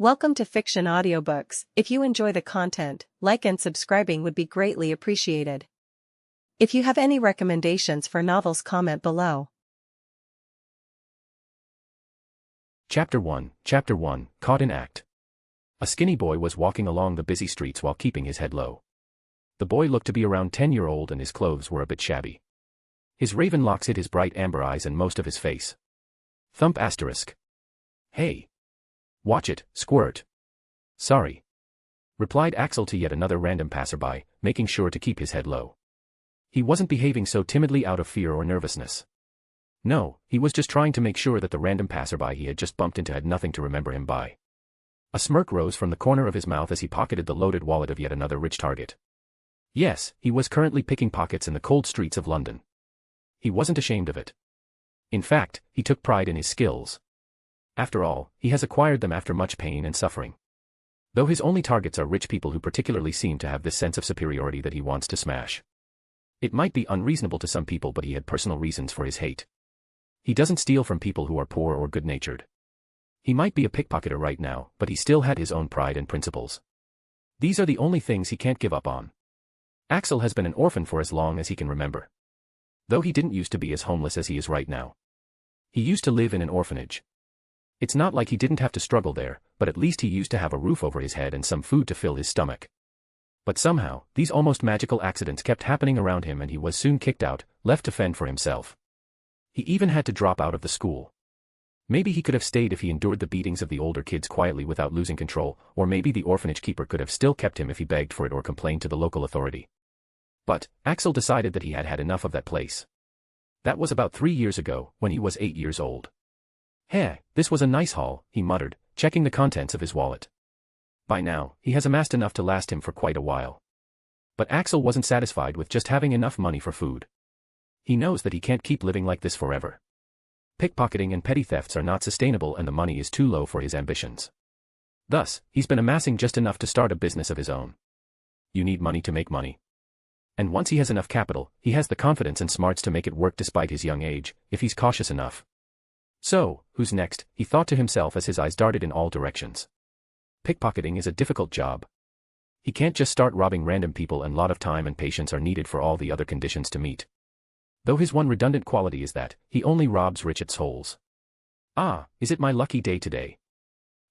Welcome to Fiction Audiobooks. If you enjoy the content, like and subscribing would be greatly appreciated. If you have any recommendations for novels, comment below. Chapter 1, Caught in Act. A skinny boy was walking along the busy streets while keeping his head low. The boy looked to be around 10-year-old and his clothes were a bit shabby. His raven locks hid his bright amber eyes and most of his face. Thump asterisk. Hey. Watch it, squirt. Sorry. Replied Axel to yet another random passerby, making sure to keep his head low. He wasn't behaving so timidly out of fear or nervousness. No, he was just trying to make sure that the random passerby he had just bumped into had nothing to remember him by. A smirk rose from the corner of his mouth as he pocketed the loaded wallet of yet another rich target. Yes, he was currently picking pockets in the cold streets of London. He wasn't ashamed of it. In fact, he took pride in his skills. After all, he has acquired them after much pain and suffering. Though his only targets are rich people who particularly seem to have this sense of superiority that he wants to smash. It might be unreasonable to some people, but he had personal reasons for his hate. He doesn't steal from people who are poor or good-natured. He might be a pickpocketer right now, but he still had his own pride and principles. These are the only things he can't give up on. Axel has been an orphan for as long as he can remember. Though he didn't used to be as homeless as he is right now. He used to live in an orphanage. It's not like he didn't have to struggle there, but at least he used to have a roof over his head and some food to fill his stomach. But somehow, these almost magical accidents kept happening around him and he was soon kicked out, left to fend for himself. He even had to drop out of the school. Maybe he could have stayed if he endured the beatings of the older kids quietly without losing control, or maybe the orphanage keeper could have still kept him if he begged for it or complained to the local authority. But Axel decided that he had had enough of that place. That was about 3 years ago, when he was 8 years old. Heh, this was a nice haul, he muttered, checking the contents of his wallet. By now, he has amassed enough to last him for quite a while. But Axel wasn't satisfied with just having enough money for food. He knows that he can't keep living like this forever. Pickpocketing and petty thefts are not sustainable and the money is too low for his ambitions. Thus, he's been amassing just enough to start a business of his own. You need money to make money. And once he has enough capital, he has the confidence and smarts to make it work despite his young age, if he's cautious enough. So, who's next, he thought to himself as his eyes darted in all directions. Pickpocketing is a difficult job. He can't just start robbing random people and a lot of time and patience are needed for all the other conditions to meet. Though his one redundant quality is that, he only robs rich at souls. Ah, is it my lucky day today?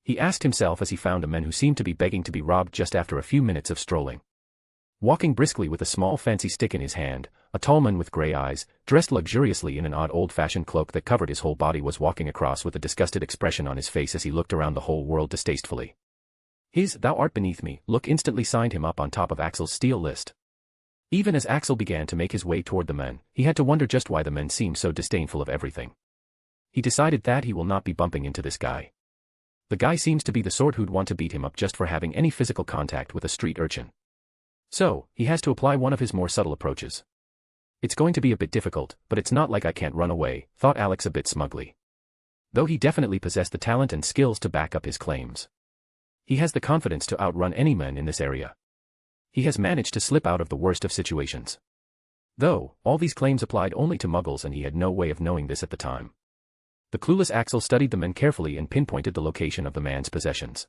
He asked himself as he found a man who seemed to be begging to be robbed just after a few minutes of strolling. Walking briskly with a small fancy stick in his hand, a tall man with grey eyes, dressed luxuriously in an odd old-fashioned cloak that covered his whole body was walking across with a disgusted expression on his face as he looked around the whole world distastefully. His "thou art beneath me" look instantly signed him up on top of Axel's steal list. Even as Axel began to make his way toward the men, he had to wonder just why the men seemed so disdainful of everything. He decided that he will not be bumping into this guy. The guy seems to be the sort who'd want to beat him up just for having any physical contact with a street urchin. So, he has to apply one of his more subtle approaches. It's going to be a bit difficult, but it's not like I can't run away, thought Alex a bit smugly. Though he definitely possessed the talent and skills to back up his claims. He has the confidence to outrun any man in this area. He has managed to slip out of the worst of situations. Though, all these claims applied only to muggles and he had no way of knowing this at the time. The clueless Axel studied the men carefully and pinpointed the location of the man's possessions.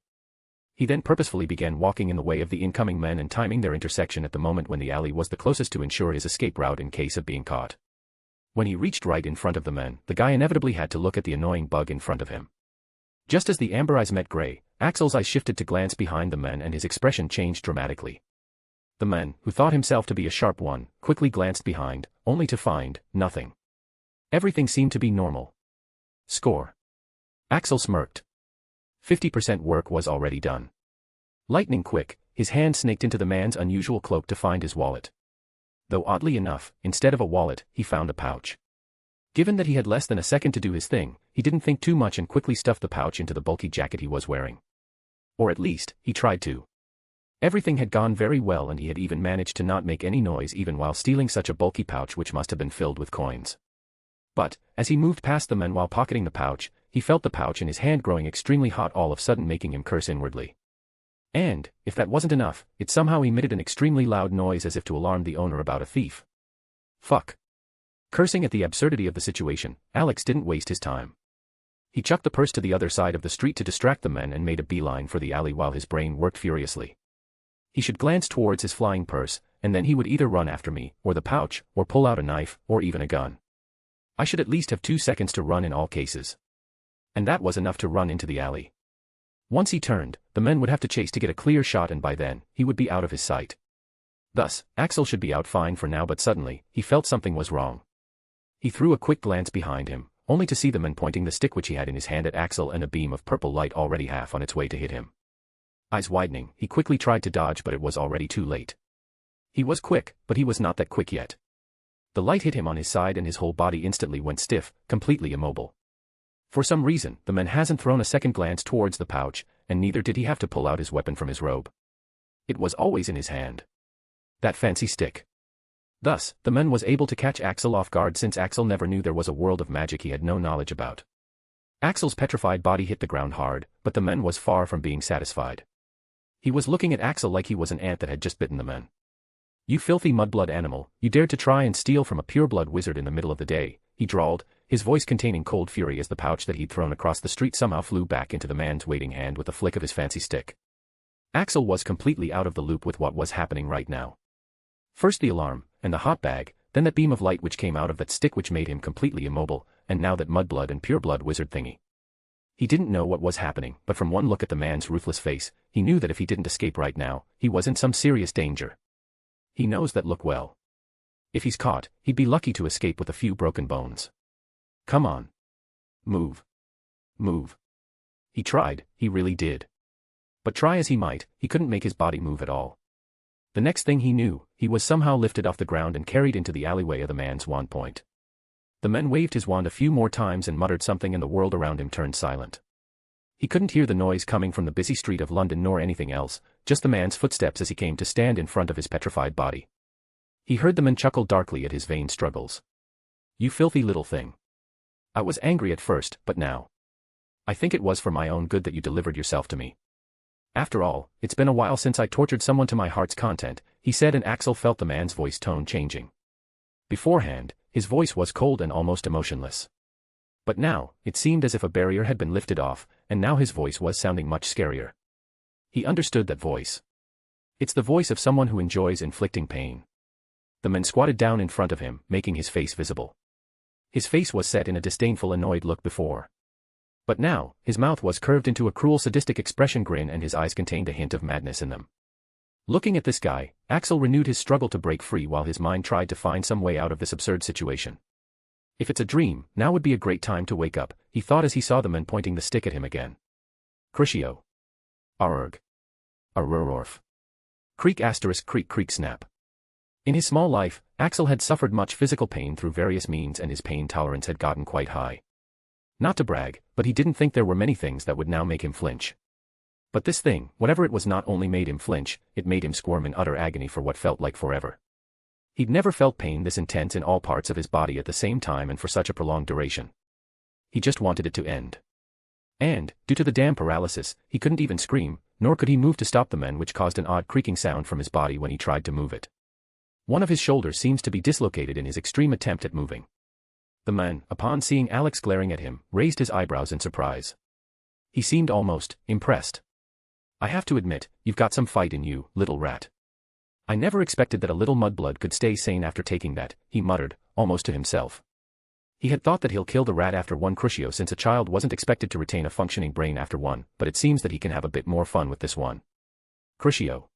He then purposefully began walking in the way of the incoming men and timing their intersection at the moment when the alley was the closest to ensure his escape route in case of being caught. When he reached right in front of the men, the guy inevitably had to look at the annoying bug in front of him. Just as the amber eyes met gray, Axel's eyes shifted to glance behind the men and his expression changed dramatically. The man, who thought himself to be a sharp one, quickly glanced behind, only to find nothing. Everything seemed to be normal. Score. Axel smirked. 50% work was already done. Lightning quick, his hand snaked into the man's unusual cloak to find his wallet. Though oddly enough, instead of a wallet, he found a pouch. Given that he had less than a second to do his thing, he didn't think too much and quickly stuffed the pouch into the bulky jacket he was wearing. Or at least, he tried to. Everything had gone very well and he had even managed to not make any noise even while stealing such a bulky pouch which must have been filled with coins. But, as he moved past the men while pocketing the pouch, he felt the pouch in his hand growing extremely hot all of a sudden making him curse inwardly. And, if that wasn't enough, it somehow emitted an extremely loud noise as if to alarm the owner about a thief. Fuck. Cursing at the absurdity of the situation, Alex didn't waste his time. He chucked the purse to the other side of the street to distract the men and made a beeline for the alley while his brain worked furiously. He should glance towards his flying purse, and then he would either run after me, or the pouch, or pull out a knife, or even a gun. I should at least have 2 seconds to run in all cases. And that was enough to run into the alley. Once he turned, the men would have to chase to get a clear shot, and by then, he would be out of his sight. Thus, Axel should be out fine for now, but suddenly, he felt something was wrong. He threw a quick glance behind him, only to see the man pointing the stick which he had in his hand at Axel and a beam of purple light already half on its way to hit him. Eyes widening, he quickly tried to dodge, but it was already too late. He was quick, but he was not that quick yet. The light hit him on his side and his whole body instantly went stiff, completely immobile. For some reason, the man hasn't thrown a second glance towards the pouch, and neither did he have to pull out his weapon from his robe. It was always in his hand. That fancy stick. Thus, the man was able to catch Axel off guard, since Axel never knew there was a world of magic he had no knowledge about. Axel's petrified body hit the ground hard, but the man was far from being satisfied. He was looking at Axel like he was an ant that had just bitten the man. "You filthy mudblood animal, you dared to try and steal from a pureblood wizard in the middle of the day," he drawled, his voice containing cold fury as the pouch that he'd thrown across the street somehow flew back into the man's waiting hand with a flick of his fancy stick. Axel was completely out of the loop with what was happening right now. First the alarm, and the hot bag, then that beam of light which came out of that stick which made him completely immobile, and now that mudblood and pureblood wizard thingy. He didn't know what was happening, but from one look at the man's ruthless face, he knew that if he didn't escape right now, he was in some serious danger. He knows that look well. If he's caught, he'd be lucky to escape with a few broken bones. Come on. Move. Move. He tried, he really did. But try as he might, he couldn't make his body move at all. The next thing he knew, he was somehow lifted off the ground and carried into the alleyway of the man's wand point. The man waved his wand a few more times and muttered something, and the world around him turned silent. He couldn't hear the noise coming from the busy street of London nor anything else, just the man's footsteps as he came to stand in front of his petrified body. He heard the man chuckle darkly at his vain struggles. "You filthy little thing. I was angry at first, but now. I think it was for my own good that you delivered yourself to me. After all, it's been a while since I tortured someone to my heart's content," he said, and Axel felt the man's voice tone changing. Beforehand, his voice was cold and almost emotionless. But now, it seemed as if a barrier had been lifted off, and now his voice was sounding much scarier. He understood that voice. It's the voice of someone who enjoys inflicting pain. The man squatted down in front of him, making his face visible. His face was set in a disdainful, annoyed look before. But now, his mouth was curved into a cruel, sadistic expression grin, and his eyes contained a hint of madness in them. Looking at this guy, Axel renewed his struggle to break free while his mind tried to find some way out of this absurd situation. If it's a dream, now would be a great time to wake up, he thought as he saw the man pointing the stick at him again. Crucio. Arrg. Arrororf. Creak asterisk creak creak snap. In his small life, Axel had suffered much physical pain through various means, and his pain tolerance had gotten quite high. Not to brag, but he didn't think there were many things that would now make him flinch. But this thing, whatever it was, not only made him flinch, it made him squirm in utter agony for what felt like forever. He'd never felt pain this intense in all parts of his body at the same time and for such a prolonged duration. He just wanted it to end. And, due to the damn paralysis, he couldn't even scream, nor could he move to stop the man, which caused an odd creaking sound from his body when he tried to move it. One of his shoulders seems to be dislocated in his extreme attempt at moving. The man, upon seeing Alex glaring at him, raised his eyebrows in surprise. He seemed almost impressed. "I have to admit, you've got some fight in you, little rat. I never expected that a little mudblood could stay sane after taking that," he muttered, almost to himself. He had thought that he'll kill the rat after one Crucio, since a child wasn't expected to retain a functioning brain after one, but it seems that he can have a bit more fun with this one. Crucio.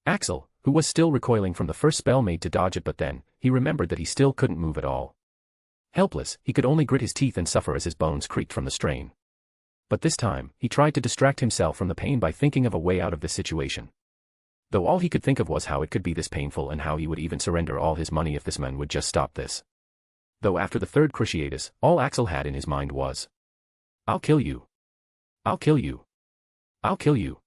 Axel, who was still recoiling from the first spell, made to dodge it, but then, he remembered that he still couldn't move at all. Helpless, he could only grit his teeth and suffer as his bones creaked from the strain. But this time, he tried to distract himself from the pain by thinking of a way out of this situation. Though all he could think of was how it could be this painful, and how he would even surrender all his money if this man would just stop this. Though after the third cruciatus, all Axel had in his mind was, "I'll kill you. I'll kill you. I'll kill you."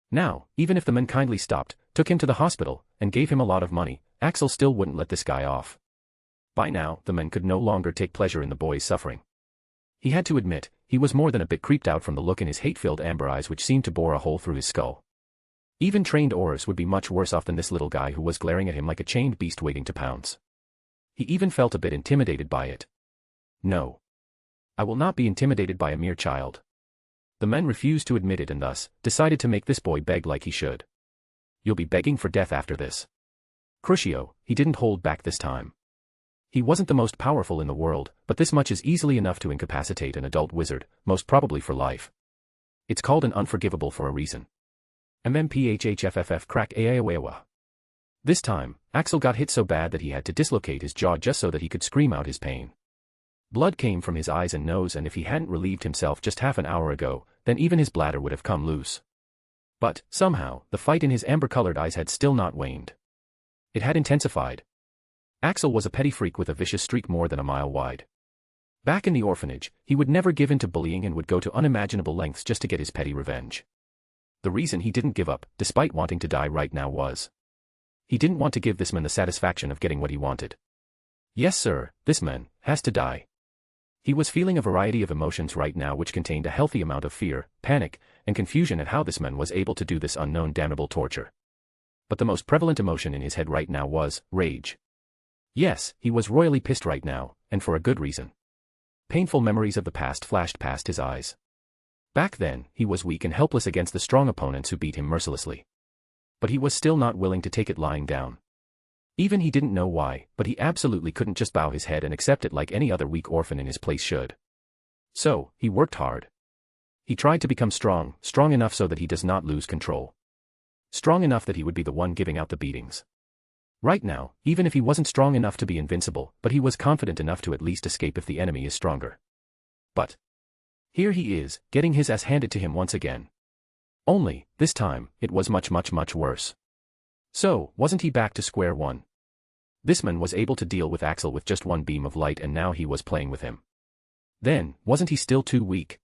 Now, even if the man kindly stopped, took him to the hospital, and gave him a lot of money, Axel still wouldn't let this guy off. By now, the man could no longer take pleasure in the boy's suffering. He had to admit, he was more than a bit creeped out from the look in his hate-filled amber eyes, which seemed to bore a hole through his skull. Even trained Aurors would be much worse off than this little guy who was glaring at him like a chained beast waiting to pounce. He even felt a bit intimidated by it. No. I will not be intimidated by a mere child. The men refused to admit it and thus decided to make this boy beg like he should. You'll be begging for death after this. Crucio, he didn't hold back this time. He wasn't the most powerful in the world, but this much is easily enough to incapacitate an adult wizard, most probably for life. It's called an unforgivable for a reason. MMPHHFFF crack aawawa. This time, Axel got hit so bad that he had to dislocate his jaw just so that he could scream out his pain. Blood came from his eyes and nose, and if he hadn't relieved himself just half an hour ago, then even his bladder would have come loose. But, somehow, the fight in his amber-colored eyes had still not waned. It had intensified. Axel was a petty freak with a vicious streak more than a mile wide. Back in the orphanage, he would never give in to bullying and would go to unimaginable lengths just to get his petty revenge. The reason he didn't give up, despite wanting to die right now, was he didn't want to give this man the satisfaction of getting what he wanted. Yes sir, this man has to die. He was feeling a variety of emotions right now which contained a healthy amount of fear, panic, and confusion at how this man was able to do this unknown damnable torture. But the most prevalent emotion in his head right now was rage. Yes, he was royally pissed right now, and for a good reason. Painful memories of the past flashed past his eyes. Back then, he was weak and helpless against the strong opponents who beat him mercilessly. But he was still not willing to take it lying down. Even he didn't know why, but he absolutely couldn't just bow his head and accept it like any other weak orphan in his place should. So, he worked hard. He tried to become strong enough so that he does not lose control. Strong enough that he would be the one giving out the beatings. Right now, even if he wasn't strong enough to be invincible, but he was confident enough to at least escape if the enemy is stronger. But here he is, getting his ass handed to him once again. Only, this time, it was much worse. So, wasn't he back to square one? This man was able to deal with Axel with just one beam of light and now he was playing with him. Then, wasn't he still too weak?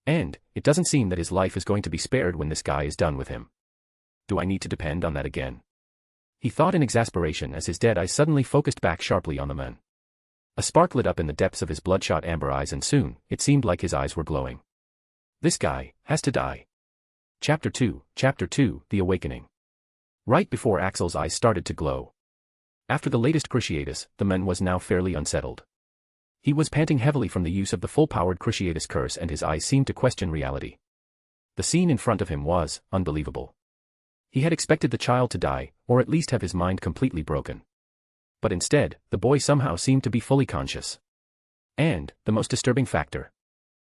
And, it doesn't seem that his life is going to be spared when this guy is done with him. Do I need to depend on that again? He thought in exasperation as his dead eyes suddenly focused back sharply on the man. A spark lit up in the depths of his bloodshot amber eyes and soon, it seemed like his eyes were glowing. This guy has to die. Chapter 2, The Awakening. Right before Axel's eyes started to glow. After the latest cruciatus, the man was now fairly unsettled. He was panting heavily from the use of the full-powered cruciatus curse and his eyes seemed to question reality. The scene in front of him was unbelievable. He had expected the child to die, or at least have his mind completely broken. But instead, the boy somehow seemed to be fully conscious. And, the most disturbing factor.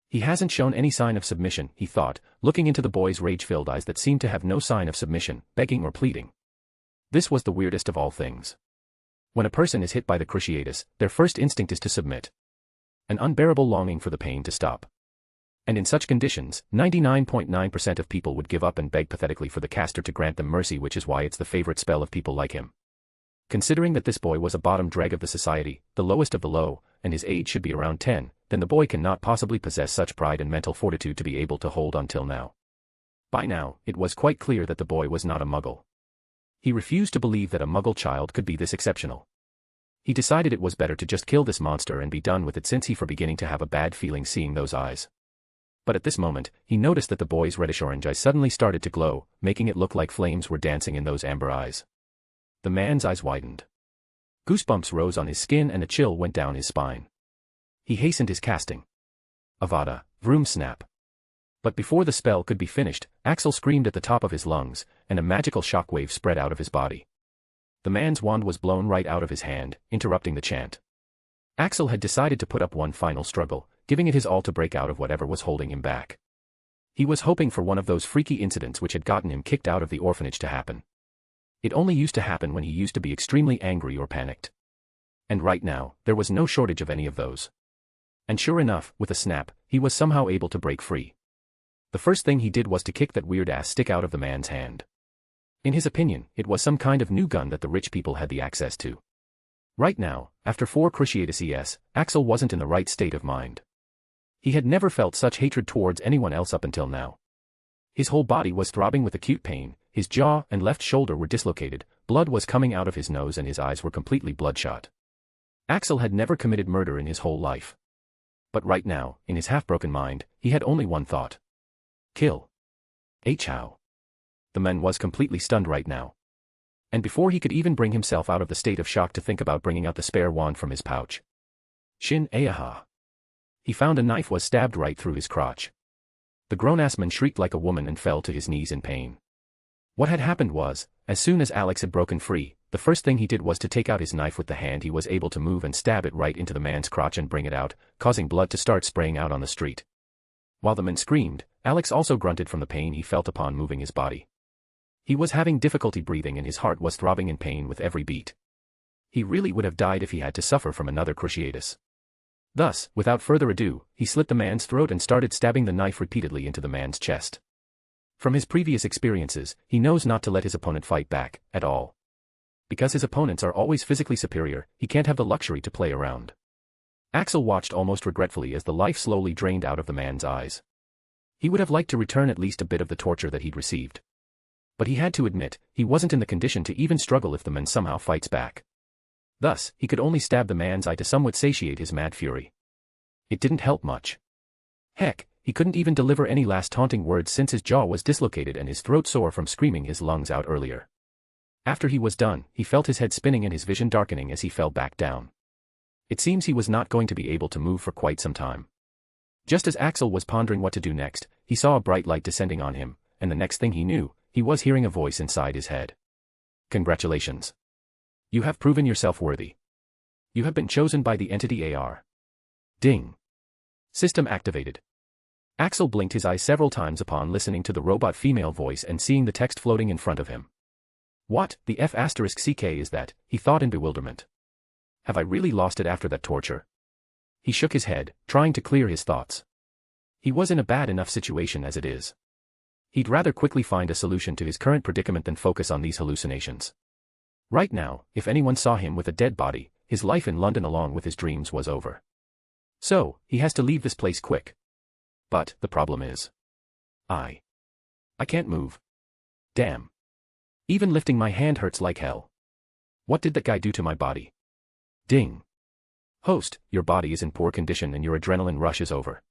He hasn't shown any sign of submission, he thought, looking into the boy's rage-filled eyes that seemed to have no sign of submission, begging or pleading. This was the weirdest of all things. When a person is hit by the cruciatus, their first instinct is to submit. An unbearable longing for the pain to stop. And in such conditions, 99.9% of people would give up and beg pathetically for the caster to grant them mercy, which is why it's the favorite spell of people like him. Considering that this boy was a bottom drag of the society, the lowest of the low, and his age should be around 10, then the boy cannot possibly possess such pride and mental fortitude to be able to hold on till now. By now, it was quite clear that the boy was not a muggle. He refused to believe that a muggle child could be this exceptional. He decided it was better to just kill this monster and be done with it since he was beginning to have a bad feeling seeing those eyes. But at this moment, he noticed that the boy's reddish-orange eyes suddenly started to glow, making it look like flames were dancing in those amber eyes. The man's eyes widened. Goosebumps rose on his skin and a chill went down his spine. He hastened his casting. Avada, vroom snap. But before the spell could be finished, Axel screamed at the top of his lungs, and a magical shockwave spread out of his body. The man's wand was blown right out of his hand, interrupting the chant. Axel had decided to put up one final struggle, giving it his all to break out of whatever was holding him back. He was hoping for one of those freaky incidents which had gotten him kicked out of the orphanage to happen. It only used to happen when he used to be extremely angry or panicked. And right now, there was no shortage of any of those. And sure enough, with a snap, he was somehow able to break free. The first thing he did was to kick that weird-ass stick out of the man's hand. In his opinion, it was some kind of new gun that the rich people had the access to. Right now, after 4 cruciatuses, Axel wasn't in the right state of mind. He had never felt such hatred towards anyone else up until now. His whole body was throbbing with acute pain, his jaw and left shoulder were dislocated, blood was coming out of his nose and his eyes were completely bloodshot. Axel had never committed murder in his whole life. But right now, in his half-broken mind, he had only one thought. Kill. How? The man was completely stunned right now. And before he could even bring himself out of the state of shock to think about bringing out the spare wand from his pouch. Shin Ayaha. He found a knife was stabbed right through his crotch. The grown-ass man shrieked like a woman and fell to his knees in pain. What had happened was, as soon as Alex had broken free, the first thing he did was to take out his knife with the hand he was able to move and stab it right into the man's crotch and bring it out, causing blood to start spraying out on the street. While the man screamed, Alex also grunted from the pain he felt upon moving his body. He was having difficulty breathing and his heart was throbbing in pain with every beat. He really would have died if he had to suffer from another cruciatus. Thus, without further ado, he slit the man's throat and started stabbing the knife repeatedly into the man's chest. From his previous experiences, he knows not to let his opponent fight back, at all. Because his opponents are always physically superior, he can't have the luxury to play around. Axel watched almost regretfully as the life slowly drained out of the man's eyes. He would have liked to return at least a bit of the torture that he'd received. But he had to admit, he wasn't in the condition to even struggle if the man somehow fights back. Thus, he could only stab the man's eye to somewhat satiate his mad fury. It didn't help much. Heck, he couldn't even deliver any last taunting words since his jaw was dislocated and his throat sore from screaming his lungs out earlier. After he was done, he felt his head spinning and his vision darkening as he fell back down. It seems he was not going to be able to move for quite some time. Just as Axel was pondering what to do next, he saw a bright light descending on him, and the next thing he knew, he was hearing a voice inside his head. Congratulations. You have proven yourself worthy. You have been chosen by the entity AR. Ding. System activated. Axel blinked his eyes several times upon listening to the robot female voice and seeing the text floating in front of him. What the F***ck is that, he thought in bewilderment. Have I really lost it after that torture? He shook his head, trying to clear his thoughts. He was in a bad enough situation as it is. He'd rather quickly find a solution to his current predicament than focus on these hallucinations. Right now, if anyone saw him with a dead body, his life in London along with his dreams was over. So, he has to leave this place quick. But, the problem is. I can't move. Damn. Even lifting my hand hurts like hell. What did that guy do to my body? Ding. Host, your body is in poor condition and your adrenaline rush is over.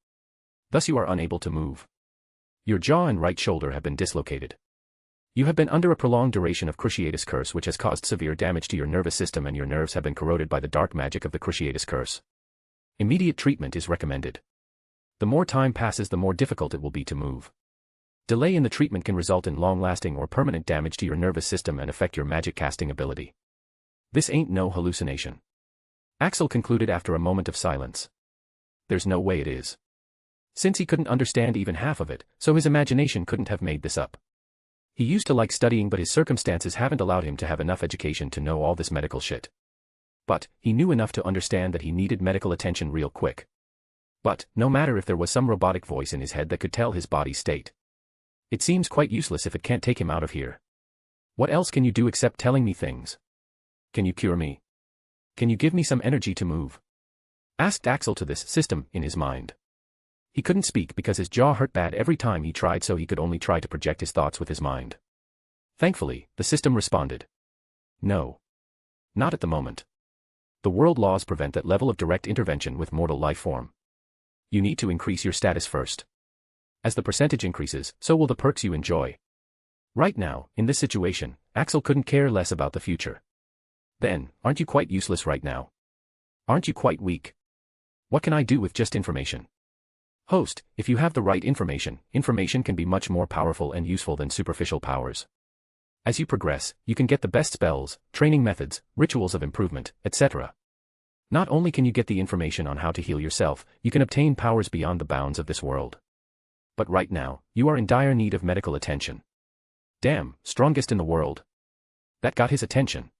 Thus you are unable to move. Your jaw and right shoulder have been dislocated. You have been under a prolonged duration of Cruciatus Curse which has caused severe damage to your nervous system and your nerves have been corroded by the dark magic of the Cruciatus Curse. Immediate treatment is recommended. The more time passes the more difficult it will be to move. Delay in the treatment can result in long-lasting or permanent damage to your nervous system and affect your magic casting ability. This ain't no hallucination. Axel concluded after a moment of silence. There's no way it is. Since he couldn't understand even half of it, so his imagination couldn't have made this up. He used to like studying but his circumstances haven't allowed him to have enough education to know all this medical shit. But, he knew enough to understand that he needed medical attention real quick. But, no matter if there was some robotic voice in his head that could tell his body's state. It seems quite useless if it can't take him out of here. What else can you do except telling me things? Can you cure me? Can you give me some energy to move? Asked Axel to this system in his mind. He couldn't speak because his jaw hurt bad every time he tried, so he could only try to project his thoughts with his mind. Thankfully, the system responded. No. Not at the moment. The world laws prevent that level of direct intervention with mortal life form. You need to increase your status first. As the percentage increases, so will the perks you enjoy. Right now, in this situation, Axel couldn't care less about the future. Then, aren't you quite useless right now? Aren't you quite weak? What can I do with just information? Host, if you have the right information, information can be much more powerful and useful than superficial powers. As you progress, you can get the best spells, training methods, rituals of improvement, etc. Not only can you get the information on how to heal yourself, you can obtain powers beyond the bounds of this world. But right now, you are in dire need of medical attention. Damn, strongest in the world. That got his attention.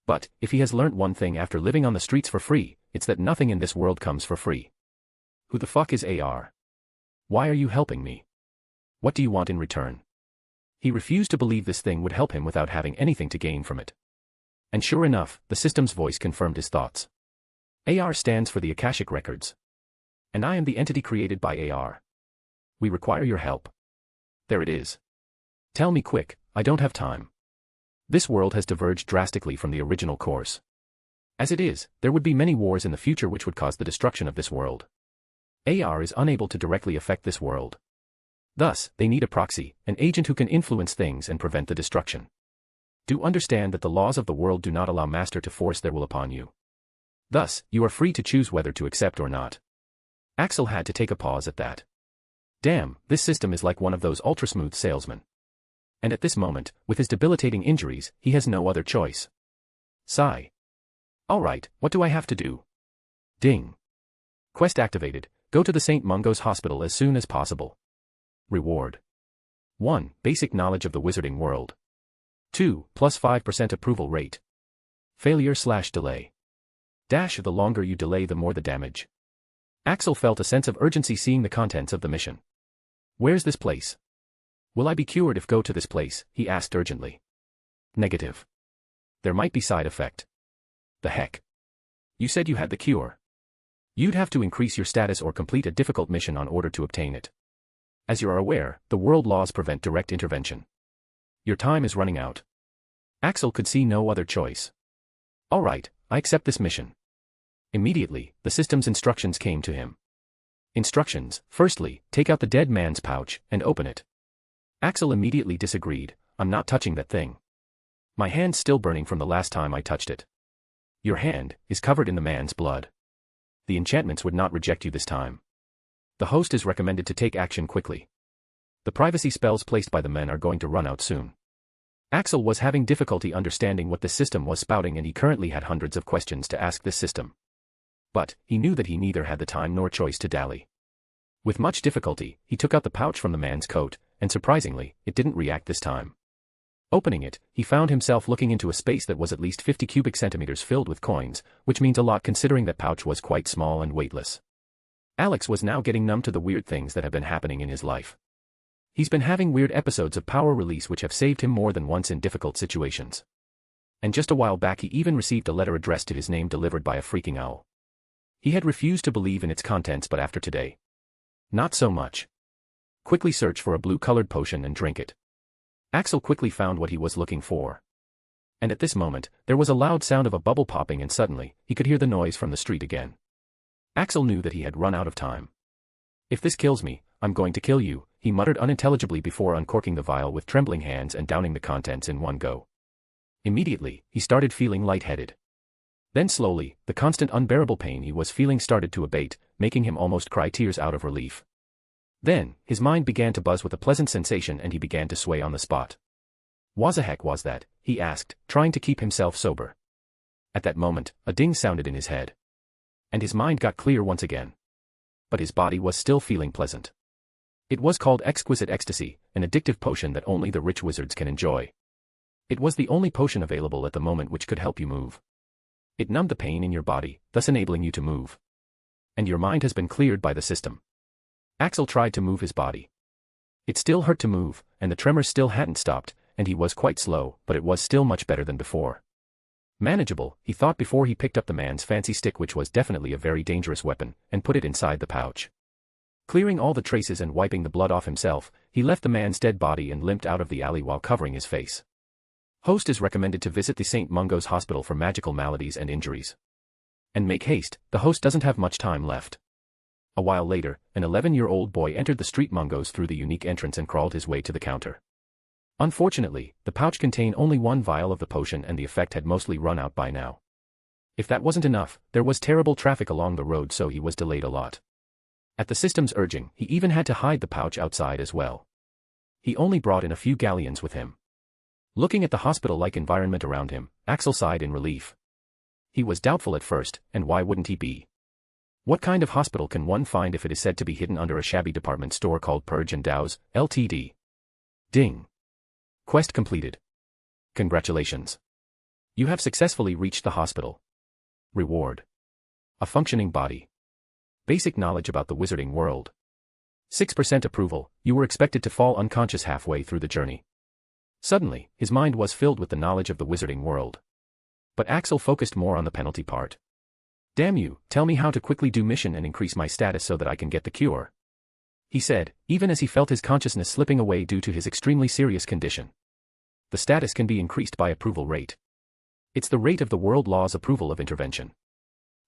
But, if he has learnt one thing after living on the streets for free, it's that nothing in this world comes for free. Who the fuck is AR? Why are you helping me? What do you want in return? He refused to believe this thing would help him without having anything to gain from it. And sure enough, the system's voice confirmed his thoughts. AR stands for the Akashic Records. And I am the entity created by AR. We require your help. There it is. Tell me quick, I don't have time. This world has diverged drastically from the original course. As it is, there would be many wars in the future which would cause the destruction of this world. AR is unable to directly affect this world. Thus, they need a proxy, an agent who can influence things and prevent the destruction. Do understand that the laws of the world do not allow Master to force their will upon you. Thus, you are free to choose whether to accept or not. Axel had to take a pause at that. Damn, this system is like one of those ultra-smooth salesmen. And at this moment, with his debilitating injuries, he has no other choice. Sigh. Alright, what do I have to do? Ding. Quest activated, go to the St. Mungo's Hospital as soon as possible. Reward. 1. Basic knowledge of the wizarding world. 2. Plus 5% approval rate. Failure/delay. The longer you delay the more the damage. Axel felt a sense of urgency seeing the contents of the mission. Where's this place? Will I be cured if go to this place? He asked urgently. Negative. There might be side effect. The heck? You said you had the cure. You'd have to increase your status or complete a difficult mission in order to obtain it. As you are aware, the world laws prevent direct intervention. Your time is running out. Axel could see no other choice. Alright, I accept this mission. Immediately, the system's instructions came to him. Instructions: firstly, take out the dead man's pouch and open it. Axel immediately disagreed. I'm not touching that thing. My hand's still burning from the last time I touched it. Your hand is covered in the man's blood. The enchantments would not reject you this time. The host is recommended to take action quickly. The privacy spells placed by the men are going to run out soon. Axel was having difficulty understanding what this system was spouting, and he currently had hundreds of questions to ask this system. But he knew that he neither had the time nor choice to dally. With much difficulty, he took out the pouch from the man's coat, and surprisingly, it didn't react this time. Opening it, he found himself looking into a space that was at least 50 cubic centimeters filled with coins, which means a lot considering that pouch was quite small and weightless. Alex was now getting numb to the weird things that have been happening in his life. He's been having weird episodes of power release which have saved him more than once in difficult situations. And just a while back he even received a letter addressed to his name delivered by a freaking owl. He had refused to believe in its contents, but after today, not so much. Quickly search for a blue-colored potion and drink it. Axel quickly found what he was looking for. And at this moment, there was a loud sound of a bubble popping, and suddenly, he could hear the noise from the street again. Axel knew that he had run out of time. If this kills me, I'm going to kill you, he muttered unintelligibly before uncorking the vial with trembling hands and downing the contents in one go. Immediately, he started feeling lightheaded. Then slowly, the constant unbearable pain he was feeling started to abate, making him almost cry tears out of relief. Then, his mind began to buzz with a pleasant sensation and he began to sway on the spot. "What the heck was that?" he asked, trying to keep himself sober. At that moment, a ding sounded in his head. And his mind got clear once again. But his body was still feeling pleasant. It was called Exquisite Ecstasy, an addictive potion that only the rich wizards can enjoy. It was the only potion available at the moment which could help you move. It numbed the pain in your body, thus enabling you to move. And your mind has been cleared by the system. Axel tried to move his body. It still hurt to move, and the tremors still hadn't stopped, and he was quite slow, but it was still much better than before. Manageable, he thought before he picked up the man's fancy stick, which was definitely a very dangerous weapon, and put it inside the pouch. Clearing all the traces and wiping the blood off himself, he left the man's dead body and limped out of the alley while covering his face. Host is recommended to visit the St. Mungo's Hospital for magical maladies and injuries. And make haste, the host doesn't have much time left. A while later, an 11-year-old boy entered the street Mungo's through the unique entrance and crawled his way to the counter. Unfortunately, the pouch contained only one vial of the potion and the effect had mostly run out by now. If that wasn't enough, there was terrible traffic along the road, so he was delayed a lot. At the system's urging, he even had to hide the pouch outside as well. He only brought in a few galleons with him. Looking at the hospital-like environment around him, Axel sighed in relief. He was doubtful at first, and why wouldn't he be? What kind of hospital can one find if it is said to be hidden under a shabby department store called Purge and Dow's, Ltd? Ding. Quest completed. Congratulations. You have successfully reached the hospital. Reward. A functioning body. Basic knowledge about the wizarding world. 6% approval, you were expected to fall unconscious halfway through the journey. Suddenly, his mind was filled with the knowledge of the wizarding world. But Axel focused more on the penalty part. Damn you, tell me how to quickly do mission and increase my status so that I can get the cure. He said, even as he felt his consciousness slipping away due to his extremely serious condition. The status can be increased by approval rate. It's the rate of the world law's approval of intervention.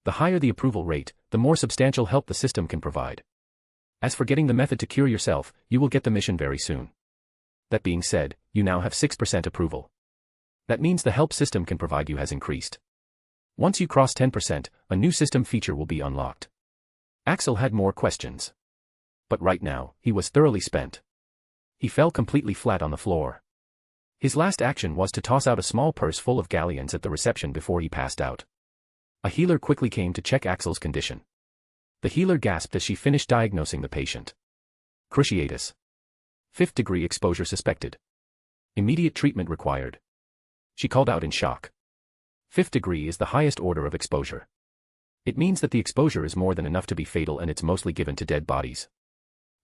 The higher the approval rate, the more substantial help the system can provide. As for getting the method to cure yourself, you will get the mission very soon. That being said, you now have 6% approval. That means the help system can provide you has increased. Once you cross 10%, a new system feature will be unlocked. Axel had more questions. But right now, he was thoroughly spent. He fell completely flat on the floor. His last action was to toss out a small purse full of galleons at the reception before he passed out. A healer quickly came to check Axel's condition. The healer gasped as she finished diagnosing the patient. Cruciatus. 5th degree exposure suspected. Immediate treatment required. She called out in shock. 5th degree is the highest order of exposure. It means that the exposure is more than enough to be fatal, and it's mostly given to dead bodies.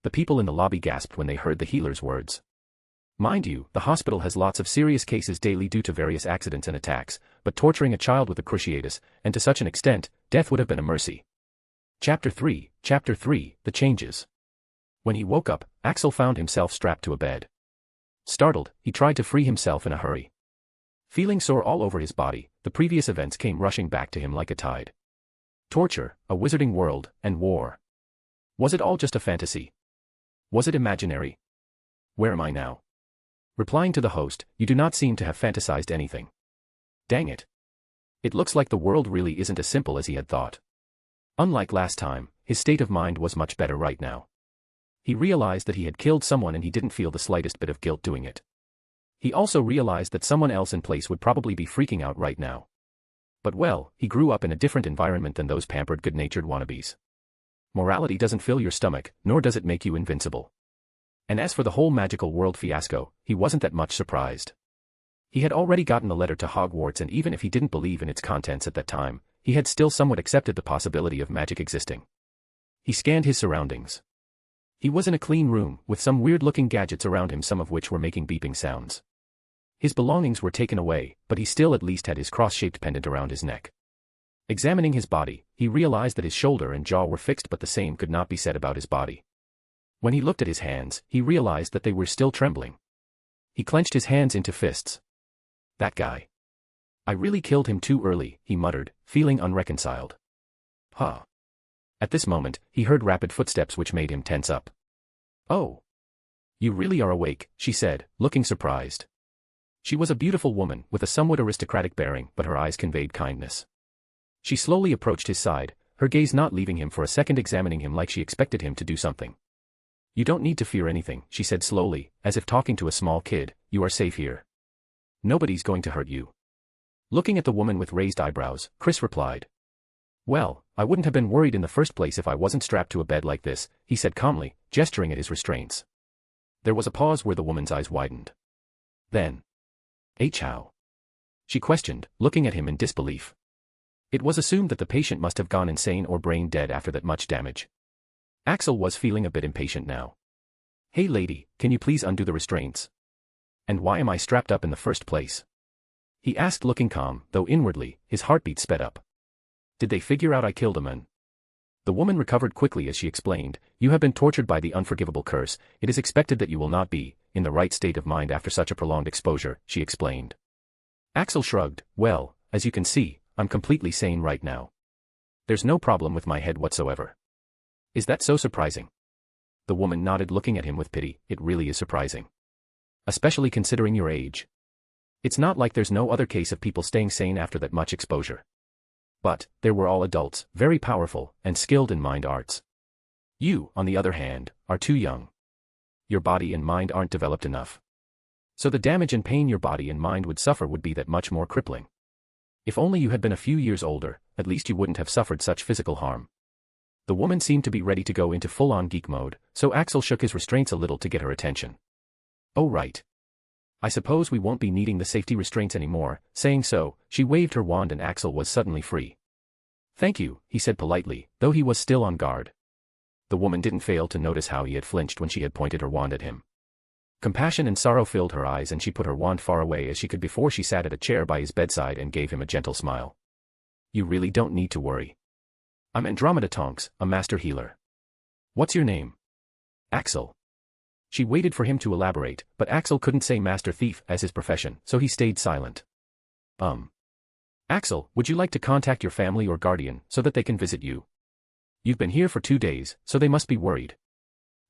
The people in the lobby gasped when they heard the healer's words. Mind you, the hospital has lots of serious cases daily due to various accidents and attacks, but torturing a child with a cruciatus, and to such an extent, death would have been a mercy. Chapter 3, The Changes. When he woke up, Axel found himself strapped to a bed. Startled, he tried to free himself in a hurry. Feeling sore all over his body, the previous events came rushing back to him like a tide. Torture, a wizarding world, and war. Was it all just a fantasy? Was it imaginary? Where am I now? Replying to the host, you do not seem to have fantasized anything. Dang it. It looks like the world really isn't as simple as he had thought. Unlike last time, his state of mind was much better right now. He realized that he had killed someone and he didn't feel the slightest bit of guilt doing it. He also realized that someone else in place would probably be freaking out right now. But well, he grew up in a different environment than those pampered good-natured wannabes. Morality doesn't fill your stomach, nor does it make you invincible. And as for the whole magical world fiasco, he wasn't that much surprised. He had already gotten a letter to Hogwarts, and even if he didn't believe in its contents at that time, he had still somewhat accepted the possibility of magic existing. He scanned his surroundings. He was in a clean room, with some weird-looking gadgets around him, some of which were making beeping sounds. His belongings were taken away, but he still at least had his cross-shaped pendant around his neck. Examining his body, he realized that his shoulder and jaw were fixed, but the same could not be said about his body. When he looked at his hands, he realized that they were still trembling. He clenched his hands into fists. That guy. I really killed him too early, he muttered, feeling unreconciled. Huh. At this moment, he heard rapid footsteps which made him tense up. Oh. You really are awake, she said, looking surprised. She was a beautiful woman, with a somewhat aristocratic bearing, but her eyes conveyed kindness. She slowly approached his side, her gaze not leaving him for a second, examining him like she expected him to do something. You don't need to fear anything, she said slowly, as if talking to a small kid, you are safe here. Nobody's going to hurt you. Looking at the woman with raised eyebrows, Chris replied. Well, I wouldn't have been worried in the first place if I wasn't strapped to a bed like this, he said calmly, gesturing at his restraints. There was a pause where the woman's eyes widened. Then. How? She questioned, looking at him in disbelief. It was assumed that the patient must have gone insane or brain dead after that much damage. Axel was feeling a bit impatient now. Hey lady, can you please undo the restraints? And why am I strapped up in the first place? He asked, looking calm, though inwardly, his heartbeat sped up. Did they figure out I killed a man? The woman recovered quickly as she explained, you have been tortured by the unforgivable curse, it is expected that you will not be in the right state of mind after such a prolonged exposure, she explained. Axel shrugged, well, as you can see, I'm completely sane right now. There's no problem with my head whatsoever. Is that so surprising? The woman nodded, looking at him with pity, it really is surprising. Especially considering your age. It's not like there's no other case of people staying sane after that much exposure. But, they were all adults, very powerful, and skilled in mind arts. You, on the other hand, are too young. Your body and mind aren't developed enough. So the damage and pain your body and mind would suffer would be that much more crippling. If only you had been a few years older, at least you wouldn't have suffered such physical harm. The woman seemed to be ready to go into full-on geek mode, so Axel shook his restraints a little to get her attention. Oh right. I suppose we won't be needing the safety restraints anymore, saying so, she waved her wand and Axel was suddenly free. Thank you, he said politely, though he was still on guard. The woman didn't fail to notice how he had flinched when she had pointed her wand at him. Compassion and sorrow filled her eyes and she put her wand far away as she could before she sat at a chair by his bedside and gave him a gentle smile. You really don't need to worry. I'm Andromeda Tonks, a master healer. What's your name? Axel. She waited for him to elaborate, but Axel couldn't say master thief as his profession, so he stayed silent. Axel, would you like to contact your family or guardian so that they can visit you? You've been here for 2 days, so they must be worried.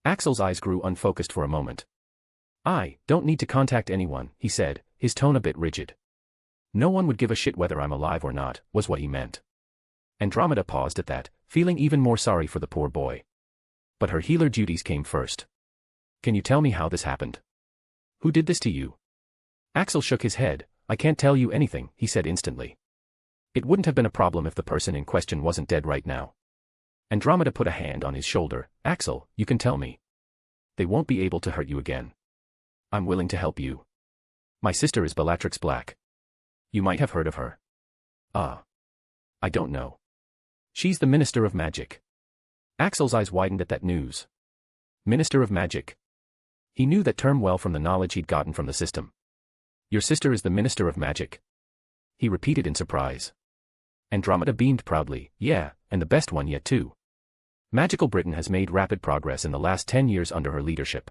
Axel's eyes grew unfocused for a moment. I don't need to contact anyone, he said, his tone a bit rigid. No one would give a shit whether I'm alive or not, was what he meant. Andromeda paused at that, feeling even more sorry for the poor boy. But her healer duties came first. Can you tell me how this happened? Who did this to you? Axel shook his head. I can't tell you anything, he said instantly. It wouldn't have been a problem if the person in question wasn't dead right now. Andromeda put a hand on his shoulder. Axel, you can tell me. They won't be able to hurt you again. I'm willing to help you. My sister is Bellatrix Black. You might have heard of her. I don't know. She's the Minister of Magic. Axel's eyes widened at that news. Minister of Magic. He knew that term well from the knowledge he'd gotten from the system. Your sister is the Minister of Magic? He repeated in surprise. Andromeda beamed proudly. Yeah, and the best one yet too. Magical Britain has made rapid progress in the last 10 years under her leadership.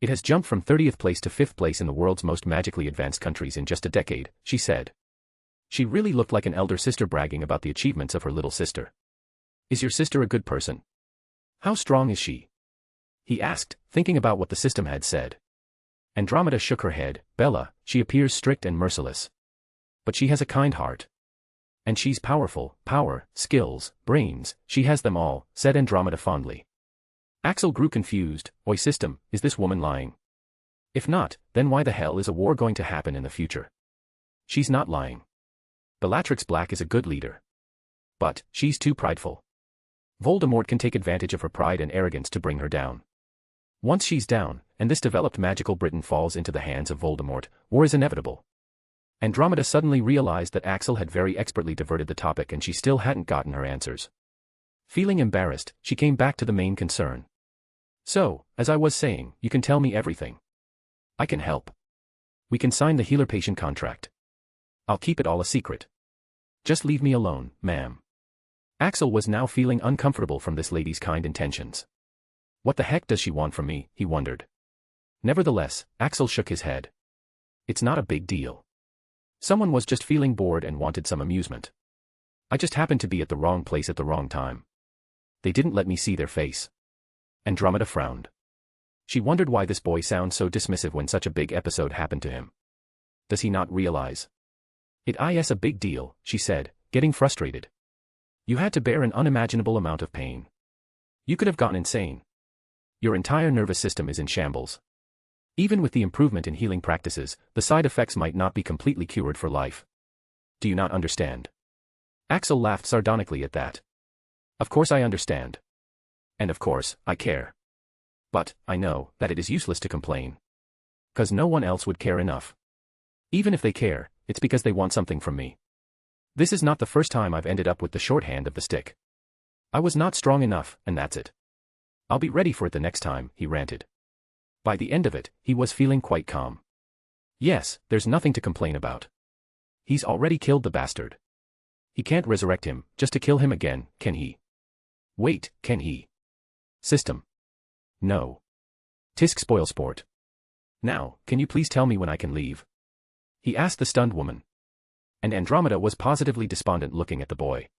It has jumped from 30th place to 5th place in the world's most magically advanced countries in just a decade, she said. She really looked like an elder sister bragging about the achievements of her little sister. Is your sister a good person? How strong is she? He asked, thinking about what the system had said. Andromeda shook her head. Bella, she appears strict and merciless. But she has a kind heart. And she's powerful. Power, skills, brains, she has them all, said Andromeda fondly. Axel grew confused. Oi system, is this woman lying? If not, then why the hell is a war going to happen in the future? She's not lying. Bellatrix Black is a good leader. But, she's too prideful. Voldemort can take advantage of her pride and arrogance to bring her down. Once she's down, and this developed magical Britain falls into the hands of Voldemort, war is inevitable. Andromeda suddenly realized that Axel had very expertly diverted the topic and she still hadn't gotten her answers. Feeling embarrassed, she came back to the main concern. So, as I was saying, you can tell me everything. I can help. We can sign the healer-patient contract. I'll keep it all a secret. Just leave me alone, ma'am. Axel was now feeling uncomfortable from this lady's kind intentions. What the heck does she want from me, he wondered. Nevertheless, Axel shook his head. It's not a big deal. Someone was just feeling bored and wanted some amusement. I just happened to be at the wrong place at the wrong time. They didn't let me see their face. Andromeda frowned. She wondered why this boy sounds so dismissive when such a big episode happened to him. Does he not realize? It is a big deal, she said, getting frustrated. You had to bear an unimaginable amount of pain. You could have gotten insane. Your entire nervous system is in shambles. Even with the improvement in healing practices, the side effects might not be completely cured for life. Do you not understand? Axel laughed sardonically at that. Of course I understand. And of course, I care. But, I know, that it is useless to complain. 'Cause no one else would care enough. Even if they care, it's because they want something from me. This is not the first time I've ended up with the short hand of the stick. I was not strong enough, and that's it. I'll be ready for it the next time, he ranted. By the end of it, he was feeling quite calm. Yes, there's nothing to complain about. He's already killed the bastard. He can't resurrect him, just to kill him again, can he? Wait, can he? System. No. Tisk spoil sport. Now, can you please tell me when I can leave? He asked the stunned woman. And Andromeda was positively despondent looking at the boy.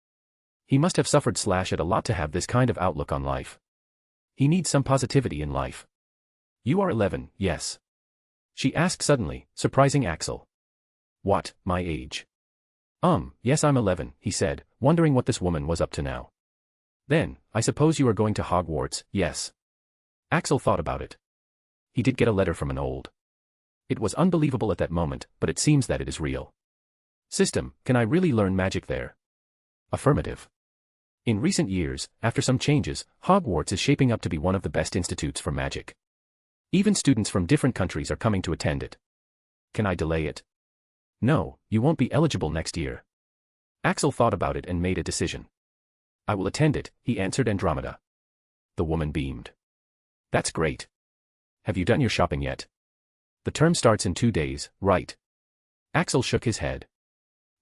He must have suffered / a lot to have this kind of outlook on life. He needs some positivity in life. You are 11, yes? She asked suddenly, surprising Axel. What, my age? Yes I'm 11, he said, wondering what this woman was up to now. Then, I suppose you are going to Hogwarts, yes? Axel thought about it. He did get a letter from an old. It was unbelievable at that moment, but it seems that it is real. System, can I really learn magic there? Affirmative. In recent years, after some changes, Hogwarts is shaping up to be one of the best institutes for magic. Even students from different countries are coming to attend it. Can I delay it? No, you won't be eligible next year. Axel thought about it and made a decision. I will attend it, he answered Andromeda. The woman beamed. That's great. Have you done your shopping yet? The term starts in 2 days, right? Axel shook his head.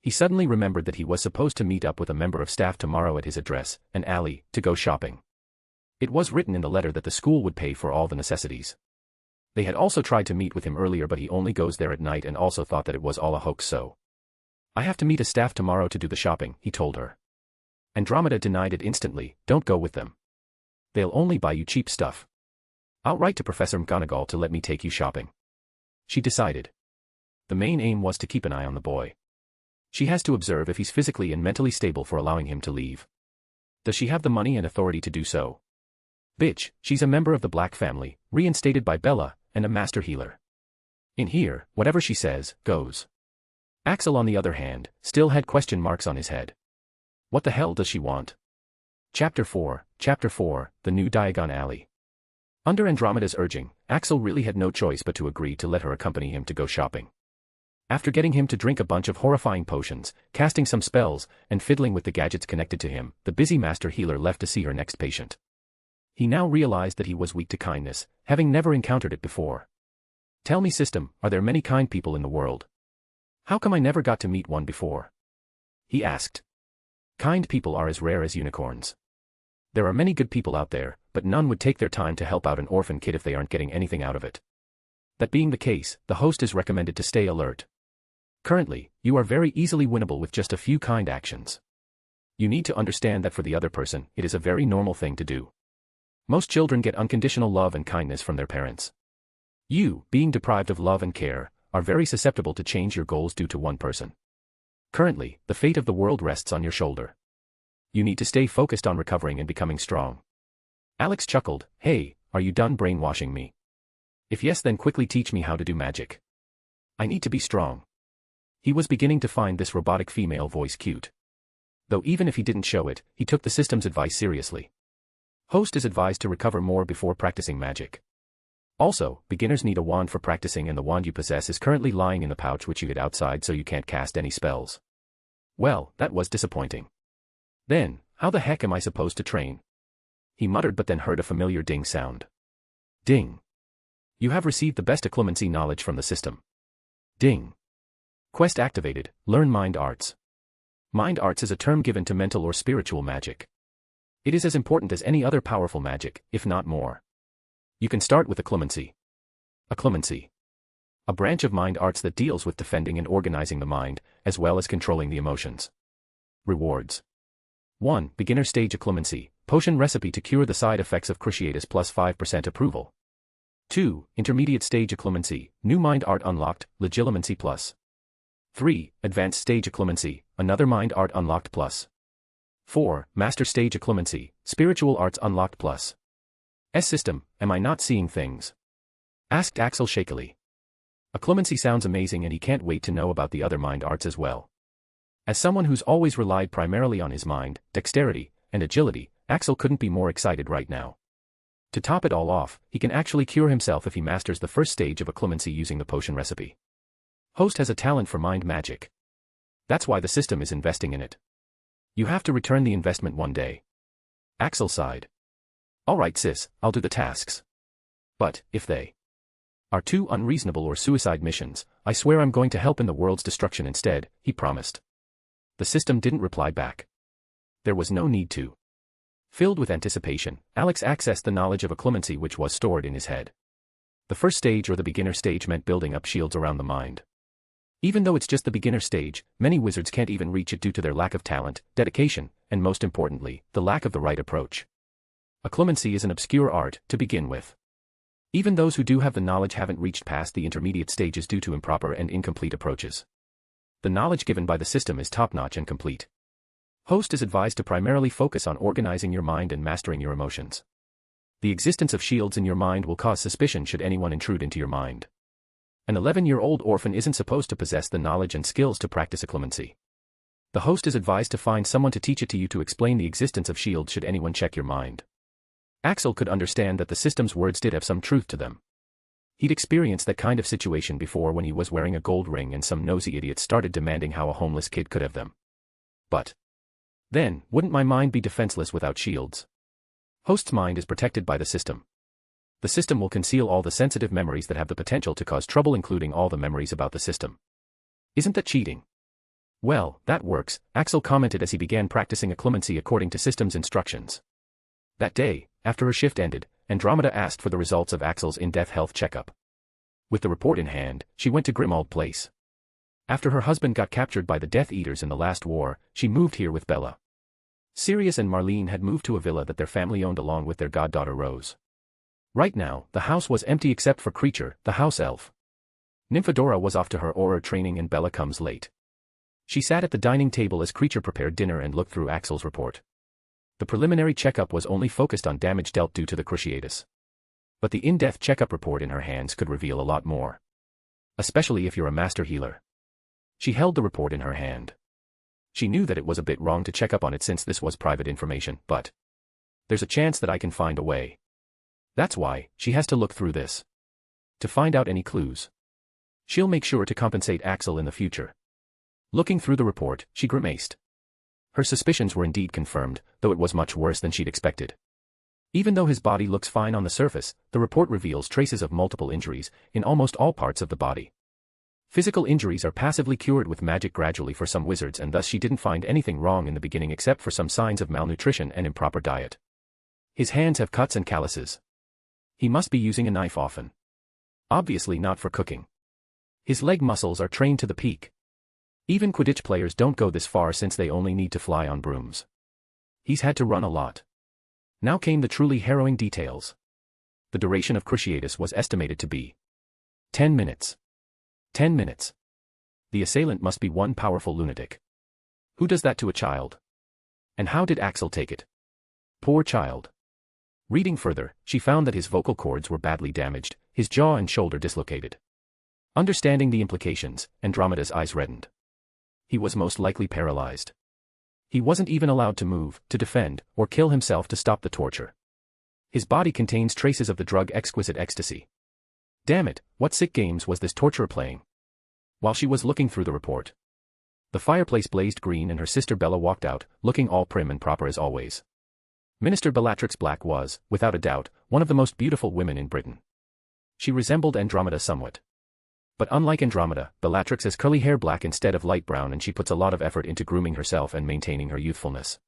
He suddenly remembered that he was supposed to meet up with a member of staff tomorrow at his address, an alley, to go shopping. It was written in the letter that the school would pay for all the necessities. They had also tried to meet with him earlier but he only goes there at night and also thought that it was all a hoax so. I have to meet a staff tomorrow to do the shopping, he told her. Andromeda denied it instantly, don't go with them. They'll only buy you cheap stuff. I'll write to Professor McGonagall to let me take you shopping. She decided. The main aim was to keep an eye on the boy. She has to observe if he's physically and mentally stable for allowing him to leave. Does she have the money and authority to do so? Bitch, she's a member of the Black family, reinstated by Bella, and a master healer. In here, whatever she says, goes. Axel on the other hand, still had question marks on his head. What the hell does she want? Chapter 4, The New Diagon Alley. Under Andromeda's urging, Axel really had no choice but to agree to let her accompany him to go shopping. After getting him to drink a bunch of horrifying potions, casting some spells, and fiddling with the gadgets connected to him, the busy master healer left to see her next patient. He now realized that he was weak to kindness, having never encountered it before. Tell me, system, are there many kind people in the world? How come I never got to meet one before? He asked. Kind people are as rare as unicorns. There are many good people out there, but none would take their time to help out an orphan kid if they aren't getting anything out of it. That being the case, the host is recommended to stay alert. Currently, you are very easily winnable with just a few kind actions. You need to understand that for the other person, it is a very normal thing to do. Most children get unconditional love and kindness from their parents. You, being deprived of love and care, are very susceptible to change your goals due to one person. Currently, the fate of the world rests on your shoulder. You need to stay focused on recovering and becoming strong. Alex chuckled, hey, are you done brainwashing me? If yes, then quickly teach me how to do magic. I need to be strong. He was beginning to find this robotic female voice cute. Though even if he didn't show it, he took the system's advice seriously. Host is advised to recover more before practicing magic. Also, beginners need a wand for practicing, and the wand you possess is currently lying in the pouch which you hid outside, so you can't cast any spells. Well, that was disappointing. Then, how the heck am I supposed to train? He muttered, but then heard a familiar ding sound. Ding. You have received the best occlumency knowledge from the system. Ding. Quest activated, learn Mind Arts. Mind Arts is a term given to mental or spiritual magic. It is as important as any other powerful magic, if not more. You can start with occlumency. Occlumency. A branch of mind arts that deals with defending and organizing the mind, as well as controlling the emotions. Rewards. 1. Beginner stage occlumency, potion recipe to cure the side effects of cruciatus plus 5% approval. 2. Intermediate stage occlumency, new mind art unlocked, legilimency plus. 3. Advanced stage occlumency, another mind art unlocked plus. 4. Master stage occlumency, spiritual arts unlocked plus. System, am I not seeing things? Asked Axel shakily. Occlumency sounds amazing, and he can't wait to know about the other mind arts as well. As someone who's always relied primarily on his mind, dexterity, and agility, Axel couldn't be more excited right now. To top it all off, he can actually cure himself if he masters the first stage of occlumency using the potion recipe. Host has a talent for mind magic. That's why the system is investing in it. You have to return the investment one day. Axel sighed. Alright sis, I'll do the tasks. But, if they are too unreasonable or suicide missions, I swear I'm going to help in the world's destruction instead, he promised. The system didn't reply back. There was no need to. Filled with anticipation, Alex accessed the knowledge of occlumency which was stored in his head. The first stage or the beginner stage meant building up shields around the mind. Even though it's just the beginner stage, many wizards can't even reach it due to their lack of talent, dedication, and most importantly, the lack of the right approach. Occlumency is an obscure art, to begin with. Even those who do have the knowledge haven't reached past the intermediate stages due to improper and incomplete approaches. The knowledge given by the system is top-notch and complete. Host is advised to primarily focus on organizing your mind and mastering your emotions. The existence of shields in your mind will cause suspicion should anyone intrude into your mind. An 11-year-old orphan isn't supposed to possess the knowledge and skills to practice occlumency. The host is advised to find someone to teach it to you to explain the existence of shields should anyone check your mind. Axel could understand that the system's words did have some truth to them. He'd experienced that kind of situation before when he was wearing a gold ring and some nosy idiots started demanding how a homeless kid could have them. But then, wouldn't my mind be defenseless without shields? Host's mind is protected by the system. The system will conceal all the sensitive memories that have the potential to cause trouble, including all the memories about the system. Isn't that cheating? Well, that works, Axel commented as he began practicing occlumency according to system's instructions. That day, after her shift ended, Andromeda asked for the results of Axel's in-depth health checkup. With the report in hand, she went to Grimmauld Place. After her husband got captured by the Death Eaters in the last war, she moved here with Bella. Sirius and Marlene had moved to a villa that their family owned along with their goddaughter Rose. Right now, the house was empty except for Creature, the house elf. Nymphadora was off to her aura training and Bella comes late. She sat at the dining table as Creature prepared dinner and looked through Axel's report. The preliminary checkup was only focused on damage dealt due to the cruciatus. But the in-depth checkup report in her hands could reveal a lot more. Especially if you're a master healer. She held the report in her hand. She knew that it was a bit wrong to check up on it since this was private information, but there's a chance that I can find a way. That's why she has to look through this. To find out any clues. She'll make sure to compensate Axel in the future. Looking through the report, she grimaced. Her suspicions were indeed confirmed, though it was much worse than she'd expected. Even though his body looks fine on the surface, the report reveals traces of multiple injuries in almost all parts of the body. Physical injuries are passively cured with magic gradually for some wizards, and thus she didn't find anything wrong in the beginning except for some signs of malnutrition and improper diet. His hands have cuts and calluses. He must be using a knife often. Obviously not for cooking. His leg muscles are trained to the peak. Even Quidditch players don't go this far since they only need to fly on brooms. He's had to run a lot. Now came the truly harrowing details. The duration of cruciatus was estimated to be 10 minutes. 10 minutes. The assailant must be one powerful lunatic. Who does that to a child? And how did Axel take it? Poor child. Reading further, she found that his vocal cords were badly damaged, his jaw and shoulder dislocated. Understanding the implications, Andromeda's eyes reddened. He was most likely paralyzed. He wasn't even allowed to move, to defend, or kill himself to stop the torture. His body contains traces of the drug exquisite ecstasy. Damn it, what sick games was this torturer playing? While she was looking through the report, the fireplace blazed green and her sister Bella walked out, looking all prim and proper as always. Minister Bellatrix Black was, without a doubt, one of the most beautiful women in Britain. She resembled Andromeda somewhat. But unlike Andromeda, Bellatrix has curly hair black instead of light brown, and she puts a lot of effort into grooming herself and maintaining her youthfulness.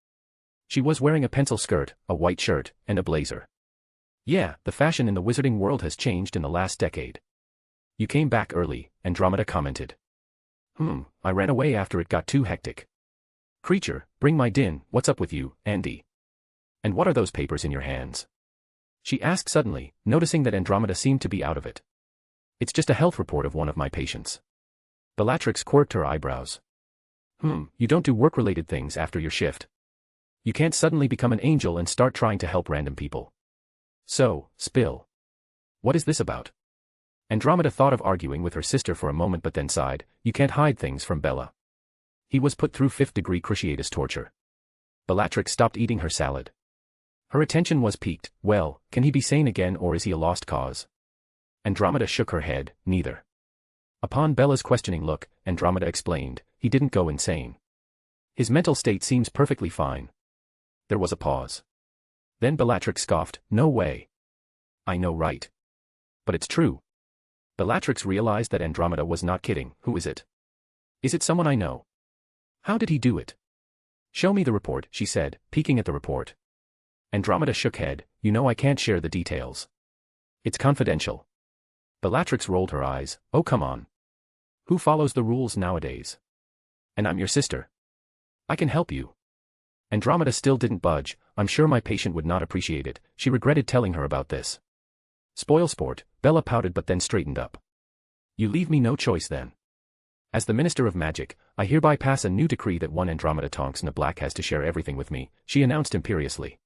She was wearing a pencil skirt, a white shirt, and a blazer. Yeah, the fashion in the wizarding world has changed in the last decade. You came back early, Andromeda commented. I ran away after it got too hectic. Creature, bring my din, what's up with you, Andy? And what are those papers in your hands? She asked suddenly, noticing that Andromeda seemed to be out of it. It's just a health report of one of my patients. Bellatrix quirked her eyebrows. You don't do work-related things after your shift. You can't suddenly become an angel and start trying to help random people. So, spill. What is this about? Andromeda thought of arguing with her sister for a moment but then sighed. You can't hide things from Bella. He was put through 5th-degree cruciatus torture. Bellatrix stopped eating her salad. Her attention was piqued. Well, can he be sane again, or is he a lost cause? Andromeda shook her head, neither. Upon Bella's questioning look, Andromeda explained, he didn't go insane. His mental state seems perfectly fine. There was a pause. Then Bellatrix scoffed, no way. I know, right? But it's true. Bellatrix realized that Andromeda was not kidding. Who is it? Is it someone I know? How did he do it? Show me the report, she said, peeking at the report. Andromeda shook head. You know I can't share the details. It's confidential. Bellatrix rolled her eyes. Oh, come on. Who follows the rules nowadays? And I'm your sister. I can help you. Andromeda still didn't budge. I'm sure my patient would not appreciate it. She regretted telling her about this. Spoil sport, Bella pouted but then straightened up. You leave me no choice then. As the Minister of Magic, I hereby pass a new decree that one Andromeda Tonksna Black has to share everything with me, she announced imperiously.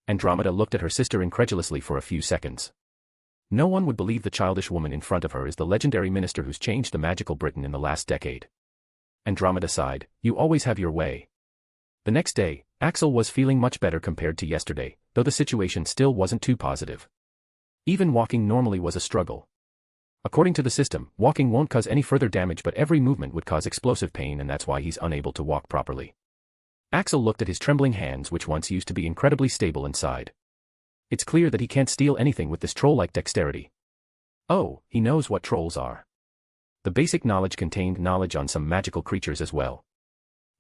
Andromeda looked at her sister incredulously for a few seconds. No one would believe the childish woman in front of her is the legendary minister who's changed the magical Britain in the last decade. Andromeda sighed, you always have your way. The next day, Axel was feeling much better compared to yesterday, though the situation still wasn't too positive. Even walking normally was a struggle. According to the system, walking won't cause any further damage, but every movement would cause explosive pain, and that's why he's unable to walk properly. Axel looked at his trembling hands, which once used to be incredibly stable, and sighed. It's clear that he can't steal anything with this troll-like dexterity. Oh, he knows what trolls are. The basic knowledge contained knowledge on some magical creatures as well.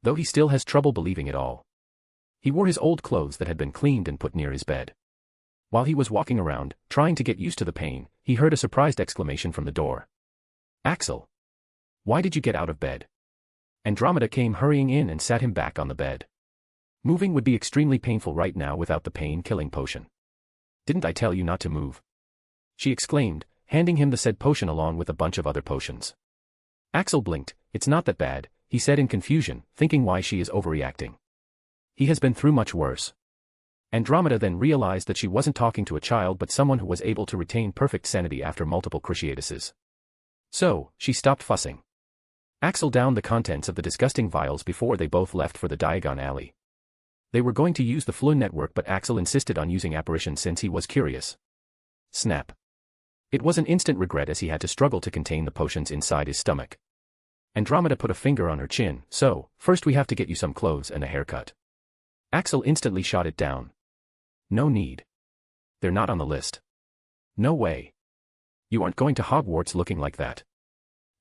Though he still has trouble believing it all. He wore his old clothes that had been cleaned and put near his bed. While he was walking around, trying to get used to the pain, he heard a surprised exclamation from the door. Axel! Why did you get out of bed? Andromeda came hurrying in and sat him back on the bed. Moving would be extremely painful right now without the pain-killing potion. Didn't I tell you not to move? She exclaimed, handing him the said potion along with a bunch of other potions. Axel blinked. It's not that bad, he said in confusion, thinking why she is overreacting. He has been through much worse. Andromeda then realized that she wasn't talking to a child but someone who was able to retain perfect sanity after multiple cruciatuses. So, she stopped fussing. Axel downed the contents of the disgusting vials before they both left for the Diagon Alley. They were going to use the Flynn network but Axel insisted on using apparition since he was curious. Snap. It was an instant regret as he had to struggle to contain the potions inside his stomach. Andromeda put a finger on her chin. So, first we have to get you some clothes and a haircut. Axel instantly shot it down. No need. They're not on the list. No way. You aren't going to Hogwarts looking like that.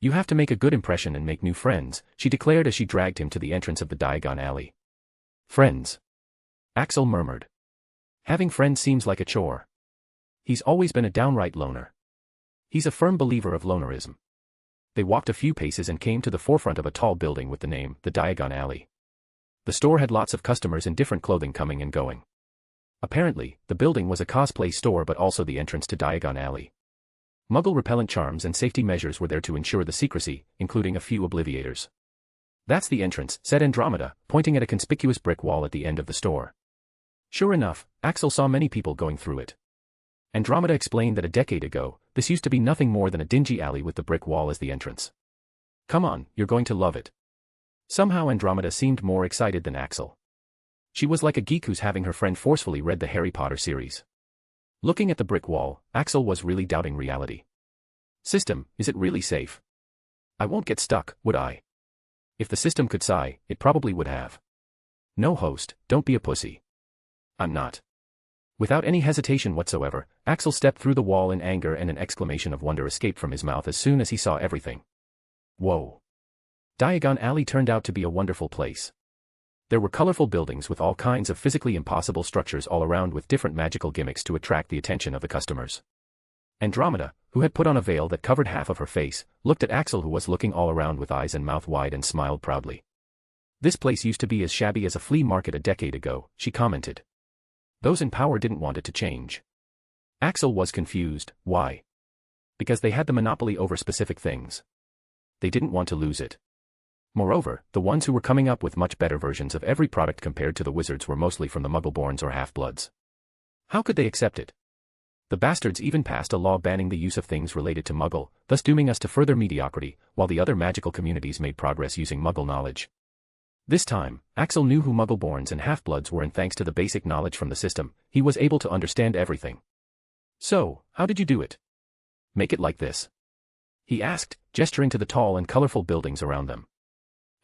You have to make a good impression and make new friends, she declared as she dragged him to the entrance of the Diagon Alley. Friends. Axel murmured. Having friends seems like a chore. He's always been a downright loner. He's a firm believer of lonerism. They walked a few paces and came to the forefront of a tall building with the name, the Diagon Alley. The store had lots of customers in different clothing coming and going. Apparently, the building was a cosplay store but also the entrance to Diagon Alley. Muggle-repellent charms and safety measures were there to ensure the secrecy, including a few obliviators. That's the entrance, said Andromeda, pointing at a conspicuous brick wall at the end of the store. Sure enough, Axel saw many people going through it. Andromeda explained that a decade ago, this used to be nothing more than a dingy alley with the brick wall as the entrance. Come on, you're going to love it. Somehow Andromeda seemed more excited than Axel. She was like a geek who's having her friend forcefully read the Harry Potter series. Looking at the brick wall, Axel was really doubting reality. System, is it really safe? I won't get stuck, would I? If the system could sigh, it probably would have. No host, don't be a pussy. I'm not. Without any hesitation whatsoever, Axel stepped through the wall in anger and an exclamation of wonder escaped from his mouth as soon as he saw everything. Whoa. Diagon Alley turned out to be a wonderful place. There were colorful buildings with all kinds of physically impossible structures all around with different magical gimmicks to attract the attention of the customers. Andromeda, who had put on a veil that covered half of her face, looked at Axel who was looking all around with eyes and mouth wide and smiled proudly. This place used to be as shabby as a flea market a decade ago, she commented. Those in power didn't want it to change. Axel was confused. Why? Because they had the monopoly over specific things. They didn't want to lose it. Moreover, the ones who were coming up with much better versions of every product compared to the wizards were mostly from the Muggleborns or half-bloods. How could they accept it? The bastards even passed a law banning the use of things related to Muggle, thus dooming us to further mediocrity, while the other magical communities made progress using Muggle knowledge. This time, Axel knew who Muggleborns and half-bloods were and thanks to the basic knowledge from the system, he was able to understand everything. So, how did you do it? Make it like this? He asked, gesturing to the tall and colorful buildings around them.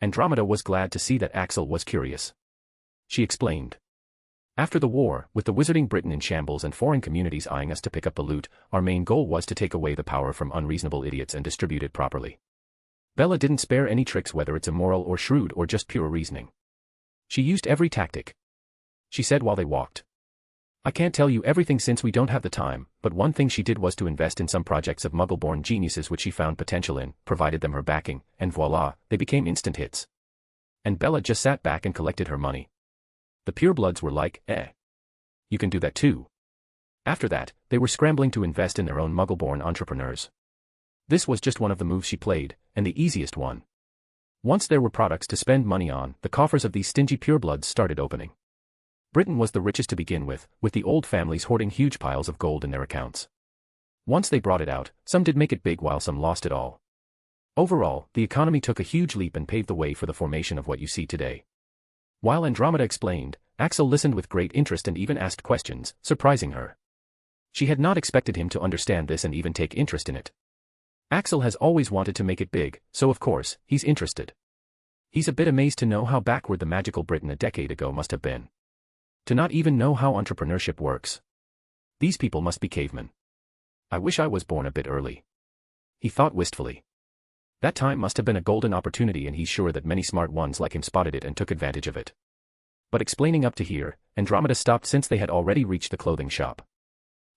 Andromeda was glad to see that Axel was curious. She explained. After the war, with the Wizarding Britain in shambles and foreign communities eyeing us to pick up the loot, our main goal was to take away the power from unreasonable idiots and distribute it properly. Bella didn't spare any tricks whether it's immoral or shrewd or just pure reasoning. She used every tactic. She said while they walked. I can't tell you everything since we don't have the time, but one thing she did was to invest in some projects of Muggle-born geniuses which she found potential in, provided them her backing, and voila, they became instant hits. And Bella just sat back and collected her money. The purebloods were like, you can do that too. After that, they were scrambling to invest in their own Muggle-born entrepreneurs. This was just one of the moves she played, and the easiest one. Once there were products to spend money on, the coffers of these stingy purebloods started opening. Britain was the richest to begin with the old families hoarding huge piles of gold in their accounts. Once they brought it out, some did make it big while some lost it all. Overall, the economy took a huge leap and paved the way for the formation of what you see today. While Andromeda explained, Axel listened with great interest and even asked questions, surprising her. She had not expected him to understand this and even take interest in it. Axel has always wanted to make it big, so of course, he's interested. He's a bit amazed to know how backward the magical Britain a decade ago must have been. To not even know how entrepreneurship works. These people must be cavemen. I wish I was born a bit early. He thought wistfully. That time must have been a golden opportunity and he's sure that many smart ones like him spotted it and took advantage of it. But explaining up to here, Andromeda stopped since they had already reached the clothing shop.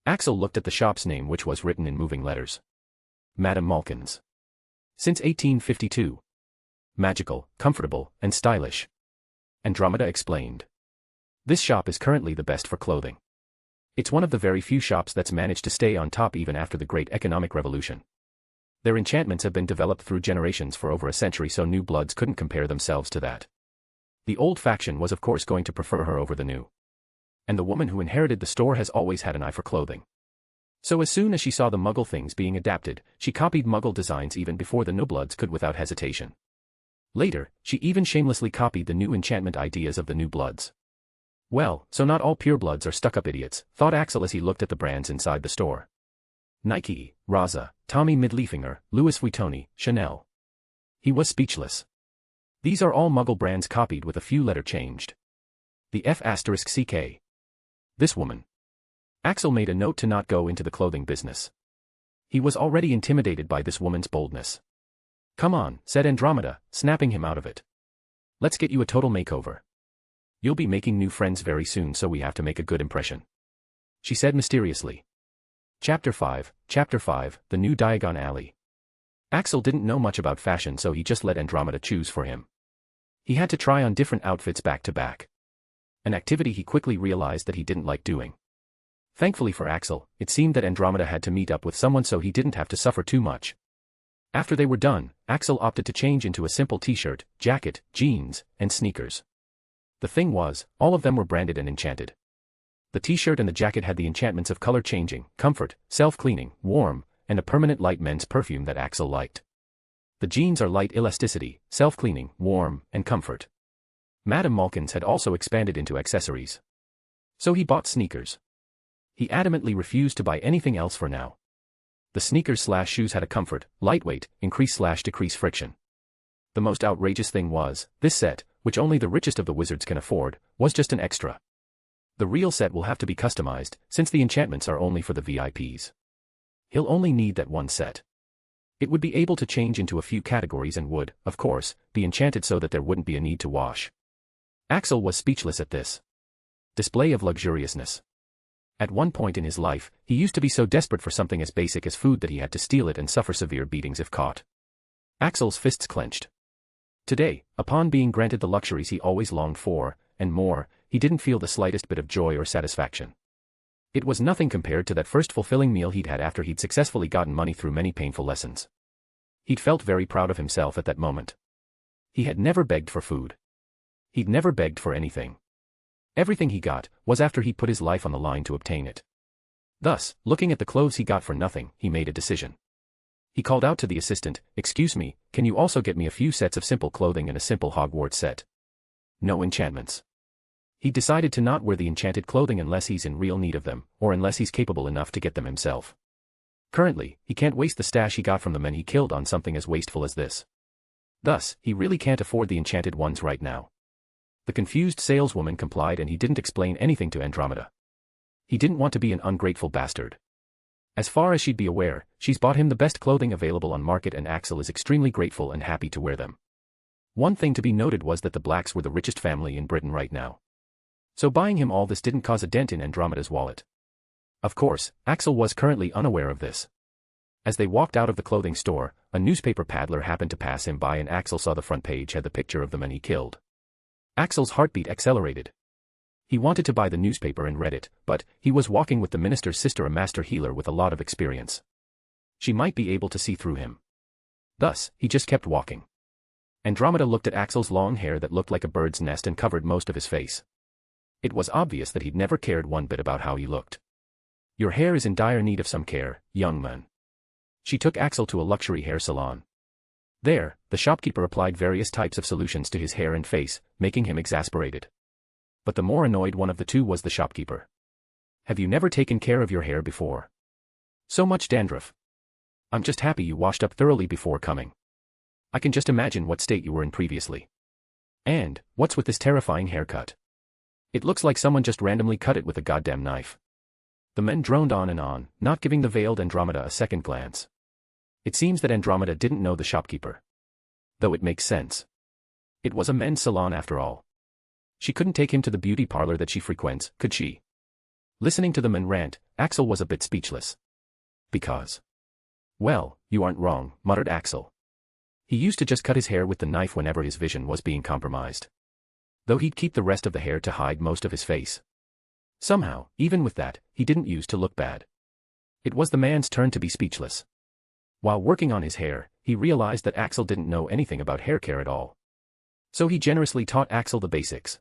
Axel looked at the shop's name which was written in moving letters. Madame Malkin's. Since 1852. Magical, comfortable, and stylish. Andromeda explained. This shop is currently the best for clothing. It's one of the very few shops that's managed to stay on top even after the Great Economic Revolution. Their enchantments have been developed through generations for over a century so new bloods couldn't compare themselves to that. The old faction was of course going to prefer her over the new. and the woman who inherited the store has always had an eye for clothing. So as soon as she saw the Muggle things being adapted, she copied Muggle designs even before the Nobloods could without hesitation. Later, she even shamelessly copied the new enchantment ideas of the New Bloods. Well, so not all purebloods are stuck-up idiots, thought Axel as he looked at the brands inside the store. Nike, Raza, Tommy Midliefinger, Louis Vuitton, Chanel. He was speechless. These are all Muggle brands copied with a few letters changed. The F***CK. This woman. Axel made a note to not go into the clothing business. He was already intimidated by this woman's boldness. Come on, said Andromeda, snapping him out of it. Let's get you a total makeover. You'll be making new friends very soon, so we have to make a good impression. She said mysteriously. Chapter 5, The New Diagon Alley. Axel didn't know much about fashion, so he just let Andromeda choose for him. He had to try on different outfits back to back. An activity he quickly realized that he didn't like doing. Thankfully for Axel, it seemed that Andromeda had to meet up with someone, so he didn't have to suffer too much. After they were done, Axel opted to change into a simple t-shirt, jacket, jeans, and sneakers. The thing was, all of them were branded and enchanted. The t-shirt and the jacket had the enchantments of color changing, comfort, self-cleaning, warm, and a permanent light men's perfume that Axel liked. The jeans are light elasticity, self-cleaning, warm, and comfort. Madame Malkin's had also expanded into accessories. So he bought sneakers. He adamantly refused to buy anything else for now. The sneakers/shoes had a comfort, lightweight, increase/decrease friction. The most outrageous thing was, this set, which only the richest of the wizards can afford, was just an extra. The real set will have to be customized, since the enchantments are only for the VIPs. He'll only need that one set. It would be able to change into a few categories and would, of course, be enchanted so that there wouldn't be a need to wash. Axel was speechless at this display of luxuriousness. At one point in his life, he used to be so desperate for something as basic as food that he had to steal it and suffer severe beatings if caught. Axel's fists clenched. Today, upon being granted the luxuries he always longed for, and more, he didn't feel the slightest bit of joy or satisfaction. It was nothing compared to that first fulfilling meal he'd had after he'd successfully gotten money through many painful lessons. He'd felt very proud of himself at that moment. He had never begged for food. He'd never begged for anything. Everything he got was after he put his life on the line to obtain it. Thus, looking at the clothes he got for nothing, he made a decision. He called out to the assistant, "Excuse me, can you also get me a few sets of simple clothing and a simple Hogwarts set? No enchantments." He decided to not wear the enchanted clothing unless he's in real need of them, or unless he's capable enough to get them himself. Currently, he can't waste the stash he got from the men he killed on something as wasteful as this. Thus, he really can't afford the enchanted ones right now. The confused saleswoman complied, and he didn't explain anything to Andromeda. He didn't want to be an ungrateful bastard. As far as she'd be aware, she's bought him the best clothing available on market, and Axel is extremely grateful and happy to wear them. One thing to be noted was that the Blacks were the richest family in Britain right now. So buying him all this didn't cause a dent in Andromeda's wallet. Of course, Axel was currently unaware of this. As they walked out of the clothing store, a newspaper peddler happened to pass him by, and Axel saw the front page had the picture of the men he killed. Axel's heartbeat accelerated. He wanted to buy the newspaper and read it, but he was walking with the minister's sister, a master healer with a lot of experience. She might be able to see through him. Thus, he just kept walking. Andromeda looked at Axel's long hair that looked like a bird's nest and covered most of his face. It was obvious that he'd never cared one bit about how he looked. "Your hair is in dire need of some care, young man." She took Axel to a luxury hair salon. There, the shopkeeper applied various types of solutions to his hair and face, making him exasperated. But the more annoyed one of the two was the shopkeeper. "Have you never taken care of your hair before? So much dandruff. I'm just happy you washed up thoroughly before coming. I can just imagine what state you were in previously. And, what's with this terrifying haircut? It looks like someone just randomly cut it with a goddamn knife." The men droned on and on, not giving the veiled Andromeda a second glance. It seems that Andromeda didn't know the shopkeeper. Though it makes sense. It was a men's salon after all. She couldn't take him to the beauty parlor that she frequents, could she? Listening to the men rant, Axel was a bit speechless. Because. "Well, you aren't wrong," muttered Axel. He used to just cut his hair with the knife whenever his vision was being compromised. Though he'd keep the rest of the hair to hide most of his face. Somehow, even with that, he didn't use to look bad. It was the man's turn to be speechless. While working on his hair, he realized that Axel didn't know anything about hair care at all. So he generously taught Axel the basics.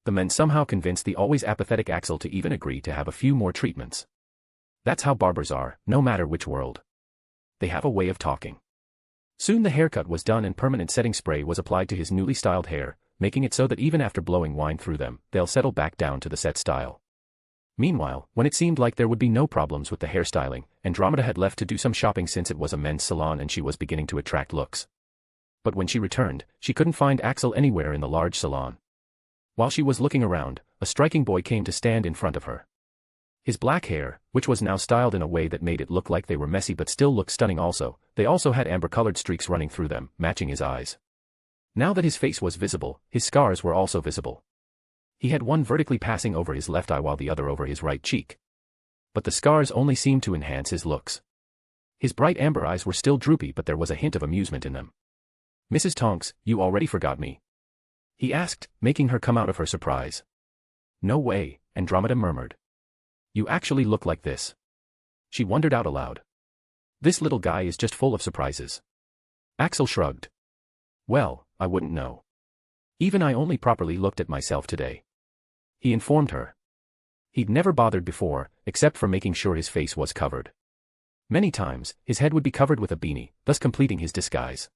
The men somehow convinced the always apathetic Axel to even agree to have a few more treatments. That's how barbers are, no matter which world. They have a way of talking. Soon the haircut was done and permanent setting spray was applied to his newly styled hair, making it so that even after blowing wine through them, they'll settle back down to the set style. Meanwhile, when it seemed like there would be no problems with the hairstyling, Andromeda had left to do some shopping since it was a men's salon and she was beginning to attract looks. But when she returned, she couldn't find Axel anywhere in the large salon. While she was looking around, a striking boy came to stand in front of her. His black hair, which was now styled in a way that made it look like they were messy but still looked stunning they also had amber-colored streaks running through them, matching his eyes. Now that his face was visible, his scars were also visible. He had one vertically passing over his left eye while the other over his right cheek. But the scars only seemed to enhance his looks. His bright amber eyes were still droopy but there was a hint of amusement in them. "Mrs. Tonks, you already forgot me?" he asked, making her come out of her surprise. "No way," Andromeda murmured. "You actually look like this." She wondered out aloud. "This little guy is just full of surprises." Axel shrugged. "Well, I wouldn't know. Even I only properly looked at myself today," he informed her. He'd never bothered before, except for making sure his face was covered. Many times, his head would be covered with a beanie, thus completing his disguise.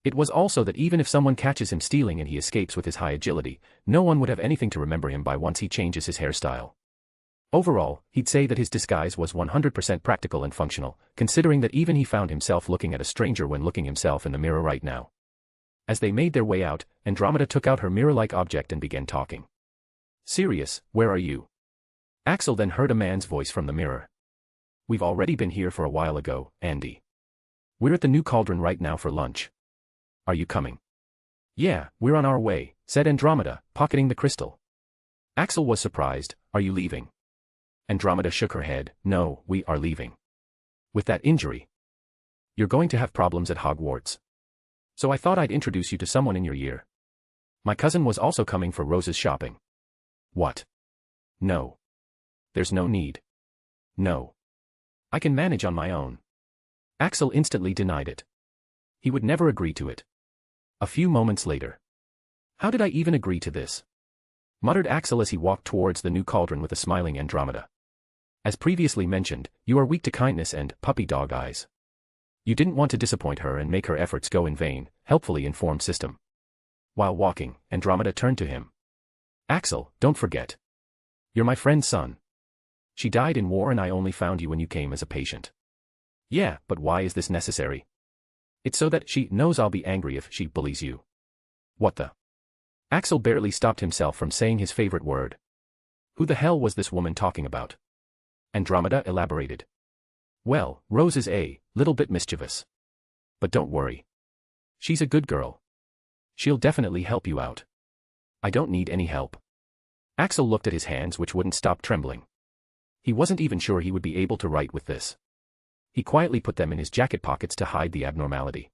It was also that even if someone catches him stealing and he escapes with his high agility, no one would have anything to remember him by once he changes his hairstyle. Overall, he'd say that his disguise was 100% practical and functional, considering that even he found himself looking at a stranger when looking himself in the mirror right now. As they made their way out, Andromeda took out her mirror-like object and began talking. "Sirius, where are you?" Axel then heard a man's voice from the mirror. "We've already been here for a while ago, Andy. We're at the new cauldron right now for lunch. Are you coming?" "Yeah, we're on our way," said Andromeda, pocketing the crystal. Axel was surprised. "Are you leaving?" Andromeda shook her head. "No, we are leaving. With that injury, you're going to have problems at Hogwarts. So I thought I'd introduce you to someone in your year. My cousin was also coming for Rose's shopping." "What? No. There's no need. No. I can manage on my own." Axel instantly denied it. He would never agree to it. A few moments later. "How did I even agree to this?" muttered Axel as he walked towards the new cauldron with a smiling Andromeda. "As previously mentioned, you are weak to kindness and puppy dog eyes. You didn't want to disappoint her and make her efforts go in vain," helpfully informed System. While walking, Andromeda turned to him. "Axel, don't forget. You're my friend's son. She died in war and I only found you when you came as a patient." "Yeah, but why is this necessary?" "It's so that she knows I'll be angry if she bullies you." "What the?" Axel barely stopped himself from saying his favorite word. Who the hell was this woman talking about? Andromeda elaborated. "Well, Rose is a little bit mischievous. But don't worry. She's a good girl. She'll definitely help you out." "I don't need any help." Axel looked at his hands which wouldn't stop trembling. He wasn't even sure he would be able to write with this. He quietly put them in his jacket pockets to hide the abnormality.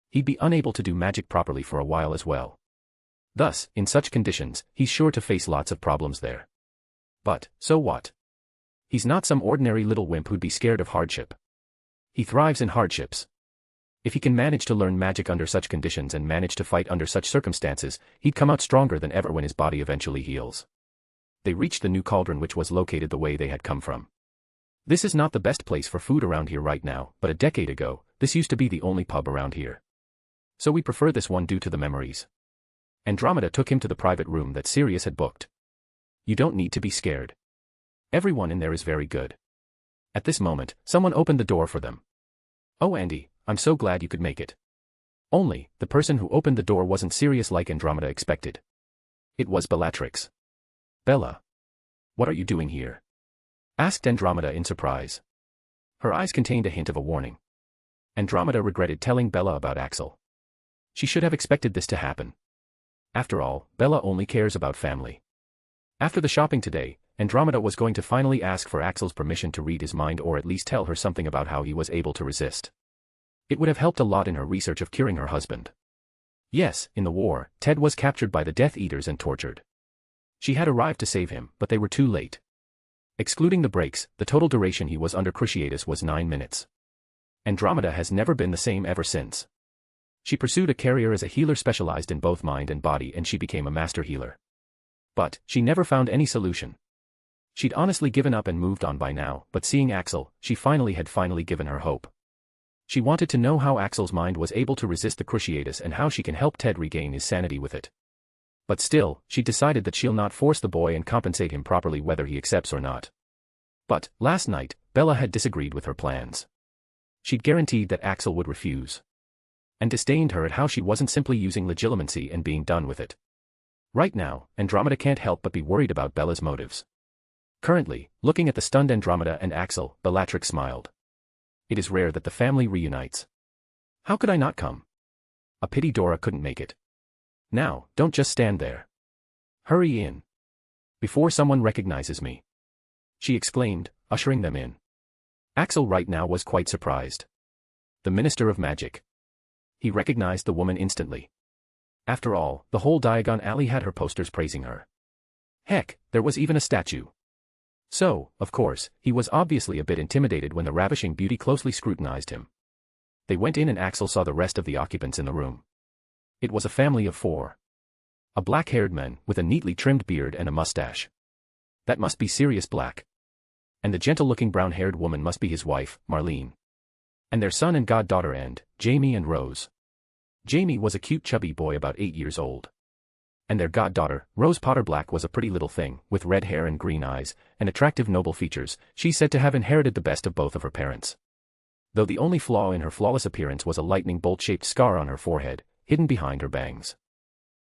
He'd be unable to do magic properly for a while as well. Thus, in such conditions, he's sure to face lots of problems there. But, so what? He's not some ordinary little wimp who'd be scared of hardship. He thrives in hardships. If he can manage to learn magic under such conditions and manage to fight under such circumstances, he'd come out stronger than ever when his body eventually heals. They reached the new cauldron which was located the way they had come from. This is not the best place for food around here right now, but a decade ago, this used to be the only pub around here. So we prefer this one due to the memories. Andromeda took him to the private room that Sirius had booked. "You don't need to be scared. Everyone in there is very good." At this moment, someone opened the door for them. "Oh Andy, I'm so glad you could make it." Only, the person who opened the door wasn't Sirius like Andromeda expected. It was Bellatrix. "Bella. What are you doing here?" asked Andromeda in surprise. Her eyes contained a hint of a warning. Andromeda regretted telling Bella about Axel. She should have expected this to happen. After all, Bella only cares about family. After the shopping today, Andromeda was going to finally ask for Axel's permission to read his mind or at least tell her something about how he was able to resist. It would have helped a lot in her research of curing her husband. Yes, in the war, Ted was captured by the Death Eaters and tortured. She had arrived to save him, but they were too late. Excluding the breaks, the total duration he was under Cruciatus was 9 minutes. Andromeda has never been the same ever since. She pursued a career as a healer specialized in both mind and body and she became a master healer. But she never found any solution. She'd honestly given up and moved on by now, but seeing Axel, she had finally given her hope. She wanted to know how Axel's mind was able to resist the Cruciatus and how she can help Ted regain his sanity with it. But still, she decided that she'll not force the boy and compensate him properly whether he accepts or not. But, last night, Bella had disagreed with her plans. She'd guaranteed that Axel would refuse. And disdained her at how she wasn't simply using legitimacy and being done with it. Right now, Andromeda can't help but be worried about Bella's motives. Currently, looking at the stunned Andromeda and Axel, Bellatrix smiled. It is rare that the family reunites. How could I not come? A pity Dora couldn't make it. Now, don't just stand there. Hurry in. Before someone recognizes me. She exclaimed, ushering them in. Axel right now was quite surprised. The Minister of Magic. He recognized the woman instantly. After all, the whole Diagon Alley had her posters praising her. Heck, there was even a statue. So, of course, he was obviously a bit intimidated when the ravishing beauty closely scrutinized him. They went in and Axel saw the rest of the occupants in the room. It was a family of 4. A black-haired man with a neatly trimmed beard and a mustache. That must be Sirius Black. And the gentle-looking brown-haired woman must be his wife, Marlene. And their son and goddaughter Jamie and Rose. Jamie was a cute chubby boy about 8 years old. And their goddaughter, Rose Potter Black, was a pretty little thing, with red hair and green eyes, and attractive noble features. She said to have inherited the best of both of her parents. Though the only flaw in her flawless appearance was a lightning bolt-shaped scar on her forehead, hidden behind her bangs.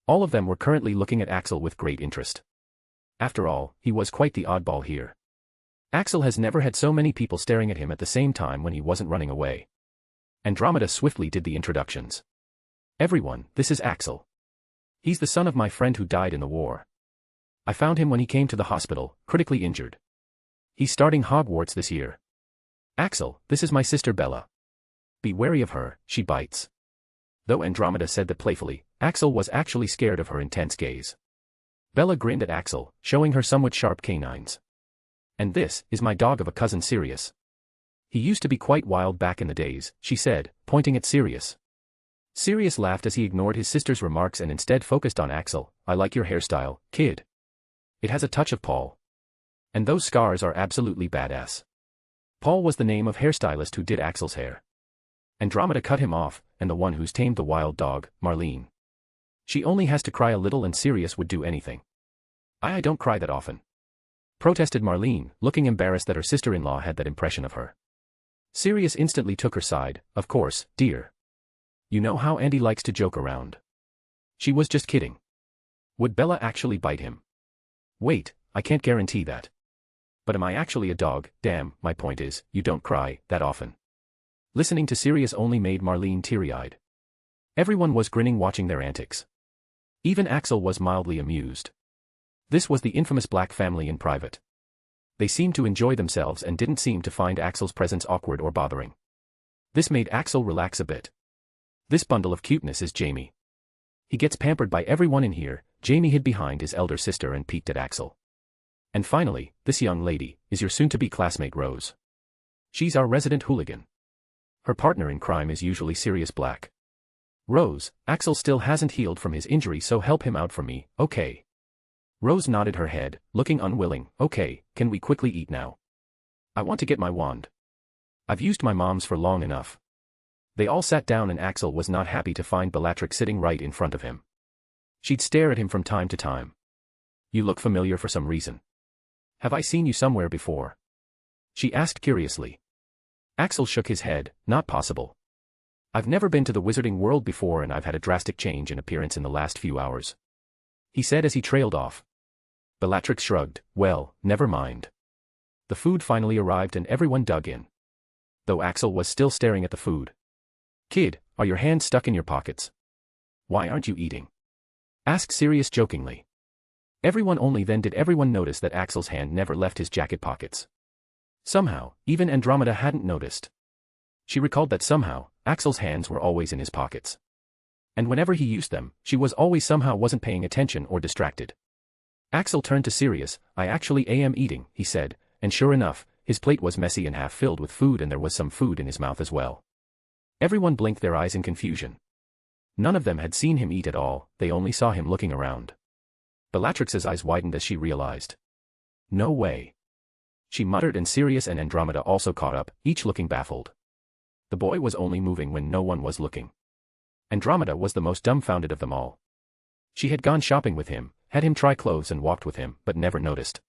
All of them were currently looking at Axel with great interest. After all, he was quite the oddball here. Axel has never had so many people staring at him at the same time when he wasn't running away. Andromeda swiftly did the introductions. Everyone, this is Axel. He's the son of my friend who died in the war. I found him when he came to the hospital, critically injured. He's starting Hogwarts this year. Axel, this is my sister Bella. Be wary of her, she bites. Though Andromeda said that playfully, Axel was actually scared of her intense gaze. Bella grinned at Axel, showing her somewhat sharp canines. And this is my dog of a cousin Sirius. He used to be quite wild back in the days, she said, pointing at Sirius. Sirius laughed as he ignored his sister's remarks and instead focused on Axel. I like your hairstyle, kid. It has a touch of Paul. And those scars are absolutely badass. Paul was the name of hairstylist who did Axel's hair. Andromeda cut him off, and the one who's tamed the wild dog, Marlene. She only has to cry a little and Sirius would do anything. I don't cry that often. Protested Marlene, looking embarrassed that her sister-in-law had that impression of her. Sirius instantly took her side. Of course, dear. You know how Andy likes to joke around. She was just kidding. Would Bella actually bite him? Wait, I can't guarantee that. But am I actually a dog? Damn, my point is, you don't cry that often. Listening to Sirius only made Marlene teary-eyed. Everyone was grinning watching their antics. Even Axel was mildly amused. This was the infamous Black family in private. They seemed to enjoy themselves and didn't seem to find Axel's presence awkward or bothering. This made Axel relax a bit. This bundle of cuteness is Jamie. He gets pampered by everyone in here. Jamie hid behind his elder sister and peeked at Axel. And finally, this young lady is your soon-to-be classmate Rose. She's our resident hooligan. Her partner in crime is usually Sirius Black. Rose, Axel still hasn't healed from his injury, so help him out for me, okay? Rose nodded her head, looking unwilling. Okay, can we quickly eat now? I want to get my wand. I've used my mom's for long enough. They all sat down and Axel was not happy to find Bellatrix sitting right in front of him. She'd stare at him from time to time. You look familiar for some reason. Have I seen you somewhere before? She asked curiously. Axel shook his head. Not possible. I've never been to the wizarding world before and I've had a drastic change in appearance in the last few hours. He said as he trailed off. Bellatrix shrugged. Well, never mind. The food finally arrived and everyone dug in. Though Axel was still staring at the food. Kid, are your hands stuck in your pockets? Why aren't you eating? Asked Sirius jokingly. Everyone only then did everyone notice that Axel's hand never left his jacket pockets. Somehow, even Andromeda hadn't noticed. She recalled that somehow, Axel's hands were always in his pockets. And whenever he used them, she was always somehow wasn't paying attention or distracted. Axel turned to Sirius. I actually am eating, he said, and sure enough, his plate was messy and half filled with food and there was some food in his mouth as well. Everyone blinked their eyes in confusion. None of them had seen him eat at all, they only saw him looking around. Bellatrix's eyes widened as she realized. No way. She muttered, and Sirius and Andromeda also caught up, each looking baffled. The boy was only moving when no one was looking. Andromeda was the most dumbfounded of them all. She had gone shopping with him, had him try clothes and walked with him, but never noticed.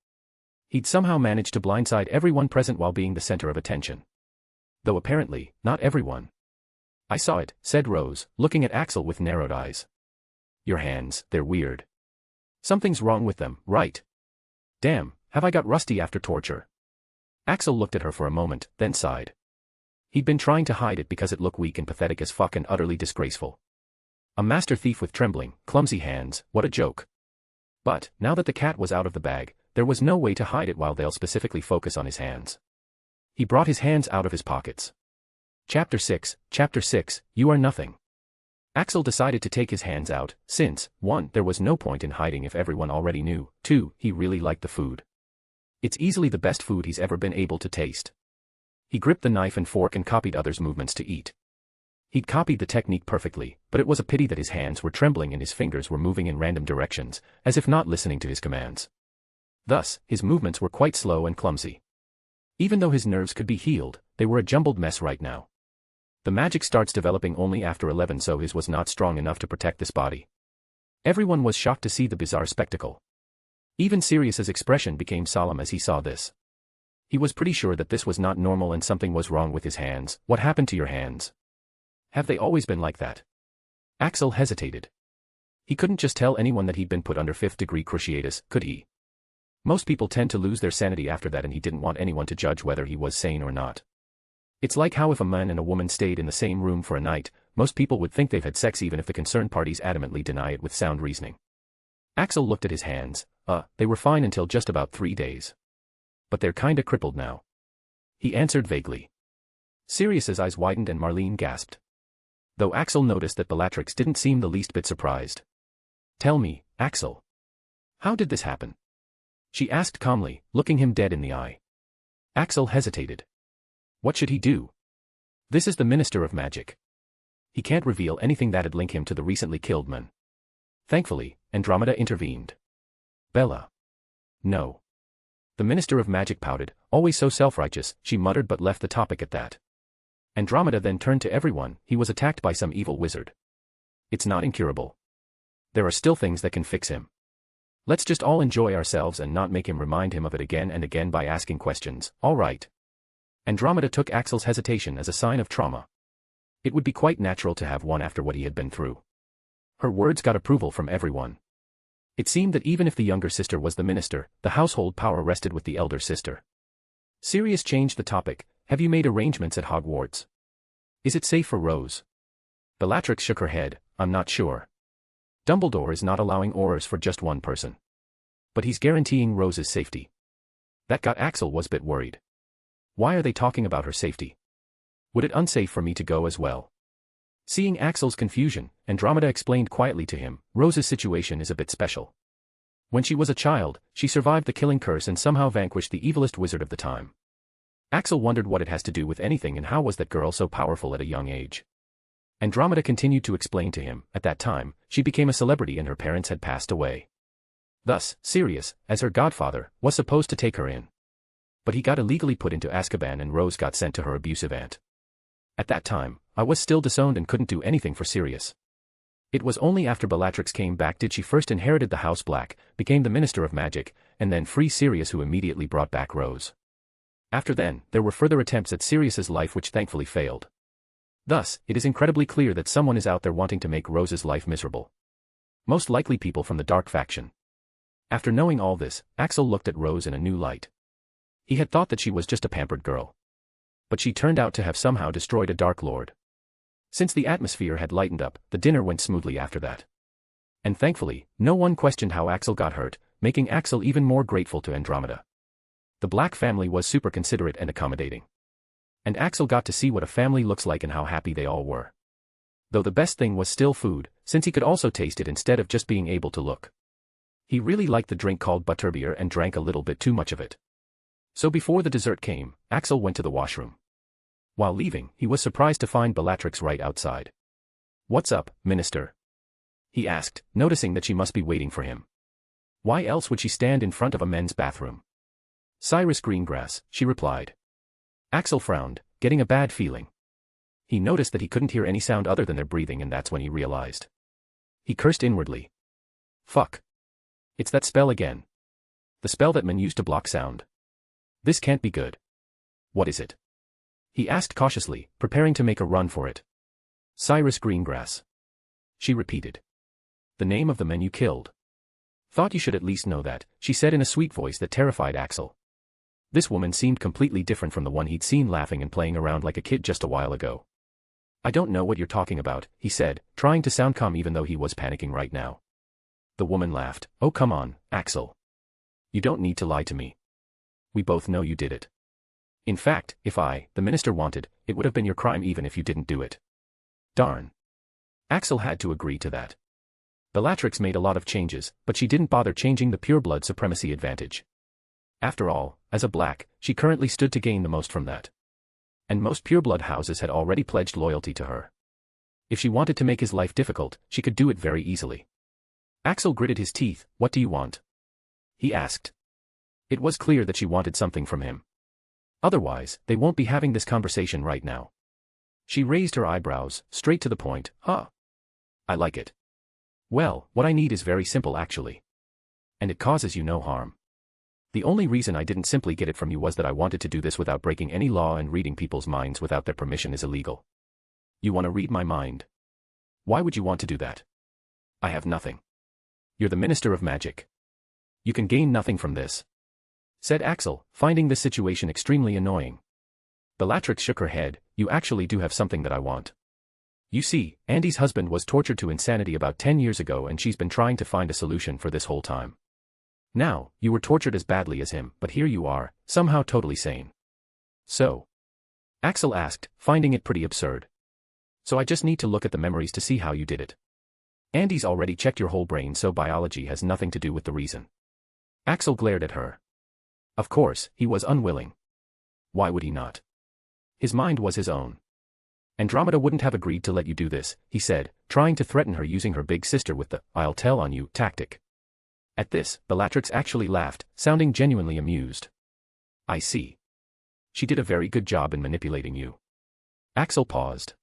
He'd somehow managed to blindside everyone present while being the center of attention. Though apparently, not everyone. I saw it, said Rose, looking at Axel with narrowed eyes. Your hands, they're weird. Something's wrong with them, right? Damn, have I got rusty after torture? Axel looked at her for a moment, then sighed. He'd been trying to hide it because it looked weak and pathetic as fuck and utterly disgraceful. A master thief with trembling, clumsy hands, what a joke. But, now that the cat was out of the bag, there was no way to hide it while they'll specifically focus on his hands. He brought his hands out of his pockets. Chapter 6, You Are Nothing. Axel decided to take his hands out, since, 1, there was no point in hiding if everyone already knew, 2, he really liked the food. It's easily the best food he's ever been able to taste. He gripped the knife and fork and copied others' movements to eat. He'd copied the technique perfectly, but it was a pity that his hands were trembling and his fingers were moving in random directions, as if not listening to his commands. Thus, his movements were quite slow and clumsy. Even though his nerves could be healed, they were a jumbled mess right now. The magic starts developing only after 11, so his was not strong enough to protect this body. Everyone was shocked to see the bizarre spectacle. Even Sirius's expression became solemn as he saw this. He was pretty sure that this was not normal and something was wrong with his hands. What happened to your hands? Have they always been like that? Axel hesitated. He couldn't just tell anyone that he'd been put under 5th-degree cruciatus, could he? Most people tend to lose their sanity after that, and he didn't want anyone to judge whether he was sane or not. It's like how if a man and a woman stayed in the same room for a night, most people would think they've had sex even if the concerned parties adamantly deny it with sound reasoning. Axel looked at his hands. They were fine until just about 3 days. But they're kinda crippled now. He answered vaguely. Sirius's eyes widened and Marlene gasped. Though Axel noticed that Bellatrix didn't seem the least bit surprised. Tell me, Axel. How did this happen? She asked calmly, looking him dead in the eye. Axel hesitated. What should he do? This is the Minister of Magic. He can't reveal anything that'd link him to the recently killed man. Thankfully, Andromeda intervened. Bella. No. The Minister of Magic pouted, always so self-righteous, she muttered, but left the topic at that. Andromeda then turned to everyone. He was attacked by some evil wizard. It's not incurable. There are still things that can fix him. Let's just all enjoy ourselves and not make him remind him of it again and again by asking questions, all right? Andromeda took Axel's hesitation as a sign of trauma. It would be quite natural to have one after what he had been through. Her words got approval from everyone. It seemed that even if the younger sister was the minister, the household power rested with the elder sister. Sirius changed the topic. Have you made arrangements at Hogwarts? Is it safe for Rose? Bellatrix shook her head. I'm not sure. Dumbledore is not allowing Aurors for just one person. But he's guaranteeing Rose's safety. That got Axel was a bit worried. Why are they talking about her safety? Would it unsafe for me to go as well? Seeing Axel's confusion, Andromeda explained quietly to him, Rose's situation is a bit special. When she was a child, she survived the killing curse and somehow vanquished the evilest wizard of the time. Axel wondered what it has to do with anything and how was that girl so powerful at a young age. Andromeda continued to explain to him, at that time, she became a celebrity and her parents had passed away. Thus, Sirius, as her godfather, was supposed to take her in. But he got illegally put into Azkaban and Rose got sent to her abusive aunt. At that time, I was still disowned and couldn't do anything for Sirius. It was only after Bellatrix came back did she first inherited the House Black, became the Minister of Magic, and then free Sirius, who immediately brought back Rose. After then, there were further attempts at Sirius's life which thankfully failed. Thus, it is incredibly clear that someone is out there wanting to make Rose's life miserable. Most likely people from the Dark faction. After knowing all this, Axel looked at Rose in a new light. He had thought that she was just a pampered girl. But she turned out to have somehow destroyed a Dark Lord. Since the atmosphere had lightened up, the dinner went smoothly after that. And thankfully, no one questioned how Axel got hurt, making Axel even more grateful to Andromeda. The Black family was super considerate and accommodating. And Axel got to see what a family looks like and how happy they all were. Though the best thing was still food, since he could also taste it instead of just being able to look. He really liked the drink called butterbeer and drank a little bit too much of it. So before the dessert came, Axel went to the washroom. While leaving, he was surprised to find Bellatrix right outside. "What's up, Minister?" he asked, noticing that she must be waiting for him. Why else would she stand in front of a men's bathroom? Cyrus Greengrass, she replied. Axel frowned, getting a bad feeling. He noticed that he couldn't hear any sound other than their breathing, and that's when he realized. He cursed inwardly. Fuck. It's that spell again. The spell that men use to block sound. This can't be good. What is it? He asked cautiously, preparing to make a run for it. Cyrus Greengrass. She repeated. The name of the men you killed. Thought you should at least know that, she said in a sweet voice that terrified Axel. This woman seemed completely different from the one he'd seen laughing and playing around like a kid just a while ago. I don't know what you're talking about, he said, trying to sound calm even though he was panicking right now. The woman laughed. Oh come on, Axel. You don't need to lie to me. We both know you did it. In fact, if the minister wanted, it would have been your crime even if you didn't do it. Darn. Axel had to agree to that. Bellatrix made a lot of changes, but she didn't bother changing the pureblood supremacy advantage. After all, as a black, she currently stood to gain the most from that. And most pureblood houses had already pledged loyalty to her. If she wanted to make his life difficult, she could do it very easily. Axel gritted his teeth. What do you want? He asked. It was clear that she wanted something from him. Otherwise, they won't be having this conversation right now. She raised her eyebrows, straight to the point. Huh. I like it. Well, what I need is very simple actually. And it causes you no harm. The only reason I didn't simply get it from you was that I wanted to do this without breaking any law, and reading people's minds without their permission is illegal. You want to read my mind? Why would you want to do that? I have nothing. You're the Minister of Magic. You can gain nothing from this, said Axel, finding this situation extremely annoying. Bellatrix shook her head. You actually do have something that I want. You see, Andy's husband was tortured to insanity about 10 years ago, and she's been trying to find a solution for this whole time. Now, you were tortured as badly as him, but here you are, somehow totally sane. So? Axel asked, finding it pretty absurd. So I just need to look at the memories to see how you did it. Andy's already checked your whole brain, so biology has nothing to do with the reason. Axel glared at her. Of course, he was unwilling. Why would he not? His mind was his own. Andromeda wouldn't have agreed to let you do this, he said, trying to threaten her using her big sister with the "I'll tell on you" tactic. At this, Bellatrix actually laughed, sounding genuinely amused. I see. She did a very good job in manipulating you. Axel paused.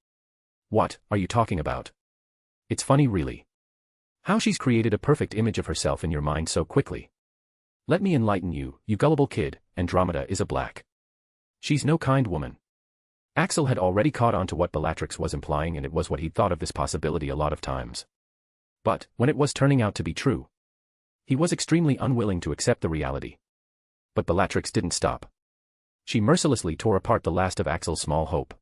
What are you talking about? It's funny really. How she's created a perfect image of herself in your mind so quickly. Let me enlighten you, you gullible kid. Andromeda is a black. She's no kind woman. Axel had already caught on to what Bellatrix was implying, and it was what he'd thought of this possibility a lot of times. But, when it was turning out to be true, he was extremely unwilling to accept the reality. But Bellatrix didn't stop. She mercilessly tore apart the last of Axel's small hope.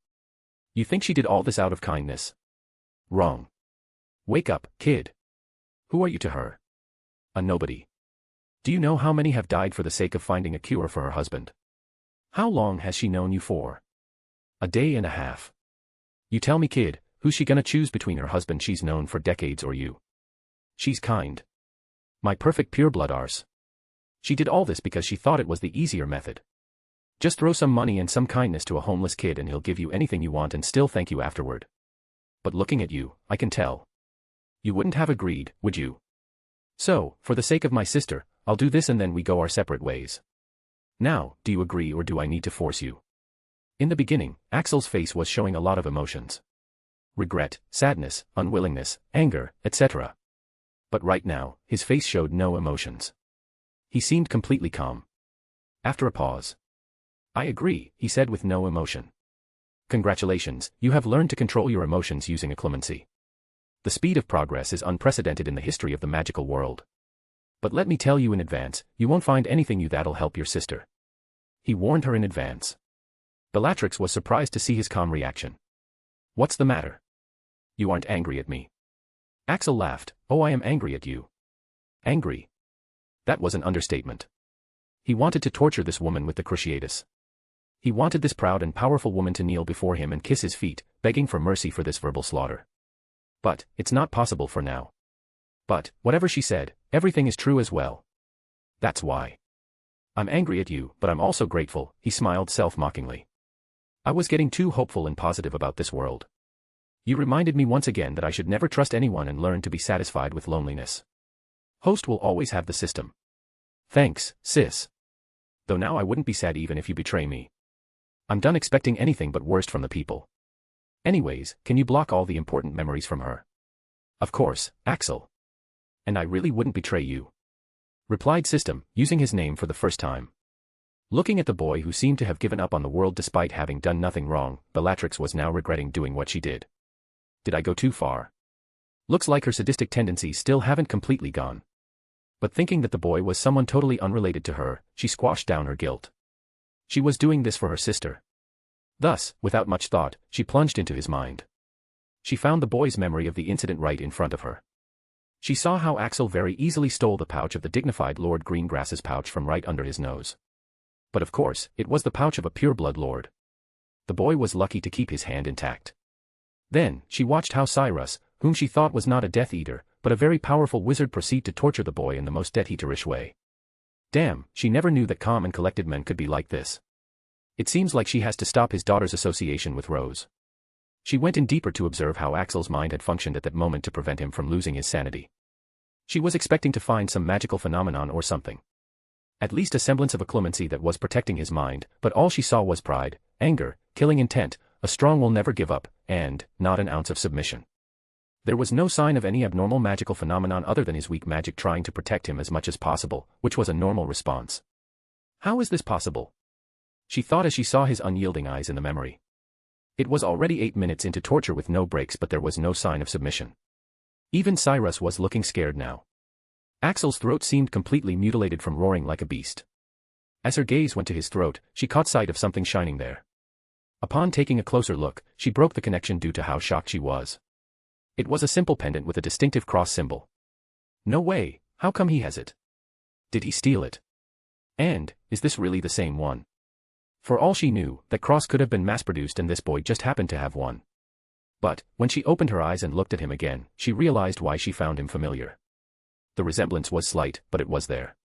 You think she did all this out of kindness? Wrong. Wake up, kid. Who are you to her? A nobody. Do you know how many have died for the sake of finding a cure for her husband? How long has she known you for? A day and a half. You tell me, kid, who's she gonna choose between her husband she's known for decades or you? She's kind. My perfect pureblood arse. She did all this because she thought it was the easier method. Just throw some money and some kindness to a homeless kid and he'll give you anything you want and still thank you afterward. But looking at you, I can tell. You wouldn't have agreed, would you? So, for the sake of my sister, I'll do this and then we go our separate ways. Now, do you agree or do I need to force you? In the beginning, Axel's face was showing a lot of emotions. Regret, sadness, unwillingness, anger, etc. But right now, his face showed no emotions. He seemed completely calm. After a pause. I agree, he said with no emotion. Congratulations, you have learned to control your emotions using a clemency. The speed of progress is unprecedented in the history of the magical world. But let me tell you in advance, you won't find anything that'll help your sister. He warned her in advance. Bellatrix was surprised to see his calm reaction. What's the matter? You aren't angry at me. Axel laughed. Oh, I am angry at you. Angry? That was an understatement. He wanted to torture this woman with the cruciatus. He wanted this proud and powerful woman to kneel before him and kiss his feet, begging for mercy for this verbal slaughter. But, it's not possible for now. But, whatever she said, everything is true as well. That's why. I'm angry at you, but I'm also grateful, he smiled self-mockingly. I was getting too hopeful and positive about this world. You reminded me once again that I should never trust anyone and learn to be satisfied with loneliness. Host will always have the system. Thanks, sis. Though now I wouldn't be sad even if you betray me. I'm done expecting anything but worst from the people. Anyways, can you block all the important memories from her? Of course, Axel. And I really wouldn't betray you. Replied System, using his name for the first time. Looking at the boy who seemed to have given up on the world despite having done nothing wrong, Bellatrix was now regretting doing what she did. Did I go too far? Looks like her sadistic tendencies still haven't completely gone. But thinking that the boy was someone totally unrelated to her, she squashed down her guilt. She was doing this for her sister. Thus, without much thought, she plunged into his mind. She found the boy's memory of the incident right in front of her. She saw how Axel very easily stole the pouch of the dignified Lord Greengrass's pouch from right under his nose. But of course, it was the pouch of a pureblood lord. The boy was lucky to keep his hand intact. Then, she watched how Cyrus, whom she thought was not a Death Eater, but a very powerful wizard, proceed to torture the boy in the most Death Eaterish way. Damn, she never knew that calm and collected men could be like this. It seems like she has to stop his daughter's association with Rose. She went in deeper to observe how Axel's mind had functioned at that moment to prevent him from losing his sanity. She was expecting to find some magical phenomenon or something. At least a semblance of a clemency that was protecting his mind, but all she saw was pride, anger, killing intent, a strong will never give up, and not an ounce of submission. There was no sign of any abnormal magical phenomenon other than his weak magic trying to protect him as much as possible, which was a normal response. How is this possible? She thought as she saw his unyielding eyes in the memory. It was already 8 minutes into torture with no breaks, but there was no sign of submission. Even Cyrus was looking scared now. Axel's throat seemed completely mutilated from roaring like a beast. As her gaze went to his throat, she caught sight of something shining there. Upon taking a closer look, she broke the connection due to how shocked she was. It was a simple pendant with a distinctive cross symbol. No way, how come he has it? Did he steal it? And, is this really the same one? For all she knew, that cross could have been mass-produced and this boy just happened to have one. But, when she opened her eyes and looked at him again, she realized why she found him familiar. The resemblance was slight, but it was there.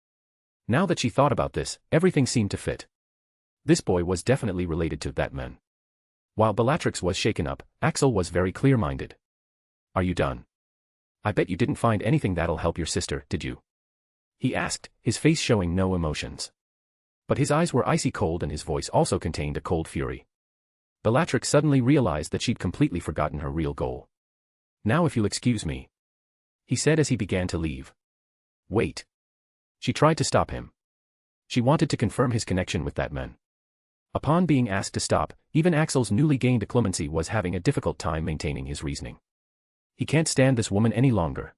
Now that she thought about this, everything seemed to fit. This boy was definitely related to that man. While Bellatrix was shaken up, Axel was very clear-minded. Are you done? I bet you didn't find anything that'll help your sister, did you? He asked, his face showing no emotions. But his eyes were icy cold and his voice also contained a cold fury. Bellatrix suddenly realized that she'd completely forgotten her real goal. Now if you'll excuse me, he said as he began to leave. Wait. She tried to stop him. She wanted to confirm his connection with that man. Upon being asked to stop, even Axel's newly gained clemency was having a difficult time maintaining his reasoning. He can't stand this woman any longer.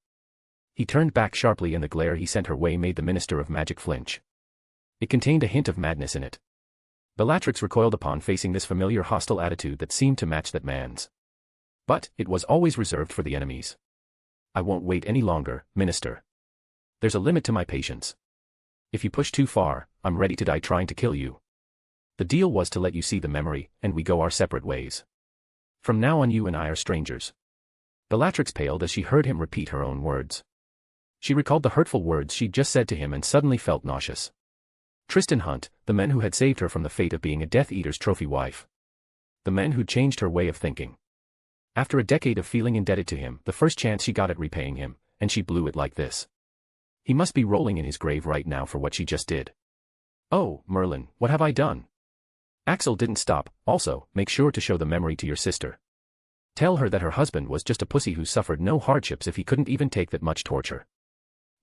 He turned back sharply and the glare he sent her way made the Minister of Magic flinch. It contained a hint of madness in it. Bellatrix recoiled upon facing this familiar hostile attitude that seemed to match that man's. But, it was always reserved for the enemies. I won't wait any longer, Minister. There's a limit to my patience. If you push too far, I'm ready to die trying to kill you. The deal was to let you see the memory, and we go our separate ways. From now on you and I are strangers. Bellatrix paled as she heard him repeat her own words. She recalled the hurtful words she'd just said to him and suddenly felt nauseous. Tristan Hunt, the men who had saved her from the fate of being a Death Eater's trophy wife. The men who'd changed her way of thinking. After a decade of feeling indebted to him, the first chance she got at repaying him, and she blew it like this. He must be rolling in his grave right now for what she just did. Oh, Merlin, what have I done? Axel didn't stop. Also, make sure to show the memory to your sister. Tell her that her husband was just a pussy who suffered no hardships if he couldn't even take that much torture.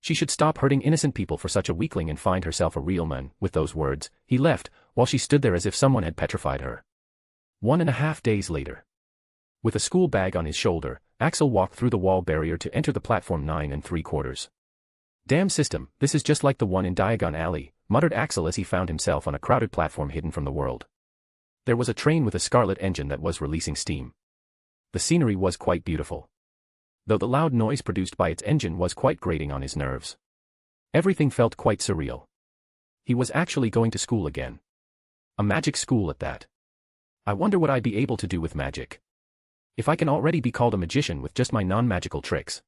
She should stop hurting innocent people for such a weakling and find herself a real man. With those words, he left, while she stood there as if someone had petrified her. 1.5 days later. With a school bag on his shoulder, Axel walked through the wall barrier to enter the platform 9 3/4. Damn system, this is just like the one in Diagon Alley, muttered Axel as he found himself on a crowded platform hidden from the world. There was a train with a scarlet engine that was releasing steam. The scenery was quite beautiful. Though the loud noise produced by its engine was quite grating on his nerves. Everything felt quite surreal. He was actually going to school again. A magic school at that. I wonder what I'd be able to do with magic. If I can already be called a magician with just my non-magical tricks.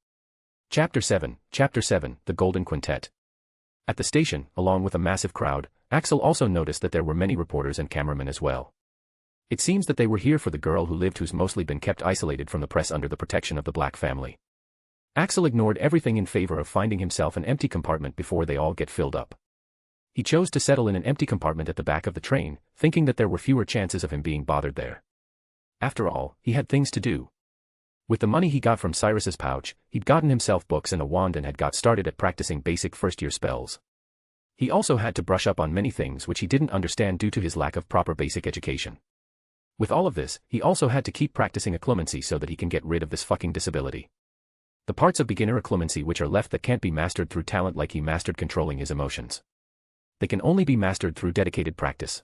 Chapter 7, The Golden Quintet. At the station, along with a massive crowd, Axel also noticed that there were many reporters and cameramen as well. It seems that they were here for the girl who lived who's mostly been kept isolated from the press under the protection of the Black family. Axel ignored everything in favor of finding himself an empty compartment before they all get filled up. He chose to settle in an empty compartment at the back of the train, thinking that there were fewer chances of him being bothered there. After all, he had things to do. With the money he got from Cyrus's pouch, he'd gotten himself books and a wand and had got started at practicing basic first-year spells. He also had to brush up on many things which he didn't understand due to his lack of proper basic education. With all of this, he also had to keep practicing occlumency so that he can get rid of this fucking disability. The parts of beginner occlumency which are left that can't be mastered through talent, like he mastered controlling his emotions. They can only be mastered through dedicated practice.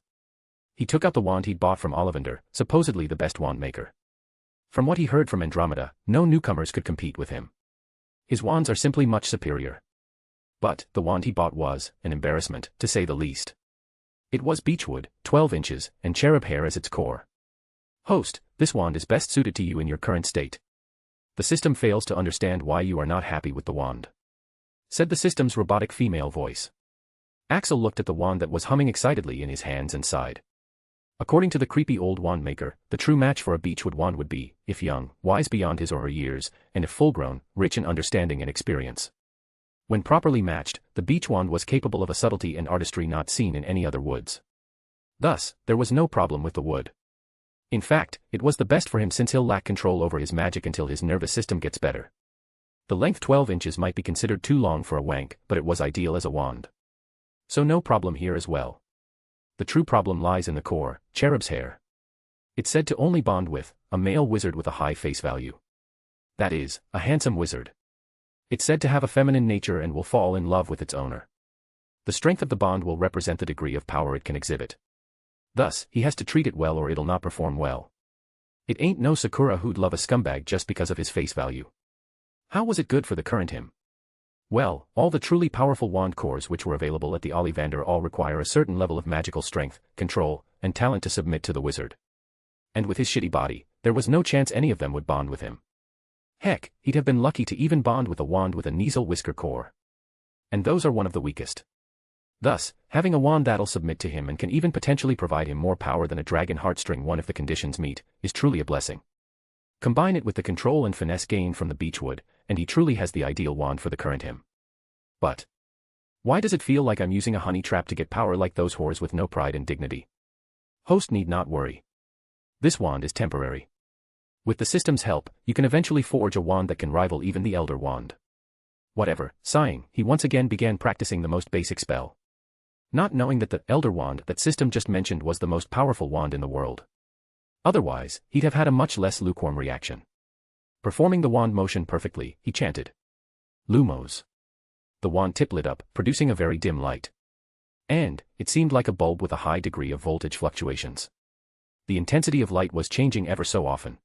He took out the wand he'd bought from Ollivander, supposedly the best wand maker. From what he heard from Andromeda, no newcomers could compete with him. His wands are simply much superior. But the wand he bought was an embarrassment, to say the least. It was beechwood, 12 inches, and cherub hair as its core. Host, this wand is best suited to you in your current state. The system fails to understand why you are not happy with the wand, said the system's robotic female voice. Axel looked at the wand that was humming excitedly in his hands and sighed. According to the creepy old wand maker, the true match for a beechwood wand would be, if young, wise beyond his or her years, and if full-grown, rich in understanding and experience. When properly matched, the beech wand was capable of a subtlety and artistry not seen in any other woods. Thus, there was no problem with the wood. In fact, it was the best for him since he'll lack control over his magic until his nervous system gets better. The length 12 inches might be considered too long for a wank, but it was ideal as a wand. So no problem here as well. The true problem lies in the core, cherub's hair. It's said to only bond with a male wizard with a high face value. That is, a handsome wizard. It's said to have a feminine nature and will fall in love with its owner. The strength of the bond will represent the degree of power it can exhibit. Thus, he has to treat it well or it'll not perform well. It ain't no Sakura who'd love a scumbag just because of his face value. How was it good for the current him? Well, all the truly powerful wand cores which were available at the Ollivander all require a certain level of magical strength, control, and talent to submit to the wizard. And with his shitty body, there was no chance any of them would bond with him. Heck, he'd have been lucky to even bond with a wand with a nasal whisker core. And those are one of the weakest. Thus, having a wand that'll submit to him and can even potentially provide him more power than a dragon heartstring one if the conditions meet, is truly a blessing. Combine it with the control and finesse gained from the beechwood, and he truly has the ideal wand for the current him. But why does it feel like I'm using a honey trap to get power like those whores with no pride and dignity? Host need not worry. This wand is temporary. With the system's help, you can eventually forge a wand that can rival even the Elder Wand. Whatever, sighing, he once again began practicing the most basic spell. Not knowing that the Elder Wand that system just mentioned was the most powerful wand in the world. Otherwise, he'd have had a much less lukewarm reaction. Performing the wand motion perfectly, he chanted. Lumos. The wand tip lit up, producing a very dim light. And it seemed like a bulb with a high degree of voltage fluctuations. The intensity of light was changing ever so often.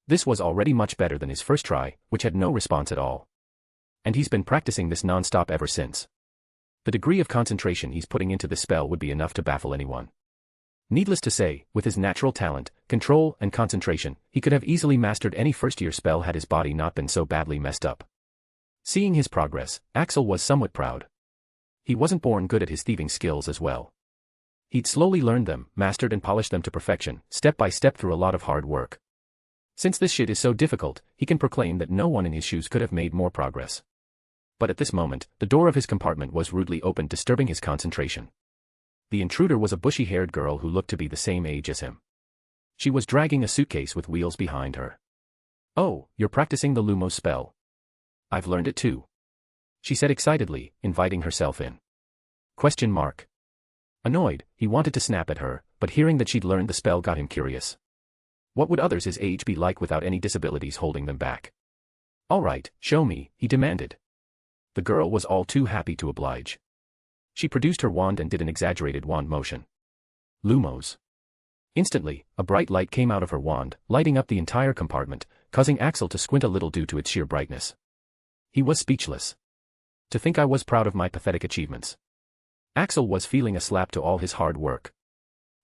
This was already much better than his first try, which had no response at all. And he's been practicing this non-stop ever since. The degree of concentration he's putting into this spell would be enough to baffle anyone. Needless to say, with his natural talent, control, and concentration, he could have easily mastered any first-year spell had his body not been so badly messed up. Seeing his progress, Axel was somewhat proud. He wasn't born good at his thieving skills as well. He'd slowly learned them, mastered and polished them to perfection, step by step through a lot of hard work. Since this shit is so difficult, he can proclaim that no one in his shoes could have made more progress. But at this moment, the door of his compartment was rudely opened, disturbing his concentration. The intruder was a bushy-haired girl who looked to be the same age as him. She was dragging a suitcase with wheels behind her. "Oh, you're practicing the Lumos spell. I've learned it too," she said excitedly, inviting herself in. Question mark. Annoyed, he wanted to snap at her, but hearing that she'd learned the spell got him curious. What would others his age be like without any disabilities holding them back? "All right, show me," he demanded. The girl was all too happy to oblige. She produced her wand and did an exaggerated wand motion. Lumos. Instantly, a bright light came out of her wand, lighting up the entire compartment, causing Axel to squint a little due to its sheer brightness. He was speechless. To think I was proud of my pathetic achievements. Axel was feeling a slap to all his hard work.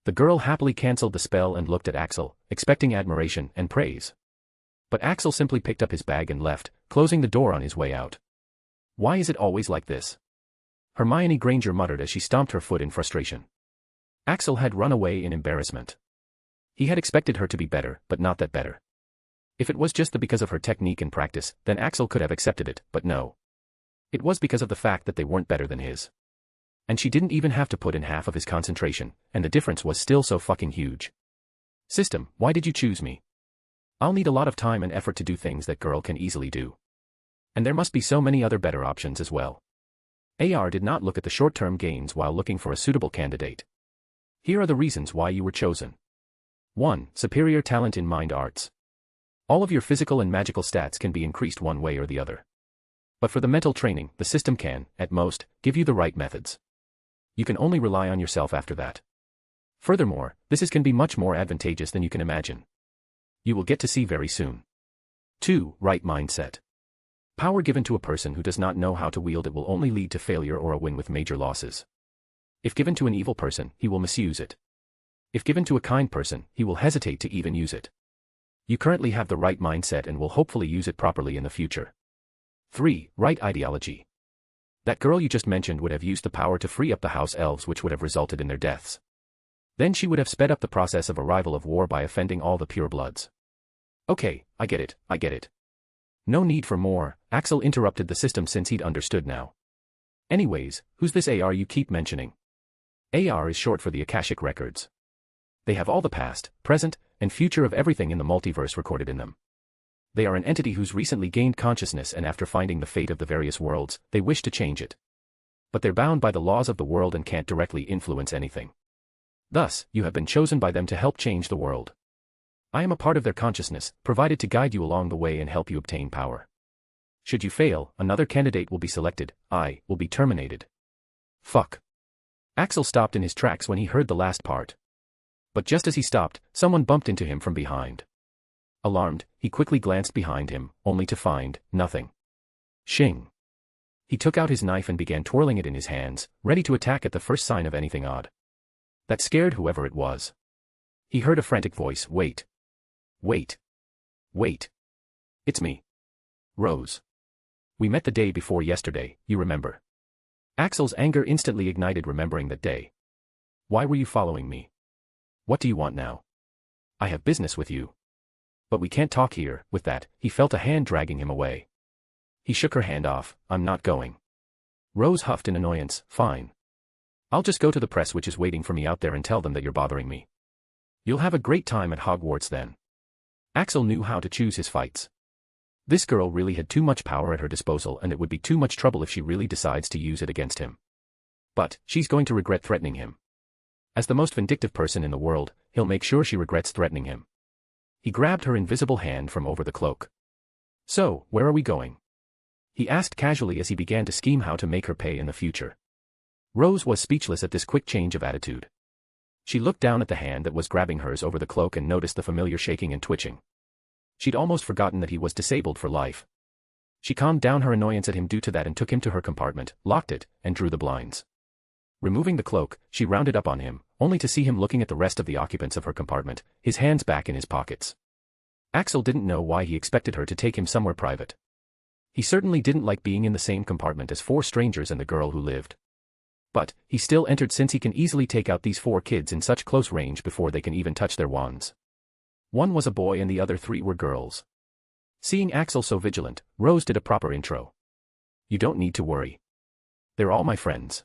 The girl happily cancelled the spell and looked at Axel, expecting admiration and praise. But Axel simply picked up his bag and left, closing the door on his way out. Why is it always like this? Hermione Granger muttered as she stomped her foot in frustration. Axel had run away in embarrassment. He had expected her to be better, but not that better. If it was just because of her technique and practice, then Axel could have accepted it, but no. It was because of the fact that they weren't better than his. And she didn't even have to put in half of his concentration, and the difference was still so fucking huge. System, why did you choose me? I'll need a lot of time and effort to do things that girl can easily do. And there must be so many other better options as well. AR did not look at the short-term gains while looking for a suitable candidate. Here are the reasons why you were chosen. 1. Superior talent in mind arts. All of your physical and magical stats can be increased one way or the other. But for the mental training, the system can, at most, give you the right methods. You can only rely on yourself after that. Furthermore, this can be much more advantageous than you can imagine. You will get to see very soon. 2. Right mindset. Power given to a person who does not know how to wield it will only lead to failure or a win with major losses. If given to an evil person, he will misuse it. If given to a kind person, he will hesitate to even use it. You currently have the right mindset and will hopefully use it properly in the future. 3. Right ideology. That girl you just mentioned would have used the power to free up the house elves, which would have resulted in their deaths. Then she would have sped up the process of arrival of war by offending all the purebloods. Okay, I get it. No need for more, Axel interrupted the system since he'd understood now. Anyways, who's this AR you keep mentioning? AR is short for the Akashic Records. They have all the past, present, and future of everything in the multiverse recorded in them. They are an entity who's recently gained consciousness, and after finding the fate of the various worlds, they wish to change it. But they're bound by the laws of the world and can't directly influence anything. Thus, you have been chosen by them to help change the world. I am a part of their consciousness, provided to guide you along the way and help you obtain power. Should you fail, another candidate will be selected, I will be terminated. Fuck. Axel stopped in his tracks when he heard the last part. But just as he stopped, someone bumped into him from behind. Alarmed, he quickly glanced behind him, only to find nothing. Shing. He took out his knife and began twirling it in his hands, ready to attack at the first sign of anything odd. That scared whoever it was. He heard a frantic voice, Wait. It's me. Rose. We met the day before yesterday, you remember. Axel's anger instantly ignited remembering that day. Why were you following me? What do you want now? I have business with you. But we can't talk here. With that, he felt a hand dragging him away. He shook her hand off. I'm not going. Rose huffed in annoyance. Fine. I'll just go to the press which is waiting for me out there and tell them that you're bothering me. You'll have a great time at Hogwarts then. Axel knew how to choose his fights. This girl really had too much power at her disposal, and it would be too much trouble if she really decides to use it against him. But she's going to regret threatening him. As the most vindictive person in the world, he'll make sure she regrets threatening him. He grabbed her invisible hand from over the cloak. So, where are we going? He asked casually as he began to scheme how to make her pay in the future. Rose was speechless at this quick change of attitude. She looked down at the hand that was grabbing hers over the cloak and noticed the familiar shaking and twitching. She'd almost forgotten that he was disabled for life. She calmed down her annoyance at him due to that and took him to her compartment, locked it, and drew the blinds. Removing the cloak, she rounded up on him, only to see him looking at the rest of the occupants of her compartment, his hands back in his pockets. Axel didn't know why he expected her to take him somewhere private. He certainly didn't like being in the same compartment as 4 strangers and the girl who lived. But he still entered since he can easily take out these 4 kids in such close range before they can even touch their wands. One was a boy and the other 3 were girls. Seeing Axel so vigilant, Rose did a proper intro. You don't need to worry. They're all my friends.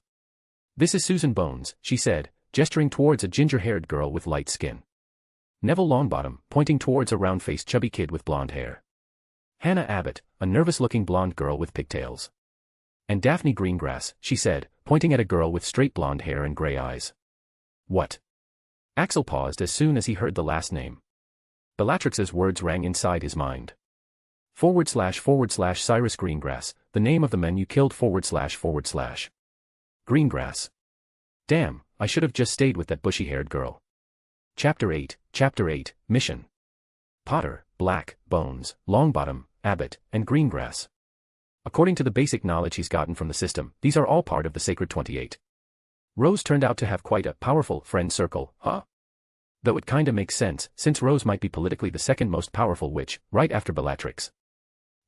This is Susan Bones, she said, gesturing towards a ginger-haired girl with light skin. Neville Longbottom, pointing towards a round-faced chubby kid with blonde hair. Hannah Abbott, a nervous-looking blonde girl with pigtails. And Daphne Greengrass, she said, pointing at a girl with straight blonde hair and gray eyes. What? Axel paused as soon as he heard the last name. Bellatrix's words rang inside his mind. / Cyrus Greengrass, the name of the men you killed / Greengrass. Damn, I should have just stayed with that bushy-haired girl. Chapter 8, Mission. Potter, Black, Bones, Longbottom, Abbott, and Greengrass. According to the basic knowledge he's gotten from the system, these are all part of the Sacred 28. Rose turned out to have quite a powerful friend circle, huh? Though it kinda makes sense, since Rose might be politically the second most powerful witch, right after Bellatrix.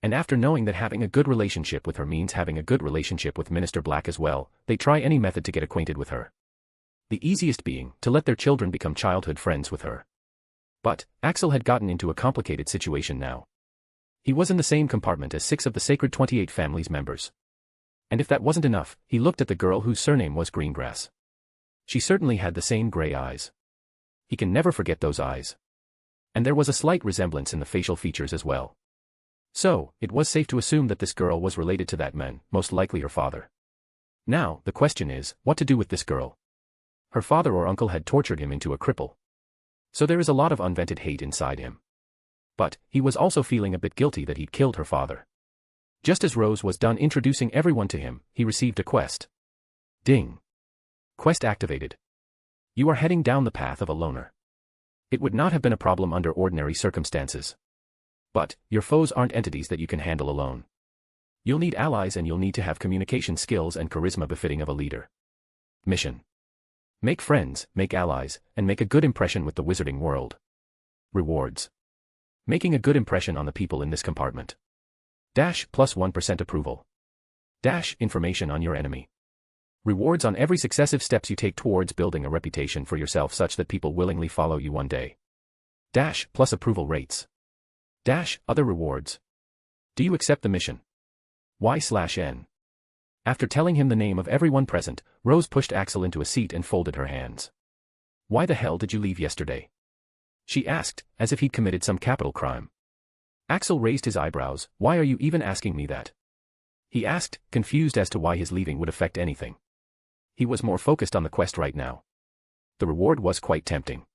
And after knowing that having a good relationship with her means having a good relationship with Minister Black as well, they try any method to get acquainted with her. The easiest being, to let their children become childhood friends with her. But Axel had gotten into a complicated situation now. He was in the same compartment as 6 of the Sacred 28 family's members. And if that wasn't enough, he looked at the girl whose surname was Greengrass. She certainly had the same gray eyes. He can never forget those eyes. And there was a slight resemblance in the facial features as well. So, it was safe to assume that this girl was related to that man, most likely her father. Now, the question is, what to do with this girl? Her father or uncle had tortured him into a cripple. So there is a lot of unvented hate inside him. But, he was also feeling a bit guilty that he'd killed her father. Just as Rose was done introducing everyone to him, he received a quest. Ding. Quest activated. You are heading down the path of a loner. It would not have been a problem under ordinary circumstances. But, your foes aren't entities that you can handle alone. You'll need allies and you'll need to have communication skills and charisma befitting of a leader. Mission. Make friends, make allies, and make a good impression with the wizarding world. Rewards. Making a good impression on the people in this compartment. Dash plus 1% approval. Dash information on your enemy. Rewards on every successive steps you take towards building a reputation for yourself such that people willingly follow you one day. Dash plus approval rates. Dash other rewards. Do you accept the mission? Y/N. After telling him the name of everyone present, Rose pushed Axel into a seat and folded her hands. Why the hell did you leave yesterday? She asked, as if he'd committed some capital crime. Axel raised his eyebrows. Why are you even asking me that? He asked, confused as to why his leaving would affect anything. He was more focused on the quest right now. The reward was quite tempting.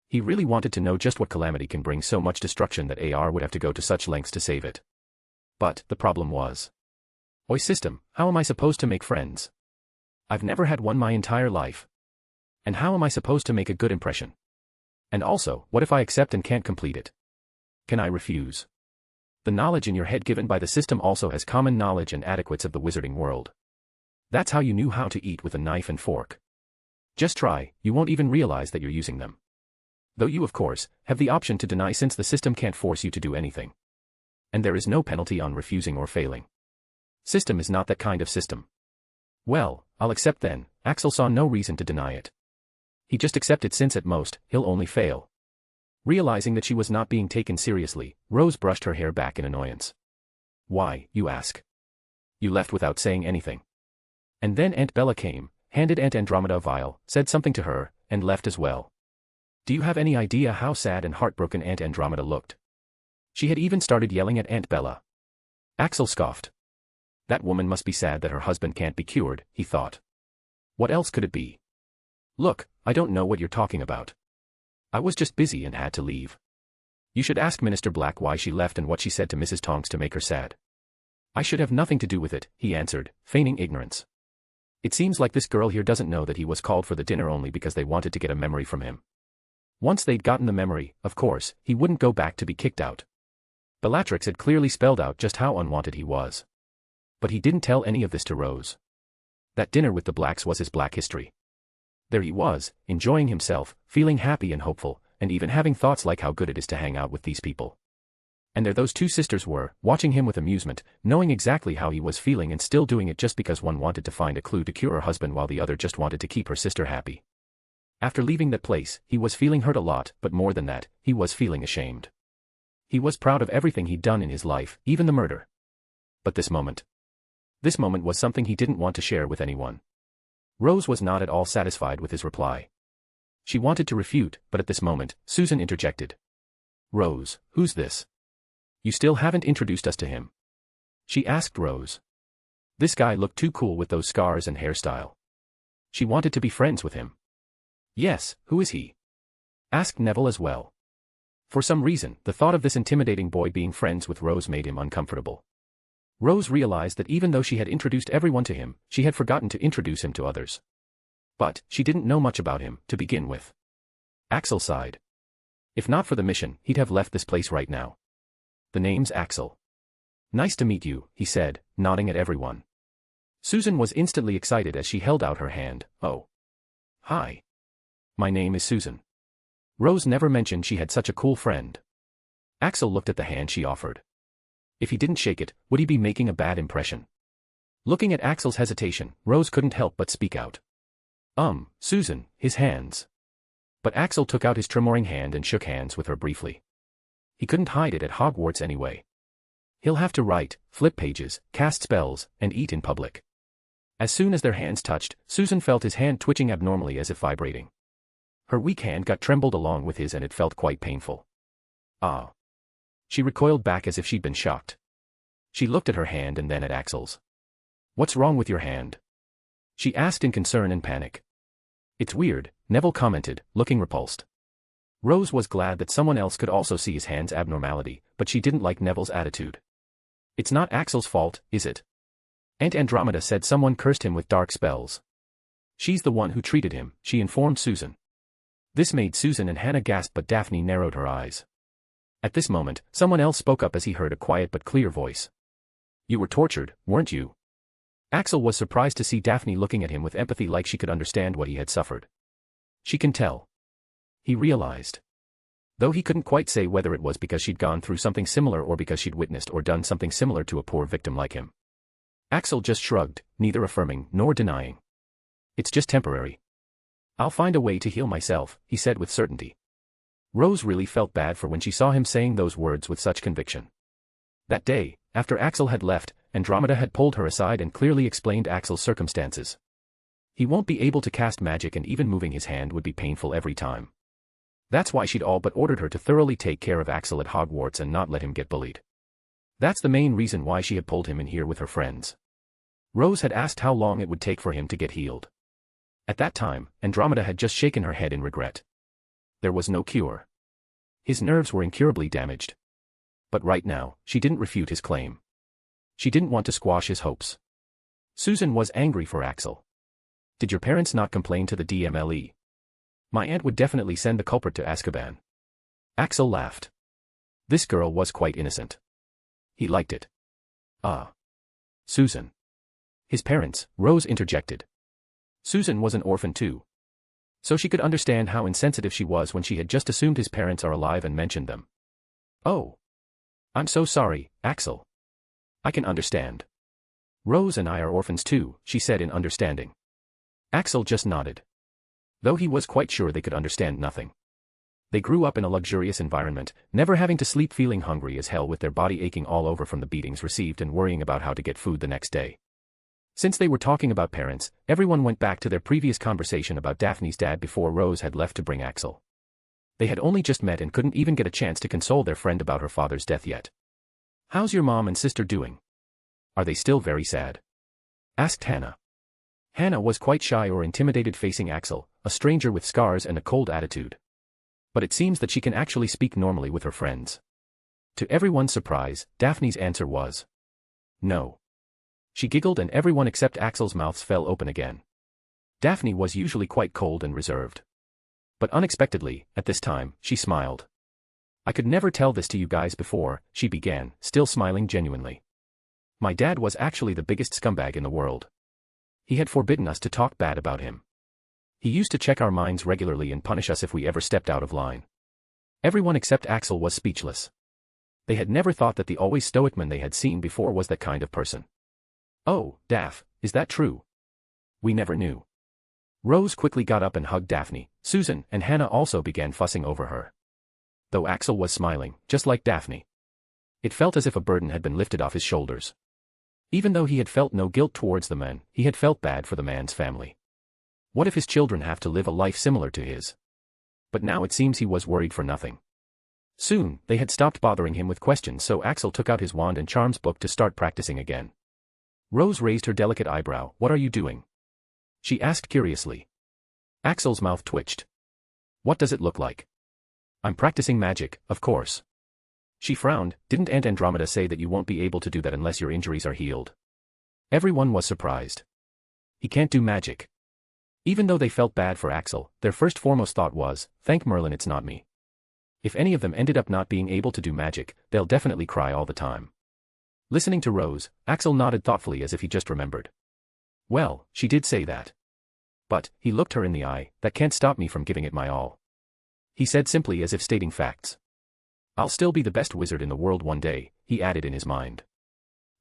He really wanted to know just what calamity can bring so much destruction that AR would have to go to such lengths to save it. But, the problem was. Oi system, how am I supposed to make friends? I've never had one my entire life. And how am I supposed to make a good impression? And also, what if I accept and can't complete it? Can I refuse? The knowledge in your head given by the system also has common knowledge and adequates of the wizarding world. That's how you knew how to eat with a knife and fork. Just try, you won't even realize that you're using them. Though you of course, have the option to deny since the system can't force you to do anything. And there is no penalty on refusing or failing. System is not that kind of system. Well, I'll accept then. Axel saw no reason to deny it. He just accepted since at most, he'll only fail. Realizing that she was not being taken seriously, Rose brushed her hair back in annoyance. Why, you ask? You left without saying anything. And then Aunt Bella came, handed Aunt Andromeda a vial, said something to her, and left as well. Do you have any idea how sad and heartbroken Aunt Andromeda looked? She had even started yelling at Aunt Bella. Axel scoffed. That woman must be sad that her husband can't be cured, he thought. What else could it be? Look, I don't know what you're talking about. I was just busy and had to leave. You should ask Minister Black why she left and what she said to Mrs. Tonks to make her sad. I should have nothing to do with it, he answered, feigning ignorance. It seems like this girl here doesn't know that he was called for the dinner only because they wanted to get a memory from him. Once they'd gotten the memory, of course, he wouldn't go back to be kicked out. Bellatrix had clearly spelled out just how unwanted he was. But he didn't tell any of this to Rose. That dinner with the Blacks was his black history. There he was, enjoying himself, feeling happy and hopeful, and even having thoughts like how good it is to hang out with these people. And there those two sisters were, watching him with amusement, knowing exactly how he was feeling and still doing it just because one wanted to find a clue to cure her husband while the other just wanted to keep her sister happy. After leaving that place, he was feeling hurt a lot, but more than that, he was feeling ashamed. He was proud of everything he'd done in his life, even the murder. But this moment was something he didn't want to share with anyone. Rose was not at all satisfied with his reply. She wanted to refute, but at this moment, Susan interjected. Rose, who's this? You still haven't introduced us to him. She asked Rose. This guy looked too cool with those scars and hairstyle. She wanted to be friends with him. Yes, who is he? Asked Neville as well. For some reason, the thought of this intimidating boy being friends with Rose made him uncomfortable. Rose realized that even though she had introduced everyone to him, she had forgotten to introduce him to others. But, she didn't know much about him, to begin with. Axel sighed. If not for the mission, he'd have left this place right now. The name's Axel. Nice to meet you, he said, nodding at everyone. Susan was instantly excited as she held out her hand. Oh. Hi. My name is Susan. Rose never mentioned she had such a cool friend. Axel looked at the hand she offered. If he didn't shake it, would he be making a bad impression? Looking at Axel's hesitation, Rose couldn't help but speak out. Susan, his hands. But Axel took out his tremoring hand and shook hands with her briefly. He couldn't hide it at Hogwarts anyway. He'll have to write, flip pages, cast spells, and eat in public. As soon as their hands touched, Susan felt his hand twitching abnormally as if vibrating. Her weak hand got trembled along with his and it felt quite painful. Ah. She recoiled back as if she'd been shocked. She looked at her hand and then at Axel's. "What's wrong with your hand?" she asked in concern and panic. "It's weird," Neville commented, looking repulsed. Rose was glad that someone else could also see his hand's abnormality, but she didn't like Neville's attitude. "It's not Axel's fault, is it?" Aunt Andromeda said someone cursed him with dark spells. "She's the one who treated him," she informed Susan. This made Susan and Hannah gasp, but Daphne narrowed her eyes. At this moment, someone else spoke up as he heard a quiet but clear voice. "You were tortured, weren't you?" Axel was surprised to see Daphne looking at him with empathy, like she could understand what he had suffered. "She can tell," he realized. Though he couldn't quite say whether it was because she'd gone through something similar or because she'd witnessed or done something similar to a poor victim like him. Axel just shrugged, neither affirming nor denying. "It's just temporary. I'll find a way to heal myself," he said with certainty. Rose really felt bad for when she saw him saying those words with such conviction. That day, after Axel had left, Andromeda had pulled her aside and clearly explained Axel's circumstances. He won't be able to cast magic, and even moving his hand would be painful every time. That's why she'd all but ordered her to thoroughly take care of Axel at Hogwarts and not let him get bullied. That's the main reason why she had pulled him in here with her friends. Rose had asked how long it would take for him to get healed. At that time, Andromeda had just shaken her head in regret. There was no cure. His nerves were incurably damaged. But right now, she didn't refute his claim. She didn't want to squash his hopes. Susan was angry for Axel. "Did your parents not complain to the DMLE? My aunt would definitely send the culprit to Azkaban." Axel laughed. This girl was quite innocent. He liked it. "Ah. Susan." "His parents," Rose interjected. Susan was an orphan too. So she could understand how insensitive she was when she had just assumed his parents are alive and mentioned them. "Oh. I'm so sorry, Axel. I can understand. Rose and I are orphans too," she said in understanding. Axel just nodded. Though he was quite sure they could understand nothing. They grew up in a luxurious environment, never having to sleep, feeling hungry as hell with their body aching all over from the beatings received and worrying about how to get food the next day. Since they were talking about parents, everyone went back to their previous conversation about Daphne's dad before Rose had left to bring Axel. They had only just met and couldn't even get a chance to console their friend about her father's death yet. "How's your mom and sister doing? Are they still very sad?" asked Hannah. Hannah was quite shy or intimidated facing Axel, a stranger with scars and a cold attitude. But it seems that she can actually speak normally with her friends. To everyone's surprise, Daphne's answer was no. She giggled and everyone except Axel's mouths fell open again. Daphne was usually quite cold and reserved. But unexpectedly, at this time, she smiled. "I could never tell this to you guys before," she began, still smiling genuinely. "My dad was actually the biggest scumbag in the world. He had forbidden us to talk bad about him. He used to check our minds regularly and punish us if we ever stepped out of line." Everyone except Axel was speechless. They had never thought that the always stoic man they had seen before was that kind of person. "Oh, Daph, is that true? We never knew." Rose quickly got up and hugged Daphne. Susan and Hannah also began fussing over her. Though Axel was smiling, just like Daphne. It felt as if a burden had been lifted off his shoulders. Even though he had felt no guilt towards the man, he had felt bad for the man's family. What if his children have to live a life similar to his? But now it seems he was worried for nothing. Soon, they had stopped bothering him with questions, so Axel took out his wand and charms book to start practicing again. Rose raised her delicate eyebrow. "What are you doing?" she asked curiously. Axel's mouth twitched. "What does it look like?" "I'm practicing magic, of course." She frowned. "Didn't Aunt Andromeda say that you won't be able to do that unless your injuries are healed?" Everyone was surprised. He can't do magic. Even though they felt bad for Axel, their first foremost thought was, "Thank Merlin it's not me." If any of them ended up not being able to do magic, they'll definitely cry all the time. Listening to Rose, Axel nodded thoughtfully as if he just remembered. "Well, she did say that. But," he looked her in the eye, "that can't stop me from giving it my all." He said simply as if stating facts. "I'll still be the best wizard in the world one day," he added in his mind.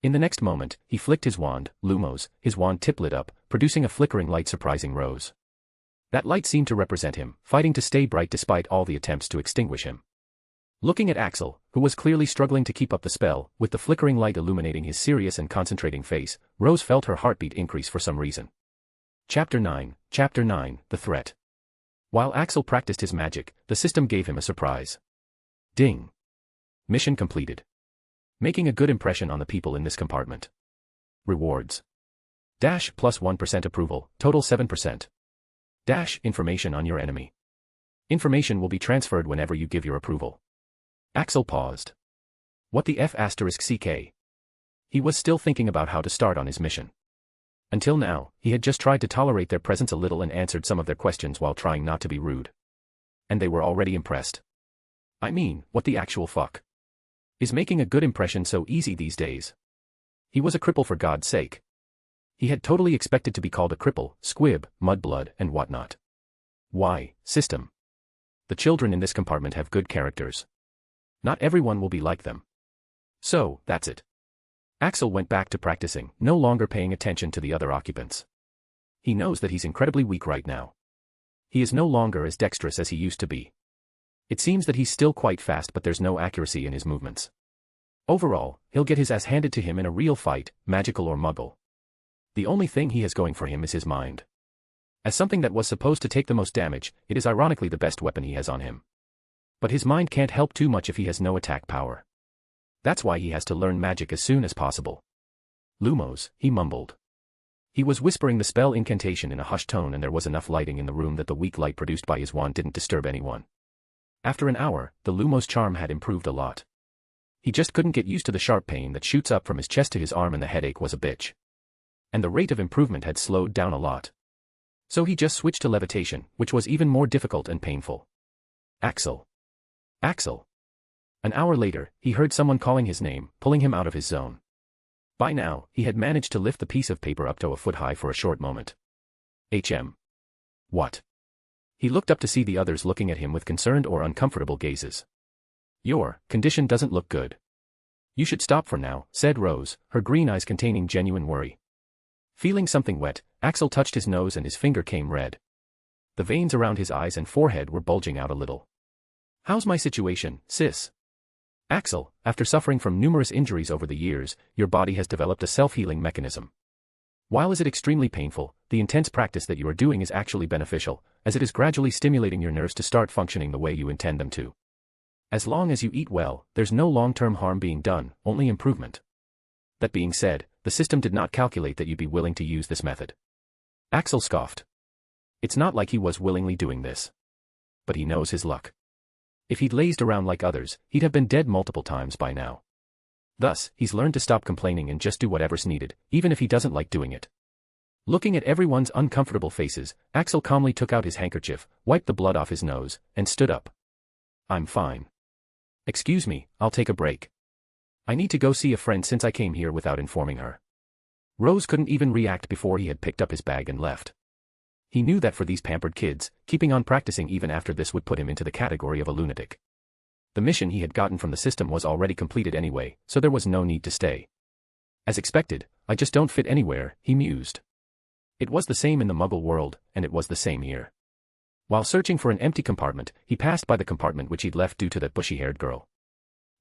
In the next moment, he flicked his wand, Lumos, his wand tip lit up, producing a flickering light surprising Rose. That light seemed to represent him, fighting to stay bright despite all the attempts to extinguish him. Looking at Axel, who was clearly struggling to keep up the spell, with the flickering light illuminating his serious and concentrating face, Rose felt her heartbeat increase for some reason. Chapter 9, The Threat. While Axel practiced his magic, the system gave him a surprise. Ding. Mission completed. Making a good impression on the people in this compartment. Rewards. Dash plus 1% approval, total 7%. Dash information on your enemy. Information will be transferred whenever you give your approval. Axel paused. What the F*** CK? He was still thinking about how to start on his mission. Until now, he had just tried to tolerate their presence a little and answered some of their questions while trying not to be rude. And they were already impressed. I mean, what the actual fuck? Is making a good impression so easy these days? He was a cripple for God's sake. He had totally expected to be called a cripple, squib, mudblood, and whatnot. Why, system? The children in this compartment have good characters. Not everyone will be like them. So, that's it. Axel went back to practicing, no longer paying attention to the other occupants. He knows that he's incredibly weak right now. He is no longer as dexterous as he used to be. It seems that he's still quite fast, but there's no accuracy in his movements. Overall, he'll get his ass handed to him in a real fight, magical or muggle. The only thing he has going for him is his mind. As something that was supposed to take the most damage, it is ironically the best weapon he has on him. But his mind can't help too much if he has no attack power. That's why he has to learn magic as soon as possible. Lumos, he mumbled. He was whispering the spell incantation in a hushed tone, and there was enough lighting in the room that the weak light produced by his wand didn't disturb anyone. After an hour, the Lumos charm had improved a lot. He just couldn't get used to the sharp pain that shoots up from his chest to his arm, and the headache was a bitch. And the rate of improvement had slowed down a lot. So he just switched to levitation, which was even more difficult and painful. Axel. Axel. An hour later, he heard someone calling his name, pulling him out of his zone. By now, he had managed to lift the piece of paper up to a foot high for a short moment. What? He looked up to see the others looking at him with concerned or uncomfortable gazes. Your condition doesn't look good. You should stop for now, said Rose, her green eyes containing genuine worry. Feeling something wet, Axel touched his nose and his finger came red. The veins around his eyes and forehead were bulging out a little. How's my situation, sis? Axel, after suffering from numerous injuries over the years, your body has developed a self-healing mechanism. While is it extremely painful, the intense practice that you are doing is actually beneficial, as it is gradually stimulating your nerves to start functioning the way you intend them to. As long as you eat well, there's no long-term harm being done, only improvement. That being said, the system did not calculate that you'd be willing to use this method. Axel scoffed. It's not like he was willingly doing this. But he knows his luck. If he'd lazed around like others, he'd have been dead multiple times by now. Thus, he's learned to stop complaining and just do whatever's needed, even if he doesn't like doing it. Looking at everyone's uncomfortable faces, Axel calmly took out his handkerchief, wiped the blood off his nose, and stood up. I'm fine. Excuse me, I'll take a break. I need to go see a friend since I came here without informing her. Rose couldn't even react before he had picked up his bag and left. He knew that for these pampered kids, keeping on practicing even after this would put him into the category of a lunatic. The mission he had gotten from the system was already completed anyway, so there was no need to stay. As expected, I just don't fit anywhere, he mused. It was the same in the Muggle world, and it was the same here. While searching for an empty compartment, he passed by the compartment which he'd left due to that bushy-haired girl.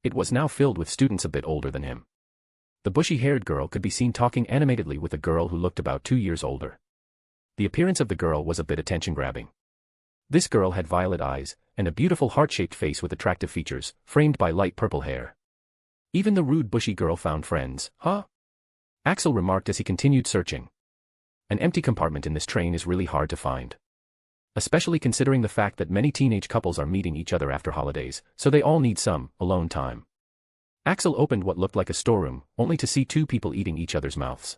It was now filled with students a bit older than him. The bushy-haired girl could be seen talking animatedly with a girl who looked about 2 years older. The appearance of the girl was a bit attention-grabbing. This girl had violet eyes, and a beautiful heart-shaped face with attractive features, framed by light purple hair. Even the rude bushy girl found friends, huh? Axel remarked as he continued searching. An empty compartment in this train is really hard to find. Especially considering the fact that many teenage couples are meeting each other after holidays, so they all need some alone time. Axel opened what looked like a storeroom, only to see 2 people eating each other's mouths.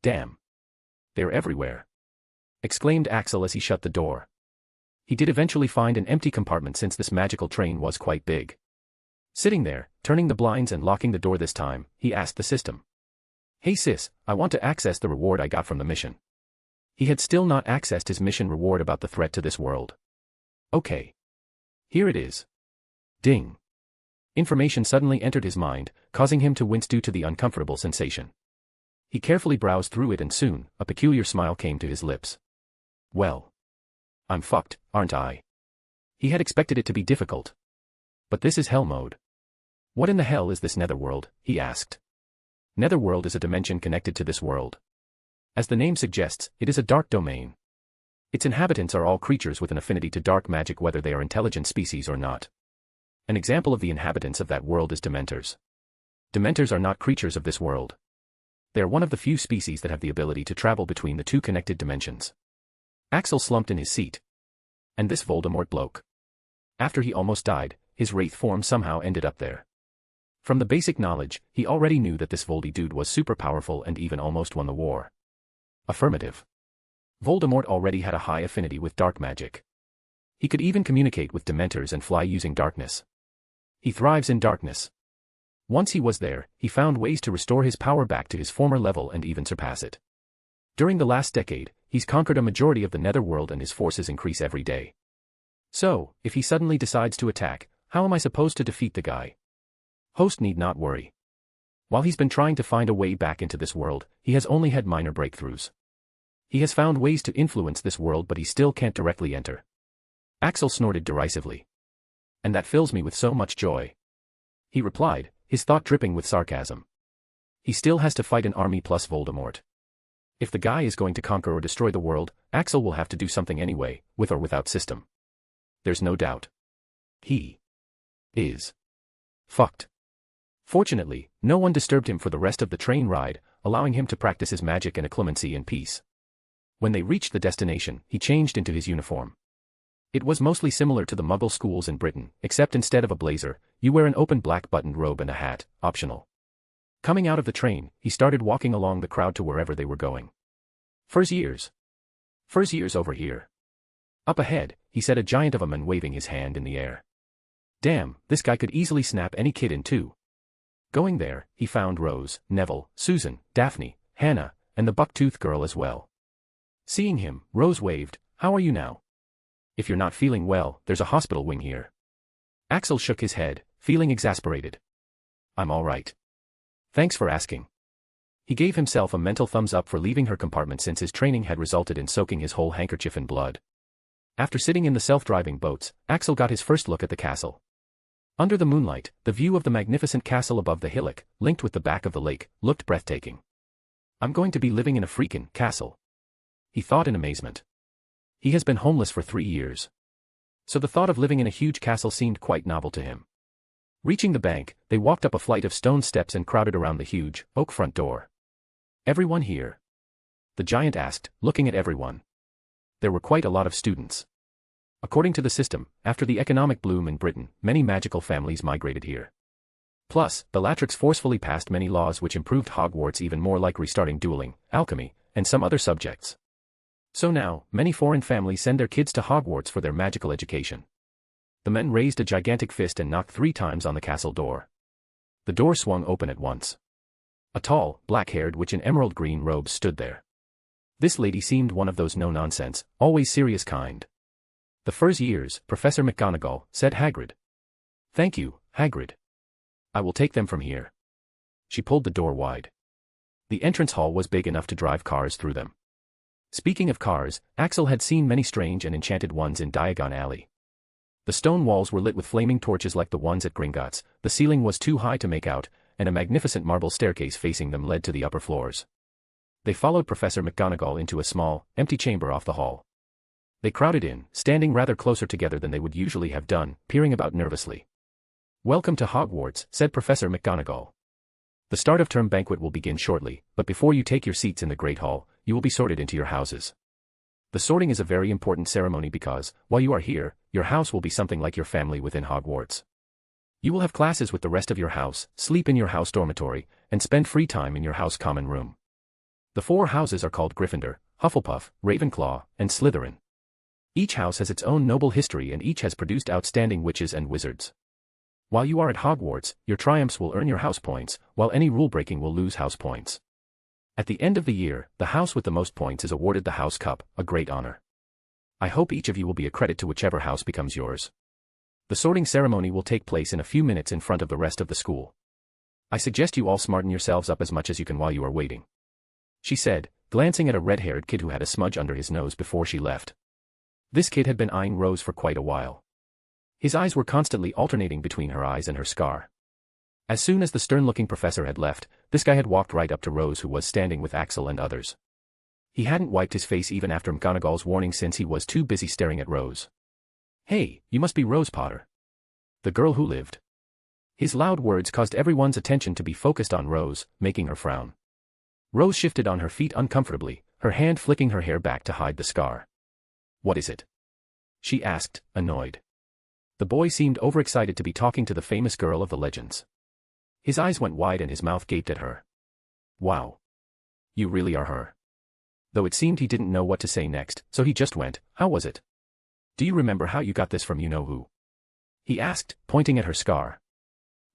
Damn. They're everywhere. Exclaimed Axel as he shut the door. He did eventually find an empty compartment since this magical train was quite big. Sitting there, turning the blinds and locking the door this time, he asked the system. Hey sis, I want to access the reward I got from the mission. He had still not accessed his mission reward about the threat to this world. Okay. Here it is. Ding. Information suddenly entered his mind, causing him to wince due to the uncomfortable sensation. He carefully browsed through it and soon, a peculiar smile came to his lips. Well. I'm fucked, aren't I? He had expected it to be difficult. But this is hell mode. What in the hell is this netherworld, he asked. Netherworld is a dimension connected to this world. As the name suggests, it is a dark domain. Its inhabitants are all creatures with an affinity to dark magic, whether they are intelligent species or not. An example of the inhabitants of that world is Dementors. Dementors are not creatures of this world. They are one of the few species that have the ability to travel between the two connected dimensions. Axel slumped in his seat. And this Voldemort bloke. After he almost died, his wraith form somehow ended up there. From the basic knowledge, he already knew that this Voldy dude was super powerful and even almost won the war. Affirmative. Voldemort already had a high affinity with dark magic. He could even communicate with Dementors and fly using darkness. He thrives in darkness. Once he was there, he found ways to restore his power back to his former level and even surpass it. During the last decade, he's conquered a majority of the netherworld and his forces increase every day. So, if he suddenly decides to attack, how am I supposed to defeat the guy? Host need not worry. While he's been trying to find a way back into this world, he has only had minor breakthroughs. He has found ways to influence this world, but he still can't directly enter. Axel snorted derisively. And that fills me with so much joy. He replied, his thought dripping with sarcasm. He still has to fight an army plus Voldemort. If the guy is going to conquer or destroy the world, Axel will have to do something anyway, with or without system. There's no doubt. He is fucked. Fortunately, no one disturbed him for the rest of the train ride, allowing him to practice his magic and occlumency in peace. When they reached the destination, he changed into his uniform. It was mostly similar to the Muggle schools in Britain, except instead of a blazer, you wear an open black buttoned robe and a hat, optional. Coming out of the train, he started walking along the crowd to wherever they were going. Fur's years. Fur's years over here. Up ahead, he said, a giant of a man waving his hand in the air. Damn, this guy could easily snap any kid in two. Going there, he found Rose, Neville, Susan, Daphne, Hannah, and the bucktooth girl as well. Seeing him, Rose waved, how are you now? If you're not feeling well, there's a hospital wing here. Axel shook his head, feeling exasperated. I'm all right. Thanks for asking. He gave himself a mental thumbs up for leaving her compartment since his training had resulted in soaking his whole handkerchief in blood. After sitting in the self-driving boats, Axel got his first look at the castle. Under the moonlight, the view of the magnificent castle above the hillock, linked with the back of the lake, looked breathtaking. I'm going to be living in a freaking castle. He thought in amazement. He has been homeless for 3 years. So the thought of living in a huge castle seemed quite novel to him. Reaching the bank, they walked up a flight of stone steps and crowded around the huge, oak front door. Everyone here? The giant asked, looking at everyone. There were quite a lot of students. According to the system, after the economic boom in Britain, many magical families migrated here. Plus, Bellatrix forcefully passed many laws which improved Hogwarts even more, like restarting dueling, alchemy, and some other subjects. So now, many foreign families send their kids to Hogwarts for their magical education. The men raised a gigantic fist and knocked 3 times on the castle door. The door swung open at once. A tall, black-haired witch in emerald green robes stood there. This lady seemed one of those no-nonsense, always serious kind. The first years, Professor McGonagall, said Hagrid. Thank you, Hagrid. I will take them from here. She pulled the door wide. The entrance hall was big enough to drive cars through them. Speaking of cars, Axel had seen many strange and enchanted ones in Diagon Alley. The stone walls were lit with flaming torches like the ones at Gringotts, the ceiling was too high to make out, and a magnificent marble staircase facing them led to the upper floors. They followed Professor McGonagall into a small, empty chamber off the hall. They crowded in, standing rather closer together than they would usually have done, peering about nervously. Welcome to Hogwarts, said Professor McGonagall. The start of term banquet will begin shortly, but before you take your seats in the Great Hall, you will be sorted into your houses. The sorting is a very important ceremony because, while you are here, your house will be something like your family within Hogwarts. You will have classes with the rest of your house, sleep in your house dormitory, and spend free time in your house common room. The 4 houses are called Gryffindor, Hufflepuff, Ravenclaw, and Slytherin. Each house has its own noble history and each has produced outstanding witches and wizards. While you are at Hogwarts, your triumphs will earn your house points, while any rule-breaking will lose house points. At the end of the year, the house with the most points is awarded the House Cup, a great honor. I hope each of you will be a credit to whichever house becomes yours. The sorting ceremony will take place in a few minutes in front of the rest of the school. I suggest you all smarten yourselves up as much as you can while you are waiting. She said, glancing at a red-haired kid who had a smudge under his nose before she left. This kid had been eyeing Rose for quite a while. His eyes were constantly alternating between her eyes and her scar. As soon as the stern-looking professor had left, this guy had walked right up to Rose, who was standing with Axel and others. He hadn't wiped his face even after McGonagall's warning, since he was too busy staring at Rose. "Hey, you must be Rose Potter. The girl who lived." His loud words caused everyone's attention to be focused on Rose, making her frown. Rose shifted on her feet uncomfortably, her hand flicking her hair back to hide the scar. "What is it?" she asked, annoyed. The boy seemed overexcited to be talking to the famous girl of the legends. His eyes went wide and his mouth gaped at her. "Wow. You really are her." Though it seemed he didn't know what to say next, so he just went, "How was it? Do you remember how you got this from you-know-who?" he asked, pointing at her scar.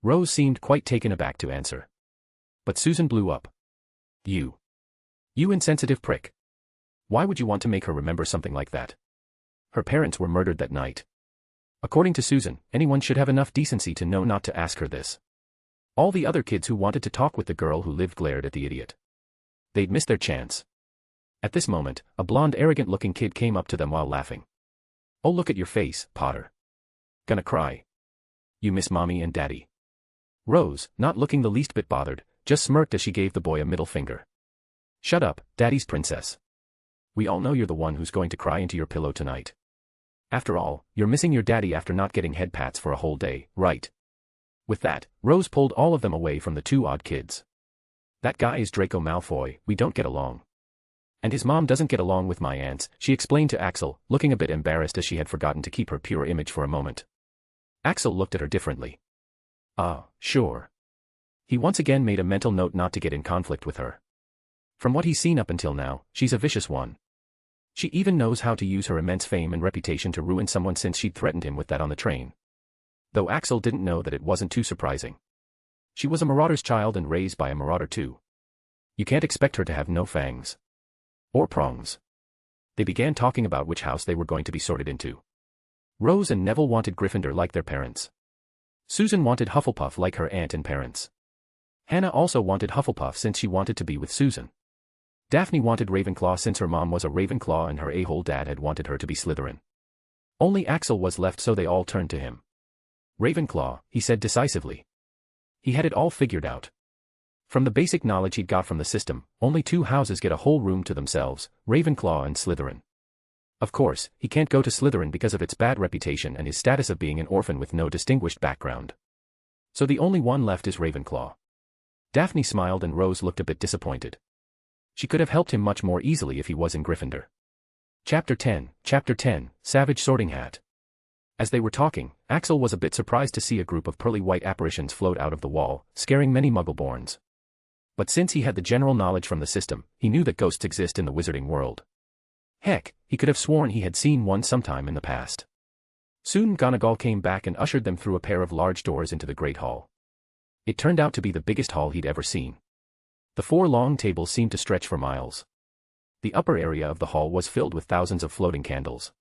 Rose seemed quite taken aback to answer. But Susan blew up. You insensitive prick. Why would you want to make her remember something like that? Her parents were murdered that night. According to Susan, anyone should have enough decency to know not to ask her this. All the other kids who wanted to talk with the girl who lived glared at the idiot. They'd missed their chance. At this moment, a blonde, arrogant-looking kid came up to them while laughing. "Oh, look at your face, Potter. Gonna cry? You miss mommy and daddy?" Rose, not looking the least bit bothered, just smirked as she gave the boy a middle finger. "Shut up, daddy's princess. We all know you're the one who's going to cry into your pillow tonight. After all, you're missing your daddy after not getting head pats for a whole day, right?" With that, Rose pulled all of them away from the two odd kids. "That guy is Draco Malfoy, we don't get along. And his mom doesn't get along with my aunts," she explained to Axel, looking a bit embarrassed as she had forgotten to keep her pure image for a moment. Axel looked at her differently. Sure. He once again made a mental note not to get in conflict with her. From what he's seen up until now, she's a vicious one. She even knows how to use her immense fame and reputation to ruin someone, since she'd threatened him with that on the train. Though Axel didn't know that it wasn't too surprising. She was a marauder's child and raised by a marauder too. You can't expect her to have no fangs. Or prongs. They began talking about which house they were going to be sorted into. Rose and Neville wanted Gryffindor like their parents. Susan wanted Hufflepuff like her aunt and parents. Hannah also wanted Hufflepuff since she wanted to be with Susan. Daphne wanted Ravenclaw since her mom was a Ravenclaw and her a-hole dad had wanted her to be Slytherin. Only Axel was left, so they all turned to him. "Ravenclaw," he said decisively. He had it all figured out. From the basic knowledge he'd got from the system, only two houses get a whole room to themselves, Ravenclaw and Slytherin. Of course, he can't go to Slytherin because of its bad reputation and his status of being an orphan with no distinguished background. So the only one left is Ravenclaw. Daphne smiled and Rose looked a bit disappointed. She could have helped him much more easily if he was in Gryffindor. Chapter 10, Savage Sorting Hat. As they were talking, Axel was a bit surprised to see a group of pearly white apparitions float out of the wall, scaring many Muggleborns. But since he had the general knowledge from the system, he knew that ghosts exist in the wizarding world. Heck, he could have sworn he had seen one sometime in the past. Soon McGonagall came back and ushered them through a pair of large doors into the Great Hall. It turned out to be the biggest hall he'd ever seen. The four long tables seemed to stretch for miles. The upper area of the hall was filled with thousands of floating candles.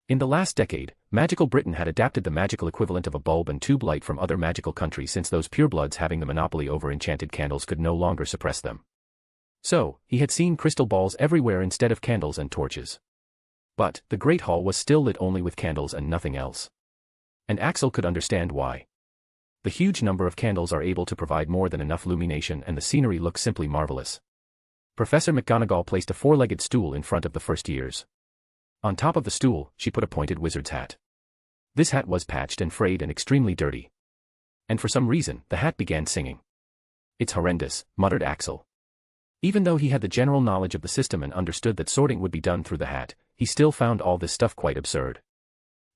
In the last decade, Magical Britain had adapted the magical equivalent of a bulb and tube light from other magical countries, since those purebloods having the monopoly over enchanted candles could no longer suppress them. So, he had seen crystal balls everywhere instead of candles and torches. But, the Great Hall was still lit only with candles and nothing else. And Axel could understand why. The huge number of candles are able to provide more than enough illumination, and the scenery looks simply marvelous. Professor McGonagall placed a four-legged stool in front of the first years. On top of the stool, she put a pointed wizard's hat. This hat was patched and frayed and extremely dirty. And for some reason, the hat began singing. "It's horrendous," muttered Axel. Even though he had the general knowledge of the system and understood that sorting would be done through the hat, he still found all this stuff quite absurd.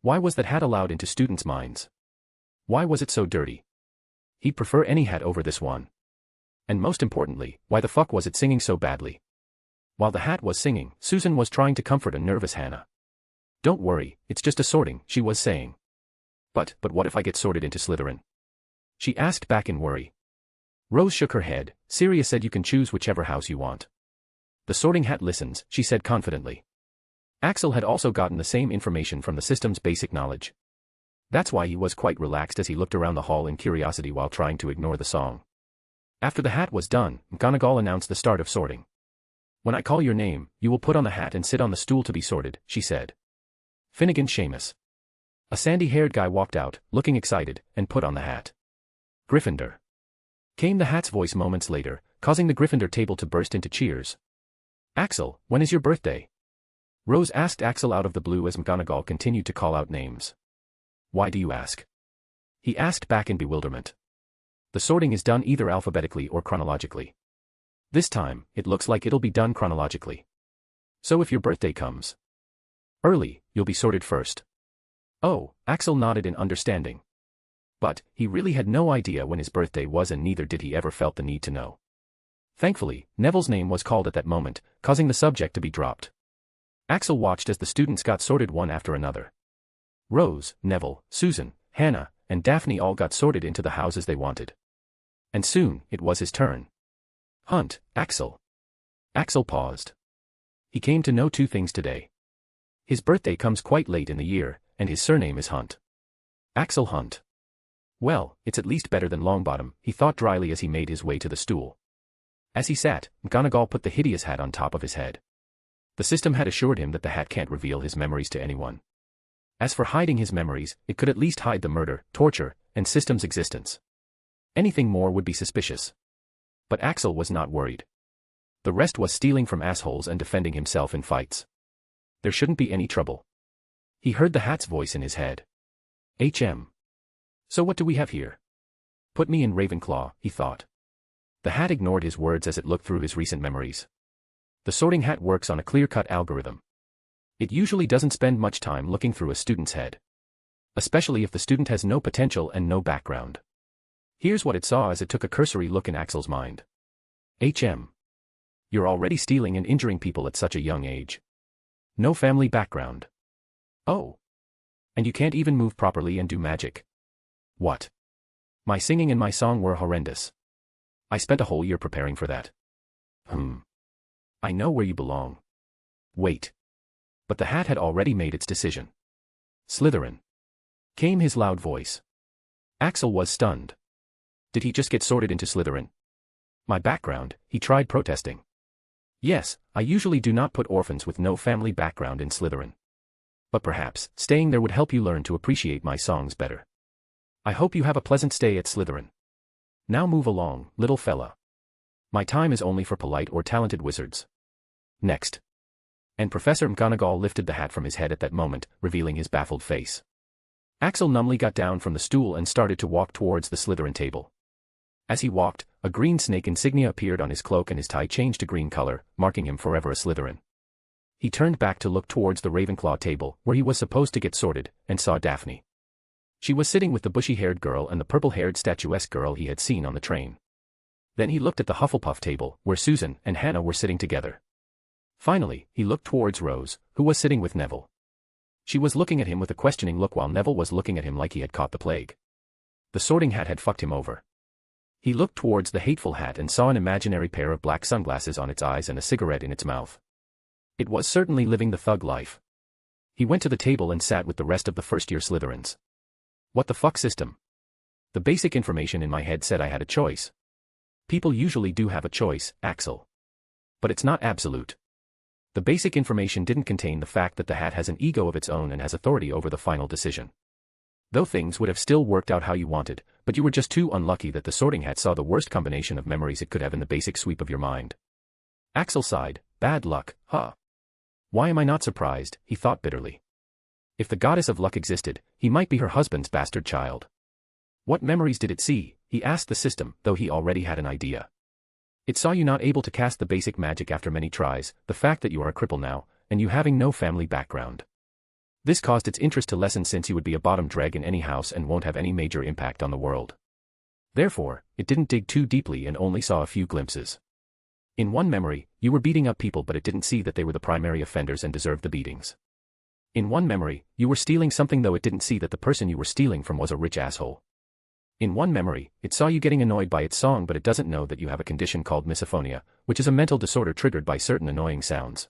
Why was that hat allowed into students' minds? Why was it so dirty? He'd prefer any hat over this one. And most importantly, why the fuck was it singing so badly? While the hat was singing, Susan was trying to comfort a nervous Hannah. "Don't worry, it's just a sorting," she was saying. But what if I get sorted into Slytherin?" she asked back in worry. Rose shook her head. "Sirius said you can choose whichever house you want." "The sorting hat listens," she said confidently. Axel had also gotten the same information from the system's basic knowledge. That's why he was quite relaxed as he looked around the hall in curiosity while trying to ignore the song. After the hat was done, McGonagall announced the start of sorting. "When I call your name, you will put on the hat and sit on the stool to be sorted," she said. Finnegan Seamus. A sandy-haired guy walked out, looking excited, and put on the hat. Gryffindor. Came the hat's voice moments later, causing the Gryffindor table to burst into cheers. Axel, when is your birthday? Rose asked Axel out of the blue as McGonagall continued to call out names. Why do you ask? He asked back in bewilderment. The sorting is done either alphabetically or chronologically. This time, it looks like it'll be done chronologically. So if your birthday comes early, you'll be sorted first. Oh, Axel nodded in understanding. But, he really had no idea when his birthday was, and neither did he ever felt the need to know. Thankfully, Neville's name was called at that moment, causing the subject to be dropped. Axel watched as the students got sorted one after another. Rose, Neville, Susan, Hannah, and Daphne all got sorted into the houses they wanted. And soon, it was his turn. Hunt, Axel. Axel paused. He came to know two things today. His birthday comes quite late in the year, and his surname is Hunt. Axel Hunt. Well, it's at least better than Longbottom, he thought dryly as he made his way to the stool. As he sat, McGonagall put the hideous hat on top of his head. The system had assured him that the hat can't reveal his memories to anyone. As for hiding his memories, it could at least hide the murder, torture, and system's existence. Anything more would be suspicious. But Axel was not worried. The rest was stealing from assholes and defending himself in fights. There shouldn't be any trouble. He heard the hat's voice in his head. HM. So what do we have here? Put me in Ravenclaw, he thought. The hat ignored his words as it looked through his recent memories. The sorting hat works on a clear-cut algorithm. It usually doesn't spend much time looking through a student's head. Especially if the student has no potential and no background. Here's what it saw as it took a cursory look in Axel's mind. HM. You're already stealing and injuring people at such a young age. No family background. Oh. And you can't even move properly and do magic. What? My singing and my song were horrendous. I spent a whole year preparing for that. I know where you belong. Wait. But the hat had already made its decision. Slytherin. Came his loud voice. Axel was stunned. Did he just get sorted into Slytherin? My background, he tried protesting. Yes, I usually do not put orphans with no family background in Slytherin. But perhaps, staying there would help you learn to appreciate my songs better. I hope you have a pleasant stay at Slytherin. Now move along, little fella. My time is only for polite or talented wizards. Next. And Professor McGonagall lifted the hat from his head at that moment, revealing his baffled face. Axel numbly got down from the stool and started to walk towards the Slytherin table. As he walked, a green snake insignia appeared on his cloak and his tie changed to green color, marking him forever a Slytherin. He turned back to look towards the Ravenclaw table, where he was supposed to get sorted, and saw Daphne. She was sitting with the bushy-haired girl and the purple-haired statuesque girl he had seen on the train. Then he looked at the Hufflepuff table, where Susan and Hannah were sitting together. Finally, he looked towards Rose, who was sitting with Neville. She was looking at him with a questioning look while Neville was looking at him like he had caught the plague. The sorting hat had fucked him over. He looked towards the hateful hat and saw an imaginary pair of black sunglasses on its eyes and a cigarette in its mouth. It was certainly living the thug life. He went to the table and sat with the rest of the first-year Slytherins. What the fuck system? The basic information in my head said I had a choice. People usually do have a choice, Axel. But it's not absolute. The basic information didn't contain the fact that the hat has an ego of its own and has authority over the final decision. Though things would have still worked out how you wanted, but you were just too unlucky that the sorting hat saw the worst combination of memories it could have in the basic sweep of your mind. Axel sighed, bad luck, huh? Why am I not surprised, he thought bitterly. If the goddess of luck existed, he might be her husband's bastard child. What memories did it see? He asked the system, though he already had an idea. It saw you not able to cast the basic magic after many tries, the fact that you are a cripple now, and you having no family background. This caused its interest to lessen since you would be a bottom dreg in any house and won't have any major impact on the world. Therefore, it didn't dig too deeply and only saw a few glimpses. In one memory, you were beating up people but it didn't see that they were the primary offenders and deserved the beatings. In one memory, you were stealing something though it didn't see that the person you were stealing from was a rich asshole. In one memory, it saw you getting annoyed by its song but it doesn't know that you have a condition called misophonia, which is a mental disorder triggered by certain annoying sounds.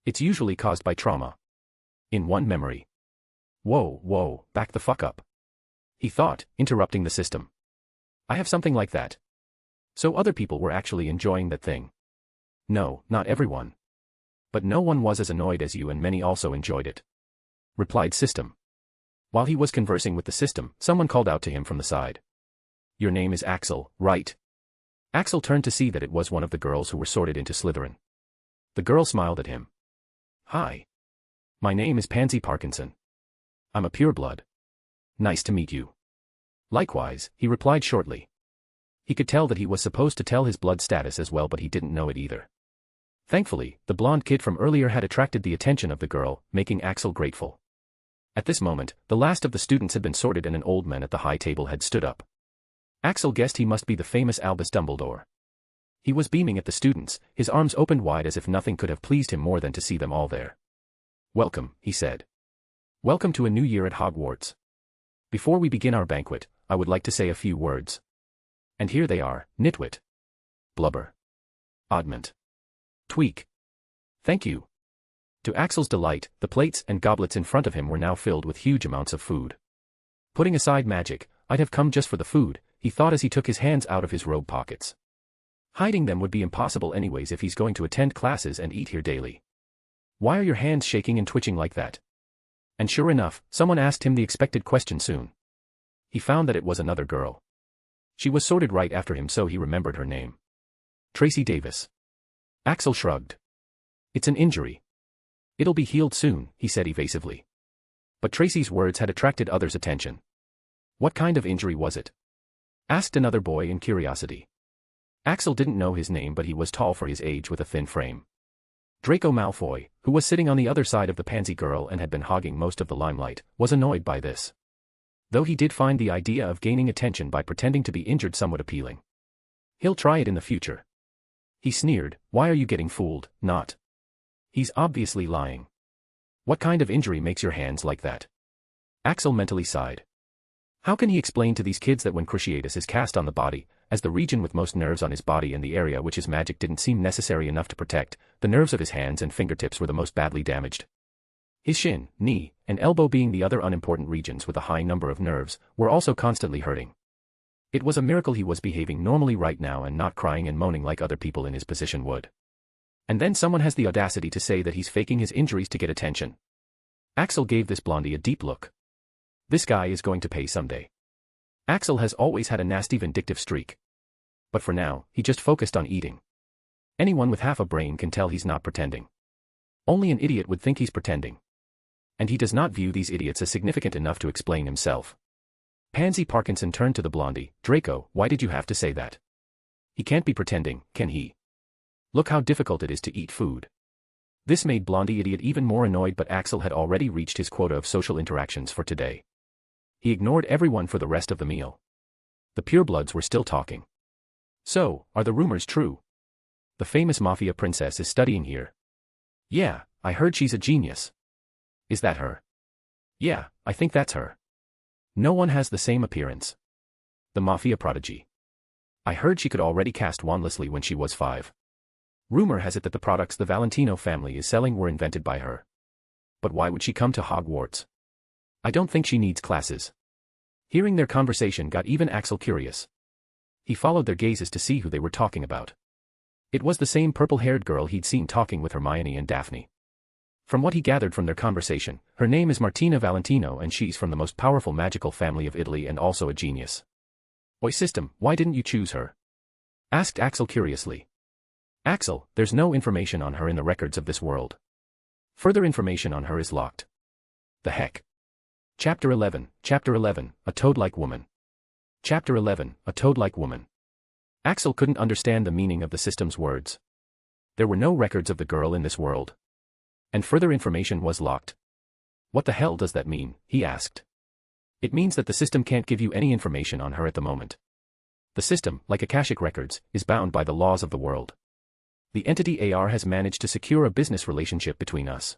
It's usually caused by trauma. In one memory. Whoa, back the fuck up. He thought, interrupting the system. I have something like that. So other people were actually enjoying that thing. No, not everyone. But no one was as annoyed as you and many also enjoyed it. replied System. While he was conversing with the system, someone called out to him from the side. Your name is Axel, right? Axel turned to see that it was one of the girls who were sorted into Slytherin. The girl smiled at him. Hi. My name is Pansy Parkinson. I'm a pureblood. Nice to meet you. Likewise, he replied shortly. He could tell that he was supposed to tell his blood status as well, but he didn't know it either. Thankfully, the blonde kid from earlier had attracted the attention of the girl, making Axel grateful. At this moment, the last of the students had been sorted and an old man at the high table had stood up. Axel guessed he must be the famous Albus Dumbledore. He was beaming at the students, his arms opened wide as if nothing could have pleased him more than to see them all there. Welcome, he said. Welcome to a new year at Hogwarts. Before we begin our banquet, I would like to say a few words. And here they are, Nitwit. Blubber. Oddment. Tweak. Thank you. To Axel's delight, the plates and goblets in front of him were now filled with huge amounts of food. Putting aside magic, I'd have come just for the food, he thought as he took his hands out of his robe pockets. Hiding them would be impossible anyways if he's going to attend classes and eat here daily. Why are your hands shaking and twitching like that? And sure enough, someone asked him the expected question soon. He found that it was another girl. She was sorted right after him, so he remembered her name. Tracy Davis. Axel shrugged. It's an injury. It'll be healed soon, he said evasively. But Tracy's words had attracted others' attention. What kind of injury was it? Asked another boy in curiosity. Axel didn't know his name, but he was tall for his age with a thin frame. Draco Malfoy, who was sitting on the other side of the pansy girl and had been hogging most of the limelight, was annoyed by this. Though he did find the idea of gaining attention by pretending to be injured somewhat appealing. He'll try it in the future. He sneered, why are you getting fooled, not? He's obviously lying. What kind of injury makes your hands like that? Axel mentally sighed. How can he explain to these kids that when Cruciatus is cast on the body, as the region with most nerves on his body and the area which his magic didn't seem necessary enough to protect, the nerves of his hands and fingertips were the most badly damaged? His shin, knee, and elbow being the other unimportant regions with a high number of nerves, were also constantly hurting. It was a miracle he was behaving normally right now and not crying and moaning like other people in his position would. And then someone has the audacity to say that he's faking his injuries to get attention. Axel gave this blondie a deep look. This guy is going to pay someday. Axel has always had a nasty vindictive streak. But for now, he just focused on eating. Anyone with half a brain can tell he's not pretending. Only an idiot would think he's pretending. And he does not view these idiots as significant enough to explain himself. Pansy Parkinson turned to the blondie. Draco, why did you have to say that? He can't be pretending, can he? Look how difficult it is to eat food. This made Blondie Idiot even more annoyed, but Axel had already reached his quota of social interactions for today. He ignored everyone for the rest of the meal. The purebloods were still talking. So, are the rumors true? The famous mafia princess is studying here. Yeah, I heard she's a genius. Is that her? Yeah, I think that's her. No one has the same appearance. The mafia prodigy. I heard she could already cast wandlessly when she was 5. Rumor has it that the products the Valentino family is selling were invented by her. But why would she come to Hogwarts? I don't think she needs classes. Hearing their conversation got even Axel curious. He followed their gazes to see who they were talking about. It was the same purple-haired girl he'd seen talking with Hermione and Daphne. From what he gathered from their conversation, her name is Martina Valentino and she's from the most powerful magical family of Italy and also a genius. Oi system, why didn't you choose her? Asked Axel curiously. Axel, there's no information on her in the records of this world. Further information on her is locked. The heck? Chapter 11, A Toad-like Woman. Chapter 11, A Toad-like Woman. Axel couldn't understand the meaning of the system's words. There were no records of the girl in this world. And further information was locked. What the hell does that mean? He asked. It means that the system can't give you any information on her at the moment. The system, like Akashic Records, is bound by the laws of the world. The entity AR has managed to secure a business relationship between us.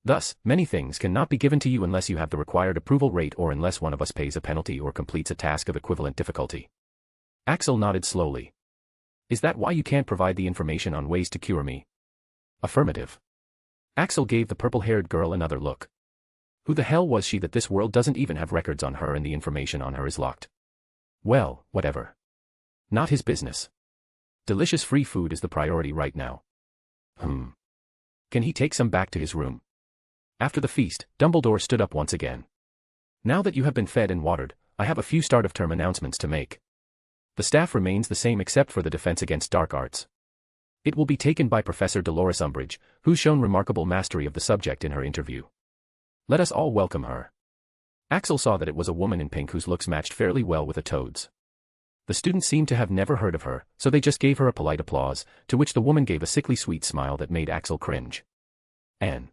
Thus, many things cannot be given to you unless you have the required approval rate or unless one of us pays a penalty or completes a task of equivalent difficulty. Axel nodded slowly. Is that why you can't provide the information on ways to cure me? Affirmative. Axel gave the purple-haired girl another look. Who the hell was she that this world doesn't even have records on her and the information on her is locked? Well, whatever. Not his business. Delicious free food is the priority right now. Can he take some back to his room? After the feast, Dumbledore stood up once again. Now that you have been fed and watered, I have a few start-of-term announcements to make. The staff remains the same except for the defense against dark arts. It will be taken by Professor Dolores Umbridge, who's shown remarkable mastery of the subject in her interview. Let us all welcome her. Axel saw that it was a woman in pink whose looks matched fairly well with a toad's. The students seemed to have never heard of her, so they just gave her a polite applause, to which the woman gave a sickly sweet smile that made Axel cringe. Anne.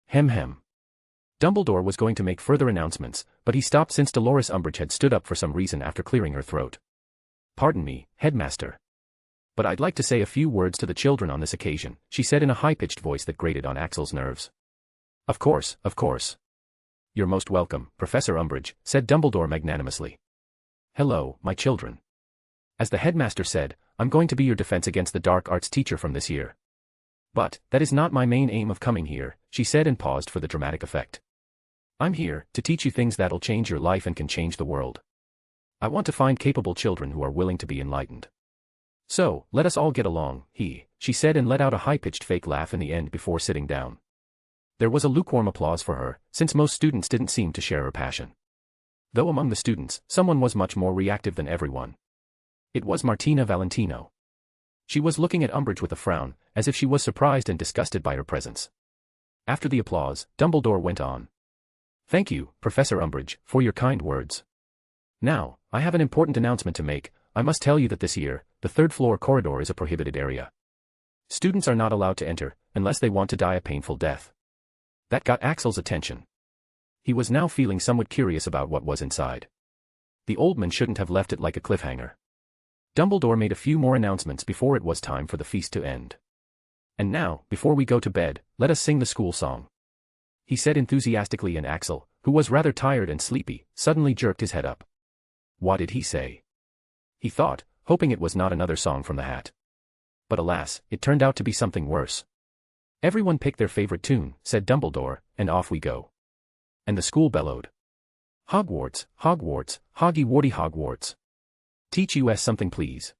Hem. Dumbledore was going to make further announcements, but he stopped since Dolores Umbridge had stood up for some reason after clearing her throat. Pardon me, headmaster. But I'd like to say a few words to the children on this occasion, she said in a high-pitched voice that grated on Axel's nerves. Of course. You're most welcome, Professor Umbridge, said Dumbledore magnanimously. Hello, my children. As the headmaster said, I'm going to be your defense against the dark arts teacher from this year. But, that is not my main aim of coming here, she said and paused for the dramatic effect. I'm here to teach you things that'll change your life and can change the world. I want to find capable children who are willing to be enlightened. So, let us all get along, she said and let out a high-pitched fake laugh in the end before sitting down. There was a lukewarm applause for her, since most students didn't seem to share her passion. Though among the students, someone was much more reactive than everyone. It was Martina Valentino. She was looking at Umbridge with a frown, as if she was surprised and disgusted by her presence. After the applause, Dumbledore went on. Thank you, Professor Umbridge, for your kind words. Now, I have an important announcement to make. I must tell you that this year, the third-floor corridor is a prohibited area. Students are not allowed to enter, unless they want to die a painful death. That got Axel's attention. He was now feeling somewhat curious about what was inside. The old man shouldn't have left it like a cliffhanger. Dumbledore made a few more announcements before it was time for the feast to end. And now, before we go to bed, let us sing the school song. He said enthusiastically, and Axel, who was rather tired and sleepy, suddenly jerked his head up. What did he say? He thought, hoping it was not another song from the hat. But alas, it turned out to be something worse. Everyone pick their favorite tune, said Dumbledore, and off we go. And the school bellowed. Hogwarts, Hoggy Warty Hogwarts. Teach us something please.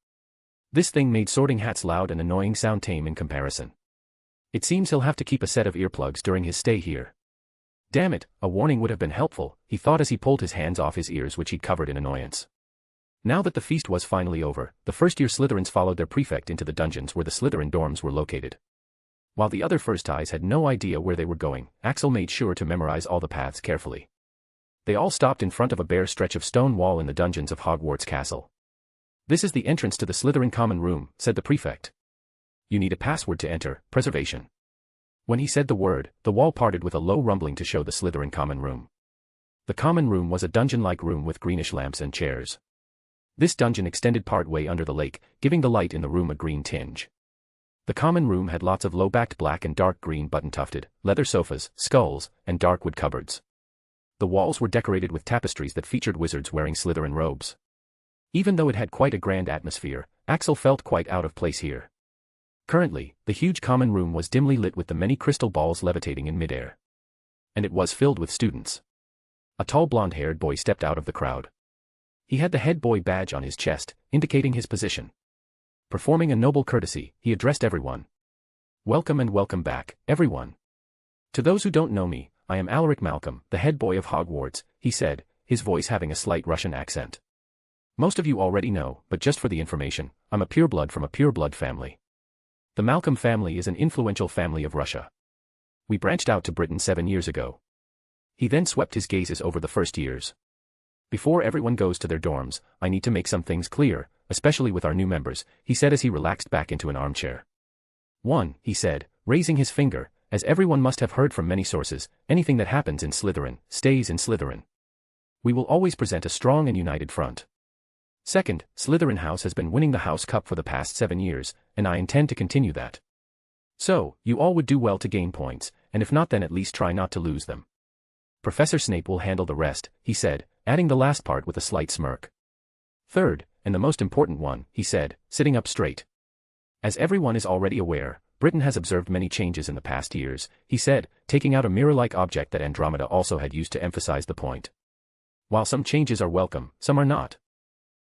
This thing made Sorting Hat's loud and annoying sound tame in comparison. It seems he'll have to keep a set of earplugs during his stay here. Damn it, a warning would have been helpful, he thought as he pulled his hands off his ears which he'd covered in annoyance. Now that the feast was finally over, the first-year Slytherins followed their prefect into the dungeons where the Slytherin dorms were located. While the other first-eyes had no idea where they were going, Axel made sure to memorize all the paths carefully. They all stopped in front of a bare stretch of stone wall in the dungeons of Hogwarts Castle. This is the entrance to the Slytherin common room, said the prefect. You need a password to enter, preservation. When he said the word, the wall parted with a low rumbling to show the Slytherin common room. The common room was a dungeon-like room with greenish lamps and chairs. This dungeon extended part way under the lake, giving the light in the room a green tinge. The common room had lots of low-backed black and dark green button-tufted, leather sofas, skulls, and dark wood cupboards. The walls were decorated with tapestries that featured wizards wearing Slytherin robes. Even though it had quite a grand atmosphere, Axel felt quite out of place here. Currently, the huge common room was dimly lit with the many crystal balls levitating in midair. And it was filled with students. A tall blonde-haired boy stepped out of the crowd. He had the head boy badge on his chest, indicating his position. Performing a noble courtesy, he addressed everyone. Welcome and welcome back, everyone. To those who don't know me, I am Alaric Malcolm, the head boy of Hogwarts, he said, his voice having a slight Russian accent. Most of you already know, but just for the information, I'm a pureblood from a pureblood family. The Malcolm family is an influential family of Russia. We branched out to Britain 7 years ago. He then swept his gazes over the first years. Before everyone goes to their dorms, I need to make some things clear, especially with our new members, he said as he relaxed back into an armchair. 1, he said, raising his finger, as everyone must have heard from many sources, anything that happens in Slytherin, stays in Slytherin. We will always present a strong and united front. Second, Slytherin House has been winning the House Cup for the past 7 years, and I intend to continue that. So, you all would do well to gain points, and if not then at least try not to lose them. Professor Snape will handle the rest, he said, adding the last part with a slight smirk. Third, and the most important one, he said, sitting up straight. As everyone is already aware, Britain has observed many changes in the past years, he said, taking out a mirror-like object that Andromeda also had used to emphasize the point. While some changes are welcome, some are not.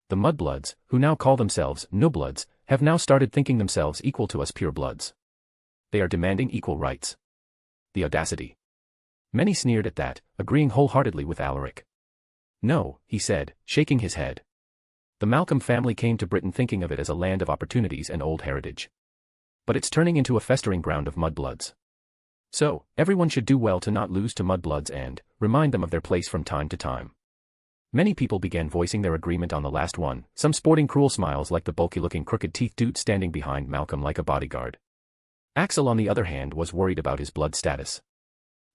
The mudbloods, who now call themselves nobloods, have now started thinking themselves equal to us purebloods. They are demanding equal rights. The audacity. Many sneered at that, agreeing wholeheartedly with Alaric. No, he said, shaking his head. The Malcolm family came to Britain thinking of it as a land of opportunities and old heritage. But it's turning into a festering ground of mudbloods. So, everyone should do well to not lose to mudbloods and remind them of their place from time to time. Many people began voicing their agreement on the last one, some sporting cruel smiles like the bulky-looking crooked-teeth dude standing behind Malcolm like a bodyguard. Axel on the other hand was worried about his blood status.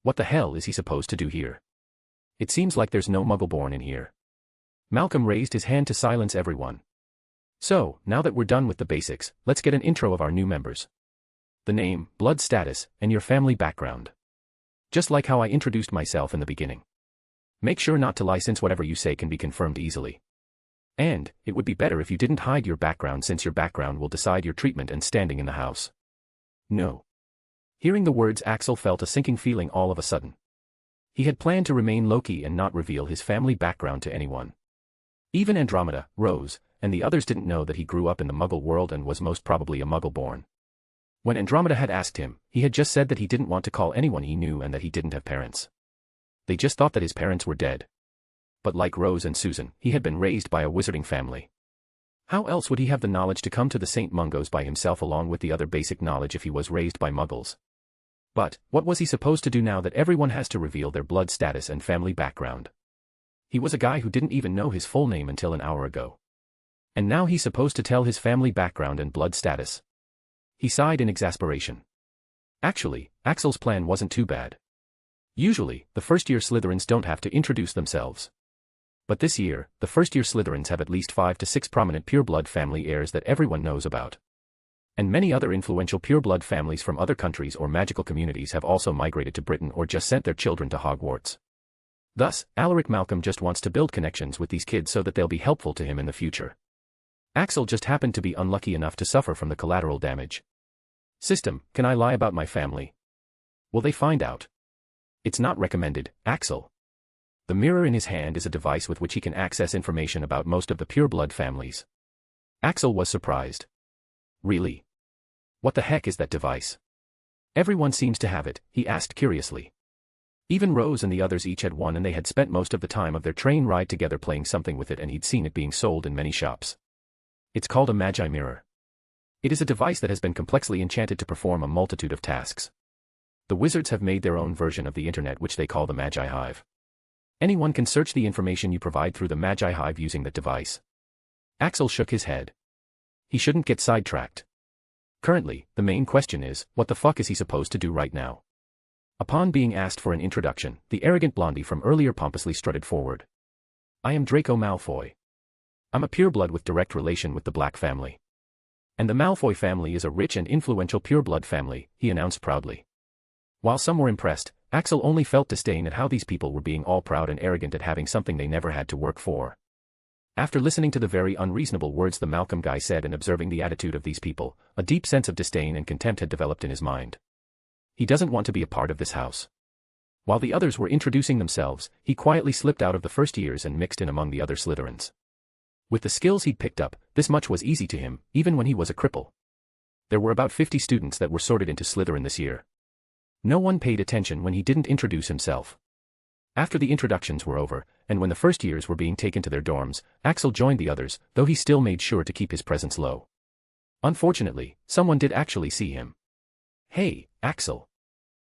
What the hell is he supposed to do here? It seems like there's no Muggle-born in here. Malcolm raised his hand to silence everyone. So, now that we're done with the basics, let's get an intro of our new members. The name, blood status, and your family background. Just like how I introduced myself in the beginning. Make sure not to lie since whatever you say can be confirmed easily. And, it would be better if you didn't hide your background since your background will decide your treatment and standing in the house. No. Hearing the words, Axel felt a sinking feeling all of a sudden. He had planned to remain low-key and not reveal his family background to anyone. Even Andromeda, Rose, and the others didn't know that he grew up in the Muggle world and was most probably a Muggle-born. When Andromeda had asked him, he had just said that he didn't want to call anyone he knew and that he didn't have parents. They just thought that his parents were dead. But like Rose and Susan, he had been raised by a wizarding family. How else would he have the knowledge to come to the St. Mungos by himself along with the other basic knowledge if he was raised by Muggles? But, what was he supposed to do now that everyone has to reveal their blood status and family background? He was a guy who didn't even know his full name until an hour ago. And now he's supposed to tell his family background and blood status. He sighed in exasperation. Actually, Axel's plan wasn't too bad. Usually, the first-year Slytherins don't have to introduce themselves. But this year, the first-year Slytherins have at least 5 to 6 prominent pureblood family heirs that everyone knows about. And many other influential pureblood families from other countries or magical communities have also migrated to Britain or just sent their children to Hogwarts. Thus, Alaric Malcolm just wants to build connections with these kids so that they'll be helpful to him in the future. Axel just happened to be unlucky enough to suffer from the collateral damage. System, can I lie about my family? Will they find out? It's not recommended, Axel. The mirror in his hand is a device with which he can access information about most of the pureblood families. Axel was surprised. Really? What the heck is that device? Everyone seems to have it, he asked curiously. Even Rose and the others each had one and they had spent most of the time of their train ride together playing something with it and he'd seen it being sold in many shops. It's called a Magi mirror. It is a device that has been complexly enchanted to perform a multitude of tasks. The wizards have made their own version of the internet which they call the Magi Hive. Anyone can search the information you provide through the Magi Hive using that device. Axel shook his head. He shouldn't get sidetracked. Currently, the main question is, what the fuck is he supposed to do right now? Upon being asked for an introduction, the arrogant blondie from earlier pompously strutted forward. I am Draco Malfoy. I'm a pureblood with direct relation with the Black family. And the Malfoy family is a rich and influential pureblood family, he announced proudly. While some were impressed, Axel only felt disdain at how these people were being all proud and arrogant at having something they never had to work for. After listening to the very unreasonable words the Malcolm guy said and observing the attitude of these people, a deep sense of disdain and contempt had developed in his mind. He doesn't want to be a part of this house. While the others were introducing themselves, he quietly slipped out of the first years and mixed in among the other Slytherins. With the skills he'd picked up, this much was easy to him, even when he was a cripple. There were about 50 students that were sorted into Slytherin this year. No one paid attention when he didn't introduce himself. After the introductions were over, and when the first years were being taken to their dorms, Axel joined the others, though he still made sure to keep his presence low. Unfortunately, someone did actually see him. Hey, Axel.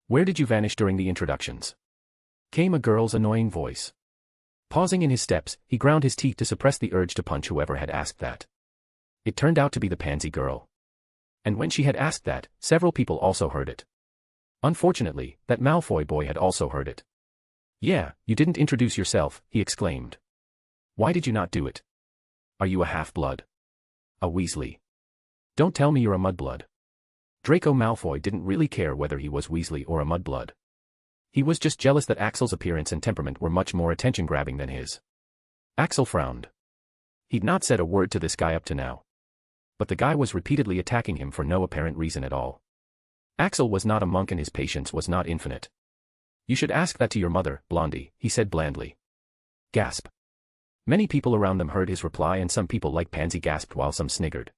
Where did you vanish during the introductions? Came a girl's annoying voice. Pausing in his steps, he ground his teeth to suppress the urge to punch whoever had asked that. It turned out to be the pansy girl. And when she had asked that, several people also heard it. Unfortunately, that Malfoy boy had also heard it. Yeah, you didn't introduce yourself, he exclaimed. Why did you not do it? Are you a half-blood? A Weasley? Don't tell me you're a mudblood. Draco Malfoy didn't really care whether he was Weasley or a mudblood. He was just jealous that Axel's appearance and temperament were much more attention-grabbing than his. Axel frowned. He'd not said a word to this guy up to now. But the guy was repeatedly attacking him for no apparent reason at all. Axel was not a monk and his patience was not infinite. You should ask that to your mother, Blondie, he said blandly. Gasp. Many people around them heard his reply and some people like Pansy gasped while some sniggered.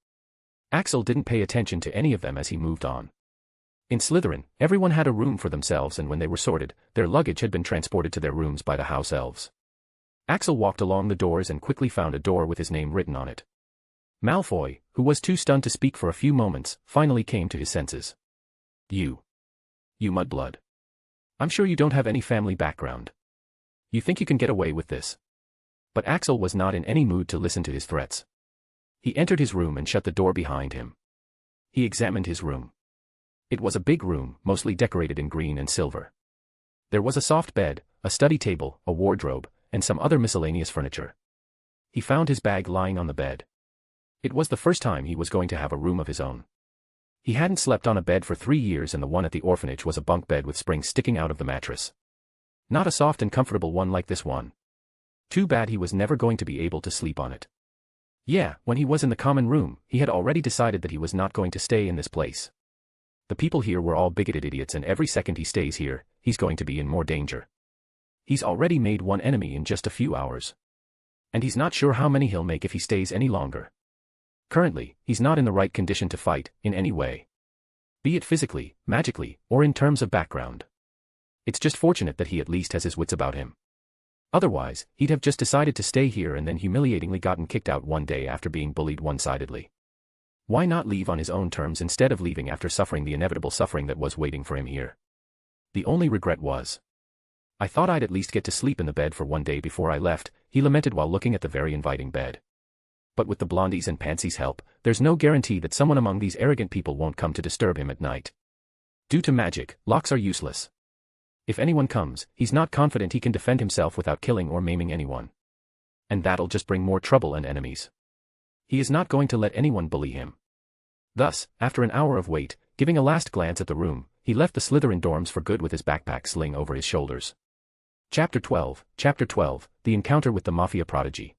Axel didn't pay attention to any of them as he moved on. In Slytherin, everyone had a room for themselves, and when they were sorted, their luggage had been transported to their rooms by the house elves. Axel walked along the doors and quickly found a door with his name written on it. Malfoy, who was too stunned to speak for a few moments, finally came to his senses. You mudblood. I'm sure you don't have any family background. You think you can get away with this? But Axel was not in any mood to listen to his threats. He entered his room and shut the door behind him. He examined his room. It was a big room, mostly decorated in green and silver. There was a soft bed, a study table, a wardrobe, and some other miscellaneous furniture. He found his bag lying on the bed. It was the first time he was going to have a room of his own. He hadn't slept on a bed for 3 years, and the one at the orphanage was a bunk bed with springs sticking out of the mattress. Not a soft and comfortable one like this one. Too bad he was never going to be able to sleep on it. Yeah, when he was in the common room, he had already decided that he was not going to stay in this place. The people here were all bigoted idiots, and every second he stays here, he's going to be in more danger. He's already made one enemy in just a few hours. And he's not sure how many he'll make if he stays any longer. Currently, he's not in the right condition to fight, in any way. Be it physically, magically, or in terms of background. It's just fortunate that he at least has his wits about him. Otherwise, he'd have just decided to stay here and then humiliatingly gotten kicked out one day after being bullied one-sidedly. Why not leave on his own terms instead of leaving after suffering the inevitable suffering that was waiting for him here? The only regret was, I thought I'd at least get to sleep in the bed for one day before I left, he lamented while looking at the very inviting bed. But with the blondies and pansies' help, there's no guarantee that someone among these arrogant people won't come to disturb him at night. Due to magic, locks are useless. If anyone comes, he's not confident he can defend himself without killing or maiming anyone. And that'll just bring more trouble and enemies. He is not going to let anyone bully him. Thus, after an hour of wait, giving a last glance at the room, he left the Slytherin dorms for good with his backpack sling over his shoulders. Chapter 12, The Encounter with the Mafia Prodigy.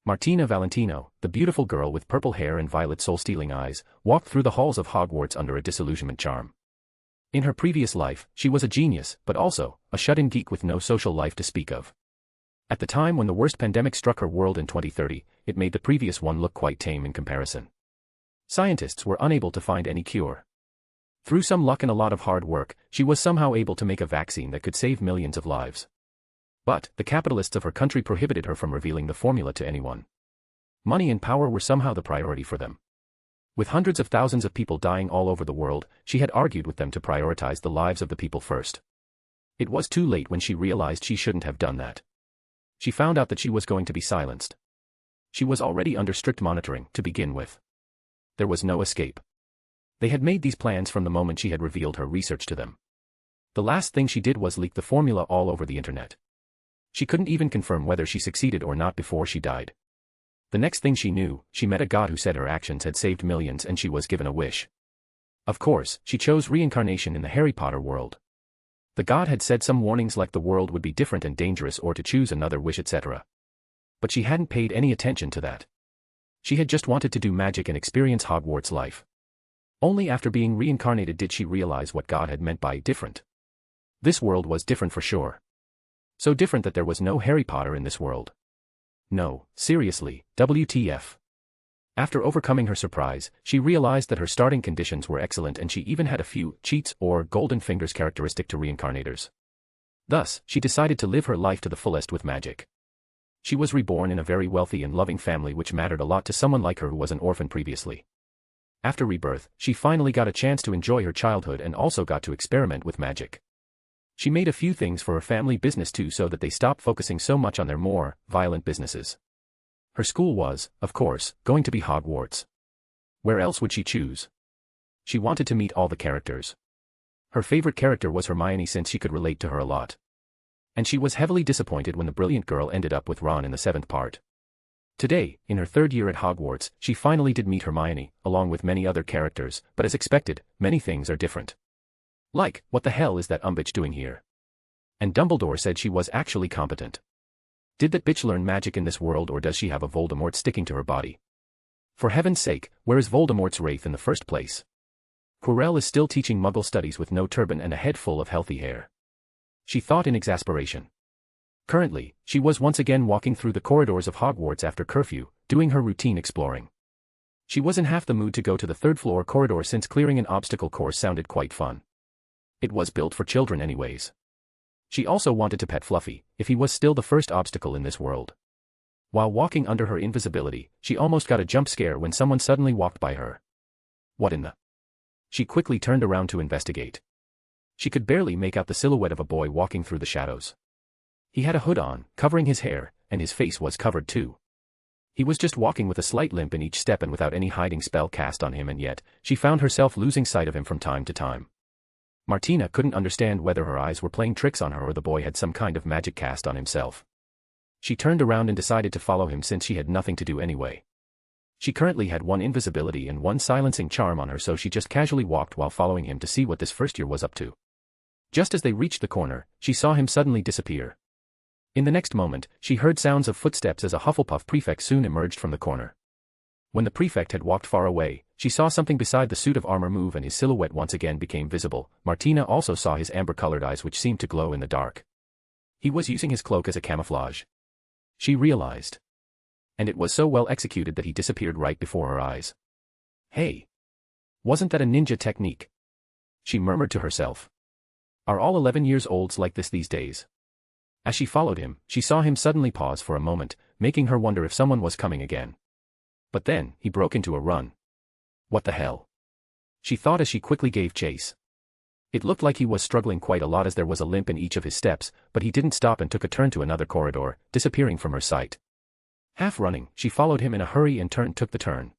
Martina Valentino, the beautiful girl with purple hair and violet soul-stealing eyes, walked through the halls of Hogwarts under a disillusionment charm. In her previous life, she was a genius, but also, a shut-in geek with no social life to speak of. At the time when the worst pandemic struck her world in 2030, it made the previous one look quite tame in comparison. Scientists were unable to find any cure. Through some luck and a lot of hard work, she was somehow able to make a vaccine that could save millions of lives. But, the capitalists of her country prohibited her from revealing the formula to anyone. Money and power were somehow the priority for them. With hundreds of thousands of people dying all over the world, she had argued with them to prioritize the lives of the people first. It was too late when she realized she shouldn't have done that. She found out that she was going to be silenced. She was already under strict monitoring, to begin with. There was no escape. They had made these plans from the moment she had revealed her research to them. The last thing she did was leak the formula all over the internet. She couldn't even confirm whether she succeeded or not before she died. The next thing she knew, she met a god who said her actions had saved millions and she was given a wish. Of course, she chose reincarnation in the Harry Potter world. The god had said some warnings like the world would be different and dangerous or to choose another wish, etc. But she hadn't paid any attention to that. She had just wanted to do magic and experience Hogwarts life. Only after being reincarnated did she realize what God had meant by different. This world was different for sure. So different that there was no Harry Potter in this world. No, seriously, WTF. After overcoming her surprise, she realized that her starting conditions were excellent and she even had a few cheats or golden fingers characteristic to reincarnators. Thus, she decided to live her life to the fullest with magic. She was reborn in a very wealthy and loving family, which mattered a lot to someone like her who was an orphan previously. After rebirth, she finally got a chance to enjoy her childhood and also got to experiment with magic. She made a few things for her family business too so that they stopped focusing so much on their more violent businesses. Her school was, of course, going to be Hogwarts. Where else would she choose? She wanted to meet all the characters. Her favorite character was Hermione since she could relate to her a lot. And she was heavily disappointed when the brilliant girl ended up with Ron in the 7th part. Today, in her 3rd year at Hogwarts, she finally did meet Hermione, along with many other characters, but as expected, many things are different. Like, what the hell is that bitch doing here? And Dumbledore said she was actually competent. Did that bitch learn magic in this world, or does she have a Voldemort sticking to her body? For heaven's sake, where is Voldemort's wraith in the first place? Quirrell is still teaching Muggle studies with no turban and a head full of healthy hair. She thought in exasperation. Currently, she was once again walking through the corridors of Hogwarts after curfew, doing her routine exploring. She was in half the mood to go to the third-floor corridor since clearing an obstacle course sounded quite fun. It was built for children anyways. She also wanted to pet Fluffy, if he was still the first obstacle in this world. While walking under her invisibility, she almost got a jump scare when someone suddenly walked by her. What in the? She quickly turned around to investigate. She could barely make out the silhouette of a boy walking through the shadows. He had a hood on, covering his hair, and his face was covered too. He was just walking with a slight limp in each step and without any hiding spell cast on him, and yet, she found herself losing sight of him from time to time. Martina couldn't understand whether her eyes were playing tricks on her or the boy had some kind of magic cast on himself. She turned around and decided to follow him since she had nothing to do anyway. She currently had one invisibility and one silencing charm on her, so she just casually walked while following him to see what this first year was up to. Just as they reached the corner, she saw him suddenly disappear. In the next moment, she heard sounds of footsteps as a Hufflepuff prefect soon emerged from the corner. When the prefect had walked far away, she saw something beside the suit of armor move and his silhouette once again became visible. Martina also saw his amber-colored eyes which seemed to glow in the dark. He was using his cloak as a camouflage. She realized. And it was so well executed that he disappeared right before her eyes. Hey! Wasn't that a ninja technique? She murmured to herself. Are all 11-year-olds like this these days? As she followed him, she saw him suddenly pause for a moment, making her wonder if someone was coming again. But then, he broke into a run. What the hell? She thought as she quickly gave chase. It looked like he was struggling quite a lot as there was a limp in each of his steps, but he didn't stop and took a turn to another corridor, disappearing from her sight. Half running, she followed him in a hurry and took the turn.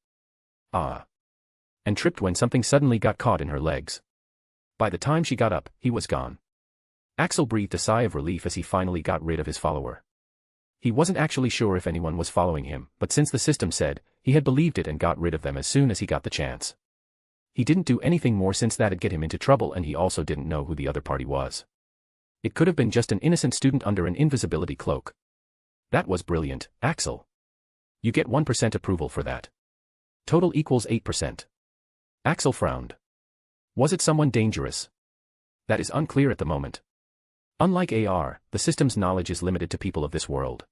And tripped when something suddenly got caught in her legs. By the time she got up, he was gone. Axel breathed a sigh of relief as he finally got rid of his follower. He wasn't actually sure if anyone was following him, but since the system said, he had believed it and got rid of them as soon as he got the chance. He didn't do anything more since that'd get him into trouble, and he also didn't know who the other party was. It could have been just an innocent student under an invisibility cloak. That was brilliant, Axel. You get 1% approval for that. Total equals 8%. Axel frowned. Was it someone dangerous? That is unclear at the moment. Unlike AR, the system's knowledge is limited to people of this world.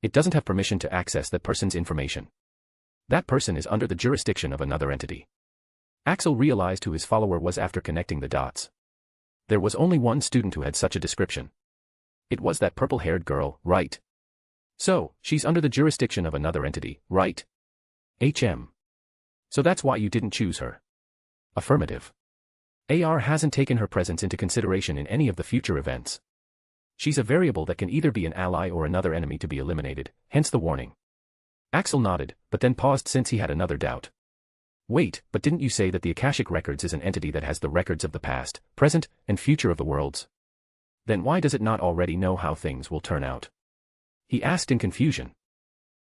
It doesn't have permission to access that person's information. That person is under the jurisdiction of another entity. Axel realized who his follower was after connecting the dots. There was only one student who had such a description. It was that purple-haired girl, right? So, she's under the jurisdiction of another entity, right? So that's why you didn't choose her. Affirmative. AR hasn't taken her presence into consideration in any of the future events. She's a variable that can either be an ally or another enemy to be eliminated, hence the warning. Axel nodded, but then paused since he had another doubt. Wait, but didn't you say that the Akashic Records is an entity that has the records of the past, present, and future of the worlds? Then why does it not already know how things will turn out? He asked in confusion.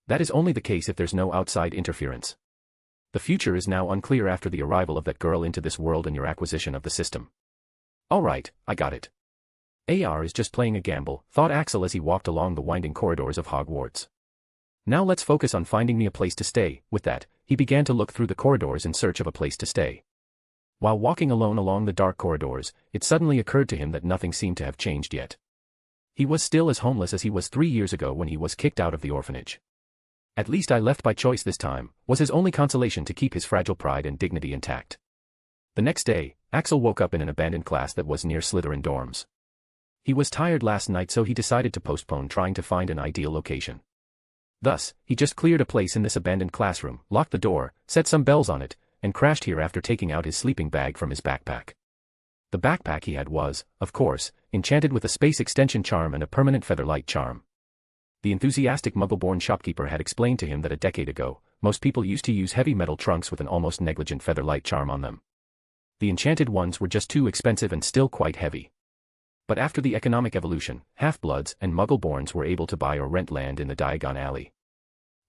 That is only the case if there's no outside interference. The future is now unclear after the arrival of that girl into this world and your acquisition of the system. Alright, I got it. AR is just playing a gamble, thought Axel as he walked along the winding corridors of Hogwarts. Now let's focus on finding me a place to stay. With that, he began to look through the corridors in search of a place to stay. While walking alone along the dark corridors, it suddenly occurred to him that nothing seemed to have changed yet. He was still as homeless as he was 3 years ago when he was kicked out of the orphanage. At least I left by choice this time, was his only consolation to keep his fragile pride and dignity intact. The next day, Axel woke up in an abandoned class that was near Slytherin dorms. He was tired last night, so he decided to postpone trying to find an ideal location. Thus, he just cleared a place in this abandoned classroom, locked the door, set some bells on it, and crashed here after taking out his sleeping bag from his backpack. The backpack he had was, of course, enchanted with a space extension charm and a permanent featherlight charm. The enthusiastic Muggle-born shopkeeper had explained to him that a decade ago, most people used to use heavy metal trunks with an almost negligent featherlight charm on them. The enchanted ones were just too expensive and still quite heavy. But after the economic evolution, half-bloods and Muggle-borns were able to buy or rent land in the Diagon Alley.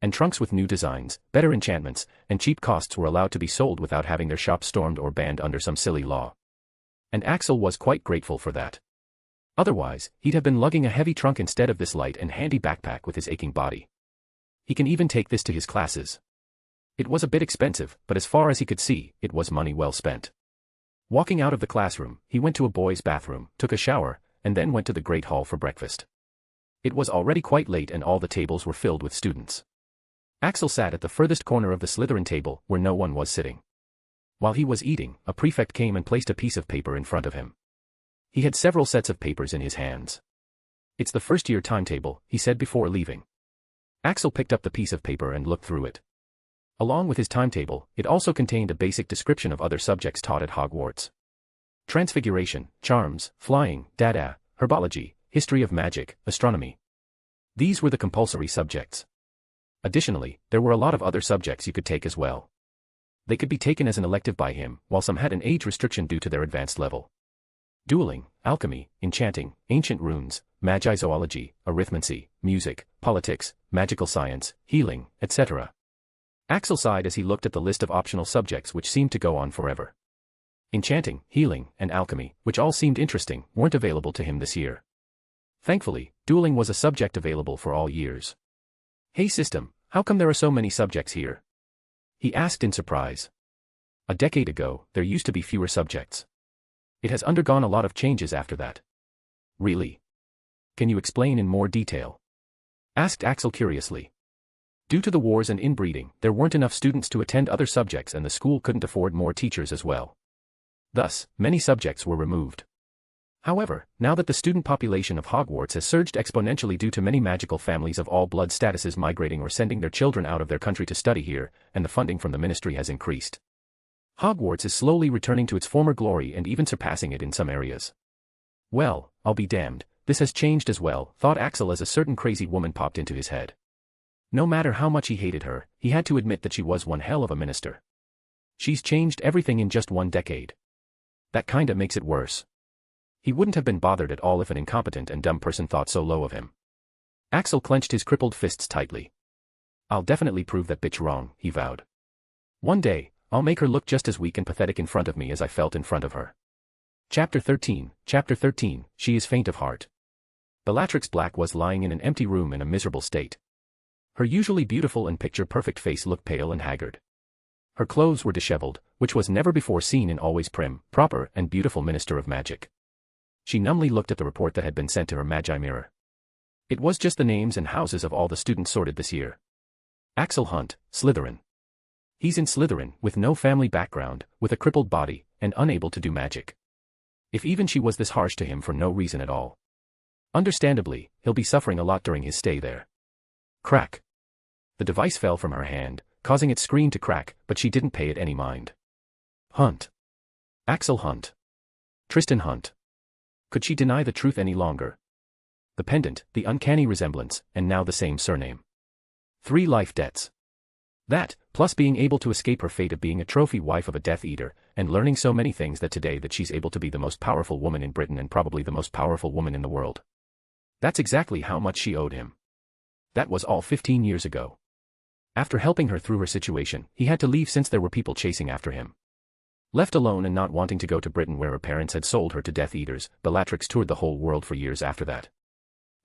And trunks with new designs, better enchantments, and cheap costs were allowed to be sold without having their shops stormed or banned under some silly law. And Axel was quite grateful for that. Otherwise, he'd have been lugging a heavy trunk instead of this light and handy backpack with his aching body. He can even take this to his classes. It was a bit expensive, but as far as he could see, it was money well spent. Walking out of the classroom, he went to a boys' bathroom, took a shower, and then went to the Great Hall for breakfast. It was already quite late and all the tables were filled with students. Axel sat at the furthest corner of the Slytherin table where no one was sitting. While he was eating, a prefect came and placed a piece of paper in front of him. He had several sets of papers in his hands. "It's the first-year timetable," he said before leaving. Axel picked up the piece of paper and looked through it. Along with his timetable, it also contained a basic description of other subjects taught at Hogwarts. Transfiguration, charms, flying, dada, herbology, history of magic, astronomy. These were the compulsory subjects. Additionally, there were a lot of other subjects you could take as well. They could be taken as an elective by him, while some had an age restriction due to their advanced level. Dueling, alchemy, enchanting, ancient runes, magi-zoology, arithmancy, music, politics, magical science, healing, etc. Axel sighed as he looked at the list of optional subjects which seemed to go on forever. Enchanting, healing, and alchemy, which all seemed interesting, weren't available to him this year. Thankfully, dueling was a subject available for all years. "Hey system, how come there are so many subjects here?" he asked in surprise. A decade ago, there used to be fewer subjects. It has undergone a lot of changes after that. "Really? Can you explain in more detail?" asked Axel curiously. Due to the wars and inbreeding, there weren't enough students to attend other subjects and the school couldn't afford more teachers as well. Thus, many subjects were removed. However, now that the student population of Hogwarts has surged exponentially due to many magical families of all blood statuses migrating or sending their children out of their country to study here, and the funding from the ministry has increased, Hogwarts is slowly returning to its former glory and even surpassing it in some areas. "Well, I'll be damned, this has changed as well," thought Axel as a certain crazy woman popped into his head. No matter how much he hated her, he had to admit that she was one hell of a minister. She's changed everything in just 1 decade. That kinda makes it worse. He wouldn't have been bothered at all if an incompetent and dumb person thought so low of him. Axel clenched his crippled fists tightly. "I'll definitely prove that bitch wrong," he vowed. "One day, I'll make her look just as weak and pathetic in front of me as I felt in front of her." Chapter 13, She is Faint of Heart. Bellatrix Black was lying in an empty room in a miserable state. Her usually beautiful and picture-perfect face looked pale and haggard. Her clothes were disheveled, which was never before seen in always prim, proper, and beautiful Minister of Magic. She numbly looked at the report that had been sent to her Magi Mirror. It was just the names and houses of all the students sorted this year. Axel Hunt, Slytherin. He's in Slytherin, with no family background, with a crippled body, and unable to do magic. If even she was this harsh to him for no reason at all. Understandably, he'll be suffering a lot during his stay there. Crack. The device fell from her hand, causing its screen to crack, but she didn't pay it any mind. Hunt. Axel Hunt. Tristan Hunt. Could she deny the truth any longer? The pendant, the uncanny resemblance, and now the same surname. 3 life debts. That, plus being able to escape her fate of being a trophy wife of a Death Eater, and learning so many things that today that she's able to be the most powerful woman in Britain and probably the most powerful woman in the world. That's exactly how much she owed him. That was all 15 years ago. After helping her through her situation, he had to leave since there were people chasing after him. Left alone and not wanting to go to Britain where her parents had sold her to Death Eaters, Bellatrix toured the whole world for years after that.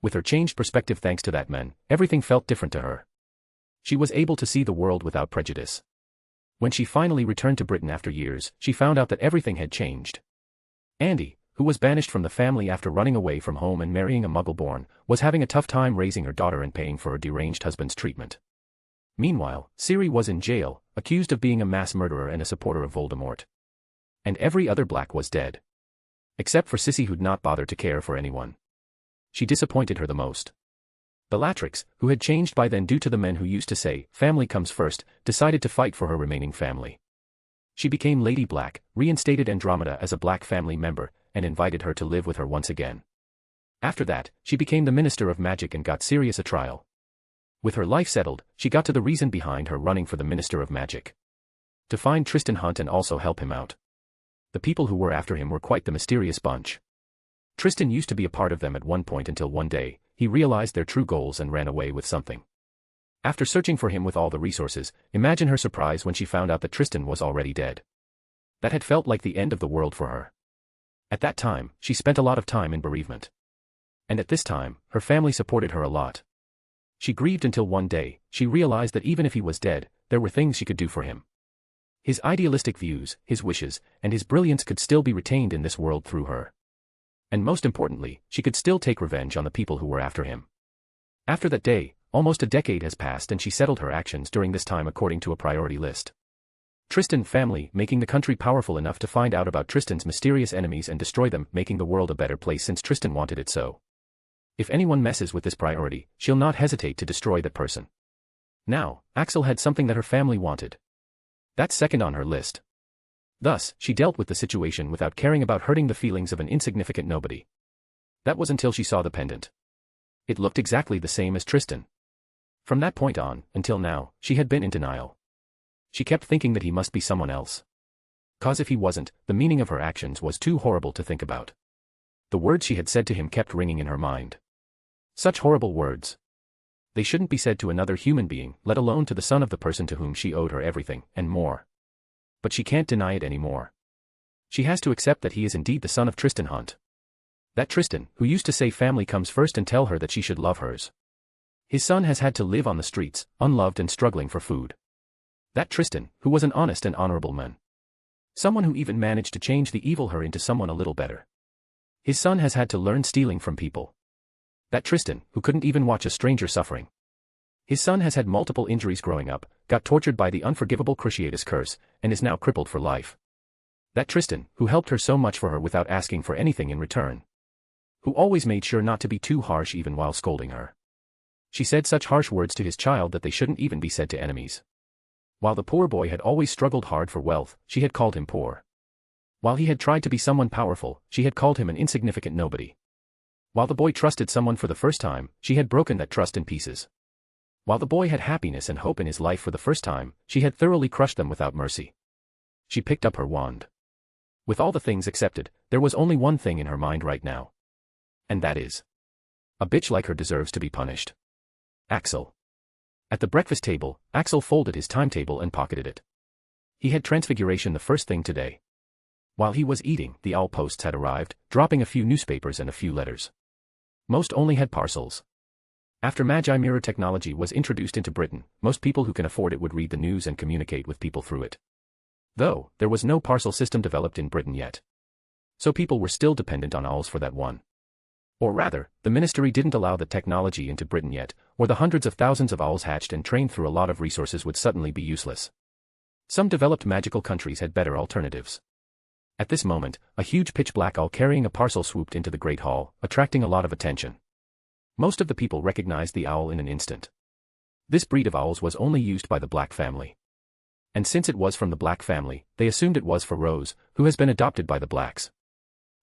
With her changed perspective thanks to that man, everything felt different to her. She was able to see the world without prejudice. When she finally returned to Britain after years, she found out that everything had changed. Andy, who was banished from the family after running away from home and marrying a Muggle-born, was having a tough time raising her daughter and paying for her deranged husband's treatment. Meanwhile, Ciri was in jail, accused of being a mass murderer and a supporter of Voldemort. And every other Black was dead. Except for Sissy, who'd not bothered to care for anyone. She disappointed her the most. Bellatrix, who had changed by then due to the men who used to say, "Family comes first," decided to fight for her remaining family. She became Lady Black, reinstated Andromeda as a Black family member, and invited her to live with her once again. After that, she became the Minister of Magic and got Sirius a trial. With her life settled, she got to the reason behind her running for the Minister of Magic. To find Tristan Hunt and also help him out. The people who were after him were quite the mysterious bunch. Tristan used to be a part of them at one point until one day, he realized their true goals and ran away with something. After searching for him with all the resources, imagine her surprise when she found out that Tristan was already dead. That had felt like the end of the world for her. At that time, she spent a lot of time in bereavement. And at this time, her family supported her a lot. She grieved until one day, she realized that even if he was dead, there were things she could do for him. His idealistic views, his wishes, and his brilliance could still be retained in this world through her. And most importantly, she could still take revenge on the people who were after him. After that day, Almost a decade has passed and she settled her actions during this time according to a priority list. Tristan family, making the country powerful enough to find out about Tristan's mysterious enemies and destroy them, making the world a better place since Tristan wanted it so. If anyone messes with this priority, she'll not hesitate to destroy that person. Now, Axel had something that her family wanted. That's second on her list. Thus, she dealt with the situation without caring about hurting the feelings of an insignificant nobody. That was until she saw the pendant. It looked exactly the same as Tristan. From that point on, until now, she had been in denial. She kept thinking that he must be someone else. 'Cause if he wasn't, the meaning of her actions was too horrible to think about. The words she had said to him kept ringing in her mind. Such horrible words. They shouldn't be said to another human being, let alone to the son of the person to whom she owed her everything, and more. But she can't deny it anymore. She has to accept that he is indeed the son of Tristan Hunt. That Tristan, who used to say family comes first and tell her that she should love hers. His son has had to live on the streets, unloved and struggling for food. That Tristan, who was an honest and honorable man. Someone who even managed to change the evil her into someone a little better. His son has had to learn stealing from people. That Tristan, who couldn't even watch a stranger suffering. His son has had multiple injuries growing up, got tortured by the unforgivable Cruciatus curse, and is now crippled for life. That Tristan, who helped her so much for her without asking for anything in return. Who always made sure not to be too harsh even while scolding her. She said such harsh words to his child that they shouldn't even be said to enemies. While the poor boy had always struggled hard for wealth, she had called him poor. While he had tried to be someone powerful, she had called him an insignificant nobody. While the boy trusted someone for the first time, she had broken that trust in pieces. While the boy had happiness and hope in his life for the first time, she had thoroughly crushed them without mercy. She picked up her wand. With all the things accepted, there was only one thing in her mind right now. And that is, a bitch like her deserves to be punished. Axel. At the breakfast table, Axel folded his timetable and pocketed it. He had transfiguration the first thing today. While he was eating, the owl posts had arrived, dropping a few newspapers and a few letters. Most only had parcels. After Magi Mirror technology was introduced into Britain, most people who can afford it would read the news and communicate with people through it. Though, there was no parcel system developed in Britain yet. So people were still dependent on owls for that one. Or rather, the ministry didn't allow the technology into Britain yet, or the hundreds of thousands of owls hatched and trained through a lot of resources would suddenly be useless. Some developed magical countries had better alternatives. At this moment, a huge pitch-black owl carrying a parcel swooped into the Great Hall, attracting a lot of attention. Most of the people recognized the owl in an instant. This breed of owls was only used by the Black family. And since it was from the Black family, they assumed it was for Rose, who has been adopted by the Blacks.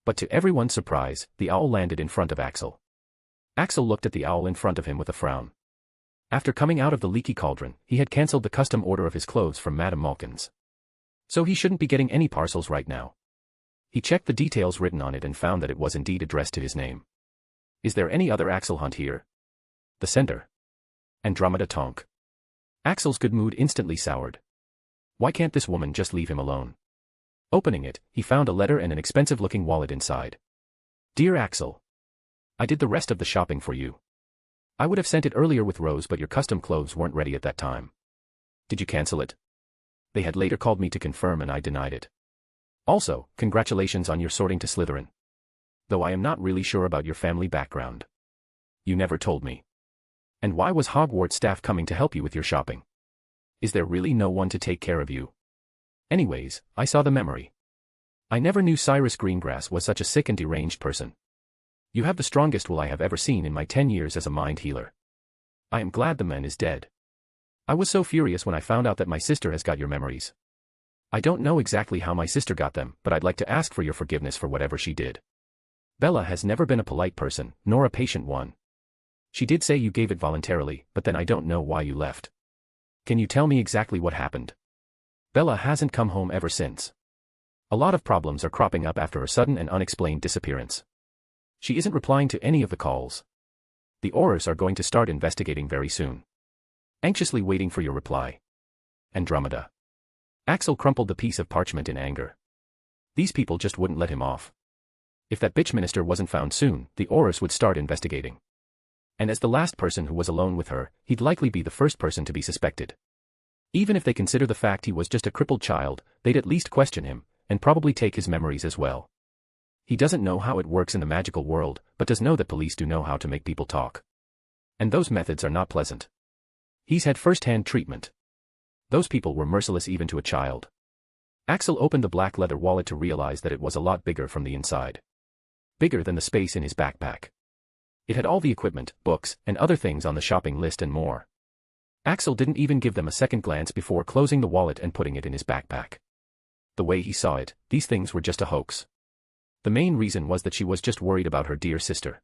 But to everyone's surprise, the owl landed in front of Axel. Axel looked at the owl in front of him with a frown. After coming out of the leaky cauldron, he had cancelled the custom order of his clothes from Madame Malkin's. So he shouldn't be getting any parcels right now. He checked the details written on it and found that it was indeed addressed to his name. Is there any other Axel Hunt here? The sender. Andromeda Tonk. Axel's good mood instantly soured. Why can't this woman just leave him alone? Opening it, he found a letter and an expensive-looking wallet inside. Dear Axel. I did the rest of the shopping for you. I would have sent it earlier with Rose, but your custom clothes weren't ready at that time. Did you cancel it? They had later called me to confirm and I denied it. Also, congratulations on your sorting to Slytherin. Though I am not really sure about your family background. You never told me. And why was Hogwarts staff coming to help you with your shopping? Is there really no one to take care of you? Anyways, I saw the memory. I never knew Cyrus Greengrass was such a sick and deranged person. You have the strongest will I have ever seen in my 10 years as a mind healer. I am glad the man is dead. I was so furious when I found out that my sister has got your memories. I don't know exactly how my sister got them, but I'd like to ask for your forgiveness for whatever she did. Bella has never been a polite person, nor a patient one. She did say you gave it voluntarily, but then I don't know why you left. Can you tell me exactly what happened? Bella hasn't come home ever since. A lot of problems are cropping up after her sudden and unexplained disappearance. She isn't replying to any of the calls. The Aurors are going to start investigating very soon. Anxiously waiting for your reply. Andromeda. Axel crumpled the piece of parchment in anger. These people just wouldn't let him off. If that bitch minister wasn't found soon, the Aurors would start investigating. And as the last person who was alone with her, he'd likely be the first person to be suspected. Even if they consider the fact he was just a crippled child, they'd at least question him, and probably take his memories as well. He doesn't know how it works in the magical world, but does know that police do know how to make people talk. And those methods are not pleasant. He's had first-hand treatment. Those people were merciless even to a child. Axel opened the black leather wallet to realize that it was a lot bigger from the inside. Bigger than the space in his backpack. It had all the equipment, books, and other things on the shopping list and more. Axel didn't even give them a second glance before closing the wallet and putting it in his backpack. The way he saw it, these things were just a hoax. The main reason was that she was just worried about her dear sister.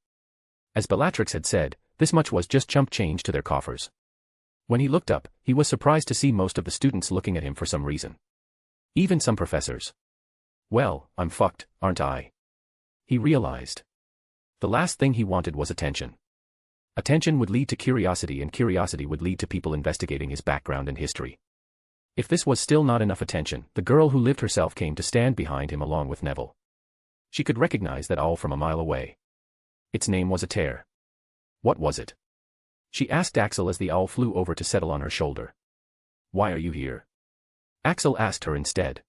As Bellatrix had said, this much was just chump change to their coffers. When he looked up, he was surprised to see most of the students looking at him for some reason. Even some professors. Well, I'm fucked, aren't I? He realized. The last thing he wanted was attention. Attention would lead to curiosity, and curiosity would lead to people investigating his background and history. If this was still not enough attention, the girl who lived herself came to stand behind him along with Neville. She could recognize that owl from a mile away. Its name was a tear. What was it? She asked Axel as the owl flew over to settle on her shoulder. Why are you here? Axel asked her instead.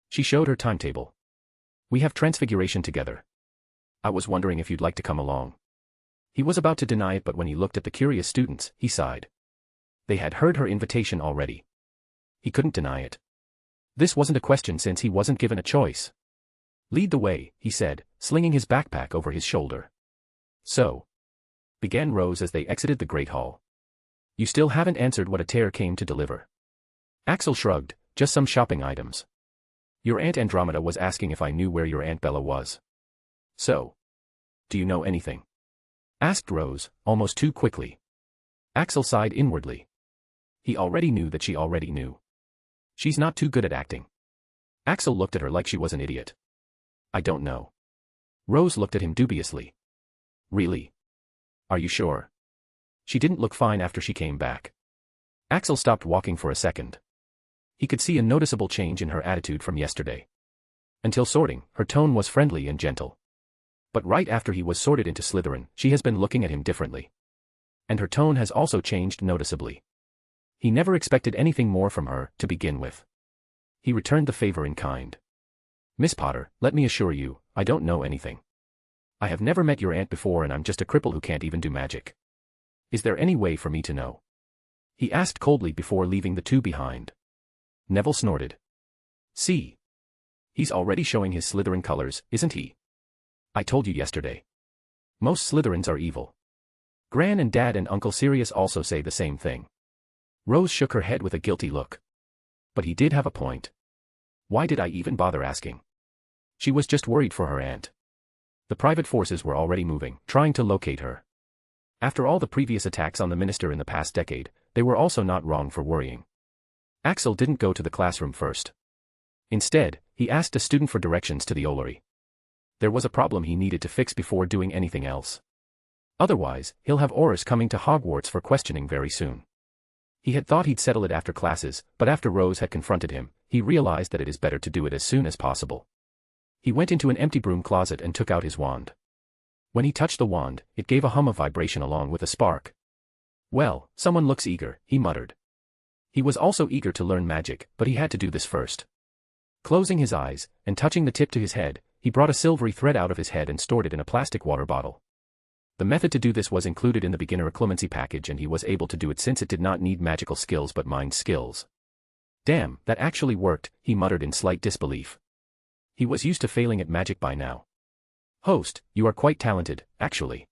She showed her timetable. We have transfiguration together. I was wondering if you'd like to come along. He was about to deny it, but when he looked at the curious students, he sighed. They had heard her invitation already. He couldn't deny it. This wasn't a question since he wasn't given a choice. Lead the way, he said, slinging his backpack over his shoulder. So, began Rose as they exited the Great Hall. You still haven't answered what a tear came to deliver. Axel shrugged, just some shopping items. Your Aunt Andromeda was asking if I knew where your Aunt Bella was. So, do you know anything? Asked Rose, almost too quickly. Axel sighed inwardly. He already knew that she already knew. She's not too good at acting. Axel looked at her like she was an idiot. I don't know. Rose looked at him dubiously. Really? Are you sure? She didn't look fine after she came back. Axel stopped walking for a second. He could see a noticeable change in her attitude from yesterday. Until sorting, her tone was friendly and gentle. But right after he was sorted into Slytherin, she has been looking at him differently. And her tone has also changed noticeably. He never expected anything more from her, to begin with. He returned the favor in kind. Miss Potter, let me assure you, I don't know anything. I have never met your aunt before, and I'm just a cripple who can't even do magic. Is there any way for me to know? He asked coldly before leaving the two behind. Neville snorted. See? He's already showing his Slytherin colors, isn't he? I told you yesterday. Most Slytherins are evil. Gran and Dad and Uncle Sirius also say the same thing. Rose shook her head with a guilty look. But he did have a point. Why did I even bother asking? She was just worried for her aunt. The private forces were already moving, trying to locate her. After all the previous attacks on the minister in the past decade, they were also not wrong for worrying. Axel didn't go to the classroom first. Instead, he asked a student for directions to the Ollery. There was a problem he needed to fix before doing anything else. Otherwise, he'll have Aurors coming to Hogwarts for questioning very soon. He had thought he'd settle it after classes, but after Rose had confronted him, he realized that it is better to do it as soon as possible. He went into an empty broom closet and took out his wand. When he touched the wand, it gave a hum of vibration along with a spark. Well, someone looks eager, he muttered. He was also eager to learn magic, but he had to do this first. Closing his eyes, and touching the tip to his head, he brought a silvery thread out of his head and stored it in a plastic water bottle. The method to do this was included in the beginner clemency package, and he was able to do it since it did not need magical skills but mind skills. Damn, that actually worked, he muttered in slight disbelief. He was used to failing at magic by now. Host, you are quite talented, actually.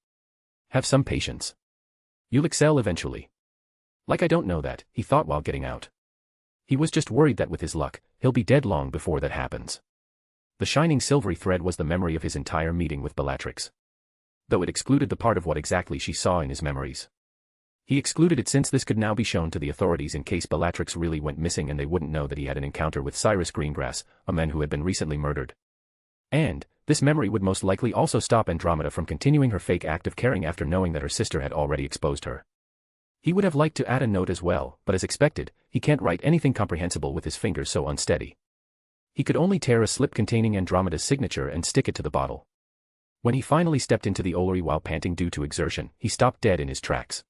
Have some patience. You'll excel eventually. Like I don't know that, he thought while getting out. He was just worried that with his luck, he'll be dead long before that happens. The shining silvery thread was the memory of his entire meeting with Bellatrix. Though it excluded the part of what exactly she saw in his memories. He excluded it since this could now be shown to the authorities in case Bellatrix really went missing and they wouldn't know that he had an encounter with Cyrus Greengrass, a man who had been recently murdered. And, this memory would most likely also stop Andromeda from continuing her fake act of caring after knowing that her sister had already exposed her. He would have liked to add a note as well, but as expected, he can't write anything comprehensible with his fingers so unsteady. He could only tear a slip containing Andromeda's signature and stick it to the bottle. When he finally stepped into the Ollery while panting due to exertion, he stopped dead in his tracks.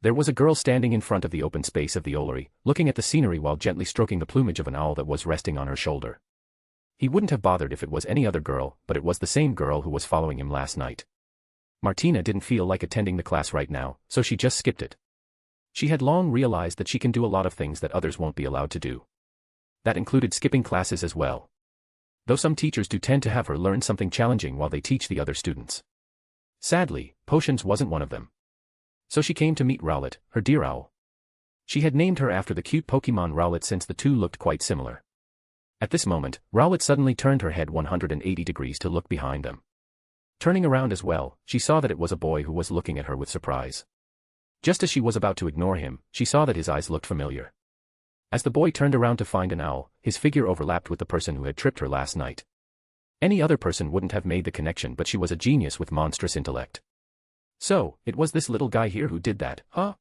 There was a girl standing in front of the open space of the Ollery, looking at the scenery while gently stroking the plumage of an owl that was resting on her shoulder. He wouldn't have bothered if it was any other girl, but it was the same girl who was following him last night. Martina didn't feel like attending the class right now, so she just skipped it. She had long realized that she can do a lot of things that others won't be allowed to do. That included skipping classes as well. Though some teachers do tend to have her learn something challenging while they teach the other students. Sadly, potions wasn't one of them. So she came to meet Rowlet, her dear owl. She had named her after the cute Pokemon Rowlet since the two looked quite similar. At this moment, Rowlet suddenly turned her head 180 degrees to look behind them. Turning around as well, she saw that it was a boy who was looking at her with surprise. Just as she was about to ignore him, she saw that his eyes looked familiar. As the boy turned around to find an owl, his figure overlapped with the person who had tripped her last night. Any other person wouldn't have made the connection, but she was a genius with monstrous intellect. So, it was this little guy here who did that, huh?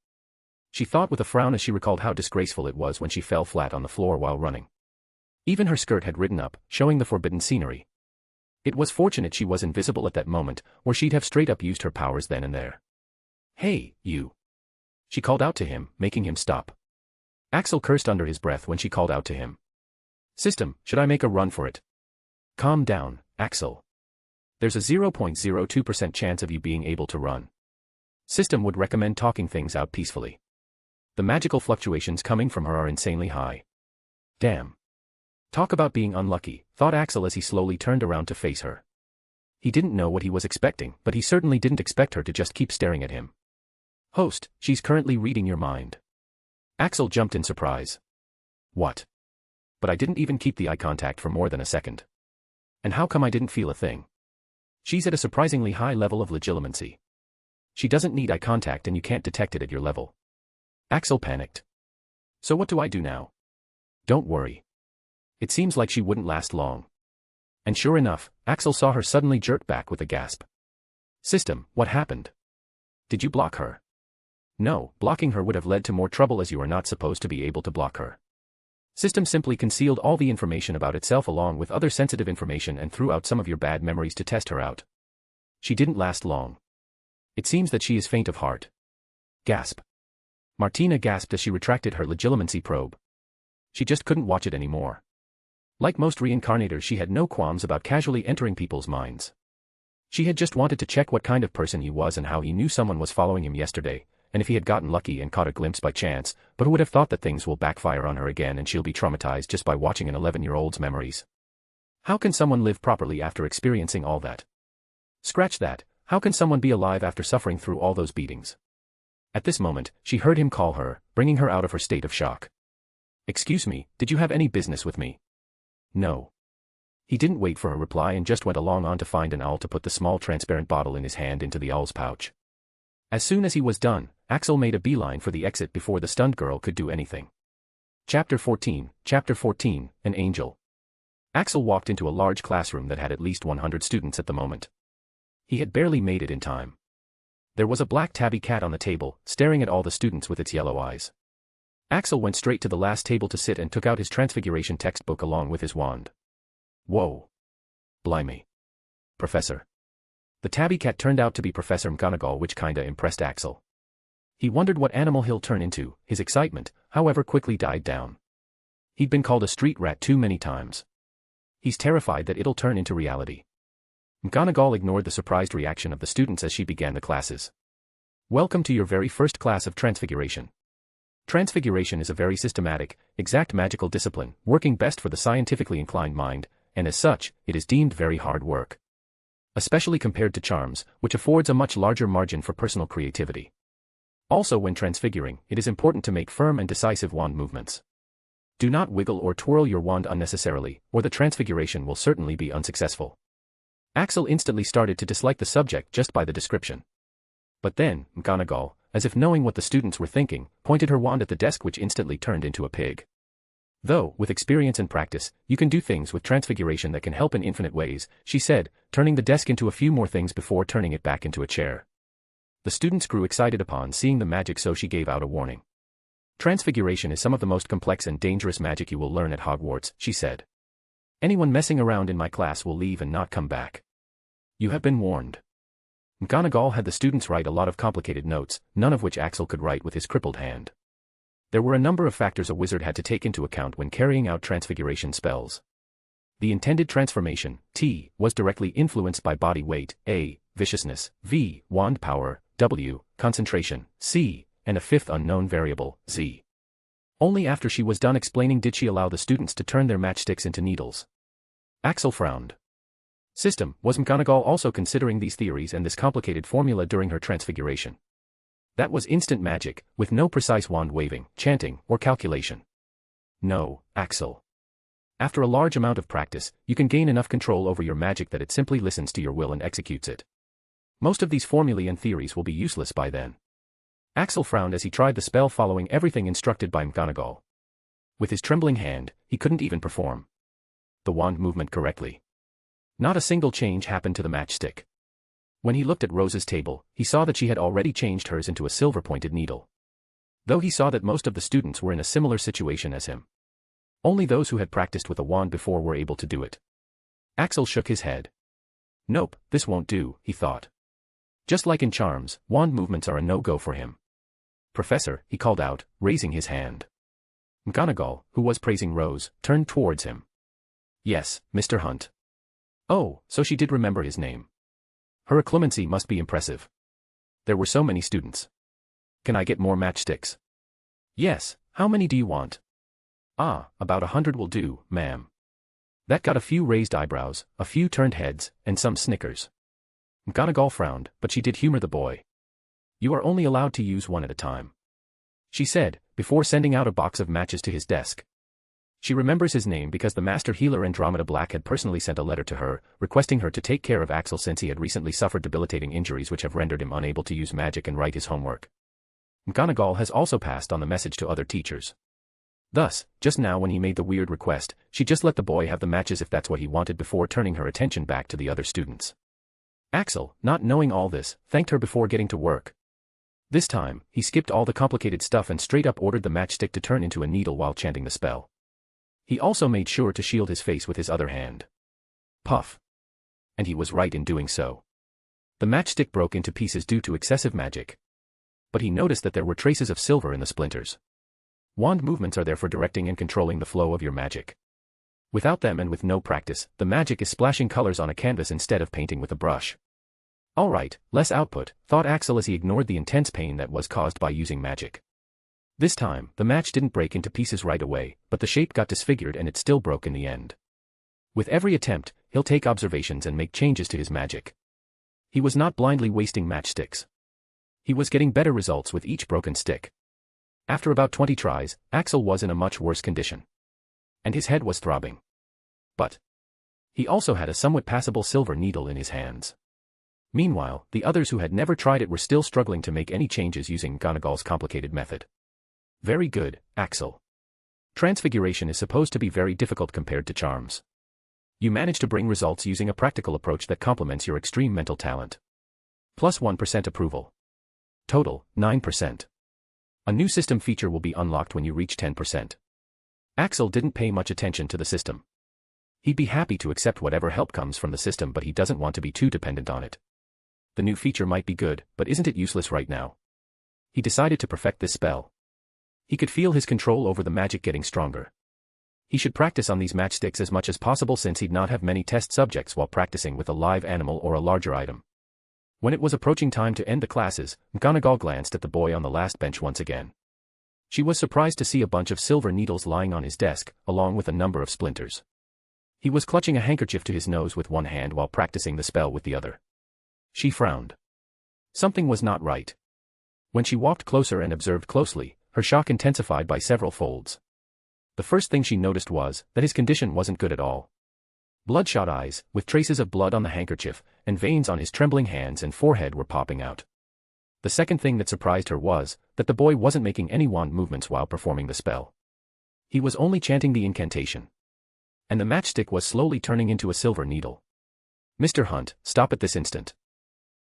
She thought with a frown as she recalled how disgraceful it was when she fell flat on the floor while running. Even her skirt had ridden up, showing the forbidden scenery. It was fortunate she was invisible at that moment, or she'd have straight up used her powers then and there. Hey, you. She called out to him, making him stop. Axel cursed under his breath when she called out to him. System, should I make a run for it? Calm down, Axel. There's a 0.02% chance of you being able to run. System would recommend talking things out peacefully. The magical fluctuations coming from her are insanely high. Damn. Talk about being unlucky, thought Axel as he slowly turned around to face her. He didn't know what he was expecting, but he certainly didn't expect her to just keep staring at him. Host, she's currently reading your mind. Axel jumped in surprise. What? But I didn't even keep the eye contact for more than a second. And how come I didn't feel a thing? She's at a surprisingly high level of legitimacy. She doesn't need eye contact and you can't detect it at your level. Axel panicked. So what do I do now? Don't worry. It seems like she wouldn't last long. And sure enough, Axel saw her suddenly jerk back with a gasp. System, what happened? Did you block her? No, blocking her would have led to more trouble as you are not supposed to be able to block her. System simply concealed all the information about itself along with other sensitive information and threw out some of your bad memories to test her out. She didn't last long. It seems that she is faint of heart. Gasp. Martina gasped as she retracted her legitimacy probe. She just couldn't watch it anymore. Like most reincarnators, she had no qualms about casually entering people's minds. She had just wanted to check what kind of person he was and how he knew someone was following him yesterday, and if he had gotten lucky and caught a glimpse by chance, but who would have thought that things will backfire on her again and she'll be traumatized just by watching an 11-year-old's memories. How can someone live properly after experiencing all that? Scratch that, how can someone be alive after suffering through all those beatings? At this moment, she heard him call her, bringing her out of her state of shock. Excuse me, did you have any business with me? No. He didn't wait for a reply and just went along on to find an owl to put the small transparent bottle in his hand into the owl's pouch. As soon as he was done, Axel made a beeline for the exit before the stunned girl could do anything. Chapter 14, An Angel. Axel walked into a large classroom that had at least 100 students at the moment. He had barely made it in time. There was a black tabby cat on the table, staring at all the students with its yellow eyes. Axel went straight to the last table to sit and took out his transfiguration textbook along with his wand. Whoa. Blimey. Professor. The tabby cat turned out to be Professor McGonagall, which kinda impressed Axel. He wondered what animal he'll turn into. His excitement, however, quickly died down. He'd been called a street rat too many times. He's terrified that it'll turn into reality. McGonagall ignored the surprised reaction of the students as she began the classes. Welcome to your very first class of Transfiguration. Transfiguration is a very systematic, exact magical discipline, working best for the scientifically inclined mind, and as such, it is deemed very hard work. Especially compared to charms, which affords a much larger margin for personal creativity. Also, when transfiguring, it is important to make firm and decisive wand movements. Do not wiggle or twirl your wand unnecessarily, or the transfiguration will certainly be unsuccessful. Axel instantly started to dislike the subject just by the description. But then, McGonagall, as if knowing what the students were thinking, pointed her wand at the desk, which instantly turned into a pig. Though, with experience and practice, you can do things with transfiguration that can help in infinite ways, she said, turning the desk into a few more things before turning it back into a chair. The students grew excited upon seeing the magic, so she gave out a warning. Transfiguration is some of the most complex and dangerous magic you will learn at Hogwarts, she said. Anyone messing around in my class will leave and not come back. You have been warned. McGonagall had the students write a lot of complicated notes, none of which Axel could write with his crippled hand. There were a number of factors a wizard had to take into account when carrying out transfiguration spells. The intended transformation, T, was directly influenced by body weight, A, viciousness, V, wand power, W, concentration, C, and a fifth unknown variable, Z. Only after she was done explaining did she allow the students to turn their matchsticks into needles. Axel frowned. System, was McGonagall also considering these theories and this complicated formula during her transfiguration? That was instant magic, with no precise wand waving, chanting, or calculation. No, Axel. After a large amount of practice, you can gain enough control over your magic that it simply listens to your will and executes it. Most of these formulae and theories will be useless by then. Axel frowned as he tried the spell following everything instructed by McGonagall. With his trembling hand, he couldn't even perform the wand movement correctly. Not a single change happened to the matchstick. When he looked at Rose's table, he saw that she had already changed hers into a silver-pointed needle. Though he saw that most of the students were in a similar situation as him. Only those who had practiced with a wand before were able to do it. Axel shook his head. Nope, this won't do, he thought. Just like in charms, wand movements are a no-go for him. Professor, he called out, raising his hand. McGonagall, who was praising Rose, turned towards him. Yes, Mr. Hunt. Oh, so she did remember his name. Her acclimacy must be impressive. There were so many students. Can I get more matchsticks? Yes, how many do you want? Ah, about 100 will do, ma'am. That got a few raised eyebrows, a few turned heads, and some snickers. McGonagall frowned, but she did humor the boy. You are only allowed to use one at a time, she said, before sending out a box of matches to his desk. She remembers his name because the Master Healer Andromeda Black had personally sent a letter to her, requesting her to take care of Axel since he had recently suffered debilitating injuries which have rendered him unable to use magic and write his homework. McGonagall has also passed on the message to other teachers. Thus, just now when he made the weird request, she just let the boy have the matches if that's what he wanted before turning her attention back to the other students. Axel, not knowing all this, thanked her before getting to work. This time, he skipped all the complicated stuff and straight up ordered the matchstick to turn into a needle while chanting the spell. He also made sure to shield his face with his other hand. Puff. And he was right in doing so. The matchstick broke into pieces due to excessive magic. But he noticed that there were traces of silver in the splinters. Wand movements are there for directing and controlling the flow of your magic. Without them and with no practice, the magic is splashing colors on a canvas instead of painting with a brush. Alright, less output, thought Axel as he ignored the intense pain that was caused by using magic. This time, the match didn't break into pieces right away, but the shape got disfigured and it still broke in the end. With every attempt, he'll take observations and make changes to his magic. He was not blindly wasting matchsticks. He was getting better results with each broken stick. After about 20 tries, Axel was in a much worse condition. And his head was throbbing. But he also had a somewhat passable silver needle in his hands. Meanwhile, the others who had never tried it were still struggling to make any changes using McGonagall's complicated method. Very good, Axel. Transfiguration is supposed to be very difficult compared to charms. You manage to bring results using a practical approach that complements your extreme mental talent. Plus 1% approval. Total, 9%. A new system feature will be unlocked when you reach 10%. Axel didn't pay much attention to the system. He'd be happy to accept whatever help comes from the system, but he doesn't want to be too dependent on it. The new feature might be good, but isn't it useless right now? He decided to perfect this spell. He could feel his control over the magic getting stronger. He should practice on these matchsticks as much as possible since he'd not have many test subjects while practicing with a live animal or a larger item. When it was approaching time to end the classes, McGonagall glanced at the boy on the last bench once again. She was surprised to see a bunch of silver needles lying on his desk, along with a number of splinters. He was clutching a handkerchief to his nose with one hand while practicing the spell with the other. She frowned. Something was not right. When she walked closer and observed closely, her shock intensified by several folds. The first thing she noticed was that his condition wasn't good at all. Bloodshot eyes, with traces of blood on the handkerchief, and veins on his trembling hands and forehead were popping out. The second thing that surprised her was that the boy wasn't making any wand movements while performing the spell. He was only chanting the incantation. And the matchstick was slowly turning into a silver needle. Mr. Hunt, stop at this instant,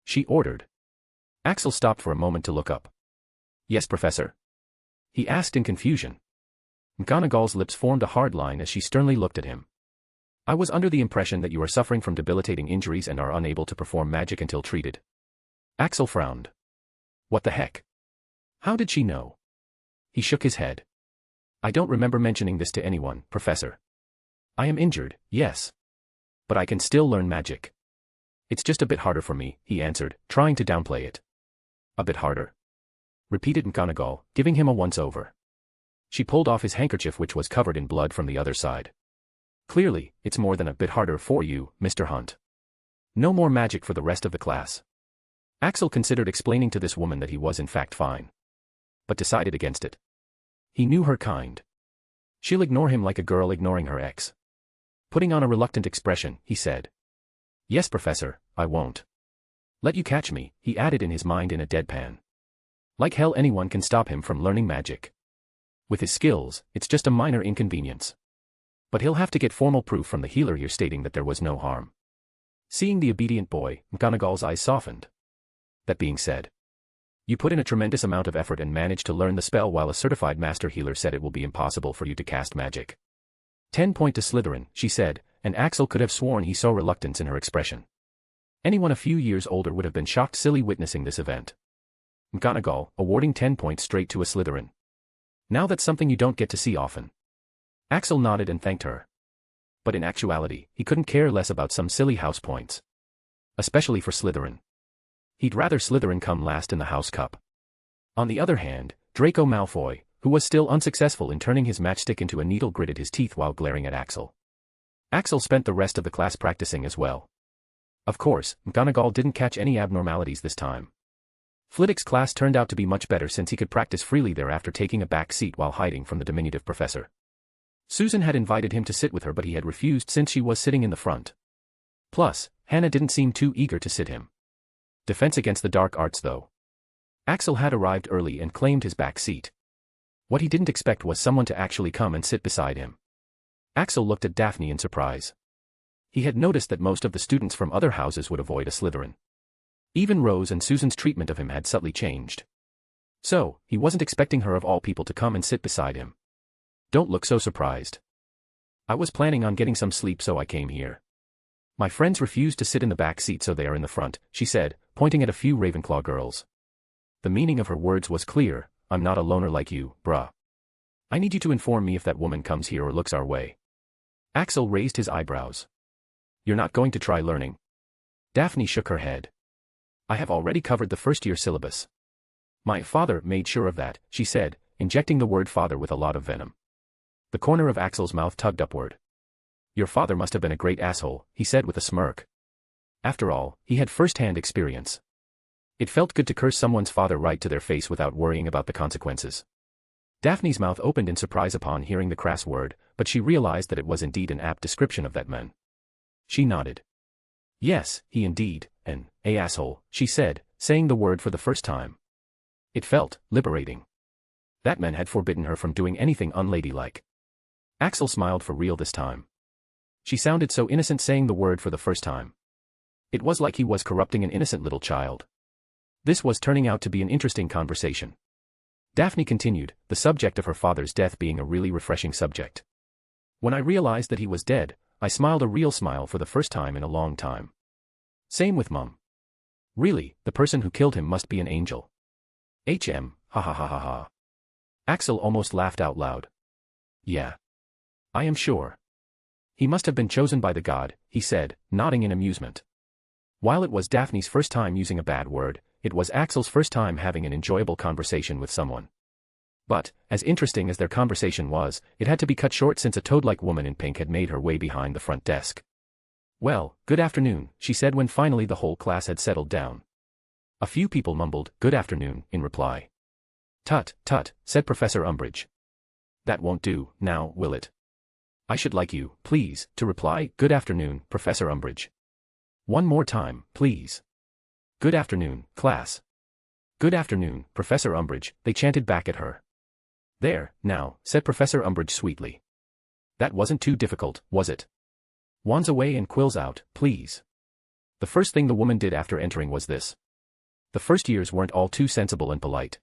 she ordered. Axel stopped for a moment to look up. Yes, Professor? He asked in confusion. McGonagall's lips formed a hard line as she sternly looked at him. I was under the impression that you are suffering from debilitating injuries and are unable to perform magic until treated. Axel frowned. What the heck? How did she know? He shook his head. I don't remember mentioning this to anyone, Professor. I am injured, yes. But I can still learn magic. It's just a bit harder for me, he answered, trying to downplay it. A bit harder? Repeated McGonagall, giving him a once-over. She pulled off his handkerchief which was covered in blood from the other side. Clearly, it's more than a bit harder for you, Mr. Hunt. No more magic for the rest of the class. Axel considered explaining to this woman that he was in fact fine, but decided against it. He knew her kind. She'll ignore him like a girl ignoring her ex. Putting on a reluctant expression, he said. Yes, Professor, I won't. Let you catch me, he added in his mind in a deadpan. Like hell anyone can stop him from learning magic. With his skills, it's just a minor inconvenience. But he'll have to get formal proof from the healer here stating that there was no harm. Seeing the obedient boy, McGonagall's eyes softened. That being said, you put in a tremendous amount of effort and managed to learn the spell while a certified master healer said it will be impossible for you to cast magic. 10 point to Slytherin, she said, and Axel could have sworn he saw reluctance in her expression. Anyone a few years older would have been shocked silly witnessing this event. McGonagall, awarding 10 points straight to a Slytherin. Now that's something you don't get to see often. Axel nodded and thanked her. But in actuality, he couldn't care less about some silly house points. Especially for Slytherin. He'd rather Slytherin come last in the House Cup. On the other hand, Draco Malfoy, who was still unsuccessful in turning his matchstick into a needle, gritted his teeth while glaring at Axel. Axel spent the rest of the class practicing as well. Of course, McGonagall didn't catch any abnormalities this time. Flitwick's class turned out to be much better since he could practice freely there after taking a back seat while hiding from the diminutive professor. Susan had invited him to sit with her but he had refused since she was sitting in the front. Plus, Hannah didn't seem too eager to sit him. Defense against the dark arts though. Axel had arrived early and claimed his back seat. What he didn't expect was someone to actually come and sit beside him. Axel looked at Daphne in surprise. He had noticed that most of the students from other houses would avoid a Slytherin. Even Rose and Susan's treatment of him had subtly changed. So, he wasn't expecting her of all people to come and sit beside him. Don't look so surprised. I was planning on getting some sleep so I came here. My friends refused to sit in the back seat so they are in the front, she said, pointing at a few Ravenclaw girls. The meaning of her words was clear, I'm not a loner like you, bruh. I need you to inform me if that woman comes here or looks our way. Axel raised his eyebrows. You're not going to try learning? Daphne shook her head. I have already covered the first-year syllabus. My father made sure of that, she said, injecting the word father with a lot of venom. The corner of Axel's mouth tugged upward. Your father must have been a great asshole, he said with a smirk. After all, he had first-hand experience. It felt good to curse someone's father right to their face without worrying about the consequences. Daphne's mouth opened in surprise upon hearing the crass word, but she realized that it was indeed an apt description of that man. She nodded. Yes, he indeed, an asshole, she said, saying the word for the first time. It felt liberating. That man had forbidden her from doing anything unladylike. Axel smiled for real this time. She sounded so innocent saying the word for the first time. It was like he was corrupting an innocent little child. This was turning out to be an interesting conversation. Daphne continued, the subject of her father's death being a really refreshing subject. When I realized that he was dead, I smiled a real smile for the first time in a long time. Same with Mum. Really, the person who killed him must be an angel. Ha ha ha ha ha. Axel almost laughed out loud. Yeah. I am sure. He must have been chosen by the god, he said, nodding in amusement. While it was Daphne's first time using a bad word, it was Axel's first time having an enjoyable conversation with someone. But, as interesting as their conversation was, it had to be cut short since a toad-like woman in pink had made her way behind the front desk. Well, good afternoon, she said when finally the whole class had settled down. A few people mumbled, good afternoon, in reply. Tut, tut, said Professor Umbridge. That won't do, now, will it? I should like you, please, to reply, good afternoon, Professor Umbridge. One more time, please. Good afternoon, class. Good afternoon, Professor Umbridge, they chanted back at her. There, now, said Professor Umbridge sweetly. That wasn't too difficult, was it? Wands away and quills out, please. The first thing the woman did after entering was this. The first years weren't all too sensible and polite.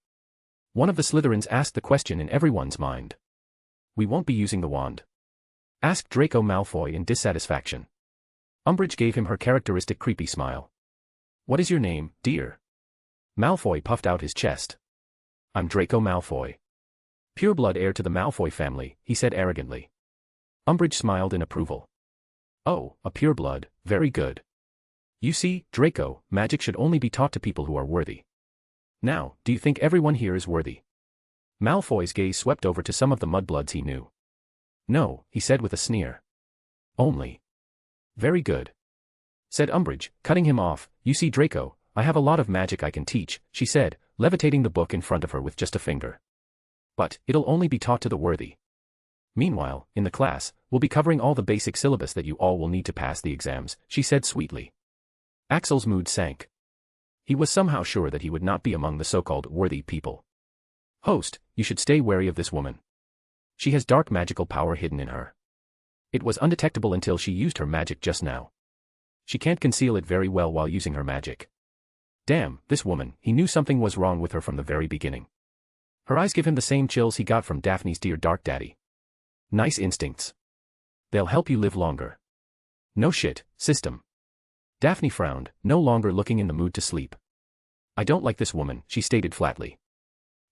One of the Slytherins asked the question in everyone's mind. We won't be using the wand. Asked Draco Malfoy in dissatisfaction. Umbridge gave him her characteristic creepy smile. What is your name, dear? Malfoy puffed out his chest. I'm Draco Malfoy. Pureblood heir to the Malfoy family, he said arrogantly. Umbridge smiled in approval. Oh, a pureblood, very good. You see, Draco, magic should only be taught to people who are worthy. Now, do you think everyone here is worthy? Malfoy's gaze swept over to some of the mudbloods he knew. No, he said with a sneer. Only. Very good, said Umbridge, cutting him off. You see, Draco, I have a lot of magic I can teach, she said, levitating the book in front of her with just a finger. But, it'll only be taught to the worthy. Meanwhile, in the class, we'll be covering all the basic syllabus that you all will need to pass the exams, she said sweetly. Axel's mood sank. He was somehow sure that he would not be among the so-called worthy people. Host, you should stay wary of this woman. She has dark magical power hidden in her. It was undetectable until she used her magic just now. She can't conceal it very well while using her magic. Damn, this woman, he knew something was wrong with her from the very beginning. Her eyes give him the same chills he got from Daphne's dear dark daddy. Nice instincts. They'll help you live longer. No shit, system. Daphne frowned, no longer looking in the mood to sleep. I don't like this woman, she stated flatly.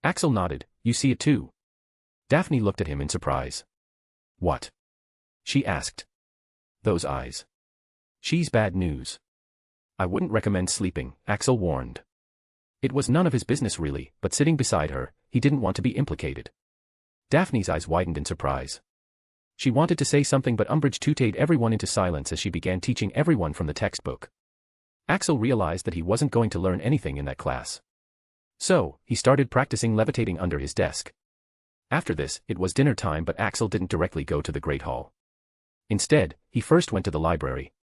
Axel nodded. You see it too? Daphne looked at him in surprise. What? She asked. Those eyes. She's bad news. I wouldn't recommend sleeping, Axel warned. It was none of his business really, but sitting beside her, he didn't want to be implicated. Daphne's eyes widened in surprise. She wanted to say something but Umbridge tutored everyone into silence as she began teaching everyone from the textbook. Axel realized that he wasn't going to learn anything in that class. So, he started practicing levitating under his desk. After this, it was dinner time but Axel didn't directly go to the Great Hall. Instead, he first went to the library.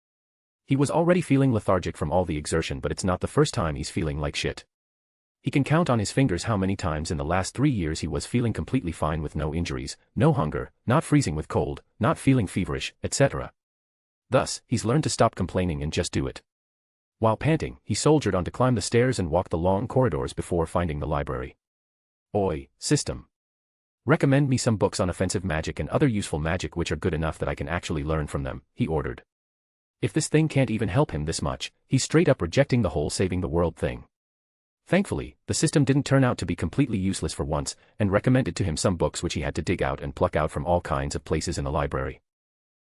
He was already feeling lethargic from all the exertion but it's not the first time he's feeling like shit. He can count on his fingers how many times in the last 3 years he was feeling completely fine with no injuries, no hunger, not freezing with cold, not feeling feverish, etc. Thus, he's learned to stop complaining and just do it. While panting, he soldiered on to climb the stairs and walk the long corridors before finding the library. Oi, system. Recommend me some books on offensive magic and other useful magic which are good enough that I can actually learn from them, he ordered. If this thing can't even help him this much, he's straight up rejecting the whole saving the world thing. Thankfully, the system didn't turn out to be completely useless for once, and recommended to him some books which he had to dig out and pluck out from all kinds of places in the library.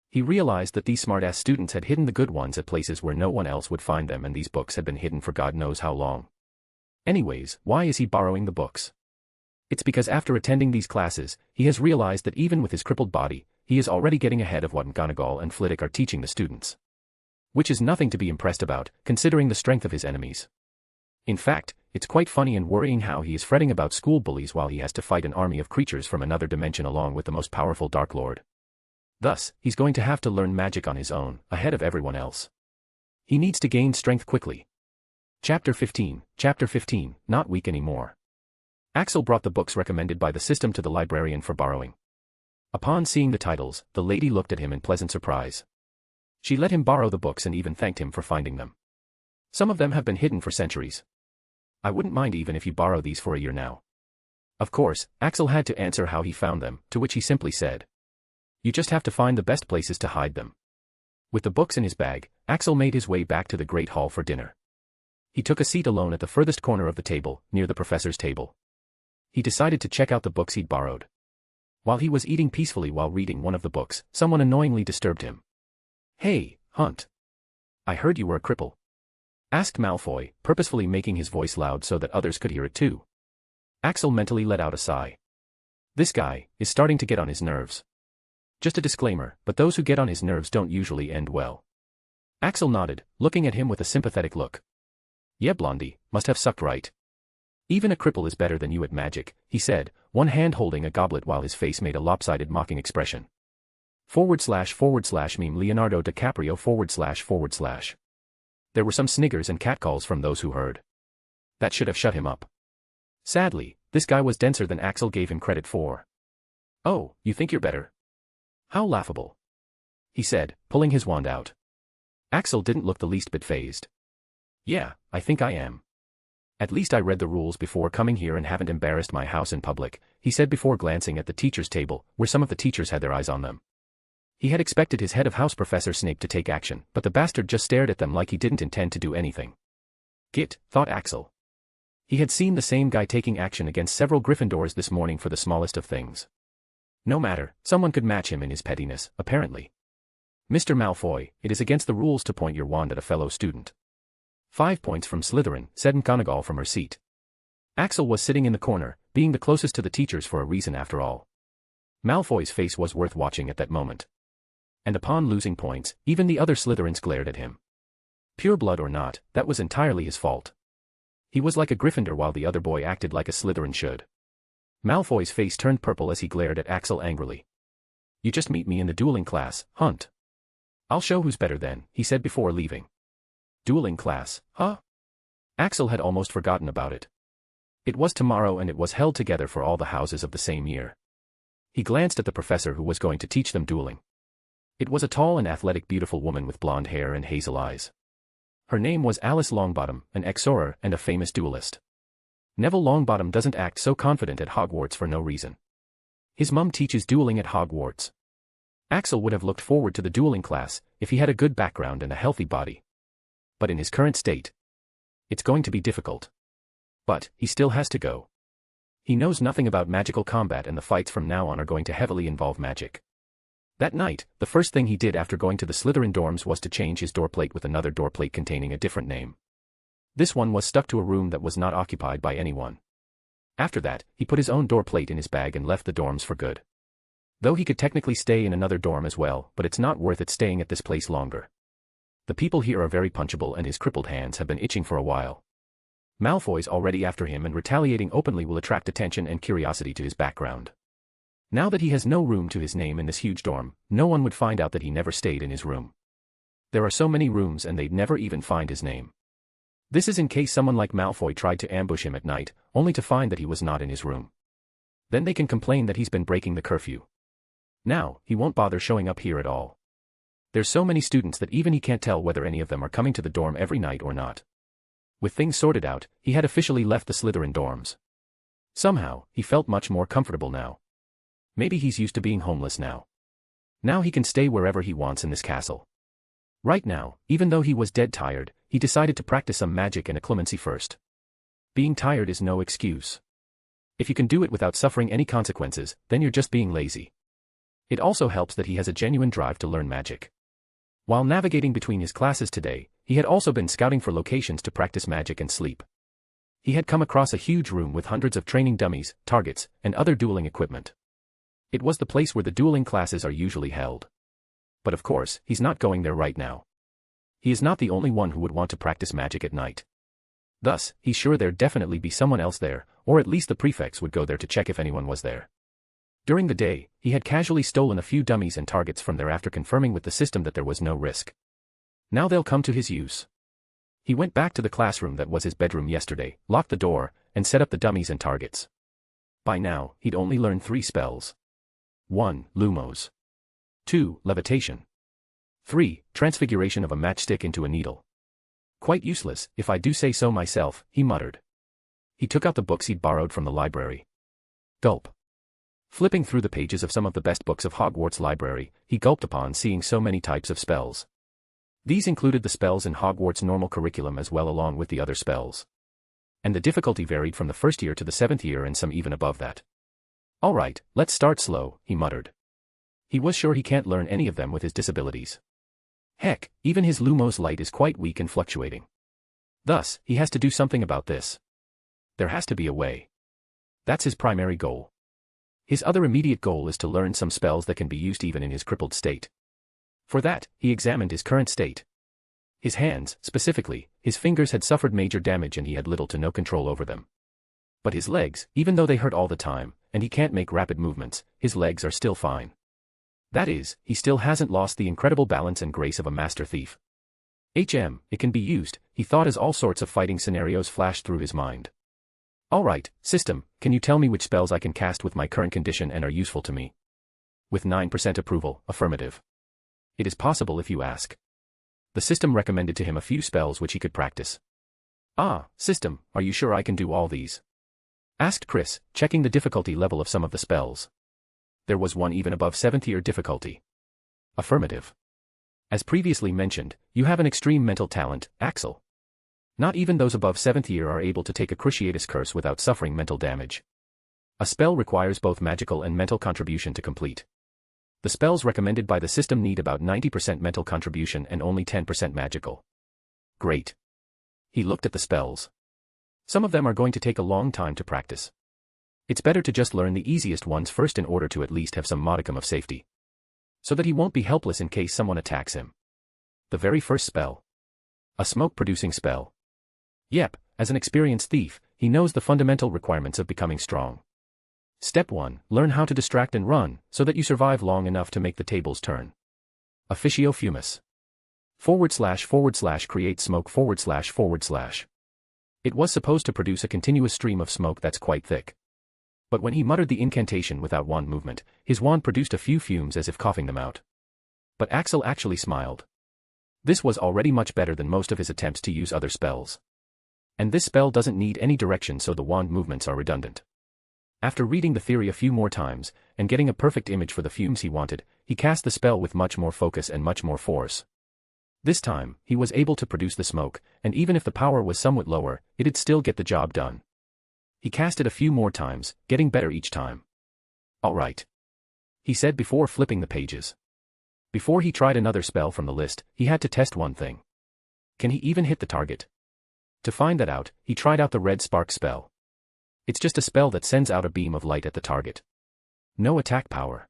He realized that these smart-ass students had hidden the good ones at places where no one else would find them and these books had been hidden for God knows how long. Anyways, why is he borrowing the books? It's because after attending these classes, he has realized that even with his crippled body, he is already getting ahead of what McGonagall and Flitwick are teaching the students. Which is nothing to be impressed about, considering the strength of his enemies. In fact, it's quite funny and worrying how he is fretting about school bullies while he has to fight an army of creatures from another dimension along with the most powerful Dark Lord. Thus, he's going to have to learn magic on his own, ahead of everyone else. He needs to gain strength quickly. Chapter 15, not weak anymore. Axel brought the books recommended by the system to the librarian for borrowing. Upon seeing the titles, the lady looked at him in pleasant surprise. She let him borrow the books and even thanked him for finding them. Some of them have been hidden for centuries. I wouldn't mind even if you borrow these for a year now. Of course, Axel had to answer how he found them, to which he simply said. You just have to find the best places to hide them. With the books in his bag, Axel made his way back to the Great Hall for dinner. He took a seat alone at the furthest corner of the table, near the professor's table. He decided to check out the books he'd borrowed. While he was eating peacefully while reading one of the books, someone annoyingly disturbed him. Hey, Hunt. I heard you were a cripple. Asked Malfoy, purposefully making his voice loud so that others could hear it too. Axel mentally let out a sigh. This guy is starting to get on his nerves. Just a disclaimer, but those who get on his nerves don't usually end well. Axel nodded, looking at him with a sympathetic look. Yeah, Blondie, must have sucked right. Even a cripple is better than you at magic, he said, one hand holding a goblet while his face made a lopsided mocking expression. / meme Leonardo DiCaprio // There were some sniggers and catcalls from those who heard. That should have shut him up. Sadly, this guy was denser than Axel gave him credit for. Oh, you think you're better? How laughable. He said, pulling his wand out. Axel didn't look the least bit fazed. Yeah, I think I am. At least I read the rules before coming here and haven't embarrassed my house in public, he said before glancing at the teacher's table, where some of the teachers had their eyes on them. He had expected his head of house Professor Snape to take action, but the bastard just stared at them like he didn't intend to do anything. Git, thought Axel. He had seen the same guy taking action against several Gryffindors this morning for the smallest of things. No matter, someone could match him in his pettiness, apparently. Mr. Malfoy, it is against the rules to point your wand at a fellow student. 5 points from Slytherin, said McGonagall from her seat. Axel was sitting in the corner, being the closest to the teachers for a reason after all. Malfoy's face was worth watching at that moment. And upon losing points, even the other Slytherins glared at him. Pure blood or not, that was entirely his fault. He was like a Gryffindor while the other boy acted like a Slytherin should. Malfoy's face turned purple as he glared at Axel angrily. You just meet me in the dueling class, Hunt. I'll show who's better then, he said before leaving. Dueling class, huh? Axel had almost forgotten about it. It was tomorrow and it was held together for all the houses of the same year. He glanced at the professor who was going to teach them dueling. It was a tall and athletic beautiful woman with blonde hair and hazel eyes. Her name was Alice Longbottom, an ex-Auror and a famous duelist. Neville Longbottom doesn't act so confident at Hogwarts for no reason. His mum teaches dueling at Hogwarts. Axel would have looked forward to the dueling class if he had a good background and a healthy body. But in his current state, it's going to be difficult. But he still has to go. He knows nothing about magical combat and the fights from now on are going to heavily involve magic. That night, the first thing he did after going to the Slytherin dorms was to change his doorplate with another doorplate containing a different name. This one was stuck to a room that was not occupied by anyone. After that, he put his own doorplate in his bag and left the dorms for good. Though he could technically stay in another dorm as well, but it's not worth it staying at this place longer. The people here are very punchable and his crippled hands have been itching for a while. Malfoy's already after him and retaliating openly will attract attention and curiosity to his background. Now that he has no room to his name in this huge dorm, no one would find out that he never stayed in his room. There are so many rooms and they'd never even find his name. This is in case someone like Malfoy tried to ambush him at night, only to find that he was not in his room. Then they can complain that he's been breaking the curfew. Now, he won't bother showing up here at all. There's so many students that even he can't tell whether any of them are coming to the dorm every night or not. With things sorted out, he had officially left the Slytherin dorms. Somehow, he felt much more comfortable now. Maybe he's used to being homeless now. Now he can stay wherever he wants in this castle. Right now, even though he was dead tired, he decided to practice some magic and occlumency first. Being tired is no excuse. If you can do it without suffering any consequences, then you're just being lazy. It also helps that he has a genuine drive to learn magic. While navigating between his classes today, he had also been scouting for locations to practice magic and sleep. He had come across a huge room with hundreds of training dummies, targets, and other dueling equipment. It was the place where the dueling classes are usually held. But of course, he's not going there right now. He is not the only one who would want to practice magic at night. Thus, he's sure there'd definitely be someone else there, or at least the prefects would go there to check if anyone was there. During the day, he had casually stolen a few dummies and targets from there after confirming with the system that there was no risk. Now they'll come to his use. He went back to the classroom that was his bedroom yesterday, locked the door, and set up the dummies and targets. By now, he'd only learned 3 spells. 1. Lumos. 2. Levitation. 3. Transfiguration of a matchstick into a needle. Quite useless, if I do say so myself, he muttered. He took out the books he'd borrowed from the library. Gulp. Flipping through the pages of some of the best books of Hogwarts library, he gulped upon seeing so many types of spells. These included the spells in Hogwarts' normal curriculum as well along with the other spells. And the difficulty varied from the first year to the 7th year and some even above that. All right, let's start slow, he muttered. He was sure he can't learn any of them with his disabilities. Heck, even his Lumos light is quite weak and fluctuating. Thus, he has to do something about this. There has to be a way. That's his primary goal. His other immediate goal is to learn some spells that can be used even in his crippled state. For that, he examined his current state. His hands, specifically, his fingers had suffered major damage and he had little to no control over them. But his legs, even though they hurt all the time, and he can't make rapid movements, his legs are still fine. That is, he still hasn't lost the incredible balance and grace of a master thief. It can be used, he thought as all sorts of fighting scenarios flashed through his mind. Alright, system, can you tell me which spells I can cast with my current condition and are useful to me? With 9% approval, affirmative. It is possible if you ask. The system recommended to him a few spells which he could practice. Ah, system, are you sure I can do all these? Asked Chris, checking the difficulty level of some of the spells. There was one even above 7th year difficulty. Affirmative. As previously mentioned, you have an extreme mental talent, Axel. Not even those above 7th year are able to take a Cruciatus curse without suffering mental damage. A spell requires both magical and mental contribution to complete. The spells recommended by the system need about 90% mental contribution and only 10% magical. Great. He looked at the spells. Some of them are going to take a long time to practice. It's better to just learn the easiest ones first in order to at least have some modicum of safety. So that he won't be helpless in case someone attacks him. The very first spell. A smoke-producing spell. Yep, as an experienced thief, he knows the fundamental requirements of becoming strong. Step 1. Learn how to distract and run, so that you survive long enough to make the tables turn. Officio fumus. / create smoke / It was supposed to produce a continuous stream of smoke that's quite thick. But when he muttered the incantation without wand movement, his wand produced a few fumes as if coughing them out. But Axel actually smiled. This was already much better than most of his attempts to use other spells. And this spell doesn't need any direction, so the wand movements are redundant. After reading the theory a few more times, and getting a perfect image for the fumes he wanted, he cast the spell with much more focus and much more force. This time, he was able to produce the smoke, and even if the power was somewhat lower, it'd still get the job done. He cast it a few more times, getting better each time. All right, he said before flipping the pages. Before he tried another spell from the list, he had to test one thing. Can he even hit the target? To find that out, he tried out the red spark spell. It's just a spell that sends out a beam of light at the target. No attack power.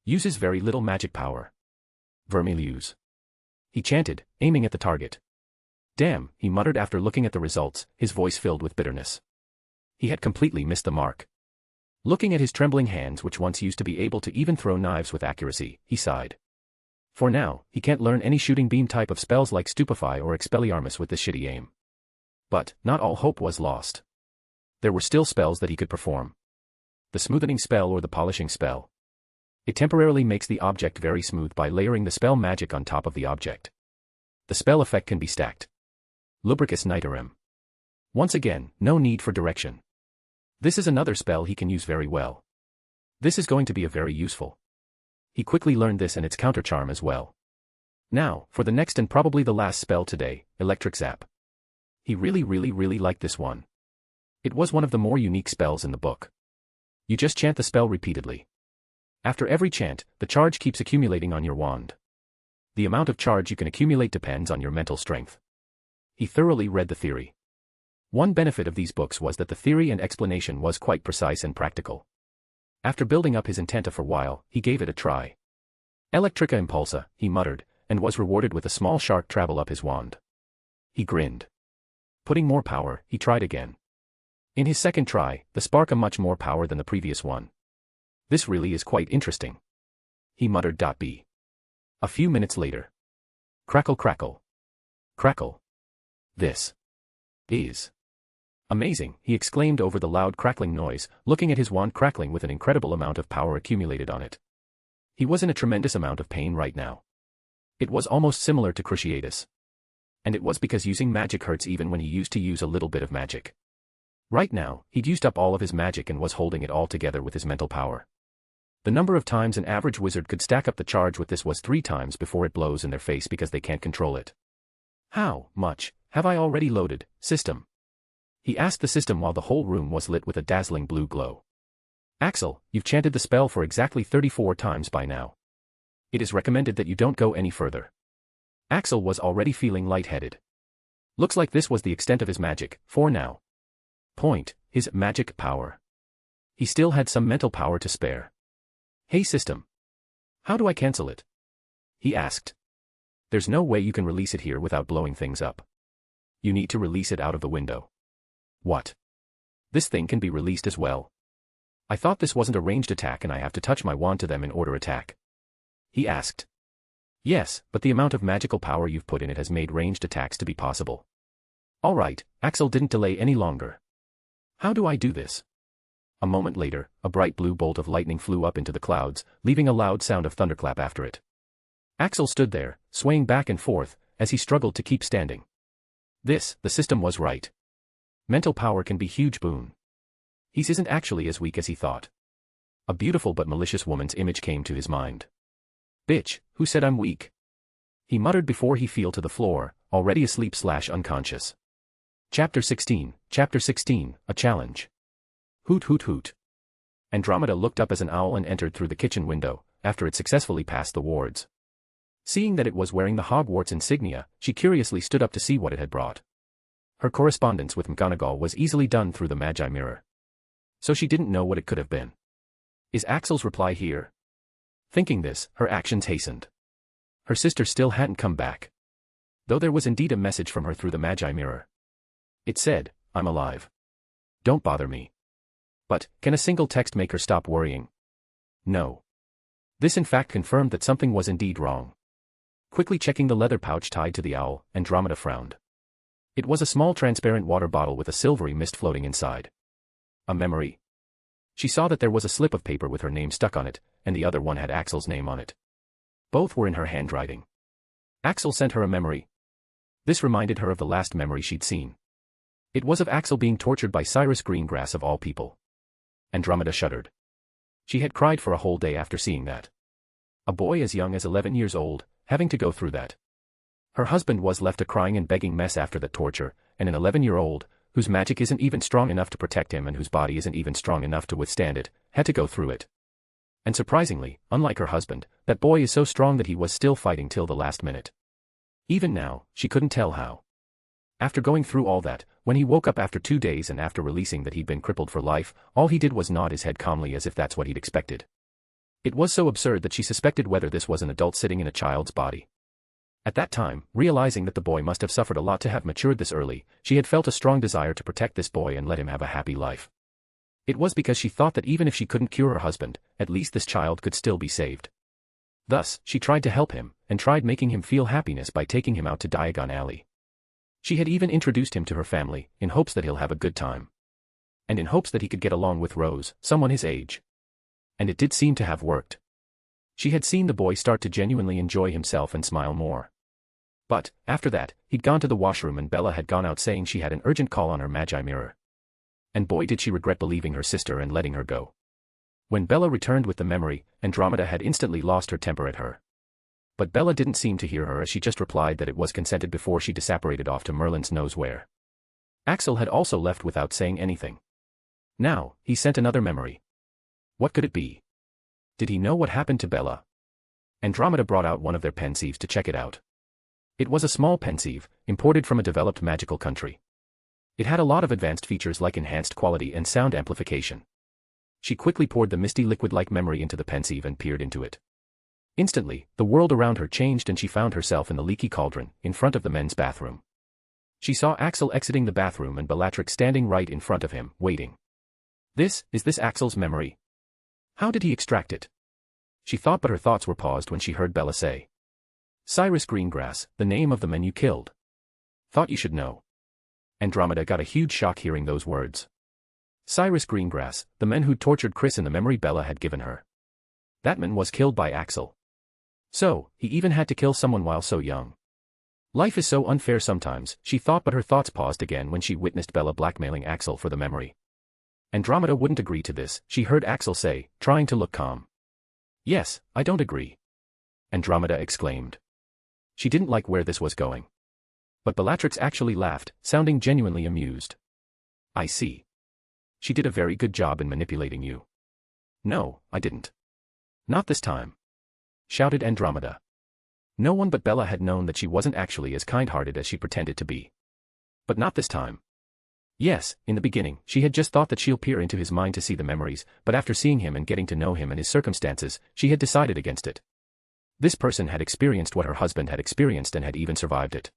Uses very little magic power. Vermilius. He chanted, aiming at the target. Damn, he muttered after looking at the results, his voice filled with bitterness. He had completely missed the mark. Looking at his trembling hands, which once used to be able to even throw knives with accuracy, he sighed. For now, he can't learn any shooting beam type of spells like Stupefy or Expelliarmus with this shitty aim. But, not all hope was lost. There were still spells that he could perform. The smoothing spell or the polishing spell. It temporarily makes the object very smooth by layering the spell magic on top of the object. The spell effect can be stacked. Lubricus Niterem. Once again, no need for direction. This is another spell he can use very well. This is going to be a very useful. He quickly learned this and its countercharm as well. Now, for the next and probably the last spell today, Electric Zap. He really liked this one. It was one of the more unique spells in the book. You just chant the spell repeatedly. After every chant, the charge keeps accumulating on your wand. The amount of charge you can accumulate depends on your mental strength. He thoroughly read the theory. One benefit of these books was that the theory and explanation was quite precise and practical. After building up his intenta for a while, he gave it a try. Electrica Impulsa, he muttered, and was rewarded with a small shark travel up his wand. He grinned. Putting more power, he tried again. In his second try, the spark had much more power than the previous one. This really is quite interesting. He muttered. B. A few minutes later. Crackle crackle. Crackle. This is amazing, he exclaimed over the loud crackling noise, looking at his wand crackling with an incredible amount of power accumulated on it. He was in a tremendous amount of pain right now. It was almost similar to Cruciatus. And it was because using magic hurts even when he used to use a little bit of magic. Right now, he'd used up all of his magic and was holding it all together with his mental power. The number of times an average wizard could stack up the charge with this was 3 times before it blows in their face because they can't control it. How much have I already loaded, system? He asked the system while the whole room was lit with a dazzling blue glow. Axel, you've chanted the spell for exactly 34 times by now. It is recommended that you don't go any further. Axel was already feeling lightheaded. Looks like this was the extent of his magic, for now. His magic power. He still had some mental power to spare. Hey system. How do I cancel it? He asked. There's no way you can release it here without blowing things up. You need to release it out of the window. What? This thing can be released as well. I thought this wasn't a ranged attack and I have to touch my wand to them in order attack. He asked. Yes, but the amount of magical power you've put in it has made ranged attacks to be possible. Alright, Axel didn't delay any longer. How do I do this? A moment later, a bright blue bolt of lightning flew up into the clouds, leaving a loud sound of thunderclap after it. Axel stood there, swaying back and forth, as he struggled to keep standing. The system was right. Mental power can be huge boon. He isn't actually as weak as he thought. A beautiful but malicious woman's image came to his mind. Bitch, who said I'm weak? He muttered before he fell to the floor, already asleep/unconscious. Chapter 16, a challenge. Hoot hoot hoot. Andromeda looked up as an owl and entered through the kitchen window, after it successfully passed the wards. Seeing that it was wearing the Hogwarts insignia, she curiously stood up to see what it had brought. Her correspondence with McGonagall was easily done through the Magi Mirror. So she didn't know what it could have been. Is Axel's reply here? Thinking this, her actions hastened. Her sister still hadn't come back. Though there was indeed a message from her through the Magi Mirror. It said, "I'm alive. Don't bother me." But, can a single text make her stop worrying? No. This in fact confirmed that something was indeed wrong. Quickly checking the leather pouch tied to the owl, Andromeda frowned. It was a small transparent water bottle with a silvery mist floating inside. A memory. She saw that there was a slip of paper with her name stuck on it, and the other one had Axel's name on it. Both were in her handwriting. Axel sent her a memory. This reminded her of the last memory she'd seen. It was of Axel being tortured by Cyrus Greengrass of all people. Andromeda shuddered. She had cried for a whole day after seeing that. A boy as young as 11 years old, having to go through that. Her husband was left a crying and begging mess after the torture, and an 11-year-old, whose magic isn't even strong enough to protect him and whose body isn't even strong enough to withstand it, had to go through it. And surprisingly, unlike her husband, that boy is so strong that he was still fighting till the last minute. Even now, she couldn't tell how. After going through all that, when he woke up after 2 days and after releasing that he'd been crippled for life, all he did was nod his head calmly as if that's what he'd expected. It was so absurd that she suspected whether this was an adult sitting in a child's body. At that time, realizing that the boy must have suffered a lot to have matured this early, she had felt a strong desire to protect this boy and let him have a happy life. It was because she thought that even if she couldn't cure her husband, at least this child could still be saved. Thus, she tried to help him, and tried making him feel happiness by taking him out to Diagon Alley. She had even introduced him to her family, in hopes that he'll have a good time. And in hopes that he could get along with Rose, someone his age. And it did seem to have worked. She had seen the boy start to genuinely enjoy himself and smile more. But, after that, he'd gone to the washroom and Bella had gone out saying she had an urgent call on her Magi Mirror. And boy did she regret believing her sister and letting her go. When Bella returned with the memory, Andromeda had instantly lost her temper at her. But Bella didn't seem to hear her as she just replied that it was consented before she disapparated off to Merlin's knows where. Axel had also left without saying anything. Now, he sent another memory. What could it be? Did he know what happened to Bella? Andromeda brought out one of their pensieves to check it out. It was a small pensieve, imported from a developed magical country. It had a lot of advanced features like enhanced quality and sound amplification. She quickly poured the misty liquid-like memory into the pensieve and peered into it. Instantly, the world around her changed and she found herself in the leaky cauldron, in front of the men's bathroom. She saw Axel exiting the bathroom and Bellatrix standing right in front of him, waiting. Is this Axel's memory? How did he extract it? She thought, but her thoughts were paused when she heard Bella say. Cyrus Greengrass, the name of the men you killed. Thought you should know. Andromeda got a huge shock hearing those words. Cyrus Greengrass, the men who tortured Chris in the memory Bella had given her. That man was killed by Axel. So, he even had to kill someone while so young. Life is so unfair sometimes, she thought, but her thoughts paused again when she witnessed Bella blackmailing Axel for the memory. Andromeda wouldn't agree to this, she heard Axel say, trying to look calm. Yes, I don't agree. Andromeda exclaimed. She didn't like where this was going. But Bellatrix actually laughed, sounding genuinely amused. I see. She did a very good job in manipulating you. No, I didn't. Not this time. Shouted Andromeda. No one but Bella had known that she wasn't actually as kind-hearted as she pretended to be. But not this time. Yes, in the beginning, she had just thought that she'll peer into his mind to see the memories, but after seeing him and getting to know him and his circumstances, she had decided against it. This person had experienced what her husband had experienced and had even survived it.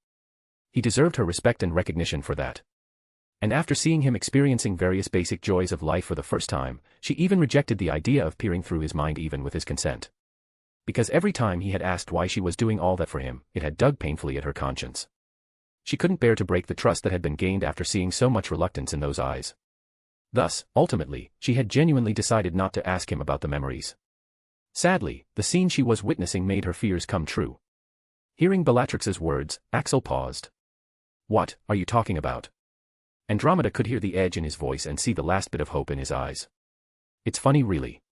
He deserved her respect and recognition for that. And after seeing him experiencing various basic joys of life for the first time, she even rejected the idea of peering through his mind even with his consent. Because every time he had asked why she was doing all that for him, it had dug painfully at her conscience. She couldn't bear to break the trust that had been gained after seeing so much reluctance in those eyes. Thus, ultimately, she had genuinely decided not to ask him about the memories. Sadly, the scene she was witnessing made her fears come true. Hearing Bellatrix's words, Axel paused. What are you talking about? Andromeda could hear the edge in his voice and see the last bit of hope in his eyes. It's funny really.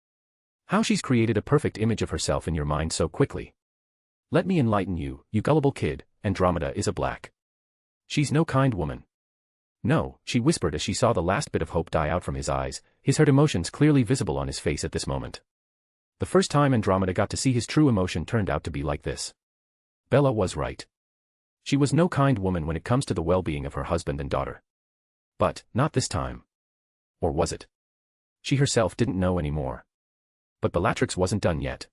How she's created a perfect image of herself in your mind so quickly. Let me enlighten you, you gullible kid, Andromeda is a black. She's no kind woman. No, she whispered as she saw the last bit of hope die out from his eyes, his hurt emotions clearly visible on his face at this moment. The first time Andromeda got to see his true emotion turned out to be like this. Bella was right. She was no kind woman when it comes to the well-being of her husband and daughter. But, not this time. Or was it? She herself didn't know anymore. But Bellatrix wasn't done yet.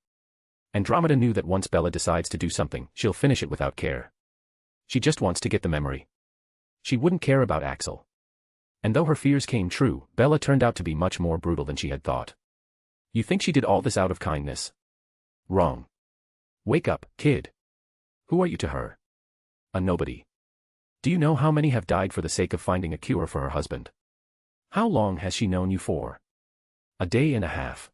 Andromeda knew that once Bella decides to do something, she'll finish it without care. She just wants to get the memory. She wouldn't care about Axel. And though her fears came true, Bella turned out to be much more brutal than she had thought. You think she did all this out of kindness? Wrong. Wake up, kid. Who are you to her? A nobody. Do you know how many have died for the sake of finding a cure for her husband? How long has she known you for? A day and a half.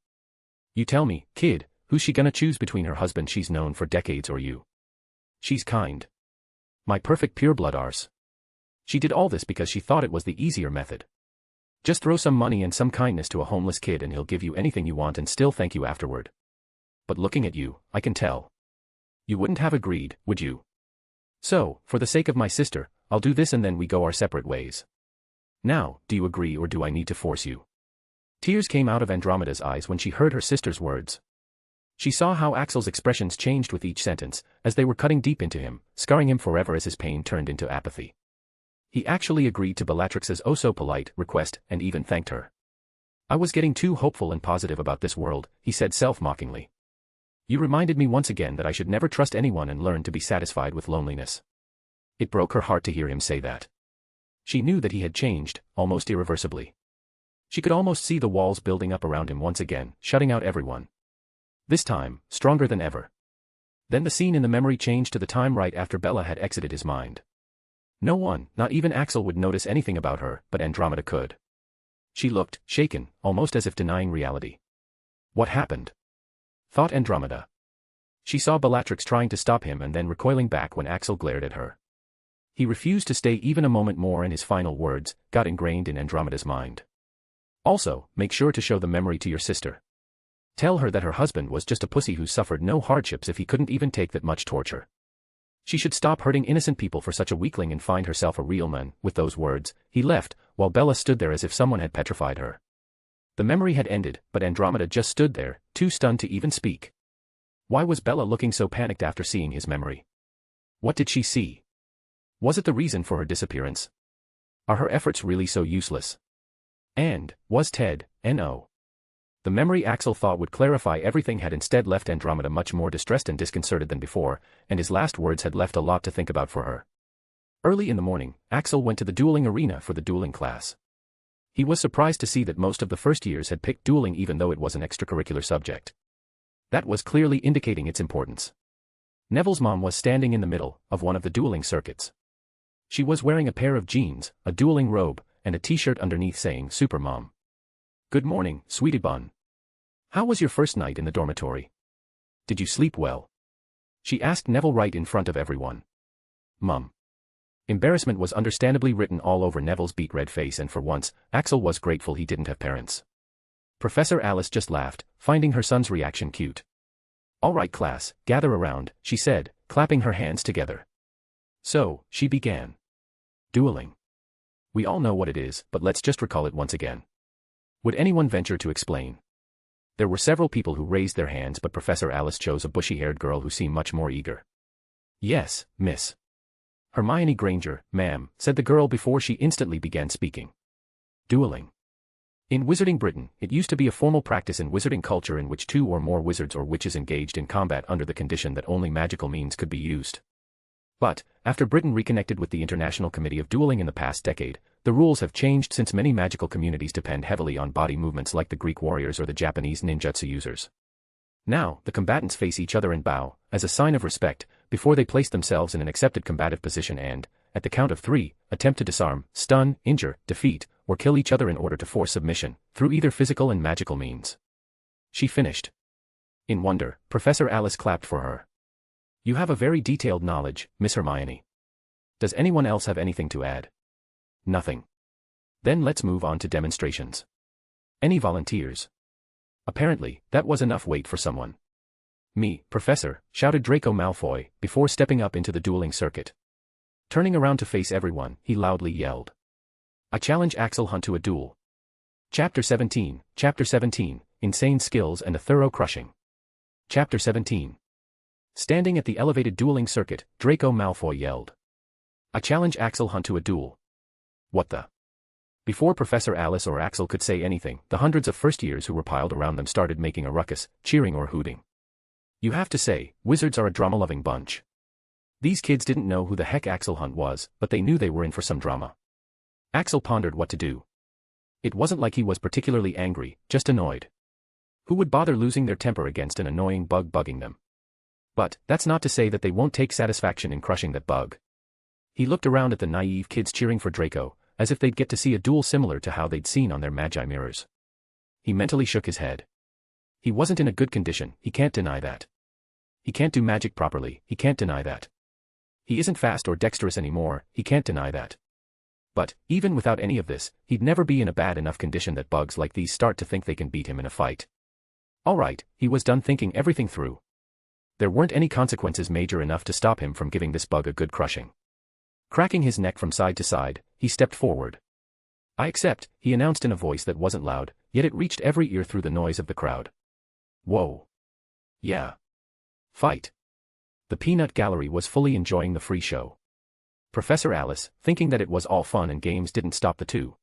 You tell me, kid, who's she gonna choose between her husband she's known for decades or you? She's kind. My perfect pureblood arse. She did all this because she thought it was the easier method. Just throw some money and some kindness to a homeless kid and he'll give you anything you want and still thank you afterward. But looking at you, I can tell. You wouldn't have agreed, would you? So, for the sake of my sister, I'll do this and then we go our separate ways. Now, do you agree or do I need to force you? Tears came out of Andromeda's eyes when she heard her sister's words. She saw how Axel's expressions changed with each sentence, as they were cutting deep into him, scarring him forever as his pain turned into apathy. He actually agreed to Bellatrix's oh-so-polite request and even thanked her. I was getting too hopeful and positive about this world, he said self-mockingly. You reminded me once again that I should never trust anyone and learn to be satisfied with loneliness. It broke her heart to hear him say that. She knew that he had changed, almost irreversibly. She could almost see the walls building up around him once again, shutting out everyone. This time, stronger than ever. Then the scene in the memory changed to the time right after Bella had exited his mind. No one, not even Axel, would notice anything about her, but Andromeda could. She looked, shaken, almost as if denying reality. What happened? Thought Andromeda. She saw Bellatrix trying to stop him and then recoiling back when Axel glared at her. He refused to stay even a moment more, and his final words got ingrained in Andromeda's mind. Also, make sure to show the memory to your sister. Tell her that her husband was just a pussy who suffered no hardships if he couldn't even take that much torture. She should stop hurting innocent people for such a weakling and find herself a real man. With those words, he left, while Bella stood there as if someone had petrified her. The memory had ended, but Andromeda just stood there, too stunned to even speak. Why was Bella looking so panicked after seeing his memory? What did she see? Was it the reason for her disappearance? Are her efforts really so useless? And, was Ted, N.O. The memory Axel thought would clarify everything had instead left Andromeda much more distressed and disconcerted than before, and his last words had left a lot to think about for her. Early in the morning, Axel went to the dueling arena for the dueling class. He was surprised to see that most of the first years had picked dueling even though it was an extracurricular subject. That was clearly indicating its importance. Neville's mom was standing in the middle of one of the dueling circuits. She was wearing a pair of jeans, a dueling robe, and a t-shirt underneath saying Super Mom. Good morning, sweetie bun. How was your first night in the dormitory? Did you sleep well? She asked Neville right in front of everyone. Mum. Embarrassment was understandably written all over Neville's beet red face, and for once, Axel was grateful he didn't have parents. Professor Alice just laughed, finding her son's reaction cute. All right class, gather around, she said, clapping her hands together. So, she began. Dueling. We all know what it is, but let's just recall it once again. Would anyone venture to explain? There were several people who raised their hands, but Professor Alice chose a bushy-haired girl who seemed much more eager. Yes, Miss Hermione Granger, ma'am, said the girl before she instantly began speaking. Dueling. In Wizarding Britain, it used to be a formal practice in wizarding culture in which two or more wizards or witches engaged in combat under the condition that only magical means could be used. But, after Britain reconnected with the International Committee of Dueling in the past decade, the rules have changed since many magical communities depend heavily on body movements like the Greek warriors or the Japanese ninjutsu users. Now, the combatants face each other and bow, as a sign of respect, before they place themselves in an accepted combative position and, at the count of 3, attempt to disarm, stun, injure, defeat, or kill each other in order to force submission, through either physical and magical means. She finished. In wonder, Professor Alice clapped for her. You have a very detailed knowledge, Miss Hermione. Does anyone else have anything to add? Nothing. Then let's move on to demonstrations. Any volunteers? Apparently, that was enough weight for someone. Me, Professor, shouted Draco Malfoy, before stepping up into the dueling circuit. Turning around to face everyone, he loudly yelled. I challenge Axel Hunt to a duel. Chapter 17, Insane Skills and a Thorough Crushing. Chapter 17. Standing at the elevated dueling circuit, Draco Malfoy yelled. I challenge Axel Hunt to a duel. What the? Before Professor Alice or Axel could say anything, the hundreds of first-years who were piled around them started making a ruckus, cheering or hooting. You have to say, wizards are a drama-loving bunch. These kids didn't know who the heck Axel Hunt was, but they knew they were in for some drama. Axel pondered what to do. It wasn't like he was particularly angry, just annoyed. Who would bother losing their temper against an annoying bug bugging them? But that's not to say that they won't take satisfaction in crushing that bug. He looked around at the naive kids cheering for Draco, as if they'd get to see a duel similar to how they'd seen on their magi mirrors. He mentally shook his head. He wasn't in a good condition, he can't deny that. He can't do magic properly, he can't deny that. He isn't fast or dexterous anymore, he can't deny that. But, even without any of this, he'd never be in a bad enough condition that bugs like these start to think they can beat him in a fight. Alright, he was done thinking everything through. There weren't any consequences major enough to stop him from giving this bug a good crushing. Cracking his neck from side to side, he stepped forward. I accept, he announced in a voice that wasn't loud, yet it reached every ear through the noise of the crowd. Whoa. Yeah. Fight. The peanut gallery was fully enjoying the free show. Professor Alice, thinking that it was all fun and games, didn't stop the two.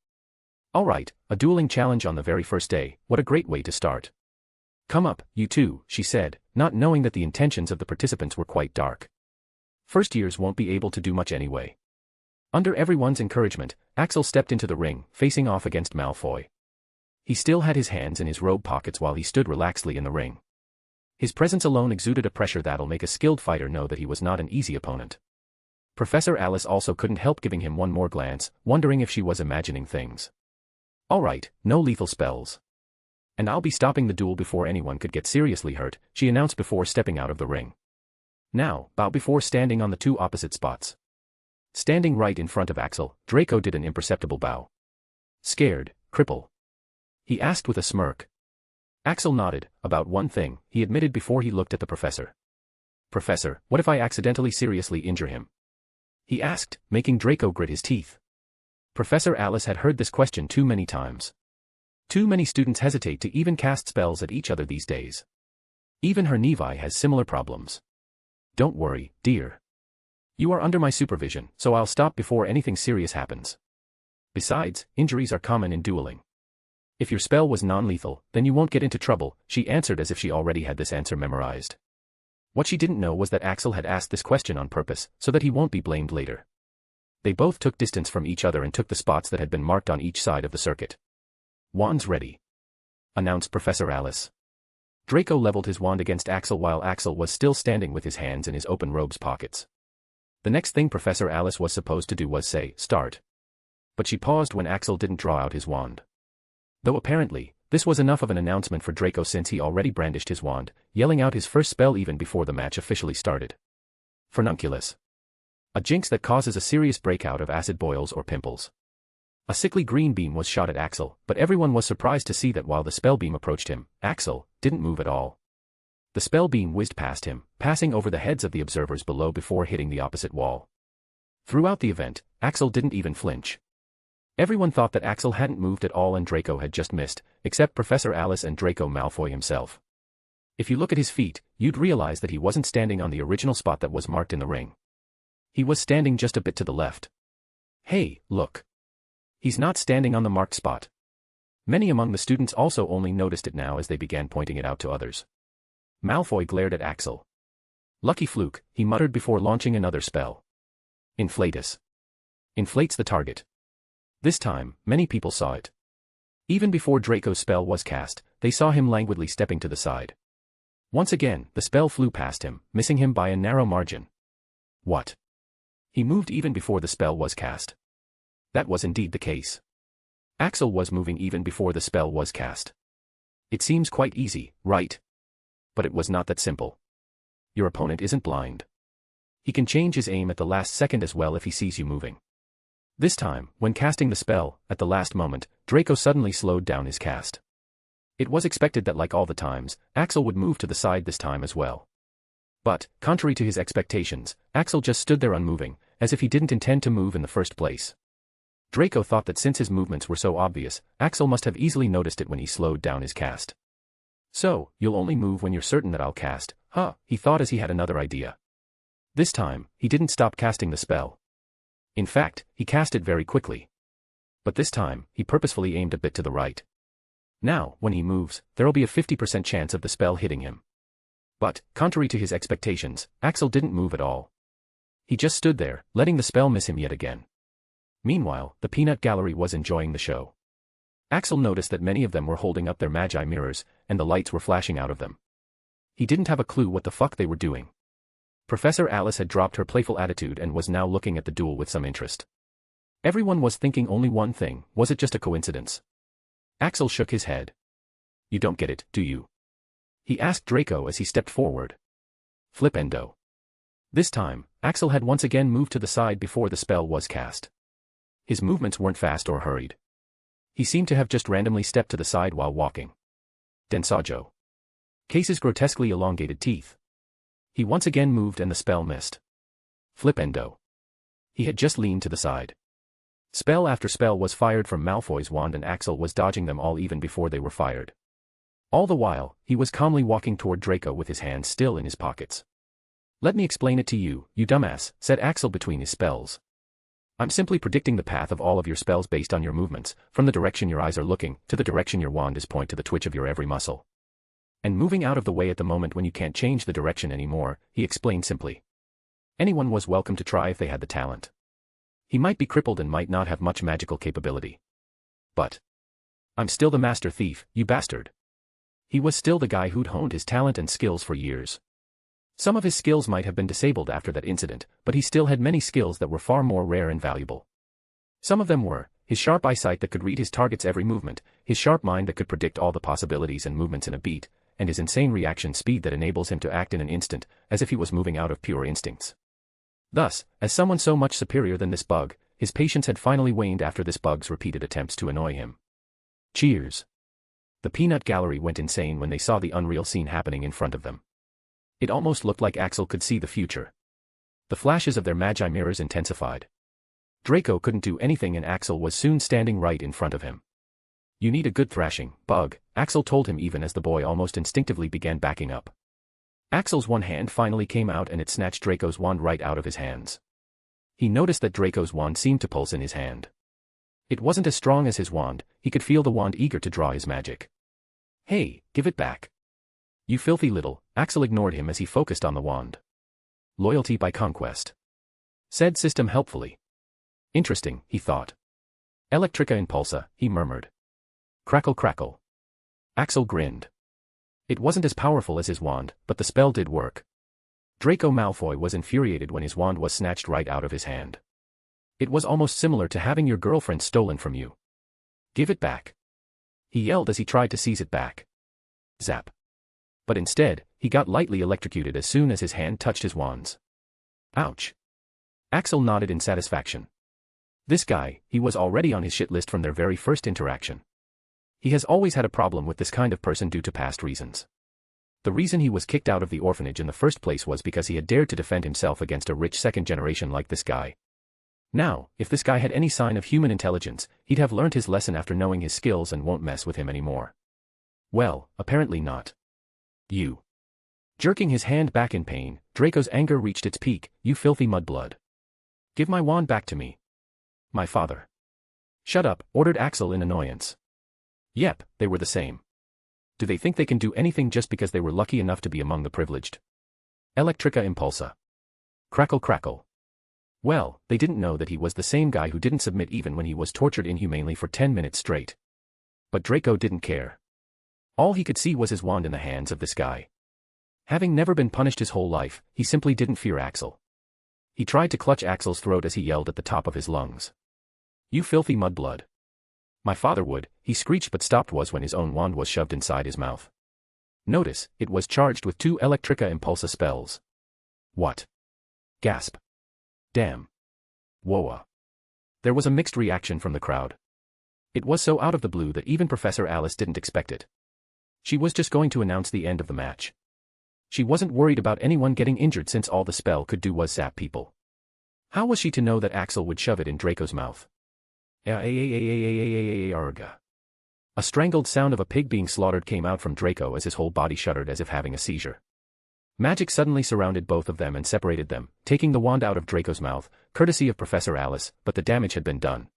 Alright, a dueling challenge on the very first day, what a great way to start. Come up, you two, she said, not knowing that the intentions of the participants were quite dark. First years won't be able to do much anyway. Under everyone's encouragement, Axel stepped into the ring, facing off against Malfoy. He still had his hands in his robe pockets while he stood relaxedly in the ring. His presence alone exuded a pressure that'll make a skilled fighter know that he was not an easy opponent. Professor Alice also couldn't help giving him one more glance, wondering if she was imagining things. Alright, no lethal spells. And I'll be stopping the duel before anyone could get seriously hurt, she announced before stepping out of the ring. Now, bow before standing on the two opposite spots. Standing right in front of Axel, Draco did an imperceptible bow. Scared, cripple? He asked with a smirk. Axel nodded, about one thing, he admitted before he looked at the professor. Professor, what if I accidentally seriously injure him? He asked, making Draco grit his teeth. Professor Alice had heard this question too many times. Too many students hesitate to even cast spells at each other these days. Even her Nevi has similar problems. Don't worry, dear. You are under my supervision, so I'll stop before anything serious happens. Besides, injuries are common in dueling. If your spell was non-lethal, then you won't get into trouble, she answered as if she already had this answer memorized. What she didn't know was that Axel had asked this question on purpose, so that he won't be blamed later. They both took distance from each other and took the spots that had been marked on each side of the circuit. Wands ready, announced Professor Alice. Draco leveled his wand against Axel while Axel was still standing with his hands in his open robe's pockets. The next thing Professor Alice was supposed to do was say, start. But she paused when Axel didn't draw out his wand. Though apparently, this was enough of an announcement for Draco since he already brandished his wand, yelling out his first spell even before the match officially started. Furnunculus. A jinx that causes a serious breakout of acid boils or pimples. A sickly green beam was shot at Axel, but everyone was surprised to see that while the spell beam approached him, Axel didn't move at all. The spell beam whizzed past him, passing over the heads of the observers below before hitting the opposite wall. Throughout the event, Axel didn't even flinch. Everyone thought that Axel hadn't moved at all and Draco had just missed, except Professor Alice and Draco Malfoy himself. If you look at his feet, you'd realize that he wasn't standing on the original spot that was marked in the ring. He was standing just a bit to the left. Hey, look. He's not standing on the marked spot. Many among the students also only noticed it now as they began pointing it out to others. Malfoy glared at Axel. Lucky fluke, he muttered before launching another spell. Inflatus. Inflates the target. This time, many people saw it. Even before Draco's spell was cast, they saw him languidly stepping to the side. Once again, the spell flew past him, missing him by a narrow margin. What? He moved even before the spell was cast. That was indeed the case. Axel was moving even before the spell was cast. It seems quite easy, right? But it was not that simple. Your opponent isn't blind. He can change his aim at the last second as well if he sees you moving. This time, when casting the spell, at the last moment, Draco suddenly slowed down his cast. It was expected that like all the times, Axel would move to the side this time as well. But, contrary to his expectations, Axel just stood there unmoving, as if he didn't intend to move in the first place. Draco thought that since his movements were so obvious, Axel must have easily noticed it when he slowed down his cast. So, you'll only move when you're certain that I'll cast, huh, he thought as he had another idea. This time, he didn't stop casting the spell. In fact, he cast it very quickly. But this time, he purposefully aimed a bit to the right. Now, when he moves, there'll be a 50% chance of the spell hitting him. But, contrary to his expectations, Axel didn't move at all. He just stood there, letting the spell miss him yet again. Meanwhile, the peanut gallery was enjoying the show. Axel noticed that many of them were holding up their magi mirrors, and the lights were flashing out of them. He didn't have a clue what the fuck they were doing. Professor Alice had dropped her playful attitude and was now looking at the duel with some interest. Everyone was thinking only one thing: was it just a coincidence? Axel shook his head. You don't get it, do you? He asked Draco as he stepped forward. Flipendo. This time, Axel had once again moved to the side before the spell was cast. His movements weren't fast or hurried. He seemed to have just randomly stepped to the side while walking. Densajo. Case's grotesquely elongated teeth. He once again moved and the spell missed. Flipendo. He had just leaned to the side. Spell after spell was fired from Malfoy's wand and Axel was dodging them all even before they were fired. All the while, he was calmly walking toward Draco with his hands still in his pockets. Let me explain it to you, you dumbass, said Axel between his spells. I'm simply predicting the path of all of your spells based on your movements, from the direction your eyes are looking, to the direction your wand is pointing to the twitch of your every muscle. And moving out of the way at the moment when you can't change the direction anymore, he explained simply. Anyone was welcome to try if they had the talent. He might be crippled and might not have much magical capability. But I'm still the master thief, you bastard. He was still the guy who'd honed his talent and skills for years. Some of his skills might have been disabled after that incident, but he still had many skills that were far more rare and valuable. Some of them were his sharp eyesight that could read his target's every movement, his sharp mind that could predict all the possibilities and movements in a beat, and his insane reaction speed that enables him to act in an instant, as if he was moving out of pure instincts. Thus, as someone so much superior than this bug, his patience had finally waned after this bug's repeated attempts to annoy him. Cheers. The peanut gallery went insane when they saw the unreal scene happening in front of them. It almost looked like Axel could see the future. The flashes of their magi mirrors intensified. Draco couldn't do anything and Axel was soon standing right in front of him. You need a good thrashing, bug, Axel told him even as the boy almost instinctively began backing up. Axel's one hand finally came out and it snatched Draco's wand right out of his hands. He noticed that Draco's wand seemed to pulse in his hand. It wasn't as strong as his wand, he could feel the wand eager to draw his magic. Hey, give it back. You filthy little, Axel ignored him as he focused on the wand. Loyalty by conquest. Said system helpfully. Interesting, he thought. Electrica impulsa, he murmured. Crackle crackle. Axel grinned. It wasn't as powerful as his wand, but the spell did work. Draco Malfoy was infuriated when his wand was snatched right out of his hand. It was almost similar to having your girlfriend stolen from you. Give it back. He yelled as he tried to seize it back. Zap. But instead, he got lightly electrocuted as soon as his hand touched his wand's. Ouch. Axel nodded in satisfaction. This guy, he was already on his shit list from their very first interaction. He has always had a problem with this kind of person due to past reasons. The reason he was kicked out of the orphanage in the first place was because he had dared to defend himself against a rich second generation like this guy. Now, if this guy had any sign of human intelligence, he'd have learned his lesson after knowing his skills and won't mess with him anymore. Well, apparently not. You. Jerking his hand back in pain, Draco's anger reached its peak. You filthy mudblood. Give my wand back to me. My father. Shut up, ordered Axel in annoyance. Yep, they were the same. Do they think they can do anything just because they were lucky enough to be among the privileged? Electrica impulsa. Crackle crackle. Well, they didn't know that he was the same guy who didn't submit even when he was tortured inhumanely for 10 minutes straight. But Draco didn't care. All he could see was his wand in the hands of this guy. Having never been punished his whole life, he simply didn't fear Axel. He tried to clutch Axel's throat as he yelled at the top of his lungs. You filthy mudblood. My father would, he screeched but stopped was when his own wand was shoved inside his mouth. Notice, it was charged with 2 Electrica Impulsa spells. What? Gasp. Damn. Whoa. There was a mixed reaction from the crowd. It was so out of the blue that even Professor Alice didn't expect it. She was just going to announce the end of the match. She wasn't worried about anyone getting injured since all the spell could do was zap people. How was she to know that Axel would shove it in Draco's mouth? A strangled sound of a pig being slaughtered came out from Draco as his whole body shuddered as if having a seizure. Magic suddenly surrounded both of them and separated them, taking the wand out of Draco's mouth, courtesy of Professor Alice, but the damage had been done.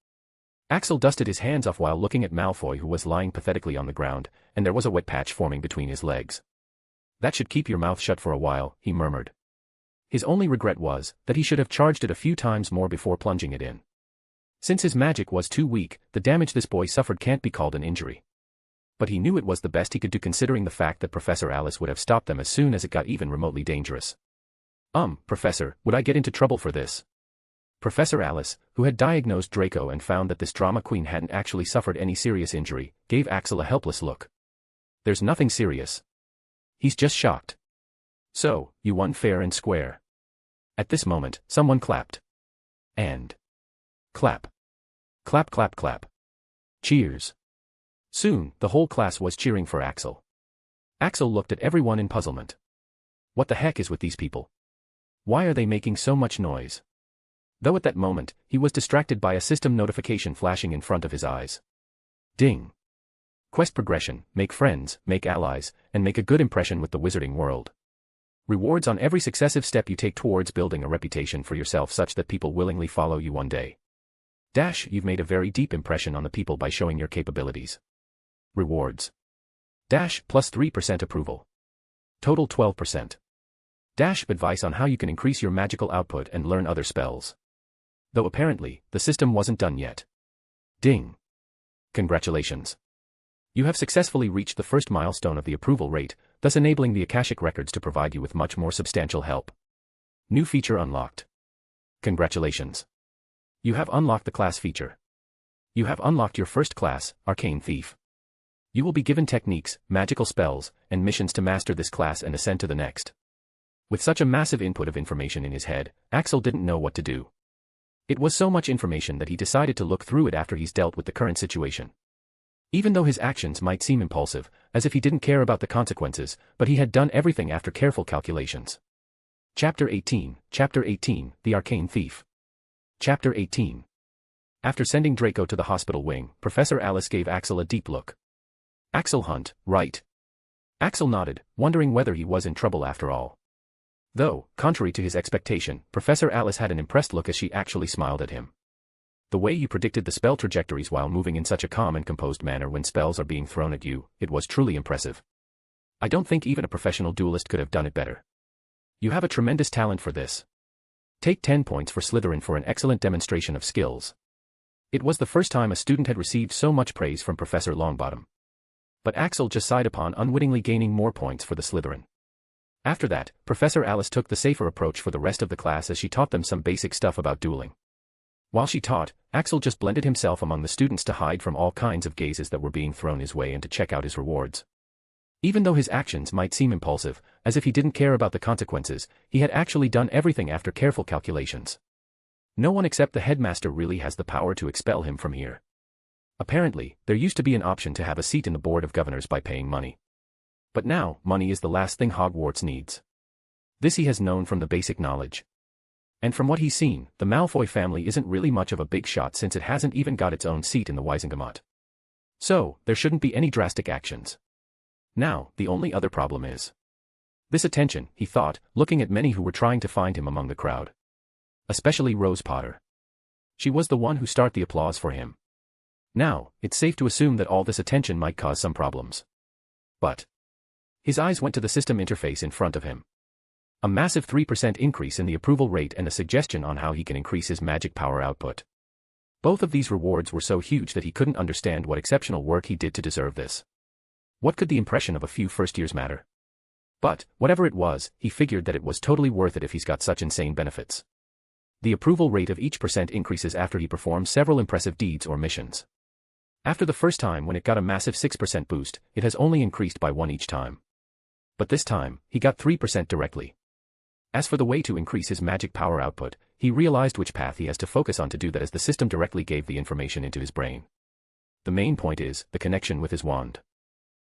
Axel dusted his hands off while looking at Malfoy, who was lying pathetically on the ground, and there was a wet patch forming between his legs. "That should keep your mouth shut for a while," he murmured. His only regret was that he should have charged it a few times more before plunging it in. Since his magic was too weak, the damage this boy suffered can't be called an injury. But he knew it was the best he could do considering the fact that Professor Alice would have stopped them as soon as it got even remotely dangerous. Professor, would I get into trouble for this?" Professor Alice, who had diagnosed Draco and found that this drama queen hadn't actually suffered any serious injury, gave Axel a helpless look. "There's nothing serious. He's just shocked." "So, you won fair and square." At this moment, someone clapped. And clap. Clap clap clap. Cheers. Soon, the whole class was cheering for Axel. Axel looked at everyone in puzzlement. What the heck is with these people? Why are they making so much noise? Though at that moment, he was distracted by a system notification flashing in front of his eyes. Ding. Quest progression, make friends, make allies, and make a good impression with the wizarding world. Rewards on every successive step you take towards building a reputation for yourself such that people willingly follow you one day. Dash, you've made a very deep impression on the people by showing your capabilities. Rewards. Dash, plus 3% approval. Total 12%. Dash, advice on how you can increase your magical output and learn other spells. Though apparently, the system wasn't done yet. Ding. Congratulations. You have successfully reached the first milestone of the approval rate, thus enabling the Akashic Records to provide you with much more substantial help. New feature unlocked. Congratulations. You have unlocked the class feature. You have unlocked your first class, Arcane Thief. You will be given techniques, magical spells, and missions to master this class and ascend to the next. With such a massive input of information in his head, Axel didn't know what to do. It was so much information that he decided to look through it after he's dealt with the current situation. Even though his actions might seem impulsive, as if he didn't care about the consequences, but he had done everything after careful calculations. Chapter 18, The Arcane Thief. Chapter 18. After sending Draco to the hospital wing, Professor Alice gave Axel a deep look. Axel Hunt, right? Axel nodded, wondering whether he was in trouble after all. Though, contrary to his expectation, Professor Alice had an impressed look as she actually smiled at him. The way you predicted the spell trajectories while moving in such a calm and composed manner when spells are being thrown at you, it was truly impressive. I don't think even a professional duelist could have done it better. You have a tremendous talent for this. Take 10 points for Slytherin for an excellent demonstration of skills. It was the first time a student had received so much praise from Professor Longbottom. But Axel just sighed upon unwittingly gaining more points for the Slytherin. After that, Professor Alice took the safer approach for the rest of the class as she taught them some basic stuff about dueling. While she taught, Axel just blended himself among the students to hide from all kinds of gazes that were being thrown his way and to check out his rewards. Even though his actions might seem impulsive, as if he didn't care about the consequences, he had actually done everything after careful calculations. No one except the headmaster really has the power to expel him from here. Apparently, there used to be an option to have a seat in the Board of Governors by paying money. But now, money is the last thing Hogwarts needs. This he has known from the basic knowledge. And from what he's seen, the Malfoy family isn't really much of a big shot since it hasn't even got its own seat in the Wisengamot. So, there shouldn't be any drastic actions. Now, the only other problem is this attention, he thought, looking at many who were trying to find him among the crowd. Especially Rose Potter. She was the one who started the applause for him. Now, it's safe to assume that all this attention might cause some problems. But his eyes went to the system interface in front of him. A massive 3% increase in the approval rate and a suggestion on how he can increase his magic power output. Both of these rewards were so huge that he couldn't understand what exceptional work he did to deserve this. What could the impression of a few first years matter? But, whatever it was, he figured that it was totally worth it if he's got such insane benefits. The approval rate of each percent increases after he performs several impressive deeds or missions. After the first time when it got a massive 6% boost, it has only increased by 1 each time. But this time, he got 3% directly. As for the way to increase his magic power output, he realized which path he has to focus on to do that as the system directly gave the information into his brain. The main point is the connection with his wand.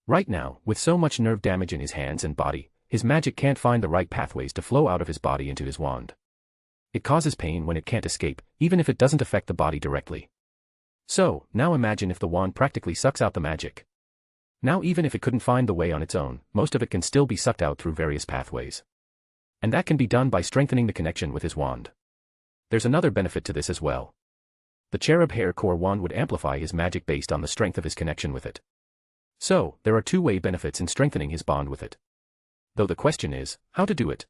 Right now, with so much nerve damage in his hands and body, his magic can't find the right pathways to flow out of his body into his wand. It causes pain when it can't escape, even if it doesn't affect the body directly. So, now imagine if the wand practically sucks out the magic. Now even if it couldn't find the way on its own, most of it can still be sucked out through various pathways. And that can be done by strengthening the connection with his wand. There's another benefit to this as well. The cherub hair core wand would amplify his magic based on the strength of his connection with it. So, there are two-way benefits in strengthening his bond with it. Though the question is, how to do it?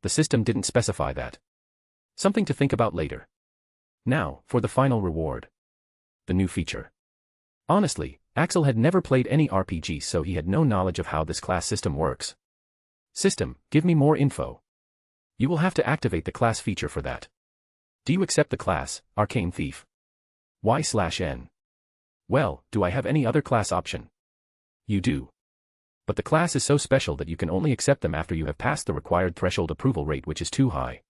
The system didn't specify that. Something to think about later. Now, for the final reward. The new feature. Honestly, Axel had never played any RPG, so he had no knowledge of how this class system works. System, give me more info. You will have to activate the class feature for that. Do you accept the class, Arcane Thief? Y/N. Well, do I have any other class option? You do. But the class is so special that you can only accept them after you have passed the required threshold approval rate, which is too high.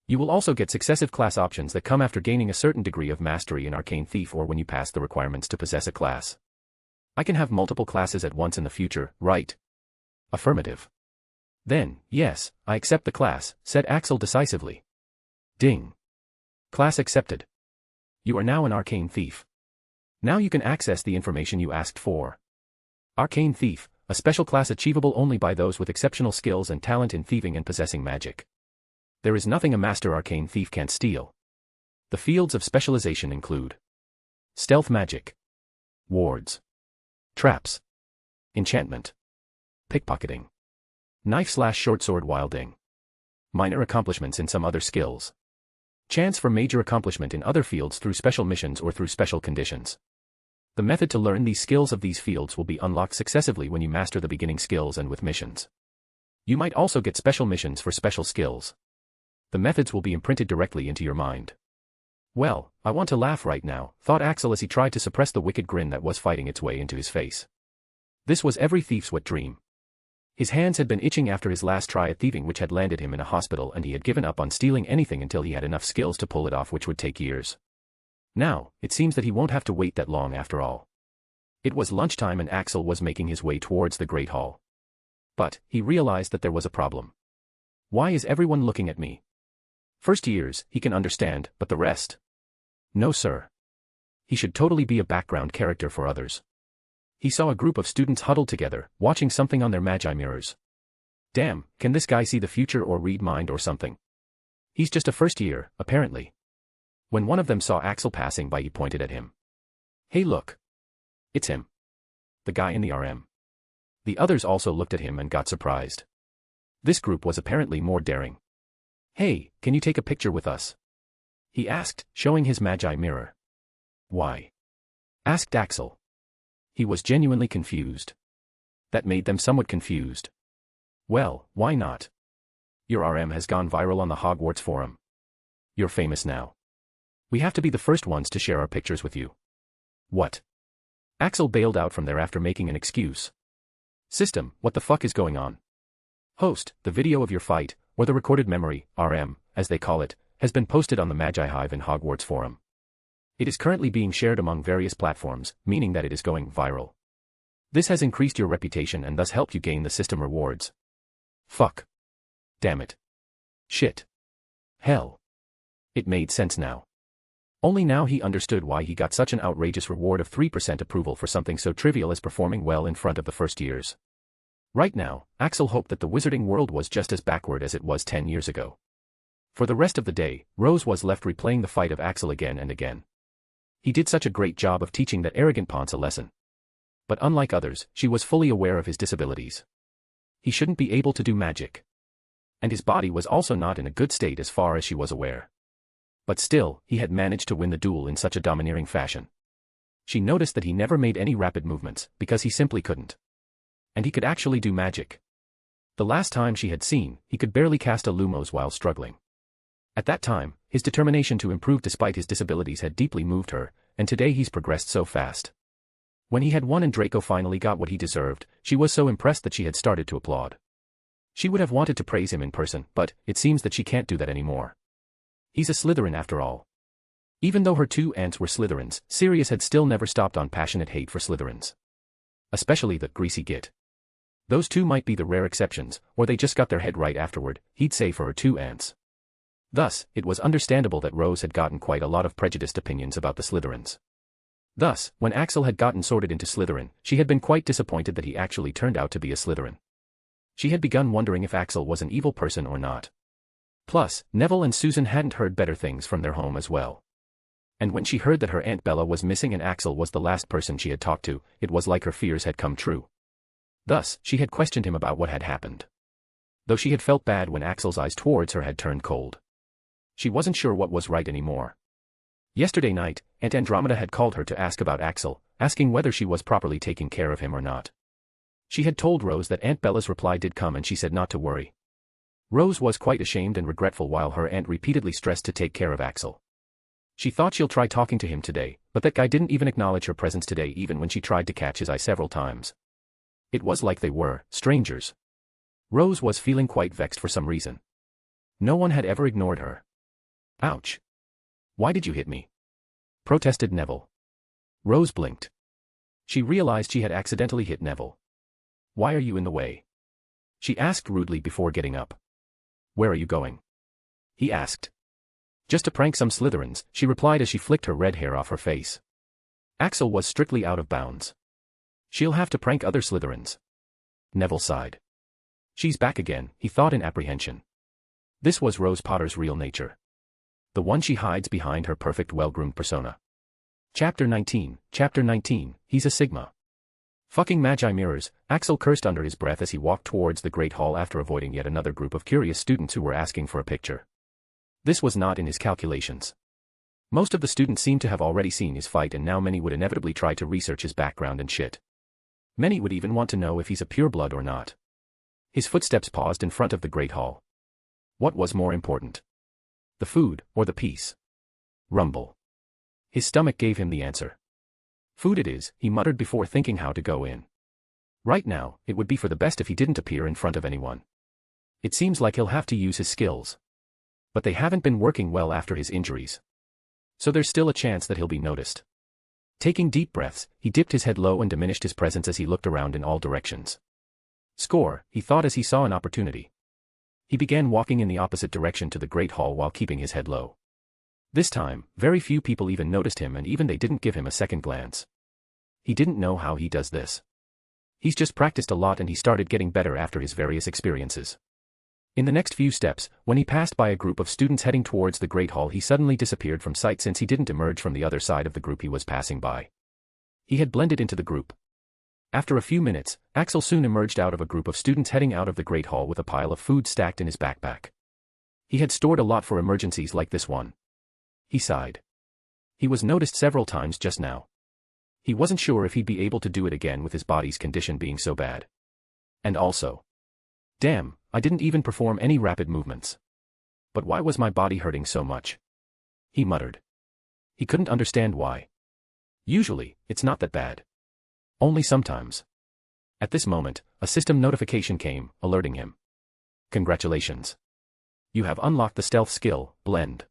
You will also get successive class options that come after gaining a certain degree of mastery in Arcane Thief or when you pass the requirements to possess a class. I can have multiple classes at once in the future, right? Affirmative. Then, yes, I accept the class, said Axel decisively. Ding. Class accepted. You are now an Arcane Thief. Now you can access the information you asked for. Arcane Thief, a special class achievable only by those with exceptional skills and talent in thieving and possessing magic. There is nothing a master Arcane Thief can't steal. The fields of specialization include stealth magic, wards, traps, enchantment, pickpocketing, knife/short-sword wielding, minor accomplishments in some other skills, chance for major accomplishment in other fields through special missions or through special conditions. The method to learn these skills of these fields will be unlocked successively when you master the beginning skills and with missions. You might also get special missions for special skills. The methods will be imprinted directly into your mind. Well, I want to laugh right now, thought Axel as he tried to suppress the wicked grin that was fighting its way into his face. This was every thief's wet dream. His hands had been itching after his last try at thieving, which had landed him in a hospital, and he had given up on stealing anything until he had enough skills to pull it off, which would take years. Now, it seems that he won't have to wait that long after all. It was lunchtime and Axel was making his way towards the Great Hall. But, he realized that there was a problem. Why is everyone looking at me? First years, he can understand, but the rest? No sir. He should totally be a background character for others. He saw a group of students huddled together, watching something on their magi mirrors. Damn, can this guy see the future or read mind or something? He's just a first year, apparently. When one of them saw Axel passing by, he pointed at him. Hey look. It's him. The guy in the RM. The others also looked at him and got surprised. This group was apparently more daring. Hey, can you take a picture with us? He asked, showing his magi mirror. Why? Asked Axel. He was genuinely confused. That made them somewhat confused. Well, why not? Your RM has gone viral on the Hogwarts forum. You're famous now. We have to be the first ones to share our pictures with you. What? Axel bailed out from there after making an excuse. System, what the fuck is going on? Host, the video of your fight, or the recorded memory, RM, as they call it, has been posted on the Magi Hive in Hogwarts forum. It is currently being shared among various platforms, meaning that it is going viral. This has increased your reputation and thus helped you gain the system rewards. Fuck. Damn it. Shit. Hell. It made sense now. Only now he understood why he got such an outrageous reward of 3% approval for something so trivial as performing well in front of the first years. Right now, Axel hoped that the wizarding world was just as backward as it was 10 years ago. For the rest of the day, Rose was left replaying the fight of Axel again and again. He did such a great job of teaching that arrogant Ponce a lesson. But unlike others, she was fully aware of his disabilities. He shouldn't be able to do magic. And his body was also not in a good state as far as she was aware. But still, he had managed to win the duel in such a domineering fashion. She noticed that he never made any rapid movements, because he simply couldn't. And he could actually do magic. The last time she had seen, he could barely cast a Lumos while struggling. At that time, his determination to improve despite his disabilities had deeply moved her, and today he's progressed so fast. When he had won and Draco finally got what he deserved, she was so impressed that she had started to applaud. She would have wanted to praise him in person, but it seems that she can't do that anymore. He's a Slytherin after all. Even though her two aunts were Slytherins, Sirius had still never stopped on passionate hate for Slytherins. Especially the greasy git. Those two might be the rare exceptions, or they just got their head right afterward, he'd say for her two aunts. Thus, it was understandable that Rose had gotten quite a lot of prejudiced opinions about the Slytherins. Thus, when Axel had gotten sorted into Slytherin, she had been quite disappointed that he actually turned out to be a Slytherin. She had begun wondering if Axel was an evil person or not. Plus, Neville and Susan hadn't heard better things from their home as well. And when she heard that her Aunt Bella was missing and Axel was the last person she had talked to, it was like her fears had come true. Thus, she had questioned him about what had happened. Though she had felt bad when Axel's eyes towards her had turned cold. She wasn't sure what was right anymore. Yesterday night, Aunt Andromeda had called her to ask about Axel, asking whether she was properly taking care of him or not. She had told Rose that Aunt Bella's reply did come and she said not to worry. Rose was quite ashamed and regretful while her aunt repeatedly stressed to take care of Axel. She thought she'll try talking to him today, but that guy didn't even acknowledge her presence today even when she tried to catch his eye several times. It was like they were strangers. Rose was feeling quite vexed for some reason. No one had ever ignored her. Ouch. Why did you hit me? Protested Neville. Rose blinked. She realized she had accidentally hit Neville. Why are you in the way? She asked rudely before getting up. Where are you going? He asked. Just to prank some Slytherins, she replied as she flicked her red hair off her face. Axel was strictly out of bounds. She'll have to prank other Slytherins. Neville sighed. She's back again, he thought in apprehension. This was Rose Potter's real nature. The one she hides behind her perfect well-groomed persona. Chapter 19, he's a Sigma. Fucking magi mirrors, Axel cursed under his breath as he walked towards the Great Hall after avoiding yet another group of curious students who were asking for a picture. This was not in his calculations. Most of the students seemed to have already seen his fight and now many would inevitably try to research his background and shit. Many would even want to know if he's a pureblood or not. His footsteps paused in front of the Great Hall. What was more important? The food, or the peace? Rumble. His stomach gave him the answer. Food it is, he muttered before thinking how to go in. Right now, it would be for the best if he didn't appear in front of anyone. It seems like he'll have to use his skills. But they haven't been working well after his injuries. So there's still a chance that he'll be noticed. Taking deep breaths, he dipped his head low and diminished his presence as he looked around in all directions. Score, he thought as he saw an opportunity. He began walking in the opposite direction to the Great Hall while keeping his head low. This time, very few people even noticed him and even they didn't give him a second glance. He didn't know how he does this. He's just practiced a lot and he started getting better after his various experiences. In the next few steps, when he passed by a group of students heading towards the Great Hall, he suddenly disappeared from sight since he didn't emerge from the other side of the group he was passing by. He had blended into the group. After a few minutes, Axel soon emerged out of a group of students heading out of the Great Hall with a pile of food stacked in his backpack. He had stored a lot for emergencies like this one. He sighed. He was noticed several times just now. He wasn't sure if he'd be able to do it again with his body's condition being so bad. And also, damn, I didn't even perform any rapid movements. But why was my body hurting so much? He muttered. He couldn't understand why. Usually, it's not that bad. Only sometimes. At this moment, a system notification came, alerting him. Congratulations. You have unlocked the stealth skill, Blend.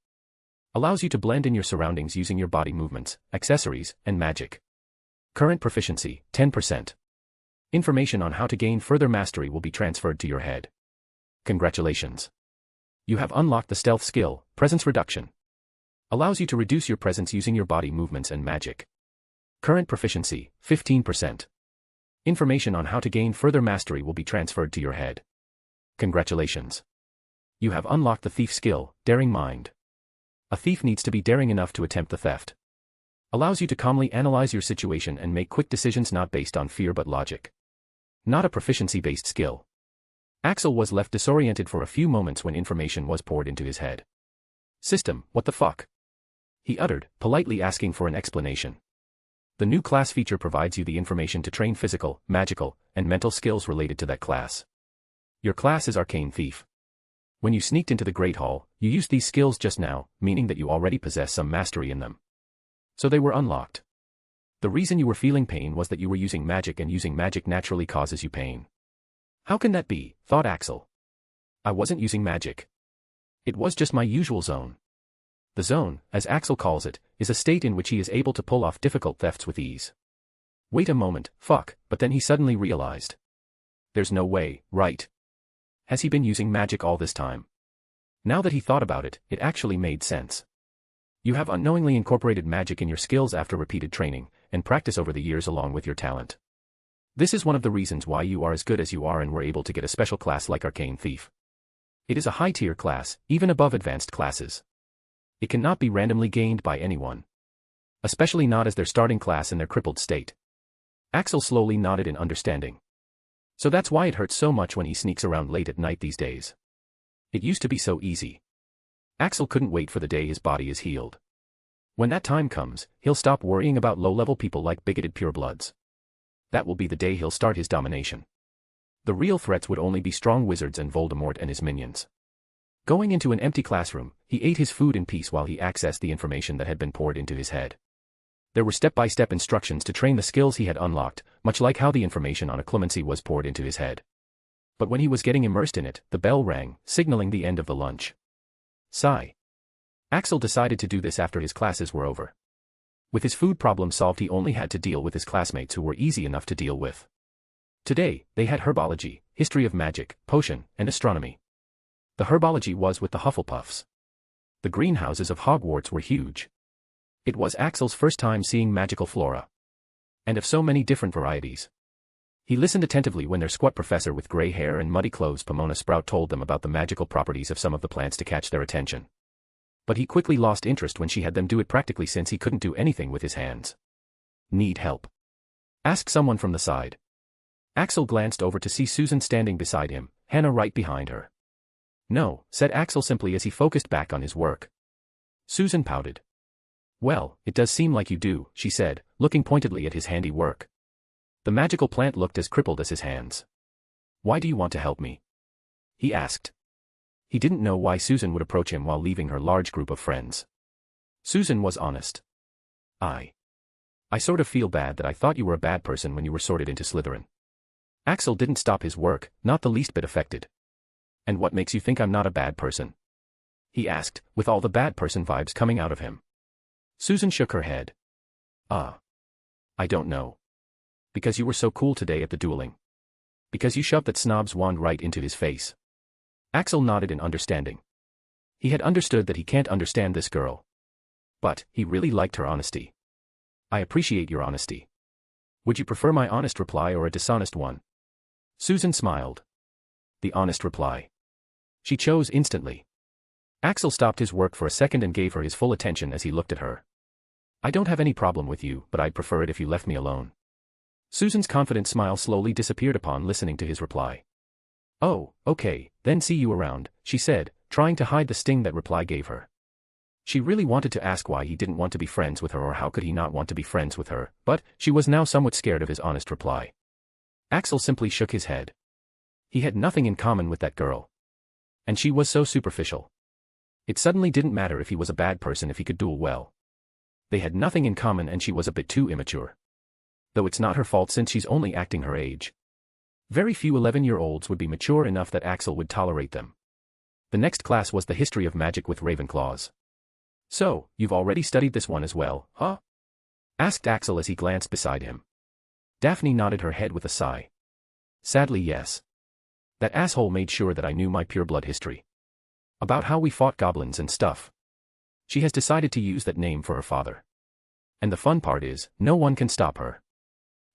Allows you to blend in your surroundings using your body movements, accessories, and magic. Current proficiency, 10%. Information on how to gain further mastery will be transferred to your head. Congratulations. You have unlocked the stealth skill, Presence Reduction. Allows you to reduce your presence using your body movements and magic. Current proficiency, 15%. Information on how to gain further mastery will be transferred to your head. Congratulations. You have unlocked the thief skill, Daring Mind. A thief needs to be daring enough to attempt the theft. Allows you to calmly analyze your situation and make quick decisions not based on fear but logic. Not a proficiency-based skill. Axel was left disoriented for a few moments when information was poured into his head. System, what the fuck? He uttered, politely asking for an explanation. The new class feature provides you the information to train physical, magical, and mental skills related to that class. Your class is Arcane Thief. When you sneaked into the Great Hall, you used these skills just now, meaning that you already possess some mastery in them. So they were unlocked. The reason you were feeling pain was that you were using magic and using magic naturally causes you pain. How can that be, thought Axel. I wasn't using magic. It was just my usual zone. The zone, as Axel calls it, is a state in which he is able to pull off difficult thefts with ease. Wait a moment, fuck, but then he suddenly realized. There's no way, right? Has he been using magic all this time? Now that he thought about it, it actually made sense. You have unknowingly incorporated magic in your skills after repeated training, and practice over the years along with your talent. This is one of the reasons why you are as good as you are and were able to get a special class like Arcane Thief. It is a high-tier class, even above advanced classes. It cannot be randomly gained by anyone. Especially not as their starting class in their crippled state. Axel slowly nodded in understanding. So that's why it hurts so much when he sneaks around late at night these days. It used to be so easy. Axel couldn't wait for the day his body is healed. When that time comes, he'll stop worrying about low-level people like bigoted purebloods. That will be the day he'll start his domination. The real threats would only be strong wizards and Voldemort and his minions. Going into an empty classroom, he ate his food in peace while he accessed the information that had been poured into his head. There were step-by-step instructions to train the skills he had unlocked, much like how the information on occlumency was poured into his head. But when he was getting immersed in it, the bell rang, signaling the end of the lunch. Sigh. Axel decided to do this after his classes were over. With his food problem solved, he only had to deal with his classmates who were easy enough to deal with. Today, they had herbology, history of magic, potion, and astronomy. The herbology was with the Hufflepuffs. The greenhouses of Hogwarts were huge. It was Axel's first time seeing magical flora. And of so many different varieties. He listened attentively when their squat professor with gray hair and muddy clothes Pomona Sprout told them about the magical properties of some of the plants to catch their attention. But he quickly lost interest when she had them do it practically since he couldn't do anything with his hands. Need help? Asked someone from the side. Axel glanced over to see Susan standing beside him, Hannah right behind her. No, said Axel simply as he focused back on his work. Susan pouted. Well, it does seem like you do, she said, looking pointedly at his handy work. The magical plant looked as crippled as his hands. Why do you want to help me? He asked. He didn't know why Susan would approach him while leaving her large group of friends. Susan was honest. I sort of feel bad that I thought you were a bad person when you were sorted into Slytherin. Axel didn't stop his work, not the least bit affected. And what makes you think I'm not a bad person? He asked, with all the bad person vibes coming out of him. Susan shook her head. I don't know. Because you were so cool today at the dueling. Because you shoved that snob's wand right into his face. Axel nodded in understanding. He had understood that he can't understand this girl. But, he really liked her honesty. I appreciate your honesty. Would you prefer my honest reply or a dishonest one? Susan smiled. The honest reply. She chose instantly. Axel stopped his work for a second and gave her his full attention as he looked at her. I don't have any problem with you, but I'd prefer it if you left me alone. Susan's confident smile slowly disappeared upon listening to his reply. Oh, okay, then see you around, she said, trying to hide the sting that reply gave her. She really wanted to ask why he didn't want to be friends with her or how could he not want to be friends with her, but she was now somewhat scared of his honest reply. Axel simply shook his head. He had nothing in common with that girl. And she was so superficial. It suddenly didn't matter if he was a bad person if he could duel well. They had nothing in common and she was a bit too immature. Though it's not her fault since she's only acting her age. Very few 11-year-olds would be mature enough that Axel would tolerate them. The next class was the history of magic with Ravenclaws. So, you've already studied this one as well, huh? Asked Axel as he glanced beside him. Daphne nodded her head with a sigh. Sadly, yes. That asshole made sure that I knew my pureblood history. About how we fought goblins and stuff. She has decided to use that name for her father. And the fun part is, no one can stop her.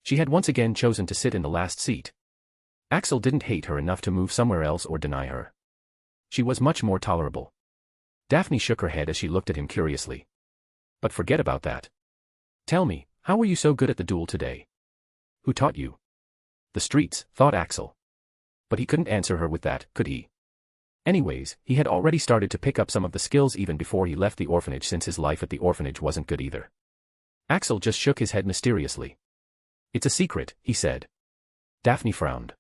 She had once again chosen to sit in the last seat. Axel didn't hate her enough to move somewhere else or deny her. She was much more tolerable. Daphne shook her head as she looked at him curiously. But forget about that. Tell me, how were you so good at the duel today? Who taught you? The streets, thought Axel. But he couldn't answer her with that, could he? Anyways, he had already started to pick up some of the skills even before he left the orphanage since his life at the orphanage wasn't good either. Axel just shook his head mysteriously. It's a secret, he said. Daphne frowned.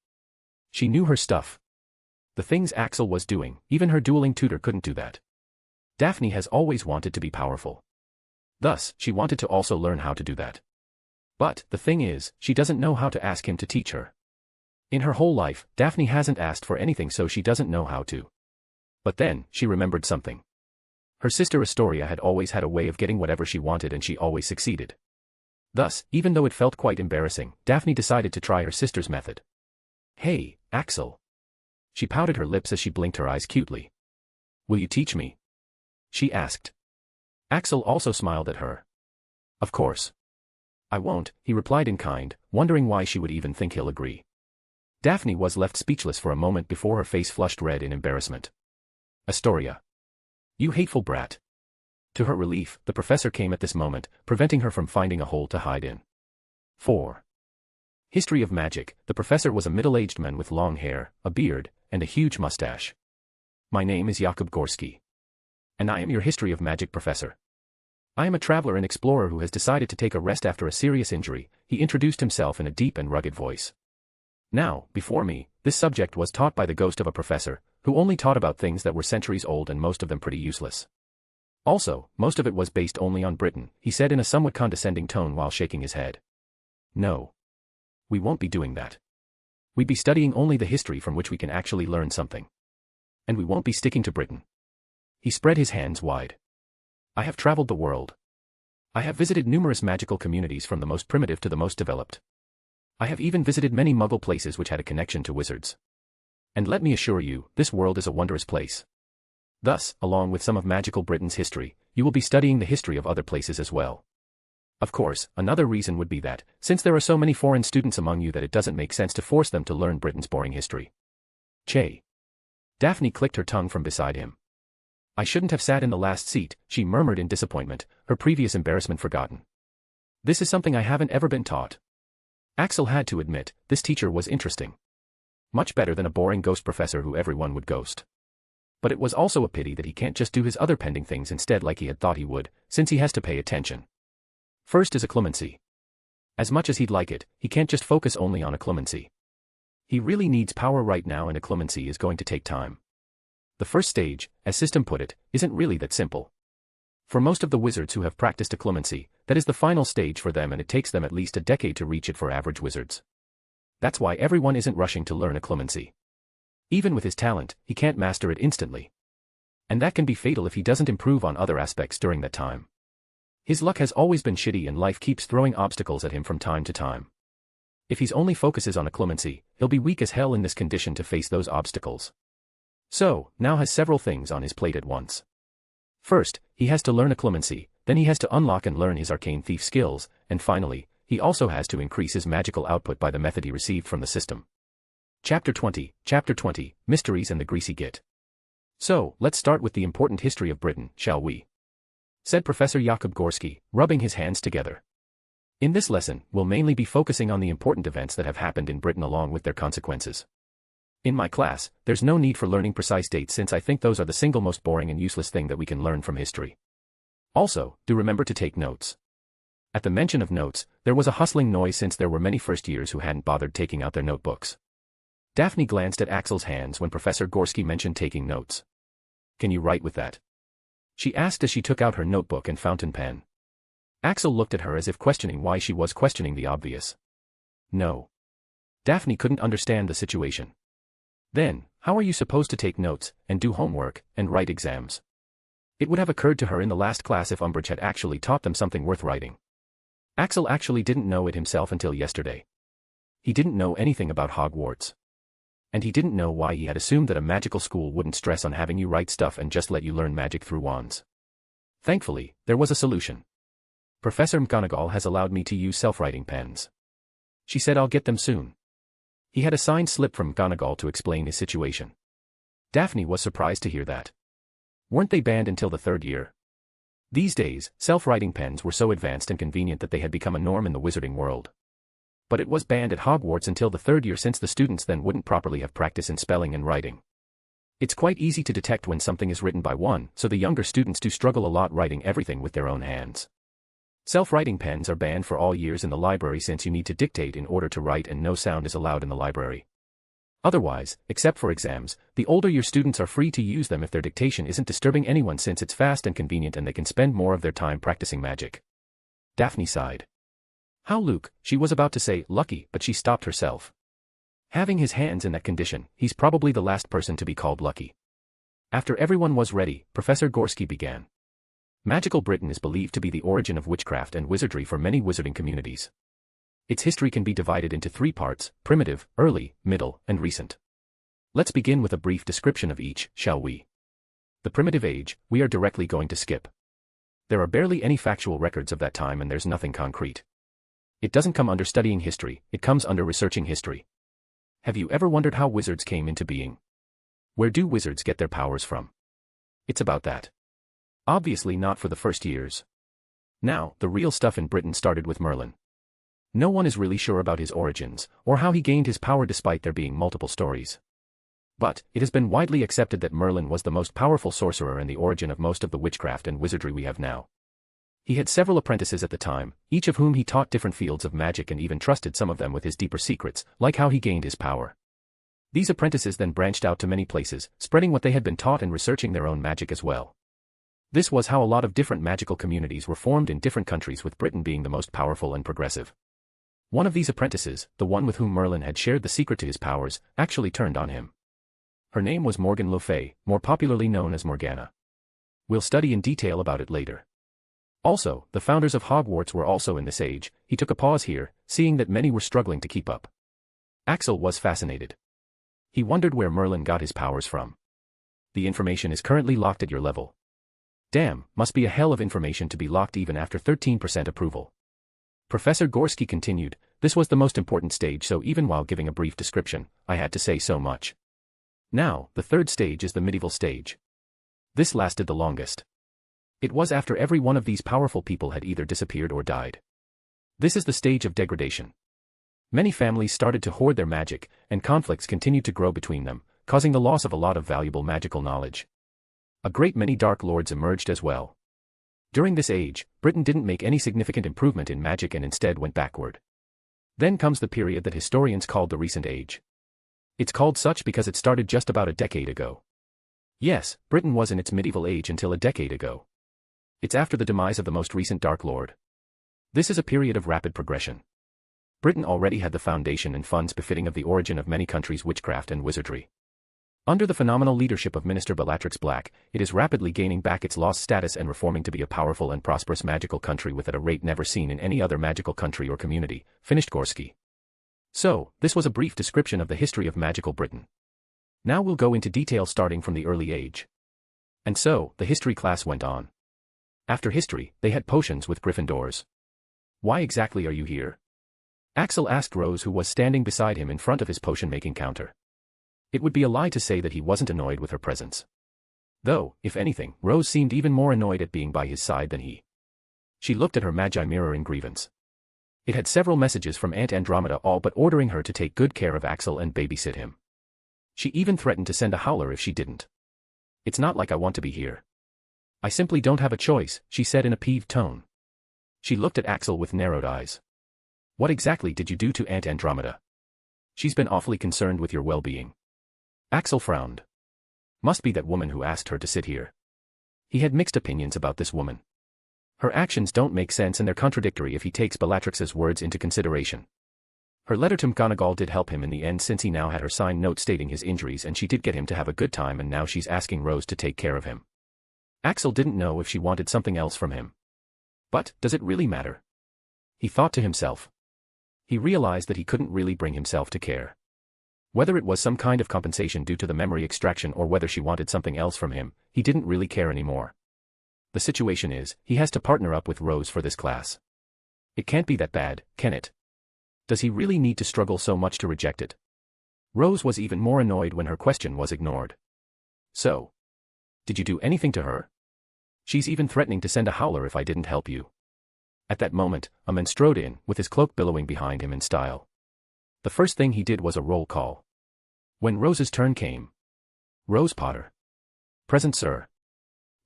She knew her stuff. The things Axel was doing, even her dueling tutor couldn't do that. Daphne has always wanted to be powerful. Thus, she wanted to also learn how to do that. But, the thing is, she doesn't know how to ask him to teach her. In her whole life, Daphne hasn't asked for anything so she doesn't know how to. But then, she remembered something. Her sister Astoria had always had a way of getting whatever she wanted and she always succeeded. Thus, even though it felt quite embarrassing, Daphne decided to try her sister's method. Hey, Axel. She pouted her lips as she blinked her eyes cutely. Will you teach me? She asked. Axel also smiled at her. Of course. I won't, he replied in kind, wondering why she would even think he'll agree. Daphne was left speechless for a moment before her face flushed red in embarrassment. Astoria. You hateful brat. To her relief, the professor came at this moment, preventing her from finding a hole to hide in. 4. History of Magic. The professor was a middle-aged man with long hair, a beard, and a huge mustache. My name is Jakub Gorski. And I am your History of Magic professor. I am a traveler and explorer who has decided to take a rest after a serious injury, he introduced himself in a deep and rugged voice. Now, before me, this subject was taught by the ghost of a professor, who only taught about things that were centuries old and most of them pretty useless. Also, most of it was based only on Britain, he said in a somewhat condescending tone while shaking his head. No. We won't be doing that. We'd be studying only the history from which we can actually learn something. And we won't be sticking to Britain. He spread his hands wide. I have traveled the world. I have visited numerous magical communities from the most primitive to the most developed. I have even visited many Muggle places which had a connection to wizards. And let me assure you, this world is a wondrous place. Thus, along with some of magical Britain's history, you will be studying the history of other places as well. Of course, another reason would be that, since there are so many foreign students among you that it doesn't make sense to force them to learn Britain's boring history. Che. Daphne clicked her tongue from beside him. I shouldn't have sat in the last seat, she murmured in disappointment, her previous embarrassment forgotten. This is something I haven't ever been taught. Axel had to admit, this teacher was interesting. Much better than a boring ghost professor who everyone would ghost. But it was also a pity that he can't just do his other pending things instead like he had thought he would, since he has to pay attention. First is a clemency. As much as he'd like it, he can't just focus only on a clemency. He really needs power right now, and a clemency is going to take time. The first stage, as System put it, isn't really that simple. For most of the wizards who have practiced a clemency, that is the final stage for them, and it takes them at least a decade to reach it for average wizards. That's why everyone isn't rushing to learn a clemency. Even with his talent, he can't master it instantly. And that can be fatal if he doesn't improve on other aspects during that time. His luck has always been shitty and life keeps throwing obstacles at him from time to time. If he's only focuses on a clemency, he'll be weak as hell in this condition to face those obstacles. So, now has several things on his plate at once. First, he has to learn a clemency, then he has to unlock and learn his Arcane Thief skills, and finally, he also has to increase his magical output by the method he received from the system. Chapter 20, Mysteries and the Greasy Git. So, let's start with the important history of Britain, shall we? Said Professor Jakub Gorski, rubbing his hands together. In this lesson, we'll mainly be focusing on the important events that have happened in Britain along with their consequences. In my class, there's no need for learning precise dates since I think those are the single most boring and useless thing that we can learn from history. Also, do remember to take notes. At the mention of notes, there was a hustling noise since there were many first years who hadn't bothered taking out their notebooks. Daphne glanced at Axel's hands when Professor Gorski mentioned taking notes. Can you write with that? She asked as she took out her notebook and fountain pen. Axel looked at her as if questioning why she was questioning the obvious. No. Daphne couldn't understand the situation. Then, how are you supposed to take notes, and do homework, and write exams? It would have occurred to her in the last class if Umbridge had actually taught them something worth writing. Axel actually didn't know it himself until yesterday. He didn't know anything about Hogwarts. And he didn't know why he had assumed that a magical school wouldn't stress on having you write stuff and just let you learn magic through wands. Thankfully, there was a solution. Professor McGonagall has allowed me to use self-writing pens. She said I'll get them soon. He had a signed slip from McGonagall to explain his situation. Daphne was surprised to hear that. Weren't they banned until the third year? These days, self-writing pens were so advanced and convenient that they had become a norm in the wizarding world. But it was banned at Hogwarts until the third year since the students then wouldn't properly have practice in spelling and writing. It's quite easy to detect when something is written by one, so the younger students do struggle a lot writing everything with their own hands. Self-writing pens are banned for all years in the library since you need to dictate in order to write and no sound is allowed in the library. Otherwise, except for exams, the older year students are free to use them if their dictation isn't disturbing anyone since it's fast and convenient and they can spend more of their time practicing magic. Daphne sighed. How Luke, she was about to say lucky, but she stopped herself. Having his hands in that condition, he's probably the last person to be called lucky. After everyone was ready, Professor Gorski began. Magical Britain is believed to be the origin of witchcraft and wizardry for many wizarding communities. Its history can be divided into three parts: primitive, early, middle, and recent. Let's begin with a brief description of each, shall we? The primitive age, we are directly going to skip. There are barely any factual records of that time and there's nothing concrete. It doesn't come under studying history, it comes under researching history. Have you ever wondered how wizards came into being? Where do wizards get their powers from? It's about that. Obviously not for the first years. Now, the real stuff in Britain started with Merlin. No one is really sure about his origins, or how he gained his power despite there being multiple stories. But, it has been widely accepted that Merlin was the most powerful sorcerer and the origin of most of the witchcraft and wizardry we have now. He had several apprentices at the time, each of whom he taught different fields of magic and even trusted some of them with his deeper secrets, like how he gained his power. These apprentices then branched out to many places, spreading what they had been taught and researching their own magic as well. This was how a lot of different magical communities were formed in different countries, with Britain being the most powerful and progressive. One of these apprentices, the one with whom Merlin had shared the secret to his powers, actually turned on him. Her name was Morgan Le Fay, more popularly known as Morgana. We'll study in detail about it later. Also, the founders of Hogwarts were also in this age. He took a pause here, seeing that many were struggling to keep up. Axel was fascinated. He wondered where Merlin got his powers from. The information is currently locked at your level. Damn, must be a hell of information to be locked even after 13% approval. Professor Gorski continued, this was the most important stage, so even while giving a brief description, I had to say so much. Now, the third stage is the medieval stage. This lasted the longest. It was after every one of these powerful people had either disappeared or died. This is the stage of degradation. Many families started to hoard their magic, and conflicts continued to grow between them, causing the loss of a lot of valuable magical knowledge. A great many Dark Lords emerged as well. During this age, Britain didn't make any significant improvement in magic and instead went backward. Then comes the period that historians called the Recent Age. It's called such because it started just about a decade ago. Yes, Britain was in its medieval age until a decade ago. It's after the demise of the most recent Dark Lord. This is a period of rapid progression. Britain already had the foundation and funds befitting of the origin of many countries' witchcraft and wizardry. Under the phenomenal leadership of Minister Bellatrix Black, it is rapidly gaining back its lost status and reforming to be a powerful and prosperous magical country at a rate never seen in any other magical country or community, finished Gorski. So, this was a brief description of the history of magical Britain. Now we'll go into detail starting from the early age. And so, the history class went on. After history, they had potions with Gryffindors. Why exactly are you here? Axel asked Rose, who was standing beside him in front of his potion-making counter. It would be a lie to say that he wasn't annoyed with her presence. Though, if anything, Rose seemed even more annoyed at being by his side than he. She looked at her magi mirror in grievance. It had several messages from Aunt Andromeda, all but ordering her to take good care of Axel and babysit him. She even threatened to send a howler if she didn't. It's not like I want to be here. I simply don't have a choice, she said in a peeved tone. She looked at Axel with narrowed eyes. What exactly did you do to Aunt Andromeda? She's been awfully concerned with your well-being. Axel frowned. Must be that woman who asked her to sit here. He had mixed opinions about this woman. Her actions don't make sense and they're contradictory if he takes Bellatrix's words into consideration. Her letter to McGonagall did help him in the end, since he now had her signed note stating his injuries, and she did get him to have a good time, and now she's asking Rose to take care of him. Axel didn't know if she wanted something else from him. But, does it really matter? He thought to himself. He realized that he couldn't really bring himself to care. Whether it was some kind of compensation due to the memory extraction or whether she wanted something else from him, he didn't really care anymore. The situation is, he has to partner up with Rose for this class. It can't be that bad, can it? Does he really need to struggle so much to reject it? Rose was even more annoyed when her question was ignored. So, did you do anything to her? She's even threatening to send a howler if I didn't help you. At that moment, a man strode in, with his cloak billowing behind him in style. The first thing he did was a roll call. When Rose's turn came. Rose Potter. Present, sir.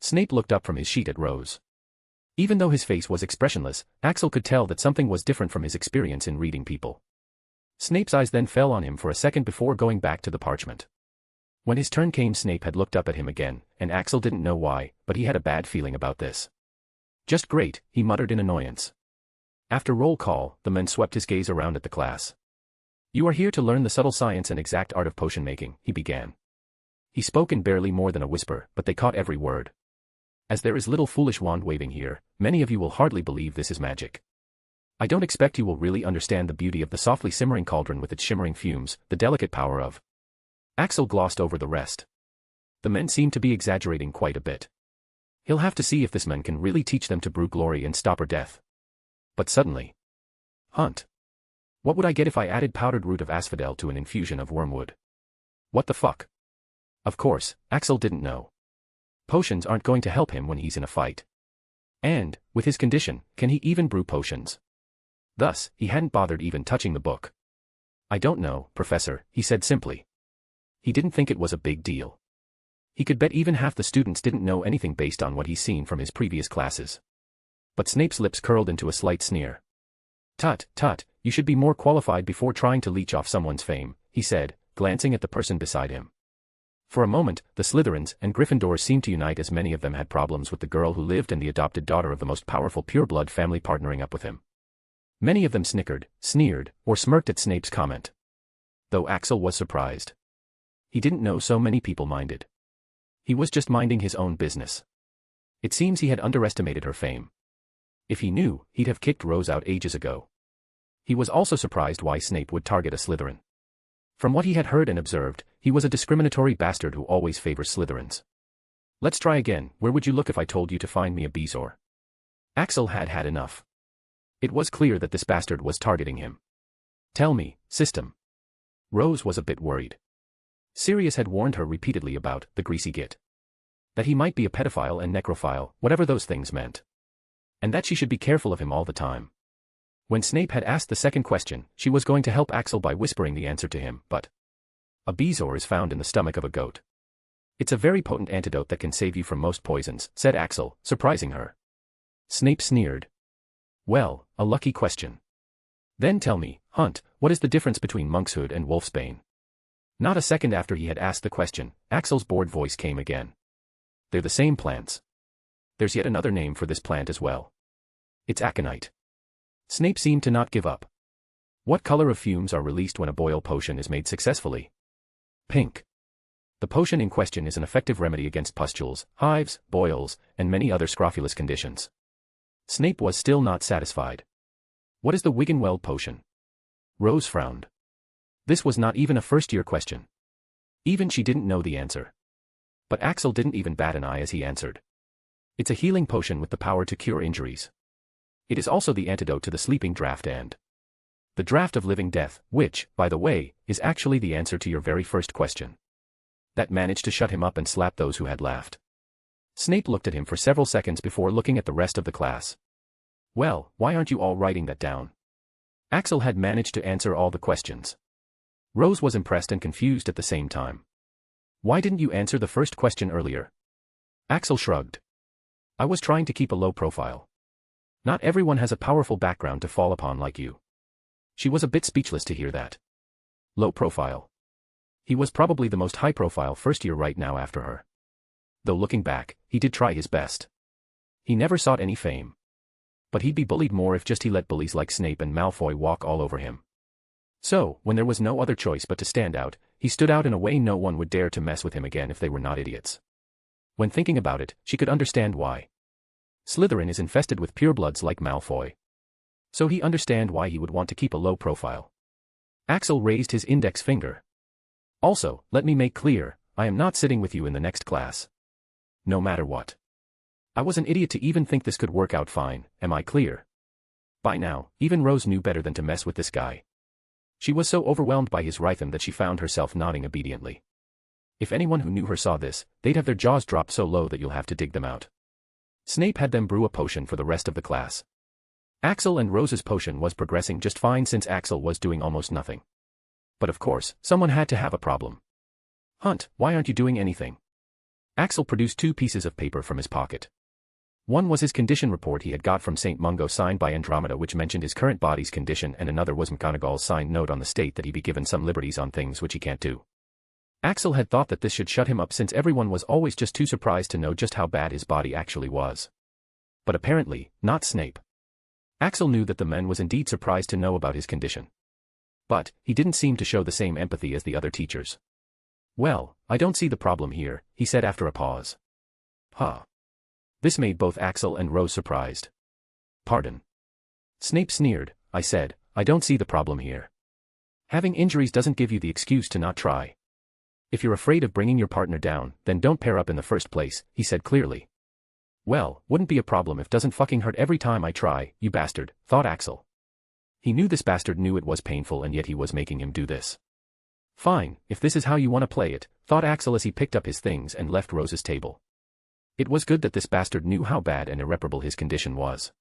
Snape looked up from his sheet at Rose. Even though his face was expressionless, Axel could tell that something was different from his experience in reading people. Snape's eyes then fell on him for a second before going back to the parchment. When his turn came, Snape had looked up at him again, and Axel didn't know why, but he had a bad feeling about this. Just great, he muttered in annoyance. After roll call, the man swept his gaze around at the class. You are here to learn the subtle science and exact art of potion making, he began. He spoke in barely more than a whisper, but they caught every word. As there is little foolish wand waving here, many of you will hardly believe this is magic. I don't expect you will really understand the beauty of the softly simmering cauldron with its shimmering fumes, the delicate power of... Axel glossed over the rest. The men seemed to be exaggerating quite a bit. He'll have to see if this man can really teach them to brew glory and stop her death. But suddenly... Hunt. What would I get if I added powdered root of asphodel to an infusion of wormwood? What the fuck? Of course, Axel didn't know. Potions aren't going to help him when he's in a fight. And, with his condition, can he even brew potions? Thus, he hadn't bothered even touching the book. I don't know, Professor, he said simply. He didn't think it was a big deal. He could bet even half the students didn't know anything based on what he's seen from his previous classes. But Snape's lips curled into a slight sneer. Tut, tut, you should be more qualified before trying to leech off someone's fame, he said, glancing at the person beside him. For a moment, the Slytherins and Gryffindors seemed to unite as many of them had problems with the girl who lived and the adopted daughter of the most powerful pureblood family partnering up with him. Many of them snickered, sneered, or smirked at Snape's comment. Though Axel was surprised. He didn't know so many people minded. He was just minding his own business. It seems he had underestimated her fame. If he knew, he'd have kicked Rose out ages ago. He was also surprised why Snape would target a Slytherin. From what he had heard and observed, he was a discriminatory bastard who always favors Slytherins. Let's try again. Where would you look if I told you to find me a Bezoar? Axel had had enough. It was clear that this bastard was targeting him. Tell me, system. Rose was a bit worried. Sirius had warned her repeatedly about the greasy git. That he might be a pedophile and necrophile, whatever those things meant. And that she should be careful of him all the time. When Snape had asked the second question, she was going to help Axel by whispering the answer to him, but a Bezoar is found in the stomach of a goat. It's a very potent antidote that can save you from most poisons, said Axel, surprising her. Snape sneered. Well, a lucky question. Then tell me, Hunt, what is the difference between monkshood and wolfsbane? Not a second after he had asked the question, Axel's bored voice came again. They're the same plants. There's yet another name for this plant as well. It's aconite. Snape seemed to not give up. What color of fumes are released when a boil potion is made successfully? Pink. The potion in question is an effective remedy against pustules, hives, boils, and many other scrofulous conditions. Snape was still not satisfied. What is the Wiggenweld potion? Rose frowned. This was not even a first-year question. Even she didn't know the answer. But Axel didn't even bat an eye as he answered. It's a healing potion with the power to cure injuries. It is also the antidote to the sleeping draught and the draught of living death, which, by the way, is actually the answer to your very first question. That managed to shut him up and slap those who had laughed. Snape looked at him for several seconds before looking at the rest of the class. Well, why aren't you all writing that down? Axel had managed to answer all the questions. Rose was impressed and confused at the same time. Why didn't you answer the first question earlier? Axel shrugged. I was trying to keep a low profile. Not everyone has a powerful background to fall upon like you. She was a bit speechless to hear that. Low profile. He was probably the most high-profile first year right now after her. Though looking back, he did try his best. He never sought any fame. But he'd be bullied more if just he let bullies like Snape and Malfoy walk all over him. So, when there was no other choice but to stand out, he stood out in a way no one would dare to mess with him again if they were not idiots. When thinking about it, she could understand why. Slytherin is infested with purebloods like Malfoy. So he understand why he would want to keep a low profile. Axel raised his index finger. Also, let me make clear, I am not sitting with you in the next class. No matter what. I was an idiot to even think this could work out fine, am I clear? By now, even Rose knew better than to mess with this guy. She was so overwhelmed by his rhythm that she found herself nodding obediently. If anyone who knew her saw this, they'd have their jaws dropped so low that you'll have to dig them out. Snape had them brew a potion for the rest of the class. Axel and Rose's potion was progressing just fine since Axel was doing almost nothing. But of course, someone had to have a problem. Hunt, why aren't you doing anything? Axel produced 2 pieces of paper from his pocket. One was his condition report he had got from St. Mungo signed by Andromeda which mentioned his current body's condition and another was McGonagall's signed note on the state that he be given some liberties on things which he can't do. Axel had thought that this should shut him up since everyone was always just too surprised to know just how bad his body actually was. But apparently, not Snape. Axel knew that the man was indeed surprised to know about his condition. But, he didn't seem to show the same empathy as the other teachers. Well, I don't see the problem here, he said after a pause. Huh. This made both Axel and Rose surprised. Pardon. Snape sneered, I said, I don't see the problem here. Having injuries doesn't give you the excuse to not try. If you're afraid of bringing your partner down, then don't pair up in the first place, he said clearly. Well, wouldn't be a problem if doesn't fucking hurt every time I try, you bastard, thought Axel. He knew this bastard knew it was painful and yet he was making him do this. Fine, if this is how you want to play it, thought Axel as he picked up his things and left Rose's table. It was good that this bastard knew how bad and irreparable his condition was.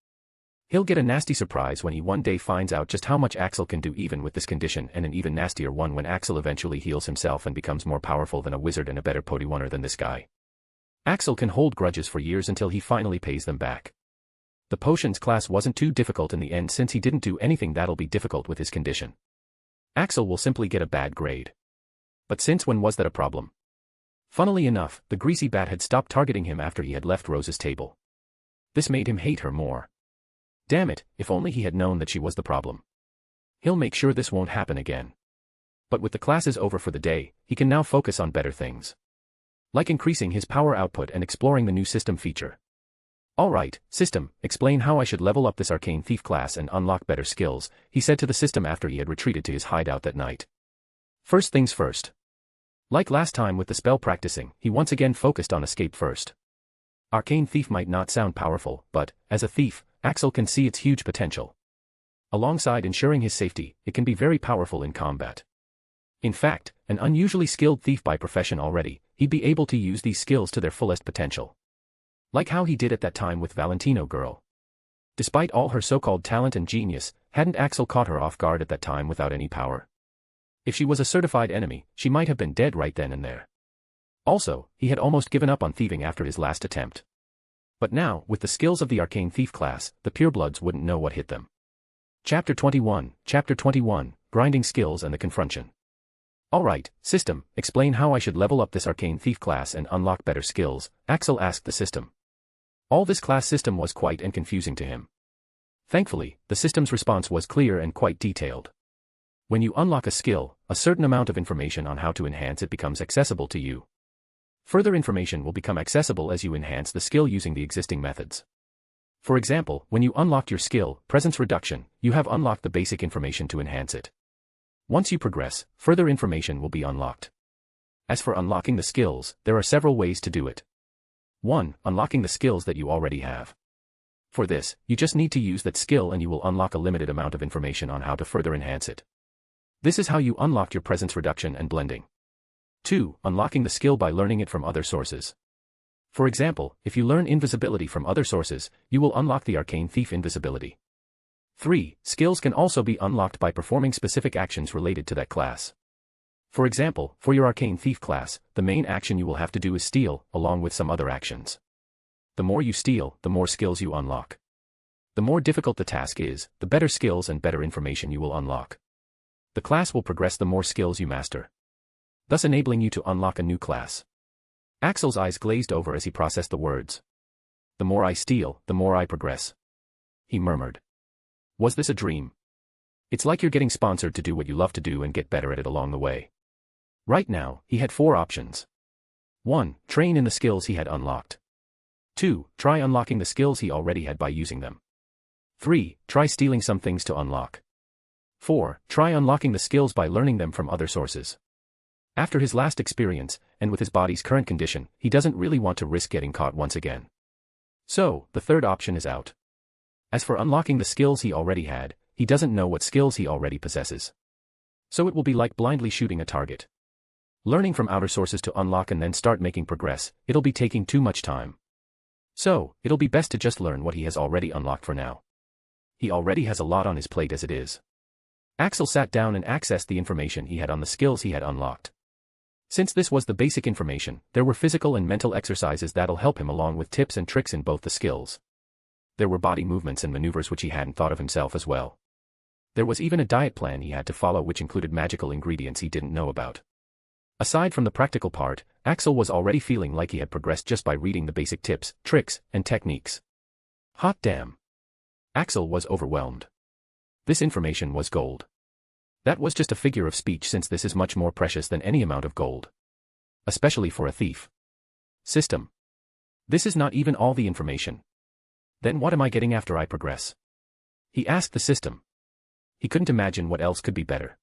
He'll get a nasty surprise when he one day finds out just how much Axel can do even with this condition, and an even nastier one when Axel eventually heals himself and becomes more powerful than a wizard and a better Pokemon than this guy. Axel can hold grudges for years until he finally pays them back. The potions class wasn't too difficult in the end since he didn't do anything that'll be difficult with his condition. Axel will simply get a bad grade. But since when was that a problem? Funnily enough, the greasy bat had stopped targeting him after he had left Rose's table. This made him hate her more. Damn it, if only he had known that she was the problem. He'll make sure this won't happen again. But with the classes over for the day, he can now focus on better things. Like increasing his power output and exploring the new system feature. Alright, system, explain how I should level up this Arcane Thief class and unlock better skills, he said to the system after he had retreated to his hideout that night. First things first. Like last time with the spell practicing, he once again focused on escape first. Arcane Thief might not sound powerful, but, as a thief, Axel can see its huge potential. Alongside ensuring his safety, it can be very powerful in combat. In fact, an unusually skilled thief by profession already, he'd be able to use these skills to their fullest potential. Like how he did at that time with Valentino girl. Despite all her so-called talent and genius, hadn't Axel caught her off guard at that time without any power? If she was a certified enemy, she might have been dead right then and there. Also, he had almost given up on thieving after his last attempt. But now, with the skills of the Arcane Thief class, the purebloods wouldn't know what hit them. Chapter 21, Grinding Skills and the Confrontation. Alright, system, explain how I should level up this Arcane Thief class and unlock better skills, Axel asked the system. All this class system was quite confusing to him. Thankfully, the system's response was clear and quite detailed. When you unlock a skill, a certain amount of information on how to enhance it becomes accessible to you. Further information will become accessible as you enhance the skill using the existing methods. For example, when you unlocked your skill, Presence Reduction, you have unlocked the basic information to enhance it. Once you progress, further information will be unlocked. As for unlocking the skills, there are several ways to do it. 1. Unlocking the skills that you already have. For this, you just need to use that skill and you will unlock a limited amount of information on how to further enhance it. This is how you unlocked your Presence Reduction and Blending. 2. Unlocking the skill by learning it from other sources. For example, if you learn Invisibility from other sources, you will unlock the Arcane Thief Invisibility. 3. Skills can also be unlocked by performing specific actions related to that class. For example, for your Arcane Thief class, the main action you will have to do is steal, along with some other actions. The more you steal, the more skills you unlock. The more difficult the task is, the better skills and better information you will unlock. The class will progress the more skills you master, thus enabling you to unlock a new class. Axel's eyes glazed over as he processed the words. The more I steal, the more I progress, he murmured. Was this a dream? It's like you're getting sponsored to do what you love to do and get better at it along the way. Right now, he had 4 options. 1. Train in the skills he had unlocked. 2. Try unlocking the skills he already had by using them. 3. Try stealing some things to unlock. 4. Try unlocking the skills by learning them from other sources. After his last experience, and with his body's current condition, he doesn't really want to risk getting caught once again. So, the third option is out. As for unlocking the skills he already had, he doesn't know what skills he already possesses. So it will be like blindly shooting a target. Learning from outer sources to unlock and then start making progress, it'll be taking too much time. So, it'll be best to just learn what he has already unlocked for now. He already has a lot on his plate as it is. Axel sat down and accessed the information he had on the skills he had unlocked. Since this was the basic information, there were physical and mental exercises that'll help him along with tips and tricks in both the skills. There were body movements and maneuvers which he hadn't thought of himself as well. There was even a diet plan he had to follow which included magical ingredients he didn't know about. Aside from the practical part, Axel was already feeling like he had progressed just by reading the basic tips, tricks, and techniques. Hot damn. Axel was overwhelmed. This information was gold. That was just a figure of speech since this is much more precious than any amount of gold. Especially for a thief. System. This is not even all the information. Then what am I getting after I progress? He asked the system. He couldn't imagine what else could be better.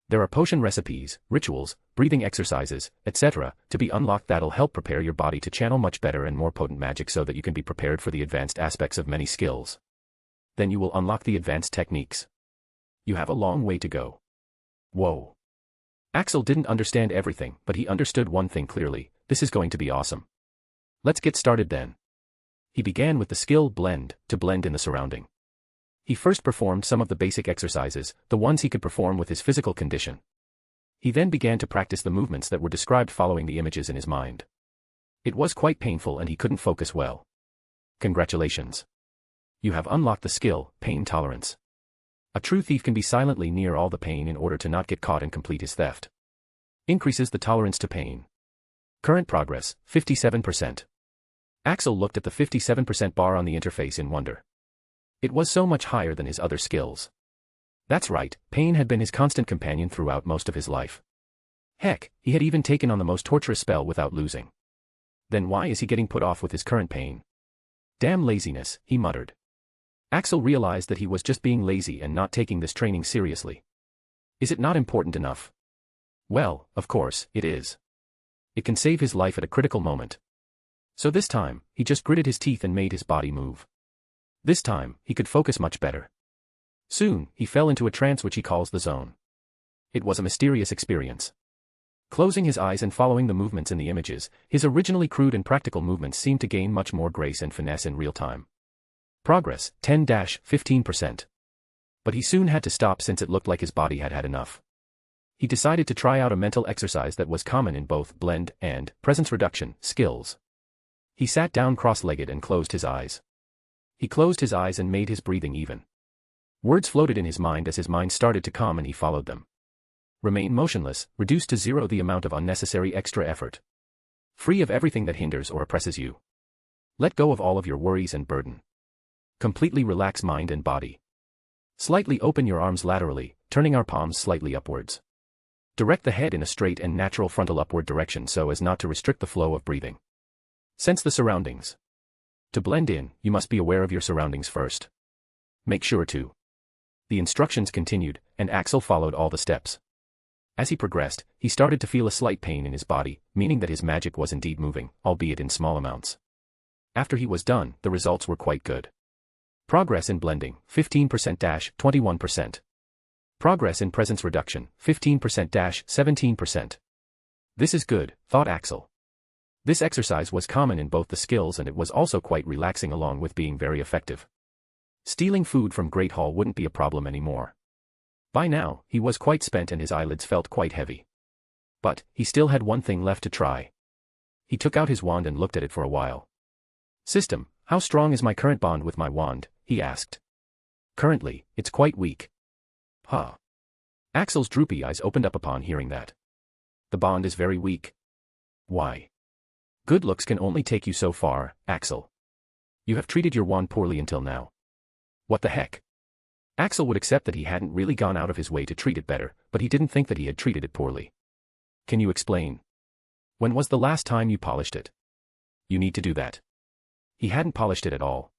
There are potion recipes, rituals, breathing exercises, etc., to be unlocked that'll help prepare your body to channel much better and more potent magic so that you can be prepared for the advanced aspects of many skills. Then you will unlock the advanced techniques. You have a long way to go. Whoa. Axel didn't understand everything, but he understood one thing clearly: this is going to be awesome. Let's get started then. He began with the skill blend, to blend in the surrounding. He first performed some of the basic exercises, the ones he could perform with his physical condition. He then began to practice the movements that were described following the images in his mind. It was quite painful and he couldn't focus well. Congratulations. You have unlocked the skill, pain tolerance. A true thief can be silently near all the pain in order to not get caught and complete his theft. Increases the tolerance to pain. Current progress, 57%. Axel looked at the 57% bar on the interface in wonder. It was so much higher than his other skills. That's right, pain had been his constant companion throughout most of his life. Heck, he had even taken on the most torturous spell without losing. Then why is he getting put off with his current pain? Damn laziness, he muttered. Axel realized that he was just being lazy and not taking this training seriously. Is it not important enough? Well, of course, it is. It can save his life at a critical moment. So this time, he just gritted his teeth and made his body move. This time, he could focus much better. Soon, he fell into a trance which he calls the zone. It was a mysterious experience. Closing his eyes and following the movements in the images, his originally crude and practical movements seemed to gain much more grace and finesse in real time. Progress, 10-15%. But he soon had to stop since it looked like his body had had enough. He decided to try out a mental exercise that was common in both blend and presence reduction skills. He sat down cross-legged and closed his eyes. He closed his eyes and made his breathing even. Words floated in his mind as his mind started to calm and he followed them. Remain motionless, reduce to zero the amount of unnecessary extra effort. Free of everything that hinders or oppresses you. Let go of all of your worries and burden. Completely relax mind and body. Slightly open your arms laterally, turning our palms slightly upwards. Direct the head in a straight and natural frontal upward direction so as not to restrict the flow of breathing. Sense the surroundings. To blend in, you must be aware of your surroundings first. Make sure to. The instructions continued, and Axel followed all the steps. As he progressed, he started to feel a slight pain in his body, meaning that his magic was indeed moving, albeit in small amounts. After he was done, the results were quite good. Progress in blending, 15%-21%. Progress in presence reduction, 15%-17%. This is good, thought Axel. This exercise was common in both the skills and it was also quite relaxing along with being very effective. Stealing food from Great Hall wouldn't be a problem anymore. By now, he was quite spent and his eyelids felt quite heavy. But, he still had one thing left to try. He took out his wand and looked at it for a while. System, how strong is my current bond with my wand? He asked. Currently, it's quite weak. Huh. Axel's droopy eyes opened up upon hearing that. The bond is very weak. Why? Good looks can only take you so far, Axel. You have treated your wand poorly until now. What the heck? Axel would accept that he hadn't really gone out of his way to treat it better, but he didn't think that he had treated it poorly. Can you explain? When was the last time you polished it? You need to do that. He hadn't polished it at all.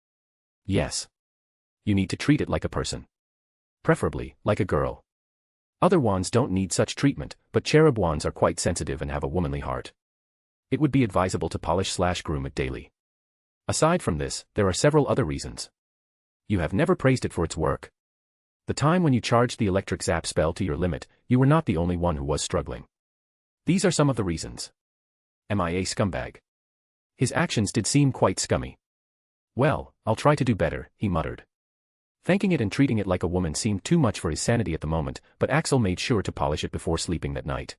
Yes. You need to treat it like a person. Preferably, like a girl. Other wands don't need such treatment, but cherub wands are quite sensitive and have a womanly heart. It would be advisable to polish/groom it daily. Aside from this, there are several other reasons. You have never praised it for its work. The time when you charged the electric zap spell to your limit, you were not the only one who was struggling. These are some of the reasons. Am I a scumbag? His actions did seem quite scummy. Well, I'll try to do better, he muttered. Thanking it and treating it like a woman seemed too much for his sanity at the moment, but Axel made sure to polish it before sleeping that night.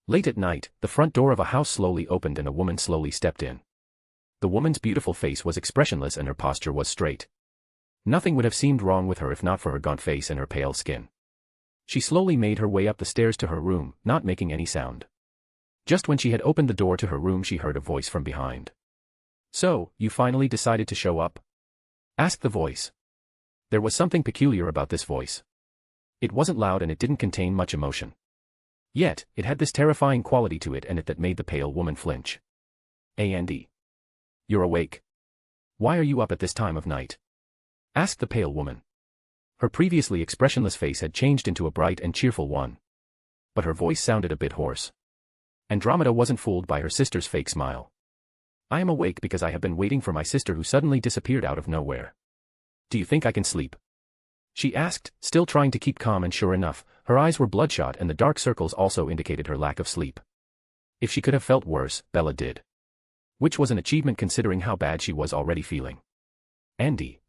Late at night, the front door of a house slowly opened and a woman slowly stepped in. The woman's beautiful face was expressionless and her posture was straight. Nothing would have seemed wrong with her if not for her gaunt face and her pale skin. She slowly made her way up the stairs to her room, not making any sound. Just when she had opened the door to her room she heard a voice from behind. So, you finally decided to show up? Asked the voice. There was something peculiar about this voice. It wasn't loud and it didn't contain much emotion. Yet, it had this terrifying quality to it and it that made the pale woman flinch. "And you're awake? Why are you up at this time of night?" asked the pale woman. Her previously expressionless face had changed into a bright and cheerful one. But her voice sounded a bit hoarse. Andromeda wasn't fooled by her sister's fake smile. "I am awake because I have been waiting for my sister who suddenly disappeared out of nowhere. Do you think I can sleep?" She asked, still trying to keep calm, and sure enough, her eyes were bloodshot and the dark circles also indicated her lack of sleep. If she could have felt worse, Bella did. Which was an achievement considering how bad she was already feeling. Andy,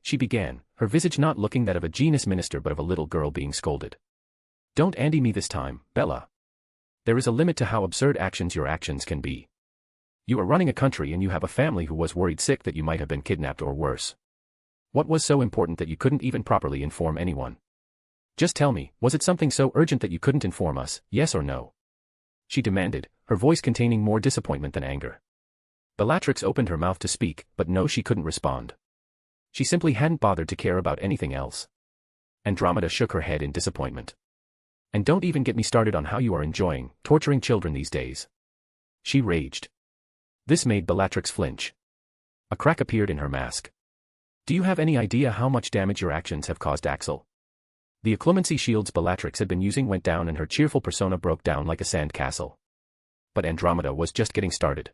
she began, her visage not looking that of a genus minister but of a little girl being scolded. Don't Andy me this time, Bella. There is a limit to how absurd your actions can be. You are running a country and you have a family who was worried sick that you might have been kidnapped or worse. What was so important that you couldn't even properly inform anyone? Just tell me, was it something so urgent that you couldn't inform us, yes or no? She demanded, her voice containing more disappointment than anger. Bellatrix opened her mouth to speak, but no, she couldn't respond. She simply hadn't bothered to care about anything else. Andromeda shook her head in disappointment. And don't even get me started on how you are enjoying torturing children these days. She raged. This made Bellatrix flinch. A crack appeared in her mask. Do you have any idea how much damage your actions have caused Axel? The occlumency shields Bellatrix had been using went down and her cheerful persona broke down like a sand castle. But Andromeda was just getting started.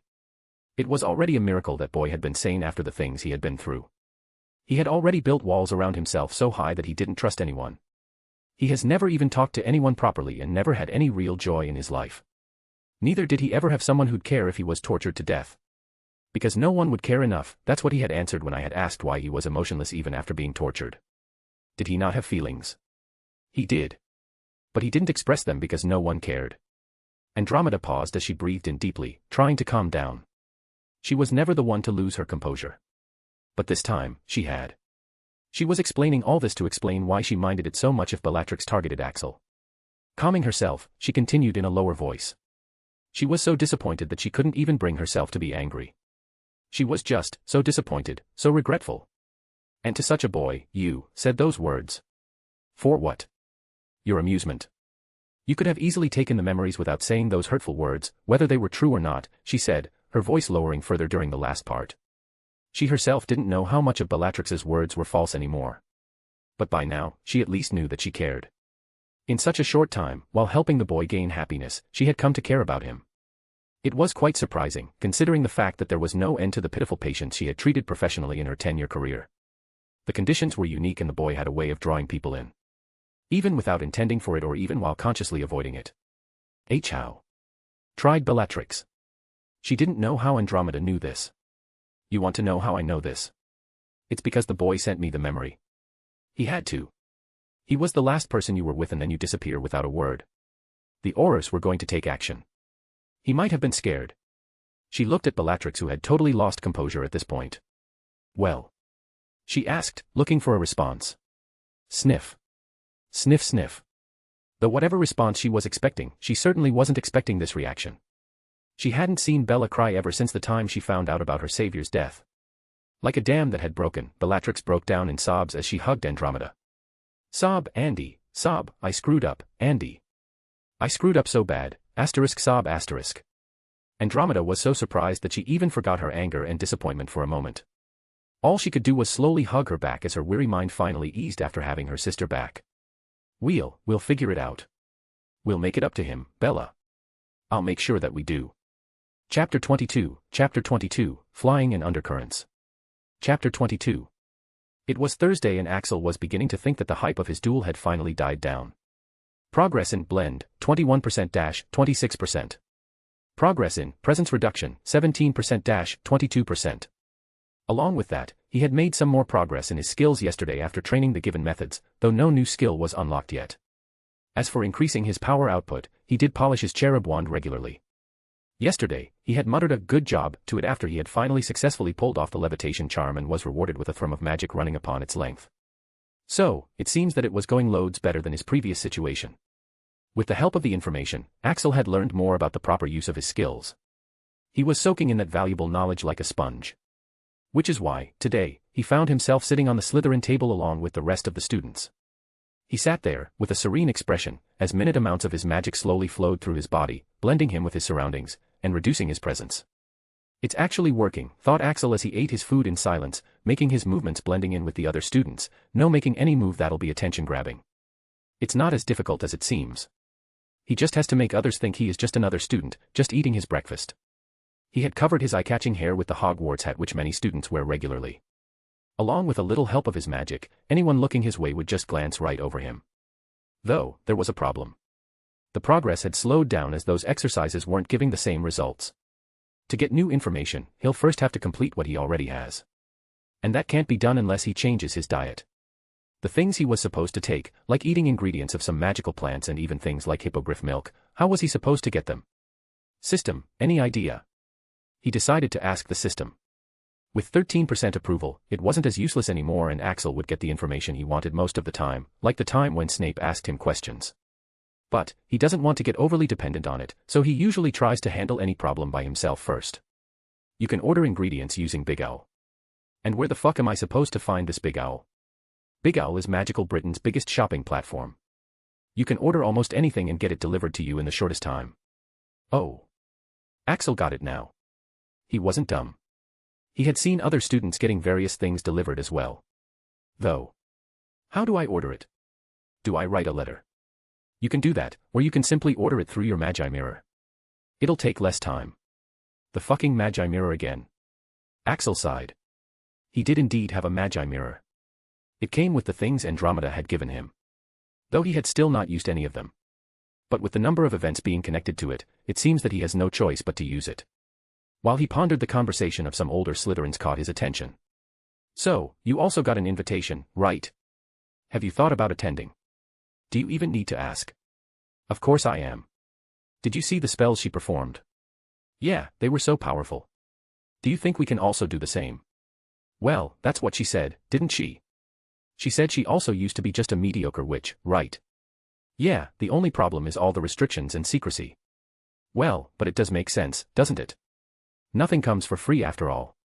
It was already a miracle that boy had been sane after the things he had been through. He had already built walls around himself so high that he didn't trust anyone. He has never even talked to anyone properly and never had any real joy in his life. Neither did he ever have someone who'd care if he was tortured to death. Because no one would care enough, that's what he had answered when I had asked why he was emotionless even after being tortured. Did he not have feelings? He did. But he didn't express them because no one cared. Andromeda paused as she breathed in deeply, trying to calm down. She was never the one to lose her composure. But this time, she had. She was explaining all this to explain why she minded it so much if Bellatrix targeted Axel. Calming herself, she continued in a lower voice. She was so disappointed that she couldn't even bring herself to be angry. She was just so disappointed, so regretful. And to such a boy, you said those words. For what? Your amusement. You could have easily taken the memories without saying those hurtful words, whether they were true or not, she said, her voice lowering further during the last part. She herself didn't know how much of Bellatrix's words were false anymore. But by now, she at least knew that she cared. In such a short time, while helping the boy gain happiness, she had come to care about him. It was quite surprising, considering the fact that there was no end to the pitiful patients she had treated professionally in her 10-year career. The conditions were unique and the boy had a way of drawing people in. Even without intending for it or even while consciously avoiding it. How? Tried Bellatrix. She didn't know how Andromeda knew this. You want to know how I know this? It's because the boy sent me the memory. He had to. He was the last person you were with and then you disappear without a word. The Aurors were going to take action. He might have been scared. She looked at Bellatrix who had totally lost composure at this point. Well? She asked, looking for a response. Sniff. Sniff sniff. Though whatever response she was expecting, she certainly wasn't expecting this reaction. She hadn't seen Bella cry ever since the time she found out about her savior's death. Like a dam that had broken, Bellatrix broke down in sobs as she hugged Andromeda. Sob, Andy, sob, I screwed up, Andy. I screwed up so bad, sob. Andromeda was so surprised that she even forgot her anger and disappointment for a moment. All she could do was slowly hug her back as her weary mind finally eased after having her sister back. We'll figure it out. We'll make it up to him, Bella. I'll make sure that we do. Chapter 22, Flying in Undercurrents. Chapter 22. It was Thursday and Axel was beginning to think that the hype of his duel had finally died down. Progress in blend, 21%-26%. Progress in presence reduction, 17%-22%. Along with that, he had made some more progress in his skills yesterday after training the given methods, though no new skill was unlocked yet. As for increasing his power output, he did polish his cherub wand regularly. Yesterday, he had muttered a good job to it after he had finally successfully pulled off the levitation charm and was rewarded with a thrum of magic running upon its length. So, it seems that it was going loads better than his previous situation. With the help of the information, Axel had learned more about the proper use of his skills. He was soaking in that valuable knowledge like a sponge. Which is why, today, he found himself sitting on the Slytherin table along with the rest of the students. He sat there, with a serene expression, as minute amounts of his magic slowly flowed through his body, blending him with his surroundings, and reducing his presence. It's actually working, thought Axel as he ate his food in silence, making his movements blending in with the other students, no making any move that'll be attention-grabbing. It's not as difficult as it seems. He just has to make others think he is just another student, just eating his breakfast. He had covered his eye-catching hair with the Hogwarts hat which many students wear regularly. Along with a little help of his magic, anyone looking his way would just glance right over him. Though, there was a problem. The progress had slowed down as those exercises weren't giving the same results. To get new information, he'll first have to complete what he already has. And that can't be done unless he changes his diet. The things he was supposed to take, like eating ingredients of some magical plants and even things like hippogriff milk, how was he supposed to get them? System, any idea? He decided to ask the system. With 13% approval, it wasn't as useless anymore and Axel would get the information he wanted most of the time, like the time when Snape asked him questions. But, he doesn't want to get overly dependent on it, so he usually tries to handle any problem by himself first. You can order ingredients using Big Owl. And where the fuck am I supposed to find this Big Owl? Big Owl is Magical Britain's biggest shopping platform. You can order almost anything and get it delivered to you in the shortest time. Oh. Axel got it now. He wasn't dumb. He had seen other students getting various things delivered as well. Though. How do I order it? Do I write a letter? You can do that, or you can simply order it through your Magi Mirror. It'll take less time. The fucking Magi Mirror again. Axel sighed. He did indeed have a Magi Mirror. It came with the things Andromeda had given him. Though he had still not used any of them. But with the number of events being connected to it, it seems that he has no choice but to use it. While he pondered, the conversation of some older Slytherins caught his attention. So, you also got an invitation, right? Have you thought about attending? Do you even need to ask? Of course I am. Did you see the spells she performed? Yeah, they were so powerful. Do you think we can also do the same? Well, that's what she said, didn't she? She said she also used to be just a mediocre witch, right? Yeah, the only problem is all the restrictions and secrecy. Well, but it does make sense, doesn't it? Nothing comes for free after all.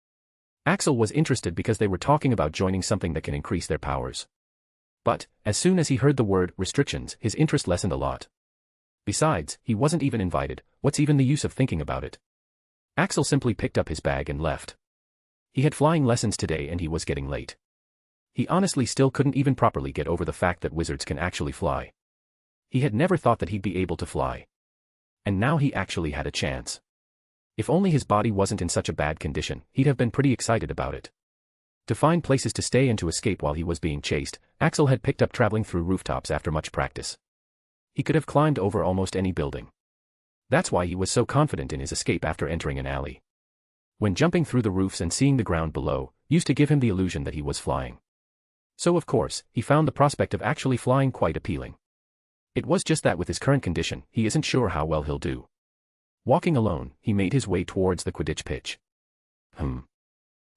Axel was interested because they were talking about joining something that can increase their powers. But, as soon as he heard the word restrictions, his interest lessened a lot. Besides, he wasn't even invited, what's even the use of thinking about it? Axel simply picked up his bag and left. He had flying lessons today and he was getting late. He honestly still couldn't even properly get over the fact that wizards can actually fly. He had never thought that he'd be able to fly. And now he actually had a chance. If only his body wasn't in such a bad condition, he'd have been pretty excited about it. To find places to stay and to escape while he was being chased, Axel had picked up traveling through rooftops after much practice. He could have climbed over almost any building. That's why he was so confident in his escape after entering an alley. When jumping through the roofs and seeing the ground below, used to give him the illusion that he was flying. So of course, he found the prospect of actually flying quite appealing. It was just that with his current condition, he isn't sure how well he'll do. Walking alone, he made his way towards the Quidditch pitch.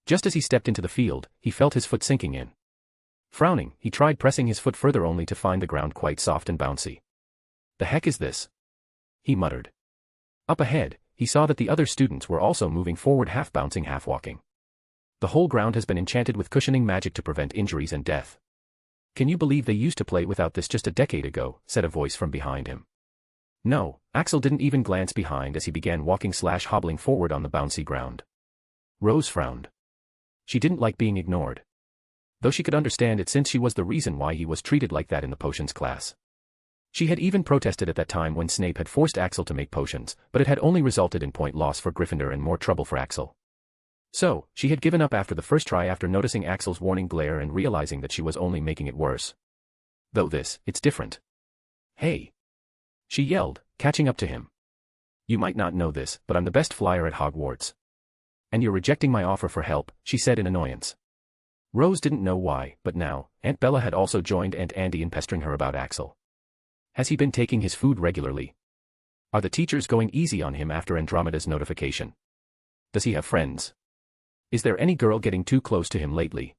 Just as he stepped into the field, he felt his foot sinking in. Frowning, he tried pressing his foot further only to find the ground quite soft and bouncy. The heck is this? He muttered. Up ahead, he saw that the other students were also moving forward, half bouncing, half walking. The whole ground has been enchanted with cushioning magic to prevent injuries and death. Can you believe they used to play without this just a decade ago? Said a voice from behind him. No, Axel didn't even glance behind as he began walking/hobbling forward on the bouncy ground. Rose frowned. She didn't like being ignored. Though she could understand it since she was the reason why he was treated like that in the potions class. She had even protested at that time when Snape had forced Axel to make potions, but it had only resulted in point loss for Gryffindor and more trouble for Axel. So, she had given up after the first try after noticing Axel's warning glare and realizing that she was only making it worse. Though it's different. Hey! She yelled, catching up to him. You might not know this, but I'm the best flyer at Hogwarts. And you're rejecting my offer for help, she said in annoyance. Rose didn't know why, but now, Aunt Bella had also joined Aunt Andy in pestering her about Axel. Has he been taking his food regularly? Are the teachers going easy on him after Andromeda's notification? Does he have friends? Is there any girl getting too close to him lately?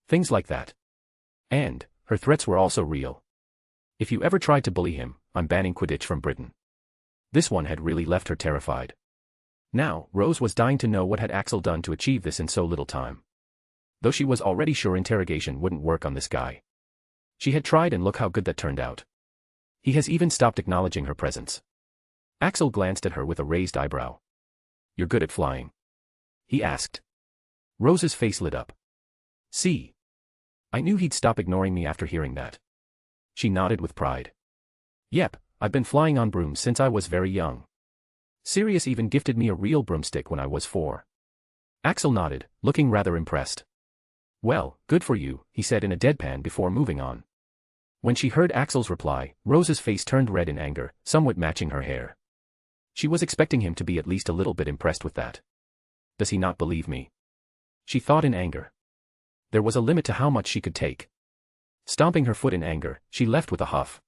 Things like that. And, her threats were also real. If you ever tried to bully him, I'm banning Quidditch from Britain. This one had really left her terrified. Now, Rose was dying to know what had Axel done to achieve this in so little time. Though she was already sure interrogation wouldn't work on this guy. She had tried and look how good that turned out. He has even stopped acknowledging her presence. Axel glanced at her with a raised eyebrow. You're good at flying? He asked. Rose's face lit up. See? I knew he'd stop ignoring me after hearing that. She nodded with pride. Yep, I've been flying on brooms since I was very young. Sirius even gifted me a real broomstick when I was 4. Axel nodded, looking rather impressed. Well, good for you, he said in a deadpan before moving on. When she heard Axel's reply, Rose's face turned red in anger, somewhat matching her hair. She was expecting him to be at least a little bit impressed with that. Does he not believe me? She thought in anger. There was a limit to how much she could take. Stomping her foot in anger, she left with a huff.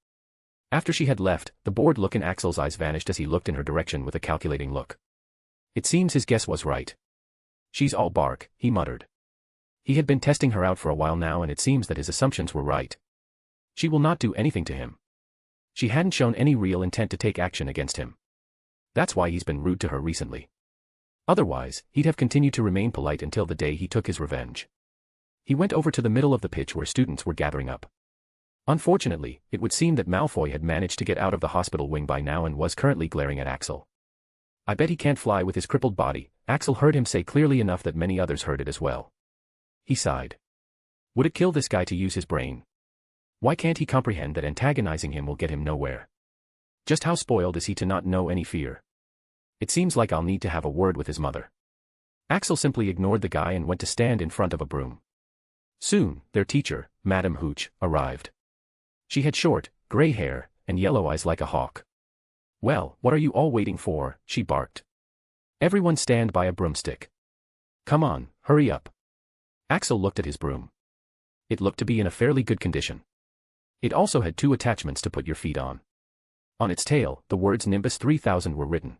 After she had left, the bored look in Axel's eyes vanished as he looked in her direction with a calculating look. It seems his guess was right. She's all bark, he muttered. He had been testing her out for a while now and it seems that his assumptions were right. She will not do anything to him. She hadn't shown any real intent to take action against him. That's why he's been rude to her recently. Otherwise, he'd have continued to remain polite until the day he took his revenge. He went over to the middle of the pitch where students were gathering up. Unfortunately, it would seem that Malfoy had managed to get out of the hospital wing by now and was currently glaring at Axel. I bet he can't fly with his crippled body, Axel heard him say clearly enough that many others heard it as well. He sighed. Would it kill this guy to use his brain? Why can't he comprehend that antagonizing him will get him nowhere? Just how spoiled is he to not know any fear? It seems like I'll need to have a word with his mother. Axel simply ignored the guy and went to stand in front of a broom. Soon, their teacher, Madame Hooch, arrived. She had short, gray hair, and yellow eyes like a hawk. Well, what are you all waiting for? She barked. Everyone stand by a broomstick. Come on, hurry up. Axel looked at his broom. It looked to be in a fairly good condition. It also had 2 attachments to put your feet on. On its tail, the words Nimbus 3000 were written.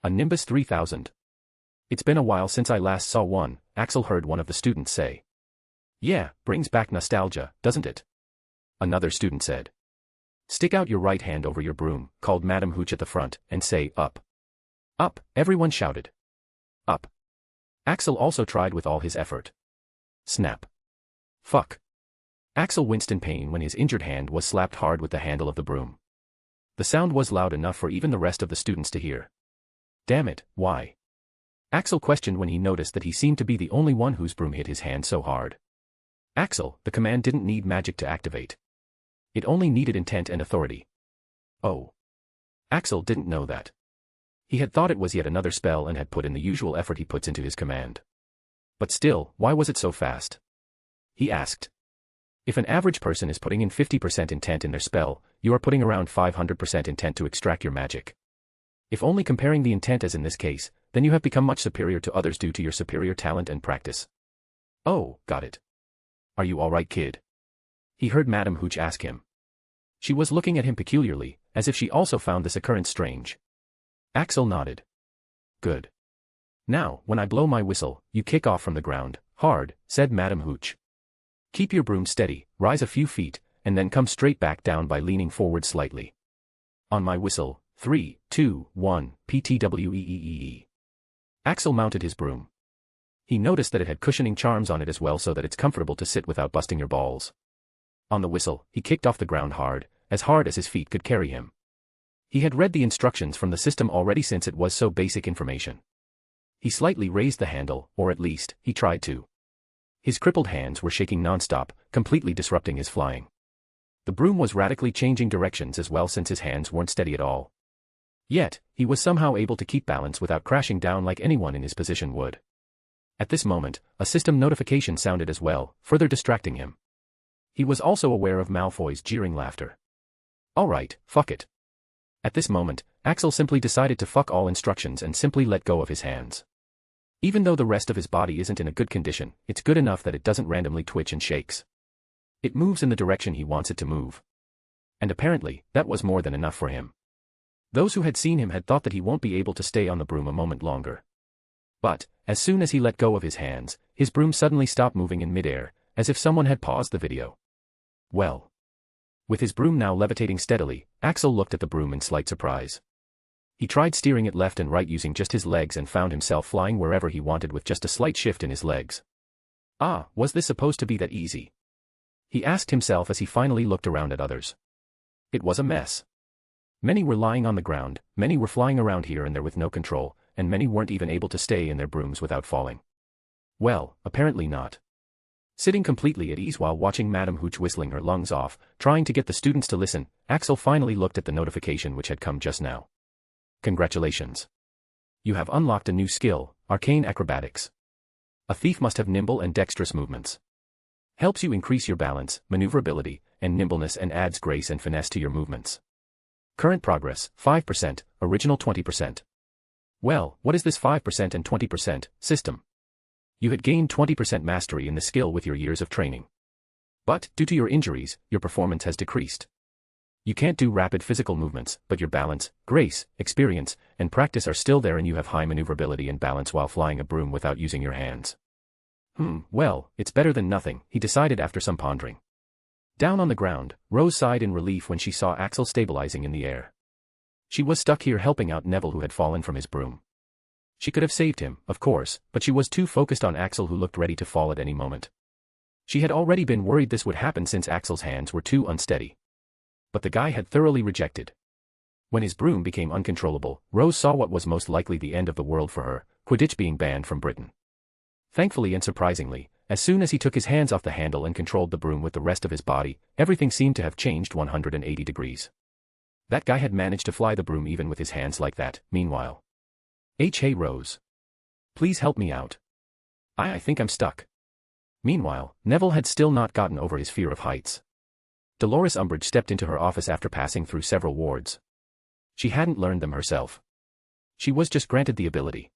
A Nimbus 3000. It's been a while since I last saw one, Axel heard one of the students say. Yeah, brings back nostalgia, doesn't it? Another student said. Stick out your right hand over your broom, called Madame Hooch at the front, and say, up. Up, everyone shouted. Up. Axel also tried with all his effort. Snap. Fuck. Axel winced in pain when his injured hand was slapped hard with the handle of the broom. The sound was loud enough for even the rest of the students to hear. Damn it, why? Axel questioned when he noticed that he seemed to be the only one whose broom hit his hand so hard. Axel, the command didn't need magic to activate. It only needed intent and authority. Oh. Axel didn't know that. He had thought it was yet another spell and had put in the usual effort he puts into his command. But still, why was it so fast? He asked. If an average person is putting in 50% intent in their spell, you are putting around 500% intent to extract your magic. If only comparing the intent as in this case, then you have become much superior to others due to your superior talent and practice. Oh, got it. Are you all right, kid? He heard Madame Hooch ask him. She was looking at him peculiarly, as if she also found this occurrence strange. Axel nodded. Good. Now, when I blow my whistle, you kick off from the ground, hard, said Madame Hooch. Keep your broom steady, rise a few feet, and then come straight back down by leaning forward slightly. On my whistle, 3, 2, 1, PTWEEEE. Axel mounted his broom. He noticed that it had cushioning charms on it as well so that it's comfortable to sit without busting your balls. On the whistle, he kicked off the ground hard as his feet could carry him. He had read the instructions from the system already since it was so basic information. He slightly raised the handle, or at least, he tried to. His crippled hands were shaking non-stop, completely disrupting his flying. The broom was radically changing directions as well since his hands weren't steady at all. Yet, he was somehow able to keep balance without crashing down like anyone in his position would. At this moment, a system notification sounded as well, further distracting him. He was also aware of Malfoy's jeering laughter. Alright, fuck it. At this moment, Axel simply decided to fuck all instructions and simply let go of his hands. Even though the rest of his body isn't in a good condition, it's good enough that it doesn't randomly twitch and shakes. It moves in the direction he wants it to move. And apparently, that was more than enough for him. Those who had seen him had thought that he won't be able to stay on the broom a moment longer. But, as soon as he let go of his hands, his broom suddenly stopped moving in midair, as if someone had paused the video. Well. With his broom now levitating steadily, Axel looked at the broom in slight surprise. He tried steering it left and right using just his legs and found himself flying wherever he wanted with just a slight shift in his legs. Ah, was this supposed to be that easy? He asked himself as he finally looked around at others. It was a mess. Many were lying on the ground, many were flying around here and there with no control, and many weren't even able to stay in their brooms without falling. Well, apparently not. Sitting completely at ease while watching Madame Hooch whistling her lungs off, trying to get the students to listen, Axel finally looked at the notification which had come just now. Congratulations. You have unlocked a new skill, Arcane Acrobatics. A thief must have nimble and dexterous movements. Helps you increase your balance, maneuverability, and nimbleness and adds grace and finesse to your movements. Current progress, 5%, original 20%. Well, what is this 5% and 20% system? You had gained 20% mastery in the skill with your years of training. But, due to your injuries, your performance has decreased. You can't do rapid physical movements, but your balance, grace, experience, and practice are still there, and you have high maneuverability and balance while flying a broom without using your hands. Well, it's better than nothing, he decided after some pondering. Down on the ground, Rose sighed in relief when she saw Axel stabilizing in the air. She was stuck here helping out Neville, who had fallen from his broom. She could have saved him, of course, but she was too focused on Axel, who looked ready to fall at any moment. She had already been worried this would happen since Axel's hands were too unsteady. But the guy had thoroughly rejected. When his broom became uncontrollable, Rose saw what was most likely the end of the world for her, Quidditch being banned from Britain. Thankfully and surprisingly, as soon as he took his hands off the handle and controlled the broom with the rest of his body, everything seemed to have changed 180 degrees. That guy had managed to fly the broom even with his hands like that. Meanwhile, hey Rose. Please help me out. I think I'm stuck. Meanwhile, Neville had still not gotten over his fear of heights. Dolores Umbridge stepped into her office after passing through several wards. She hadn't learned them herself. She was just granted the ability.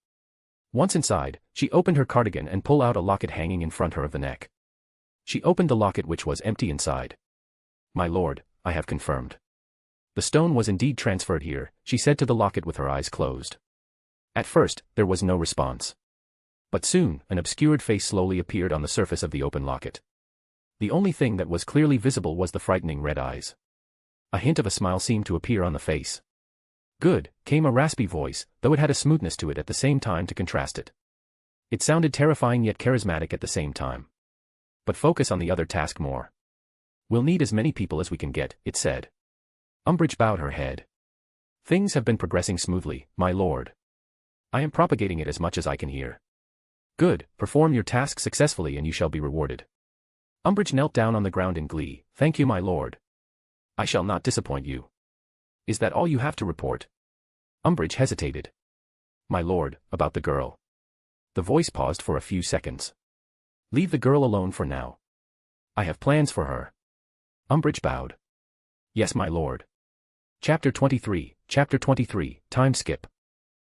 Once inside, she opened her cardigan and pulled out a locket hanging in front her of the neck. She opened the locket, which was empty inside. My lord, I have confirmed. The stone was indeed transferred here, she said to the locket with her eyes closed. At first, there was no response. But soon, an obscured face slowly appeared on the surface of the open locket. The only thing that was clearly visible was the frightening red eyes. A hint of a smile seemed to appear on the face. Good, came a raspy voice, though it had a smoothness to it at the same time to contrast it. It sounded terrifying yet charismatic at the same time. But focus on the other task more. We'll need as many people as we can get, it said. Umbridge bowed her head. Things have been progressing smoothly, my lord. I am propagating it as much as I can hear. Good, perform your task successfully and you shall be rewarded. Umbridge knelt down on the ground in glee. Thank you, my lord. I shall not disappoint you. Is that all you have to report? Umbridge hesitated. My lord, about the girl. The voice paused for a few seconds. Leave the girl alone for now. I have plans for her. Umbridge bowed. Yes, my lord. Chapter 23, time skip.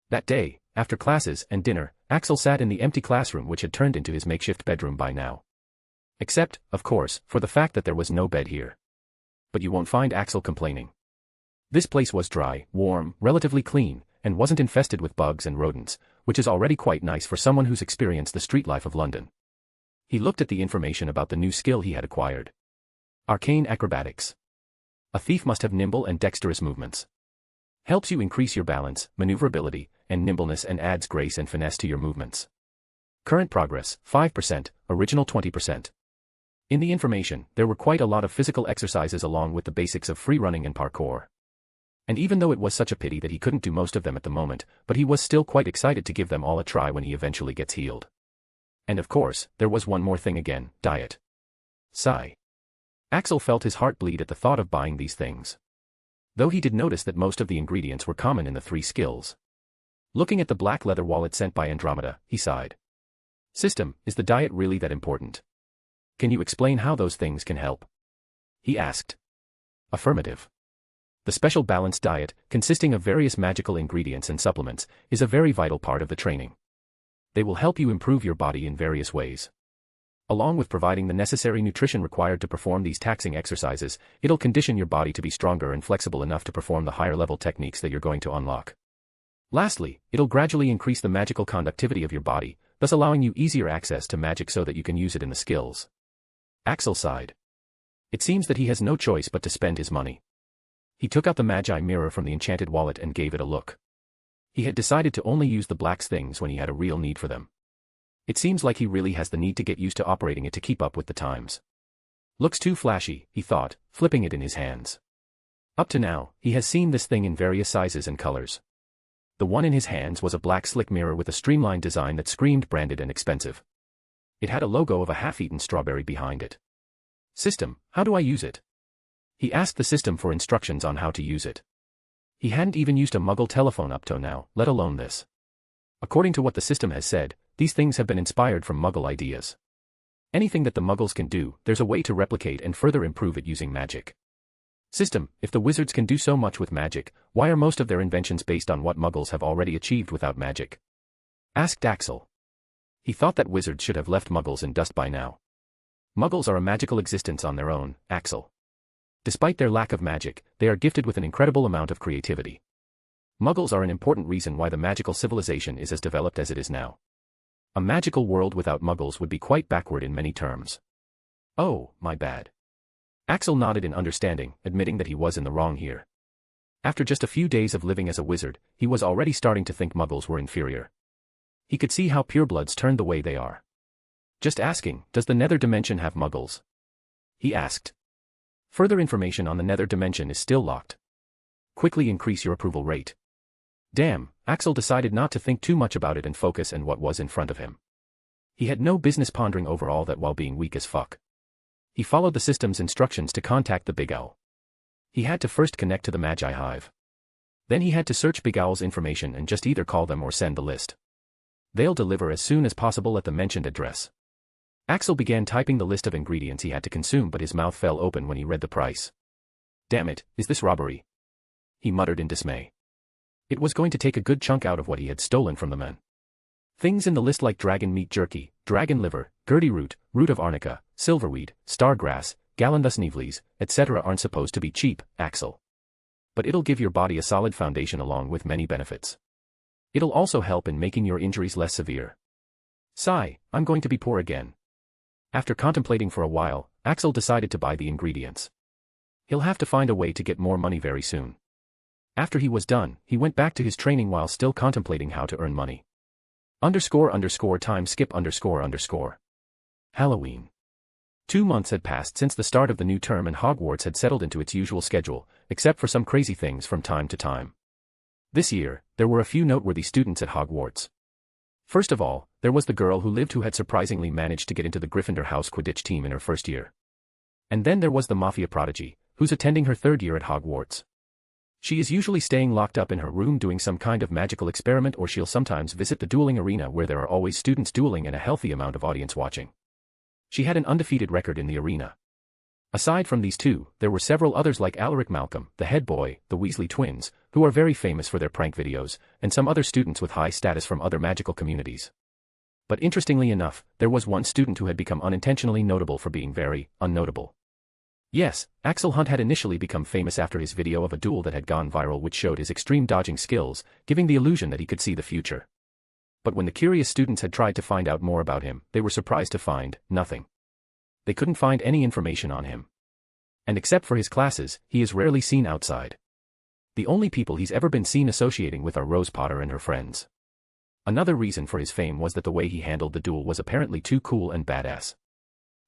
That day, after classes and dinner, Axel sat in the empty classroom which had turned into his makeshift bedroom by now. Except, of course, for the fact that there was no bed here. But you won't find Axel complaining. This place was dry, warm, relatively clean, and wasn't infested with bugs and rodents, which is already quite nice for someone who's experienced the street life of London. He looked at the information about the new skill he had acquired. Arcane Acrobatics. A thief must have nimble and dexterous movements. Helps you increase your balance, maneuverability, and nimbleness and adds grace and finesse to your movements. Current progress, 5%, original 20%. In the information, there were quite a lot of physical exercises along with the basics of free running and parkour. And even though it was such a pity that he couldn't do most of them at the moment, but he was still quite excited to give them all a try when he eventually gets healed. And of course, there was one more thing again, diet. Sigh. Axel felt his heart bleed at the thought of buying these things. Though he did notice that most of the ingredients were common in the three skills. Looking at the black leather wallet sent by Andromeda, he sighed. System, is the diet really that important? Can you explain how those things can help? He asked. Affirmative. The special balanced diet, consisting of various magical ingredients and supplements, is a very vital part of the training. They will help you improve your body in various ways. Along with providing the necessary nutrition required to perform these taxing exercises, it'll condition your body to be stronger and flexible enough to perform the higher level techniques that you're going to unlock. Lastly, it'll gradually increase the magical conductivity of your body, thus allowing you easier access to magic so that you can use it in the skills. Axel sighed. It seems that he has no choice but to spend his money. He took out the Magi mirror from the enchanted wallet and gave it a look. He had decided to only use the black's things when he had a real need for them. It seems like he really has the need to get used to operating it to keep up with the times. Looks too flashy, he thought, flipping it in his hands. Up to now, he has seen this thing in various sizes and colors. The one in his hands was a black slick mirror with a streamlined design that screamed branded and expensive. It had a logo of a half-eaten strawberry behind it. System, how do I use it? He asked the system for instructions on how to use it. He hadn't even used a Muggle telephone up to now, let alone this. According to what the system has said, these things have been inspired from Muggle ideas. Anything that the Muggles can do, there's a way to replicate and further improve it using magic. System, if the wizards can do so much with magic, why are most of their inventions based on what Muggles have already achieved without magic? Asked Axel. He thought that wizards should have left Muggles in dust by now. Muggles are a magical existence on their own, Axel. Despite their lack of magic, they are gifted with an incredible amount of creativity. Muggles are an important reason why the magical civilization is as developed as it is now. A magical world without Muggles would be quite backward in many terms. Oh, my bad. Axel nodded in understanding, admitting that he was in the wrong here. After just a few days of living as a wizard, he was already starting to think Muggles were inferior. He could see how purebloods turned the way they are. Just asking, does the nether dimension have Muggles? He asked. Further information on the nether dimension is still locked. Quickly increase your approval rate. Damn, Axel decided not to think too much about it and focus on what was in front of him. He had no business pondering over all that while being weak as fuck. He followed the system's instructions to contact the Big Owl. He had to first connect to the Magi Hive. Then he had to search Big Owl's information and just either call them or send the list. They'll deliver as soon as possible at the mentioned address. Axel began typing the list of ingredients he had to consume, but his mouth fell open when he read the price. Damn it, is this robbery? He muttered in dismay. It was going to take a good chunk out of what he had stolen from the men. Things in the list like dragon meat jerky, dragon liver, gurdy root, root of arnica, silverweed, stargrass, galanthus nivelis, etc. aren't supposed to be cheap, Axel. But it'll give your body a solid foundation along with many benefits. It'll also help in making your injuries less severe. Sigh, I'm going to be poor again. After contemplating for a while, Axel decided to buy the ingredients. He'll have to find a way to get more money very soon. After he was done, he went back to his training while still contemplating how to earn money. Time skip __. Halloween. 2 months had passed since the start of the new term and Hogwarts had settled into its usual schedule, except for some crazy things from time to time. This year, there were a few noteworthy students at Hogwarts. First of all, there was the girl who had surprisingly managed to get into the Gryffindor House Quidditch team in her first year. And then there was the Mafia prodigy, who's attending her 3rd year at Hogwarts. She is usually staying locked up in her room doing some kind of magical experiment, or she'll sometimes visit the dueling arena where there are always students dueling and a healthy amount of audience watching. She had an undefeated record in the arena. Aside from these two, there were several others like Alaric Malcolm, the head boy, the Weasley twins, who are very famous for their prank videos, and some other students with high status from other magical communities. But interestingly enough, there was one student who had become unintentionally notable for being very unnotable. Yes, Axel Hunt had initially become famous after his video of a duel that had gone viral, which showed his extreme dodging skills, giving the illusion that he could see the future. But when the curious students had tried to find out more about him, they were surprised to find nothing. They couldn't find any information on him. And except for his classes, he is rarely seen outside. The only people he's ever been seen associating with are Rose Potter and her friends. Another reason for his fame was that the way he handled the duel was apparently too cool and badass.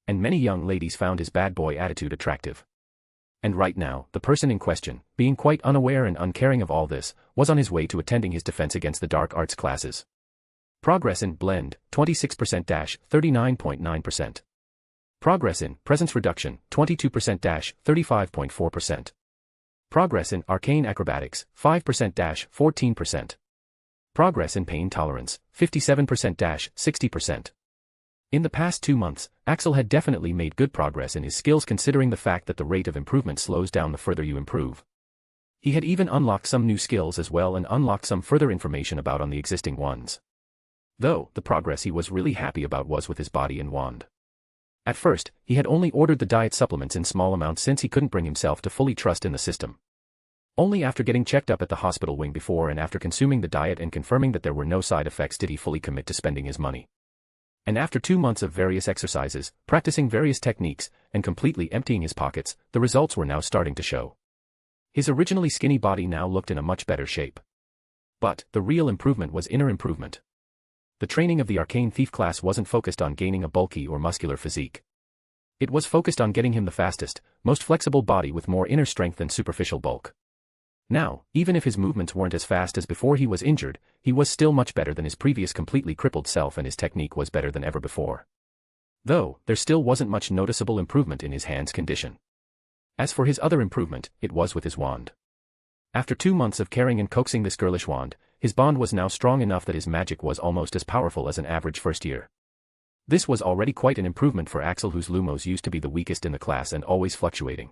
And many young ladies found his bad boy attitude attractive. And right now, the person in question, being quite unaware and uncaring of all this, was on his way to attending his defense against the dark arts classes. Progress in blend, 26%-39.9%. Progress in presence reduction, 22%-35.4%. Progress in arcane acrobatics, 5%-14%. Progress in pain tolerance, 57%-60%. In the past 2 months, Axel had definitely made good progress in his skills, considering the fact that the rate of improvement slows down the further you improve. He had even unlocked some new skills as well and unlocked some further information about on the existing ones. Though, the progress he was really happy about was with his body and wand. At first, he had only ordered the diet supplements in small amounts since he couldn't bring himself to fully trust in the system. Only after getting checked up at the hospital wing before and after consuming the diet and confirming that there were no side effects did he fully commit to spending his money. And after 2 months of various exercises, practicing various techniques, and completely emptying his pockets, the results were now starting to show. His originally skinny body now looked in a much better shape. But, the real improvement was inner improvement. The training of the Arcane Thief class wasn't focused on gaining a bulky or muscular physique. It was focused on getting him the fastest, most flexible body with more inner strength than superficial bulk. Now, even if his movements weren't as fast as before he was injured, he was still much better than his previous completely crippled self, and his technique was better than ever before. Though, there still wasn't much noticeable improvement in his hand's condition. As for his other improvement, it was with his wand. After 2 months of carrying and coaxing this girlish wand, his bond was now strong enough that his magic was almost as powerful as an average first year. This was already quite an improvement for Axel, whose Lumos used to be the weakest in the class and always fluctuating.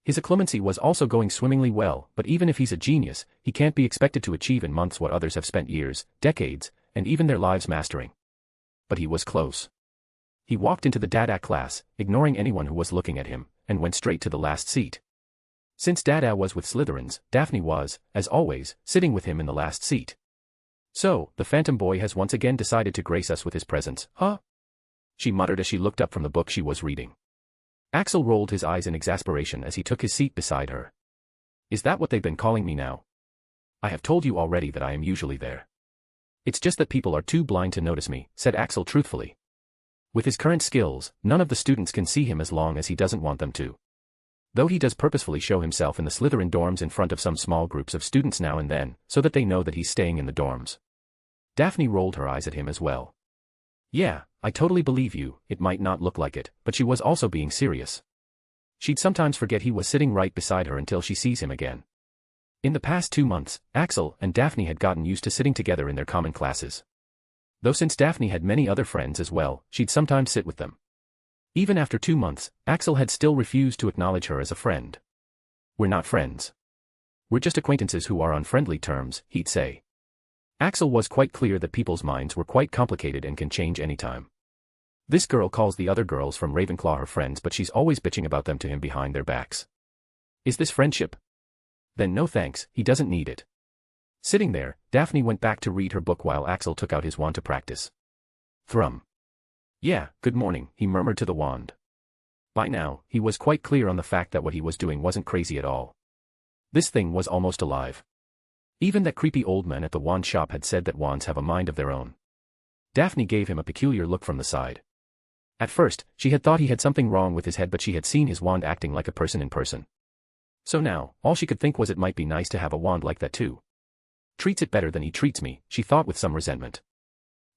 His occlumency was also going swimmingly well, but even if he's a genius, he can't be expected to achieve in months what others have spent years, decades, and even their lives mastering. But he was close. He walked into the Dada class, ignoring anyone who was looking at him, and went straight to the last seat. Since Dada was with Slytherins, Daphne was, as always, sitting with him in the last seat. So, the Phantom Boy has once again decided to grace us with his presence, huh? She muttered as she looked up from the book she was reading. Axel rolled his eyes in exasperation as he took his seat beside her. Is that what they've been calling me now? I have told you already that I am usually there. It's just that people are too blind to notice me, said Axel truthfully. With his current skills, none of the students can see him as long as he doesn't want them to. Though he does purposefully show himself in the Slytherin dorms in front of some small groups of students now and then, so that they know that he's staying in the dorms. Daphne rolled her eyes at him as well. Yeah, I totally believe you, it might not look like it, but she was also being serious. She'd sometimes forget he was sitting right beside her until she sees him again. In the past 2 months, Axel and Daphne had gotten used to sitting together in their common classes. Though since Daphne had many other friends as well, she'd sometimes sit with them. Even after 2 months, Axel had still refused to acknowledge her as a friend. We're not friends. We're just acquaintances who are on friendly terms, he'd say. Axel was quite clear that people's minds were quite complicated and can change anytime. This girl calls the other girls from Ravenclaw her friends, but she's always bitching about them to him behind their backs. Is this friendship? Then no thanks, he doesn't need it. Sitting there, Daphne went back to read her book while Axel took out his wand to practice. Thrum. Yeah, good morning, he murmured to the wand. By now, he was quite clear on the fact that what he was doing wasn't crazy at all. This thing was almost alive. Even that creepy old man at the wand shop had said that wands have a mind of their own. Daphne gave him a peculiar look from the side. At first, she had thought he had something wrong with his head, but she had seen his wand acting like a person in person. So now, all she could think was it might be nice to have a wand like that too. Treats it better than he treats me, she thought with some resentment.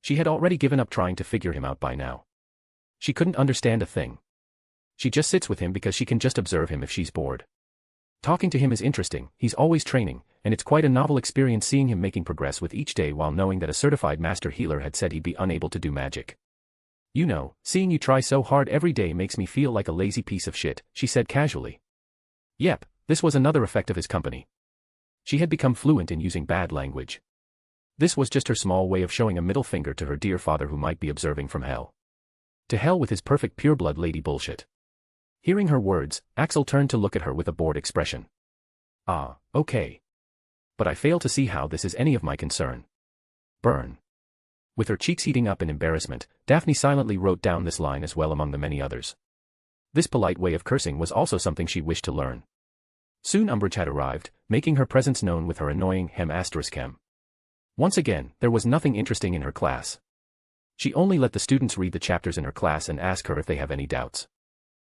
She had already given up trying to figure him out by now. She couldn't understand a thing. She just sits with him because she can just observe him if she's bored. Talking to him is interesting, he's always training, and it's quite a novel experience seeing him making progress with each day while knowing that a certified master healer had said he'd be unable to do magic. You know, seeing you try so hard every day makes me feel like a lazy piece of shit, she said casually. Yep, this was another effect of his company. She had become fluent in using bad language. This was just her small way of showing a middle finger to her dear father who might be observing from hell. To hell with his perfect pureblood lady bullshit. Hearing her words, Axel turned to look at her with a bored expression. Ah, okay. But I fail to see how this is any of my concern. Burn. With her cheeks heating up in embarrassment, Daphne silently wrote down this line as well among the many others. This polite way of cursing was also something she wished to learn. Soon Umbridge had arrived, making her presence known with her annoying hem**. Once again, there was nothing interesting in her class. She only let the students read the chapters in her class and ask her if they have any doubts.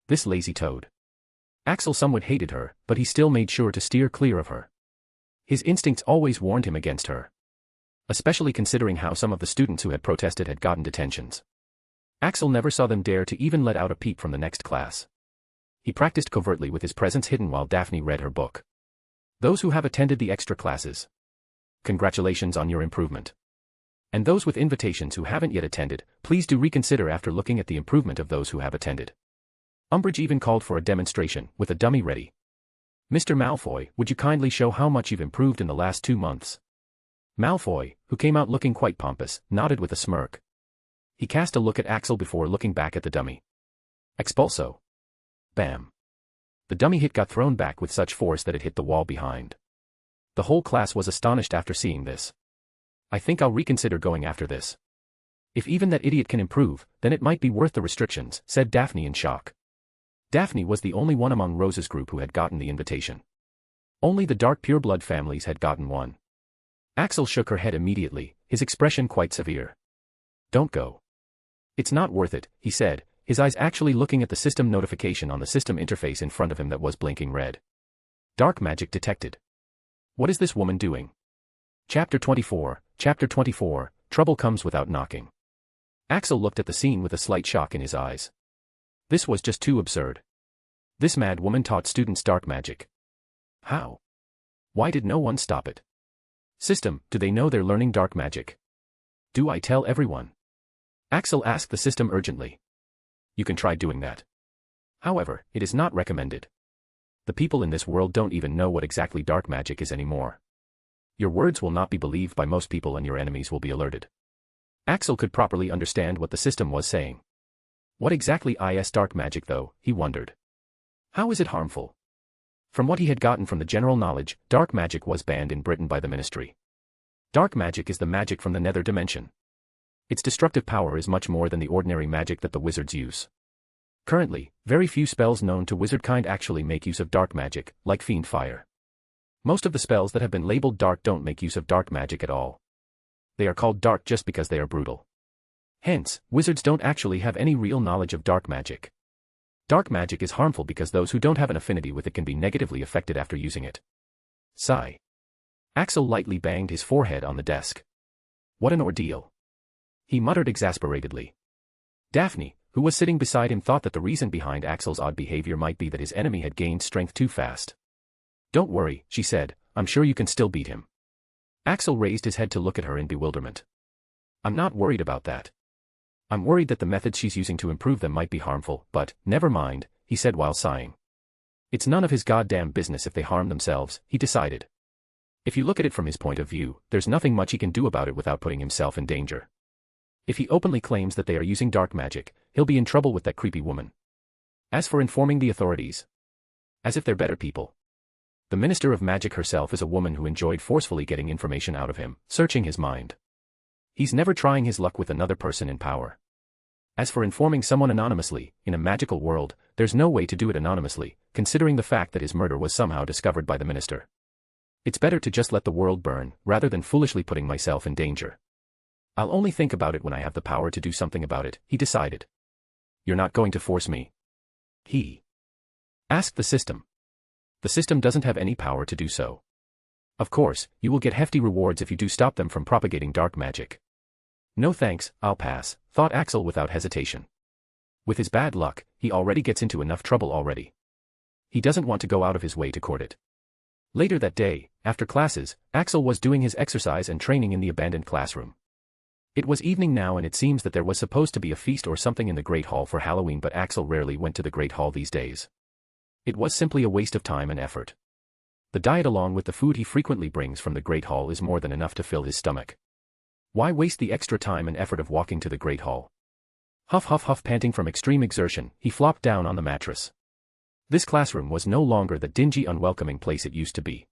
This lazy toad. Axel somewhat hated her, but he still made sure to steer clear of her. His instincts always warned him against her. Especially considering how some of the students who had protested had gotten detentions. Axel never saw them dare to even let out a peep from the next class. He practiced covertly with his presence hidden while Daphne read her book. Those who have attended the extra classes. Congratulations on your improvement. And those with invitations who haven't yet attended, please do reconsider after looking at the improvement of those who have attended. Umbridge even called for a demonstration, with a dummy ready. Mr. Malfoy, would you kindly show how much you've improved in the last 2 months? Malfoy, who came out looking quite pompous, nodded with a smirk. He cast a look at Axel before looking back at the dummy. Expulso. Bam. The dummy hit got thrown back with such force that it hit the wall behind. The whole class was astonished after seeing this. I think I'll reconsider going after this. If even that idiot can improve, then it might be worth the restrictions, said Daphne in shock. Daphne was the only one among Rose's group who had gotten the invitation. Only the dark pureblood families had gotten one. Axel shook her head immediately, his expression quite severe. Don't go. It's not worth it, he said, his eyes actually looking at the system notification on the system interface in front of him that was blinking red. Dark magic detected. What is this woman doing? Chapter 24, Trouble comes without knocking. Axel looked at the scene with a slight shock in his eyes. This was just too absurd. This mad woman taught students dark magic. How? Why did no one stop it? System, do they know they're learning dark magic? Do I tell everyone? Axel asked the system urgently. You can try doing that. However, it is not recommended. The people in this world don't even know what exactly dark magic is anymore. Your words will not be believed by most people and your enemies will be alerted. Axel could properly understand what the system was saying. What exactly is dark magic though, he wondered. How is it harmful? From what he had gotten from the general knowledge, dark magic was banned in Britain by the ministry. Dark magic is the magic from the nether dimension. Its destructive power is much more than the ordinary magic that the wizards use. Currently, very few spells known to wizardkind actually make use of dark magic, like Fiend Fire. Most of the spells that have been labeled dark don't make use of dark magic at all. They are called dark just because they are brutal. Hence, wizards don't actually have any real knowledge of dark magic. Dark magic is harmful because those who don't have an affinity with it can be negatively affected after using it. Sigh. Axel lightly banged his forehead on the desk. What an ordeal. He muttered exasperatedly. Daphne, who was sitting beside him, thought that the reason behind Axel's odd behavior might be that his enemy had gained strength too fast. Don't worry, she said, I'm sure you can still beat him. Axel raised his head to look at her in bewilderment. I'm not worried about that. I'm worried that the methods she's using to improve them might be harmful, but, never mind, he said while sighing. It's none of his goddamn business if they harm themselves, he decided. If you look at it from his point of view, there's nothing much he can do about it without putting himself in danger. If he openly claims that they are using dark magic, he'll be in trouble with that creepy woman. As for informing the authorities, as if they're better people. The Minister of Magic herself is a woman who enjoyed forcefully getting information out of him, searching his mind. He's never trying his luck with another person in power. As for informing someone anonymously, in a magical world, there's no way to do it anonymously, considering the fact that his murder was somehow discovered by the minister. It's better to just let the world burn, rather than foolishly putting myself in danger. I'll only think about it when I have the power to do something about it, he decided. You're not going to force me? He asked the system. The system doesn't have any power to do so. Of course, you will get hefty rewards if you do stop them from propagating dark magic. No thanks, I'll pass, thought Axel without hesitation. With his bad luck, he already gets into enough trouble already. He doesn't want to go out of his way to court it. Later that day, after classes, Axel was doing his exercise and training in the abandoned classroom. It was evening now and it seems that there was supposed to be a feast or something in the Great Hall for Halloween, but Axel rarely went to the Great Hall these days. It was simply a waste of time and effort. The diet along with the food he frequently brings from the Great Hall is more than enough to fill his stomach. Why waste the extra time and effort of walking to the Great Hall? Huff huff huff, panting from extreme exertion, he flopped down on the mattress. This classroom was no longer the dingy, unwelcoming place it used to be.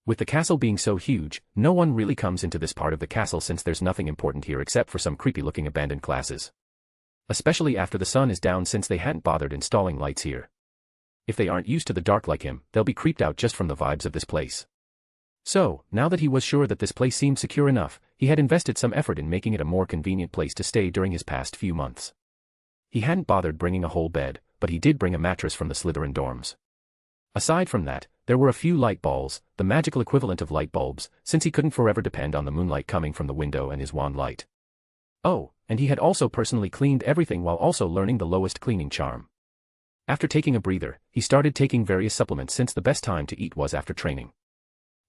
With the castle being so huge, no one really comes into this part of the castle since there's nothing important here except for some creepy-looking abandoned classes. Especially after the sun is down, since they hadn't bothered installing lights here. If they aren't used to the dark like him, they'll be creeped out just from the vibes of this place. So, now that he was sure that this place seemed secure enough, he had invested some effort in making it a more convenient place to stay during his past few months. He hadn't bothered bringing a whole bed, but he did bring a mattress from the Slytherin dorms. Aside from that, there were a few light balls, the magical equivalent of light bulbs, since he couldn't forever depend on the moonlight coming from the window and his wand light. Oh, and he had also personally cleaned everything while also learning the lowest cleaning charm. After taking a breather, he started taking various supplements since the best time to eat was after training.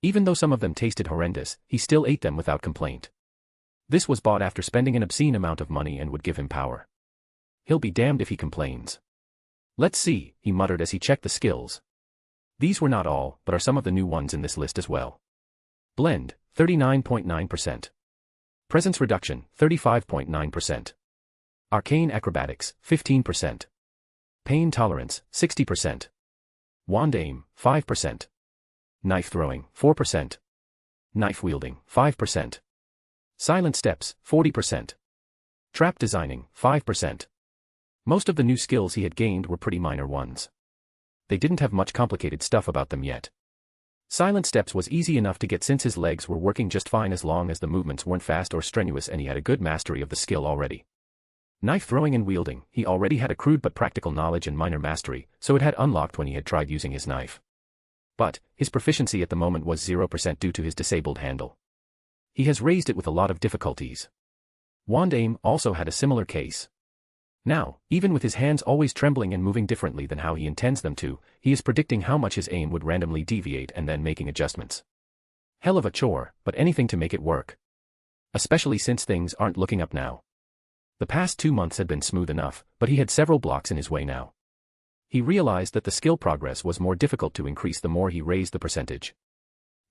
Even though some of them tasted horrendous, he still ate them without complaint. This was bought after spending an obscene amount of money and would give him power. He'll be damned if he complains. Let's see, he muttered as he checked the skills. These were not all, but are some of the new ones in this list as well. Blend, 39.9%. Presence reduction, 35.9%. Arcane acrobatics, 15%. Pain tolerance, 60%. Wand aim, 5%. Knife throwing, 4%. Knife wielding, 5%. Silent steps, 40%. Trap designing, 5%. Most of the new skills he had gained were pretty minor ones. They didn't have much complicated stuff about them yet. Silent steps was easy enough to get since his legs were working just fine as long as the movements weren't fast or strenuous and he had a good mastery of the skill already. Knife throwing and wielding, he already had a crude but practical knowledge and minor mastery, so it had unlocked when he had tried using his knife. But, his proficiency at the moment was 0% due to his disabled handle. He has raised it with a lot of difficulties. Wand aim also had a similar case. Now, even with his hands always trembling and moving differently than how he intends them to, he is predicting how much his aim would randomly deviate and then making adjustments. Hell of a chore, but anything to make it work. Especially since things aren't looking up now. The past 2 months had been smooth enough, but he had several blocks in his way now. He realized that the skill progress was more difficult to increase the more he raised the percentage.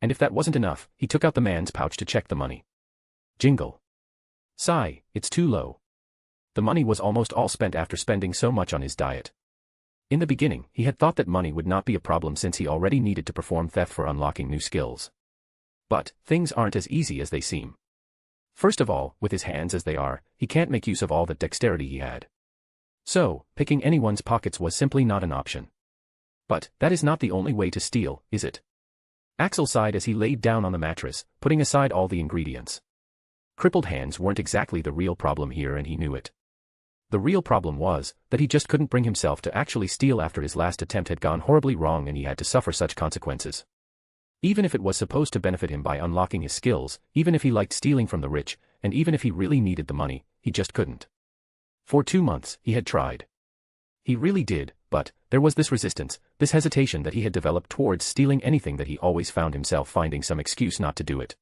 And if that wasn't enough, he took out the man's pouch to check the money. Jingle. Sigh, it's too low. The money was almost all spent after spending so much on his diet. In the beginning, he had thought that money would not be a problem since he already needed to perform theft for unlocking new skills. But, things aren't as easy as they seem. First of all, with his hands as they are, he can't make use of all that dexterity he had. So, picking anyone's pockets was simply not an option. But, that is not the only way to steal, is it? Axel sighed as he laid down on the mattress, putting aside all the ingredients. Crippled hands weren't exactly the real problem here and he knew it. The real problem was that he just couldn't bring himself to actually steal after his last attempt had gone horribly wrong and he had to suffer such consequences. Even if it was supposed to benefit him by unlocking his skills, even if he liked stealing from the rich, and even if he really needed the money, he just couldn't. For 2 months, he had tried. He really did, but there was this resistance, this hesitation that he had developed towards stealing anything that he always found himself finding some excuse not to do it.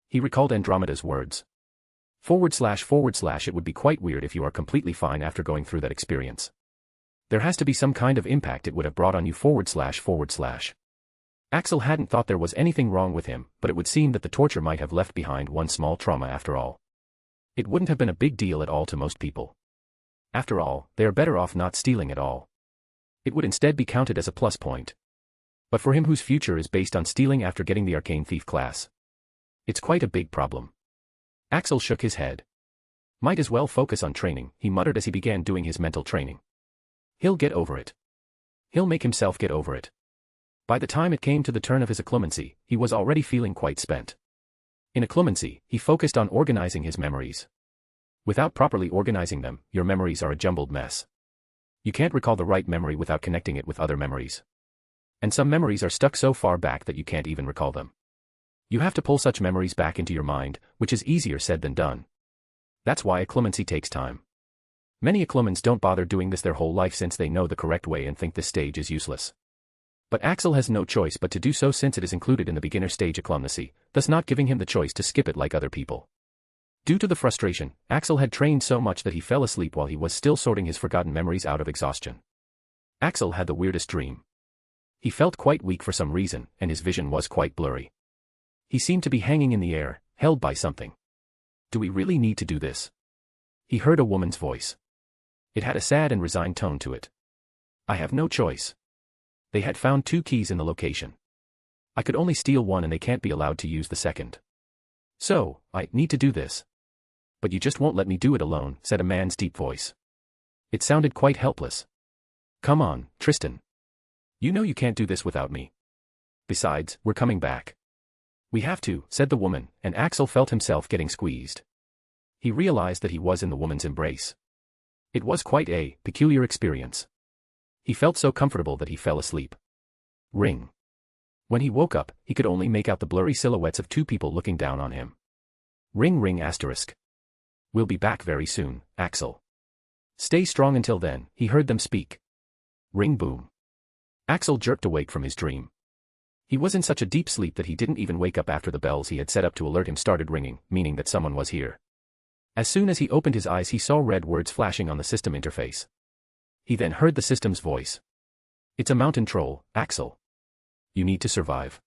He recalled Andromeda's words. // it would be quite weird if you are completely fine after going through that experience. There has to be some kind of impact it would have brought on you // Axel hadn't thought there was anything wrong with him, but it would seem that the torture might have left behind one small trauma after all. It wouldn't have been a big deal at all to most people. After all, they are better off not stealing at all. It would instead be counted as a plus point. But for him whose future is based on stealing after getting the Arcane Thief class, it's quite a big problem. Axel shook his head. Might as well focus on training, he muttered as he began doing his mental training. He'll get over it. He'll make himself get over it. By the time it came to the turn of his occlumency, he was already feeling quite spent. In occlumency, he focused on organizing his memories. Without properly organizing them, your memories are a jumbled mess. You can't recall the right memory without connecting it with other memories. And some memories are stuck so far back that you can't even recall them. You have to pull such memories back into your mind, which is easier said than done. That's why occlumency takes time. Many occlumens don't bother doing this their whole life since they know the correct way and think this stage is useless. But Axel has no choice but to do so since it is included in the beginner stage occlumency, thus not giving him the choice to skip it like other people. Due to the frustration, Axel had trained so much that he fell asleep while he was still sorting his forgotten memories out of exhaustion. Axel had the weirdest dream. He felt quite weak for some reason, and his vision was quite blurry. He seemed to be hanging in the air, held by something. Do we really need to do this? He heard a woman's voice. It had a sad and resigned tone to it. I have no choice. They had found 2 keys in the location. I could only steal one and they can't be allowed to use the second. So, I need to do this. But you just won't let me do it alone, said a man's deep voice. It sounded quite helpless. Come on, Tristan. You know you can't do this without me. Besides, we're coming back. We have to, said the woman, and Axel felt himself getting squeezed. He realized that he was in the woman's embrace. It was quite a peculiar experience. He felt so comfortable that he fell asleep. Ring. When he woke up, he could only make out the blurry silhouettes of 2 people looking down on him. Ring ring asterisk. We'll be back very soon, Axel. Stay strong until then, he heard them speak. Ring boom. Axel jerked awake from his dream. He was in such a deep sleep that he didn't even wake up after the bells he had set up to alert him started ringing, meaning that someone was here. As soon as he opened his eyes he saw red words flashing on the system interface. He then heard the system's voice. It's a mountain troll, Axel. You need to survive.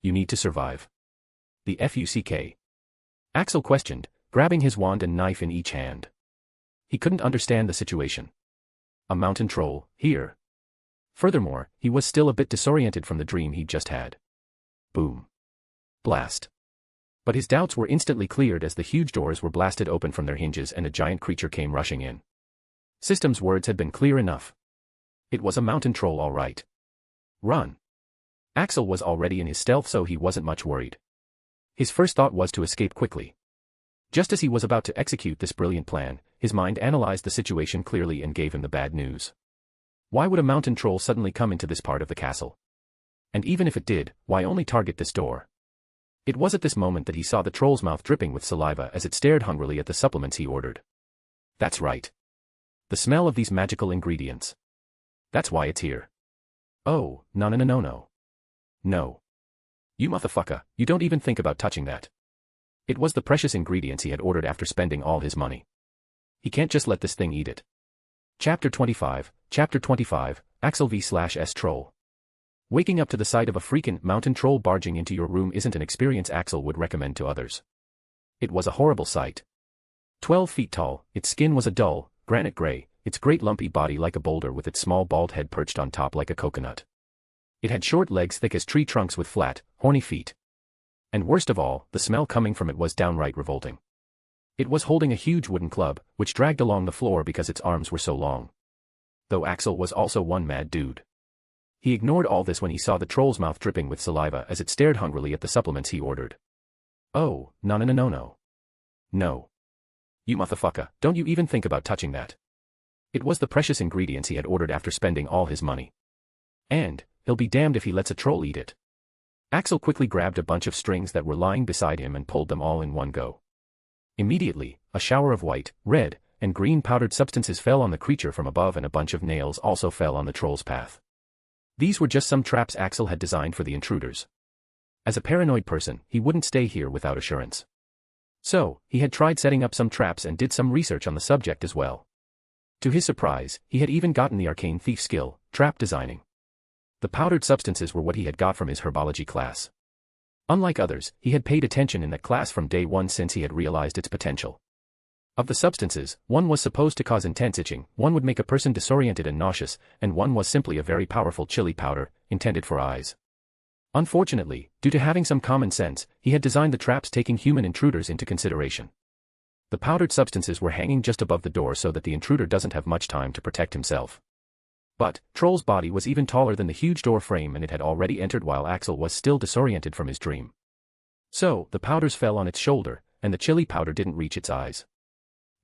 You need to survive. The FUCK. Axel questioned, grabbing his wand and knife in each hand. He couldn't understand the situation. A mountain troll, here. Furthermore, he was still a bit disoriented from the dream he'd just had. Boom. Blast. But his doubts were instantly cleared as the huge doors were blasted open from their hinges and a giant creature came rushing in. System's words had been clear enough. It was a mountain troll all right. Run. Axel was already in his stealth so he wasn't much worried. His first thought was to escape quickly. Just as he was about to execute this brilliant plan, his mind analyzed the situation clearly and gave him the bad news. Why would a mountain troll suddenly come into this part of the castle? And even if it did, why only target this door? It was at this moment that he saw the troll's mouth dripping with saliva as it stared hungrily at the supplements he ordered. That's right. The smell of these magical ingredients. That's why it's here. Oh, no. No. You motherfucker, you don't even think about touching that. It was the precious ingredients he had ordered after spending all his money. He can't just let this thing eat it. Chapter 25, Axel v/S Troll. Waking up to the sight of a freaking mountain troll barging into your room isn't an experience Axel would recommend to others. It was a horrible sight. 12 feet tall, its skin was a dull, granite gray, its great lumpy body like a boulder with its small bald head perched on top like a coconut. It had short legs thick as tree trunks with flat, horny feet. And worst of all, the smell coming from it was downright revolting. It was holding a huge wooden club, which dragged along the floor because its arms were so long. Though Axel was also one mad dude. He ignored all this when he saw the troll's mouth dripping with saliva as it stared hungrily at the supplements he ordered. Oh, no. No. You motherfucker, don't you even think about touching that. It was the precious ingredients he had ordered after spending all his money. And, he'll be damned if he lets a troll eat it. Axel quickly grabbed a bunch of strings that were lying beside him and pulled them all in one go. Immediately, a shower of white, red, and green powdered substances fell on the creature from above and a bunch of nails also fell on the troll's path. These were just some traps Axel had designed for the intruders. As a paranoid person, he wouldn't stay here without assurance. So, he had tried setting up some traps and did some research on the subject as well. To his surprise, he had even gotten the Arcane Thief skill, trap designing. The powdered substances were what he had got from his herbology class. Unlike others, he had paid attention in that class from day one since he had realized its potential. Of the substances, one was supposed to cause intense itching, one would make a person disoriented and nauseous, and one was simply a very powerful chili powder, intended for eyes. Unfortunately, due to having some common sense, he had designed the traps taking human intruders into consideration. The powdered substances were hanging just above the door so that the intruder doesn't have much time to protect himself. But, Troll's body was even taller than the huge door frame and it had already entered while Axel was still disoriented from his dream. So, the powders fell on its shoulder, and the chili powder didn't reach its eyes.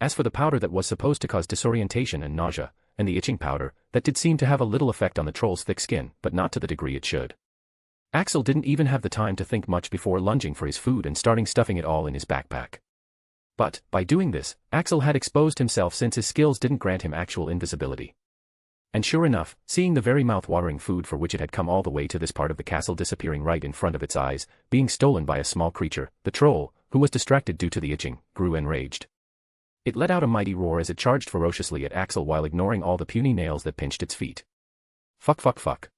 As for the powder that was supposed to cause disorientation and nausea, and the itching powder, that did seem to have a little effect on the troll's thick skin, but not to the degree it should. Axel didn't even have the time to think much before lunging for his food and starting stuffing it all in his backpack. But, by doing this, Axel had exposed himself since his skills didn't grant him actual invisibility. And sure enough, seeing the very mouth-watering food for which it had come all the way to this part of the castle disappearing right in front of its eyes, being stolen by a small creature, the troll, who was distracted due to the itching, grew enraged. It let out a mighty roar as it charged ferociously at Axel while ignoring all the puny nails that pinched its feet. Fuck.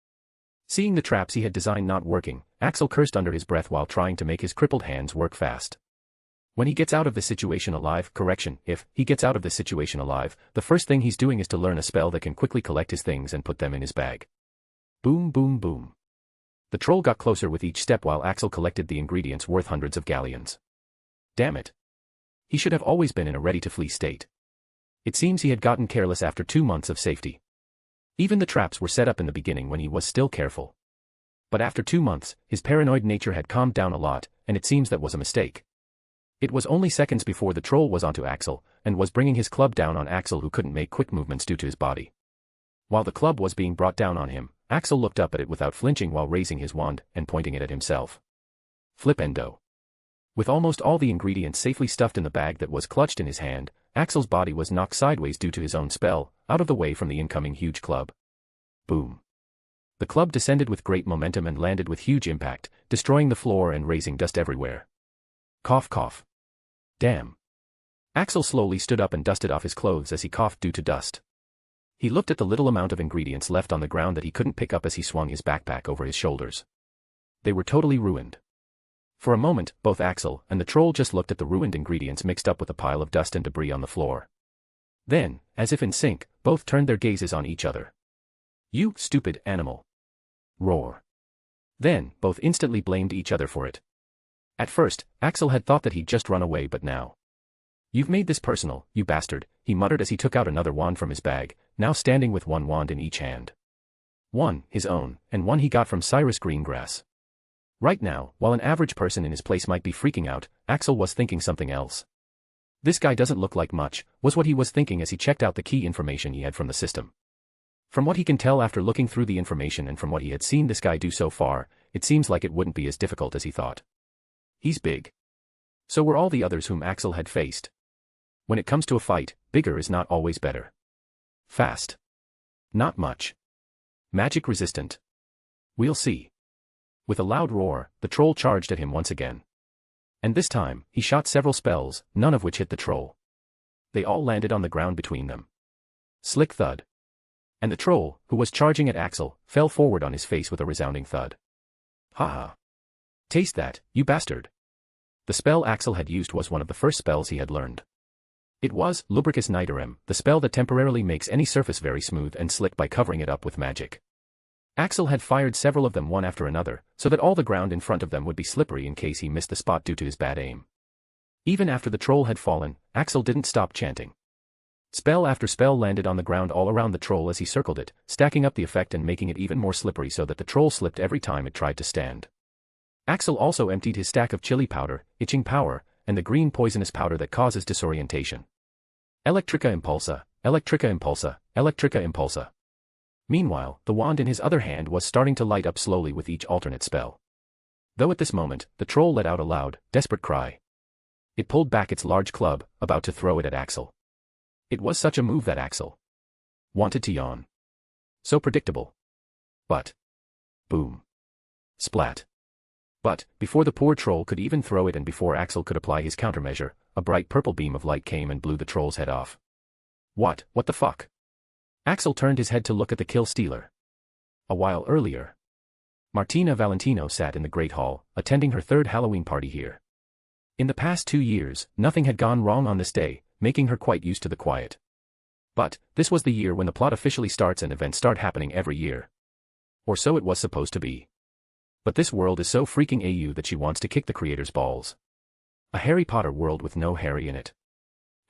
Seeing the traps he had designed not working, Axel cursed under his breath while trying to make his crippled hands work fast. When he gets out of this situation alive, if he gets out of this situation alive, the first thing he's doing is to learn a spell that can quickly collect his things and put them in his bag. Boom. The troll got closer with each step while Axel collected the ingredients worth hundreds of galleons. Damn it. He should have always been in a ready-to-flee state. It seems he had gotten careless after 2 months of safety. Even the traps were set up in the beginning when he was still careful. But after 2 months, his paranoid nature had calmed down a lot, and it seems that was a mistake. It was only seconds before the troll was onto Axel, and was bringing his club down on Axel who couldn't make quick movements due to his body. While the club was being brought down on him, Axel looked up at it without flinching while raising his wand and pointing it at himself. Flipendo. With almost all the ingredients safely stuffed in the bag that was clutched in his hand, Axel's body was knocked sideways due to his own spell, out of the way from the incoming huge club. Boom. The club descended with great momentum and landed with huge impact, destroying the floor and raising dust everywhere. Cough. Damn. Axel slowly stood up and dusted off his clothes as he coughed due to dust. He looked at the little amount of ingredients left on the ground that he couldn't pick up as he swung his backpack over his shoulders. They were totally ruined. For a moment, both Axel and the troll just looked at the ruined ingredients mixed up with a pile of dust and debris on the floor. Then, as if in sync, both turned their gazes on each other. You stupid animal. Roar. Then, both instantly blamed each other for it. At first, Axel had thought that he'd just run away but now. You've made this personal, you bastard, he muttered as he took out another wand from his bag, now standing with one wand in each hand. One, his own, and one he got from Cyrus Greengrass. Right now, while an average person in his place might be freaking out, Axel was thinking something else. This guy doesn't look like much, was what he was thinking as he checked out the key information he had from the system. From what he can tell after looking through the information and from what he had seen this guy do so far, it seems like it wouldn't be as difficult as he thought. He's big. So were all the others whom Axel had faced. When it comes to a fight, bigger is not always better. Fast. Not much. Magic resistant. We'll see. With a loud roar, the troll charged at him once again. And this time, he shot several spells, none of which hit the troll. they all landed on the ground between them. Slick thud. And the troll, who was charging at Axel, fell forward on his face with a resounding thud. Ha ha. Taste that, you bastard. The spell Axel had used was one of the first spells he had learned. It was Lubricus Niterem, the spell that temporarily makes any surface very smooth and slick by covering it up with magic. Axel had fired several of them one after another, so that all the ground in front of them would be slippery in case he missed the spot due to his bad aim. Even after the troll had fallen, Axel didn't stop chanting. Spell after spell landed on the ground all around the troll as he circled it, stacking up the effect and making it even more slippery so that the troll slipped every time it tried to stand. Axel also emptied his stack of chili powder, itching power, and the green poisonous powder that causes disorientation. Electrica Impulsa, Electrica Impulsa, Electrica Impulsa. Meanwhile, the wand in his other hand was starting to light up slowly with each alternate spell. Though at this moment, the troll let out a loud, desperate cry. It pulled back its large club, about to throw it at Axel. It was such a move that Axel wanted to yawn. So predictable. But boom. Splat. But, before the poor troll could even throw it and before Axel could apply his countermeasure, a bright purple beam of light came and blew the troll's head off. What the fuck? Axel turned his head to look at the kill stealer. A while earlier, Martina Valentino sat in the Great Hall, attending her third Halloween party here. In the past 2 years, nothing had gone wrong on this day, making her quite used to the quiet. But, this was the year when the plot officially starts and events start happening every year. Or so it was supposed to be. But this world is so freaking AU that she wants to kick the creator's balls. A Harry Potter world with no Harry in it.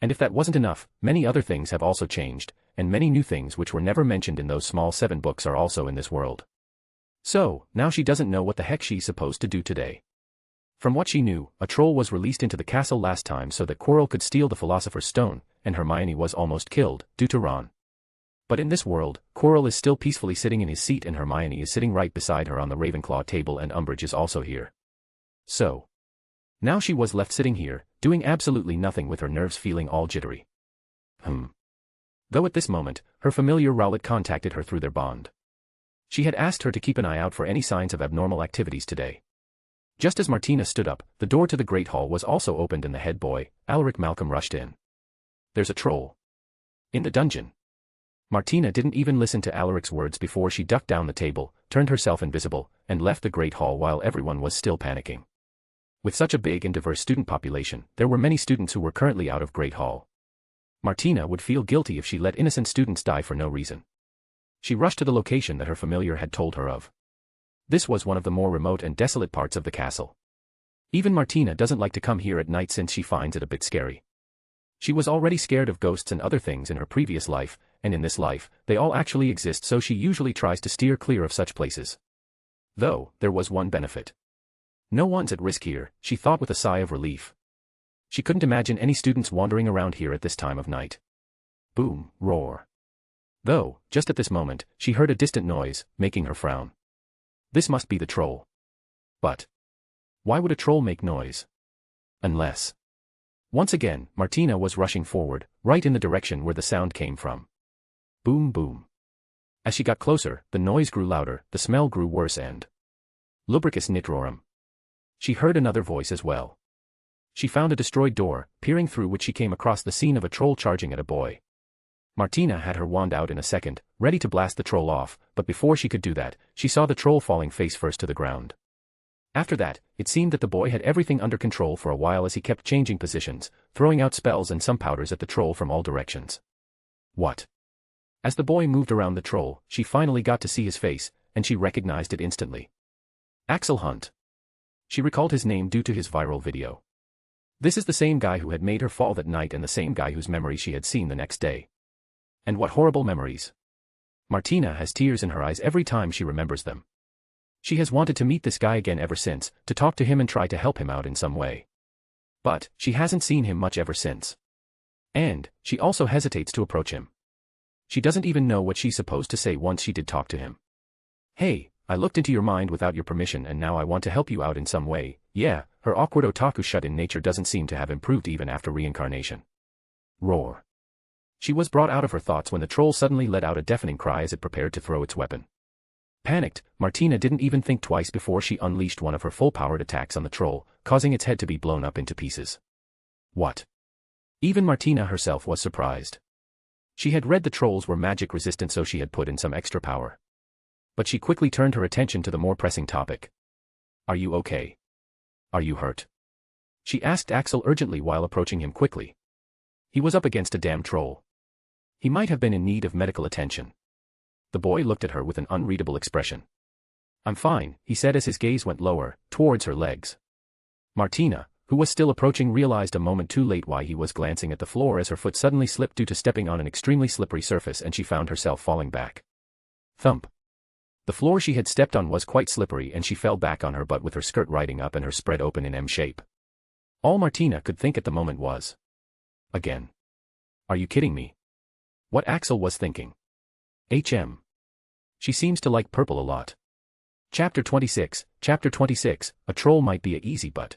And if that wasn't enough, many other things have also changed, and many new things which were never mentioned in those small 7 books are also in this world. So, now she doesn't know what the heck she's supposed to do today. From what she knew, a troll was released into the castle last time so that Quirrell could steal the Philosopher's Stone, and Hermione was almost killed, due to Ron. But in this world, Quirrell is still peacefully sitting in his seat and Hermione is sitting right beside her on the Ravenclaw table and Umbridge is also here. So, now she was left sitting here, doing absolutely nothing with her nerves feeling all jittery. Though at this moment, her familiar Rowlet contacted her through their bond. She had asked her to keep an eye out for any signs of abnormal activities today. Just as Martina stood up, the door to the Great Hall was also opened and the head boy, Alaric Malcolm, rushed in. There's a troll in the dungeon. Martina didn't even listen to Alaric's words before she ducked down the table, turned herself invisible, and left the Great Hall while everyone was still panicking. With such a big and diverse student population, there were many students who were currently out of Great Hall. Martina would feel guilty if she let innocent students die for no reason. She rushed to the location that her familiar had told her of. This was one of the more remote and desolate parts of the castle. Even Martina doesn't like to come here at night since she finds it a bit scary. She was already scared of ghosts and other things in her previous life, and in this life, they all actually exist, so she usually tries to steer clear of such places. Though, there was one benefit. No one's at risk here, she thought with a sigh of relief. She couldn't imagine any students wandering around here at this time of night. Boom, roar. Though, just at this moment, she heard a distant noise, making her frown. This must be the troll. But why would a troll make noise? Unless... Once again, Martina was rushing forward, right in the direction where the sound came from. Boom boom. As she got closer, the noise grew louder, the smell grew worse and... Lubricus nitrorum. She heard another voice as well. She found a destroyed door, peering through which she came across the scene of a troll charging at a boy. Martina had her wand out in a second, ready to blast the troll off, but before she could do that, she saw the troll falling face first to the ground. After that, it seemed that the boy had everything under control for a while as he kept changing positions, throwing out spells and some powders at the troll from all directions. What? As the boy moved around the troll, she finally got to see his face, and she recognized it instantly. Axel Hunt. She recalled his name due to his viral video. This is the same guy who had made her fall that night and the same guy whose memory she had seen the next day. And what horrible memories. Martina has tears in her eyes every time she remembers them. She has wanted to meet this guy again ever since, to talk to him and try to help him out in some way. But, she hasn't seen him much ever since. And, she also hesitates to approach him. She doesn't even know what she's supposed to say once she did talk to him. Hey, I looked into your mind without your permission and now I want to help you out in some way. Yeah, her awkward otaku shut-in nature doesn't seem to have improved even after reincarnation. Roar. She was brought out of her thoughts when the troll suddenly let out a deafening cry as it prepared to throw its weapon. Panicked, Martina didn't even think twice before she unleashed one of her full-powered attacks on the troll, causing its head to be blown up into pieces. What? Even Martina herself was surprised. She had read the trolls were magic resistant, so she had put in some extra power. But she quickly turned her attention to the more pressing topic. Are you okay? Are you hurt? She asked Axel urgently while approaching him quickly. He was up against a damn troll. He might have been in need of medical attention. The boy looked at her with an unreadable expression. I'm fine, he said as his gaze went lower, towards her legs. Martina, who was still approaching, realized a moment too late why he was glancing at the floor as her foot suddenly slipped due to stepping on an extremely slippery surface and she found herself falling back. Thump. The floor she had stepped on was quite slippery and she fell back on her butt with her skirt riding up and her spread open in M shape. All Martina could think at the moment was, again. Are you kidding me? What Axel was thinking. She seems to like purple a lot. Chapter 26, a troll might be easy but.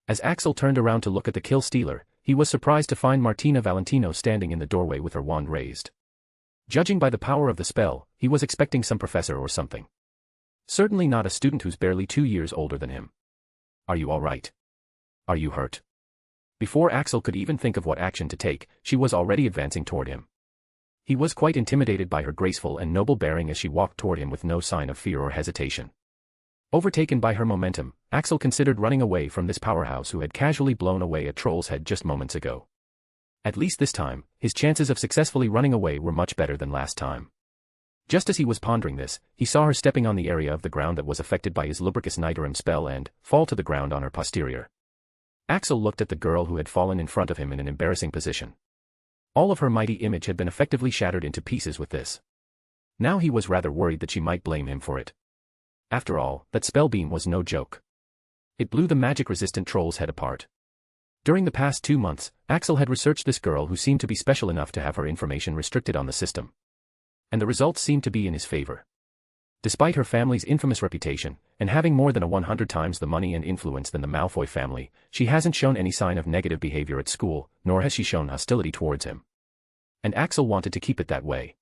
As Axel turned around to look at the kill stealer, he was surprised to find Martina Valentino standing in the doorway with her wand raised. Judging by the power of the spell, he was expecting some professor or something. Certainly not a student who's barely 2 years older than him. Are you all right? Are you hurt? Before Axel could even think of what action to take, she was already advancing toward him. He was quite intimidated by her graceful and noble bearing as she walked toward him with no sign of fear or hesitation. Overtaken by her momentum, Axel considered running away from this powerhouse who had casually blown away a troll's head just moments ago. At least this time, his chances of successfully running away were much better than last time. Just as he was pondering this, he saw her stepping on the area of the ground that was affected by his Lubricus Nidorum spell and fall to the ground on her posterior. Axel looked at the girl who had fallen in front of him in an embarrassing position. All of her mighty image had been effectively shattered into pieces with this. Now he was rather worried that she might blame him for it. After all, that spell beam was no joke. It blew the magic-resistant troll's head apart. During the past 2 months, Axel had researched this girl who seemed to be special enough to have her information restricted on the system. And the results seemed to be in his favor. Despite her family's infamous reputation, and having more than 100 times the money and influence than the Malfoy family, she hasn't shown any sign of negative behavior at school, nor has she shown hostility towards him. And Axel wanted to keep it that way.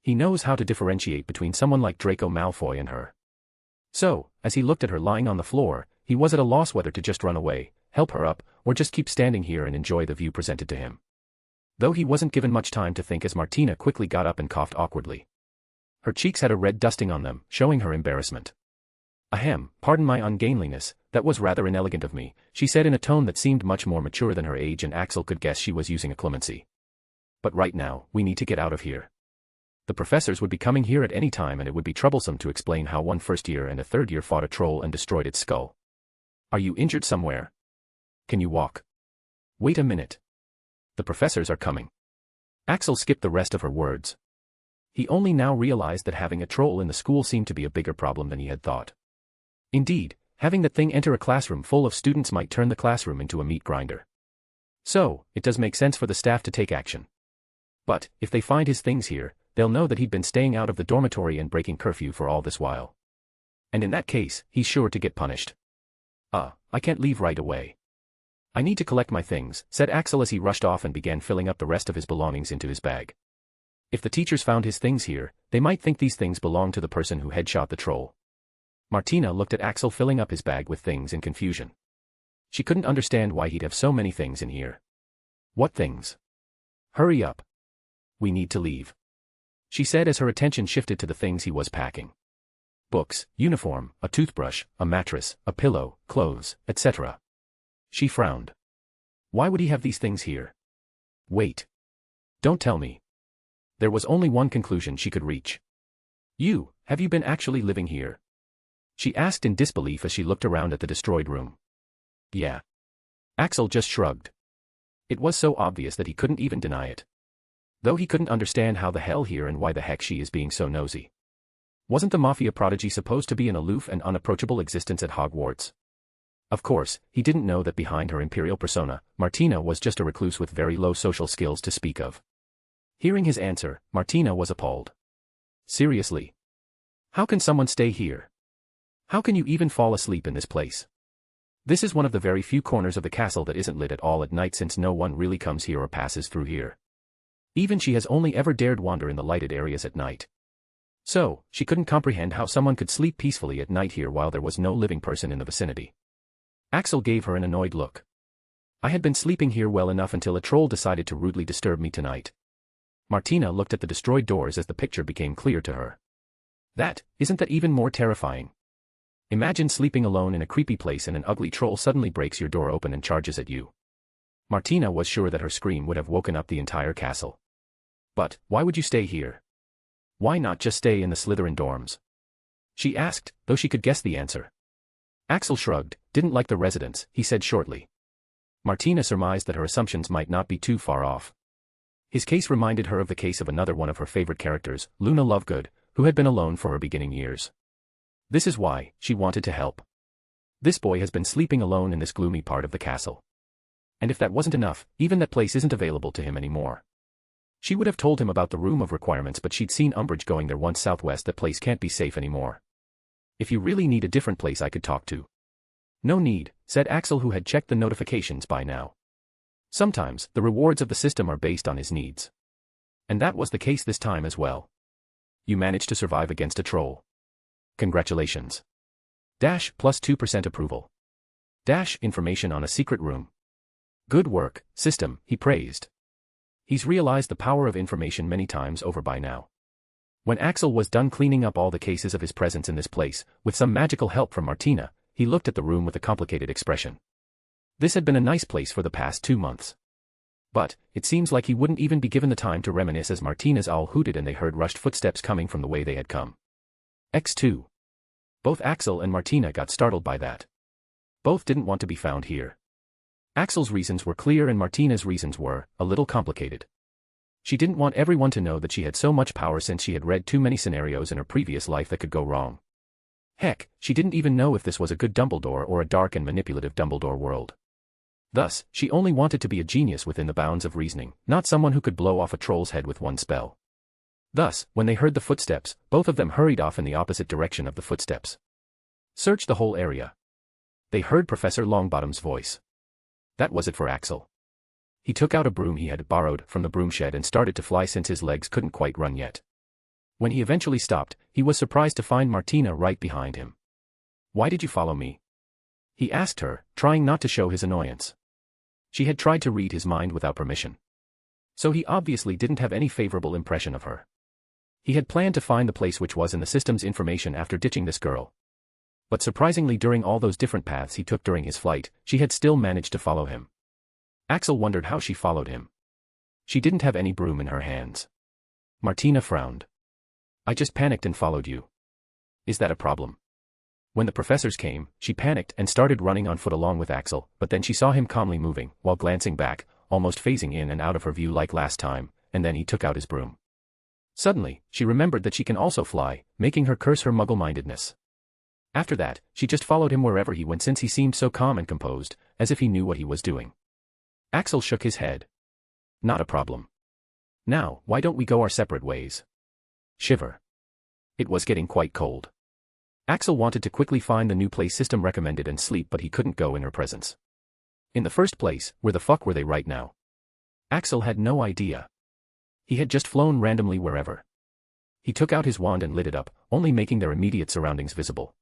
He knows how to differentiate between someone like Draco Malfoy and her. So, as he looked at her lying on the floor, he was at a loss whether to just run away, help her up, or just keep standing here and enjoy the view presented to him. Though he wasn't given much time to think as Martina quickly got up and coughed awkwardly. Her cheeks had a red dusting on them, showing her embarrassment. Ahem, pardon my ungainliness, that was rather inelegant of me, she said in a tone that seemed much more mature than her age, and Axel could guess she was using a clemency. But right now, we need to get out of here. The professors would be coming here at any time and it would be troublesome to explain how one first-year and a third-year fought a troll and destroyed its skull. Are you injured somewhere? Can you walk? Wait a minute. The professors are coming. Axel skipped the rest of her words. He only now realized that having a troll in the school seemed to be a bigger problem than he had thought. Indeed, having that thing enter a classroom full of students might turn the classroom into a meat grinder. So, it does make sense for the staff to take action. But, if they find his things here, they'll know that he'd been staying out of the dormitory and breaking curfew for all this while. And in that case, he's sure to get punished. I can't leave right away. I need to collect my things, said Axel as he rushed off and began filling up the rest of his belongings into his bag. If the teachers found his things here, they might think these things belong to the person who headshot the troll. Martina looked at Axel filling up his bag with things in confusion. She couldn't understand why he'd have so many things in here. What things? Hurry up. We need to leave, she said as her attention shifted to the things he was packing. Books, uniform, a toothbrush, a mattress, a pillow, clothes, etc. She frowned. Why would he have these things here? Wait. Don't tell me. There was only one conclusion she could reach. Have you been actually living here? She asked in disbelief as she looked around at the destroyed room. Yeah. Axel just shrugged. It was so obvious that he couldn't even deny it. Though he couldn't understand how the hell here and why the heck she is being so nosy. Wasn't the Mafia prodigy supposed to be an aloof and unapproachable existence at Hogwarts? Of course, he didn't know that behind her imperial persona, Martina was just a recluse with very low social skills to speak of. Hearing his answer, Martina was appalled. Seriously? How can someone stay here? How can you even fall asleep in this place? This is one of the very few corners of the castle that isn't lit at all at night, since no one really comes here or passes through here. Even she has only ever dared wander in the lighted areas at night. So, she couldn't comprehend how someone could sleep peacefully at night here while there was no living person in the vicinity. Axel gave her an annoyed look. I had been sleeping here well enough until a troll decided to rudely disturb me tonight. Martina looked at the destroyed doors as the picture became clear to her. Isn't that even more terrifying? Imagine sleeping alone in a creepy place and an ugly troll suddenly breaks your door open and charges at you. Martina was sure that her scream would have woken up the entire castle. But, why would you stay here? Why not just stay in the Slytherin dorms? She asked, though she could guess the answer. Axel shrugged, didn't like the residence, he said shortly. Martina surmised that her assumptions might not be too far off. His case reminded her of the case of another one of her favorite characters, Luna Lovegood, who had been alone for her beginning years. This is why she wanted to help. This boy has been sleeping alone in this gloomy part of the castle. And if that wasn't enough, even that place isn't available to him anymore. She would have told him about the room of requirements, but she'd seen Umbridge going there once. Southwest. That place can't be safe anymore. If you really need a different place I could talk to. No need, said Axel, who had checked the notifications by now. Sometimes, the rewards of the system are based on his needs. And that was the case this time as well. You managed to survive against a troll. Congratulations. Dash plus 2% approval. Dash information on a secret room. Good work, system, he praised. He's realized the power of information many times over by now. When Axel was done cleaning up all the cases of his presence in this place, with some magical help from Martina, he looked at the room with a complicated expression. This had been a nice place for the past 2 months. But, it seems like he wouldn't even be given the time to reminisce as Martina's owl hooted and they heard rushed footsteps coming from the way they had come. X2. Both Axel and Martina got startled by that. Both didn't want to be found here. Axel's reasons were clear and Martina's reasons were a little complicated. She didn't want everyone to know that she had so much power since she had read too many scenarios in her previous life that could go wrong. Heck, she didn't even know if this was a good Dumbledore or a dark and manipulative Dumbledore world. Thus, she only wanted to be a genius within the bounds of reasoning, not someone who could blow off a troll's head with one spell. Thus, when they heard the footsteps, both of them hurried off in the opposite direction of the footsteps. Search the whole area. They heard Professor Longbottom's voice. That was it for Axel. He took out a broom he had borrowed from the broom shed and started to fly since his legs couldn't quite run yet. When he eventually stopped, he was surprised to find Martina right behind him. Why did you follow me? He asked her, trying not to show his annoyance. She had tried to read his mind without permission. So he obviously didn't have any favorable impression of her. He had planned to find the place which was in the system's information after ditching this girl. But surprisingly, during all those different paths he took during his flight, she had still managed to follow him. Axel wondered how she followed him. She didn't have any broom in her hands. Martina frowned. I just panicked and followed you. Is that a problem? When the professors came, she panicked and started running on foot along with Axel, but then she saw him calmly moving, while glancing back, almost phasing in and out of her view like last time, and then he took out his broom. Suddenly, she remembered that she can also fly, making her curse her muggle-mindedness. After that, she just followed him wherever he went since he seemed so calm and composed, as if he knew what he was doing. Axel shook his head. Not a problem. Now, why don't we go our separate ways? Shiver. It was getting quite cold. Axel wanted to quickly find the new place system recommended and sleep, but he couldn't go in her presence. In the first place, where the fuck were they right now? Axel had no idea. He had just flown randomly wherever. He took out his wand and lit it up, only making their immediate surroundings visible.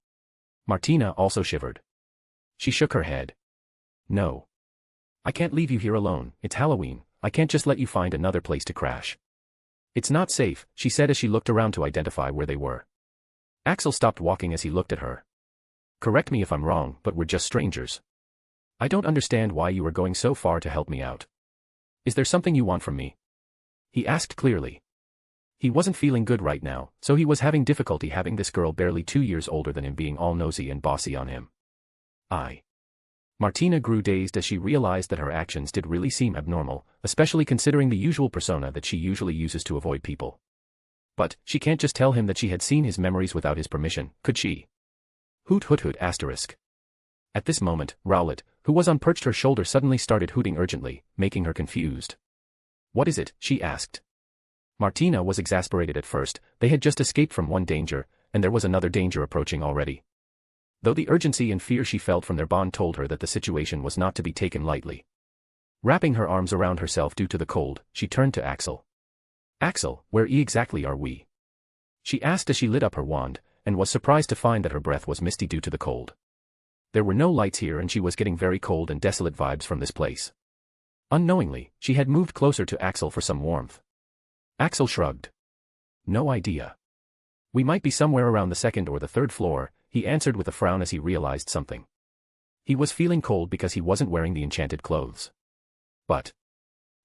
Martina also shivered. She shook her head. No. I can't leave you here alone, it's Halloween, I can't just let you find another place to crash. It's not safe, she said as she looked around to identify where they were. Axel stopped walking as he looked at her. Correct me if I'm wrong, but we're just strangers. I don't understand why you are going so far to help me out. Is there something you want from me? He asked clearly. He wasn't feeling good right now, so he was having difficulty having this girl barely 2 years older than him being all nosy and bossy on him. Martina grew dazed as she realized that her actions did really seem abnormal, especially considering the usual persona that she usually uses to avoid people. But, she can't just tell him that she had seen his memories without his permission, could she? Hoot hoot hoot asterisk. At this moment, Rowlet, who was on perched her shoulder, suddenly started hooting urgently, making her confused. What is it? She asked. Martina was exasperated at first. They had just escaped from one danger, and there was another danger approaching already. Though the urgency and fear she felt from their bond told her that the situation was not to be taken lightly. Wrapping her arms around herself due to the cold, she turned to Axel. Axel, where exactly are we? She asked as she lit up her wand, and was surprised to find that her breath was misty due to the cold. There were no lights here and she was getting very cold and desolate vibes from this place. Unknowingly, she had moved closer to Axel for some warmth. Axel shrugged. No idea. We might be somewhere around the second or the third floor, he answered with a frown as he realized something. He was feeling cold because he wasn't wearing the enchanted clothes. But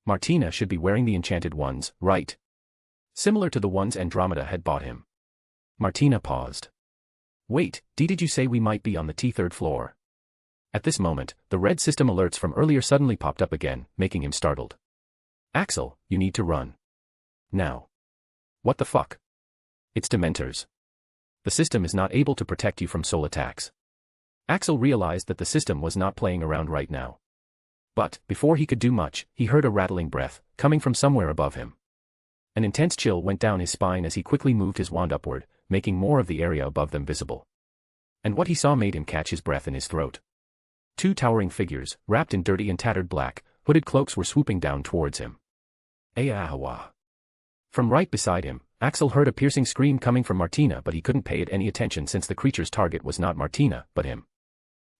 Martina should be wearing the enchanted ones, right? Similar to the ones Andromeda had bought him. Martina paused. Wait, did you say we might be on the third floor? At this moment, the red system alerts from earlier suddenly popped up again, making him startled. Axel, you need to run. Now. What the fuck? It's Dementors. The system is not able to protect you from soul attacks. Axel realized that the system was not playing around right now. But, before he could do much, he heard a rattling breath, coming from somewhere above him. An intense chill went down his spine as he quickly moved his wand upward, making more of the area above them visible. And what he saw made him catch his breath in his throat. Two towering figures, wrapped in dirty and tattered black, hooded cloaks were swooping down towards him. Ayahawa. From right beside him, Axel heard a piercing scream coming from Martina, but he couldn't pay it any attention since the creature's target was not Martina, but him.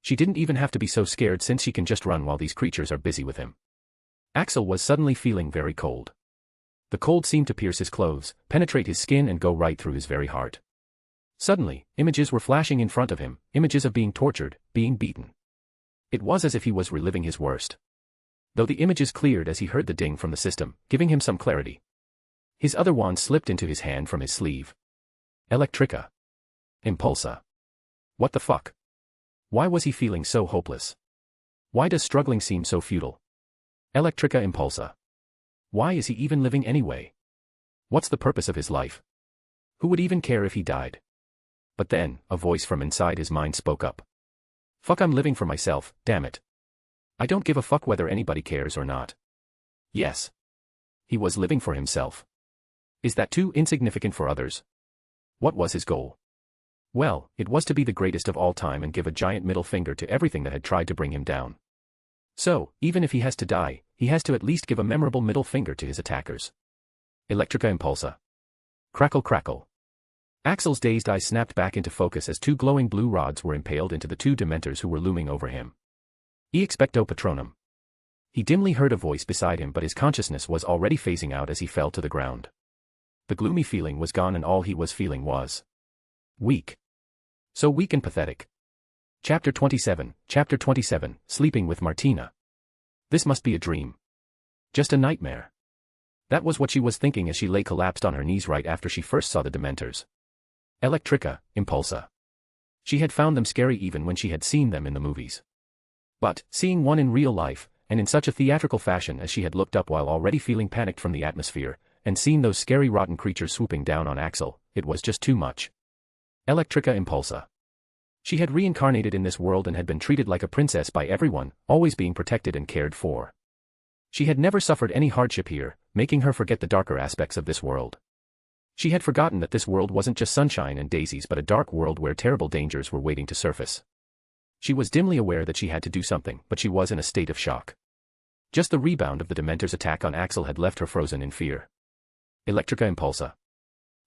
She didn't even have to be so scared since she can just run while these creatures are busy with him. Axel was suddenly feeling very cold. The cold seemed to pierce his clothes, penetrate his skin and go right through his very heart. Suddenly, images were flashing in front of him, images of being tortured, being beaten. It was as if he was reliving his worst. Though the images cleared as he heard the ding from the system, giving him some clarity. His other wand slipped into his hand from his sleeve. Electrica. Impulsa. What the fuck? Why was he feeling so hopeless? Why does struggling seem so futile? Electrica Impulsa. Why is he even living anyway? What's the purpose of his life? Who would even care if he died? But then, a voice from inside his mind spoke up. Fuck, I'm living for myself, damn it. I don't give a fuck whether anybody cares or not. Yes. He was living for himself. Is that too insignificant for others? What was his goal? Well, it was to be the greatest of all time and give a giant middle finger to everything that had tried to bring him down. So, even if he has to die, he has to at least give a memorable middle finger to his attackers. Electrica Impulsa. Crackle crackle. Axel's dazed eyes snapped back into focus as two glowing blue rods were impaled into the two Dementors who were looming over him. E expecto patronum. He dimly heard a voice beside him, but his consciousness was already phasing out as he fell to the ground. The gloomy feeling was gone and all he was feeling was weak. So weak and pathetic. Chapter 27, Sleeping with Martina. This must be a dream. Just a nightmare. That was what she was thinking as she lay collapsed on her knees right after she first saw the Dementors. Electrica, Impulsa. She had found them scary even when she had seen them in the movies. But, seeing one in real life, and in such a theatrical fashion as she had looked up while already feeling panicked from the atmosphere, and seen those scary rotten creatures swooping down on Axel, it was just too much. Electrica Impulsa. She had reincarnated in this world and had been treated like a princess by everyone, always being protected and cared for. She had never suffered any hardship here, making her forget the darker aspects of this world. She had forgotten that this world wasn't just sunshine and daisies but a dark world where terrible dangers were waiting to surface. She was dimly aware that she had to do something, but she was in a state of shock. Just the rebound of the Dementor's attack on Axel had left her frozen in fear. Electrica Impulsa.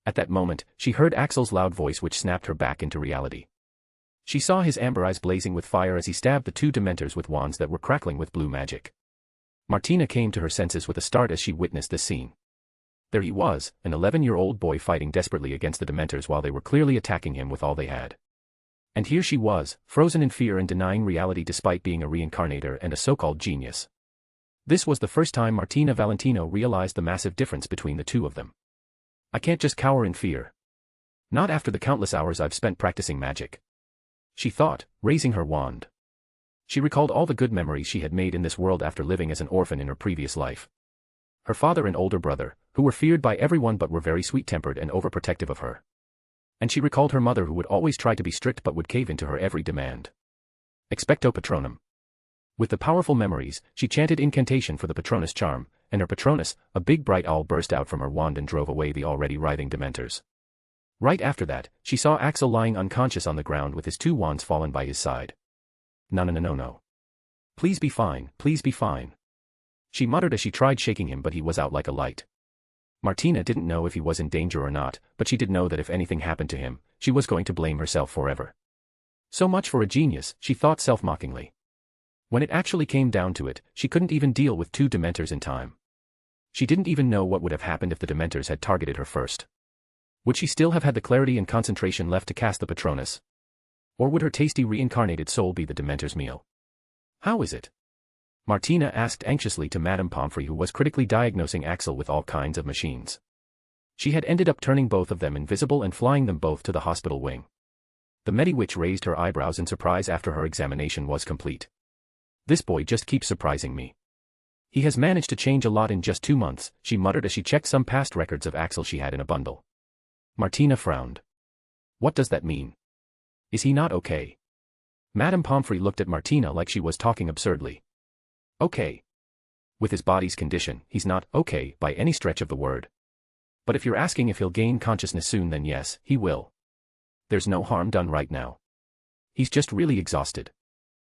At that moment, she heard Axel's loud voice which snapped her back into reality. She saw his amber eyes blazing with fire as he stabbed the two Dementors with wands that were crackling with blue magic. Martina came to her senses with a start as she witnessed this scene. There he was, an 11-year-old boy fighting desperately against the Dementors while they were clearly attacking him with all they had. And here she was, frozen in fear and denying reality despite being a reincarnator and a so-called genius. This was the first time Martina Valentino realized the massive difference between the two of them. I can't just cower in fear. Not after the countless hours I've spent practicing magic. She thought, raising her wand. She recalled all the good memories she had made in this world after living as an orphan in her previous life. Her father and older brother, who were feared by everyone but were very sweet-tempered and overprotective of her. And she recalled her mother who would always try to be strict but would cave into her every demand. Expecto Patronum. With the powerful memories, she chanted incantation for the Patronus charm, and her Patronus, a big bright owl, burst out from her wand and drove away the already writhing Dementors. Right after that, she saw Axel lying unconscious on the ground with his two wands fallen by his side. No. Please be fine, please be fine. She muttered as she tried shaking him, but he was out like a light. Martina didn't know if he was in danger or not, but she did know that if anything happened to him, she was going to blame herself forever. So much for a genius, she thought self-mockingly. When it actually came down to it, she couldn't even deal with 2 Dementors in time. She didn't even know what would have happened if the Dementors had targeted her first. Would she still have had the clarity and concentration left to cast the Patronus? Or would her tasty reincarnated soul be the Dementor's meal? How is it? Martina asked anxiously to Madame Pomfrey, who was critically diagnosing Axel with all kinds of machines. She had ended up turning both of them invisible and flying them both to the hospital wing. The Mediwitch raised her eyebrows in surprise after her examination was complete. This boy just keeps surprising me. He has managed to change a lot in just 2 months, she muttered as she checked some past records of Axel she had in a bundle. Martina frowned. What does that mean? Is he not okay? Madame Pomfrey looked at Martina like she was talking absurdly. Okay. With his body's condition, he's not okay by any stretch of the word. But if you're asking if he'll gain consciousness soon, then yes, he will. There's no harm done right now. He's just really exhausted.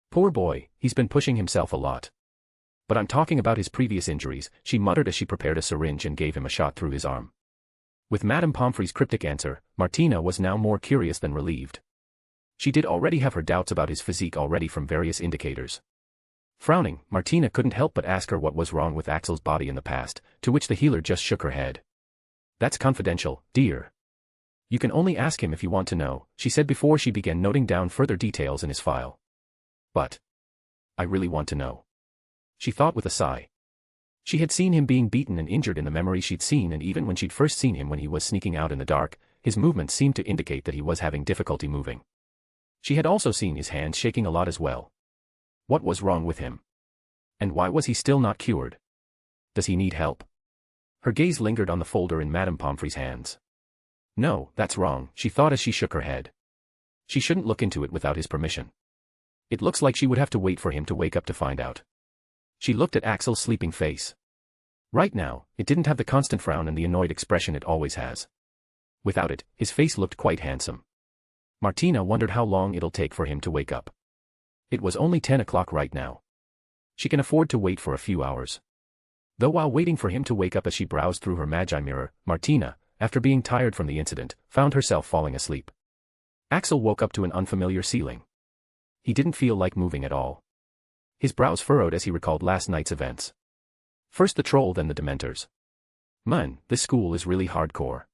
Poor boy, he's been pushing himself a lot. But I'm talking about his previous injuries, she muttered as she prepared a syringe and gave him a shot through his arm. With Madame Pomfrey's cryptic answer, Martina was now more curious than relieved. She did already have her doubts about his physique already from various indicators. Frowning, Martina couldn't help but ask her what was wrong with Axel's body in the past, to which the healer just shook her head. That's confidential, dear. You can only ask him if you want to know, she said before she began noting down further details in his file. But I really want to know, she thought with a sigh. She had seen him being beaten and injured in the memories she'd seen, and even when she'd first seen him when he was sneaking out in the dark, his movements seemed to indicate that he was having difficulty moving. She had also seen his hands shaking a lot as well. What was wrong with him? And why was he still not cured? Does he need help? Her gaze lingered on the folder in Madame Pomfrey's hands. No, that's wrong, she thought as she shook her head. She shouldn't look into it without his permission. It looks like she would have to wait for him to wake up to find out. She looked at Axel's sleeping face. Right now, it didn't have the constant frown and the annoyed expression it always has. Without it, his face looked quite handsome. Martina wondered how long it'll take for him to wake up. It was only 10 o'clock right now. She can afford to wait for a few hours. Though while waiting for him to wake up as she browsed through her magi mirror, Martina, after being tired from the incident, found herself falling asleep. Axel woke up to an unfamiliar ceiling. He didn't feel like moving at all. His brows furrowed as he recalled last night's events. First the troll, then the Dementors. Man, this school is really hardcore.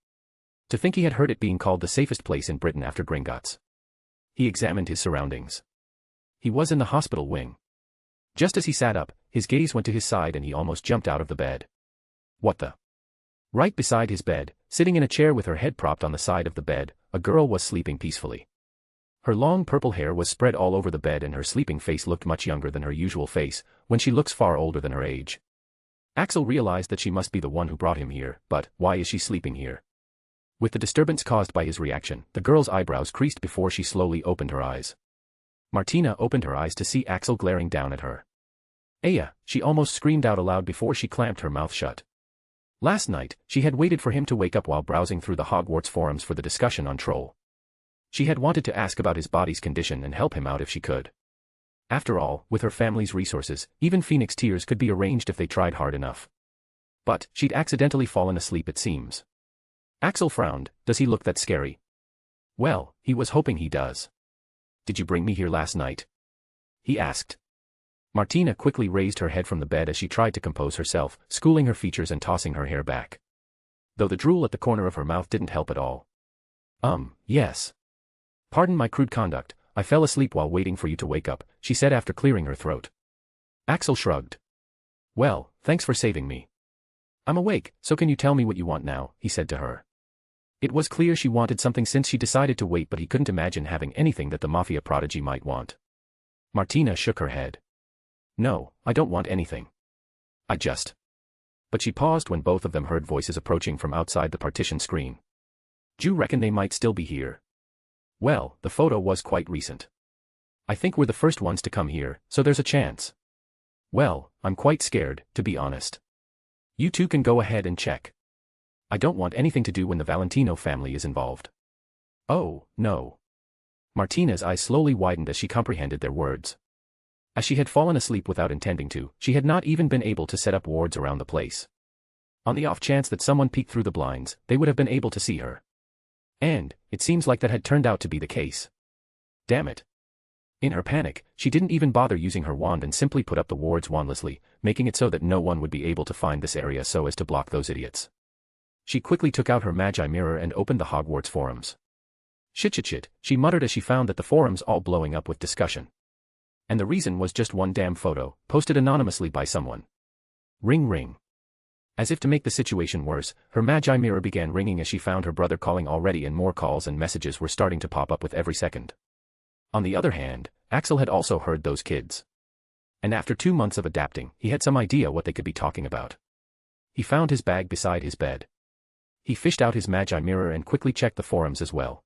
To think he had heard it being called the safest place in Britain after Gringotts. He examined his surroundings. He was in the hospital wing. Just as he sat up, his gaze went to his side and he almost jumped out of the bed. What the? Right beside his bed, sitting in a chair with her head propped on the side of the bed, a girl was sleeping peacefully. Her long purple hair was spread all over the bed and her sleeping face looked much younger than her usual face, when she looks far older than her age. Axel realized that she must be the one who brought him here, but why is she sleeping here? With the disturbance caused by his reaction, the girl's eyebrows creased before she slowly opened her eyes. Martina opened her eyes to see Axel glaring down at her. Aya, she almost screamed out aloud before she clamped her mouth shut. Last night, she had waited for him to wake up while browsing through the Hogwarts forums for the discussion on Troll. She had wanted to ask about his body's condition and help him out if she could. After all, with her family's resources, even Phoenix Tears could be arranged if they tried hard enough. But she'd accidentally fallen asleep, it seems. Axel frowned. Does he look that scary? Well, he was hoping he does. Did you bring me here last night? He asked. Martina quickly raised her head from the bed as she tried to compose herself, schooling her features and tossing her hair back. Though the drool at the corner of her mouth didn't help at all. Yes. Pardon my crude conduct, I fell asleep while waiting for you to wake up, she said after clearing her throat. Axel shrugged. Well, thanks for saving me. I'm awake, so can you tell me what you want now, he said to her. It was clear she wanted something since she decided to wait, but he couldn't imagine having anything that the mafia prodigy might want. Martina shook her head. No, I don't want anything. I just... But she paused when both of them heard voices approaching from outside the partition screen. Do you reckon they might still be here? Well, the photo was quite recent. I think we're the first ones to come here, so there's a chance. Well, I'm quite scared, to be honest. You two can go ahead and check. I don't want anything to do when the Valentino family is involved. Oh, no. Martina's eyes slowly widened as she comprehended their words. As she had fallen asleep without intending to, she had not even been able to set up wards around the place. On the off chance that someone peeked through the blinds, they would have been able to see her. And, it seems like that had turned out to be the case. Damn it, In her panic, she didn't even bother using her wand and simply put up the wards wandlessly, making it so that no one would be able to find this area so as to block those idiots. She quickly took out her magi mirror and opened the Hogwarts forums. Shit, she muttered as she found that the forums all blowing up with discussion. And the reason was just one damn photo, posted anonymously by someone. Ring ring. As if to make the situation worse, her magi mirror began ringing as she found her brother calling already, and more calls and messages were starting to pop up with every second. On the other hand, Axel had also heard those kids. And after 2 months of adapting, he had some idea what they could be talking about. He found his bag beside his bed. He fished out his magi mirror and quickly checked the forums as well.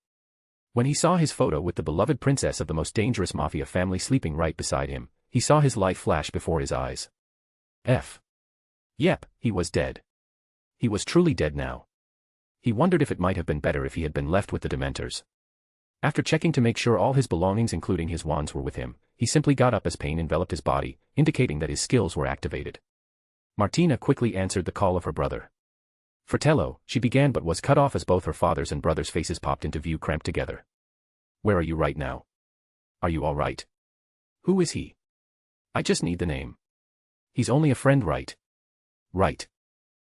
When he saw his photo with the beloved princess of the most dangerous mafia family sleeping right beside him, he saw his life flash before his eyes. Yep, he was dead. He was truly dead now. He wondered if it might have been better if he had been left with the Dementors. After checking to make sure all his belongings including his wands were with him, he simply got up as pain enveloped his body, indicating that his skills were activated. Martina quickly answered the call of her brother. Fratello, she began but was cut off as both her father's and brother's faces popped into view cramped together. Where are you right now? Are you all right? Who is he? I just need the name. He's only a friend, right? Right.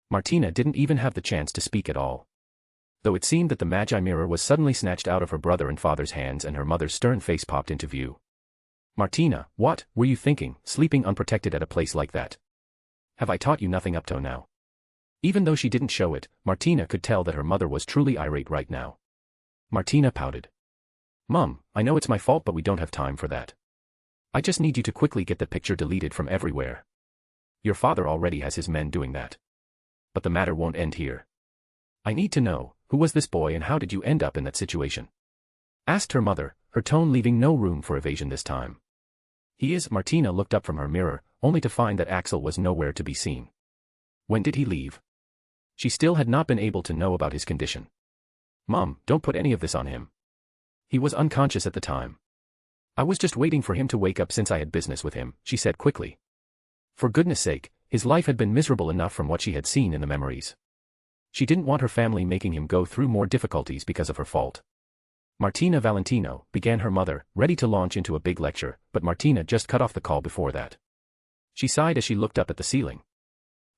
Martina didn't even have the chance to speak at all. Though it seemed that the magi mirror was suddenly snatched out of her brother and father's hands and her mother's stern face popped into view. Martina, what were you thinking, sleeping unprotected at a place like that? Have I taught you nothing up to now? Even though she didn't show it, Martina could tell that her mother was truly irate right now. Martina pouted. Mum, I know it's my fault but we don't have time for that. I just need you to quickly get the picture deleted from everywhere. Your father already has his men doing that. But the matter won't end here. I need to know, who was this boy and how did you end up in that situation? Asked her mother, her tone leaving no room for evasion this time. Martina looked up from her mirror, only to find that Axel was nowhere to be seen. When did he leave? She still had not been able to know about his condition. Mom, don't put any of this on him. He was unconscious at the time. I was just waiting for him to wake up since I had business with him, she said quickly. For goodness sake, his life had been miserable enough from what she had seen in the memories. She didn't want her family making him go through more difficulties because of her fault. Martina Valentino, began her mother, ready to launch into a big lecture, but Martina just cut off the call before that. She sighed as she looked up at the ceiling.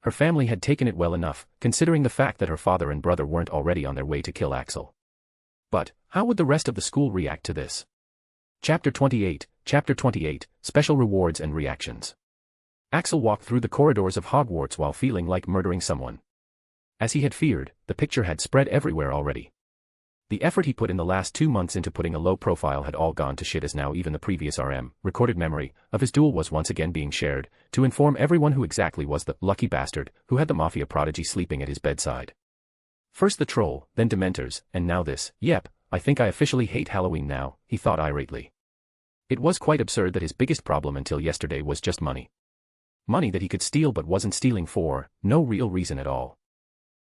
Her family had taken it well enough, considering the fact that her father and brother weren't already on their way to kill Axel. But, how would the rest of the school react to this? Chapter 28, Special Rewards and Reactions. Axel walked through the corridors of Hogwarts while feeling like murdering someone. As he had feared, the picture had spread everywhere already. The effort he put in the last 2 months into putting a low profile had all gone to shit as now even the previous recorded memory, of his duel was once again being shared, to inform everyone who exactly was the lucky bastard who had the mafia prodigy sleeping at his bedside. First the troll, then Dementors, and now this. Yep, I think I officially hate Halloween now, he thought irately. It was quite absurd that his biggest problem until yesterday was just money. Money that he could steal but wasn't stealing for no real reason at all.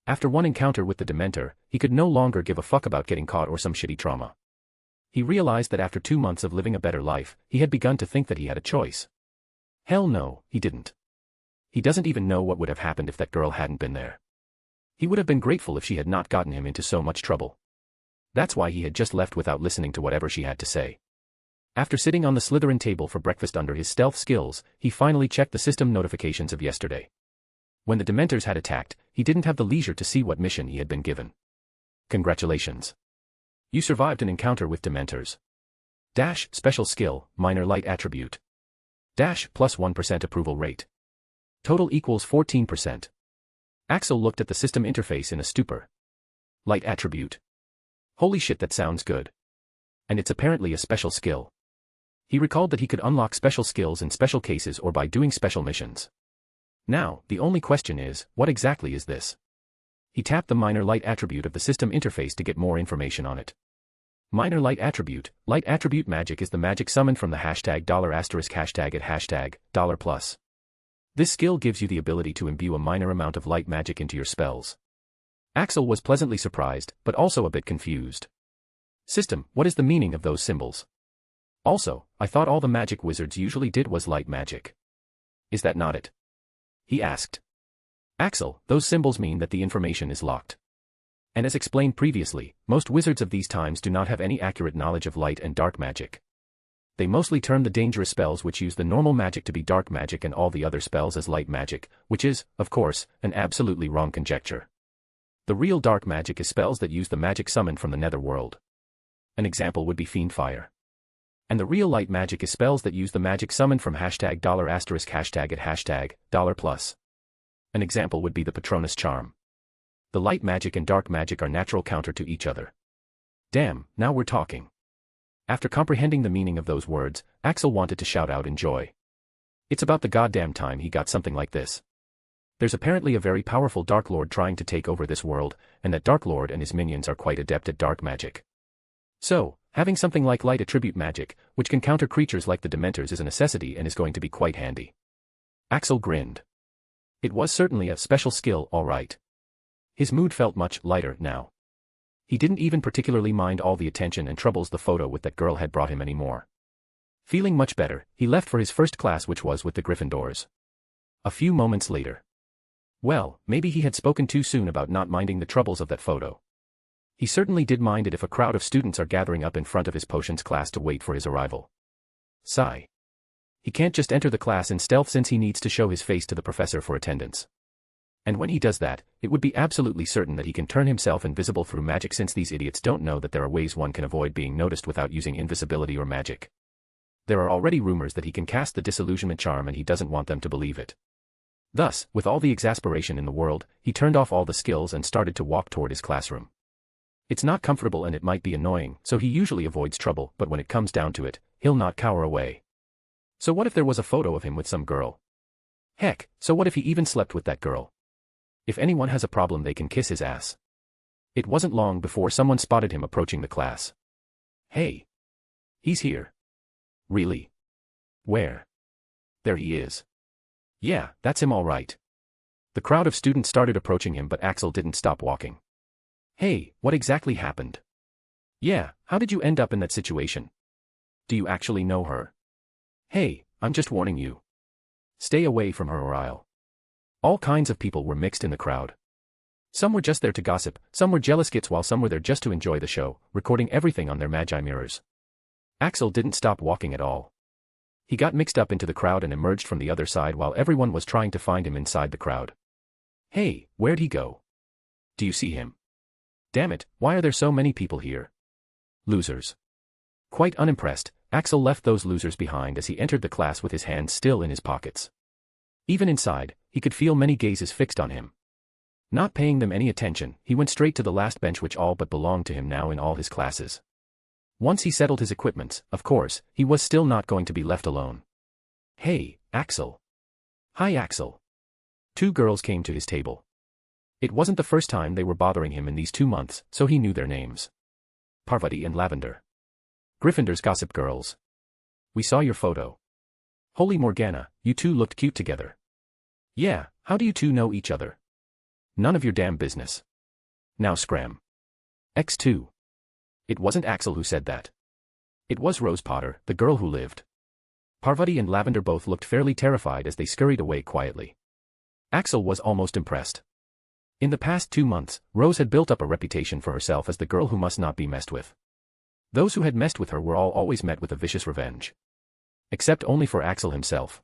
After one encounter with the Dementor, he could no longer give a fuck about getting caught or some shitty trauma. He realized that after 2 months of living a better life, he had begun to think that he had a choice. Hell no, he didn't. He doesn't even know what would have happened if that girl hadn't been there. He would have been grateful if she had not gotten him into so much trouble. That's why he had just left without listening to whatever she had to say. After sitting on the Slytherin table for breakfast under his stealth skills, he finally checked the system notifications of yesterday. When the Dementors had attacked, he didn't have the leisure to see what mission he had been given. Congratulations. You survived an encounter with Dementors. Dash, special skill, minor light attribute. Dash, plus 1% approval rate. Total equals 14%. Axel looked at the system interface in a stupor. Light attribute. Holy shit, that sounds good. And it's apparently a special skill. He recalled that he could unlock special skills in special cases or by doing special missions. Now, the only question is, what exactly is this? He tapped the minor light attribute of the system interface to get more information on it. Minor light attribute magic is the magic summoned from the hashtag $*# at hashtag $+. This skill gives you the ability to imbue a minor amount of light magic into your spells. Axel was pleasantly surprised, but also a bit confused. System, what is the meaning of those symbols? Also, I thought all the magic wizards usually did was light magic. Is that not it? He asked. Axel, those symbols mean that the information is locked. And as explained previously, most wizards of these times do not have any accurate knowledge of light and dark magic. They mostly term the dangerous spells which use the normal magic to be dark magic and all the other spells as light magic, which is, of course, an absolutely wrong conjecture. The real dark magic is spells that use the magic summoned from the netherworld. An example would be Fiend Fire. And the real light magic is spells that use the magic summoned from $**# An example would be the Patronus Charm. The light magic and dark magic are natural counter to each other. Damn, now we're talking. After comprehending the meaning of those words, Axel wanted to shout out in joy. It's about the goddamn time he got something like this. There's apparently a very powerful Dark Lord trying to take over this world, and that Dark Lord and his minions are quite adept at dark magic. So, having something like light attribute magic, which can counter creatures like the Dementors, is a necessity and is going to be quite handy. Axel grinned. It was certainly a special skill, all right. His mood felt much lighter now. He didn't even particularly mind all the attention and troubles the photo with that girl had brought him anymore. Feeling much better, he left for his first class, which was with the Gryffindors. A few moments later. Well, maybe he had spoken too soon about not minding the troubles of that photo. He certainly did mind it if a crowd of students are gathering up in front of his potions class to wait for his arrival. Sigh. He can't just enter the class in stealth since he needs to show his face to the professor for attendance. And when he does that, it would be absolutely certain that he can turn himself invisible through magic, since these idiots don't know that there are ways one can avoid being noticed without using invisibility or magic. There are already rumors that he can cast the disillusionment charm, and he doesn't want them to believe it. Thus, with all the exasperation in the world, he turned off all the skills and started to walk toward his classroom. It's not comfortable and it might be annoying, so he usually avoids trouble, but when it comes down to it, he'll not cower away. So what if there was a photo of him with some girl? Heck, so what if he even slept with that girl? If anyone has a problem, they can kiss his ass. It wasn't long before someone spotted him approaching the class. Hey! He's here. Really? Where? There he is. Yeah, that's him all right. The crowd of students started approaching him, but Axel didn't stop walking. Hey, what exactly happened? Yeah, how did you end up in that situation? Do you actually know her? Hey, I'm just warning you. Stay away from her or I'll. All kinds of people were mixed in the crowd. Some were just there to gossip, some were jealous gits, while some were there just to enjoy the show, recording everything on their magi mirrors. Axel didn't stop walking at all. He got mixed up into the crowd and emerged from the other side while everyone was trying to find him inside the crowd. Hey, where'd he go? Do you see him? Damn it, why are there so many people here? Losers. Quite unimpressed, Axel left those losers behind as he entered the class with his hands still in his pockets. Even inside, he could feel many gazes fixed on him. Not paying them any attention, he went straight to the last bench, which all but belonged to him now in all his classes. Once he settled his equipments, of course, he was still not going to be left alone. Hey, Axel. Hi, Axel. Two girls came to his table. It wasn't the first time they were bothering him in these 2 months, so he knew their names. Parvati and Lavender. Gryffindor's gossip girls. We saw your photo. Holy Morgana, you two looked cute together. Yeah, how do you two know each other? None of your damn business. Now scram. X2. It wasn't Axel who said that. It was Rose Potter, the girl who lived. Parvati and Lavender both looked fairly terrified as they scurried away quietly. Axel was almost impressed. In the past 2 months, Rose had built up a reputation for herself as the girl who must not be messed with. Those who had messed with her were always met with a vicious revenge. Except only for Axel himself.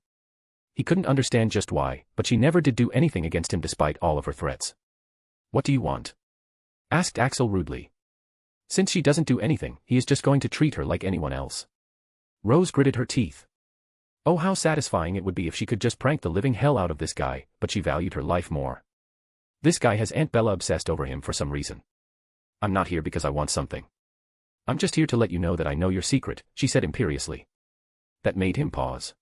He couldn't understand just why, but she never did do anything against him despite all of her threats. What do you want? Asked Axel rudely. Since she doesn't do anything, he is just going to treat her like anyone else. Rose gritted her teeth. Oh, how satisfying it would be if she could just prank the living hell out of this guy, but she valued her life more. This guy has Aunt Bella obsessed over him for some reason. I'm not here because I want something. I'm just here to let you know that I know your secret, she said imperiously. That made him pause.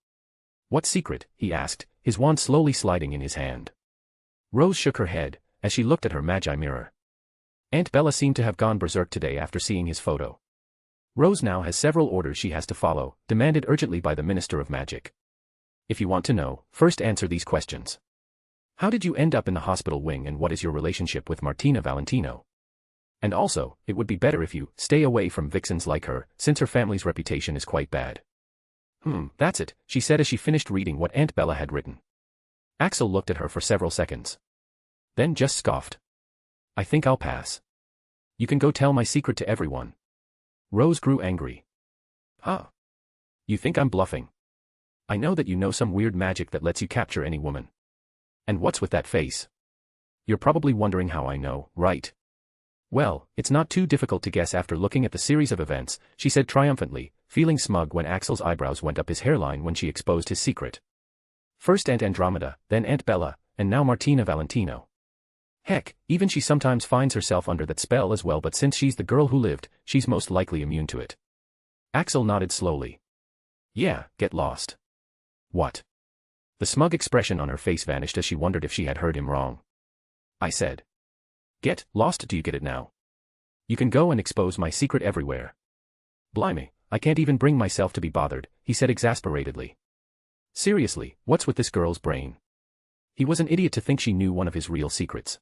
What secret? He asked, his wand slowly sliding in his hand. Rose shook her head, as she looked at her magi mirror. Aunt Bella seemed to have gone berserk today after seeing his photo. Rose now has several orders she has to follow, demanded urgently by the Minister of Magic. If you want to know, first answer these questions. How did you end up in the hospital wing, and what is your relationship with Martina Valentino? And also, it would be better if you stay away from vixens like her, since her family's reputation is quite bad. That's it, she said as she finished reading what Aunt Bella had written. Axel looked at her for several seconds. Then just scoffed. I think I'll pass. You can go tell my secret to everyone. Rose grew angry. Huh? You think I'm bluffing? I know that you know some weird magic that lets you capture any woman. And what's with that face? You're probably wondering how I know, right? Well, it's not too difficult to guess after looking at the series of events, she said triumphantly, feeling smug when Axel's eyebrows went up his hairline when she exposed his secret. First Aunt Andromeda, then Aunt Bella, and now Martina Valentino. Heck, even she sometimes finds herself under that spell as well, but since she's the girl who lived, she's most likely immune to it. Axel nodded slowly. Yeah, get lost. What? The smug expression on her face vanished as she wondered if she had heard him wrong. I said. Get lost, do you get it now? You can go and expose my secret everywhere. Blimey, I can't even bring myself to be bothered, he said exasperatedly. Seriously, what's with this girl's brain? He was an idiot to think she knew one of his real secrets.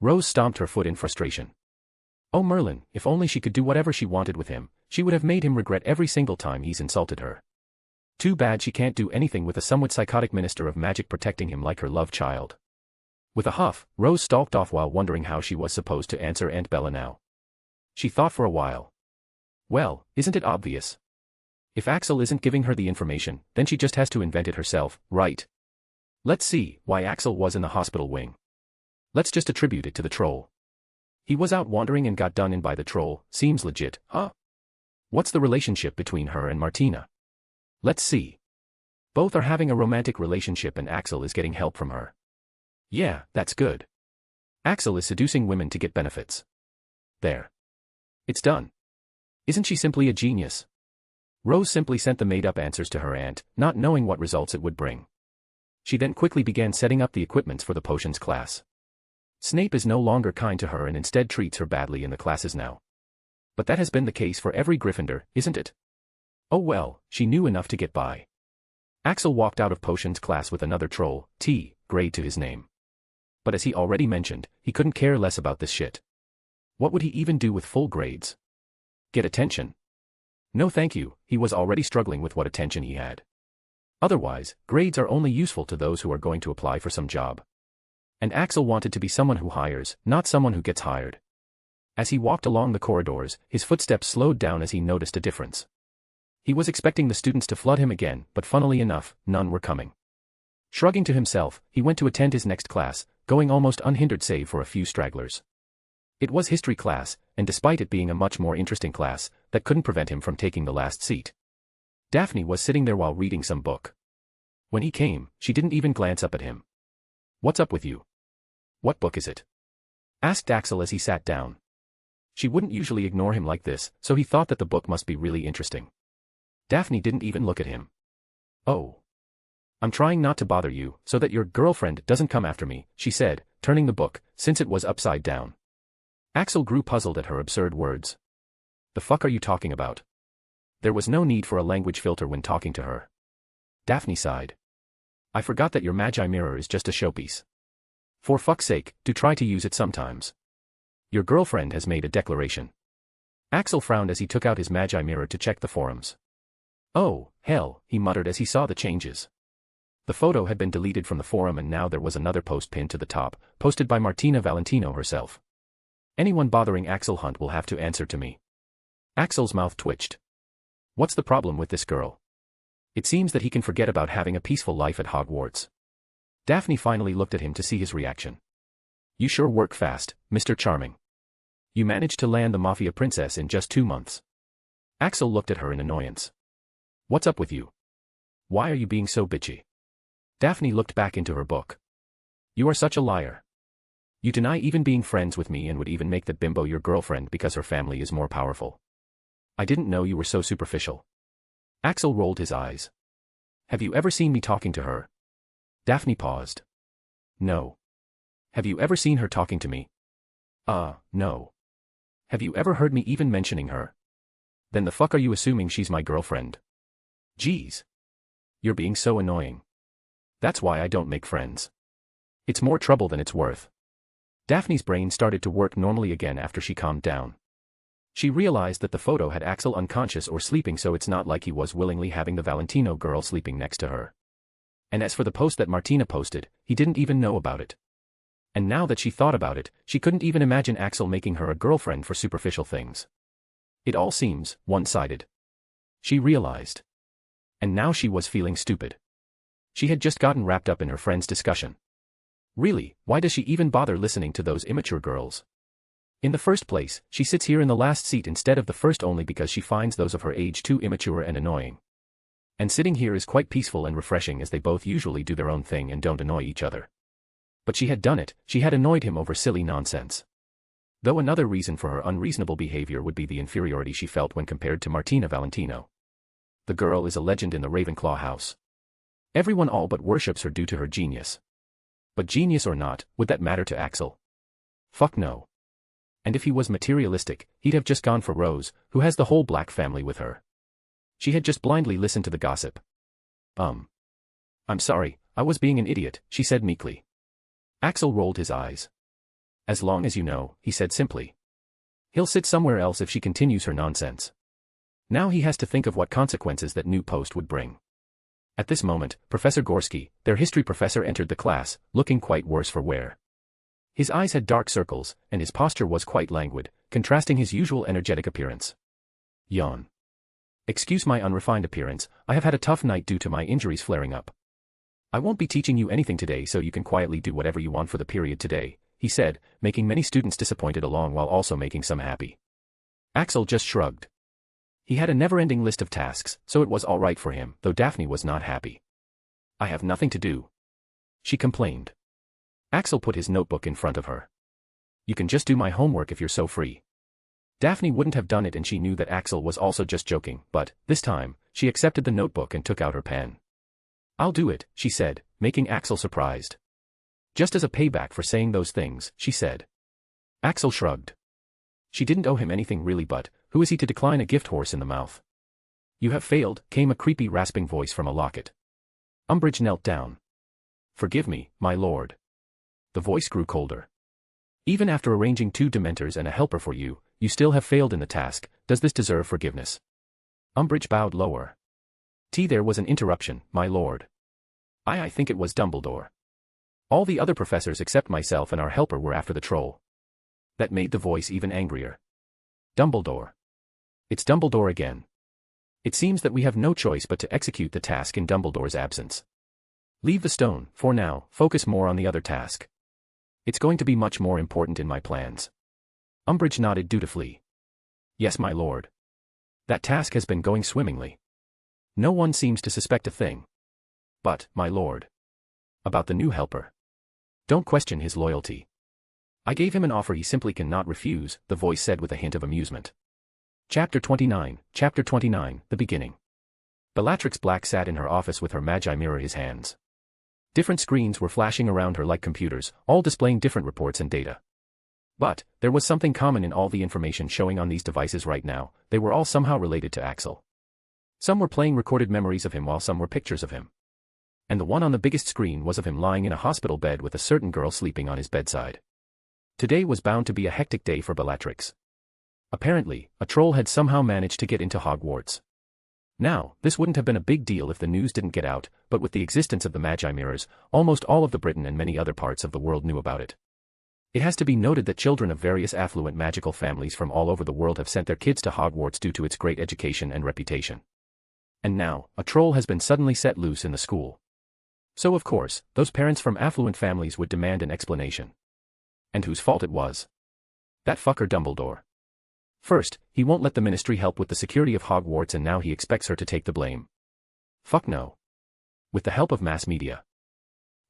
Rose stomped her foot in frustration. Oh Merlin, if only she could do whatever she wanted with him, she would have made him regret every single time he's insulted her. Too bad she can't do anything with a somewhat psychotic minister of magic protecting him like her love child. With a huff, Rose stalked off while wondering how she was supposed to answer Aunt Bella now. She thought for a while. Well, isn't it obvious? If Axel isn't giving her the information, then she just has to invent it herself, right? Let's see why Axel was in the hospital wing. Let's just attribute it to the troll. He was out wandering and got done in by the troll, seems legit, huh? What's the relationship between her and Martina? Let's see. Both are having a romantic relationship and Axel is getting help from her. Yeah, that's good. Axel is seducing women to get benefits. There. It's done. Isn't she simply a genius? Rose simply sent the made-up answers to her aunt, not knowing what results it would bring. She then quickly began setting up the equipments for the potions class. Snape is no longer kind to her and instead treats her badly in the classes now. But that has been the case for every Gryffindor, isn't it? Oh well, she knew enough to get by. Axel walked out of potions class with another troll, T, grade to his name. But as he already mentioned, he couldn't care less about this shit. What would he even do with full grades? Get attention? No thank you, he was already struggling with what attention he had. Otherwise, grades are only useful to those who are going to apply for some job. And Axel wanted to be someone who hires, not someone who gets hired. As he walked along the corridors, his footsteps slowed down as he noticed a difference. He was expecting the students to flood him again, but funnily enough, none were coming. Shrugging to himself, he went to attend his next class, going almost unhindered save for a few stragglers. It was history class, and despite it being a much more interesting class, that couldn't prevent him from taking the last seat. Daphne was sitting there while reading some book. When he came, she didn't even glance up at him. What's up with you? What book is it? Asked Axel as he sat down. She wouldn't usually ignore him like this, so he thought that the book must be really interesting. Daphne didn't even look at him. Oh. I'm trying not to bother you, so that your girlfriend doesn't come after me, she said, turning the book, since it was upside down. Axel grew puzzled at her absurd words. The fuck are you talking about? There was no need for a language filter when talking to her. Daphne sighed. I forgot that your magi mirror is just a showpiece. For fuck's sake, do try to use it sometimes. Your girlfriend has made a declaration. Axel frowned as he took out his magi mirror to check the forums. Oh, hell, he muttered as he saw the changes. The photo had been deleted from the forum and now there was another post pinned to the top, posted by Martina Valentino herself. Anyone bothering Axel Hunt will have to answer to me. Axel's mouth twitched. What's the problem with this girl? It seems that he can forget about having a peaceful life at Hogwarts. Daphne finally looked at him to see his reaction. You sure work fast, Mr. Charming. You managed to land the Mafia princess in just 2 months. Axel looked at her in annoyance. What's up with you? Why are you being so bitchy? Daphne looked back into her book. You are such a liar. You deny even being friends with me and would even make that bimbo your girlfriend because her family is more powerful. I didn't know you were so superficial. Axel rolled his eyes. Have you ever seen me talking to her? Daphne paused. No. Have you ever seen her talking to me? No. Have you ever heard me even mentioning her? Then the fuck are you assuming she's my girlfriend? Geez. You're being so annoying. That's why I don't make friends. It's more trouble than it's worth. Daphne's brain started to work normally again after she calmed down. She realized that the photo had Axel unconscious or sleeping, so it's not like he was willingly having the Valentino girl sleeping next to her. And as for the post that Martina posted, he didn't even know about it. And now that she thought about it, she couldn't even imagine Axel making her a girlfriend for superficial things. It all seems one-sided. She realized. And now she was feeling stupid. She had just gotten wrapped up in her friend's discussion. Really, why does she even bother listening to those immature girls? In the first place, she sits here in the last seat instead of the first only because she finds those of her age too immature and annoying. And sitting here is quite peaceful and refreshing as they both usually do their own thing and don't annoy each other. But she had done it, she had annoyed him over silly nonsense. Though another reason for her unreasonable behavior would be the inferiority she felt when compared to Martina Valentino. The girl is a legend in the Ravenclaw house. Everyone all but worships her due to her genius. But genius or not, would that matter to Axel? Fuck no. And if he was materialistic, he'd have just gone for Rose, who has the whole Black family with her. She had just blindly listened to the gossip. I'm sorry, I was being an idiot, she said meekly. Axel rolled his eyes. As long as you know, he said simply. He'll sit somewhere else if she continues her nonsense. Now he has to think of what consequences that new post would bring. At this moment, Professor Gorski, their history professor, entered the class, looking quite worse for wear. His eyes had dark circles, and his posture was quite languid, contrasting his usual energetic appearance. Yawn. Excuse my unrefined appearance, I have had a tough night due to my injuries flaring up. I won't be teaching you anything today so you can quietly do whatever you want for the period today, he said, making many students disappointed along while also making some happy. Axel just shrugged. He had a never-ending list of tasks, so it was all right for him, though Daphne was not happy. I have nothing to do, she complained. Axel put his notebook in front of her. You can just do my homework if you're so free. Daphne wouldn't have done it and she knew that Axel was also just joking, but, this time, she accepted the notebook and took out her pen. I'll do it, she said, making Axel surprised. Just as a payback for saying those things, she said. Axel shrugged. She didn't owe him anything really, but who is he to decline a gift horse in the mouth? You have failed, came a creepy rasping voice from a locket. Umbridge knelt down. Forgive me, my lord. The voice grew colder. Even after arranging 2 Dementors and a helper for you, you still have failed in the task. Does this deserve forgiveness? Umbridge bowed lower. There was an interruption, my lord. I think it was Dumbledore. All the other professors except myself and our helper were after the troll. That made the voice even angrier. Dumbledore. It's Dumbledore again. It seems that we have no choice but to execute the task in Dumbledore's absence. Leave the stone, for now, focus more on the other task. It's going to be much more important in my plans. Umbridge nodded dutifully. Yes, my lord. That task has been going swimmingly. No one seems to suspect a thing. But, my lord. About the new helper. Don't question his loyalty. I gave him an offer he simply cannot refuse, the voice said with a hint of amusement. Chapter 29, the beginning. Bellatrix Black sat in her office with her magi mirror in his hands. Different screens were flashing around her like computers, all displaying different reports and data. But, there was something common in all the information showing on these devices right now. They were all somehow related to Axel. Some were playing recorded memories of him while some were pictures of him. And the one on the biggest screen was of him lying in a hospital bed with a certain girl sleeping on his bedside. Today was bound to be a hectic day for Bellatrix. Apparently, a troll had somehow managed to get into Hogwarts. Now, this wouldn't have been a big deal if the news didn't get out, but with the existence of the Magi Mirrors, almost all of the Britain and many other parts of the world knew about it. It has to be noted that children of various affluent magical families from all over the world have sent their kids to Hogwarts due to its great education and reputation. And now, a troll has been suddenly set loose in the school. So of course, those parents from affluent families would demand an explanation. And whose fault it was? That fucker Dumbledore. First, he won't let the Ministry help with the security of Hogwarts and now he expects her to take the blame. Fuck no. With the help of mass media.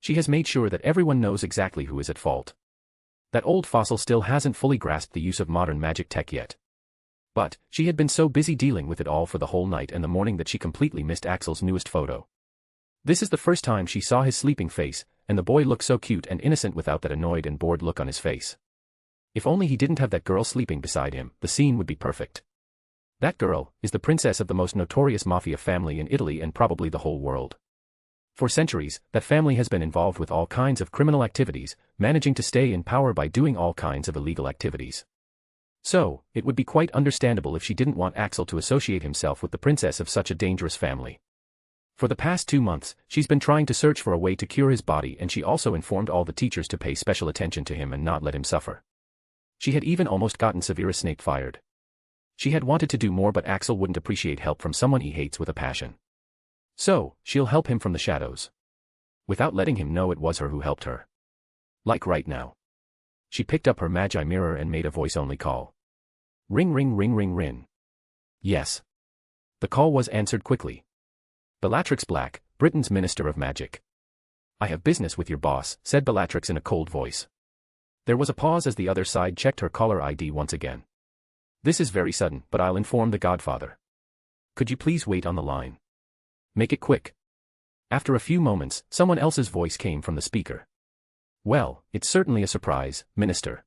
She has made sure that everyone knows exactly who is at fault. That old fossil still hasn't fully grasped the use of modern magic tech yet. But, she had been so busy dealing with it all for the whole night and the morning that she completely missed Axel's newest photo. This is the first time she saw his sleeping face, and the boy looked so cute and innocent without that annoyed and bored look on his face. If only he didn't have that girl sleeping beside him, the scene would be perfect. That girl is the princess of the most notorious mafia family in Italy and probably the whole world. For centuries, that family has been involved with all kinds of criminal activities, managing to stay in power by doing all kinds of illegal activities. So, it would be quite understandable if she didn't want Axel to associate himself with the princess of such a dangerous family. For the past 2 months, she's been trying to search for a way to cure his body and she also informed all the teachers to pay special attention to him and not let him suffer. She had even almost gotten Severus Snape fired. She had wanted to do more but Axel wouldn't appreciate help from someone he hates with a passion. So, she'll help him from the shadows. Without letting him know it was her who helped her. Like right now. She picked up her magi mirror and made a voice-only call. Ring ring ring ring ring. Yes. The call was answered quickly. Bellatrix Black, Britain's Minister of Magic. I have business with your boss, said Bellatrix in a cold voice. There was a pause as the other side checked her caller ID once again. This is very sudden, but I'll inform the Godfather. Could you please wait on the line? Make it quick. After a few moments, someone else's voice came from the speaker. Well, it's certainly a surprise, Minister.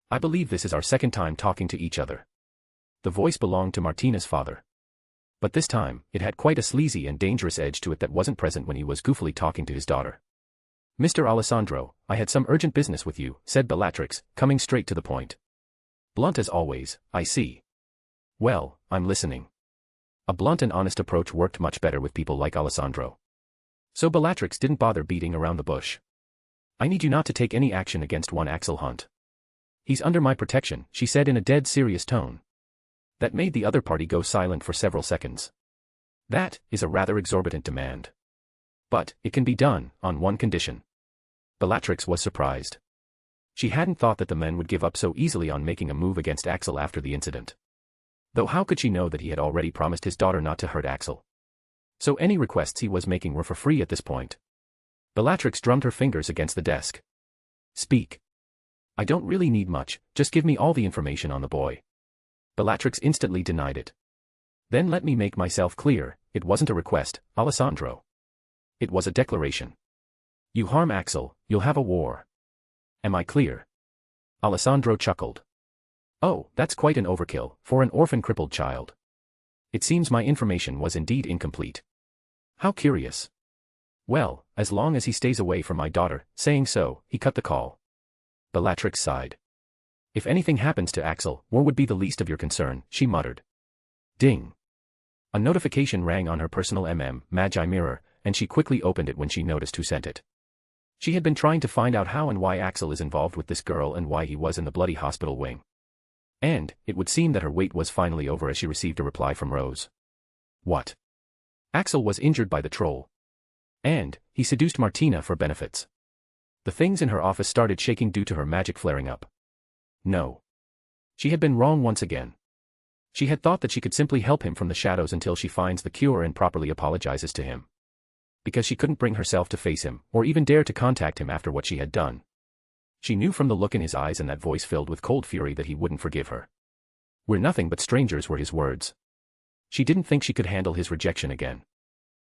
I believe this is our second time talking to each other. The voice belonged to Martina's father. But this time, it had quite a sleazy and dangerous edge to it that wasn't present when he was goofily talking to his daughter. Mr. Alessandro, I had some urgent business with you, said Bellatrix, coming straight to the point. Blunt as always, I see. Well, I'm listening. A blunt and honest approach worked much better with people like Alessandro. So Bellatrix didn't bother beating around the bush. I need you not to take any action against one Axel Hunt. He's under my protection, she said in a dead serious tone. That made the other party go silent for several seconds. That is a rather exorbitant demand. But it can be done, on one condition. Bellatrix was surprised. She hadn't thought that the men would give up so easily on making a move against Axel after the incident. Though how could she know that he had already promised his daughter not to hurt Axel? So any requests he was making were for free at this point. Bellatrix drummed her fingers against the desk. Speak. I don't really need much, just give me all the information on the boy. Bellatrix instantly denied it. Then let me make myself clear, it wasn't a request, Alessandro. It was a declaration. You harm Axel, you'll have a war. Am I clear? Alessandro chuckled. Oh, that's quite an overkill, for an orphan-crippled child. It seems my information was indeed incomplete. How curious. Well, as long as he stays away from my daughter, saying so, he cut the call. Bellatrix sighed. If anything happens to Axel, war would be the least of your concern, she muttered. Ding. A notification rang on her personal Magi mirror, and she quickly opened it when she noticed who sent it. She had been trying to find out how and why Axel is involved with this girl and why he was in the bloody hospital wing. And, it would seem that her wait was finally over as she received a reply from Rose. What? Axel was injured by the troll. And, he seduced Martina for benefits. The things in her office started shaking due to her magic flaring up. No. She had been wrong once again. She had thought that she could simply help him from the shadows until she finds the cure and properly apologizes to him. Because she couldn't bring herself to face him, or even dare to contact him after what she had done. She knew from the look in his eyes and that voice filled with cold fury that he wouldn't forgive her. We're nothing but strangers were his words. She didn't think she could handle his rejection again.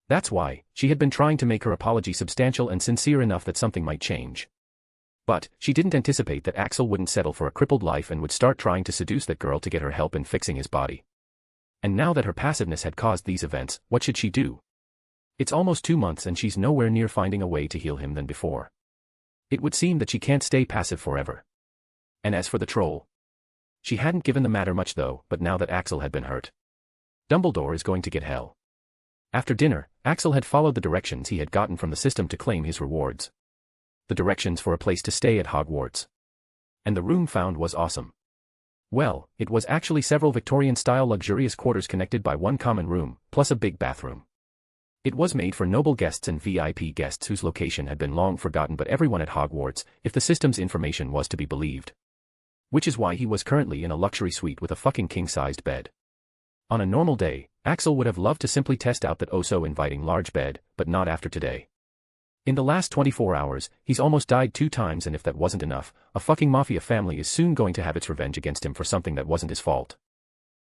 That's why, she had been trying to make her apology substantial and sincere enough that something might change. But, she didn't anticipate that Axel wouldn't settle for a crippled life and would start trying to seduce that girl to get her help in fixing his body. And now that her passiveness had caused these events, what should she do? It's almost 2 months and she's nowhere near finding a way to heal him than before. It would seem that she can't stay passive forever. And as for the troll? She hadn't given the matter much though, but now that Axel had been hurt. Dumbledore is going to get hell. After dinner, Axel had followed the directions he had gotten from the system to claim his rewards. The directions for a place to stay at Hogwarts. And the room found was awesome. Well, it was actually several Victorian-style luxurious quarters connected by one common room, plus a big bathroom. It was made for noble guests and VIP guests whose location had been long forgotten but everyone at Hogwarts, if the system's information was to be believed. Which is why he was currently in a luxury suite with a fucking king-sized bed. On a normal day, Axel would have loved to simply test out that oh-so-inviting large bed, but not after today. In the last 24 hours, he's almost died 2 times and if that wasn't enough, a fucking mafia family is soon going to have its revenge against him for something that wasn't his fault.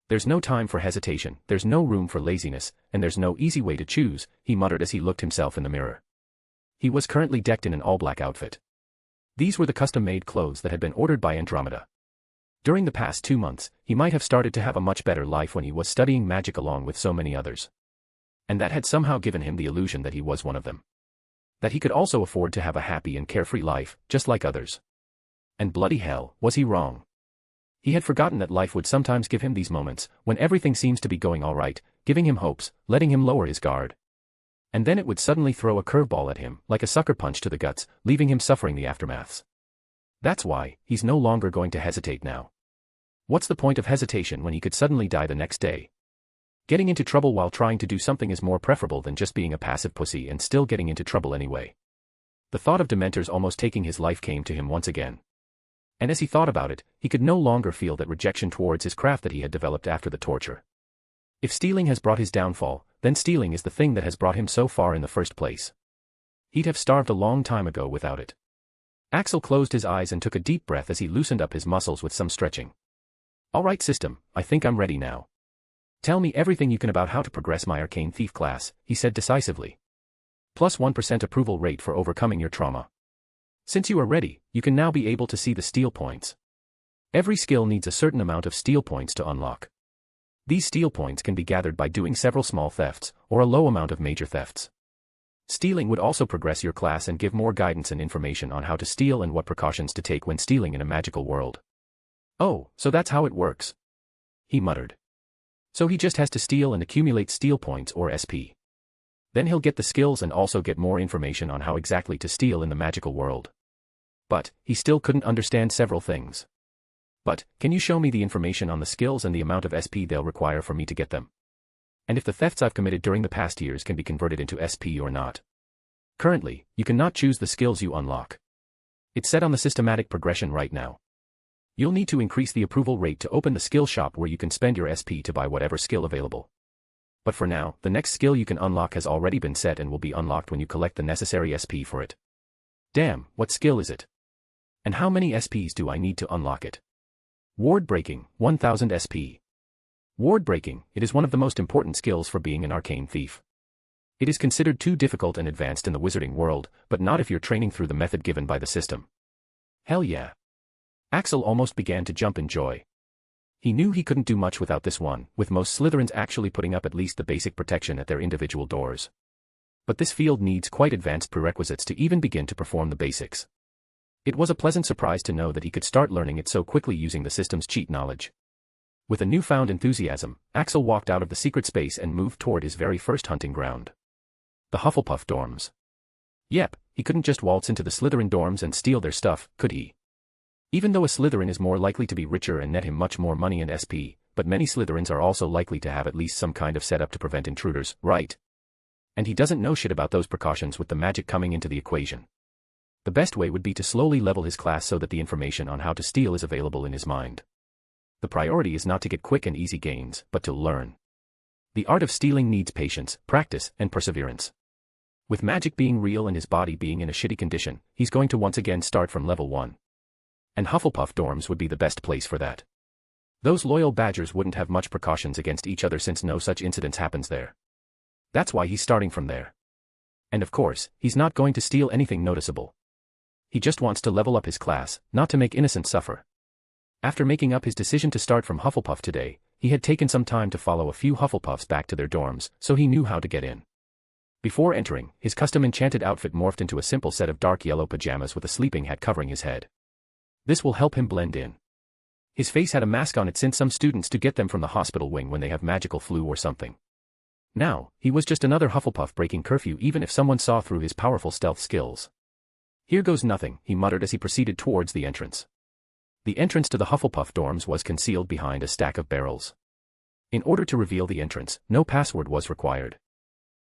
There's no time for hesitation, there's no room for laziness, and there's no easy way to choose, he muttered as he looked himself in the mirror. He was currently decked in an all-black outfit. These were the custom-made clothes that had been ordered by Andromeda. During the past 2 months, he might have started to have a much better life when he was studying magic along with so many others. And that had somehow given him the illusion that he was one of them. That he could also afford to have a happy and carefree life, just like others. And bloody hell, was he wrong? He had forgotten that life would sometimes give him these moments, when everything seems to be going all right, giving him hopes, letting him lower his guard. And then it would suddenly throw a curveball at him, like a sucker punch to the guts, leaving him suffering the aftermaths. That's why, he's no longer going to hesitate now. What's the point of hesitation when he could suddenly die the next day? Getting into trouble while trying to do something is more preferable than just being a passive pussy and still getting into trouble anyway. The thought of Dementors almost taking his life came to him once again. And as he thought about it, he could no longer feel that rejection towards his craft that he had developed after the torture. If stealing has brought his downfall, then stealing is the thing that has brought him so far in the first place. He'd have starved a long time ago without it. Axel closed his eyes and took a deep breath as he loosened up his muscles with some stretching. All right, system, I think I'm ready now. Tell me everything you can about how to progress my Arcane Thief class, he said decisively. Plus 1% approval rate for overcoming your trauma. Since you are ready, you can now be able to see the steal points. Every skill needs a certain amount of steal points to unlock. These steal points can be gathered by doing several small thefts, or a low amount of major thefts. Stealing would also progress your class and give more guidance and information on how to steal and what precautions to take when stealing in a magical world. Oh, so that's how it works, he muttered. So he just has to steal and accumulate steal points or SP. Then he'll get the skills and also get more information on how exactly to steal in the magical world. But, he still couldn't understand several things. But, can you show me the information on the skills and the amount of SP they'll require for me to get them? And if the thefts I've committed during the past years can be converted into SP or not? Currently, you cannot choose the skills you unlock. It's set on the systematic progression right now. You'll need to increase the approval rate to open the skill shop where you can spend your SP to buy whatever skill available. But for now, the next skill you can unlock has already been set and will be unlocked when you collect the necessary SP for it. Damn, what skill is it? And how many SPs do I need to unlock it? Ward Breaking, 1000 SP. Ward Breaking, it is one of the most important skills for being an Arcane Thief. It is considered too difficult and advanced in the wizarding world, but not if you're training through the method given by the system. Hell yeah. Axel almost began to jump in joy. He knew he couldn't do much without this one, with most Slytherins actually putting up at least the basic protection at their individual doors. But this field needs quite advanced prerequisites to even begin to perform the basics. It was a pleasant surprise to know that he could start learning it so quickly using the system's cheat knowledge. With a newfound enthusiasm, Axel walked out of the secret space and moved toward his very first hunting ground. The Hufflepuff dorms. Yep, he couldn't just waltz into the Slytherin dorms and steal their stuff, could he? Even though a Slytherin is more likely to be richer and net him much more money and SP, but many Slytherins are also likely to have at least some kind of setup to prevent intruders, right? And he doesn't know shit about those precautions with the magic coming into the equation. The best way would be to slowly level his class so that the information on how to steal is available in his mind. The priority is not to get quick and easy gains, but to learn. The art of stealing needs patience, practice, and perseverance. With magic being real and his body being in a shitty condition, he's going to once again start from level 1. And Hufflepuff dorms would be the best place for that. Those loyal badgers wouldn't have much precautions against each other since no such incidents happens there. That's why he's starting from there. And of course, he's not going to steal anything noticeable. He just wants to level up his class, not to make innocents suffer. After making up his decision to start from Hufflepuff today, he had taken some time to follow a few Hufflepuffs back to their dorms, so he knew how to get in. Before entering, his custom enchanted outfit morphed into a simple set of dark yellow pajamas with a sleeping hat covering his head. This will help him blend in. His face had a mask on it since some students do get them from the hospital wing when they have magical flu or something. Now, he was just another Hufflepuff breaking curfew even if someone saw through his powerful stealth skills. Here goes nothing, he muttered as he proceeded towards the entrance. The entrance to the Hufflepuff dorms was concealed behind a stack of barrels. In order to reveal the entrance, no password was required.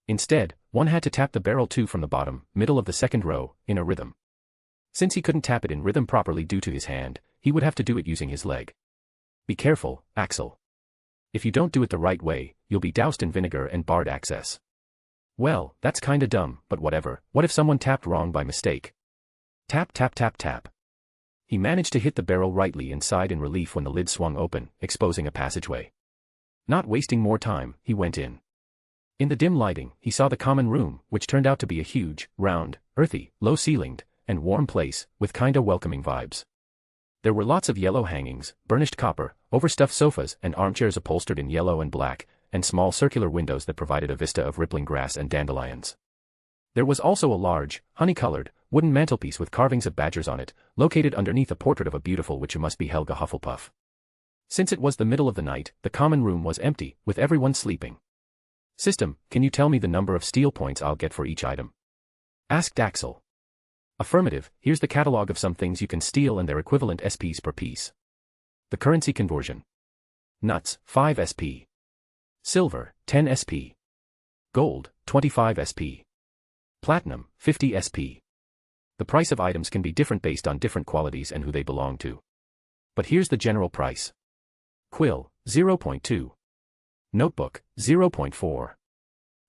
Instead, one had to tap the barrel 2 from the bottom, middle of the second row, in a rhythm. Since he couldn't tap it in rhythm properly due to his hand, he would have to do it using his leg. Be careful, Axel. If you don't do it the right way, you'll be doused in vinegar and barred access. Well, that's kinda dumb, but whatever. What if someone tapped wrong by mistake? Tap tap tap tap. He managed to hit the barrel rightly and sighed in relief when the lid swung open, exposing a passageway. Not wasting more time, he went in. In the dim lighting, he saw the common room, which turned out to be a huge, round, earthy, low-ceilinged, and warm place, with kinda welcoming vibes. There were lots of yellow hangings, burnished copper, overstuffed sofas and armchairs upholstered in yellow and black, and small circular windows that provided a vista of rippling grass and dandelions. There was also a large, honey-colored, wooden mantelpiece with carvings of badgers on it, located underneath a portrait of a beautiful witch who must be Helga Hufflepuff. Since it was the middle of the night, the common room was empty, with everyone sleeping. System, can you tell me the number of steal points I'll get for each item? Asked Axel. Affirmative, here's the catalog of some things you can steal and their equivalent SPs per piece. The currency conversion. Nuts, 5 SP. Silver, 10 SP. Gold, 25 SP. Platinum, 50 SP. The price of items can be different based on different qualities and who they belong to. But here's the general price. Quill, 0.2. Notebook, 0.4.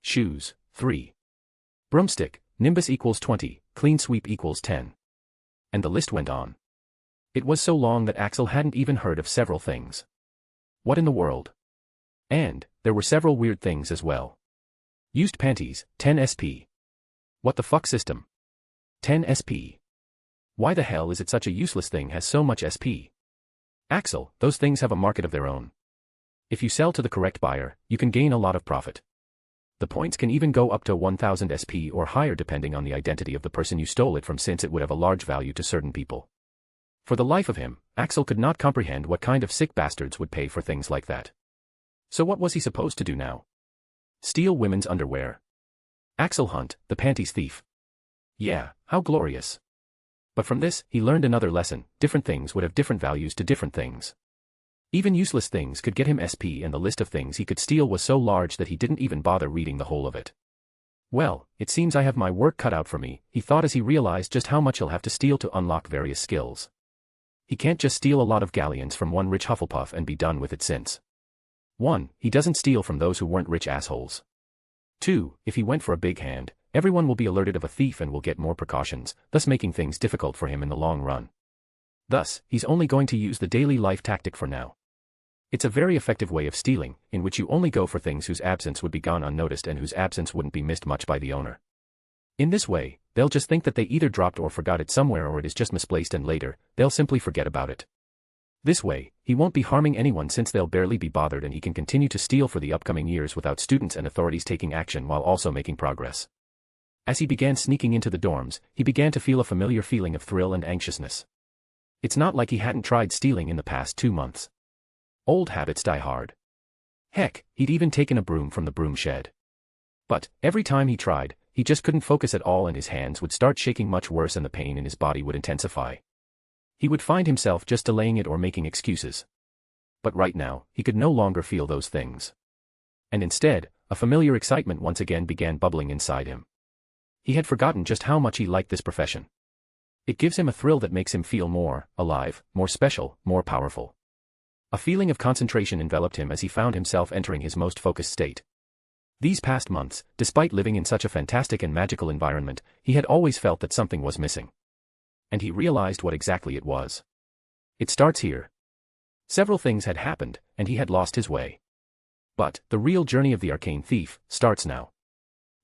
Shoes, 3. Broomstick, Nimbus equals 20, Clean Sweep equals 10. And the list went on. It was so long that Axel hadn't even heard of several things. What in the world? And there were several weird things as well. Used panties, 10 SP. What the fuck system? 10 SP. Why the hell is it such a useless thing has so much SP? Axel, those things have a market of their own. If you sell to the correct buyer, you can gain a lot of profit. The points can even go up to 1000 SP or higher depending on the identity of the person you stole it from, since it would have a large value to certain people. For the life of him, Axel could not comprehend what kind of sick bastards would pay for things like that. So what was he supposed to do now? Steal women's underwear. Axel Hunt, the panties thief. Yeah, how glorious. But from this, he learned another lesson: different things would have different values to different things. Even useless things could get him SP, and the list of things he could steal was so large that he didn't even bother reading the whole of it. Well, it seems I have my work cut out for me, he thought as he realized just how much he'll have to steal to unlock various skills. He can't just steal a lot of galleons from one rich Hufflepuff and be done with it, since 1. He doesn't steal from those who weren't rich assholes. 2. If he went for a big hand, everyone will be alerted of a thief and will get more precautions, thus making things difficult for him in the long run. Thus, he's only going to use the daily life tactic for now. It's a very effective way of stealing, in which you only go for things whose absence would be gone unnoticed and whose absence wouldn't be missed much by the owner. In this way, they'll just think that they either dropped or forgot it somewhere, or it is just misplaced, and later, they'll simply forget about it. This way, he won't be harming anyone since they'll barely be bothered, and he can continue to steal for the upcoming years without students and authorities taking action while also making progress. As he began sneaking into the dorms, he began to feel a familiar feeling of thrill and anxiousness. It's not like he hadn't tried stealing in the past 2 months. Old habits die hard. Heck, he'd even taken a broom from the broom shed. But, every time he tried, he just couldn't focus at all, and his hands would start shaking much worse and the pain in his body would intensify. He would find himself just delaying it or making excuses. But right now, he could no longer feel those things. And instead, a familiar excitement once again began bubbling inside him. He had forgotten just how much he liked this profession. It gives him a thrill that makes him feel more alive, more special, more powerful. A feeling of concentration enveloped him as he found himself entering his most focused state. These past months, despite living in such a fantastic and magical environment, he had always felt that something was missing. And he realized what exactly it was. It starts here. Several things had happened, and he had lost his way. But, the real journey of the Arcane Thief starts now.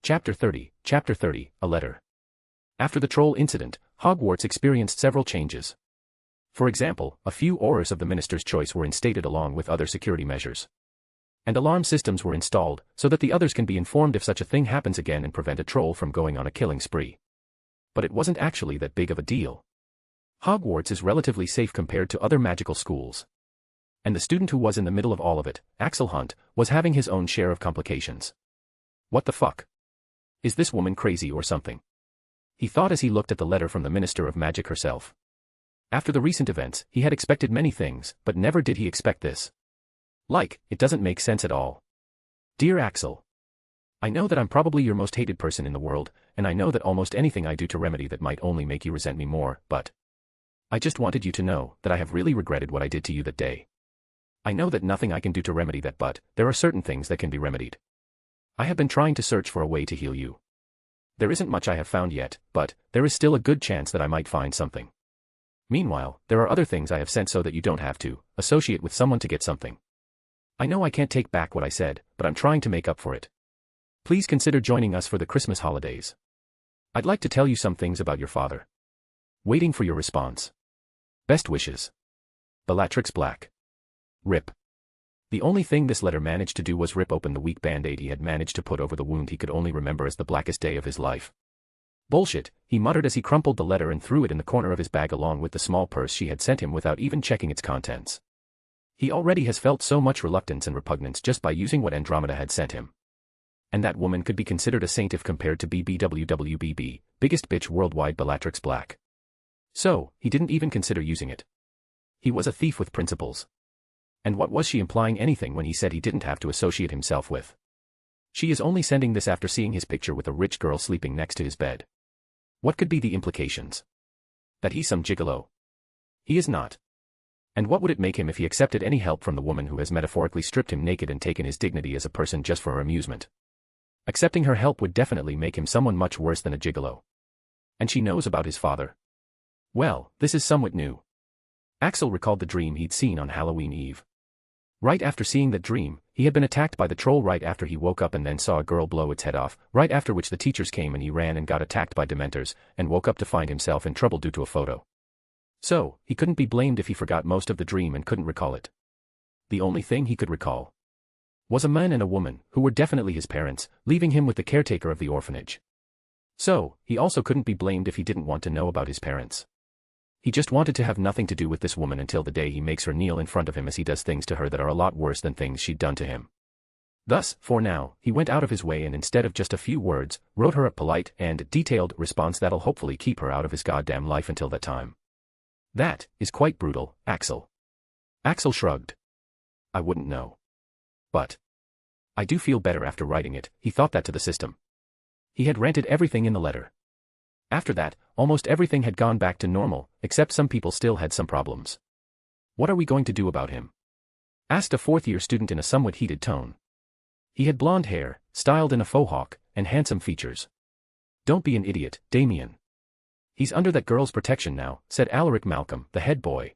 Chapter 30, A Letter. After the troll incident, Hogwarts experienced several changes. For example, a few auras of the Minister's Choice were instated along with other security measures. And alarm systems were installed, so that the others can be informed if such a thing happens again and prevent a troll from going on a killing spree. But it wasn't actually that big of a deal. Hogwarts is relatively safe compared to other magical schools. And the student who was in the middle of all of it, Axel Hunt, was having his own share of complications. What the fuck? Is this woman crazy or something? He thought as he looked at the letter from the Minister of Magic herself. After the recent events, he had expected many things, but never did he expect this. It doesn't make sense at all. Dear Axel, I know that I'm probably your most hated person in the world, and I know that almost anything I do to remedy that might only make you resent me more, but I just wanted you to know that I have really regretted what I did to you that day. I know that nothing I can do to remedy that, but there are certain things that can be remedied. I have been trying to search for a way to heal you. There isn't much I have found yet, but there is still a good chance that I might find something. Meanwhile, there are other things I have sent so that you don't have to associate with someone to get something. I know I can't take back what I said, but I'm trying to make up for it. Please consider joining us for the Christmas holidays. I'd like to tell you some things about your father. Waiting for your response. Best wishes. Bellatrix Black. Rip. The only thing this letter managed to do was rip open the weak band-aid he had managed to put over the wound he could only remember as the blackest day of his life. Bullshit, he muttered as he crumpled the letter and threw it in the corner of his bag along with the small purse she had sent him without even checking its contents. He already has felt so much reluctance and repugnance just by using what Andromeda had sent him. And that woman could be considered a saint if compared to BBWWBB, biggest bitch worldwide Bellatrix Black. So, he didn't even consider using it. He was a thief with principles. And what was she implying anything when he said he didn't have to associate himself with? She is only sending this after seeing his picture with a rich girl sleeping next to his bed. What could be the implications? That he's some gigolo? He is not. And what would it make him if he accepted any help from the woman who has metaphorically stripped him naked and taken his dignity as a person just for her amusement? Accepting her help would definitely make him someone much worse than a gigolo. And she knows about his father. Well, this is somewhat new. Axel recalled the dream he'd seen on Halloween Eve. Right after seeing that dream, he had been attacked by the troll right after he woke up and then saw a girl blow its head off, right after which the teachers came and he ran and got attacked by dementors, and woke up to find himself in trouble due to a photo. So, he couldn't be blamed if he forgot most of the dream and couldn't recall it. The only thing he could recall was a man and a woman, who were definitely his parents, leaving him with the caretaker of the orphanage. So, he also couldn't be blamed if he didn't want to know about his parents. He just wanted to have nothing to do with this woman until the day he makes her kneel in front of him as he does things to her that are a lot worse than things she'd done to him. Thus, for now, he went out of his way and instead of just a few words, wrote her a polite and detailed response that'll hopefully keep her out of his goddamn life until that time. That is quite brutal, Axel. Axel shrugged. I wouldn't know. But I do feel better after writing it, he thought that to the system. He had ranted everything in the letter. After that, almost everything had gone back to normal, except some people still had some problems. What are we going to do about him? Asked a fourth-year student in a somewhat heated tone. He had blonde hair, styled in a faux hawk, and handsome features. Don't be an idiot, Damien. He's under that girl's protection now, said Alaric Malcolm, the head boy.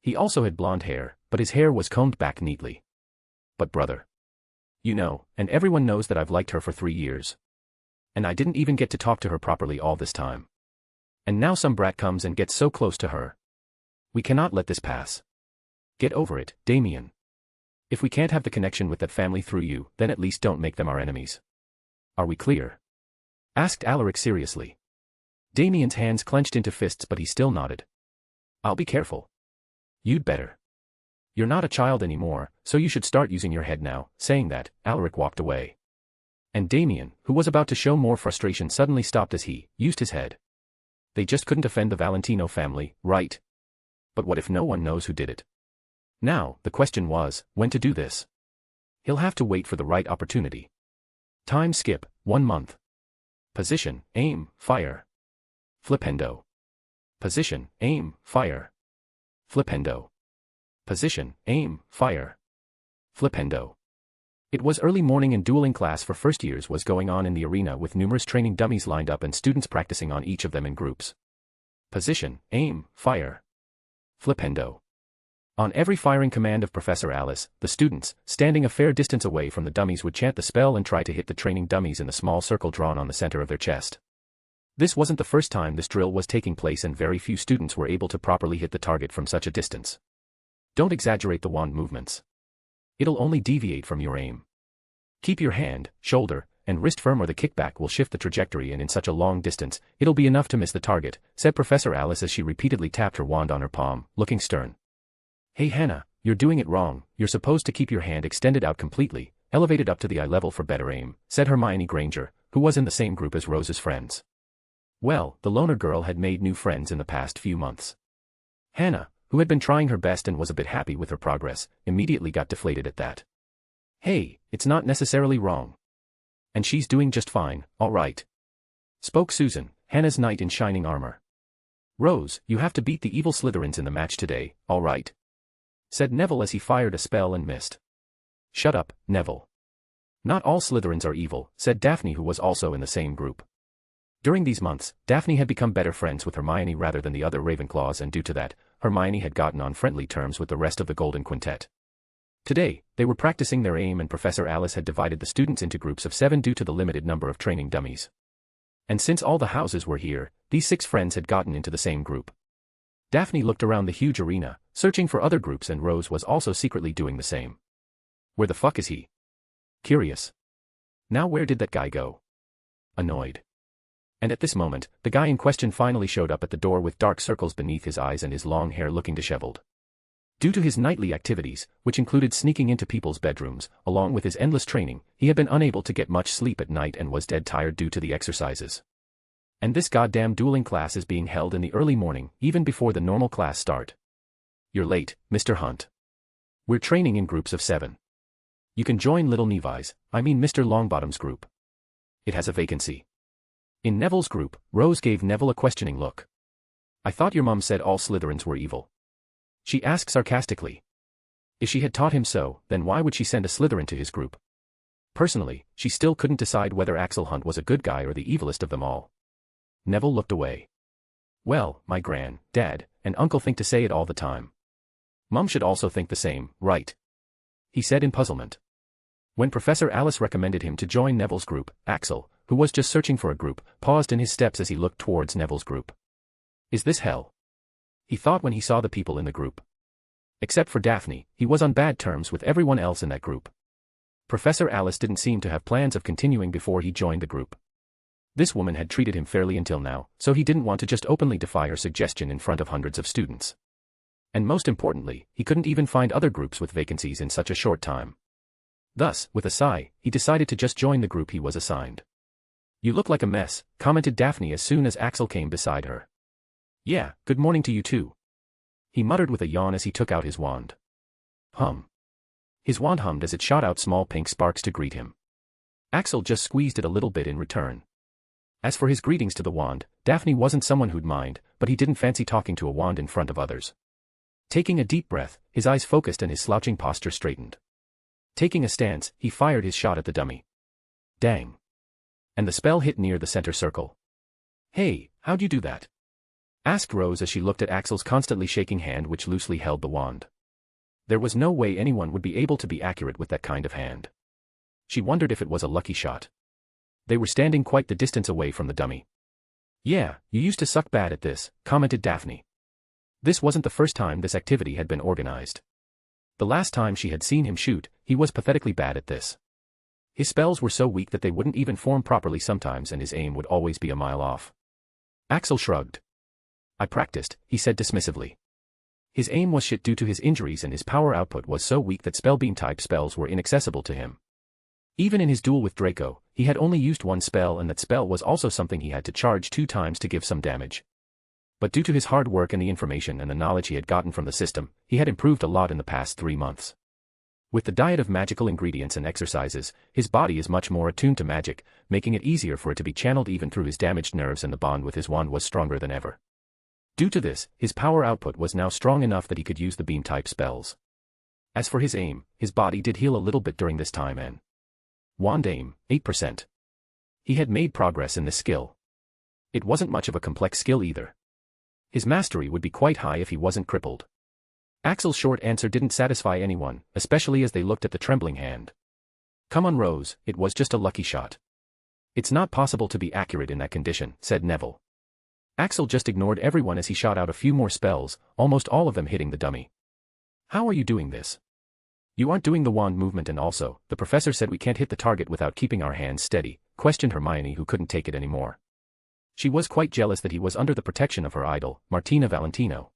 He also had blonde hair, but his hair was combed back neatly. But brother. You know, and everyone knows that I've liked her for 3 years. And I didn't even get to talk to her properly all this time. And now some brat comes and gets so close to her. We cannot let this pass. Get over it, Damien. If we can't have the connection with that family through you, then at least don't make them our enemies. Are we clear? Asked Alaric seriously. Damien's hands clenched into fists but he still nodded. I'll be careful. You'd better. You're not a child anymore, so you should start using your head now. Saying that, Alaric walked away. And Damien, who was about to show more frustration, suddenly stopped as he used his head. They just couldn't offend the Valentino family, right? But what if no one knows who did it? Now, the question was, when to do this? He'll have to wait for the right opportunity. Time skip, 1 month. Position, aim, fire. Flipendo. Position, aim, fire. Flipendo. Position, aim, fire. Flipendo. It was early morning and dueling class for first years was going on in the arena with numerous training dummies lined up and students practicing on each of them in groups. Position, aim, fire. Flipendo. On every firing command of Professor Alice, the students, standing a fair distance away from the dummies, would chant the spell and try to hit the training dummies in the small circle drawn on the center of their chest. This wasn't the first time this drill was taking place and very few students were able to properly hit the target from such a distance. Don't exaggerate the wand movements. It'll only deviate from your aim. Keep your hand, shoulder, and wrist firm or the kickback will shift the trajectory, and in such a long distance, it'll be enough to miss the target, said Professor Alice as she repeatedly tapped her wand on her palm, looking stern. Hey Hannah, you're doing it wrong. You're supposed to keep your hand extended out completely, elevated up to the eye level for better aim, said Hermione Granger, who was in the same group as Rose's friends. Well, the loner girl had made new friends in the past few months. Hannah, who had been trying her best and was a bit happy with her progress, immediately got deflated at that. Hey, it's not necessarily wrong. And she's doing just fine, all right. Spoke Susan, Hannah's knight in shining armor. Rose, you have to beat the evil Slytherins in the match today, all right. Said Neville as he fired a spell and missed. Shut up, Neville. Not all Slytherins are evil, said Daphne, who was also in the same group. During these months, Daphne had become better friends with Hermione rather than the other Ravenclaws, and due to that, Hermione had gotten on friendly terms with the rest of the Golden Quintet. Today, they were practicing their aim and Professor Alice had divided the students into groups of 7 due to the limited number of training dummies. And since all the houses were here, these 6 friends had gotten into the same group. Daphne looked around the huge arena, searching for other groups, and Rose was also secretly doing the same. Where the fuck is he? Curious. Now where did that guy go? Annoyed. And at this moment, the guy in question finally showed up at the door with dark circles beneath his eyes and his long hair looking disheveled. Due to his nightly activities, which included sneaking into people's bedrooms, along with his endless training, he had been unable to get much sleep at night and was dead tired due to the exercises. And this goddamn dueling class is being held in the early morning, even before the normal class start. You're late, Mr. Hunt. We're training in groups of 7. You can join little Mr. Longbottom's group. It has a vacancy. In Neville's group, Rose gave Neville a questioning look. I thought your mum said all Slytherins were evil. She asked sarcastically. If she had taught him so, then why would she send a Slytherin to his group? Personally, she still couldn't decide whether Axel Hunt was a good guy or the evilest of them all. Neville looked away. Well, my gran, dad, and uncle think to say it all the time. Mum should also think the same, right? He said in puzzlement. When Professor Alice recommended him to join Neville's group, Axel, who was just searching for a group, paused in his steps as he looked towards Neville's group. Is this hell? He thought when he saw the people in the group. Except for Daphne, he was on bad terms with everyone else in that group. Professor Alice didn't seem to have plans of continuing before he joined the group. This woman had treated him fairly until now, so he didn't want to just openly defy her suggestion in front of hundreds of students. And most importantly, he couldn't even find other groups with vacancies in such a short time. Thus, with a sigh, he decided to just join the group he was assigned. You look like a mess, commented Daphne as soon as Axel came beside her. Yeah, good morning to you too. He muttered with a yawn as he took out his wand. Hum. His wand hummed as it shot out small pink sparks to greet him. Axel just squeezed it a little bit in return. As for his greetings to the wand, Daphne wasn't someone who'd mind, but he didn't fancy talking to a wand in front of others. Taking a deep breath, his eyes focused and his slouching posture straightened. Taking a stance, he fired his shot at the dummy. Dang. And the spell hit near the center circle. Hey, how'd you do that? Asked Rose as she looked at Axel's constantly shaking hand which loosely held the wand. There was no way anyone would be able to be accurate with that kind of hand. She wondered if it was a lucky shot. They were standing quite the distance away from the dummy. Yeah, you used to suck bad at this, commented Daphne. This wasn't the first time this activity had been organized. The last time she had seen him shoot, he was pathetically bad at this. His spells were so weak that they wouldn't even form properly sometimes and his aim would always be a mile off. Axel shrugged. I practiced, he said dismissively. His aim was shit due to his injuries and his power output was so weak that spellbeam-type spells were inaccessible to him. Even in his duel with Draco, he had only used one spell and that spell was also something he had to charge 2 times to give some damage. But due to his hard work and the information and the knowledge he had gotten from the system, he had improved a lot in the past 3 months. With the diet of magical ingredients and exercises, his body is much more attuned to magic, making it easier for it to be channeled even through his damaged nerves and the bond with his wand was stronger than ever. Due to this, his power output was now strong enough that he could use the beam-type spells. As for his aim, his body did heal a little bit during this time and wand aim, 8%. He had made progress in this skill. It wasn't much of a complex skill either. His mastery would be quite high if he wasn't crippled. Axel's short answer didn't satisfy anyone, especially as they looked at the trembling hand. Come on Rose, it was just a lucky shot. It's not possible to be accurate in that condition, said Neville. Axel just ignored everyone as he shot out a few more spells, almost all of them hitting the dummy. How are you doing this? You aren't doing the wand movement and also, the professor said we can't hit the target without keeping our hands steady, questioned Hermione who couldn't take it anymore. She was quite jealous that he was under the protection of her idol, Martina Valentino.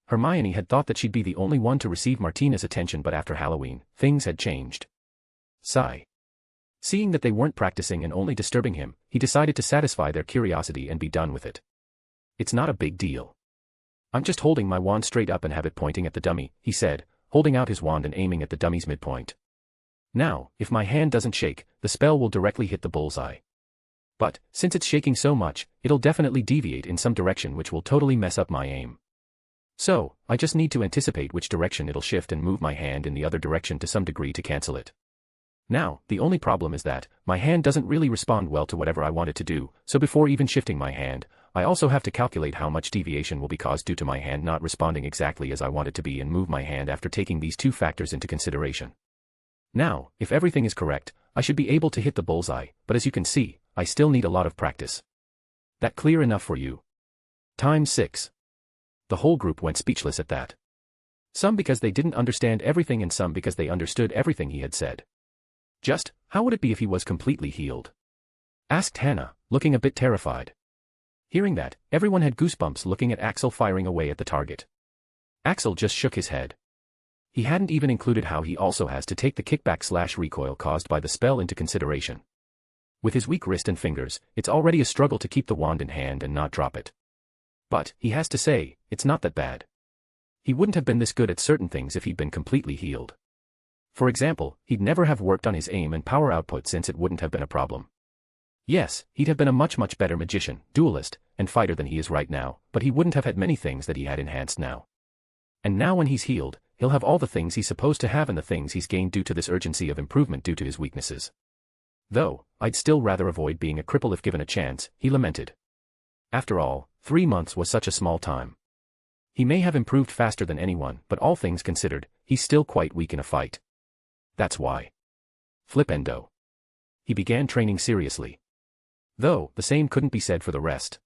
Hermione had thought that she'd be the only one to receive Martina's attention but after Halloween, things had changed. Sigh. Seeing that they weren't practicing and only disturbing him, he decided to satisfy their curiosity and be done with it. It's not a big deal. I'm just holding my wand straight up and have it pointing at the dummy, he said, holding out his wand and aiming at the dummy's midpoint. Now, if my hand doesn't shake, the spell will directly hit the bullseye. But, since it's shaking so much, it'll definitely deviate in some direction which will totally mess up my aim. So, I just need to anticipate which direction it'll shift and move my hand in the other direction to some degree to cancel it. Now, the only problem is that, my hand doesn't really respond well to whatever I want it to do, so before even shifting my hand, I also have to calculate how much deviation will be caused due to my hand not responding exactly as I want it to be and move my hand after taking these 2 factors into consideration. Now, if everything is correct, I should be able to hit the bullseye, but as you can see, I still need a lot of practice. That clear enough for you? Times 6. The whole group went speechless at that. Some because they didn't understand everything and some because they understood everything he had said. Just, how would it be if he was completely healed? Asked Hannah, looking a bit terrified. Hearing that, everyone had goosebumps looking at Axel firing away at the target. Axel just shook his head. He hadn't even included how he also has to take the kickback/recoil caused by the spell into consideration. With his weak wrist and fingers, it's already a struggle to keep the wand in hand and not drop it. But, he has to say, it's not that bad. He wouldn't have been this good at certain things if he'd been completely healed. For example, he'd never have worked on his aim and power output since it wouldn't have been a problem. Yes, he'd have been a much better magician, duelist, and fighter than he is right now, but he wouldn't have had many things that he had enhanced now. And now when he's healed, he'll have all the things he's supposed to have and the things he's gained due to this urgency of improvement due to his weaknesses. Though, I'd still rather avoid being a cripple if given a chance, he lamented. After all, 3 months was such a small time. He may have improved faster than anyone, but all things considered, he's still quite weak in a fight. That's why. Flipendo. He began training seriously. Though, the same couldn't be said for the rest.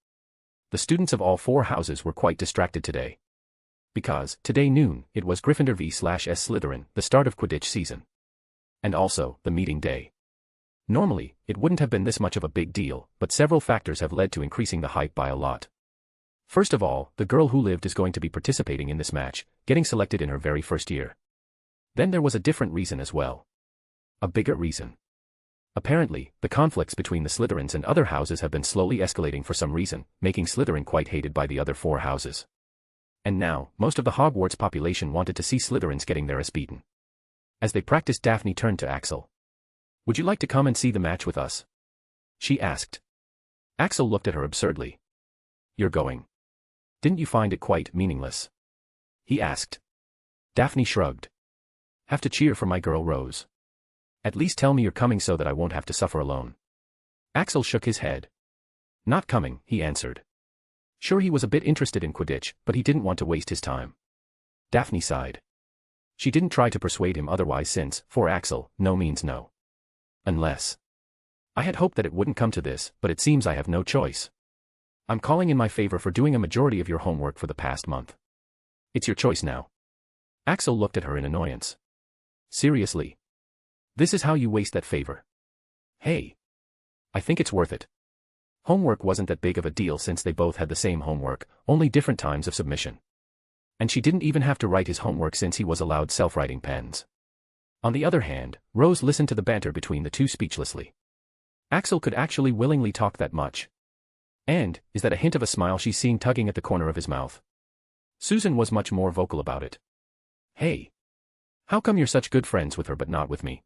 The students of all 4 houses were quite distracted today. Because, today noon, it was Gryffindor v/S Slytherin, the start of Quidditch season. And also, the meeting day. Normally, it wouldn't have been this much of a big deal, but several factors have led to increasing the hype by a lot. First of all, the girl who lived is going to be participating in this match, getting selected in her very first year. Then there was a different reason as well. A bigger reason. Apparently, the conflicts between the Slytherins and other houses have been slowly escalating for some reason, making Slytherin quite hated by the other 4 houses. And now, most of the Hogwarts population wanted to see Slytherins getting their ass beaten. As they practiced, Daphne turned to Axel. "Would you like to come and see the match with us?" she asked. Axel looked at her absurdly. "You're going. Didn't you find it quite meaningless?" he asked. Daphne shrugged. "Have to cheer for my girl Rose. At least tell me you're coming so that I won't have to suffer alone." Axel shook his head. "Not coming," he answered. Sure, he was a bit interested in Quidditch, but he didn't want to waste his time. Daphne sighed. She didn't try to persuade him otherwise since, for Axel, no means no. Unless. I had hoped that it wouldn't come to this, but it seems I have no choice. I'm calling in my favor for doing a majority of your homework for the past month. It's your choice now. Axel looked at her in annoyance. Seriously? This is how you waste that favor? Hey. I think it's worth it. Homework wasn't that big of a deal since they both had the same homework, only different times of submission. And she didn't even have to write his homework since he was allowed self-writing pens. On the other hand, Rose listened to the banter between the two speechlessly. Axel could actually willingly talk that much. And, is that a hint of a smile she's seeing tugging at the corner of his mouth? Susan was much more vocal about it. Hey. How come you're such good friends with her but not with me?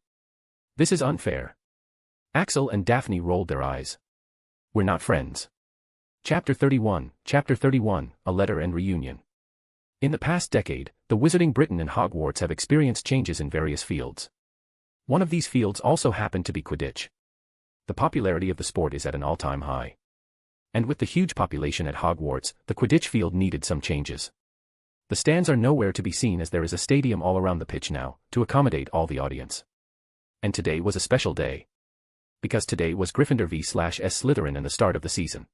This is unfair. Axel and Daphne rolled their eyes. We're not friends. Chapter 31, A Letter and Reunion. In the past decade, the Wizarding Britain and Hogwarts have experienced changes in various fields. One of these fields also happened to be Quidditch. The popularity of the sport is at an all-time high. And with the huge population at Hogwarts, the Quidditch field needed some changes. The stands are nowhere to be seen as there is a stadium all around the pitch now, to accommodate all the audience. And today was a special day. Because today was Gryffindor v/S Slytherin and the start of the season.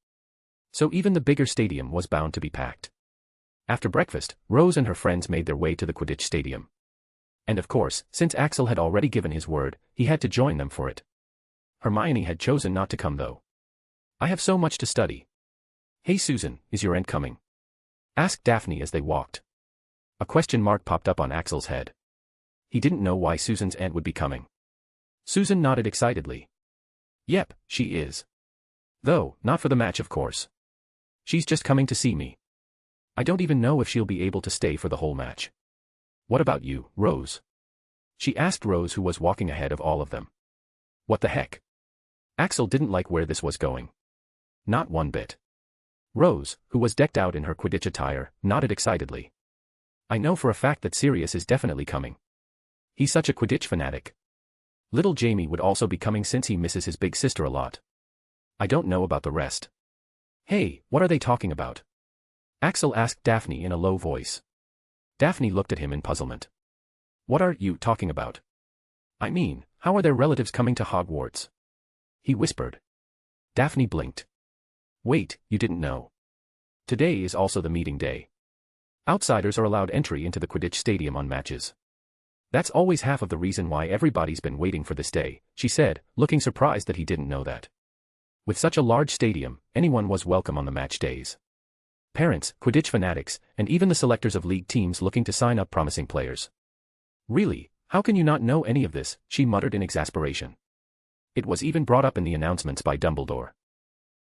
So even the bigger stadium was bound to be packed. After breakfast, Rose and her friends made their way to the Quidditch stadium. And of course, since Axel had already given his word, he had to join them for it. Hermione had chosen not to come though. I have so much to study. Hey Susan, is your aunt coming? Asked Daphne as they walked. A question mark popped up on Axel's head. He didn't know why Susan's aunt would be coming. Susan nodded excitedly. Yep, she is. Though, not for the match of course. She's just coming to see me. I don't even know if she'll be able to stay for the whole match. What about you, Rose? She asked Rose, who was walking ahead of all of them. What the heck? Axel didn't like where this was going. Not one bit. Rose, who was decked out in her Quidditch attire, nodded excitedly. I know for a fact that Sirius is definitely coming. He's such a Quidditch fanatic. Little Jamie would also be coming since he misses his big sister a lot. I don't know about the rest. Hey, what are they talking about? Axel asked Daphne in a low voice. Daphne looked at him in puzzlement. What are you talking about? I mean, how are their relatives coming to Hogwarts? He whispered. Daphne blinked. Wait, you didn't know. Today is also the meeting day. Outsiders are allowed entry into the Quidditch stadium on matches. That's always half of the reason why everybody's been waiting for this day, she said, looking surprised that he didn't know that. With such a large stadium, anyone was welcome on the match days. Parents, Quidditch fanatics, and even the selectors of league teams looking to sign up promising players. Really, how can you not know any of this? She muttered in exasperation. It was even brought up in the announcements by Dumbledore.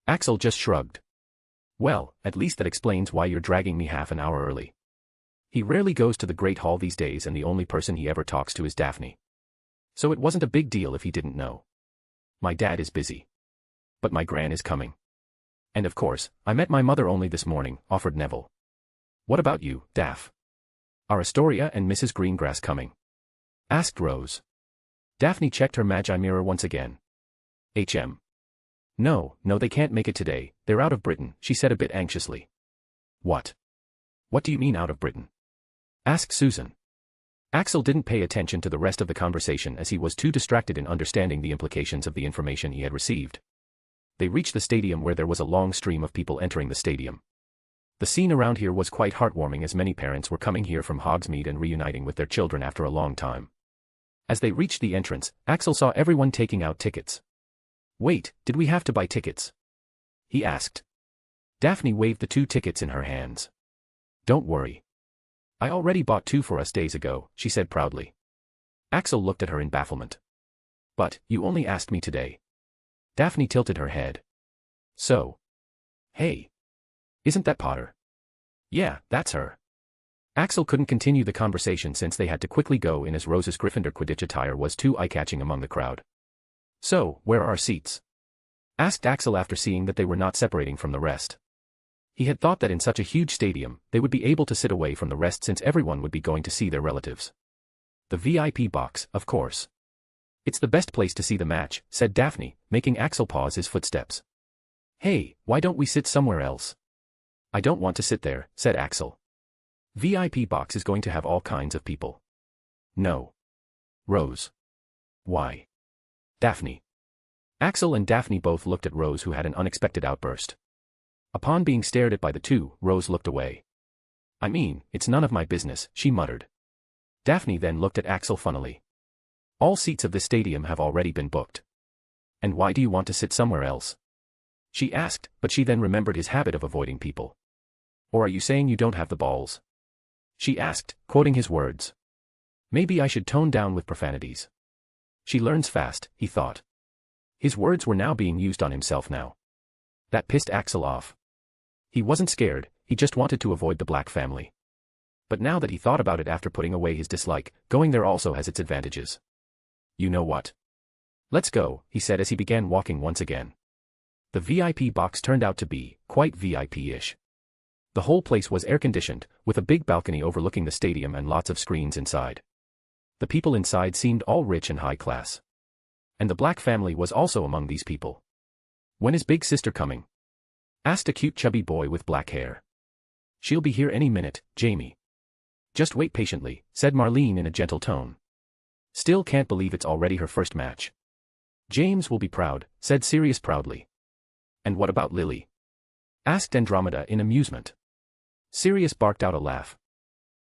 Axel just shrugged. Well, at least that explains why you're dragging me half an hour early. He rarely goes to the Great Hall these days and the only person he ever talks to is Daphne. So it wasn't a big deal if he didn't know. My dad is busy. But my gran is coming. And of course, I met my mother only this morning, offered Neville. What about you, Daph? Are Astoria and Mrs. Greengrass coming? Asked Rose. Daphne checked her magi mirror once again. No, they can't make it today, they're out of Britain, she said a bit anxiously. What? What do you mean out of Britain? Asked Susan. Axel didn't pay attention to the rest of the conversation as he was too distracted in understanding the implications of the information he had received. They reached the stadium where there was a long stream of people entering the stadium. The scene around here was quite heartwarming as many parents were coming here from Hogsmeade and reuniting with their children after a long time. As they reached the entrance, Axel saw everyone taking out tickets. Wait, did we have to buy tickets? He asked. Daphne waved the 2 tickets in her hands. Don't worry. I already bought 2 for us days ago, she said proudly. Axel looked at her in bafflement. But, you only asked me today. Daphne tilted her head. So. Hey. Isn't that Potter? Yeah, that's her. Axel couldn't continue the conversation since they had to quickly go in as Rose's Gryffindor Quidditch attire was too eye-catching among the crowd. So, where are our seats? Asked Axel after seeing that they were not separating from the rest. He had thought that in such a huge stadium, they would be able to sit away from the rest since everyone would be going to see their relatives. The VIP box, of course. It's the best place to see the match, said Daphne, making Axel pause his footsteps. Hey, why don't we sit somewhere else? I don't want to sit there, said Axel. VIP box is going to have all kinds of people. No. Rose. Why? Daphne. Axel and Daphne both looked at Rose, who had an unexpected outburst. Upon being stared at by the two, Rose looked away. I mean, it's none of my business, she muttered. Daphne then looked at Axel funnily. All seats of this stadium have already been booked. And why do you want to sit somewhere else? She asked, but she then remembered his habit of avoiding people. Or are you saying you don't have the balls? She asked, quoting his words. Maybe I should tone down with profanities. She learns fast, he thought. His words were now being used on himself now. That pissed Axel off. He wasn't scared, he just wanted to avoid the Black family. But now that he thought about it after putting away his dislike, going there also has its advantages. You know what? Let's go, he said as he began walking once again. The VIP box turned out to be quite VIP-ish. The whole place was air-conditioned, with a big balcony overlooking the stadium and lots of screens inside. The people inside seemed all rich and high class. And the Black family was also among these people. When is Big Sister coming? Asked a cute chubby boy with black hair. She'll be here any minute, Jamie. Just wait patiently, said Marlene in a gentle tone. Still can't believe it's already her first match. James will be proud, said Sirius proudly. And what about Lily? Asked Andromeda in amusement. Sirius barked out a laugh.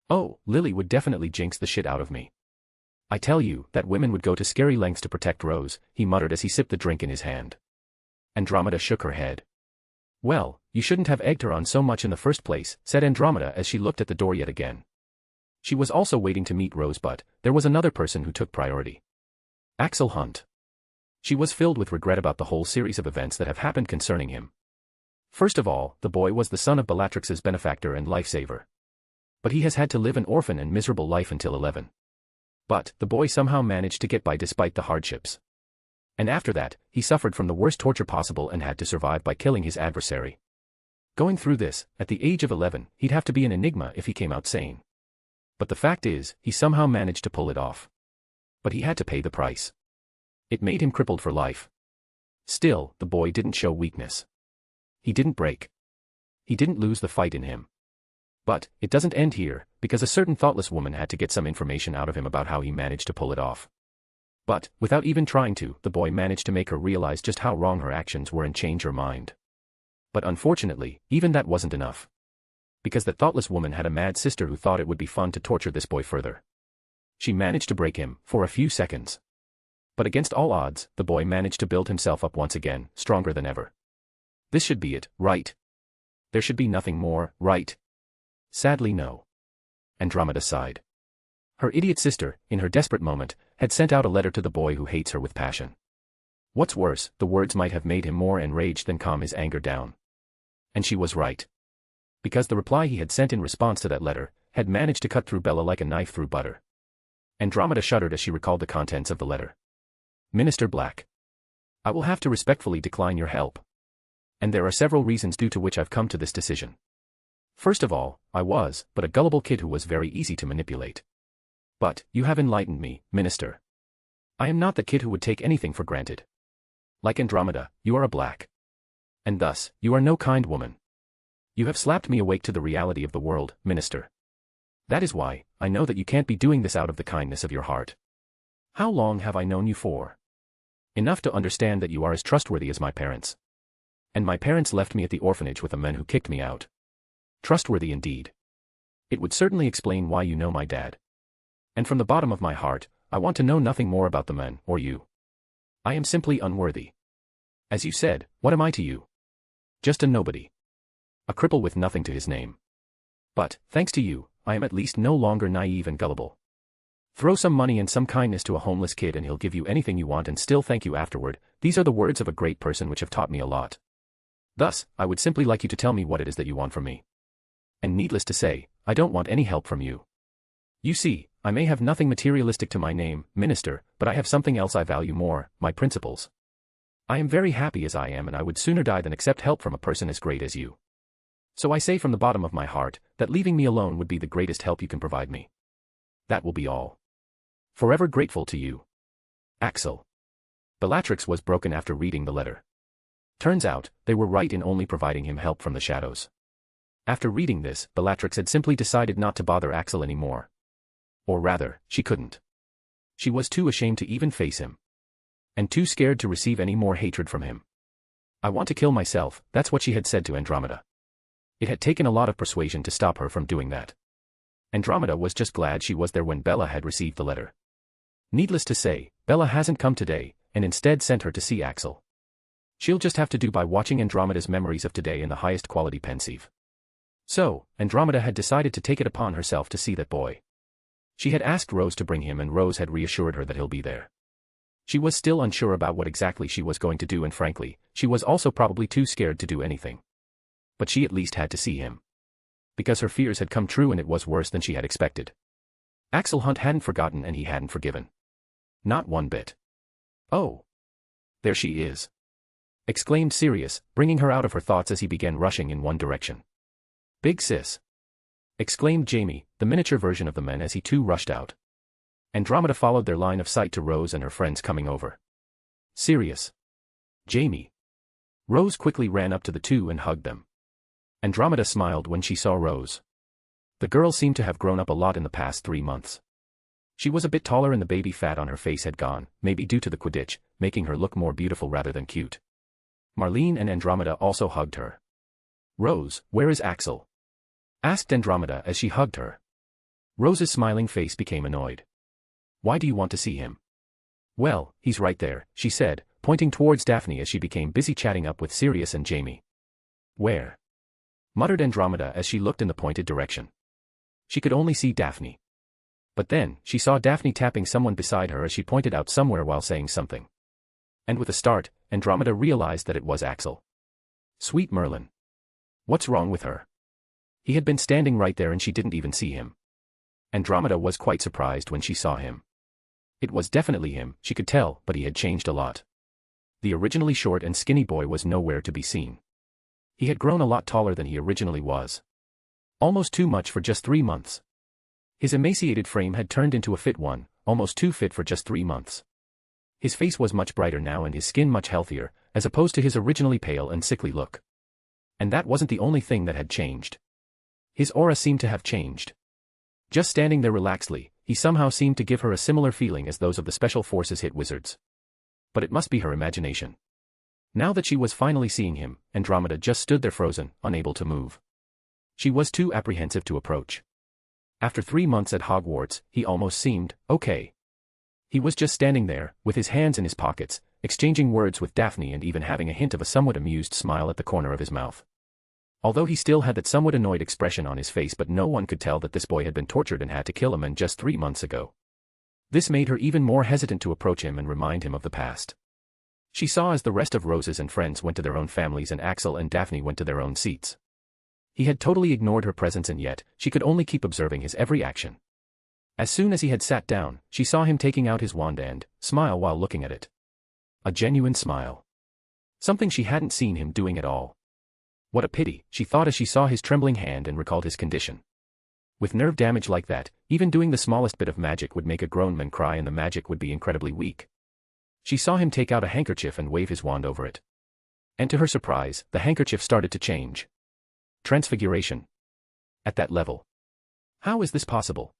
Oh, Lily would definitely jinx the shit out of me. I tell you that women would go to scary lengths to protect Rose, he muttered as he sipped the drink in his hand. Andromeda shook her head. Well, you shouldn't have egged her on so much in the first place, said Andromeda as she looked at the door yet again. She was also waiting to meet Rose, but there was another person who took priority. Axel Hunt. She was filled with regret about the whole series of events that have happened concerning him. First of all, the boy was the son of Bellatrix's benefactor and lifesaver. But he has had to live an orphan and miserable life until 11. But the boy somehow managed to get by despite the hardships. And after that, he suffered from the worst torture possible and had to survive by killing his adversary. Going through this, at the age of 11, he'd have to be an enigma if he came out sane. But the fact is, he somehow managed to pull it off. But he had to pay the price. It made him crippled for life. Still, the boy didn't show weakness. He didn't break. He didn't lose the fight in him. But it doesn't end here, because a certain thoughtless woman had to get some information out of him about how he managed to pull it off. But, without even trying to, the boy managed to make her realize just how wrong her actions were and change her mind. But unfortunately, even that wasn't enough. Because the thoughtless woman had a mad sister who thought it would be fun to torture this boy further. She managed to break him, for a few seconds. But against all odds, the boy managed to build himself up once again, stronger than ever. This should be it, right? There should be nothing more, right? Sadly no. Andromeda sighed. Her idiot sister, in her desperate moment, had sent out a letter to the boy who hates her with passion. What's worse, the words might have made him more enraged than calm his anger down. And she was right. Because the reply he had sent in response to that letter had managed to cut through Bella like a knife through butter. Andromeda shuddered as she recalled the contents of the letter. Minister Black. I will have to respectfully decline your help. And there are several reasons due to which I've come to this decision. First of all, I was but a gullible kid who was very easy to manipulate. But you have enlightened me, Minister. I am not the kid who would take anything for granted. Like Andromeda, you are a black. And thus, you are no kind woman. You have slapped me awake to the reality of the world, Minister. That is why, I know that you can't be doing this out of the kindness of your heart. How long have I known you for? Enough to understand that you are as trustworthy as my parents. And my parents left me at the orphanage with the men who kicked me out. Trustworthy indeed. It would certainly explain why you know my dad. And from the bottom of my heart, I want to know nothing more about the men, or you. I am simply unworthy. As you said, what am I to you? Just a nobody. A cripple with nothing to his name. But, thanks to you, I am at least no longer naive and gullible. Throw some money and some kindness to a homeless kid and he'll give you anything you want and still thank you afterward. These are the words of a great person which have taught me a lot. Thus, I would simply like you to tell me what it is that you want from me. And needless to say, I don't want any help from you. You see, I may have nothing materialistic to my name, Minister, but I have something else I value more, my principles. I am very happy as I am and I would sooner die than accept help from a person as great as you. So I say from the bottom of my heart, that leaving me alone would be the greatest help you can provide me. That will be all. Forever grateful to you. Axel. Bellatrix was broken after reading the letter. Turns out, they were right in only providing him help from the shadows. After reading this, Bellatrix had simply decided not to bother Axel anymore. Or rather, she couldn't. She was too ashamed to even face him. And too scared to receive any more hatred from him. I want to kill myself, that's what she had said to Andromeda. It had taken a lot of persuasion to stop her from doing that. Andromeda was just glad she was there when Bella had received the letter. Needless to say, Bella hasn't come today, and instead sent her to see Axel. She'll just have to do by watching Andromeda's memories of today in the highest quality pensieve. So, Andromeda had decided to take it upon herself to see that boy. She had asked Rose to bring him and Rose had reassured her that he'll be there. She was still unsure about what exactly she was going to do and frankly, she was also probably too scared to do anything. But she at least had to see him. Because her fears had come true and it was worse than she had expected. Axel Hunt hadn't forgotten and he hadn't forgiven. Not one bit. Oh. There she is. Exclaimed Sirius, bringing her out of her thoughts as he began rushing in one direction. Big sis. Exclaimed Jamie, the miniature version of the men as he too rushed out. Andromeda followed their line of sight to Rose and her friends coming over. Sirius. Jamie. Rose quickly ran up to the two and hugged them. Andromeda smiled when she saw Rose. The girl seemed to have grown up a lot in the past 3 months. She was a bit taller and the baby fat on her face had gone, maybe due to the Quidditch, making her look more beautiful rather than cute. Marlene and Andromeda also hugged her. Rose, where is Axel? Asked Andromeda as she hugged her. Rose's smiling face became annoyed. Why do you want to see him? Well, he's right there, she said, pointing towards Daphne as she became busy chatting up with Sirius and Jamie. Where? Muttered Andromeda as she looked in the pointed direction. She could only see Daphne. But then, she saw Daphne tapping someone beside her as she pointed out somewhere while saying something. And with a start, Andromeda realized that it was Axel. Sweet Merlin. What's wrong with her? He had been standing right there and she didn't even see him. Andromeda was quite surprised when she saw him. It was definitely him, she could tell, but he had changed a lot. The originally short and skinny boy was nowhere to be seen. He had grown a lot taller than he originally was. Almost too much for just 3 months. His emaciated frame had turned into a fit one, almost too fit for just 3 months. His face was much brighter now and his skin much healthier, as opposed to his originally pale and sickly look. And that wasn't the only thing that had changed. His aura seemed to have changed. Just standing there relaxedly, he somehow seemed to give her a similar feeling as those of the Special Forces hit wizards. But it must be her imagination. Now that she was finally seeing him, Andromeda just stood there frozen, unable to move. She was too apprehensive to approach. After 3 months at Hogwarts, he almost seemed okay. He was just standing there, with his hands in his pockets, exchanging words with Daphne and even having a hint of a somewhat amused smile at the corner of his mouth. Although he still had that somewhat annoyed expression on his face, but no one could tell that this boy had been tortured and had to kill a man just 3 months ago. This made her even more hesitant to approach him and remind him of the past. She saw as the rest of Rose's and friends went to their own families and Axel and Daphne went to their own seats. He had totally ignored her presence and yet, she could only keep observing his every action. As soon as he had sat down, she saw him taking out his wand and smile while looking at it. A genuine smile. Something she hadn't seen him doing at all. What a pity, she thought as she saw his trembling hand and recalled his condition. With nerve damage like that, even doing the smallest bit of magic would make a grown man cry and the magic would be incredibly weak. She saw him take out a handkerchief and wave his wand over it. And to her surprise, the handkerchief started to change. Transfiguration. At that level. How is this possible?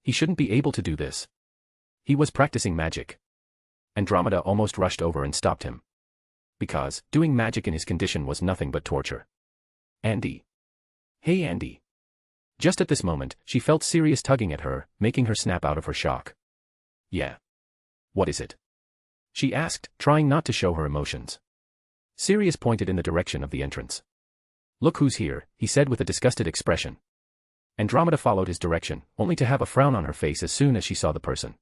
He shouldn't be able to do this. He was practicing magic. Andromeda almost rushed over and stopped him. Because, doing magic in his condition was nothing but torture. Andy. Hey Andy. Just at this moment, she felt Sirius tugging at her, making her snap out of her shock. Yeah. What is it? She asked, trying not to show her emotions. Sirius pointed in the direction of the entrance. Look who's here, he said with a disgusted expression. Andromeda followed his direction, only to have a frown on her face as soon as she saw the person.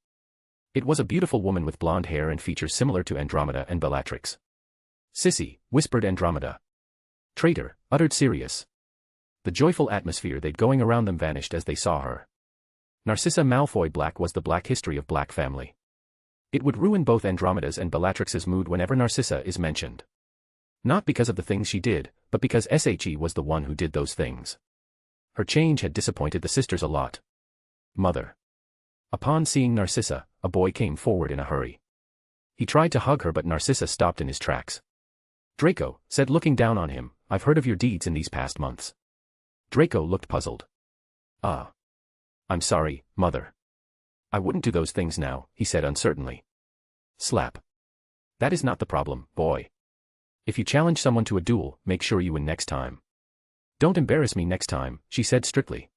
It was a beautiful woman with blonde hair and features similar to Andromeda and Bellatrix. Sissy, whispered Andromeda. Traitor, uttered Sirius. The joyful atmosphere they'd going around them vanished as they saw her. Narcissa Malfoy Black was the black history of Black family. It would ruin both Andromeda's and Bellatrix's mood whenever Narcissa is mentioned. Not because of the things she did, but because SHE was the one who did those things. Her change had disappointed the sisters a lot. Mother. Upon seeing Narcissa, a boy came forward in a hurry. He tried to hug her but Narcissa stopped in his tracks. Draco, said looking down on him, I've heard of your deeds in these past months. Draco looked puzzled. I'm sorry, Mother. I wouldn't do those things now, he said uncertainly. Slap. That is not the problem, boy. If you challenge someone to a duel, make sure you win next time. Don't embarrass me next time, she said strictly.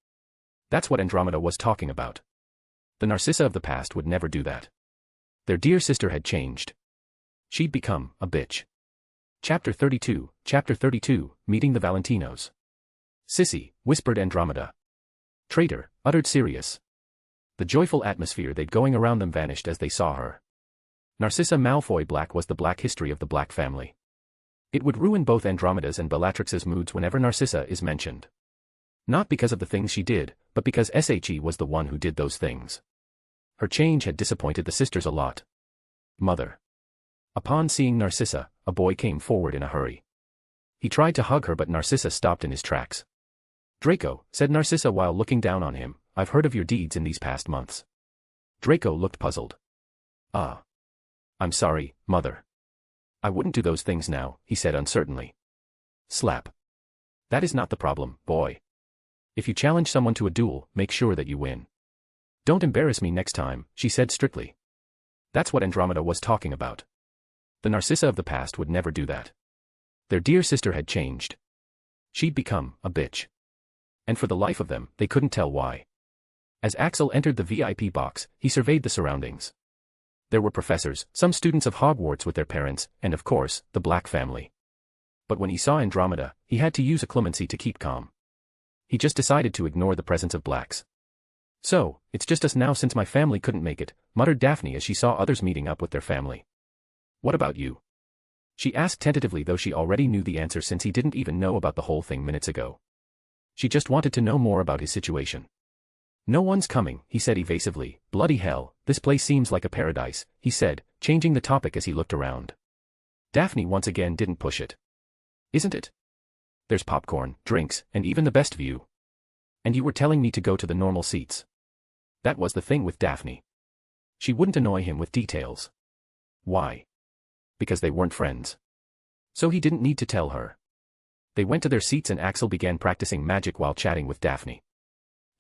That's what Andromeda was talking about. The Narcissa of the past would never do that. Their dear sister had changed. She'd become a bitch. Chapter 32, Meeting the Valentinos. Sissy, whispered Andromeda. Traitor, uttered Sirius. The joyful atmosphere they'd going around them vanished as they saw her. Narcissa Malfoy Black was the black history of the Black family. It would ruin both Andromeda's and Bellatrix's moods whenever Narcissa is mentioned. Not because of the things she did, but because SHE was the one who did those things. Her change had disappointed the sisters a lot. Mother. Upon seeing Narcissa, a boy came forward in a hurry. He tried to hug her but Narcissa stopped in his tracks. Draco, said Narcissa while looking down on him, I've heard of your deeds in these past months. Draco looked puzzled. I'm sorry, Mother. I wouldn't do those things now, he said uncertainly. Slap. That is not the problem, boy. If you challenge someone to a duel, make sure that you win. Don't embarrass me next time, she said strictly. That's what Andromeda was talking about. The Narcissa of the past would never do that. Their dear sister had changed. She'd become a bitch. And for the life of them, they couldn't tell why. As Axel entered the VIP box, he surveyed the surroundings. There were professors, some students of Hogwarts with their parents, and of course, the Black family. But when he saw Andromeda, he had to use a clemency to keep calm. He just decided to ignore the presence of Blacks. So, it's just us now since my family couldn't make it, muttered Daphne as she saw others meeting up with their family. What about you? She asked tentatively though she already knew the answer since he didn't even know about the whole thing minutes ago. She just wanted to know more about his situation. No one's coming, he said evasively. Bloody hell, this place seems like a paradise, he said, changing the topic as he looked around. Daphne once again didn't push it. Isn't it? There's popcorn, drinks, and even the best view. And you were telling me to go to the normal seats. That was the thing with Daphne. She wouldn't annoy him with details. Why? Because they weren't friends. So he didn't need to tell her. They went to their seats and Axel began practicing magic while chatting with Daphne.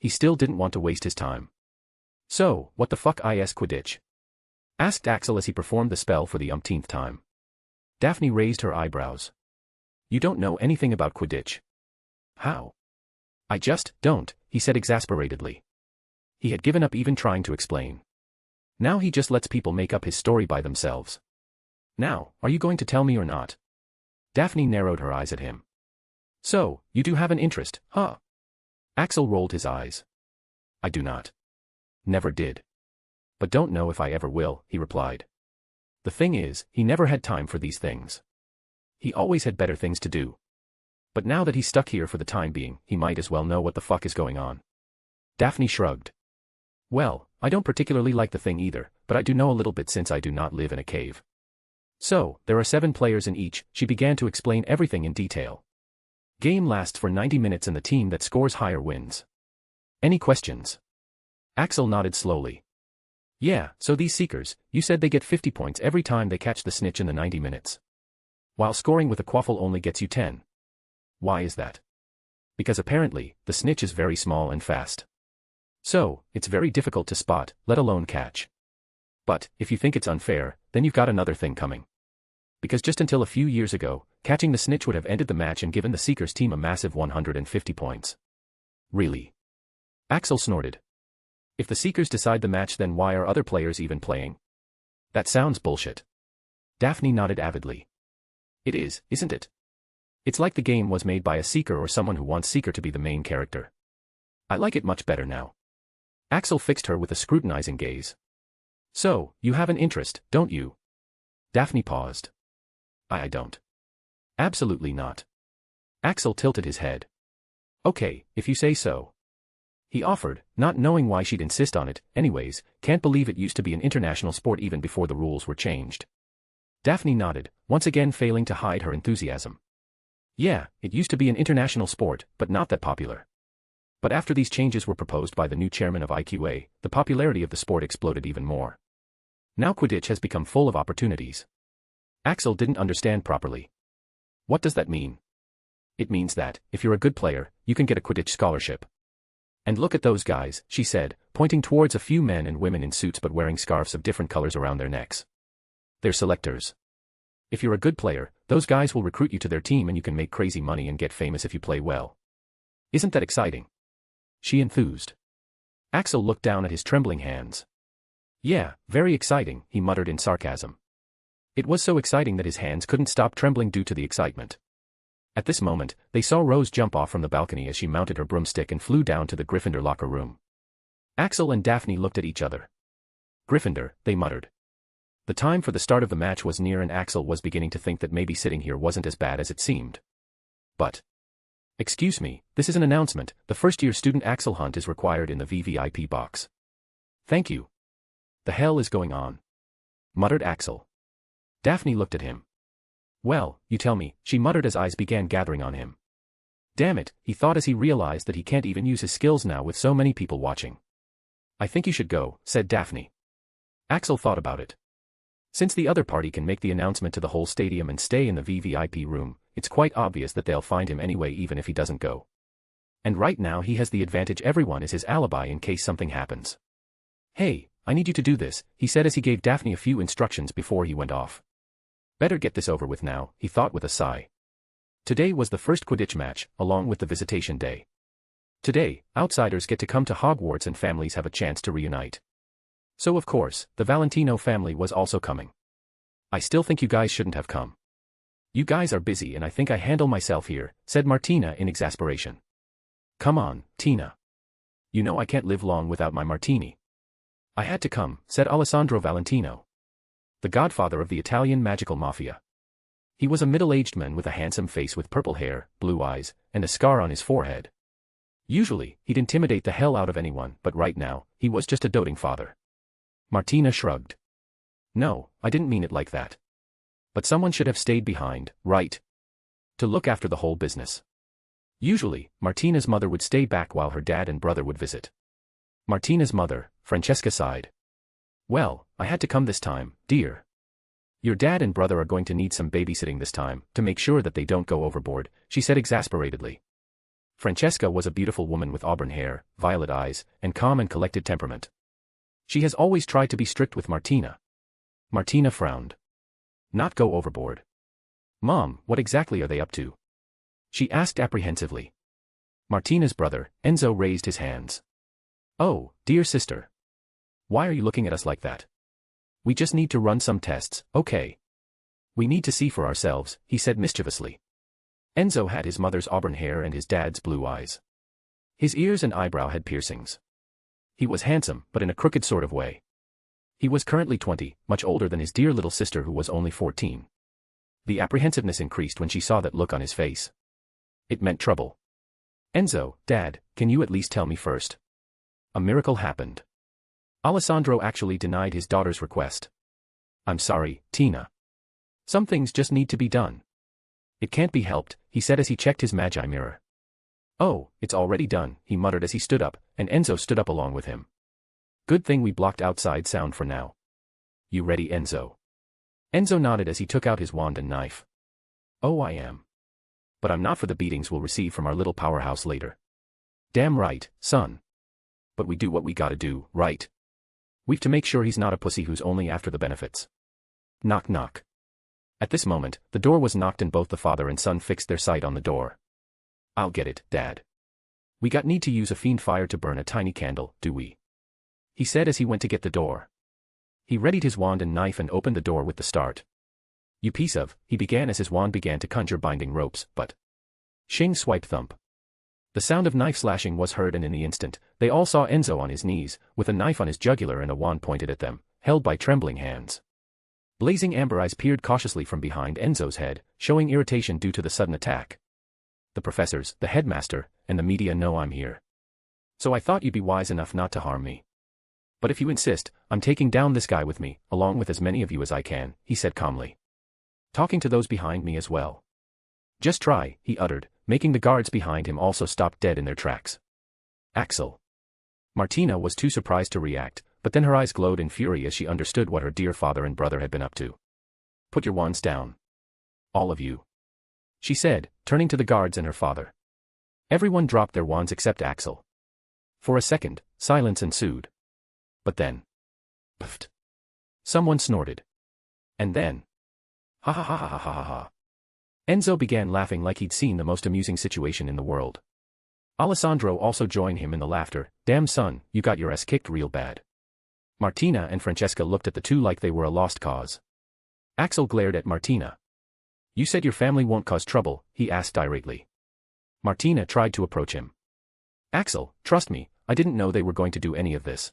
He still didn't want to waste his time. So, what the fuck is Quidditch? Asked Axel as he performed the spell for the umpteenth time. Daphne raised her eyebrows. You don't know anything about Quidditch. How? I just don't, he said exasperatedly. He had given up even trying to explain. Now he just lets people make up his story by themselves. Now, are you going to tell me or not? Daphne narrowed her eyes at him. So, you do have an interest, huh? Axel rolled his eyes. I do not. Never did. But don't know if I ever will, he replied. The thing is, he never had time for these things. He always had better things to do. But now that he's stuck here for the time being, he might as well know what the fuck is going on. Daphne shrugged. Well, I don't particularly like the thing either, but I do know a little bit since I do not live in a cave. So, there are 7 players in each. She began to explain everything in detail. Game lasts for 90 minutes and the team that scores higher wins. Any questions? Axel nodded slowly. Yeah, so these seekers, you said they get 50 points every time they catch the snitch in the 90 minutes. While scoring with a quaffle only gets you 10. Why is that? Because apparently, the snitch is very small and fast. So, it's very difficult to spot, let alone catch. But, if you think it's unfair, then you've got another thing coming. Because just until a few years ago, catching the snitch would have ended the match and given the Seekers team a massive 150 points. Really? Axel snorted. If the Seekers decide the match, then why are other players even playing? That sounds bullshit. Daphne nodded avidly. It is, isn't it? It's like the game was made by a Seeker or someone who wants Seeker to be the main character. I like it much better now. Axel fixed her with a scrutinizing gaze. So, you have an interest, don't you? Daphne paused. I don't. Absolutely not. Axel tilted his head. Okay, if you say so. He offered, not knowing why she'd insist on it. Anyways, can't believe it used to be an international sport even before the rules were changed. Daphne nodded, once again failing to hide her enthusiasm. Yeah, it used to be an international sport, but not that popular. But after these changes were proposed by the new chairman of IQA, the popularity of the sport exploded even more. Now Quidditch has become full of opportunities. Axel didn't understand properly. What does that mean? It means that, if you're a good player, you can get a Quidditch scholarship. And look at those guys, she said, pointing towards a few men and women in suits but wearing scarves of different colors around their necks. They're selectors. If you're a good player, those guys will recruit you to their team and you can make crazy money and get famous if you play well. Isn't that exciting? She enthused. Axel looked down at his trembling hands. Yeah, very exciting, he muttered in sarcasm. It was so exciting that his hands couldn't stop trembling due to the excitement. At this moment, they saw Rose jump off from the balcony as she mounted her broomstick and flew down to the Gryffindor locker room. Axel and Daphne looked at each other. Gryffindor, they muttered. The time for the start of the match was near and Axel was beginning to think that maybe sitting here wasn't as bad as it seemed. But. Excuse me, this is an announcement. The first-year student Axel Hunt is required in the VVIP box. Thank you. The hell is going on? Muttered Axel. Daphne looked at him. Well, you tell me, she muttered as eyes began gathering on him. Damn it, he thought as he realized that he can't even use his skills now with so many people watching. I think you should go, said Daphne. Axel thought about it. Since the other party can make the announcement to the whole stadium and stay in the VVIP room, it's quite obvious that they'll find him anyway even if he doesn't go. And right now he has the advantage. Everyone is his alibi in case something happens. Hey, I need you to do this, he said as he gave Daphne a few instructions before he went off. Better get this over with now, he thought with a sigh. Today was the first Quidditch match, along with the visitation day. Today, outsiders get to come to Hogwarts and families have a chance to reunite. So of course, the Valentino family was also coming. I still think you guys shouldn't have come. You guys are busy and I think I handle myself here, said Martina in exasperation. Come on, Tina. You know I can't live long without my martini. I had to come, said Alessandro Valentino, the godfather of the Italian magical mafia. He was a middle-aged man with a handsome face with purple hair, blue eyes, and a scar on his forehead. Usually, he'd intimidate the hell out of anyone, but right now, he was just a doting father. Martina shrugged. No, I didn't mean it like that. But someone should have stayed behind, right? To look after the whole business. Usually, Martina's mother would stay back while her dad and brother would visit. Martina's mother, Francesca, sighed. Well, I had to come this time, dear. Your dad and brother are going to need some babysitting this time, to make sure that they don't go overboard, she said exasperatedly. Francesca was a beautiful woman with auburn hair, violet eyes, and calm and collected temperament. She has always tried to be strict with Martina. Martina frowned. Not go overboard. Mom, what exactly are they up to? She asked apprehensively. Martina's brother, Enzo, raised his hands. Oh, dear sister. Why are you looking at us like that? We just need to run some tests, okay? We need to see for ourselves, he said mischievously. Enzo had his mother's auburn hair and his dad's blue eyes. His ears and eyebrow had piercings. He was handsome, but in a crooked sort of way. He was currently 20, much older than his dear little sister who was only 14. The apprehensiveness increased when she saw that look on his face. It meant trouble. Enzo, Dad, can you at least tell me first? A miracle happened. Alessandro actually denied his daughter's request. I'm sorry, Tina. Some things just need to be done. It can't be helped, he said as he checked his magi mirror. Oh, it's already done, he muttered as he stood up, and Enzo stood up along with him. Good thing we blocked outside sound for now. You ready, Enzo? Enzo nodded as he took out his wand and knife. Oh, I am. But I'm not for the beatings we'll receive from our little powerhouse later. Damn right, son. But we do what we gotta do, right? We've to make sure he's not a pussy who's only after the benefits. Knock knock. At this moment, the door was knocked and both the father and son fixed their sight on the door. I'll get it, Dad. We got need to use a fiend fire to burn a tiny candle, do we? He said as he went to get the door. He readied his wand and knife and opened the door with the start. You piece of, he began as his wand began to conjure binding ropes, but... Shing swipe thump. The sound of knife slashing was heard and in the instant, they all saw Enzo on his knees, with a knife on his jugular and a wand pointed at them, held by trembling hands. Blazing amber eyes peered cautiously from behind Enzo's head, showing irritation due to the sudden attack. The professors, the headmaster, and the media know I'm here. So I thought you'd be wise enough not to harm me. But if you insist, I'm taking down this guy with me, along with as many of you as I can, he said calmly. Talking to those behind me as well. Just try, he uttered, making the guards behind him also stop dead in their tracks. Axel. Martina was too surprised to react, but then her eyes glowed in fury as she understood what her dear father and brother had been up to. Put your wands down. All of you. She said, turning to the guards and her father. Everyone dropped their wands except Axel. For a second, silence ensued. But then... Puffed. Someone snorted. And then... Ha ha ha ha ha ha ha. Enzo began laughing like he'd seen the most amusing situation in the world. Alessandro also joined him in the laughter. Damn son, you got your ass kicked real bad. Martina and Francesca looked at the two like they were a lost cause. Axel glared at Martina. You said your family won't cause trouble, he asked irately. Martina tried to approach him. Axel, trust me, I didn't know they were going to do any of this.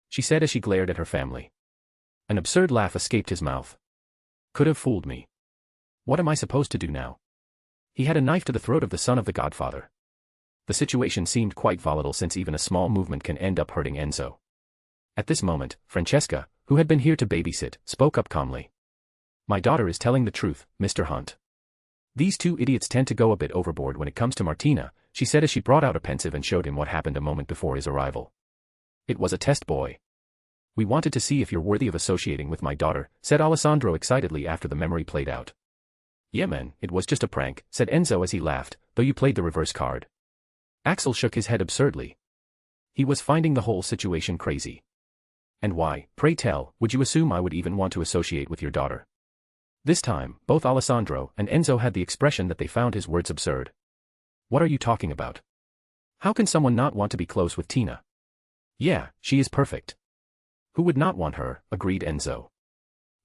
She said as she glared at her family. An absurd laugh escaped his mouth. Could have fooled me. What am I supposed to do now? He had a knife to the throat of the son of the Godfather. The situation seemed quite volatile since even a small movement can end up hurting Enzo. At this moment, Francesca, who had been here to babysit, spoke up calmly. My daughter is telling the truth, Mr. Hunt. These two idiots tend to go a bit overboard when it comes to Martina, she said as she brought out a pensive and showed him what happened a moment before his arrival. It was a test, boy. We wanted to see if you're worthy of associating with my daughter, said Alessandro excitedly after the memory played out. Yeah man, it was just a prank, said Enzo as he laughed, though you played the reverse card. Axel shook his head absurdly. He was finding the whole situation crazy. And why, pray tell, would you assume I would even want to associate with your daughter? This time, both Alessandro and Enzo had the expression that they found his words absurd. What are you talking about? How can someone not want to be close with Tina? Yeah, she is perfect. Who would not want her, agreed Enzo.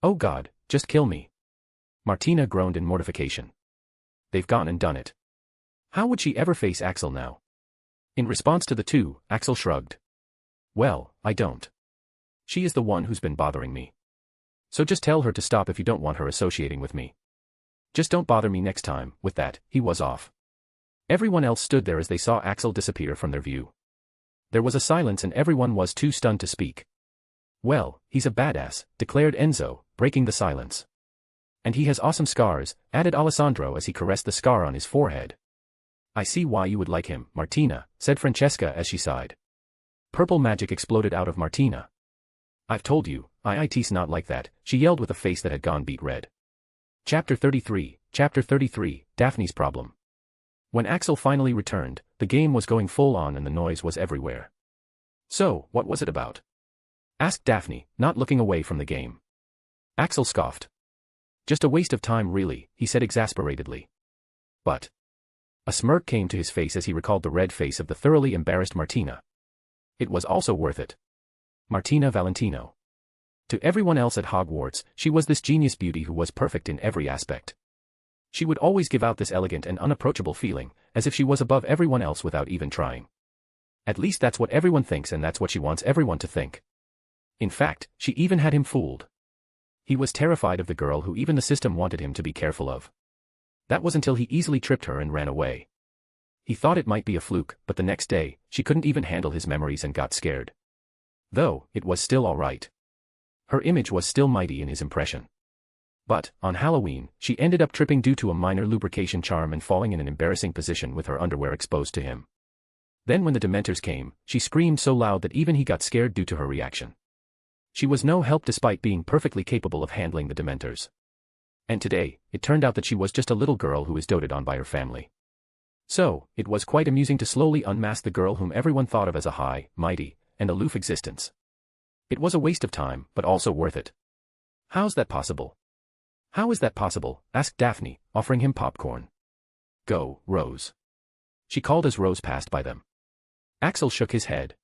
Oh God, just kill me. Martina groaned in mortification. They've gone and done it. How would she ever face Axel now? In response to the two, Axel shrugged. Well, I don't. She is the one who's been bothering me. So just tell her to stop if you don't want her associating with me. Just don't bother me next time. With that, he was off. Everyone else stood there as they saw Axel disappear from their view. There was a silence and everyone was too stunned to speak. Well, he's a badass, declared Enzo, breaking the silence. And he has awesome scars, added Alessandro as he caressed the scar on his forehead. I see why you would like him, Martina, said Francesca as she sighed. Purple magic exploded out of Martina. I've told you, IIT's not like that, she yelled with a face that had gone beet red. Chapter 33, Daphne's Problem. When Axel finally returned, the game was going full on and the noise was everywhere. So, what was it about? Asked Daphne, not looking away from the game. Axel scoffed. Just a waste of time really, he said exasperatedly. But. A smirk came to his face as he recalled the red face of the thoroughly embarrassed Martina. It was also worth it. Martina Valentino. To everyone else at Hogwarts, she was this genius beauty who was perfect in every aspect. She would always give out this elegant and unapproachable feeling, as if she was above everyone else without even trying. At least that's what everyone thinks and that's what she wants everyone to think. In fact, she even had him fooled. He was terrified of the girl who even the system wanted him to be careful of. That was until he easily tripped her and ran away. He thought it might be a fluke, but the next day, she couldn't even handle his memories and got scared. Though, it was still all right. Her image was still mighty in his impression. But, on Halloween, she ended up tripping due to a minor lubrication charm and falling in an embarrassing position with her underwear exposed to him. Then when the Dementors came, she screamed so loud that even he got scared due to her reaction. She was no help despite being perfectly capable of handling the Dementors. And today, it turned out that she was just a little girl who is doted on by her family. So, it was quite amusing to slowly unmask the girl whom everyone thought of as a high, mighty, and aloof existence. It was a waste of time, but also worth it. How's that possible? How is that possible? Asked Daphne, offering him popcorn. Go, Rose. She called as Rose passed by them. Axel shook his head.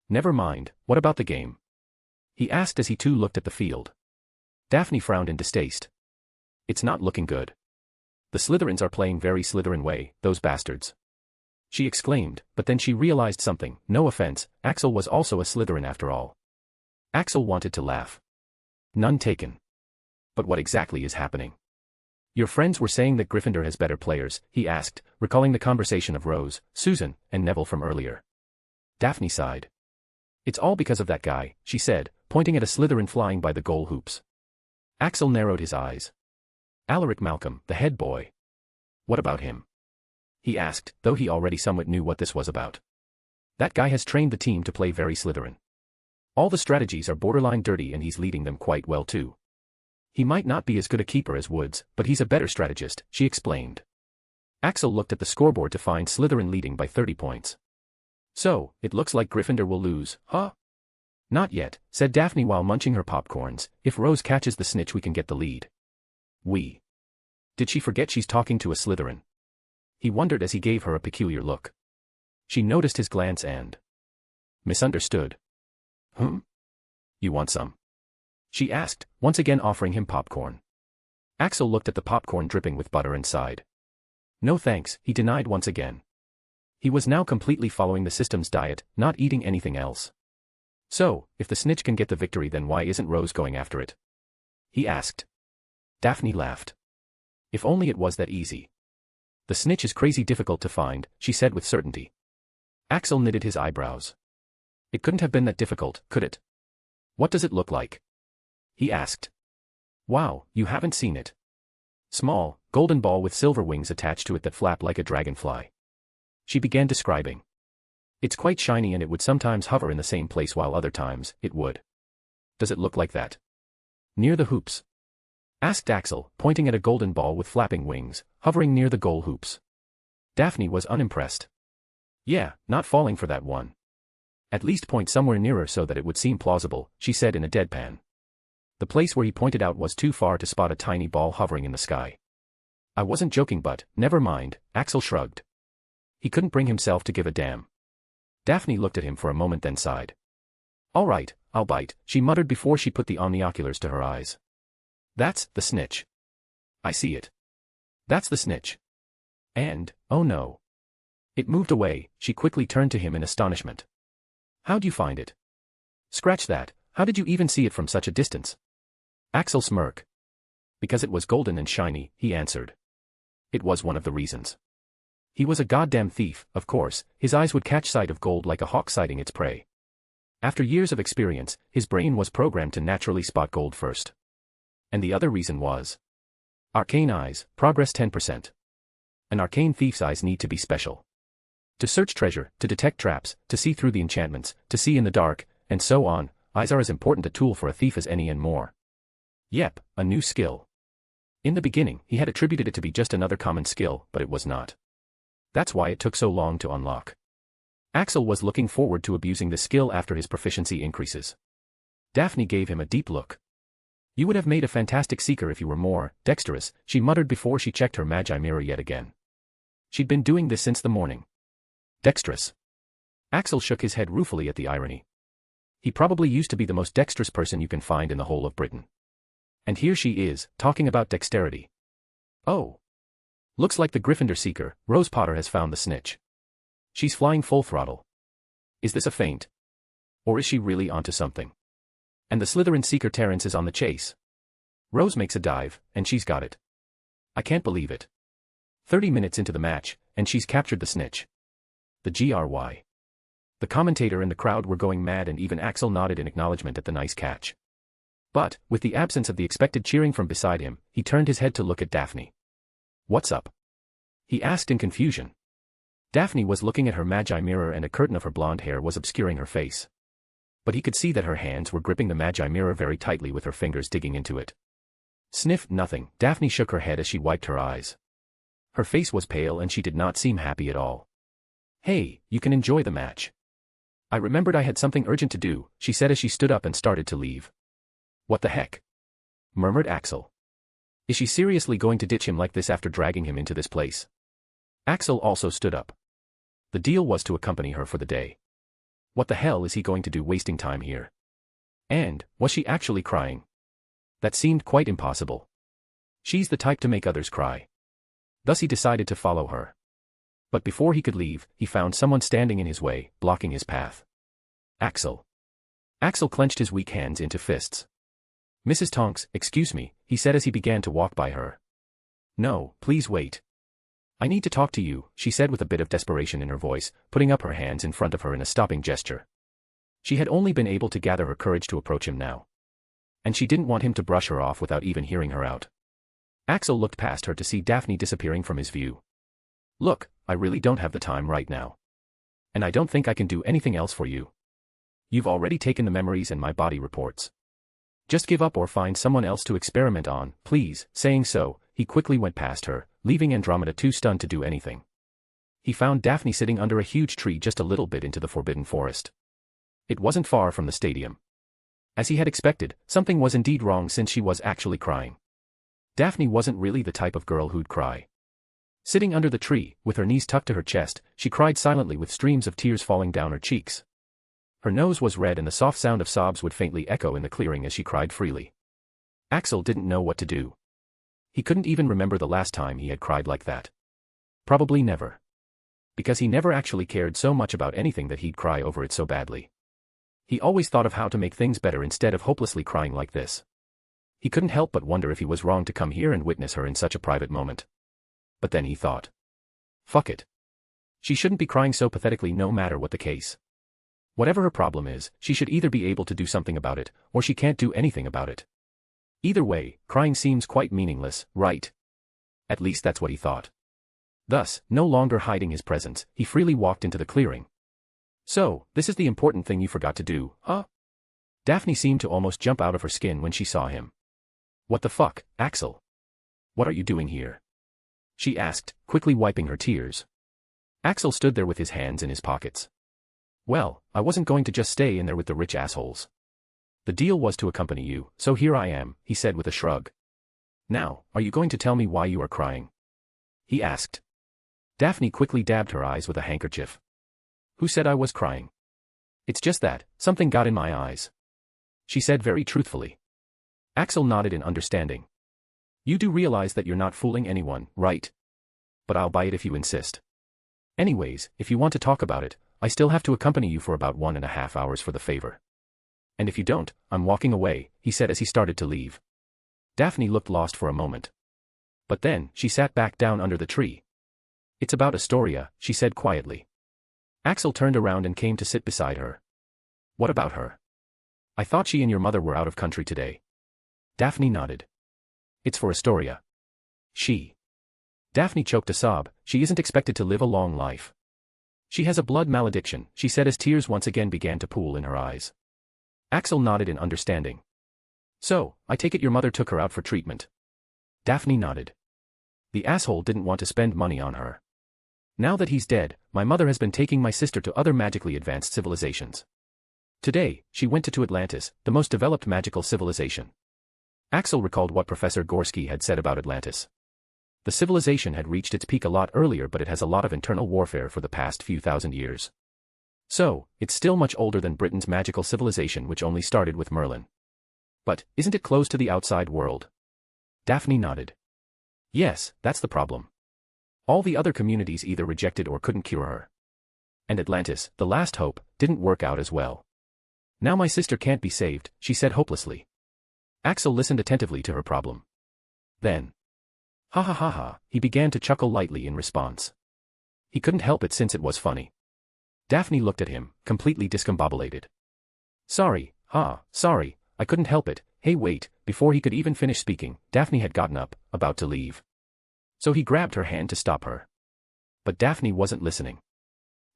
Never mind, what about the game? He asked as he too looked at the field. Daphne frowned in distaste. It's not looking good. The Slytherins are playing very Slytherin way, those bastards. She exclaimed, but then she realized something. No offense, Axel was also a Slytherin after all. Axel wanted to laugh. None taken. But what exactly is happening? Your friends were saying that Gryffindor has better players, he asked, recalling the conversation of Rose, Susan, and Neville from earlier. Daphne sighed. It's all because of that guy, she said, pointing at a Slytherin flying by the goal hoops. Axel narrowed his eyes. Alaric Malcolm, the head boy. What about him? He asked, though he already somewhat knew what this was about. That guy has trained the team to play very Slytherin. All the strategies are borderline dirty and he's leading them quite well too. He might not be as good a keeper as Woods, but he's a better strategist, she explained. Axel looked at the scoreboard to find Slytherin leading by 30 points. So, it looks like Gryffindor will lose, huh? Not yet, said Daphne while munching her popcorns. If Rose catches the snitch we can get the lead. Did she forget she's talking to a Slytherin? He wondered as he gave her a peculiar look. She noticed his glance and misunderstood. You want some? She asked, once again offering him popcorn. Axel looked at the popcorn dripping with butter and sighed. No thanks, he denied once again. He was now completely following the system's diet, not eating anything else. So, if the snitch can get the victory then why isn't Rose going after it? He asked. Daphne laughed. If only it was that easy. The snitch is crazy difficult to find, she said with certainty. Axel knitted his eyebrows. It couldn't have been that difficult, could it? What does it look like? He asked. Wow, you haven't seen it. Small, golden ball with silver wings attached to it that flap like a dragonfly. She began describing. It's quite shiny and it would sometimes hover in the same place while other times, it would. Does it look like that? Near the hoops? Asked Axel, pointing at a golden ball with flapping wings, hovering near the goal hoops. Daphne was unimpressed. Yeah, not falling for that one. At least point somewhere nearer so that it would seem plausible, she said in a deadpan. The place where he pointed out was too far to spot a tiny ball hovering in the sky. I wasn't joking but, never mind, Axel shrugged. He couldn't bring himself to give a damn. Daphne looked at him for a moment then sighed. All right, I'll bite, she muttered before she put the omnioculars to her eyes. That's the snitch. I see it. That's the snitch. And, oh no. It moved away, she quickly turned to him in astonishment. How'd you find it? Scratch that, how did you even see it from such a distance? Axel smirked. Because it was golden and shiny, he answered. It was one of the reasons. He was a goddamn thief, of course, his eyes would catch sight of gold like a hawk sighting its prey. After years of experience, his brain was programmed to naturally spot gold first. And the other reason was arcane eyes, progress 10%. An arcane thief's eyes need to be special. To search treasure, to detect traps, to see through the enchantments, to see in the dark, and so on, eyes are as important a tool for a thief as any and more. Yep, a new skill. In the beginning, he had attributed it to be just another common skill, but it was not. That's why it took so long to unlock. Axel was looking forward to abusing the skill after his proficiency increases. Daphne gave him a deep look. You would have made a fantastic seeker if you were more dexterous, she muttered before she checked her magi mirror yet again. She'd been doing this since the morning. Dexterous. Axel shook his head ruefully at the irony. He probably used to be the most dexterous person you can find in the whole of Britain. And here she is, talking about dexterity. Oh. Looks like the Gryffindor seeker, Rose Potter has found the snitch. She's flying full throttle. Is this a feint? Or is she really onto something? And the Slytherin seeker Terence is on the chase. Rose makes a dive, and she's got it. I can't believe it. 30 minutes into the match, and she's captured the snitch. The GRY. The commentator and the crowd were going mad, and even Axel nodded in acknowledgement at the nice catch. But, with the absence of the expected cheering from beside him, he turned his head to look at Daphne. "What's up?" he asked in confusion. Daphne was looking at her magi mirror, and a curtain of her blonde hair was obscuring her face. But he could see that her hands were gripping the magi mirror very tightly, with her fingers digging into it. "Sniff, nothing." Daphne shook her head as she wiped her eyes. Her face was pale and she did not seem happy at all. "Hey, you can enjoy the match." "I remembered I had something urgent to do," she said as she stood up and started to leave. "What the heck?" murmured Axel. "Is she seriously going to ditch him like this after dragging him into this place?" Axel also stood up. The deal was to accompany her for the day. What the hell is he going to do wasting time here? And, was she actually crying? That seemed quite impossible. She's the type to make others cry. Thus he decided to follow her. But before he could leave, he found someone standing in his way, blocking his path. Axel. Axel clenched his weak hands into fists. "Mrs. Tonks, excuse me," he said as he began to walk by her. "No, please wait. I need to talk to you," she said with a bit of desperation in her voice, putting up her hands in front of her in a stopping gesture. She had only been able to gather her courage to approach him now. And she didn't want him to brush her off without even hearing her out. Axel looked past her to see Daphne disappearing from his view. "Look, I really don't have the time right now. And I don't think I can do anything else for you. You've already taken the memories and my body reports. Just give up or find someone else to experiment on, please." Saying so, he quickly went past her, leaving Andromeda too stunned to do anything. He found Daphne sitting under a huge tree just a little bit into the forbidden forest. It wasn't far from the stadium. As he had expected, something was indeed wrong since she was actually crying. Daphne wasn't really the type of girl who'd cry. Sitting under the tree, with her knees tucked to her chest, she cried silently with streams of tears falling down her cheeks. Her nose was red and the soft sound of sobs would faintly echo in the clearing as she cried freely. Axel didn't know what to do. He couldn't even remember the last time he had cried like that. Probably never. Because he never actually cared so much about anything that he'd cry over it so badly. He always thought of how to make things better instead of hopelessly crying like this. He couldn't help but wonder if he was wrong to come here and witness her in such a private moment. But then he thought. Fuck it. She shouldn't be crying so pathetically no matter what the case. Whatever her problem is, she should either be able to do something about it, or she can't do anything about it. Either way, crying seems quite meaningless, right? At least that's what he thought. Thus, no longer hiding his presence, he freely walked into the clearing. "So, this is the important thing you forgot to do, huh?" Daphne seemed to almost jump out of her skin when she saw him. "What the fuck, Axel? What are you doing here?" she asked, quickly wiping her tears. Axel stood there with his hands in his pockets. "Well, I wasn't going to just stay in there with the rich assholes. The deal was to accompany you, so here I am," he said with a shrug. "Now, are you going to tell me why you are crying?" he asked. Daphne quickly dabbed her eyes with a handkerchief. "Who said I was crying? It's just that, something got in my eyes," she said very truthfully. Axel nodded in understanding. "You do realize that you're not fooling anyone, right? But I'll buy it if you insist. Anyways, if you want to talk about it, I still have to accompany you for about 1.5 hours for the favor. And if you don't, I'm walking away," he said as he started to leave. Daphne looked lost for a moment. But then, she sat back down under the tree. "It's about Astoria," she said quietly. Axel turned around and came to sit beside her. "What about her? I thought she and your mother were out of country today." Daphne nodded. "It's for Astoria. Daphne choked a sob. "She isn't expected to live a long life. She has a blood malediction," she said as tears once again began to pool in her eyes. Axel nodded in understanding. "So, I take it your mother took her out for treatment?" Daphne nodded. "The asshole didn't want to spend money on her. Now that he's dead, my mother has been taking my sister to other magically advanced civilizations. Today, she went to Atlantis, the most developed magical civilization." Axel recalled what Professor Gorski had said about Atlantis. The civilization had reached its peak a lot earlier, but it has a lot of internal warfare for the past few thousand years. So, it's still much older than Britain's magical civilization, which only started with Merlin. "But, isn't it closed to the outside world?" Daphne nodded. "Yes, that's the problem. All the other communities either rejected or couldn't cure her. And Atlantis, the last hope, didn't work out as well. Now my sister can't be saved," she said hopelessly. Axel listened attentively to her problem. Then, Ha ha ha ha, he began to chuckle lightly in response. He couldn't help it since it was funny. Daphne looked at him, completely discombobulated. Sorry, sorry, I couldn't help it. Hey wait, before he could even finish speaking, Daphne had gotten up, about to leave. So he grabbed her hand to stop her. But Daphne wasn't listening.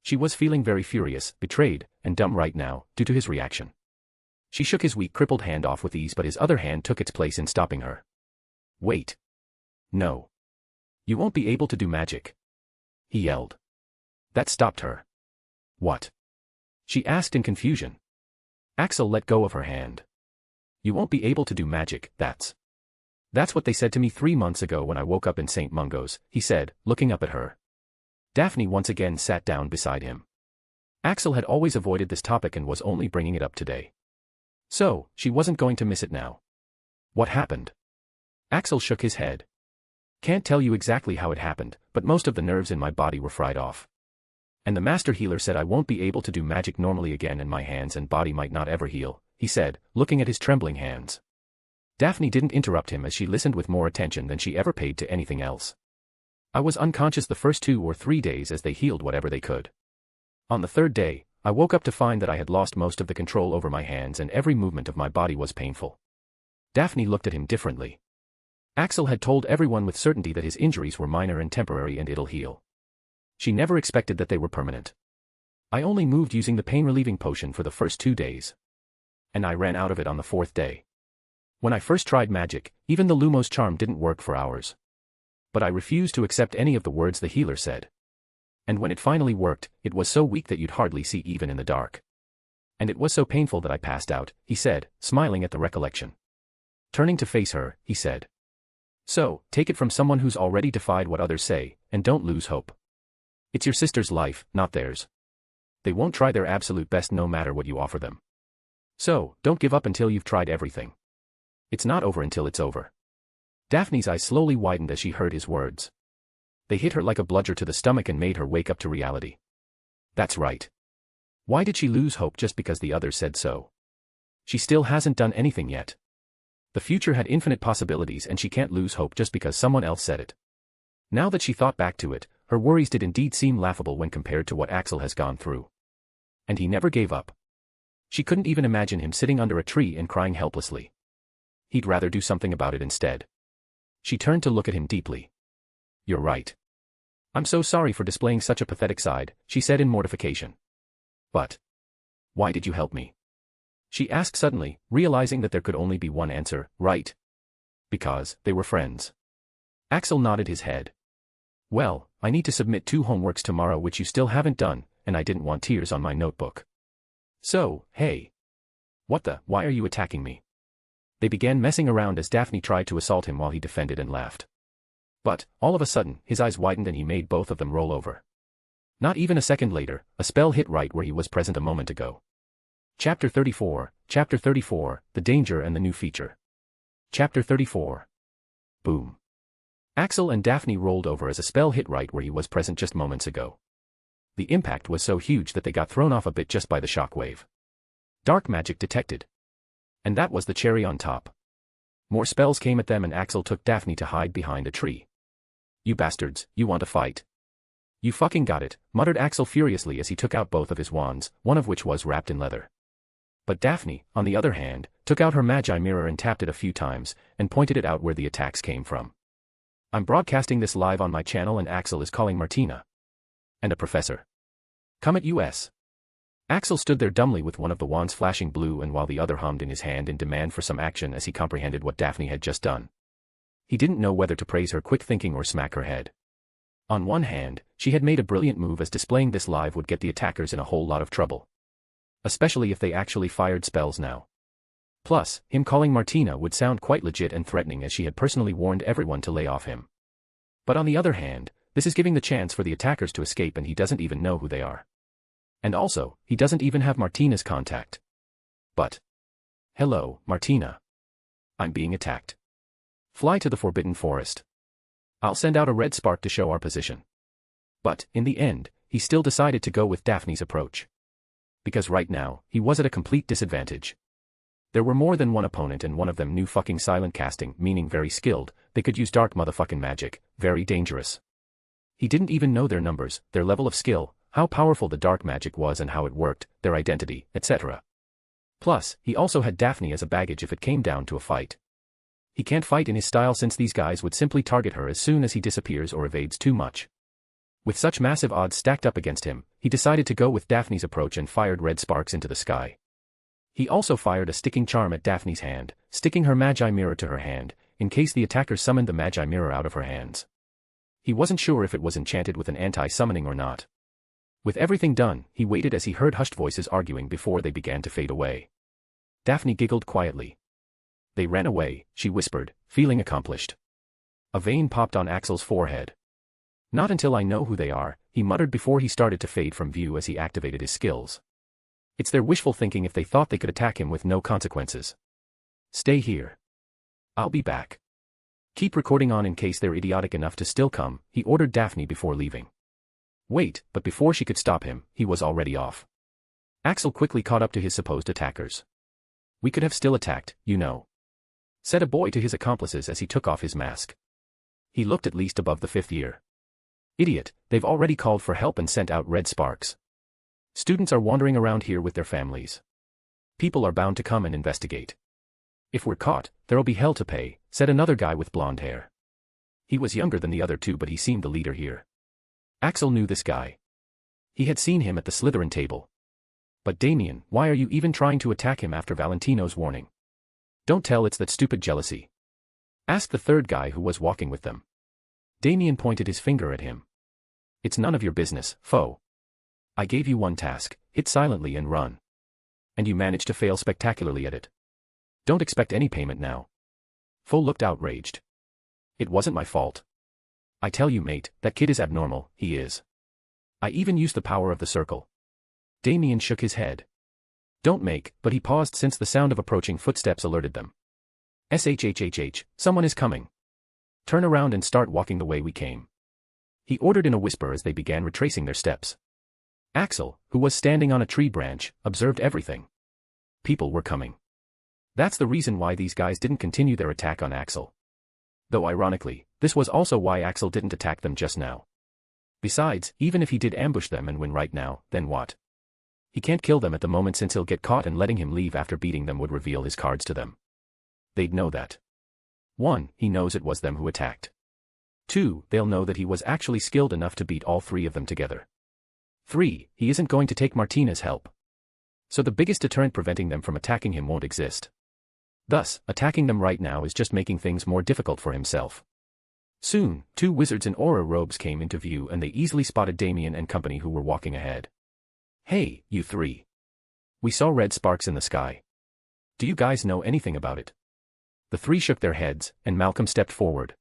She was feeling very furious, betrayed, and dumb right now, due to his reaction. She shook his weak crippled hand off with ease, but his other hand took its place in stopping her. Wait. No. You won't be able to do magic. He yelled. That stopped her. What? She asked in confusion. Axel let go of her hand. You won't be able to do magic, that's what they said to me 3 months ago when I woke up in St. Mungo's, he said, looking up at her. Daphne once again sat down beside him. Axel had always avoided this topic and was only bringing it up today. So, she wasn't going to miss it now. What happened? Axel shook his head. Can't tell you exactly how it happened, but most of the nerves in my body were fried off. And the master healer said I won't be able to do magic normally again and my hands and body might not ever heal, he said, looking at his trembling hands. Daphne didn't interrupt him as she listened with more attention than she ever paid to anything else. I was unconscious the first 2 or 3 days as they healed whatever they could. On the 3rd day, I woke up to find that I had lost most of the control over my hands and every movement of my body was painful. Daphne looked at him differently. Axel had told everyone with certainty that his injuries were minor and temporary and it'll heal. She never expected that they were permanent. I only moved using the pain-relieving potion for the first 2 days. And I ran out of it on the 4th day. When I first tried magic, even the Lumos charm didn't work for hours. But I refused to accept any of the words the healer said. And when it finally worked, it was so weak that you'd hardly see even in the dark. And it was so painful that I passed out, he said, smiling at the recollection. Turning to face her, he said. So, take it from someone who's already defied what others say, and don't lose hope. It's your sister's life, not theirs. They won't try their absolute best no matter what you offer them. So, don't give up until you've tried everything. It's not over until it's over. Daphne's eyes slowly widened as she heard his words. They hit her like a bludgeon to the stomach and made her wake up to reality. That's right. Why did she lose hope just because the others said so? She still hasn't done anything yet. The future had infinite possibilities and she can't lose hope just because someone else said it. Now that she thought back to it, her worries did indeed seem laughable when compared to what Axel has gone through. And he never gave up. She couldn't even imagine him sitting under a tree and crying helplessly. He'd rather do something about it instead. She turned to look at him deeply. You're right. I'm so sorry for displaying such a pathetic side, she said in mortification. But why did you help me? She asked suddenly, realizing that there could only be one answer, right? Because they were friends. Axel nodded his head. Well, I need to submit 2 homeworks tomorrow which you still haven't done, and I didn't want tears on my notebook. So, hey. Why are you attacking me? They began messing around as Daphne tried to assault him while he defended and laughed. But, all of a sudden, his eyes widened and he made both of them roll over. Not even a second later, a spell hit right where he was present a moment ago. Chapter 34, The Danger and the New Feature. Chapter 34. Boom. Axel and Daphne rolled over as a spell hit right where he was present just moments ago. The impact was so huge that they got thrown off a bit just by the shockwave. Dark magic detected. And that was the cherry on top. More spells came at them and Axel took Daphne to hide behind a tree. You bastards, you want to fight? You fucking got it, muttered Axel furiously as he took out both of his wands, one of which was wrapped in leather. But Daphne, on the other hand, took out her magi mirror and tapped it a few times, and pointed it out where the attacks came from. I'm broadcasting this live on my channel and Axel is calling Martina. And a professor. Come at us. Axel stood there dumbly with one of the wands flashing blue and while the other hummed in his hand in demand for some action as he comprehended what Daphne had just done. He didn't know whether to praise her quick thinking or smack her head. On one hand, she had made a brilliant move as displaying this live would get the attackers in a whole lot of trouble. Especially if they actually fired spells now. Plus, him calling Martina would sound quite legit and threatening as she had personally warned everyone to lay off him. But on the other hand, this is giving the chance for the attackers to escape and he doesn't even know who they are. And also, he doesn't even have Martina's contact. But. Hello, Martina. I'm being attacked. Fly to the Forbidden Forest. I'll send out a red spark to show our position. But, in the end, he still decided to go with Daphne's approach. Because right now, he was at a complete disadvantage. There were more than one opponent and one of them knew fucking silent casting, meaning very skilled. They could use dark motherfucking magic, very dangerous. He didn't even know their numbers, their level of skill, how powerful the dark magic was and how it worked, their identity, etc. Plus, he also had Daphne as a baggage if it came down to a fight. He can't fight in his style since these guys would simply target her as soon as he disappears or evades too much. With such massive odds stacked up against him, he decided to go with Daphne's approach and fired red sparks into the sky. He also fired a sticking charm at Daphne's hand, sticking her magi mirror to her hand, in case the attacker summoned the magi mirror out of her hands. He wasn't sure if it was enchanted with an anti-summoning or not. With everything done, he waited as he heard hushed voices arguing before they began to fade away. Daphne giggled quietly. They ran away, she whispered, feeling accomplished. A vein popped on Axel's forehead. Not until I know who they are, he muttered before he started to fade from view as he activated his skills. It's their wishful thinking if they thought they could attack him with no consequences. Stay here. I'll be back. Keep recording on in case they're idiotic enough to still come, he ordered Daphne before leaving. Wait, but before she could stop him, he was already off. Axel quickly caught up to his supposed attackers. We could have still attacked, you know, said a boy to his accomplices as he took off his mask. He looked at least above the 5th year. Idiot, they've already called for help and sent out red sparks. Students are wandering around here with their families. People are bound to come and investigate. If we're caught, there'll be hell to pay, said another guy with blonde hair. He was younger than the other two but he seemed the leader here. Axel knew this guy. He had seen him at the Slytherin table. But Damien, why are you even trying to attack him after Valentino's warning? Don't tell it's that stupid jealousy. Asked the third guy who was walking with them. Damien pointed his finger at him. It's none of your business, foe. I gave you one task, hit silently and run. And you managed to fail spectacularly at it. Don't expect any payment now. Foe looked outraged. It wasn't my fault. I tell you mate, that kid is abnormal, he is. I even used the power of the circle. Damien shook his head. Don't make, but he paused since the sound of approaching footsteps alerted them. SHHHH, someone is coming. Turn around and start walking the way we came. He ordered in a whisper as they began retracing their steps. Axel, who was standing on a tree branch, observed everything. People were coming. That's the reason why these guys didn't continue their attack on Axel. Though ironically, this was also why Axel didn't attack them just now. Besides, even if he did ambush them and win right now, then what? He can't kill them at the moment since he'll get caught and letting him leave after beating them would reveal his cards to them. They'd know that. 1. He knows it was them who attacked. 2. They'll know that he was actually skilled enough to beat all 3 of them together. 3. He isn't going to take Martina's help. So the biggest deterrent preventing them from attacking him won't exist. Thus, attacking them right now is just making things more difficult for himself. Soon, 2 wizards in aura robes came into view and they easily spotted Damien and company who were walking ahead. Hey, you 3. We saw red sparks in the sky. Do you guys know anything about it? The 3 shook their heads, and Malcolm stepped forward.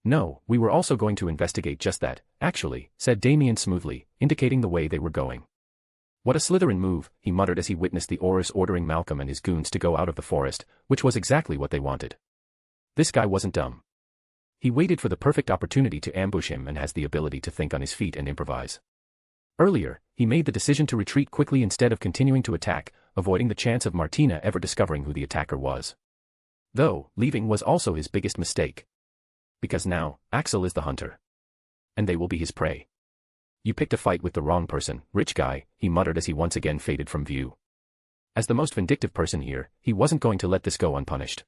No, we were also going to investigate just that, actually, said Damien smoothly, indicating the way they were going. What a Slytherin move, he muttered as he witnessed the Aurors ordering Malcolm and his goons to go out of the forest, which was exactly what they wanted. This guy wasn't dumb. He waited for the perfect opportunity to ambush him and has the ability to think on his feet and improvise. Earlier, he made the decision to retreat quickly instead of continuing to attack, avoiding the chance of Martina ever discovering who the attacker was. Though, leaving was also his biggest mistake. Because now, Axel is the hunter. And they will be his prey. You picked a fight with the wrong person, rich guy, he muttered as he once again faded from view. As the most vindictive person here, he wasn't going to let this go unpunished.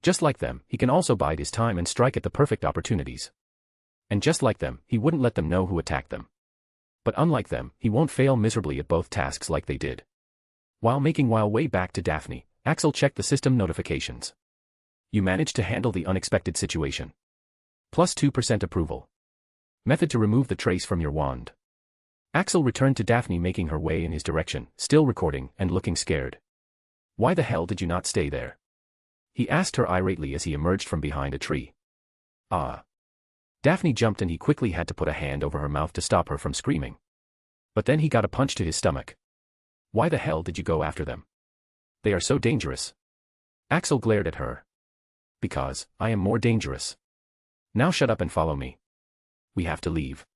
Just like them, he can also bide his time and strike at the perfect opportunities. And just like them, he wouldn't let them know who attacked them. But unlike them, he won't fail miserably at both tasks like they did. While making way back to Daphne, Axel checked the system notifications. You managed to handle the unexpected situation. Plus 2% approval. Method to remove the trace from your wand. Axel returned to Daphne making her way in his direction, still recording and looking scared. Why the hell did you not stay there? He asked her irately as he emerged from behind a tree. Ah. Daphne jumped and he quickly had to put a hand over her mouth to stop her from screaming. But then he got a punch to his stomach. Why the hell did you go after them? They are so dangerous. Axel glared at her. Because, I am more dangerous. Now shut up and follow me. We have to leave.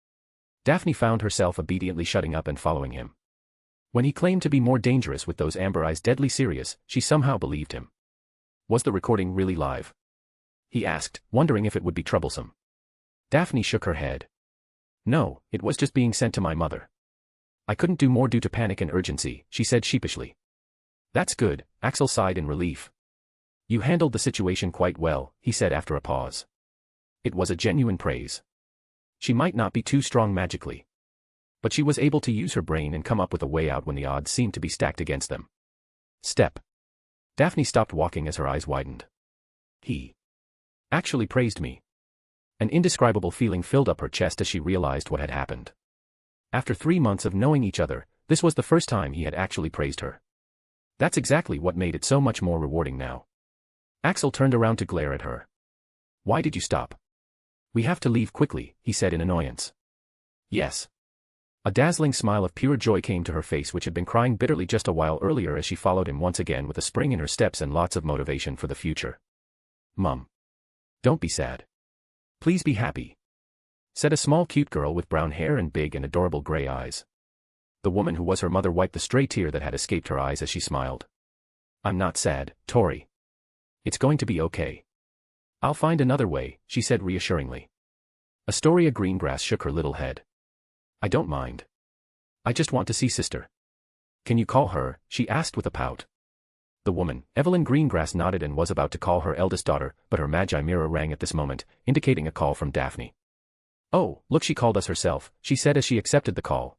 Daphne found herself obediently shutting up and following him. When he claimed to be more dangerous with those amber eyes deadly serious, she somehow believed him. Was the recording really live? He asked, wondering if it would be troublesome. Daphne shook her head. No, it was just being sent to my mother. I couldn't do more due to panic and urgency, she said sheepishly. That's good, Axel sighed in relief. You handled the situation quite well, he said after a pause. It was a genuine praise. She might not be too strong magically, but she was able to use her brain and come up with a way out when the odds seemed to be stacked against them. Step. Daphne stopped walking as her eyes widened. He actually praised me. An indescribable feeling filled up her chest as she realized what had happened. After 3 months of knowing each other, this was the first time he had actually praised her. That's exactly what made it so much more rewarding now. Axel turned around to glare at her. Why did you stop? We have to leave quickly, he said in annoyance. Yes. A dazzling smile of pure joy came to her face, which had been crying bitterly just a while earlier, as she followed him once again with a spring in her steps and lots of motivation for the future. Mum. Don't be sad. Please be happy, said a small cute girl with brown hair and big and adorable gray eyes. The woman who was her mother wiped the stray tear that had escaped her eyes as she smiled. I'm not sad, Tori. It's going to be okay. I'll find another way, she said reassuringly. Astoria Greengrass shook her little head. I don't mind. I just want to see sister. Can you call her? She asked with a pout. The woman, Evelyn Greengrass, nodded and was about to call her eldest daughter, but her magi mirror rang at this moment, indicating a call from Daphne. Oh, look, she called us herself, she said as she accepted the call.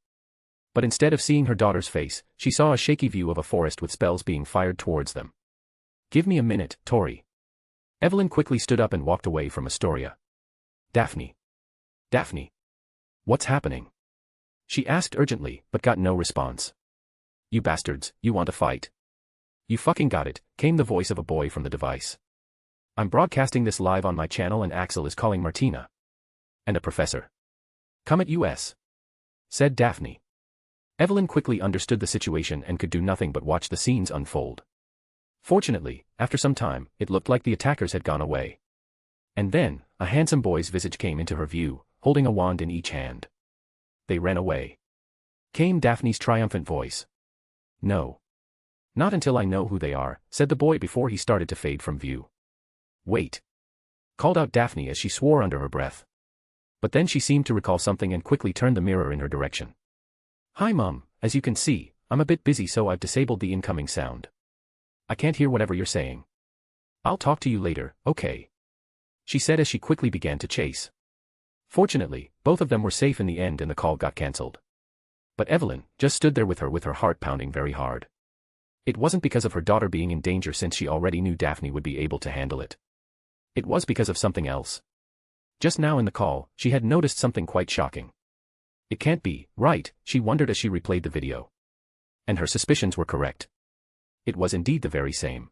But instead of seeing her daughter's face, she saw a shaky view of a forest with spells being fired towards them. Give me a minute, Tori. Evelyn quickly stood up and walked away from Astoria. Daphne. Daphne. What's happening? She asked urgently, but got no response. You bastards, you want to fight? You fucking got it, came the voice of a boy from the device. I'm broadcasting this live on my channel and Axel is calling Martina. And a professor. Come at us, said Daphne. Evelyn quickly understood the situation and could do nothing but watch the scenes unfold. Fortunately, after some time, it looked like the attackers had gone away. And then, a handsome boy's visage came into her view, holding a wand in each hand. They ran away, came Daphne's triumphant voice. No. Not until I know who they are, said the boy before he started to fade from view. Wait, called out Daphne as she swore under her breath. But then she seemed to recall something and quickly turned the mirror in her direction. Hi Mum, as you can see, I'm a bit busy, so I've disabled the incoming sound. I can't hear whatever you're saying. I'll talk to you later, okay? She said as she quickly began to chase. Fortunately, both of them were safe in the end and the call got cancelled. But Evelyn just stood there with her heart pounding very hard. It wasn't because of her daughter being in danger, since she already knew Daphne would be able to handle it. It was because of something else. Just now in the call, she had noticed something quite shocking. It can't be right, she wondered as she replayed the video. And her suspicions were correct. It was indeed the very same.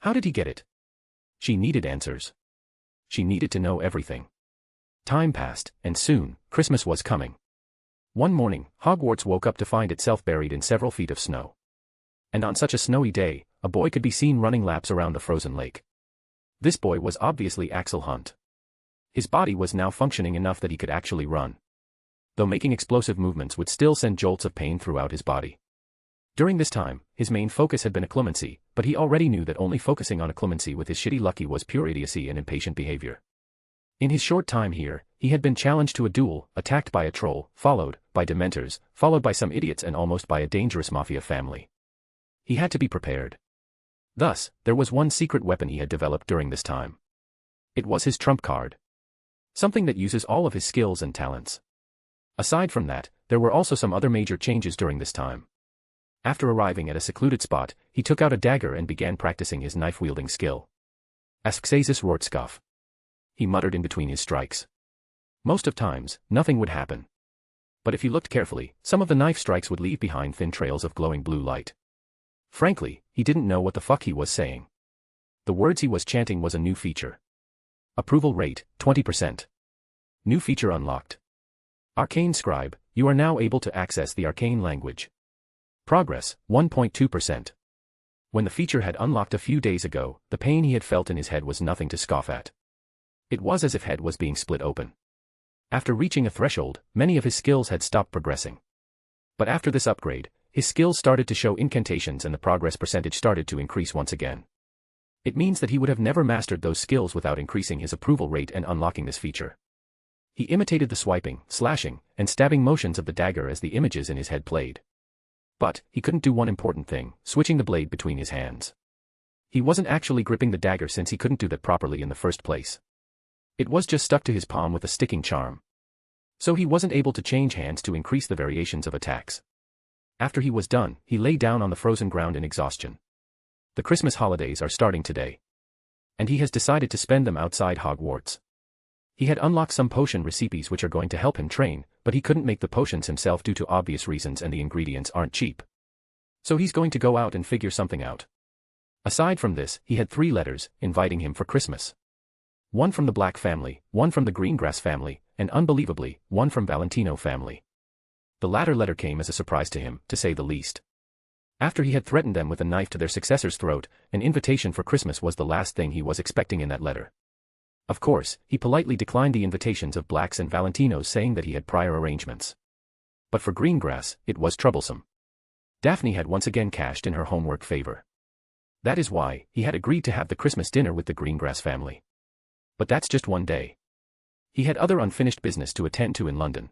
How did he get it? She needed answers. She needed to know everything. Time passed, and soon, Christmas was coming. One morning, Hogwarts woke up to find itself buried in several feet of snow. And on such a snowy day, a boy could be seen running laps around the frozen lake. This boy was obviously Axel Hunt. His body was now functioning enough that he could actually run, though making explosive movements would still send jolts of pain throughout his body. During this time, his main focus had been occlumency, but he already knew that only focusing on occlumency with his shitty lucky was pure idiocy and impatient behavior. In his short time here, he had been challenged to a duel, attacked by a troll, followed by dementors, followed by some idiots, and almost by a dangerous mafia family. He had to be prepared. Thus, there was one secret weapon he had developed during this time. It was his trump card. Something that uses all of his skills and talents. Aside from that, there were also some other major changes during this time. After arriving at a secluded spot, he took out a dagger and began practicing his knife-wielding skill. Askxasis Rortskov. He muttered in between his strikes. Most of times, nothing would happen. But if he looked carefully, some of the knife strikes would leave behind thin trails of glowing blue light. Frankly, he didn't know what the fuck he was saying. The words he was chanting was a new feature. Approval rate, 20%. New feature unlocked. Arcane Scribe, you are now able to access the arcane language. Progress, 1.2%. When the feature had unlocked a few days ago, the pain he had felt in his head was nothing to scoff at. It was as if head was being split open. After reaching a threshold, many of his skills had stopped progressing. But after this upgrade, His skills started to show incantations and the progress percentage started to increase once again. It means that he would have never mastered those skills without increasing his approval rate and unlocking this feature. He imitated the swiping, slashing, and stabbing motions of the dagger as the images in his head played. But, he couldn't do one important thing, switching the blade between his hands. He wasn't actually gripping the dagger since he couldn't do that properly in the first place. It was just stuck to his palm with a sticking charm. So he wasn't able to change hands to increase the variations of attacks. After he was done, he lay down on the frozen ground in exhaustion. The Christmas holidays are starting today. And he has decided to spend them outside Hogwarts. He had unlocked some potion recipes which are going to help him train, but he couldn't make the potions himself due to obvious reasons and the ingredients aren't cheap. So he's going to go out and figure something out. Aside from this, he had 3 letters, inviting him for Christmas. One from the Black family, one from the Greengrass family, and unbelievably, one from Valentino family. The latter letter came as a surprise to him, to say the least. After he had threatened them with a knife to their successor's throat, an invitation for Christmas was the last thing he was expecting in that letter. Of course, he politely declined the invitations of Blacks and Valentinos saying that he had prior arrangements. But for Greengrass, it was troublesome. Daphne had once again cashed in her homework favor. That is why, he had agreed to have the Christmas dinner with the Greengrass family. But that's just one day. He had other unfinished business to attend to in London.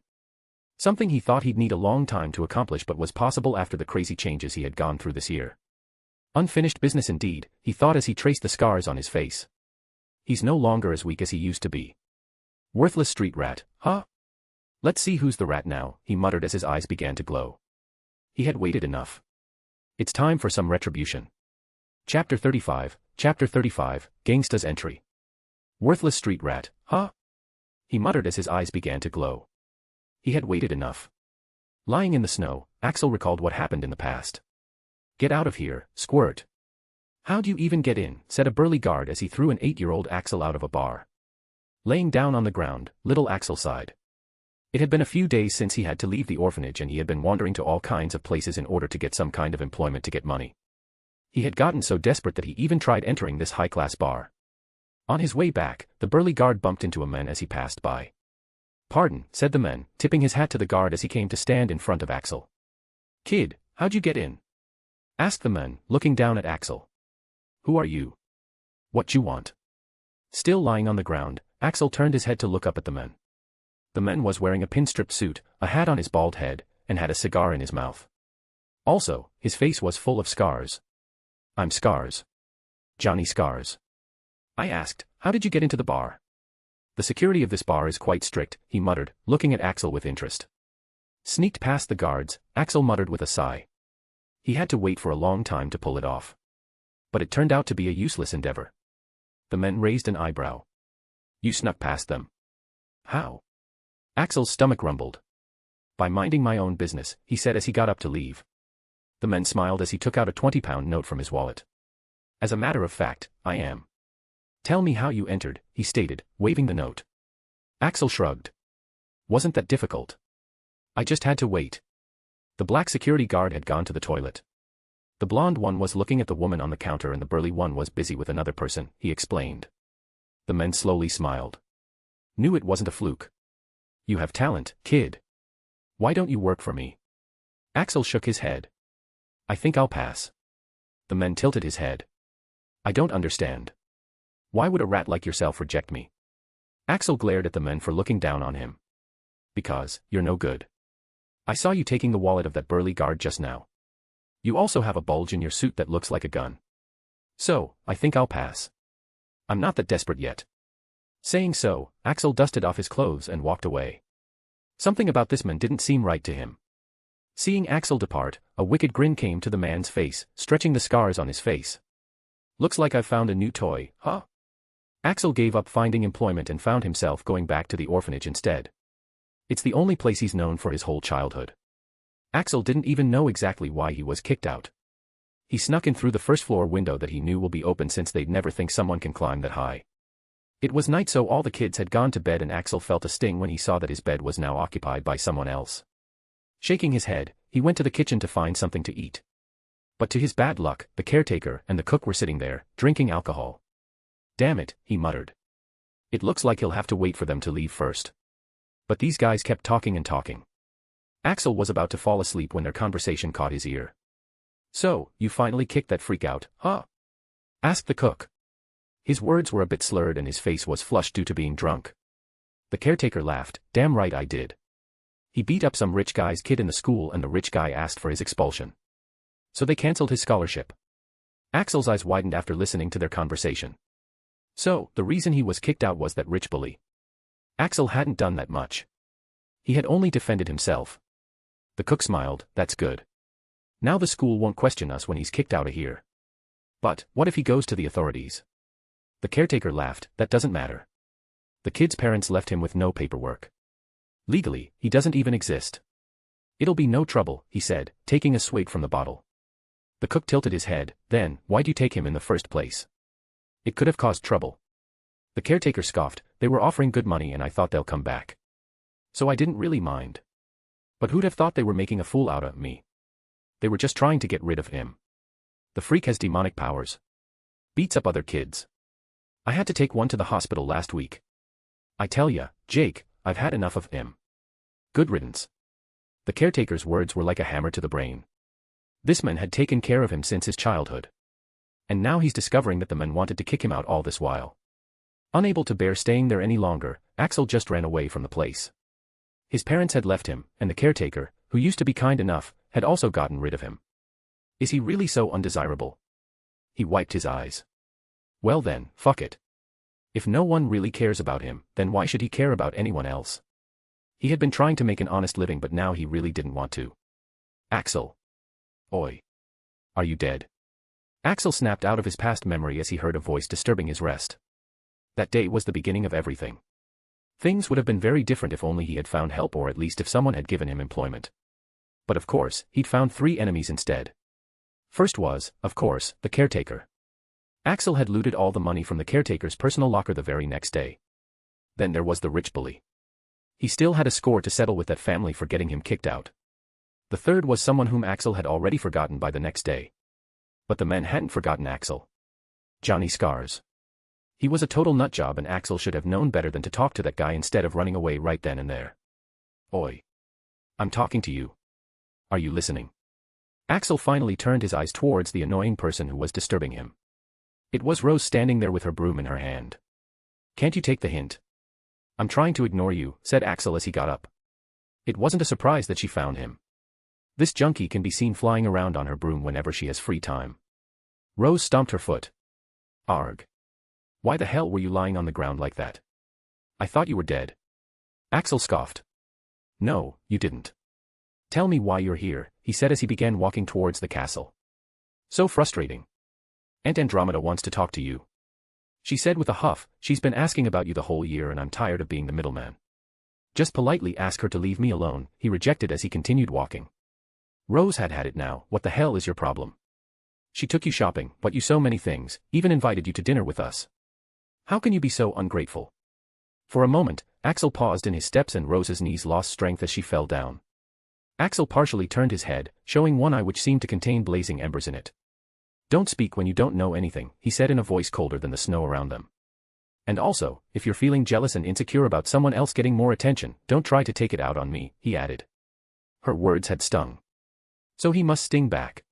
Something he thought he'd need a long time to accomplish but was possible after the crazy changes he had gone through this year. Unfinished business indeed, he thought as he traced the scars on his face. He's no longer as weak as he used to be. Worthless street rat, huh? Let's see who's the rat now, he muttered as his eyes began to glow. He had waited enough. It's time for some retribution. Chapter 35, Gangsta's Entry. Worthless street rat, huh? He muttered as his eyes began to glow. He had waited enough. Lying in the snow, Axel recalled what happened in the past. Get out of here, squirt. How'd you even get in, said a burly guard as he threw an 8-year-old Axel out of a bar. Laying down on the ground, little Axel sighed. It had been a few days since he had to leave the orphanage and he had been wandering to all kinds of places in order to get some kind of employment to get money. He had gotten so desperate that he even tried entering this high-class bar. On his way back, the burly guard bumped into a man as he passed by. Pardon, said the man, tipping his hat to the guard as he came to stand in front of Axel. Kid, how'd you get in? Asked the man, looking down at Axel. Who are you? What you want? Still lying on the ground, Axel turned his head to look up at the man. The man was wearing a pinstrip suit, a hat on his bald head, and had a cigar in his mouth. Also, his face was full of scars. I'm Scars. Johnny Scars. I asked, how did you get into the bar? The security of this bar is quite strict, he muttered, looking at Axel with interest. Sneaked past the guards, Axel muttered with a sigh. He had to wait for a long time to pull it off. But it turned out to be a useless endeavor. The men raised an eyebrow. You snuck past them. How? Axel's stomach rumbled. By minding my own business, he said as he got up to leave. The men smiled as he took out a 20-pound note from his wallet. As a matter of fact, I am. Tell me how you entered, he stated, waving the note. Axel shrugged. Wasn't that difficult? I just had to wait. The black security guard had gone to the toilet. The blonde one was looking at the woman on the counter and the burly one was busy with another person, he explained. The men slowly smiled. Knew it wasn't a fluke. You have talent, kid. Why don't you work for me? Axel shook his head. I think I'll pass. The men tilted his head. I don't understand. Why would a rat like yourself reject me? Axel glared at the men for looking down on him. Because, you're no good. I saw you taking the wallet of that burly guard just now. You also have a bulge in your suit that looks like a gun. So, I think I'll pass. I'm not that desperate yet. Saying so, Axel dusted off his clothes and walked away. Something about this man didn't seem right to him. Seeing Axel depart, a wicked grin came to the man's face, stretching the scars on his face. Looks like I've found a new toy, huh? Axel gave up finding employment and found himself going back to the orphanage instead. It's the only place he's known for his whole childhood. Axel didn't even know exactly why he was kicked out. He snuck in through the first-floor window that he knew will be open since they'd never think someone can climb that high. It was night so all the kids had gone to bed and Axel felt a sting when he saw that his bed was now occupied by someone else. Shaking his head, he went to the kitchen to find something to eat. But to his bad luck, the caretaker and the cook were sitting there, drinking alcohol. Damn it, he muttered. It looks like he'll have to wait for them to leave first. But these guys kept talking and talking. Axel was about to fall asleep when their conversation caught his ear. "So, you finally kicked that freak out, huh?" asked the cook. His words were a bit slurred and his face was flushed due to being drunk. The caretaker laughed. "Damn right I did. He beat up some rich guy's kid in the school and the rich guy asked for his expulsion. So they cancelled his scholarship." Axel's eyes widened after listening to their conversation. So, the reason he was kicked out was that rich bully. Axel hadn't done that much. He had only defended himself. The cook smiled. "That's good. Now the school won't question us when he's kicked out of here." "But, what if he goes to the authorities?" The caretaker laughed. "That doesn't matter. The kid's parents left him with no paperwork. Legally, he doesn't even exist." "It'll be no trouble," he said, taking a swig from the bottle. The cook tilted his head. "Then, why'd you take him in the first place? It could have caused trouble." The caretaker scoffed. "They were offering good money and I thought they'll come back. So I didn't really mind. But who'd have thought they were making a fool out of me? They were just trying to get rid of him. The freak has demonic powers. Beats up other kids. I had to take one to the hospital last week. I tell ya, Jake, I've had enough of him. Good riddance." The caretaker's words were like a hammer to the brain. This man had taken care of him since his childhood. And now he's discovering that the men wanted to kick him out all this while. Unable to bear staying there any longer, Axel just ran away from the place. His parents had left him, and the caretaker, who used to be kind enough, had also gotten rid of him. Is he really so undesirable? He wiped his eyes. Well then, fuck it. If no one really cares about him, then why should he care about anyone else? He had been trying to make an honest living but now he really didn't want to. Axel. Oi. Are you dead? Axel snapped out of his past memory as he heard a voice disturbing his rest. That day was the beginning of everything. Things would have been very different if only he had found help or at least if someone had given him employment. But of course, he'd found 3 enemies instead. First was, of course, the caretaker. Axel had looted all the money from the caretaker's personal locker the very next day. Then there was the rich bully. He still had a score to settle with that family for getting him kicked out. The third was someone whom Axel had already forgotten by the next day. But the men hadn't forgotten Axel. Johnny Scars. He was a total nutjob and Axel should have known better than to talk to that guy instead of running away right then and there. Oi. I'm talking to you. Are you listening? Axel finally turned his eyes towards the annoying person who was disturbing him. It was Rose standing there with her broom in her hand. Can't you take the hint? I'm trying to ignore you, said Axel as he got up. It wasn't a surprise that she found him. This junkie can be seen flying around on her broom whenever she has free time. Rose stomped her foot. Arg. Why the hell were you lying on the ground like that? I thought you were dead. Axel scoffed. No, you didn't. Tell me why you're here, he said as he began walking towards the castle. So frustrating. Aunt Andromeda wants to talk to you. She said with a huff, she's been asking about you the whole year and I'm tired of being the middleman. Just politely ask her to leave me alone, he rejected as he continued walking. Rose had had it now. What the hell is your problem? She took you shopping, bought you so many things, even invited you to dinner with us. How can you be so ungrateful? For a moment, Axel paused in his steps and Rose's knees lost strength as she fell down. Axel partially turned his head, showing one eye which seemed to contain blazing embers in it. Don't speak when you don't know anything, he said in a voice colder than the snow around them. And also, if you're feeling jealous and insecure about someone else getting more attention, don't try to take it out on me, he added. Her words had stung. So he must sting back.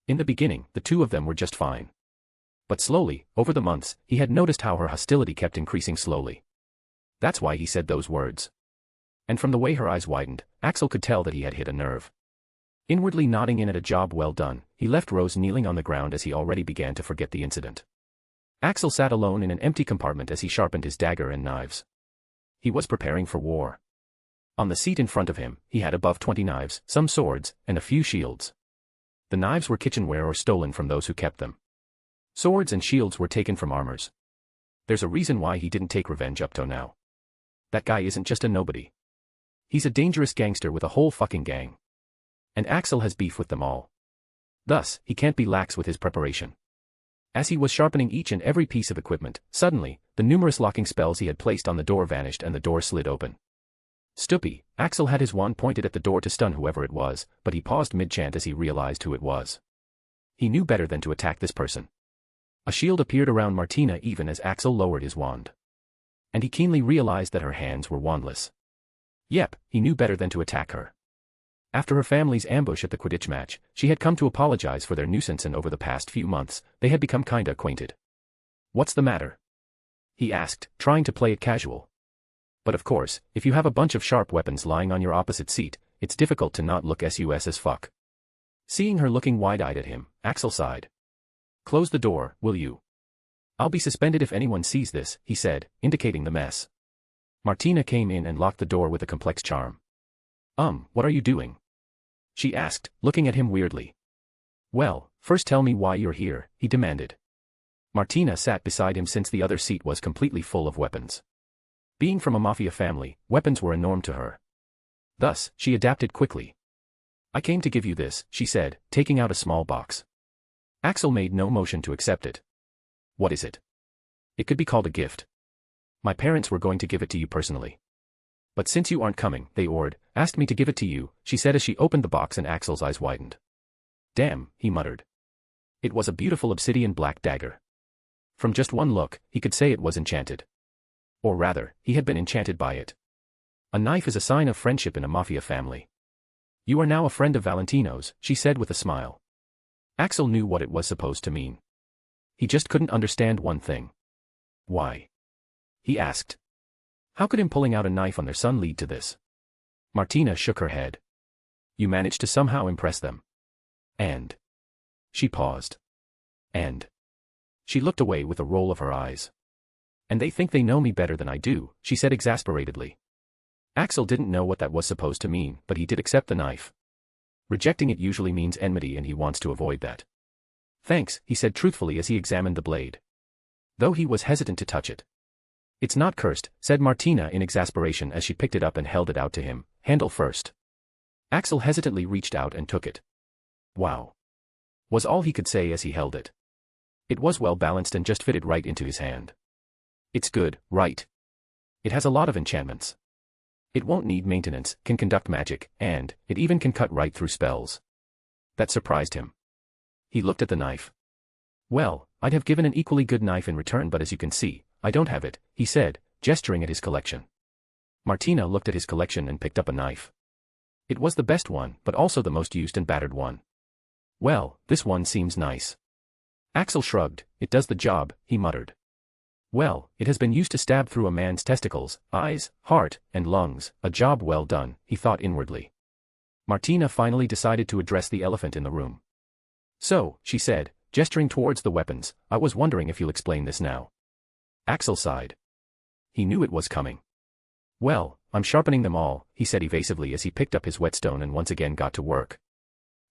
In the beginning, the two of them were just fine. But slowly, over the months, he had noticed how her hostility kept increasing slowly. That's why he said those words. And from the way her eyes widened, Axel could tell that he had hit a nerve. Inwardly nodding in at a job well done, he left Rose kneeling on the ground as he already began to forget the incident. Axel sat alone in an empty compartment as he sharpened his dagger and knives. He was preparing for war. On the seat in front of him, he had above 20 knives, some swords, and a few shields. The knives were kitchenware or stolen from those who kept them. Swords and shields were taken from armors. There's a reason why he didn't take revenge up to now. That guy isn't just a nobody. He's a dangerous gangster with a whole fucking gang. And Axel has beef with them all. Thus, he can't be lax with his preparation. As he was sharpening each and every piece of equipment, suddenly, the numerous locking spells he had placed on the door vanished and the door slid open. Stupid, Axel had his wand pointed at the door to stun whoever it was, but he paused mid-chant as he realized who it was. He knew better than to attack this person. A shield appeared around Martina even as Axel lowered his wand. And he keenly realized that her hands were wandless. Yep, he knew better than to attack her. After her family's ambush at the Quidditch match, she had come to apologize for their nuisance, and over the past few months, they had become kinda acquainted. "What's the matter?" he asked, trying to play it casual. But of course, if you have a bunch of sharp weapons lying on your opposite seat, it's difficult to not look sus as fuck. Seeing her looking wide-eyed at him, Axel sighed. "Close the door, will you? I'll be suspended if anyone sees this," he said, indicating the mess. Martina came in and locked the door with a complex charm. What are you doing?" she asked, looking at him weirdly. "Well, first tell me why you're here," he demanded. Martina sat beside him since the other seat was completely full of weapons. Being from a mafia family, weapons were a norm to her. Thus, she adapted quickly. "I came to give you this," she said, taking out a small box. Axel made no motion to accept it. "What is it?" "It could be called a gift. My parents were going to give it to you personally. But since you aren't coming, they asked me to give it to you," she said as she opened the box, and Axel's eyes widened. "Damn," he muttered. It was a beautiful obsidian black dagger. From just one look, he could say it was enchanted. Or rather, he had been enchanted by it. A knife is a sign of friendship in a mafia family. "You are now a friend of Valentino's," she said with a smile. Axel knew what it was supposed to mean. He just couldn't understand one thing. "Why?" he asked. How could him pulling out a knife on their son lead to this? Martina shook her head. "You managed to somehow impress them. And..." She paused. "And..." She looked away with a roll of her eyes. "And they think they know me better than I do," she said exasperatedly. Axel didn't know what that was supposed to mean, but he did accept the knife. Rejecting it usually means enmity, and he wants to avoid that. "Thanks," he said truthfully as he examined the blade. Though he was hesitant to touch it. "It's not cursed," said Martina in exasperation as she picked it up and held it out to him, handle first. Axel hesitantly reached out and took it. "Wow," was all he could say as he held it. It was well balanced and just fitted right into his hand. "It's good, right? It has a lot of enchantments. It won't need maintenance, can conduct magic, and it even can cut right through spells." That surprised him. He looked at the knife. "Well, I'd have given an equally good knife in return, but as you can see, I don't have it," he said, gesturing at his collection. Martina looked at his collection and picked up a knife. It was the best one, but also the most used and battered one. "Well, this one seems nice." Axel shrugged. "It does the job," he muttered. "Well, it has been used to stab through a man's testicles, eyes, heart, and lungs, a job well done," he thought inwardly. Martina finally decided to address the elephant in the room. "So," she said, gesturing towards the weapons, "I was wondering if you'll explain this now." Axel sighed. He knew it was coming. "Well, I'm sharpening them all," he said evasively as he picked up his whetstone and once again got to work.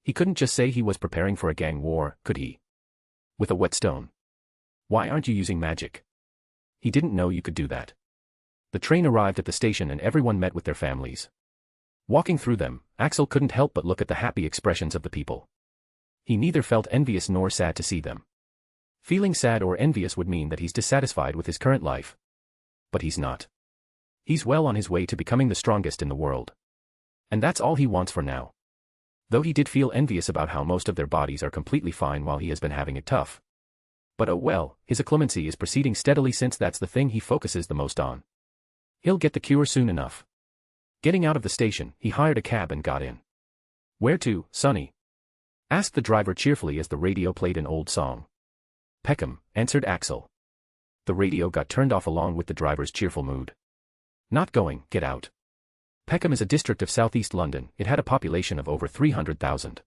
He couldn't just say he was preparing for a gang war, could he? With a whetstone. "Why aren't you using magic?" He didn't know you could do that. The train arrived at the station and everyone met with their families. Walking through them, Axel couldn't help but look at the happy expressions of the people. He neither felt envious nor sad to see them. Feeling sad or envious would mean that he's dissatisfied with his current life. But he's not. He's well on his way to becoming the strongest in the world. And that's all he wants for now. Though he did feel envious about how most of their bodies are completely fine while he has been having it tough. But oh well, his acclimacy is proceeding steadily since that's the thing he focuses the most on. He'll get the cure soon enough. Getting out of the station, he hired a cab and got in. "Where to, Sonny?" asked the driver cheerfully as the radio played an old song. "Peckham," answered Axel. The radio got turned off along with the driver's cheerful mood. "Not going, get out." Peckham is a district of southeast London. It had a population of over 300,000.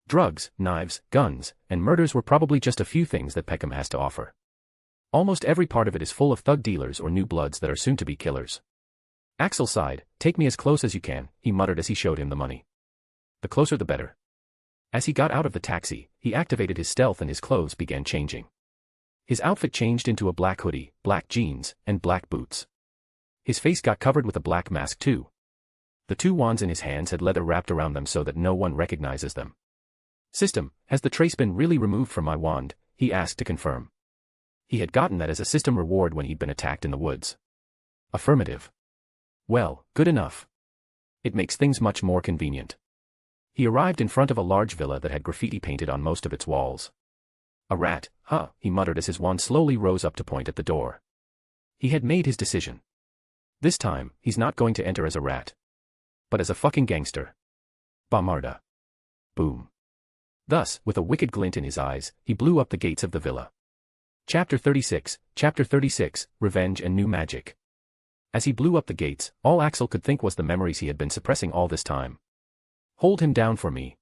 Drugs, knives, guns, and murders were probably just a few things that Peckham has to offer. Almost every part of it is full of thug dealers or new bloods that are soon to be killers. Axel sighed. "Take me as close as you can," he muttered as he showed him the money. "The closer the better." As he got out of the taxi, he activated his stealth and his clothes began changing. His outfit changed into a black hoodie, black jeans, and black boots. His face got covered with a black mask too. The two wands in his hands had leather wrapped around them so that no one recognizes them. "System, has the trace been really removed from my wand?" he asked to confirm. He had gotten that as a system reward when he'd been attacked in the woods. Affirmative. "Well, good enough. It makes things much more convenient." He arrived in front of a large villa that had graffiti painted on most of its walls. "A rat, huh?" he muttered as his wand slowly rose up to point at the door. He had made his decision. This time, he's not going to enter as a rat. But as a fucking gangster. Bombarda. Boom. Thus, with a wicked glint in his eyes, he blew up the gates of the villa. Chapter 36, Revenge and New Magic. As he blew up the gates, all Axel could think was the memories he had been suppressing all this time. "Hold him down for me,"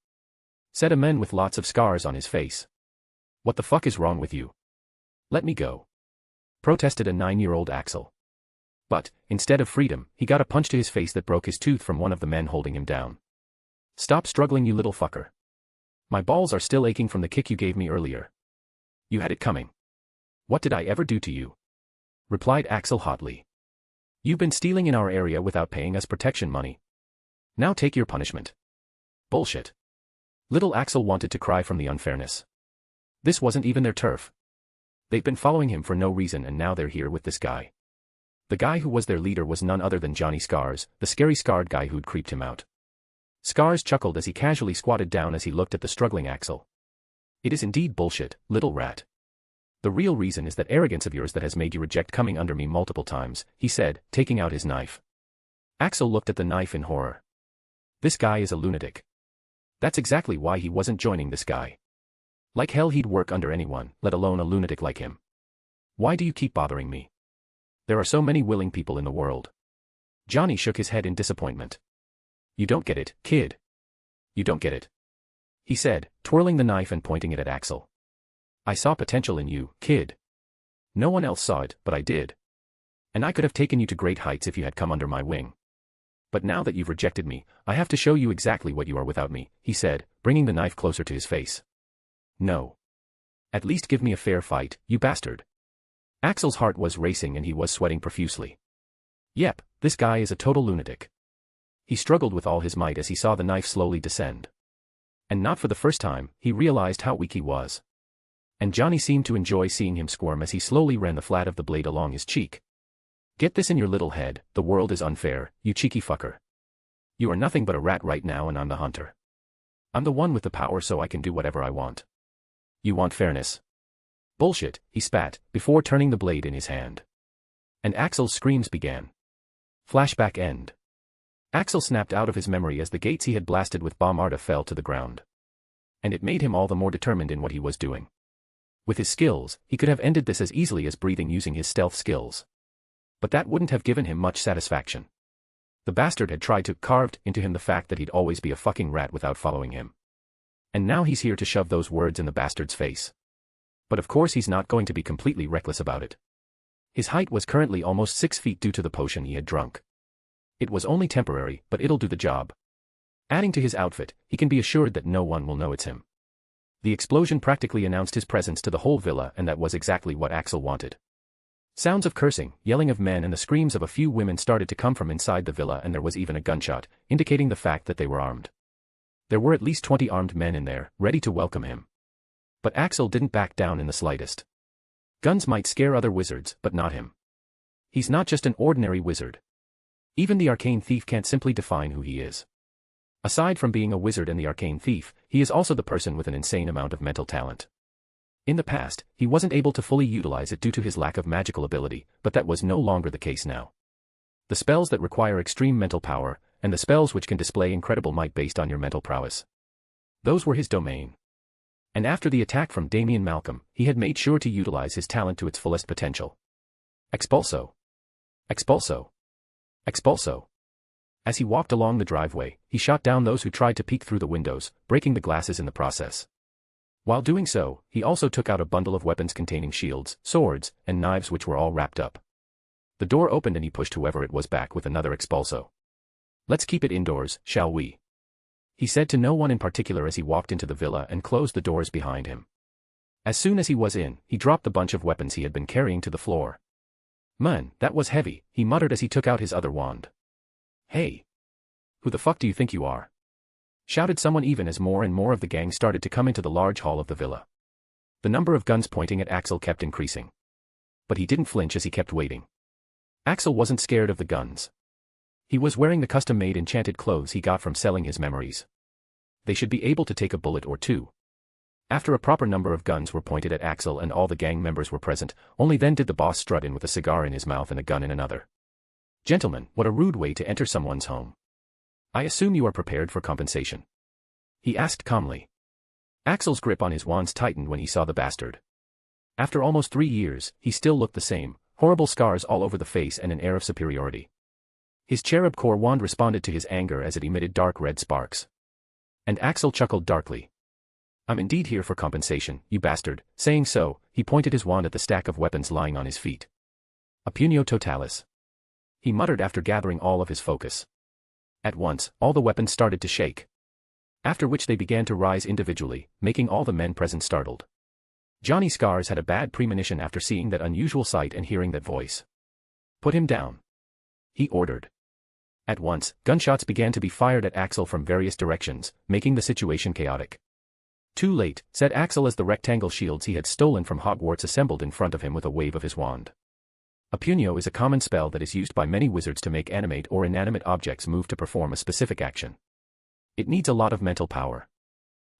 said a man with lots of scars on his face. "What the fuck is wrong with you? Let me go," protested a 9-year-old Axel. But, instead of freedom, he got a punch to his face that broke his tooth from one of the men holding him down. "Stop struggling, you little fucker. My balls are still aching from the kick you gave me earlier. You had it coming." "What did I ever do to you?" replied Axel hotly. "You've been stealing in our area without paying us protection money. Now take your punishment." "Bullshit." Little Axel wanted to cry from the unfairness. This wasn't even their turf. They'd been following him for no reason and now they're here with this guy. The guy who was their leader was none other than Johnny Scars, the scary scarred guy who'd creeped him out. Scars chuckled as he casually squatted down as he looked at the struggling Axel. "It is indeed bullshit, little rat. The real reason is that arrogance of yours that has made you reject coming under me multiple times," he said, taking out his knife. Axel looked at the knife in horror. This guy is a lunatic. That's exactly why he wasn't joining this guy. Like hell he'd work under anyone, let alone a lunatic like him. "Why do you keep bothering me? There are so many willing people in the world." Johnny shook his head in disappointment. "You don't get it, kid. You don't get it," he said, twirling the knife and pointing it at Axel. "I saw potential in you, kid. No one else saw it, but I did. And I could have taken you to great heights if you had come under my wing. But now that you've rejected me, I have to show you exactly what you are without me," he said, bringing the knife closer to his face. "No. At least give me a fair fight, you bastard." Axel's heart was racing and he was sweating profusely. Yep, this guy is a total lunatic. He struggled with all his might as he saw the knife slowly descend. And not for the first time, he realized how weak he was. And Johnny seemed to enjoy seeing him squirm as he slowly ran the flat of the blade along his cheek. "Get this in your little head, the world is unfair, you cheeky fucker. You are nothing but a rat right now and I'm the hunter. I'm the one with the power so I can do whatever I want. You want fairness? Bullshit," he spat, before turning the blade in his hand. And Axel's screams began. Flashback end. Axel snapped out of his memory as the gates he had blasted with Bombarda fell to the ground. And it made him all the more determined in what he was doing. With his skills, he could have ended this as easily as breathing using his stealth skills. But that wouldn't have given him much satisfaction. The bastard had tried to carve into him the fact that he'd always be a fucking rat without following him. And now he's here to shove those words in the bastard's face. But of course he's not going to be completely reckless about it. His height was currently almost 6 feet due to the potion he had drunk. It was only temporary, but it'll do the job. Adding to his outfit, he can be assured that no one will know it's him. The explosion practically announced his presence to the whole villa and that was exactly what Axel wanted. Sounds of cursing, yelling of men and the screams of a few women started to come from inside the villa and there was even a gunshot, indicating the fact that they were armed. There were at least 20 armed men in there, ready to welcome him. But Axel didn't back down in the slightest. Guns might scare other wizards, but not him. He's not just an ordinary wizard. Even the Arcane Thief can't simply define who he is. Aside from being a wizard and the Arcane Thief, he is also the person with an insane amount of mental talent. In the past, he wasn't able to fully utilize it due to his lack of magical ability, but that was no longer the case now. The spells that require extreme mental power, and the spells which can display incredible might based on your mental prowess. Those were his domain. And after the attack from Damian Malcolm, he had made sure to utilize his talent to its fullest potential. Expulso. Expulso. Expulso. As he walked along the driveway, he shot down those who tried to peek through the windows, breaking the glasses in the process. While doing so, he also took out a bundle of weapons containing shields, swords, and knives which were all wrapped up. The door opened and he pushed whoever it was back with another expulso. "Let's keep it indoors, shall we?" he said to no one in particular as he walked into the villa and closed the doors behind him. As soon as he was in, he dropped the bunch of weapons he had been carrying to the floor. "Man, that was heavy," he muttered as he took out his other wand. "Hey! Who the fuck do you think you are?" shouted someone even as more and more of the gang started to come into the large hall of the villa. The number of guns pointing at Axel kept increasing. But he didn't flinch as he kept waiting. Axel wasn't scared of the guns. He was wearing the custom-made enchanted clothes he got from selling his memories. They should be able to take a bullet or two. After a proper number of guns were pointed at Axel and all the gang members were present, only then did the boss strut in with a cigar in his mouth and a gun in another. "Gentlemen, what a rude way to enter someone's home. I assume you are prepared for compensation." he asked calmly. Axel's grip on his wands tightened when he saw the bastard. After almost 3 years, he still looked the same, horrible scars all over the face and an air of superiority. His cherub core wand responded to his anger as it emitted dark red sparks. And Axel chuckled darkly. I'm indeed here for compensation, you bastard. Saying so, he pointed his wand at the stack of weapons lying on his feet. A punio totalis. He muttered after gathering all of his focus. At once, all the weapons started to shake. After which they began to rise individually, making all the men present startled. Johnny Scars had a bad premonition after seeing that unusual sight and hearing that voice. Put him down, he ordered. At once, gunshots began to be fired at Axel from various directions, making the situation chaotic. Too late, said Axel as the rectangle shields he had stolen from Hogwarts assembled in front of him with a wave of his wand. A punio is a common spell that is used by many wizards to make animate or inanimate objects move to perform a specific action. It needs a lot of mental power.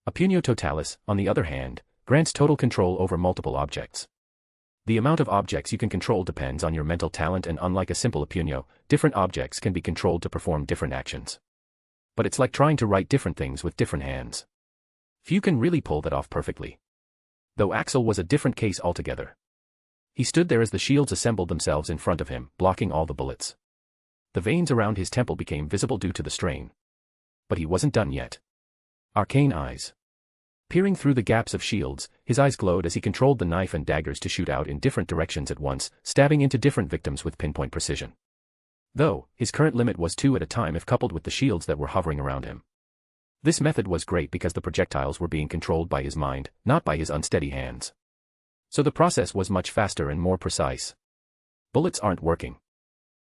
A punio totalis, on the other hand, grants total control over multiple objects. The amount of objects you can control depends on your mental talent, and unlike a simple punio, different objects can be controlled to perform different actions. But it's like trying to write different things with different hands. Few can really pull that off perfectly. Though Axel was a different case altogether. He stood there as the shields assembled themselves in front of him, blocking all the bullets. The veins around his temple became visible due to the strain. But he wasn't done yet. Arcane eyes. Peering through the gaps of shields, his eyes glowed as he controlled the knife and daggers to shoot out in different directions at once, stabbing into different victims with pinpoint precision. Though, his current limit was 2 at a time if coupled with the shields that were hovering around him. This method was great because the projectiles were being controlled by his mind, not by his unsteady hands. So the process was much faster and more precise. Bullets aren't working.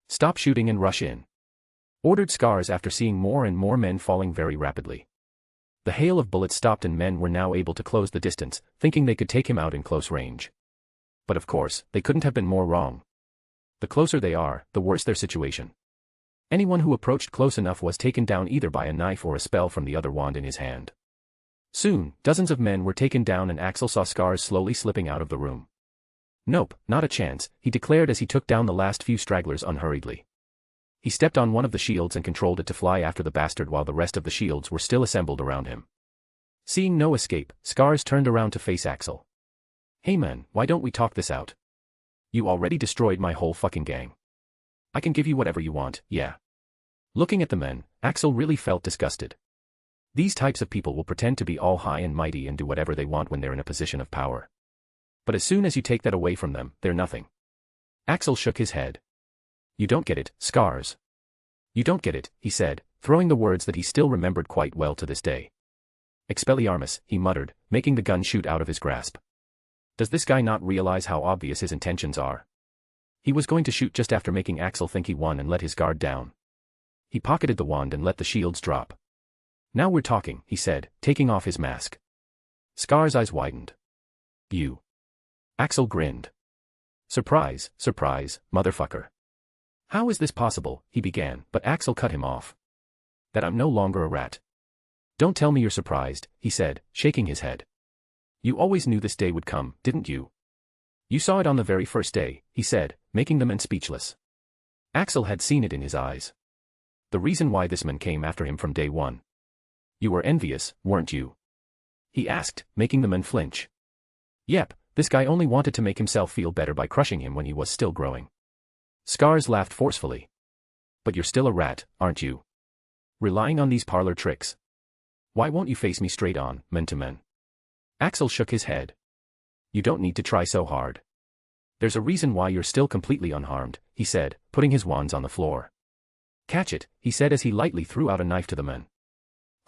Stop shooting and rush in, ordered Scars after seeing more and more men falling very rapidly. The hail of bullets stopped and men were now able to close the distance, thinking they could take him out in close range. But of course, they couldn't have been more wrong. The closer they are, the worse their situation. Anyone who approached close enough was taken down either by a knife or a spell from the other wand in his hand. Soon, dozens of men were taken down and Axel saw Scars slowly slipping out of the room. Nope, not a chance, he declared as he took down the last few stragglers unhurriedly. He stepped on one of the shields and controlled it to fly after the bastard while the rest of the shields were still assembled around him. Seeing no escape, Scars turned around to face Axel. Hey man, why don't we talk this out? You already destroyed my whole fucking gang. I can give you whatever you want, yeah. Looking at the men, Axel really felt disgusted. These types of people will pretend to be all high and mighty and do whatever they want when they're in a position of power. But as soon as you take that away from them, they're nothing. Axel shook his head. You don't get it, Scars. You don't get it, he said, throwing the words that he still remembered quite well to this day. Expelliarmus, he muttered, making the gun shoot out of his grasp. Does this guy not realize how obvious his intentions are? He was going to shoot just after making Axel think he won and let his guard down. He pocketed the wand and let the shields drop. Now we're talking, he said, taking off his mask. Scars' eyes widened. You. Axel grinned. Surprise, surprise, motherfucker. How is this possible, he began, but Axel cut him off. That I'm no longer a rat. Don't tell me you're surprised, he said, shaking his head. You always knew this day would come, didn't you? You saw it on the very first day, he said, making the men speechless. Axel had seen it in his eyes. The reason why this man came after him from day one. You were envious, weren't you? He asked, making the men flinch. Yep, this guy only wanted to make himself feel better by crushing him when he was still growing. Scars laughed forcefully. But you're still a rat, aren't you? Relying on these parlor tricks. Why won't you face me straight on, men to men? Axel shook his head. You don't need to try so hard. There's a reason why you're still completely unharmed, he said, putting his wands on the floor. Catch it, he said as he lightly threw out a knife to the men.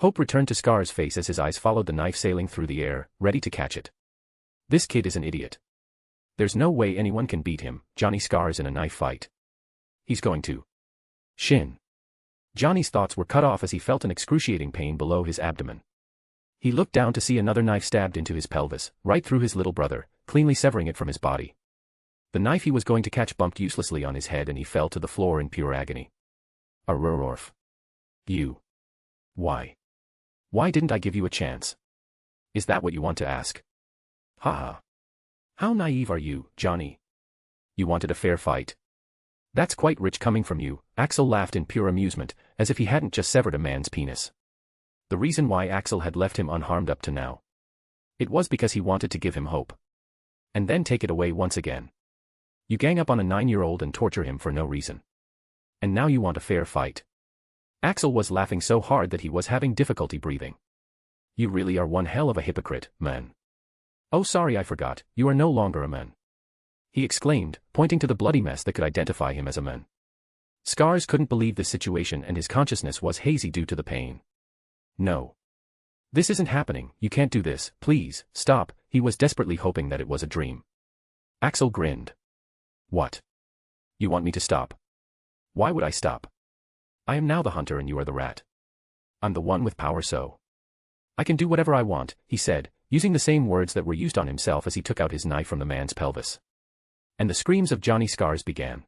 Hope returned to Scar's face as his eyes followed the knife sailing through the air, ready to catch it. This kid is an idiot. There's no way anyone can beat him, Johnny Scars, in a knife fight. He's going to. Shin. Johnny's thoughts were cut off as he felt an excruciating pain below his abdomen. He looked down to see another knife stabbed into his pelvis, right through his little brother, cleanly severing it from his body. The knife he was going to catch bumped uselessly on his head and he fell to the floor in pure agony. Arurorf. You. Why? Why didn't I give you a chance? Is that what you want to ask? Haha. How naive are you, Johnny? You wanted a fair fight. That's quite rich coming from you, Axel laughed in pure amusement, as if he hadn't just severed a man's penis. The reason why Axel had left him unharmed up to now. It was because he wanted to give him hope. And then take it away once again. You gang up on a 9-year-old and torture him for no reason. And now you want a fair fight. Axel was laughing so hard that he was having difficulty breathing. You really are one hell of a hypocrite, man. Oh, sorry, I forgot, you are no longer a man. He exclaimed, pointing to the bloody mess that could identify him as a man. Scars couldn't believe this situation and his consciousness was hazy due to the pain. No. This isn't happening, you can't do this, please, stop, he was desperately hoping that it was a dream. Axel grinned. What? You want me to stop? Why would I stop? I am now the hunter and you are the rat. I'm the one with power, so I can do whatever I want, he said, using the same words that were used on himself as he took out his knife from the man's pelvis. And the screams of Johnny Scars began.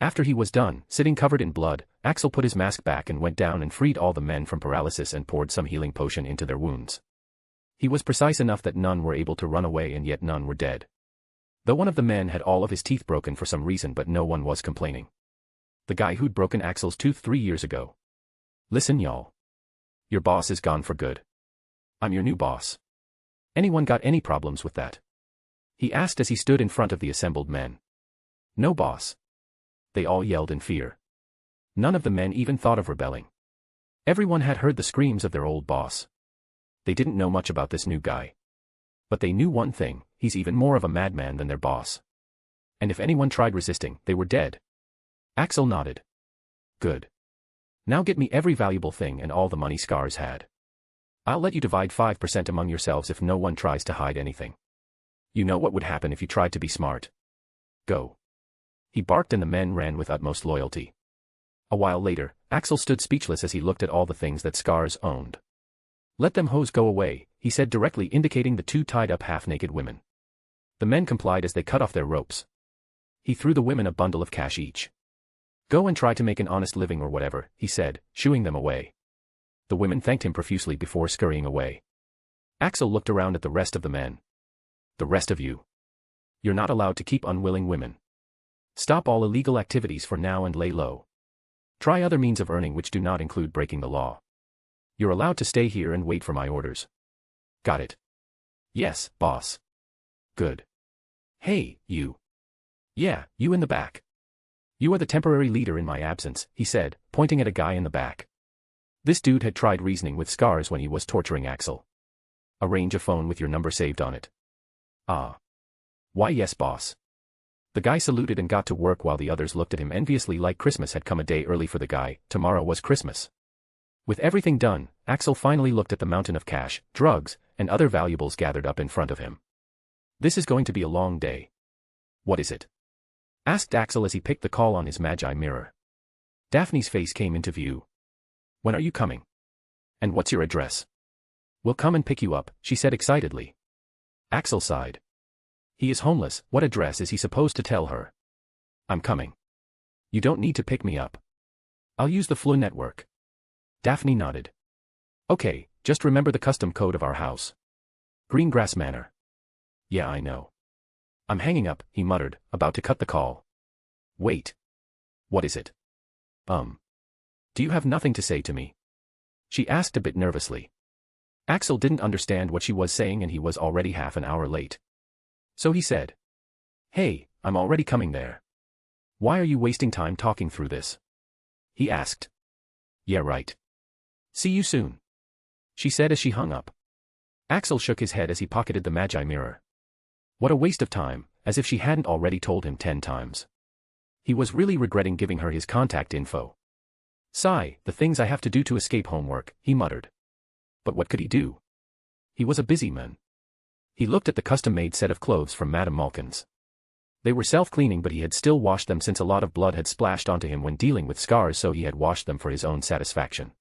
After he was done, sitting covered in blood, Axel put his mask back and went down and freed all the men from paralysis and poured some healing potion into their wounds. He was precise enough that none were able to run away and yet none were dead. Though one of the men had all of his teeth broken for some reason but no one was complaining. The guy who'd broken Axel's tooth 3 years ago. Listen y'all. Your boss is gone for good. I'm your new boss. Anyone got any problems with that? He asked as he stood in front of the assembled men. No, boss. They all yelled in fear. None of the men even thought of rebelling. Everyone had heard the screams of their old boss. They didn't know much about this new guy. But they knew one thing, he's even more of a madman than their boss. And if anyone tried resisting, they were dead. Axel nodded. Good. Now get me every valuable thing and all the money Scars had. I'll let you divide 5% among yourselves if no one tries to hide anything. You know what would happen if you tried to be smart. Go. He barked and the men ran with utmost loyalty. A while later, Axel stood speechless as he looked at all the things that Scars owned. Let them hoes go away, he said, directly indicating the 2 tied-up half-naked women. The men complied as they cut off their ropes. He threw the women a bundle of cash each. Go and try to make an honest living or whatever, he said, shooing them away. The women thanked him profusely before scurrying away. Axel looked around at the rest of the men. The rest of you. You're not allowed to keep unwilling women. Stop all illegal activities for now and lay low. Try other means of earning which do not include breaking the law. You're allowed to stay here and wait for my orders. Got it? Yes, boss. Good. Hey, you. Yeah, you in the back. You are the temporary leader in my absence, he said, pointing at a guy in the back. This dude had tried reasoning with Scars when he was torturing Axel. Arrange a phone with your number saved on it. Ah. Why yes, boss. The guy saluted and got to work while the others looked at him enviously like Christmas had come a day early for the guy. Tomorrow was Christmas. With everything done, Axel finally looked at the mountain of cash, drugs, and other valuables gathered up in front of him. This is going to be a long day. What is it? Asked Axel as he picked the call on his magi mirror. Daphne's face came into view. When are you coming? And what's your address? We'll come and pick you up, she said excitedly. Axel sighed. He is homeless, what address is he supposed to tell her? I'm coming. You don't need to pick me up. I'll use the Flu network. Daphne nodded. Okay, just remember the custom code of our house. Greengrass Manor. Yeah, I know. I'm hanging up, he muttered, about to cut the call. Wait. What is it? Do you have nothing to say to me? She asked a bit nervously. Axel didn't understand what she was saying and he was already half an hour late. So he said. Hey, I'm already coming there. Why are you wasting time talking through this? He asked. Yeah, right. See you soon. She said as she hung up. Axel shook his head as he pocketed the magi mirror. What a waste of time, as if she hadn't already told him 10 times. He was really regretting giving her his contact info. Sigh, the things I have to do to escape homework, he muttered. But what could he do? He was a busy man. He looked at the custom-made set of clothes from Madame Malkin's. They were self-cleaning but he had still washed them since a lot of blood had splashed onto him when dealing with Scars, so he had washed them for his own satisfaction.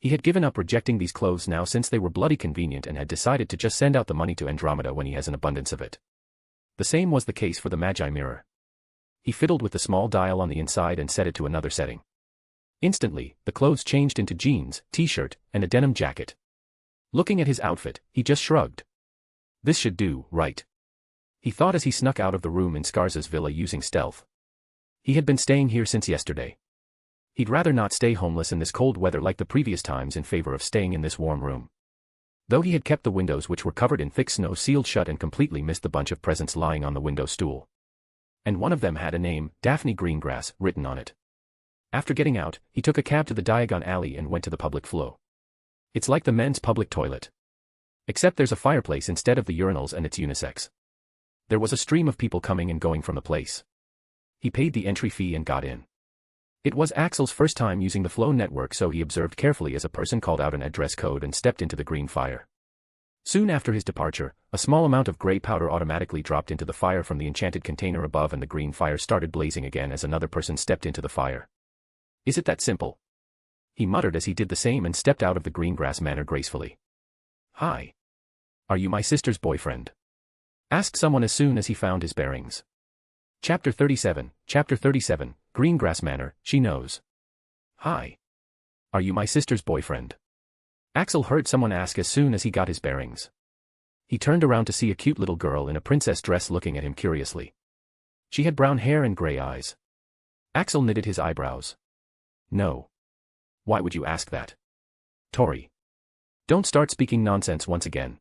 He had given up rejecting these clothes now since they were bloody convenient and had decided to just send out the money to Andromeda when he has an abundance of it. The same was the case for the magi mirror. He fiddled with the small dial on the inside and set it to another setting. Instantly, the clothes changed into jeans, t-shirt, and a denim jacket. Looking at his outfit, he just shrugged. This should do, right? He thought as he snuck out of the room in Scars's villa using stealth. He had been staying here since yesterday. He'd rather not stay homeless in this cold weather like the previous times in favor of staying in this warm room. Though he had kept the windows which were covered in thick snow sealed shut and completely missed the bunch of presents lying on the window stool. And one of them had a name, Daphne Greengrass, written on it. After getting out, he took a cab to the Diagon Alley and went to the public floor. It's like the men's public toilet. Except there's a fireplace instead of the urinals and it's unisex. There was a stream of people coming and going from the place. He paid the entry fee and got in. It was Axel's first time using the flow network, so he observed carefully as a person called out an address code and stepped into the green fire. Soon after his departure, a small amount of gray powder automatically dropped into the fire from the enchanted container above and the green fire started blazing again as another person stepped into the fire. Is it that simple? He muttered as he did the same and stepped out of the Greengrass Manor gracefully. Hi. Are you my sister's boyfriend? Asked someone as soon as he found his bearings. Chapter 37, Greengrass Manor, she knows. Hi. Are you my sister's boyfriend? Axel heard someone ask as soon as he got his bearings. He turned around to see a cute little girl in a princess dress looking at him curiously. She had brown hair and gray eyes. Axel knitted his eyebrows. No. Why would you ask that? Tori. Don't start speaking nonsense once again.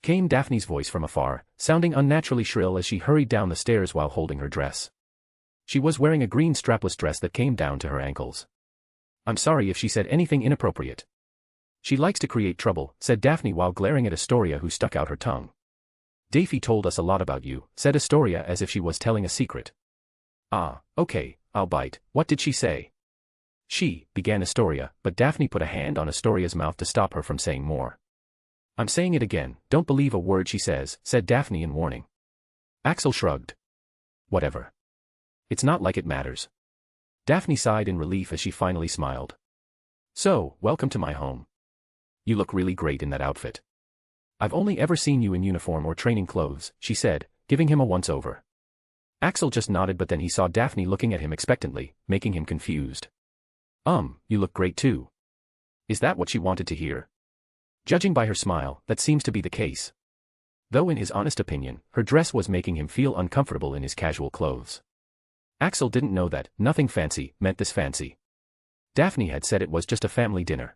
Came Daphne's voice from afar, sounding unnaturally shrill as she hurried down the stairs while holding her dress. She was wearing a green strapless dress that came down to her ankles. I'm sorry if she said anything inappropriate. She likes to create trouble, said Daphne while glaring at Astoria, who stuck out her tongue. Daphne told us a lot about you, said Astoria as if she was telling a secret. Ah, okay, I'll bite. What did she say? She, began Astoria, but Daphne put a hand on Astoria's mouth to stop her from saying more. I'm saying it again, don't believe a word she says, said Daphne in warning. Axel shrugged. Whatever. It's not like it matters. Daphne sighed in relief as she finally smiled. So, welcome to my home. You look really great in that outfit. I've only ever seen you in uniform or training clothes, she said, giving him a once-over. Axel just nodded, but then he saw Daphne looking at him expectantly, making him confused. You look great too. Is that what she wanted to hear? Judging by her smile, that seems to be the case. Though in his honest opinion, her dress was making him feel uncomfortable in his casual clothes. Axel didn't know that nothing fancy meant this fancy. Daphne had said it was just a family dinner.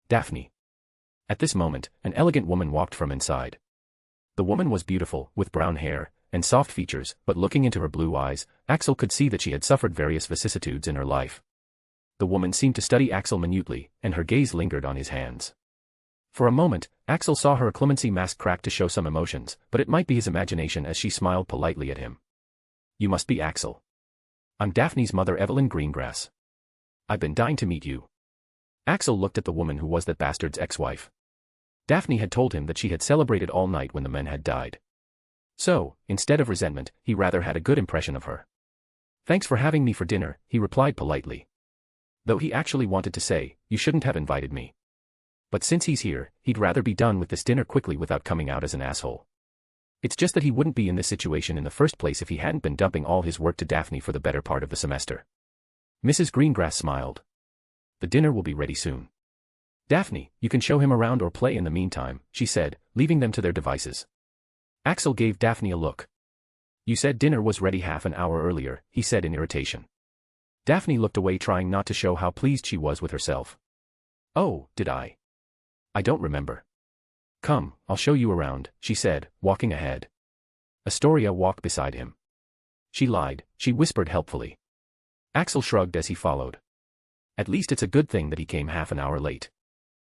Daphne. At this moment, an elegant woman walked from inside. The woman was beautiful, with brown hair and soft features, but looking into her blue eyes, Axel could see that she had suffered various vicissitudes in her life. The woman seemed to study Axel minutely, and her gaze lingered on his hands. For a moment, Axel saw her clemency mask crack to show some emotions, but it might be his imagination as she smiled politely at him. You must be Axel. I'm Daphne's mother, Evelyn Greengrass. I've been dying to meet you. Axel looked at the woman who was that bastard's ex-wife. Daphne had told him that she had celebrated all night when the men had died. So, instead of resentment, he rather had a good impression of her. Thanks for having me for dinner, he replied politely. Though he actually wanted to say, you shouldn't have invited me. But since he's here, he'd rather be done with this dinner quickly without coming out as an asshole. It's just that he wouldn't be in this situation in the first place if he hadn't been dumping all his work to Daphne for the better part of the semester. Mrs. Greengrass smiled. The dinner will be ready soon. Daphne, you can show him around or play in the meantime, she said, leaving them to their devices. Axel gave Daphne a look. You said dinner was ready half an hour earlier, he said in irritation. Daphne looked away, trying not to show how pleased she was with herself. Oh, did I? I don't remember. Come, I'll show you around, she said, walking ahead. Astoria walked beside him. She lied, she whispered helpfully. Axel shrugged as he followed. At least it's a good thing that he came half an hour late.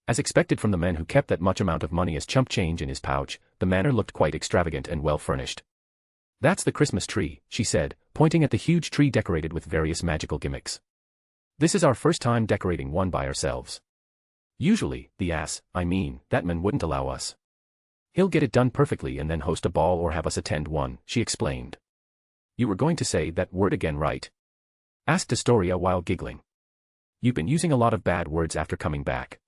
As expected from the man who kept that much amount of money as chump change in his pouch, the manor looked quite extravagant and well furnished. That's the Christmas tree, she said, pointing at the huge tree decorated with various magical gimmicks. This is our first time decorating one by ourselves. Usually, that man wouldn't allow us. He'll get it done perfectly and then host a ball or have us attend one, she explained. You were going to say that word again, right? Asked Astoria while giggling. You've been using a lot of bad words after coming back.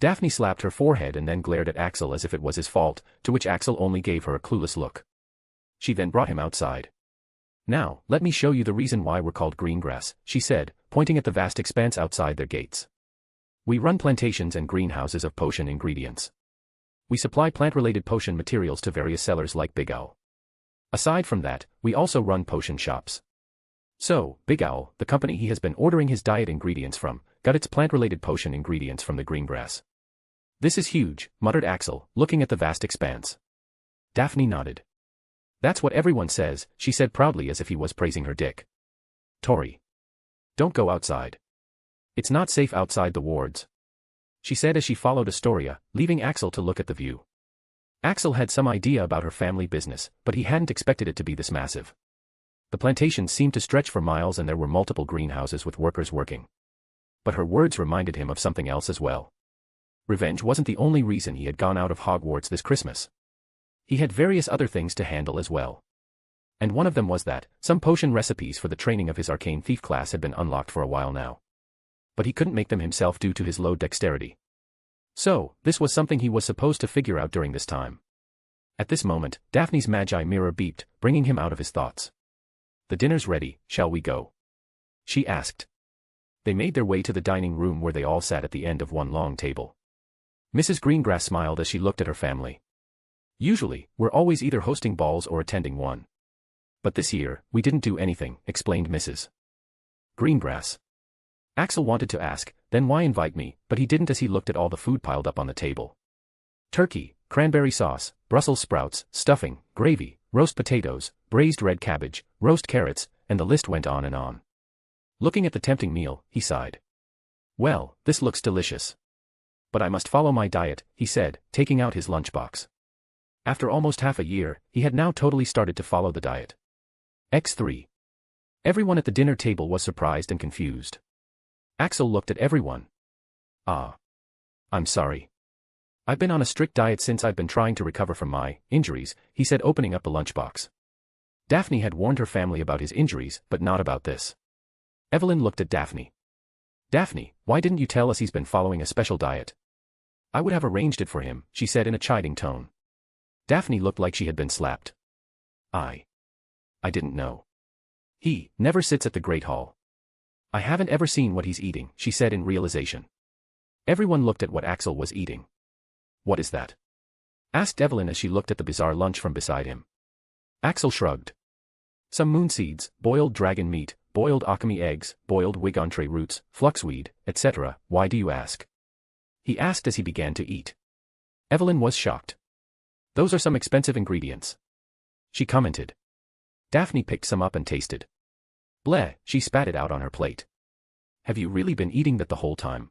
Daphne slapped her forehead and then glared at Axel as if it was his fault, to which Axel only gave her a clueless look. She then brought him outside. Now, let me show you the reason why we're called Greengrass, she said, pointing at the vast expanse outside their gates. We run plantations and greenhouses of potion ingredients. We supply plant-related potion materials to various sellers like Big Owl. Aside from that, we also run potion shops. So, Big Owl, the company he has been ordering his diet ingredients from, got its plant-related potion ingredients from the green grass. This is huge, muttered Axel, looking at the vast expanse. Daphne nodded. That's what everyone says, she said proudly as if he was praising her dick. Tori. Don't go outside. It's not safe outside the wards, she said as she followed Astoria, leaving Axel to look at the view. Axel had some idea about her family business, but he hadn't expected it to be this massive. The plantation seemed to stretch for miles and there were multiple greenhouses with workers working. But her words reminded him of something else as well. Revenge wasn't the only reason he had gone out of Hogwarts this Christmas. He had various other things to handle as well. And one of them was that some potion recipes for the training of his Arcane Thief class had been unlocked for a while now. But he couldn't make them himself due to his low dexterity. So, this was something he was supposed to figure out during this time. At this moment, Daphne's magi mirror beeped, bringing him out of his thoughts. The dinner's ready, shall we go? She asked. They made their way to the dining room where they all sat at the end of one long table. Mrs. Greengrass smiled as she looked at her family. Usually, we're always either hosting balls or attending one. But this year, we didn't do anything, explained Mrs. Greengrass. Axel wanted to ask, then why invite me, but he didn't as he looked at all the food piled up on the table. Turkey, cranberry sauce, Brussels sprouts, stuffing, gravy, roast potatoes, braised red cabbage, roast carrots, and the list went on and on. Looking at the tempting meal, he sighed. Well, this looks delicious. But I must follow my diet, he said, taking out his lunchbox. After almost half a year, he had now totally started to follow the diet. X3. Everyone at the dinner table was surprised and confused. Axel looked at everyone. Ah. I'm sorry. I've been on a strict diet since I've been trying to recover from my injuries, he said, opening up the lunchbox. Daphne had warned her family about his injuries, but not about this. Evelyn looked at Daphne. Daphne, why didn't you tell us he's been following a special diet? I would have arranged it for him, she said in a chiding tone. Daphne looked like she had been slapped. I didn't know. He never sits at the Great Hall. I haven't ever seen what he's eating, she said in realization. Everyone looked at what Axel was eating. What is that? Asked Evelyn as she looked at the bizarre lunch from beside him. Axel shrugged. Some moon seeds, boiled dragon meat, boiled alchemy eggs, boiled wig entree roots, fluxweed, etc. Why do you ask? He asked as he began to eat. Evelyn was shocked. Those are some expensive ingredients, she commented. Daphne picked some up and tasted. Bleh, she spat it out on her plate. Have you really been eating that the whole time?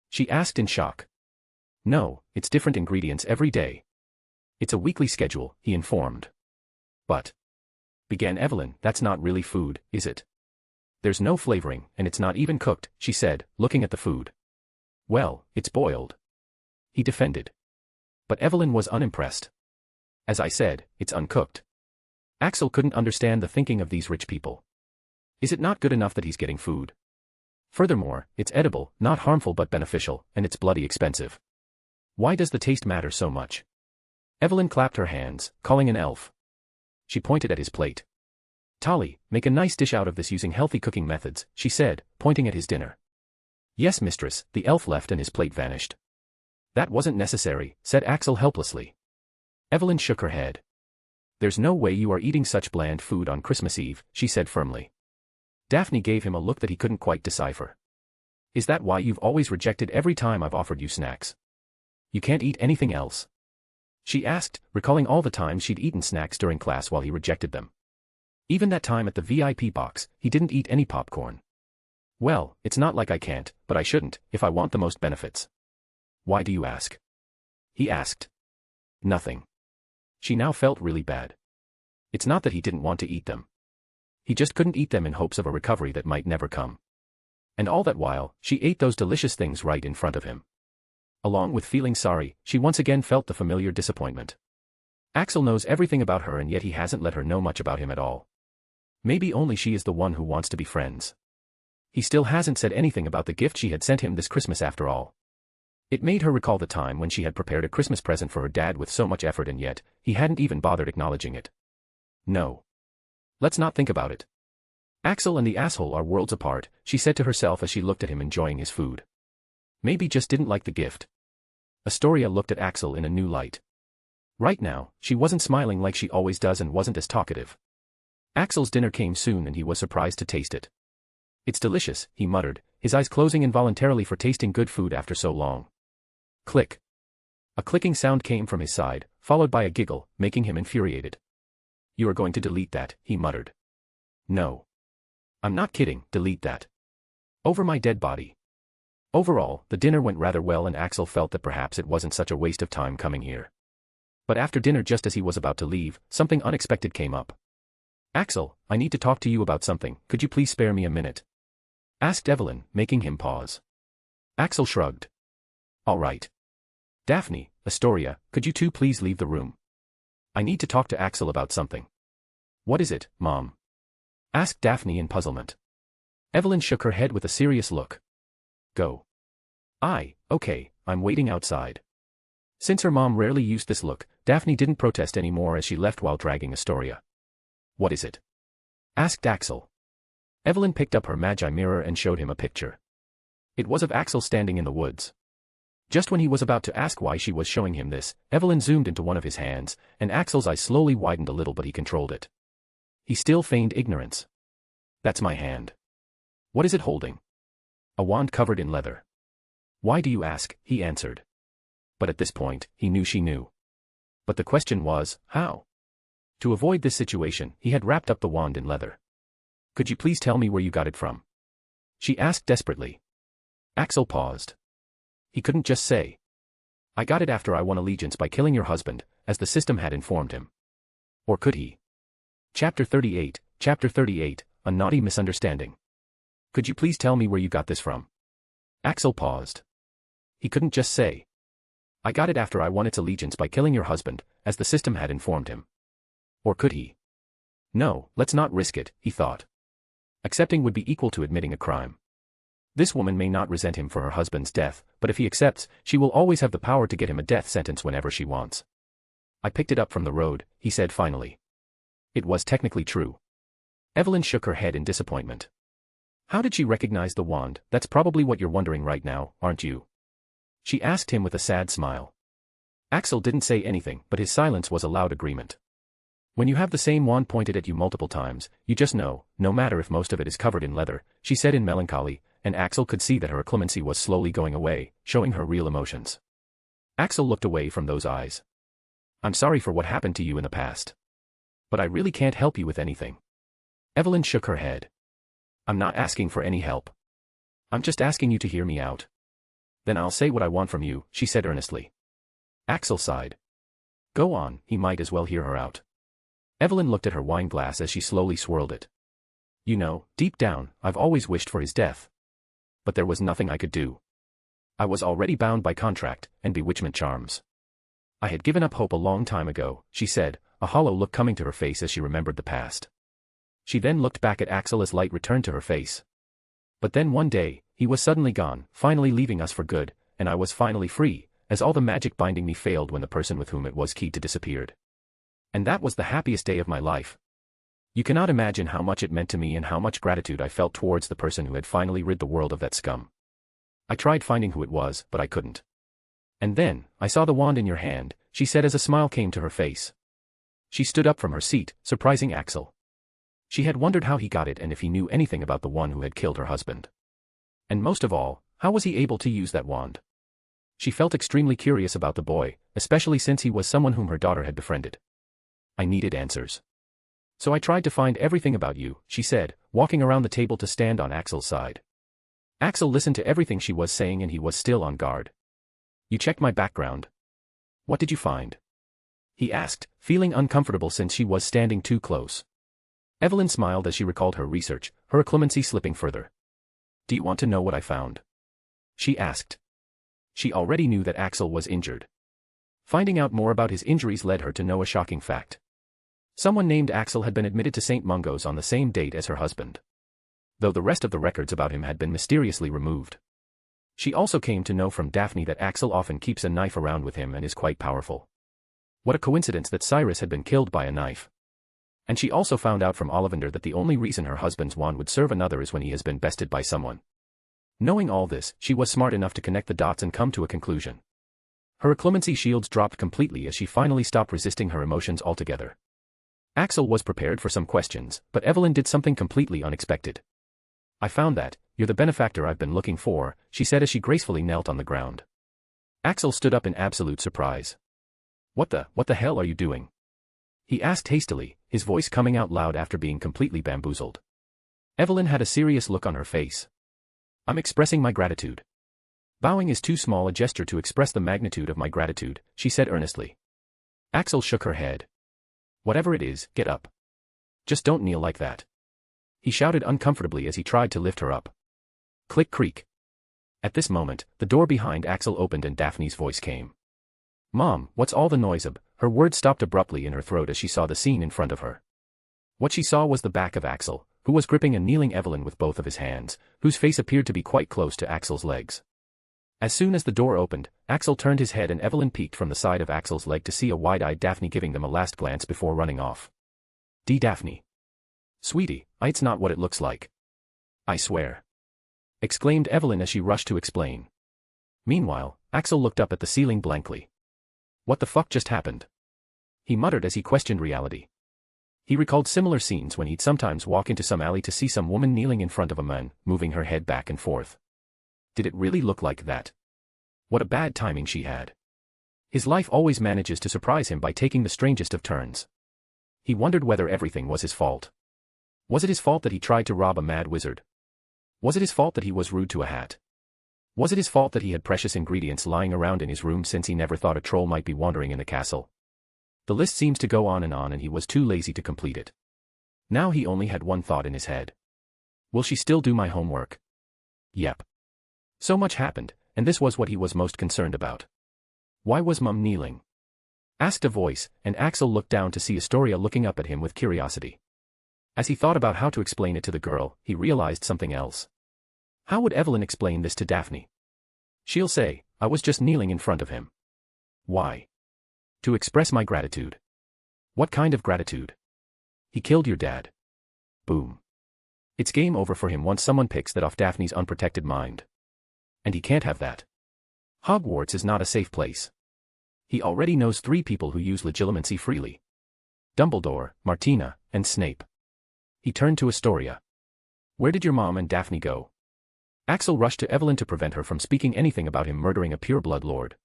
She asked in shock. No, it's different ingredients every day. It's a weekly schedule, he informed. But, began Evelyn, that's not really food, is it? There's no flavoring, and it's not even cooked, she said, looking at the food. Well, it's boiled, he defended. But Evelyn was unimpressed. As I said, it's uncooked. Axel couldn't understand the thinking of these rich people. Is it not good enough that he's getting food? Furthermore, it's edible, not harmful but beneficial, and it's bloody expensive. Why does the taste matter so much? Evelyn clapped her hands, calling an elf. She pointed at his plate. Tali, make a nice dish out of this using healthy cooking methods, she said, pointing at his dinner. Yes, mistress, the elf left and his plate vanished. That wasn't necessary, said Axel helplessly. Evelyn shook her head. There's no way you are eating such bland food on Christmas Eve, she said firmly. Daphne gave him a look that he couldn't quite decipher. Is that why you've always rejected every time I've offered you snacks? You can't eat anything else? She asked, recalling all the times she'd eaten snacks during class while he rejected them. Even that time at the VIP box, he didn't eat any popcorn. Well, it's not like I can't, but I shouldn't, if I want the most benefits. Why do you ask? He asked. Nothing. She now felt really bad. It's not that he didn't want to eat them. He just couldn't eat them in hopes of a recovery that might never come. And all that while, she ate those delicious things right in front of him. Along with feeling sorry, she once again felt the familiar disappointment. Axel knows everything about her and yet he hasn't let her know much about him at all. Maybe only she is the one who wants to be friends. He still hasn't said anything about the gift she had sent him this Christmas after all. It made her recall the time when she had prepared a Christmas present for her dad with so much effort and yet, he hadn't even bothered acknowledging it. No. Let's not think about it. Axel and the asshole are worlds apart, she said to herself as she looked at him enjoying his food. Maybe just didn't like the gift. Astoria looked at Axel in a new light. Right now, she wasn't smiling like she always does and wasn't as talkative. Axel's dinner came soon and he was surprised to taste it. "It's delicious," he muttered, his eyes closing involuntarily for tasting good food after so long. Click. A clicking sound came from his side, followed by a giggle, making him infuriated. "You are going to delete that," he muttered. "No. I'm not kidding, delete that. Over my dead body." Overall, the dinner went rather well and Axel felt that perhaps it wasn't such a waste of time coming here. But after dinner, just as he was about to leave, something unexpected came up. "Axel, I need to talk to you about something, could you please spare me a minute?" asked Evelyn, making him pause. Axel shrugged. "All right. Daphne, Astoria, could you two please leave the room? I need to talk to Axel about something." "What is it, Mom?" asked Daphne in puzzlement. Evelyn shook her head with a serious look. "Go." Okay, I'm waiting outside." Since her mom rarely used this look, Daphne didn't protest anymore as she left while dragging Astoria. "What is it?" asked Axel. Evelyn picked up her magi mirror and showed him a picture. It was of Axel standing in the woods. Just when he was about to ask why she was showing him this, Evelyn zoomed into one of his hands, and Axel's eyes slowly widened a little, but he controlled it. He still feigned ignorance. "That's my hand." "What is it holding?" "A wand covered in leather." "Why do you ask?" he answered. But at this point, he knew she knew. But the question was, how? To avoid this situation, he had wrapped up the wand in leather. "Could you please tell me where you got it from?" she asked desperately. Axel paused. He couldn't just say, "I got it after I won allegiance by killing your husband," as the system had informed him. Or could he? Chapter 38, A Naughty Misunderstanding. "Could you please tell me where you got this from?" Axel paused. He couldn't just say, "I got it after I won its allegiance by killing your husband," as the system had informed him. Or could he? No, let's not risk it, he thought. Accepting would be equal to admitting a crime. This woman may not resent him for her husband's death, but if he accepts, she will always have the power to get him a death sentence whenever she wants. "I picked it up from the road," he said finally. It was technically true. Evelyn shook her head in disappointment. "How did she recognize the wand? That's probably what you're wondering right now, aren't you?" she asked him with a sad smile. Axel didn't say anything, but his silence was a loud agreement. "When you have the same wand pointed at you multiple times, you just know, no matter if most of it is covered in leather," she said in melancholy, and Axel could see that her clemency was slowly going away, showing her real emotions. Axel looked away from those eyes. "I'm sorry for what happened to you in the past. But I really can't help you with anything." Evelyn shook her head. "I'm not asking for any help. I'm just asking you to hear me out." "Then I'll say what I want from you," she said earnestly. Axel sighed. "Go on," he might as well hear her out. Evelyn looked at her wine glass as she slowly swirled it. "You know, deep down, I've always wished for his death. But there was nothing I could do. I was already bound by contract and bewitchment charms. I had given up hope a long time ago," she said, a hollow look coming to her face as she remembered the past. She then looked back at Axel as light returned to her face. "But then one day, he was suddenly gone, finally leaving us for good, and I was finally free, as all the magic binding me failed when the person with whom it was keyed to disappeared. And that was the happiest day of my life. You cannot imagine how much it meant to me and how much gratitude I felt towards the person who had finally rid the world of that scum. I tried finding who it was, but I couldn't. And then, I saw the wand in your hand," she said as a smile came to her face. She stood up from her seat, surprising Axel. She had wondered how he got it and if he knew anything about the one who had killed her husband. And most of all, how was he able to use that wand? She felt extremely curious about the boy, especially since he was someone whom her daughter had befriended. "I needed answers. So I tried to find everything about you," she said, walking around the table to stand on Axel's side. Axel listened to everything she was saying and he was still on guard. "You checked my background. What did you find?" he asked, feeling uncomfortable since she was standing too close. Evelyn smiled as she recalled her research, her clemency slipping further. "Do you want to know what I found?" she asked. She already knew that Axel was injured. Finding out more about his injuries led her to know a shocking fact. Someone named Axel had been admitted to St. Mungo's on the same date as her husband, though the rest of the records about him had been mysteriously removed. She also came to know from Daphne that Axel often keeps a knife around with him and is quite powerful. What a coincidence that Cyrus had been killed by a knife. And she also found out from Ollivander that the only reason her husband's wand would serve another is when he has been bested by someone. Knowing all this, she was smart enough to connect the dots and come to a conclusion. Her clemency shields dropped completely as she finally stopped resisting her emotions altogether. Axel was prepared for some questions, but Evelyn did something completely unexpected. I found that, you're the benefactor I've been looking for, she said as she gracefully knelt on the ground. Axel stood up in absolute surprise. What the hell are you doing? He asked hastily, his voice coming out loud after being completely bamboozled. Evelyn had a serious look on her face. I'm expressing my gratitude. Bowing is too small a gesture to express the magnitude of my gratitude, she said earnestly. Axel shook her head. Whatever it is, get up. Just don't kneel like that. He shouted uncomfortably as he tried to lift her up. Click creak. At this moment, the door behind Axel opened and Daphne's voice came. Mom, what's all the noise ab? Her words stopped abruptly in her throat as she saw the scene in front of her. What she saw was the back of Axel, who was gripping and kneeling Evelyn with both of his hands, whose face appeared to be quite close to Axel's legs. As soon as the door opened, Axel turned his head and Evelyn peeked from the side of Axel's leg to see a wide-eyed Daphne giving them a last glance before running off. Daphne. Sweetie, it's not what it looks like. I swear. Exclaimed Evelyn as she rushed to explain. Meanwhile, Axel looked up at the ceiling blankly. What the fuck just happened? He muttered as he questioned reality. He recalled similar scenes when he'd sometimes walk into some alley to see some woman kneeling in front of a man, moving her head back and forth. Did it really look like that? What a bad timing she had. His life always manages to surprise him by taking the strangest of turns. He wondered whether everything was his fault. Was it his fault that he tried to rob a mad wizard? Was it his fault that he was rude to a hat? Was it his fault that he had precious ingredients lying around in his room since he never thought a troll might be wandering in the castle? The list seems to go on and he was too lazy to complete it. Now he only had one thought in his head. Will she still do my homework? Yep. So much happened, and this was what he was most concerned about. Why was Mum kneeling? Asked a voice, and Axel looked down to see Astoria looking up at him with curiosity. As he thought about how to explain it to the girl, he realized something else. How would Evelyn explain this to Daphne? She'll say, I was just kneeling in front of him. Why? To express my gratitude. What kind of gratitude? He killed your dad. Boom. It's game over for him once someone picks that off Daphne's unprotected mind. And he can't have that. Hogwarts is not a safe place. He already knows 3 people who use legilimency freely. Dumbledore, Martina, and Snape. He turned to Astoria. Where did your mom and Daphne go? Axel rushed to Evelyn to prevent her from speaking anything about him murdering a pure-blood lord.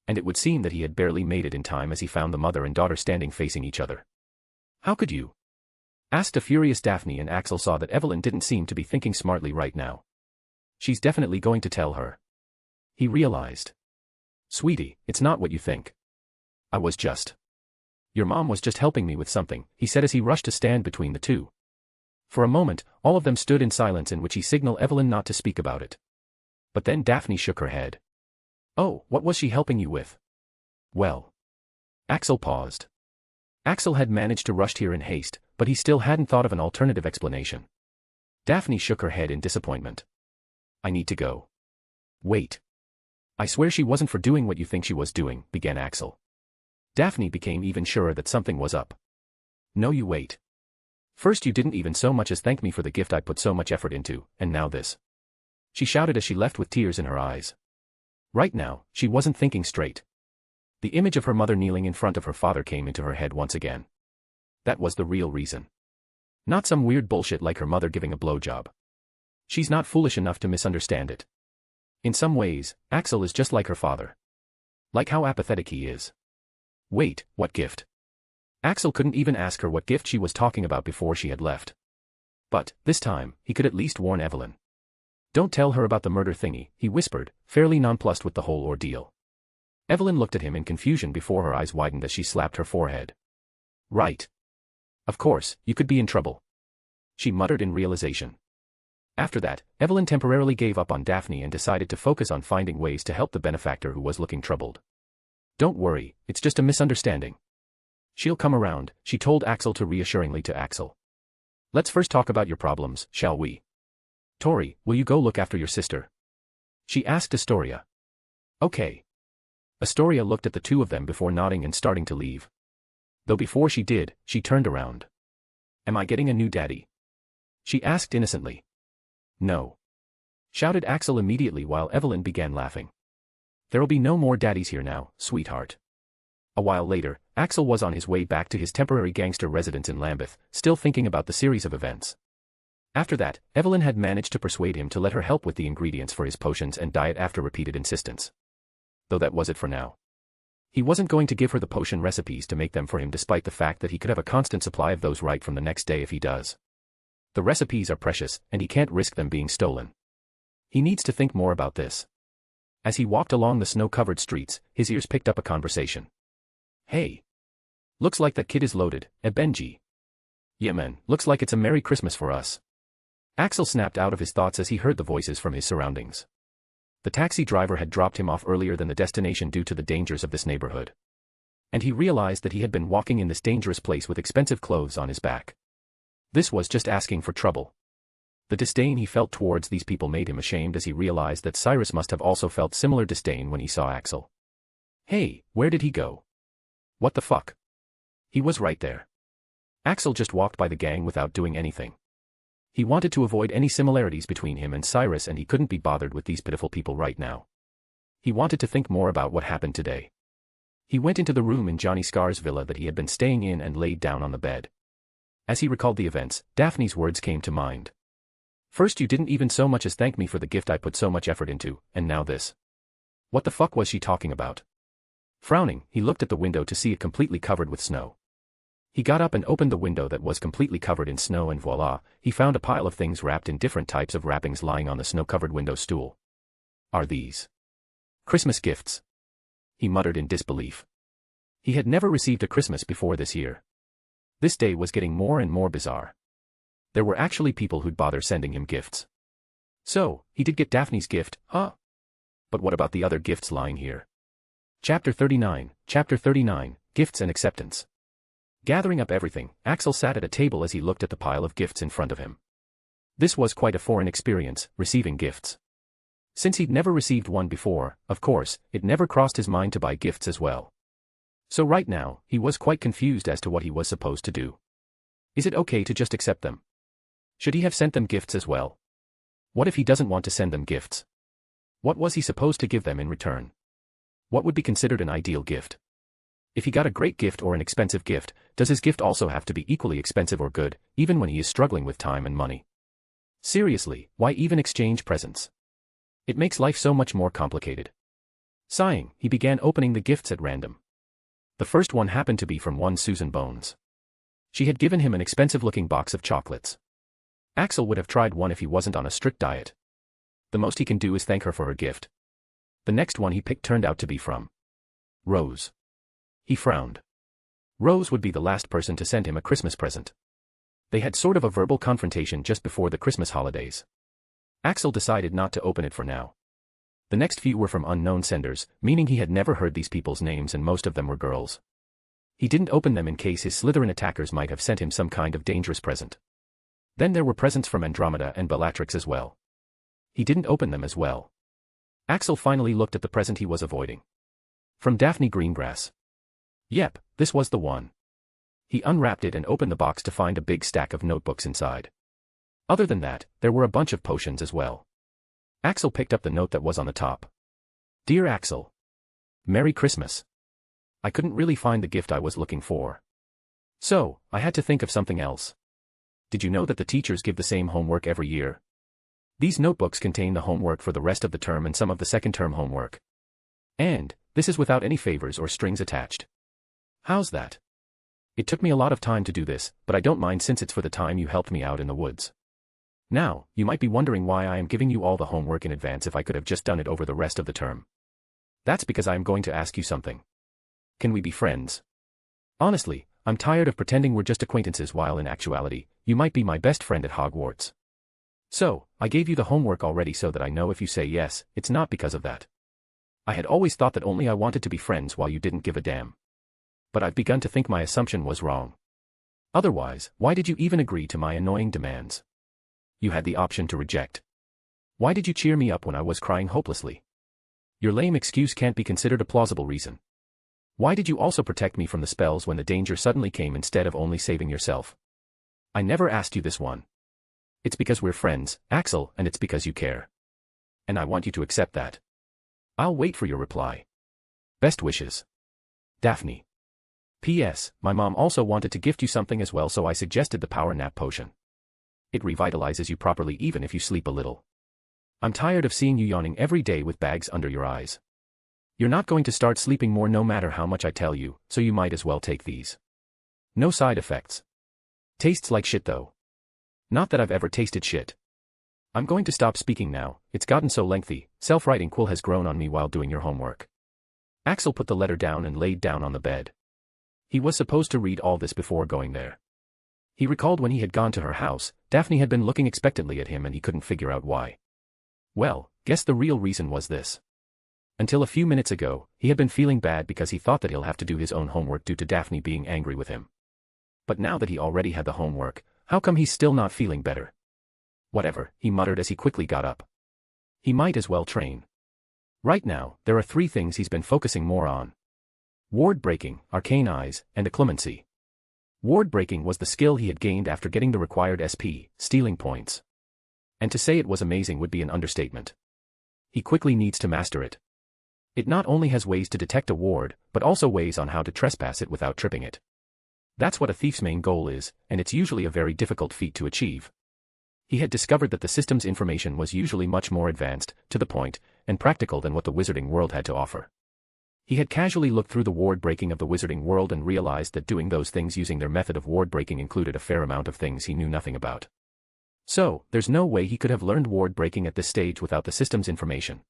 And it would seem that he had barely made it in time as he found the mother and daughter standing facing each other. How could you? Asked a furious Daphne, and Axel saw that Evelyn didn't seem to be thinking smartly right now. She's definitely going to tell her. He realized. Sweetie, it's not what you think. I was just. Your mom was just helping me with something, he said as he rushed to stand between the two. For a moment, all of them stood in silence in which he signaled Evelyn not to speak about it. But then Daphne shook her head. Oh, what was she helping you with? Well. Axel paused. Axel had managed to rush here in haste, but he still hadn't thought of an alternative explanation. Daphne shook her head in disappointment. I need to go. Wait. I swear she wasn't for doing what you think she was doing, began Axel. Daphne became even surer that something was up. No, you wait. First you didn't even so much as thank me for the gift I put so much effort into, and now this. She shouted as she left with tears in her eyes. Right now, she wasn't thinking straight. The image of her mother kneeling in front of her father came into her head once again. That was the real reason. Not some weird bullshit like her mother giving a blowjob. She's not foolish enough to misunderstand it. In some ways, Axel is just like her father. Like how apathetic he is. Wait, what gift? Axel couldn't even ask her what gift she was talking about before she had left. But, this time, he could at least warn Evelyn. Don't tell her about the murder thingy, he whispered, fairly nonplussed with the whole ordeal. Evelyn looked at him in confusion before her eyes widened as she slapped her forehead. Right. Of course, you could be in trouble. She muttered in realization. After that, Evelyn temporarily gave up on Daphne and decided to focus on finding ways to help the benefactor who was looking troubled. Don't worry, it's just a misunderstanding. She'll come around, she told Axel reassuringly to Axel. Let's first talk about your problems, shall we? Tori, will you go look after your sister? She asked Astoria. Okay. Astoria looked at the two of them before nodding and starting to leave. Though before she did, she turned around. Am I getting a new daddy? She asked innocently. No. Shouted Axel immediately while Evelyn began laughing. There'll be no more daddies here now, sweetheart. A while later, Axel was on his way back to his temporary gangster residence in Lambeth, still thinking about the series of events. After that, Evelyn had managed to persuade him to let her help with the ingredients for his potions and diet after repeated insistence. Though that was it for now. He wasn't going to give her the potion recipes to make them for him despite the fact that he could have a constant supply of those right from the next day if he does. The recipes are precious, and he can't risk them being stolen. He needs to think more about this. As he walked along the snow-covered streets, his ears picked up a conversation. "Hey. Looks like that kid is loaded, Benji." "Yeah man, looks like it's a Merry Christmas for us." Axel snapped out of his thoughts as he heard the voices from his surroundings. The taxi driver had dropped him off earlier than the destination due to the dangers of this neighborhood. And he realized that he had been walking in this dangerous place with expensive clothes on his back. This was just asking for trouble. The disdain he felt towards these people made him ashamed as he realized that Cyrus must have also felt similar disdain when he saw Axel. Hey, where did he go? What the fuck? He was right there. Axel just walked by the gang without doing anything. He wanted to avoid any similarities between him and Cyrus, and he couldn't be bothered with these pitiful people right now. He wanted to think more about what happened today. He went into the room in Johnny Scar's villa that he had been staying in and laid down on the bed. As he recalled the events, Daphne's words came to mind. "First you didn't even so much as thank me for the gift I put so much effort into, and now this. What the fuck was she talking about?" Frowning, he looked at the window to see it completely covered with snow. He got up and opened the window that was completely covered in snow, and voila, he found a pile of things wrapped in different types of wrappings lying on the snow-covered window stool. "Are these Christmas gifts?" he muttered in disbelief. He had never received a Christmas before this year. This day was getting more and more bizarre. There were actually people who'd bother sending him gifts. So, he did get Daphne's gift, huh? But what about the other gifts lying here? Chapter 39, Gifts and Acceptance. Gathering up everything, Axel sat at a table as he looked at the pile of gifts in front of him. This was quite a foreign experience, receiving gifts. Since he'd never received one before, of course, it never crossed his mind to buy gifts as well. So right now, he was quite confused as to what he was supposed to do. Is it okay to just accept them? Should he have sent them gifts as well? What if he doesn't want to send them gifts? What was he supposed to give them in return? What would be considered an ideal gift? If he got a great gift or an expensive gift, does his gift also have to be equally expensive or good, even when he is struggling with time and money? Seriously, why even exchange presents? It makes life so much more complicated. Sighing, he began opening the gifts at random. The first one happened to be from one Susan Bones. She had given him an expensive-looking box of chocolates. Axel would have tried one if he wasn't on a strict diet. The most he can do is thank her for her gift. The next one he picked turned out to be from Rose. He frowned. Rose would be the last person to send him a Christmas present. They had sort of a verbal confrontation just before the Christmas holidays. Axel decided not to open it for now. The next few were from unknown senders, meaning he had never heard these people's names, and most of them were girls. He didn't open them in case his Slytherin attackers might have sent him some kind of dangerous present. Then there were presents from Andromeda and Bellatrix as well. He didn't open them as well. Axel finally looked at the present he was avoiding. From Daphne Greengrass. Yep, this was the one. He unwrapped it and opened the box to find a big stack of notebooks inside. Other than that, there were a bunch of potions as well. Axel picked up the note that was on the top. "Dear Axel. Merry Christmas. I couldn't really find the gift I was looking for. So, I had to think of something else. Did you know that the teachers give the same homework every year? These notebooks contain the homework for the rest of the term and some of the second-term homework. And, this is without any favors or strings attached. How's that? It took me a lot of time to do this, but I don't mind since it's for the time you helped me out in the woods. Now, you might be wondering why I am giving you all the homework in advance if I could have just done it over the rest of the term. That's because I am going to ask you something. Can we be friends? Honestly, I'm tired of pretending we're just acquaintances while in actuality, you might be my best friend at Hogwarts. So, I gave you the homework already so that I know if you say yes, it's not because of that. I had always thought that only I wanted to be friends while you didn't give a damn. But I've begun to think my assumption was wrong. Otherwise, why did you even agree to my annoying demands? You had the option to reject. Why did you cheer me up when I was crying hopelessly? Your lame excuse can't be considered a plausible reason. Why did you also protect me from the spells when the danger suddenly came instead of only saving yourself? I never asked you this one. It's because we're friends, Axel, and it's because you care. And I want you to accept that. I'll wait for your reply. Best wishes. Daphne. P.S. My mom also wanted to gift you something as well, so I suggested the power nap potion. It revitalizes you properly even if you sleep a little. I'm tired of seeing you yawning every day with bags under your eyes. You're not going to start sleeping more no matter how much I tell you, so you might as well take these. No side effects. Tastes like shit though. Not that I've ever tasted shit. I'm going to stop speaking now, it's gotten so lengthy, self-writing quill has grown on me while doing your homework. Axel put the letter down and laid down on the bed. He was supposed to read all this before going there. He recalled when he had gone to her house, Daphne had been looking expectantly at him and he couldn't figure out why. Well, guess the real reason was this. Until a few minutes ago, he had been feeling bad because he thought that he'll have to do his own homework due to Daphne being angry with him. But now that he already had the homework, how come he's still not feeling better? Whatever, he muttered as he quickly got up. He might as well train. Right now, there are 3 things he's been focusing more on. Ward breaking, arcane eyes, and occlumency. Ward breaking was the skill he had gained after getting the required SP, stealing points. And to say it was amazing would be an understatement. He quickly needs to master it. It not only has ways to detect a ward, but also ways on how to trespass it without tripping it. That's what a thief's main goal is, and it's usually a very difficult feat to achieve. He had discovered that the system's information was usually much more advanced, to the point, and practical than what the wizarding world had to offer. He had casually looked through the ward breaking of the wizarding world and realized that doing those things using their method of ward breaking included a fair amount of things he knew nothing about. So, there's no way he could have learned ward breaking at this stage without the system's information.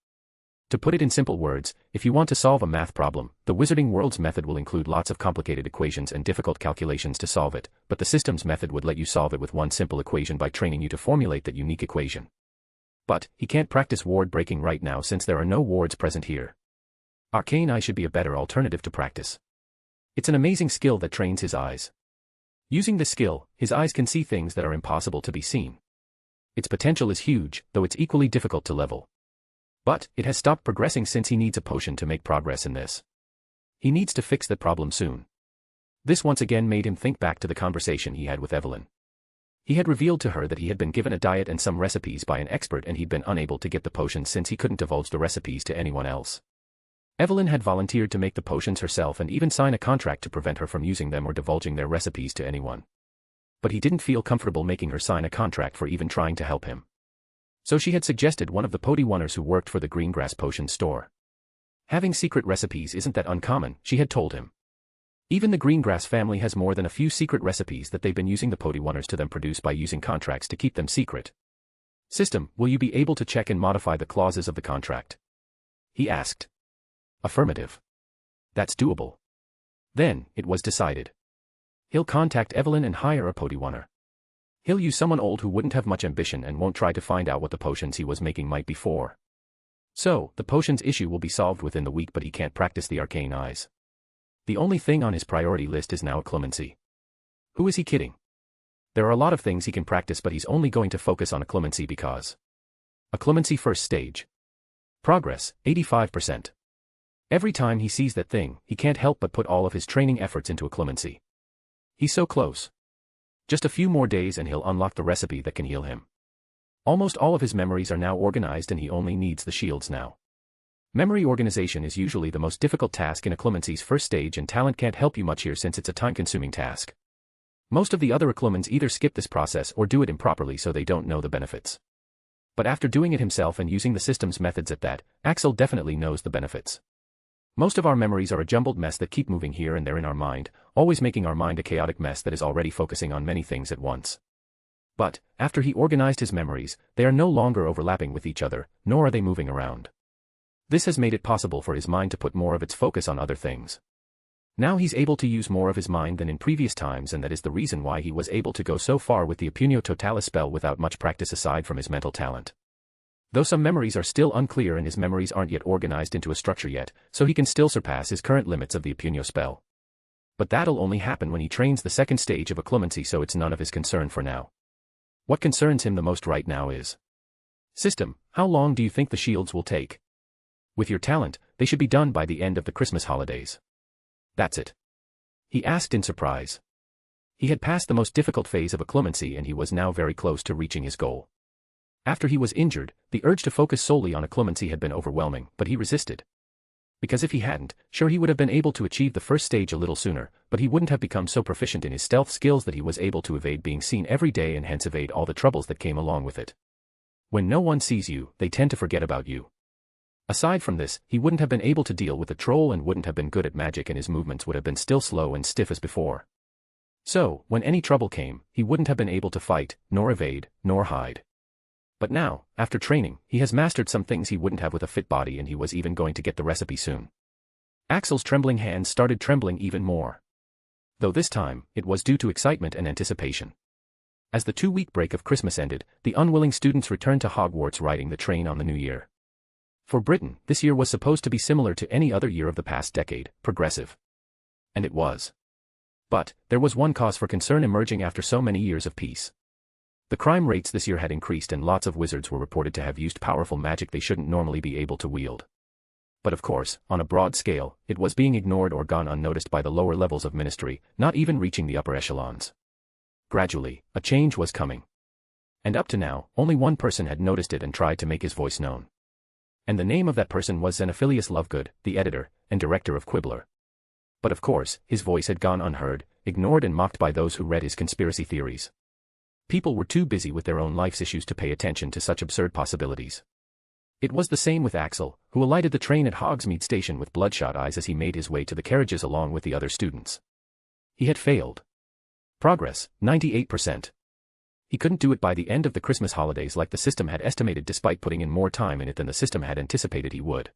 To put it in simple words, if you want to solve a math problem, the wizarding world's method will include lots of complicated equations and difficult calculations to solve it, but the system's method would let you solve it with one simple equation by training you to formulate that unique equation. But, he can't practice ward breaking right now since there are no wards present here. Arcane Eye should be a better alternative to practice. It's an amazing skill that trains his eyes. Using this skill, his eyes can see things that are impossible to be seen. Its potential is huge, though it's equally difficult to level. But, it has stopped progressing since he needs a potion to make progress in this. He needs to fix that problem soon. This once again made him think back to the conversation he had with Evelyn. He had revealed to her that he had been given a diet and some recipes by an expert and he'd been unable to get the potions since he couldn't divulge the recipes to anyone else. Evelyn had volunteered to make the potions herself and even sign a contract to prevent her from using them or divulging their recipes to anyone. But he didn't feel comfortable making her sign a contract for even trying to help him. So she had suggested one of the Podiwanners who worked for the Greengrass Potion store. Having secret recipes isn't that uncommon, she had told him. Even the Greengrass family has more than a few secret recipes that they've been using the Podiwanners to them produce by using contracts to keep them secret. System, will you be able to check and modify the clauses of the contract? He asked. Affirmative. That's doable. Then, it was decided. He'll contact Evelyn and hire a Podiwanner. He'll use someone old who wouldn't have much ambition and won't try to find out what the potions he was making might be for. So, the potions issue will be solved within the week but he can't practice the arcane eyes. The only thing on his priority list is now occlumency. Who is he kidding? There are a lot of things he can practice but he's only going to focus on occlumency because. Occlumency first stage. Progress, 85%. Every time he sees that thing, he can't help but put all of his training efforts into occlumency. He's so close. Just a few more days and he'll unlock the recipe that can heal him. Almost all of his memories are now organized and he only needs the shields now. Memory organization is usually the most difficult task in occlumency's first stage and talent can't help you much here since it's a time-consuming task. Most of the other occlumens either skip this process or do it improperly so they don't know the benefits. But after doing it himself and using the system's methods at that, Axel definitely knows the benefits. Most of our memories are a jumbled mess that keep moving here and there in our mind, always making our mind a chaotic mess that is already focusing on many things at once. But, after he organized his memories, they are no longer overlapping with each other, nor are they moving around. This has made it possible for his mind to put more of its focus on other things. Now he's able to use more of his mind than in previous times and that is the reason why he was able to go so far with the Impunio Totalis spell without much practice aside from his mental talent. Though some memories are still unclear and his memories aren't yet organized into a structure yet, so he can still surpass his current limits of the Impunio spell. But that'll only happen when he trains the second stage of occlumency so it's none of his concern for now. What concerns him the most right now is. System, how long do you think the shields will take? With your talent, they should be done by the end of the Christmas holidays. That's it. He asked in surprise. He had passed the most difficult phase of occlumency and he was now very close to reaching his goal. After he was injured, the urge to focus solely on occlumency had been overwhelming, but he resisted. Because if he hadn't, sure he would have been able to achieve the first stage a little sooner, but he wouldn't have become so proficient in his stealth skills that he was able to evade being seen every day and hence evade all the troubles that came along with it. When no one sees you, they tend to forget about you. Aside from this, he wouldn't have been able to deal with the troll and wouldn't have been good at magic, and his movements would have been still slow and stiff as before. So, when any trouble came, he wouldn't have been able to fight, nor evade, nor hide. But now, after training, he has mastered some things he wouldn't have with a fit body, and he was even going to get the recipe soon. Axel's trembling hands started trembling even more. Though this time, it was due to excitement and anticipation. As the 2-week break of Christmas ended, the unwilling students returned to Hogwarts riding the train on the new year. For Britain, this year was supposed to be similar to any other year of the past decade, progressive. And it was. But, there was one cause for concern emerging after so many years of peace. The crime rates this year had increased and lots of wizards were reported to have used powerful magic they shouldn't normally be able to wield. But of course, on a broad scale, it was being ignored or gone unnoticed by the lower levels of ministry, not even reaching the upper echelons. Gradually, a change was coming. And up to now, only one person had noticed it and tried to make his voice known. And the name of that person was Xenophilius Lovegood, the editor and director of Quibbler. But of course, his voice had gone unheard, ignored and mocked by those who read his conspiracy theories. People were too busy with their own life's issues to pay attention to such absurd possibilities. It was the same with Axel, who alighted the train at Hogsmeade Station with bloodshot eyes as he made his way to the carriages along with the other students. He had failed. Progress, 98%. He couldn't do it by the end of the Christmas holidays like the system had estimated, despite putting in more time in it than the system had anticipated he would.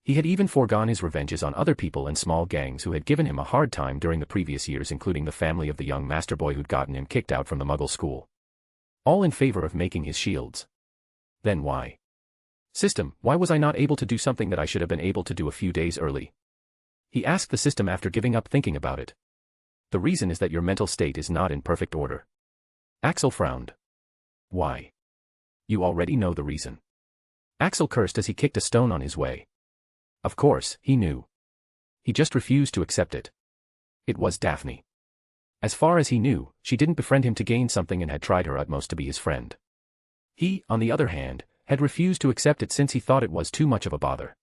He had even foregone his revenges on other people and small gangs who had given him a hard time during the previous years, including the family of the young master boy who'd gotten him kicked out from the Muggle school. All in favor of making his shields. Then why? System, why was I not able to do something that I should have been able to do a few days early? He asked the system after giving up thinking about it. The reason is that your mental state is not in perfect order. Axel frowned. Why? You already know the reason. Axel cursed as he kicked a stone on his way. Of course, he knew. He just refused to accept it. It was Daphne. As far as he knew, she didn't befriend him to gain something and had tried her utmost to be his friend. He, on the other hand, had refused to accept it since he thought it was too much of a bother.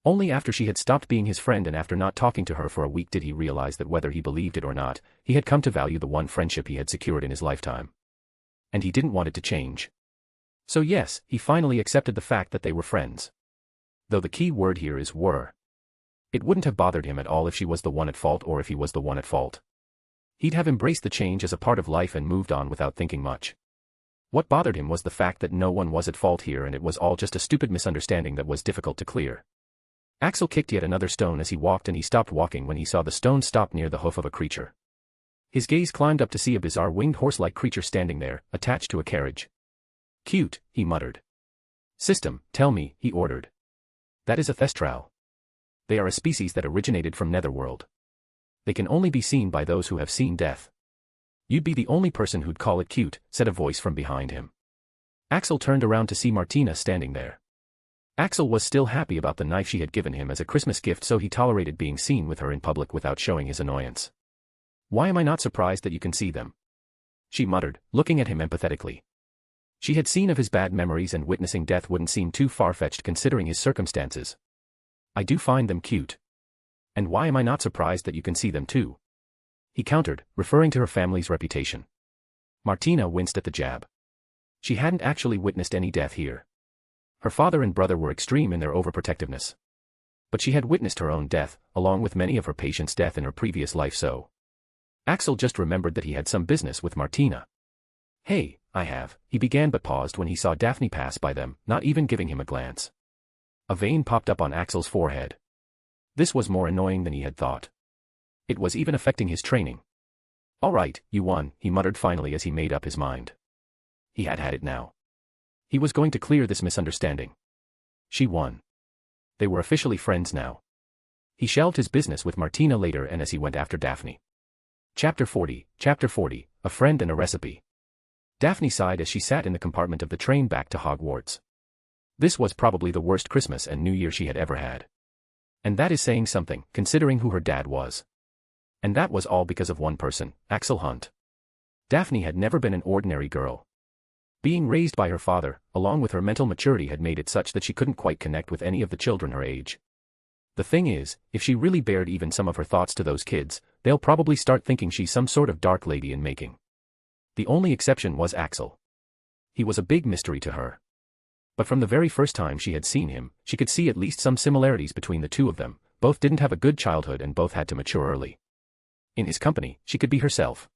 Only after she had stopped being his friend and after not talking to her for a week did he realize that whether he believed it or not, he had come to value the one friendship he had secured in his lifetime. And he didn't want it to change. So yes, he finally accepted the fact that they were friends. Though the key word here is were. It wouldn't have bothered him at all if she was the one at fault or if he was the one at fault. He'd have embraced the change as a part of life and moved on without thinking much. What bothered him was the fact that no one was at fault here, and it was all just a stupid misunderstanding that was difficult to clear. Axel kicked yet another stone as he walked, and he stopped walking when he saw the stone stop near the hoof of a creature. His gaze climbed up to see a bizarre winged horse-like creature standing there, attached to a carriage. Cute, he muttered. System, tell me, he ordered. That is a thestral. They are a species that originated from Netherworld. They can only be seen by those who have seen death. You'd be the only person who'd call it cute, said a voice from behind him. Axel turned around to see Martina standing there. Axel was still happy about the knife she had given him as a Christmas gift, so he tolerated being seen with her in public without showing his annoyance. Why am I not surprised that you can see them? She muttered, looking at him empathetically. She had seen of his bad memories, and witnessing death wouldn't seem too far-fetched considering his circumstances. I do find them cute. And why am I not surprised that you can see them too? He countered, referring to her family's reputation. Martina winced at the jab. She hadn't actually witnessed any death here. Her father and brother were extreme in their overprotectiveness. But she had witnessed her own death, along with many of her patients' death in her previous life, so. Axel just remembered that he had some business with Martina. Hey, I have, he began but paused when he saw Daphne pass by them, not even giving him a glance. A vein popped up on Axel's forehead. This was more annoying than he had thought. It was even affecting his training. All right, you won, he muttered finally as he made up his mind. He had had it now. He was going to clear this misunderstanding. She won. They were officially friends now. He shelved his business with Martina later and as he went after Daphne. Chapter 40, A Friend and a Recipe. Daphne sighed as she sat in the compartment of the train back to Hogwarts. This was probably the worst Christmas and New Year she had ever had. And that is saying something, considering who her dad was. And that was all because of one person, Axel Hunt. Daphne had never been an ordinary girl. Being raised by her father, along with her mental maturity, had made it such that she couldn't quite connect with any of the children her age. The thing is, if she really bared even some of her thoughts to those kids, they'll probably start thinking she's some sort of dark lady in making. The only exception was Axel. He was a big mystery to her. But from the very first time she had seen him, she could see at least some similarities between the two of them. Both didn't have a good childhood and both had to mature early. In his company, she could be herself.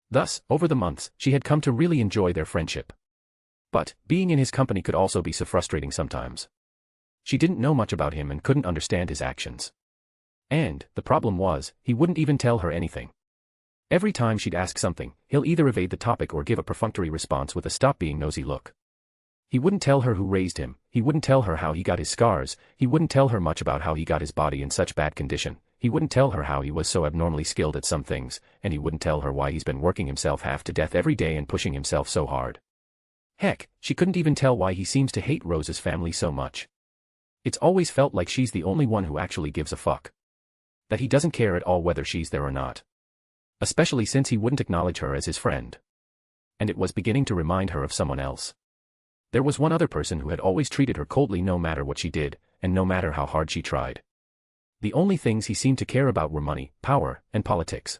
Thus, over the months, she had come to really enjoy their friendship. But, being in his company could also be so frustrating sometimes. She didn't know much about him and couldn't understand his actions. And, the problem was, he wouldn't even tell her anything. Every time she'd ask something, he'll either evade the topic or give a perfunctory response with a stop-being-nosy look. He wouldn't tell her who raised him, he wouldn't tell her how he got his scars, he wouldn't tell her much about how he got his body in such bad condition, he wouldn't tell her how he was so abnormally skilled at some things, and he wouldn't tell her why he's been working himself half to death every day and pushing himself so hard. Heck, she couldn't even tell why he seems to hate Rose's family so much. It's always felt like she's the only one who actually gives a fuck. That he doesn't care at all whether she's there or not. Especially since he wouldn't acknowledge her as his friend. And it was beginning to remind her of someone else. There was one other person who had always treated her coldly no matter what she did, and no matter how hard she tried. The only things he seemed to care about were money, power, and politics.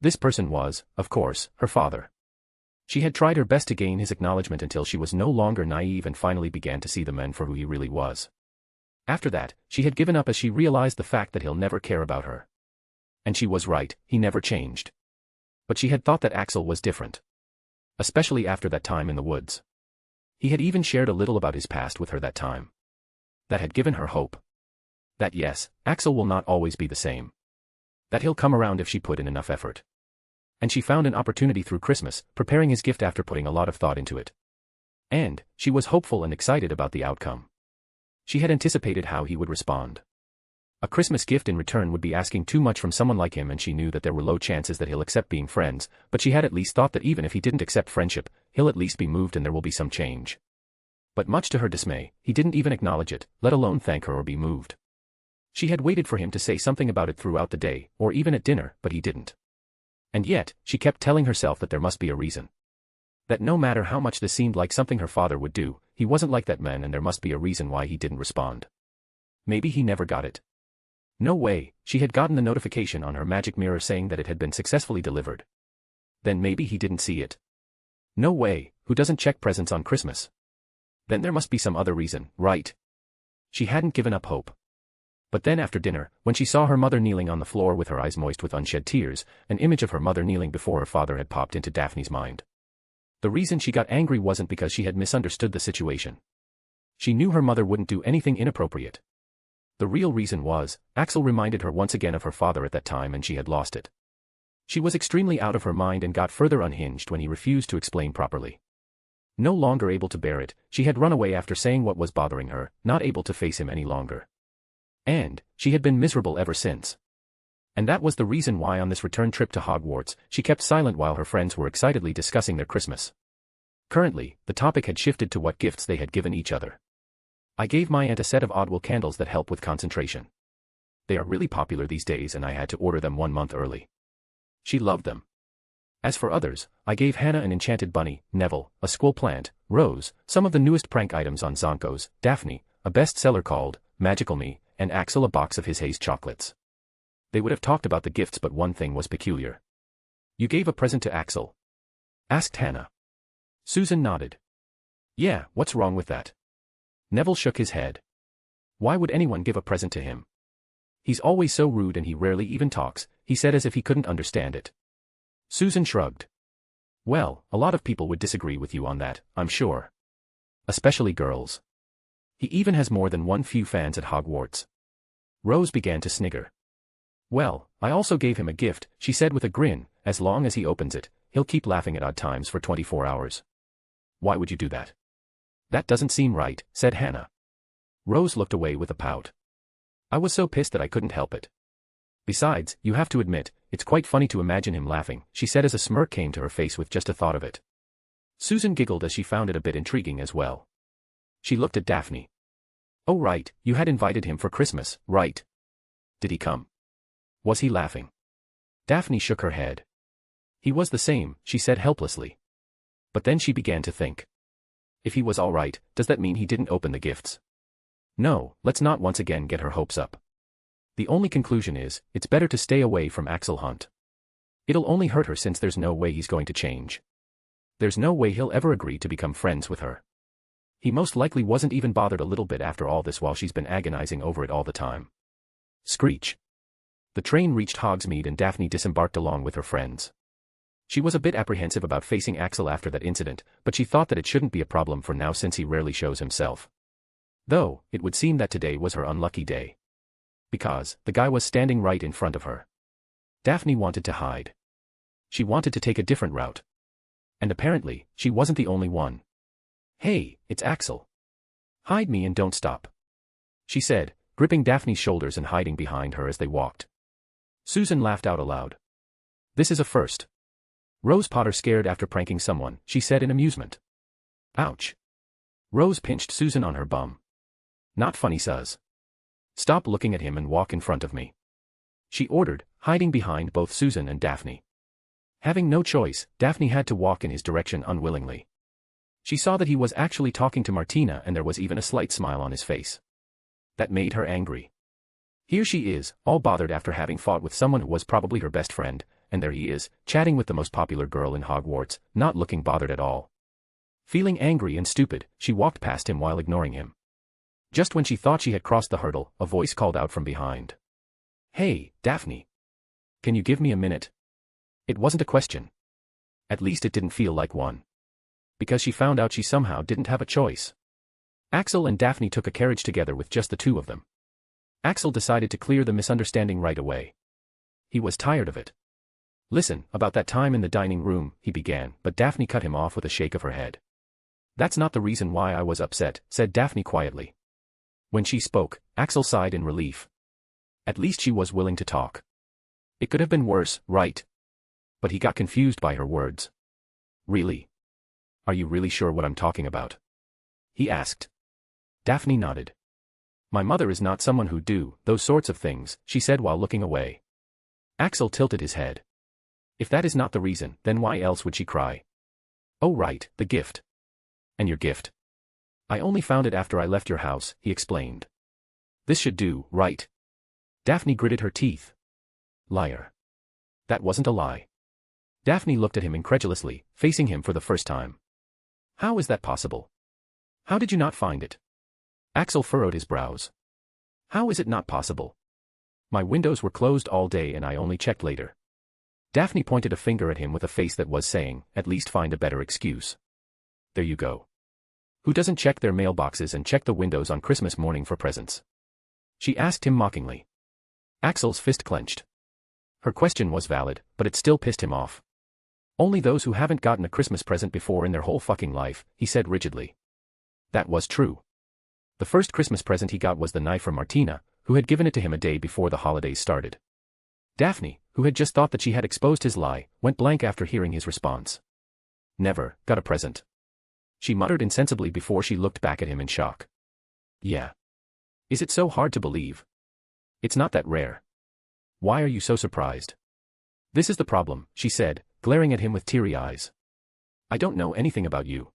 This person was, of course, her father. She had tried her best to gain his acknowledgement until she was no longer naive and finally began to see the man for who he really was. After that, she had given up as she realized the fact that he'll never care about her. And she was right, he never changed. But she had thought that Axel was different. Especially after that time in the woods. He had even shared a little about his past with her that time. That had given her hope. That yes, Axel will not always be the same. That he'll come around if she put in enough effort. And she found an opportunity through Christmas, preparing his gift after putting a lot of thought into it. And, she was hopeful and excited about the outcome. She had anticipated how he would respond. A Christmas gift in return would be asking too much from someone like him, and she knew that there were low chances that he'll accept being friends, but she had at least thought that even if he didn't accept friendship, he'll at least be moved and there will be some change. But much to her dismay, he didn't even acknowledge it, let alone thank her or be moved. She had waited for him to say something about it throughout the day, or even at dinner, but he didn't. And yet, she kept telling herself that there must be a reason. That no matter how much this seemed like something her father would do, he wasn't like that man and there must be a reason why he didn't respond. Maybe he never got it. No way, she had gotten the notification on her magic mirror saying that it had been successfully delivered. Then maybe he didn't see it. No way, who doesn't check presents on Christmas? Then there must be some other reason, right? She hadn't given up hope. But then after dinner, when she saw her mother kneeling on the floor with her eyes moist with unshed tears, an image of her mother kneeling before her father had popped into Daphne's mind. The reason she got angry wasn't because she had misunderstood the situation. She knew her mother wouldn't do anything inappropriate. The real reason was, Axel reminded her once again of her father at that time and she had lost it. She was extremely out of her mind and got further unhinged when he refused to explain properly. No longer able to bear it, she had run away after saying what was bothering her, not able to face him any longer. And, she had been miserable ever since. And that was the reason why on this return trip to Hogwarts, she kept silent while her friends were excitedly discussing their Christmas. Currently, the topic had shifted to what gifts they had given each other. I gave my aunt a set of Oddwell candles that help with concentration. They are really popular these days and I had to order them 1 month early. She loved them. As for others, I gave Hannah an enchanted bunny, Neville, a squirrel plant, Rose, some of the newest prank items on Zonkos, Daphne, a bestseller called Magical Me, and Axel a box of his Haze chocolates. They would have talked about the gifts, but one thing was peculiar. You gave a present to Axel? Asked Hannah. Susan nodded. Yeah, what's wrong with that? Neville shook his head. Why would anyone give a present to him? He's always so rude and he rarely even talks, he said as if he couldn't understand it. Susan shrugged. Well, a lot of people would disagree with you on that, I'm sure. Especially girls. He even has more than one few fans at Hogwarts. Rose began to snigger. Well, I also gave him a gift, she said with a grin, as long as he opens it, he'll keep laughing at odd times for 24 hours. Why would you do that? That doesn't seem right, said Hannah. Rose looked away with a pout. I was so pissed that I couldn't help it. Besides, you have to admit, it's quite funny to imagine him laughing, she said as a smirk came to her face with just a thought of it. Susan giggled as she found it a bit intriguing as well. She looked at Daphne. Oh right, you had invited him for Christmas, right? Did he come? Was he laughing? Daphne shook her head. He was the same, she said helplessly. But then she began to think. If he was all right, does that mean he didn't open the gifts? No, let's not once again get her hopes up. The only conclusion is, it's better to stay away from Axel Hunt. It'll only hurt her since there's no way he's going to change. There's no way he'll ever agree to become friends with her. He most likely wasn't even bothered a little bit after all this while she's been agonizing over it all the time. Screech. The train reached Hogsmeade and Daphne disembarked along with her friends. She was a bit apprehensive about facing Axel after that incident, but she thought that it shouldn't be a problem for now since he rarely shows himself. Though, it would seem that today was her unlucky day. Because, the guy was standing right in front of her. Daphne wanted to hide. She wanted to take a different route. And apparently, she wasn't the only one. "Hey, it's Axel. Hide me and don't stop," she said, gripping Daphne's shoulders and hiding behind her as they walked. Susan laughed out aloud. "This is a first. Rose Potter scared after pranking someone," she said in amusement. "Ouch." Rose pinched Susan on her bum. "Not funny, Suz. Stop looking at him and walk in front of me," she ordered, hiding behind both Susan and Daphne. Having no choice, Daphne had to walk in his direction unwillingly. She saw that he was actually talking to Martina and there was even a slight smile on his face. That made her angry. Here she is, all bothered after having fought with someone who was probably her best friend, and there he is, chatting with the most popular girl in Hogwarts, not looking bothered at all. Feeling angry and stupid, she walked past him while ignoring him. Just when she thought she had crossed the hurdle, a voice called out from behind. "Hey, Daphne. Can you give me a minute?" It wasn't a question. At least it didn't feel like one. Because she found out she somehow didn't have a choice. Axel and Daphne took a carriage together with just the two of them. Axel decided to clear the misunderstanding right away. He was tired of it. "Listen, about that time in the dining room," he began, but Daphne cut him off with a shake of her head. "That's not the reason why I was upset," said Daphne quietly. When she spoke, Axel sighed in relief. At least she was willing to talk. It could have been worse, right? But he got confused by her words. "Really? Are you really sure what I'm talking about?" he asked. Daphne nodded. "My mother is not someone who'd do those sorts of things," she said while looking away. Axel tilted his head. If that is not the reason, then why else would she cry? "Oh right, the gift." "And your gift?" "I only found it after I left your house," he explained. "This should do, right?" Daphne gritted her teeth. "Liar. That wasn't a lie." Daphne looked at him incredulously, facing him for the first time. "How is that possible? How did you not find it?" Axel furrowed his brows. "How is it not possible? My windows were closed all day and I only checked later." Daphne pointed a finger at him with a face that was saying, "At least find a better excuse." "There you go. Who doesn't check their mailboxes and check the windows on Christmas morning for presents?" she asked him mockingly. Axel's fist clenched. Her question was valid, but it still pissed him off. "Only those who haven't gotten a Christmas present before in their whole fucking life," he said rigidly. That was true. The first Christmas present he got was the knife from Martina, who had given it to him a day before the holidays started. Daphne, who had just thought that she had exposed his lie, went blank after hearing his response. "Never got a present," she muttered insensibly before she looked back at him in shock. "Yeah. Is it so hard to believe? It's not that rare. Why are you so surprised?" "This is the problem," she said, glaring at him with teary eyes. "I don't know anything about you,"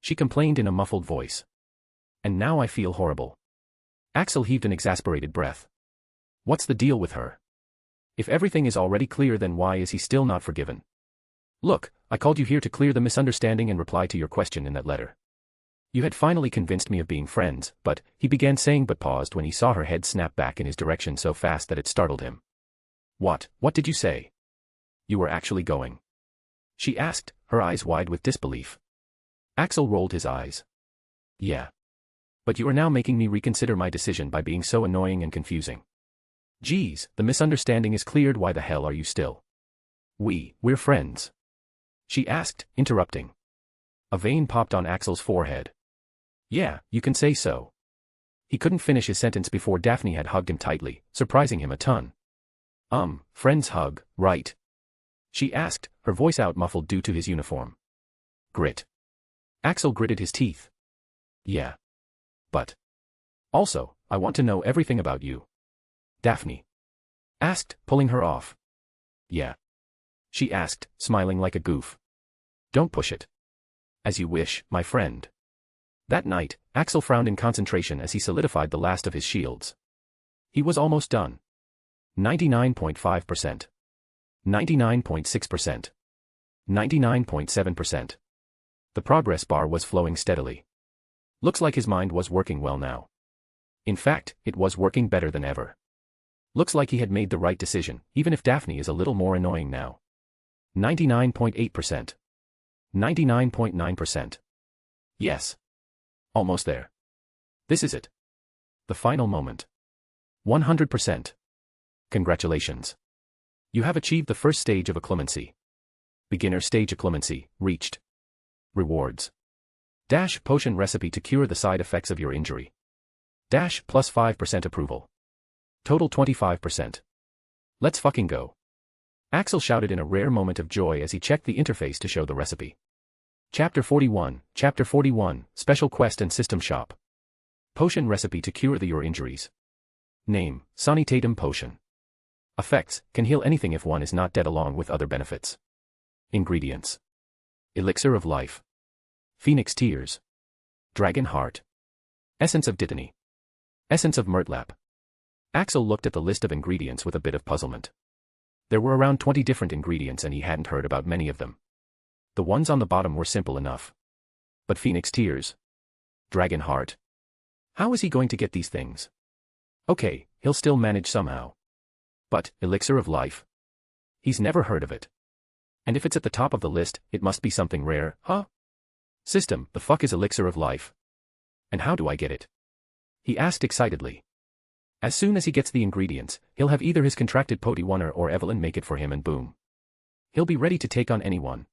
she complained in a muffled voice. "And now I feel horrible." Axel heaved an exasperated breath. What's the deal with her? If everything is already clear, then why is he still not forgiven? "Look, I called you here to clear the misunderstanding and reply to your question in that letter. You had finally convinced me of being friends, but," he began saying but paused when he saw her head snap back in his direction so fast that it startled him. What did you say? You were actually going?" she asked, her eyes wide with disbelief. Axel rolled his eyes. "Yeah. But you are now making me reconsider my decision by being so annoying and confusing. Geez, the misunderstanding is cleared, why the hell are you still?" We're friends," she asked, interrupting. A vein popped on Axel's forehead. "Yeah, you can say so." He couldn't finish his sentence before Daphne had hugged him tightly, surprising him a ton. Friends hug, right?" she asked, her voice out muffled due to his uniform. Grit. Axel gritted his teeth. "Yeah. But. Also, I want to know everything about you." Daphne asked, pulling her off. "Yeah?" she asked, smiling like a goof. "Don't push it." "As you wish, my friend." That night, Axel frowned in concentration as he solidified the last of his shields. He was almost done. 99.5%. 99.6%. 99.7%. The progress bar was flowing steadily. Looks like his mind was working well now. In fact, it was working better than ever. Looks like he had made the right decision, even if Daphne is a little more annoying now. 99.8%. 99.9%. Yes. Almost there. This is it. The final moment. 100%. Congratulations. You have achieved the first stage of occlumency. Beginner stage occlumency, reached. Rewards. Dash potion recipe to cure the side effects of your injury. Dash plus 5% approval. Total 25%. Let's fucking go. Axel shouted in a rare moment of joy as he checked the interface to show the recipe. Chapter 41, Chapter 41, Special Quest and System Shop. Potion recipe to cure your injuries. Name, Sonny Tatum Potion. Effects, can heal anything if one is not dead along with other benefits. Ingredients. Elixir of Life. Phoenix Tears. Dragon Heart. Essence of Dittany. Essence of Murtlap. Axel looked at the list of ingredients with a bit of puzzlement. There were around 20 different ingredients and he hadn't heard about many of them. The ones on the bottom were simple enough. But Phoenix Tears. Dragon Heart. How is he going to get these things? Okay, he'll still manage somehow. But, Elixir of Life? He's never heard of it. And if it's at the top of the list, it must be something rare, huh? System, the fuck is Elixir of Life? And how do I get it? He asked excitedly. As soon as he gets the ingredients, he'll have either his contracted Potiwaner or Evelyn make it for him and boom. He'll be ready to take on anyone.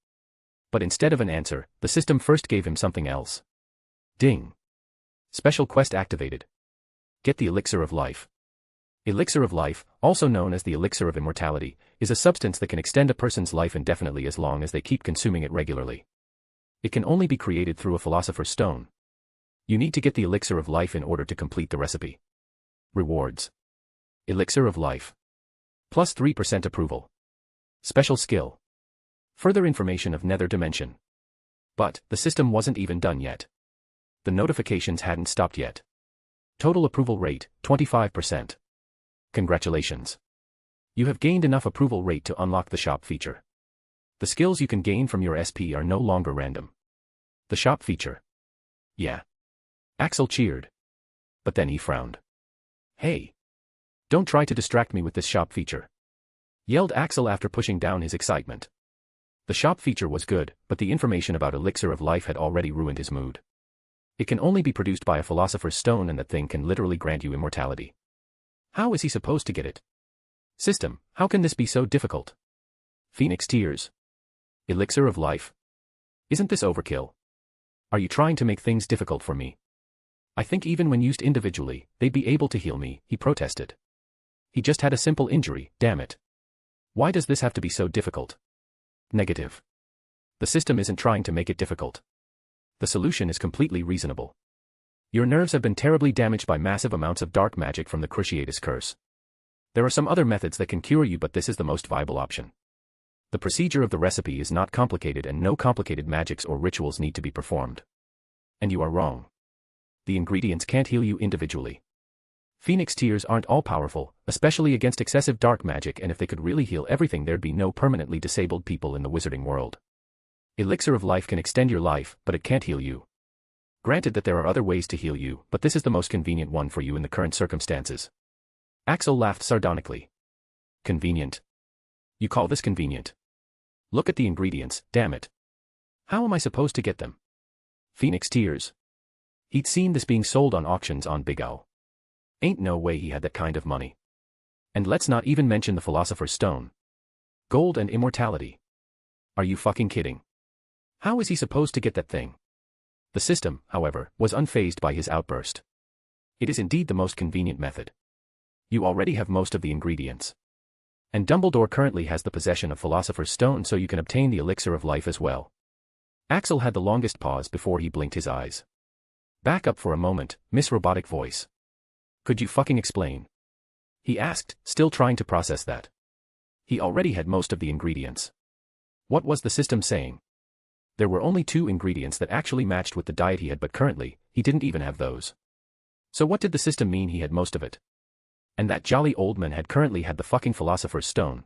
But instead of an answer, the system first gave him something else. Ding. Special quest activated. Get the Elixir of Life. Elixir of Life, also known as the Elixir of Immortality, is a substance that can extend a person's life indefinitely as long as they keep consuming it regularly. It can only be created through a Philosopher's Stone. You need to get the Elixir of Life in order to complete the recipe. Rewards. Elixir of Life. Plus 3% approval. Special skill. Further information of Nether Dimension. But, the system wasn't even done yet. The notifications hadn't stopped yet. Total approval rate, 25%. Congratulations. You have gained enough approval rate to unlock the shop feature. The skills you can gain from your SP are no longer random. The shop feature. Yeah. Axel cheered. But then he frowned. Hey. Don't try to distract me with this shop feature. Yelled Axel after pushing down his excitement. The shop feature was good, but the information about Elixir of Life had already ruined his mood. It can only be produced by a Philosopher's Stone and that thing can literally grant you immortality. How is he supposed to get it? System, how can this be so difficult? Phoenix Tears. Elixir of Life. Isn't this overkill? Are you trying to make things difficult for me? I think even when used individually, they'd be able to heal me, he protested. He just had a simple injury, damn it. Why does this have to be so difficult? Negative. The system isn't trying to make it difficult. The solution is completely reasonable. Your nerves have been terribly damaged by massive amounts of dark magic from the Cruciatus Curse. There are some other methods that can cure you, but this is the most viable option. The procedure of the recipe is not complicated and no complicated magics or rituals need to be performed. And you are wrong. The ingredients can't heal you individually. Phoenix Tears aren't all-powerful, especially against excessive dark magic, and if they could really heal everything there'd be no permanently disabled people in the wizarding world. Elixir of Life can extend your life, but it can't heal you. Granted that there are other ways to heal you, but this is the most convenient one for you in the current circumstances. Axel laughed sardonically. Convenient? You call this convenient? Look at the ingredients, damn it. How am I supposed to get them? Phoenix Tears. He'd seen this being sold on auctions on Big Owl. Ain't no way he had that kind of money. And let's not even mention the Philosopher's Stone. Gold and immortality. Are you fucking kidding? How is he supposed to get that thing? The system, however, was unfazed by his outburst. It is indeed the most convenient method. You already have most of the ingredients. And Dumbledore currently has the possession of Philosopher's Stone, so you can obtain the Elixir of Life as well. Axel had the longest pause before he blinked his eyes. Back up for a moment, Miss Robotic Voice. Could you fucking explain? He asked, still trying to process that. He already had most of the ingredients. What was the system saying? There were only 2 ingredients that actually matched with the diet he had, but currently, he didn't even have those. So what did the system mean he had most of it? And that jolly old man had currently had the fucking Philosopher's Stone.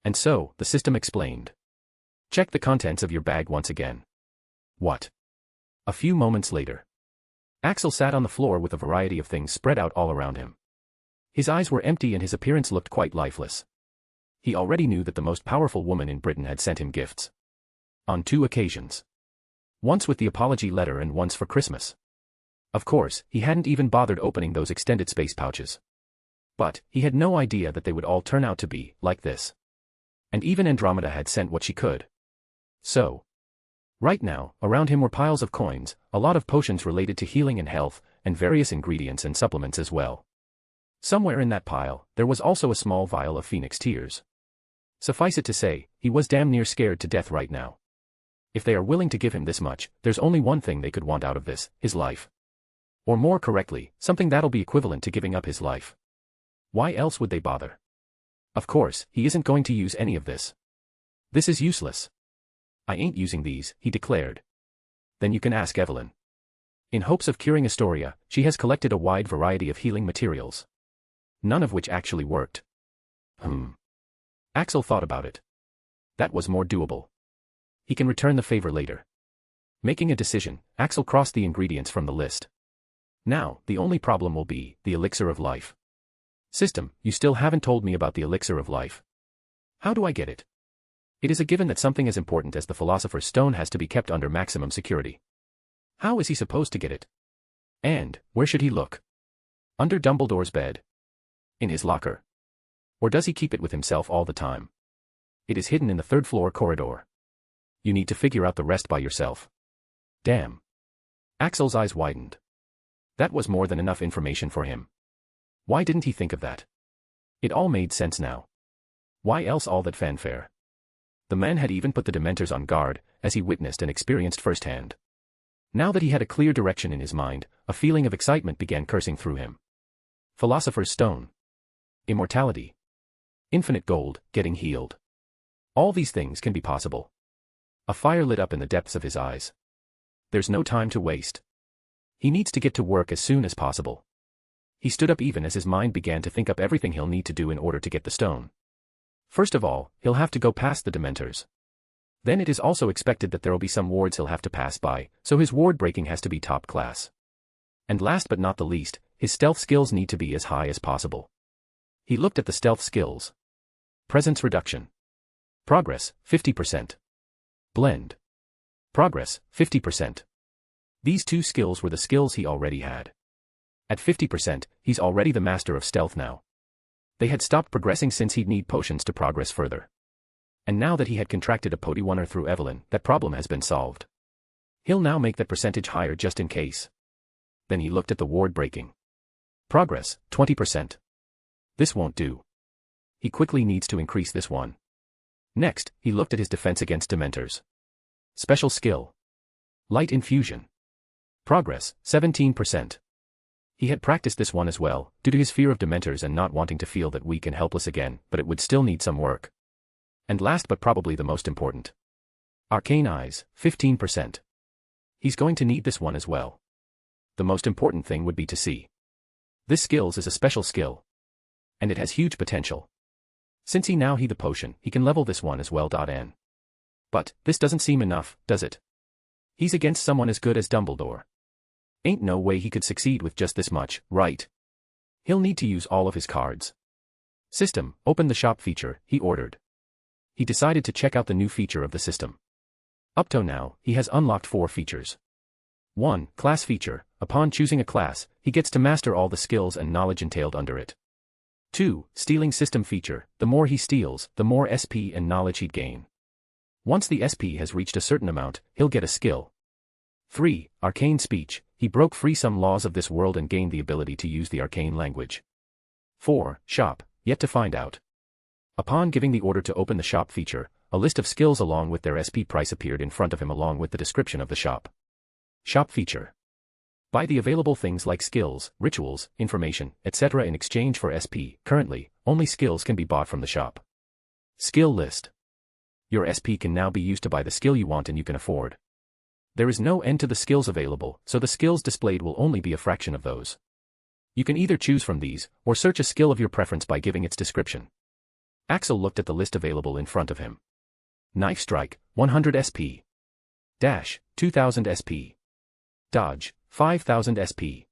And so, the system explained. Check the contents of your bag once again. What? A few moments later. Axel sat on the floor with a variety of things spread out all around him. His eyes were empty and his appearance looked quite lifeless. He already knew that the most powerful woman in Britain had sent him gifts. On 2 occasions. Once with the apology letter and once for Christmas. Of course, he hadn't even bothered opening those extended space pouches. But, he had no idea that they would all turn out to be like this. And even Andromeda had sent what she could. So. Right now, around him were piles of coins, a lot of potions related to healing and health, and various ingredients and supplements as well. Somewhere in that pile, there was also a small vial of Phoenix tears. Suffice it to say, he was damn near scared to death right now. If they are willing to give him this much, there's only one thing they could want out of this, his life. Or more correctly, something that'll be equivalent to giving up his life. Why else would they bother? Of course, he isn't going to use any of this. This is useless. I ain't using these, he declared. Then you can ask Evelyn. In hopes of curing Astoria, she has collected a wide variety of healing materials. None of which actually worked. Axel thought about it. That was more doable. He can return the favor later. Making a decision, Axel crossed the ingredients from the list. Now, the only problem will be the elixir of life. System, you still haven't told me about the elixir of life. How do I get it? It is a given that something as important as the Philosopher's Stone has to be kept under maximum security. How is he supposed to get it? And, where should he look? Under Dumbledore's bed? In his locker? Or does he keep it with himself all the time? It is hidden in the 3rd floor corridor. You need to figure out the rest by yourself. Damn. Axel's eyes widened. That was more than enough information for him. Why didn't he think of that? It all made sense now. Why else all that fanfare? The man had even put the Dementors on guard, as he witnessed and experienced firsthand. Now that he had a clear direction in his mind, a feeling of excitement began coursing through him. Philosopher's Stone. Immortality. Infinite gold, getting healed. All these things can be possible. A fire lit up in the depths of his eyes. There's no time to waste. He needs to get to work as soon as possible. He stood up even as his mind began to think up everything he'll need to do in order to get the stone. First of all, he'll have to go past the Dementors. Then it is also expected that there'll be some wards he'll have to pass by, so his ward breaking has to be top class. And last but not the least, his stealth skills need to be as high as possible. He looked at the stealth skills. Presence reduction. Progress, 50%. Blend. Progress, 50%. These 2 skills were the skills he already had. At 50%, he's already the master of stealth now. They had stopped progressing since he'd need potions to progress further. And now that he had contracted a Podiwunner through Evelyn, that problem has been solved. He'll now make that percentage higher just in case. Then he looked at the ward breaking. Progress, 20%. This won't do. He quickly needs to increase this one. Next, he looked at his defense against Dementors. Special skill. Light infusion. Progress, 17%. He had practiced this one as well, due to his fear of Dementors and not wanting to feel that weak and helpless again, but it would still need some work. And last but probably the most important. Arcane Eyes, 15%. He's going to need this one as well. The most important thing would be to see. This skills is a special skill. And it has huge potential. Since he now the potion, he can level this one as well. But, this doesn't seem enough, does it? He's against someone as good as Dumbledore. Ain't no way he could succeed with just this much, right? He'll need to use all of his cards. System, open the shop feature, he ordered. He decided to check out the new feature of the system. Up to now, he has unlocked 4 features. 1. Class feature. Upon choosing a class, he gets to master all the skills and knowledge entailed under it. 2. Stealing system feature. The more he steals, the more SP and knowledge he'd gain. Once the SP has reached a certain amount, he'll get a skill. 3. Arcane speech. He broke free some laws of this world and gained the ability to use the arcane language. 4. Shop. Yet to find out. Upon giving the order to open the shop feature, a list of skills along with their SP price appeared in front of him along with the description of the shop. Shop feature. Buy the available things like skills, rituals, information, etc. in exchange for SP. Currently, only skills can be bought from the shop. Skill list. Your SP can now be used to buy the skill you want and you can afford. There is no end to the skills available, so the skills displayed will only be a fraction of those. You can either choose from these, or search a skill of your preference by giving its description. Axel looked at the list available in front of him. Knife Strike, 100 SP. Dash, 2000 SP. Dodge, 5000 SP.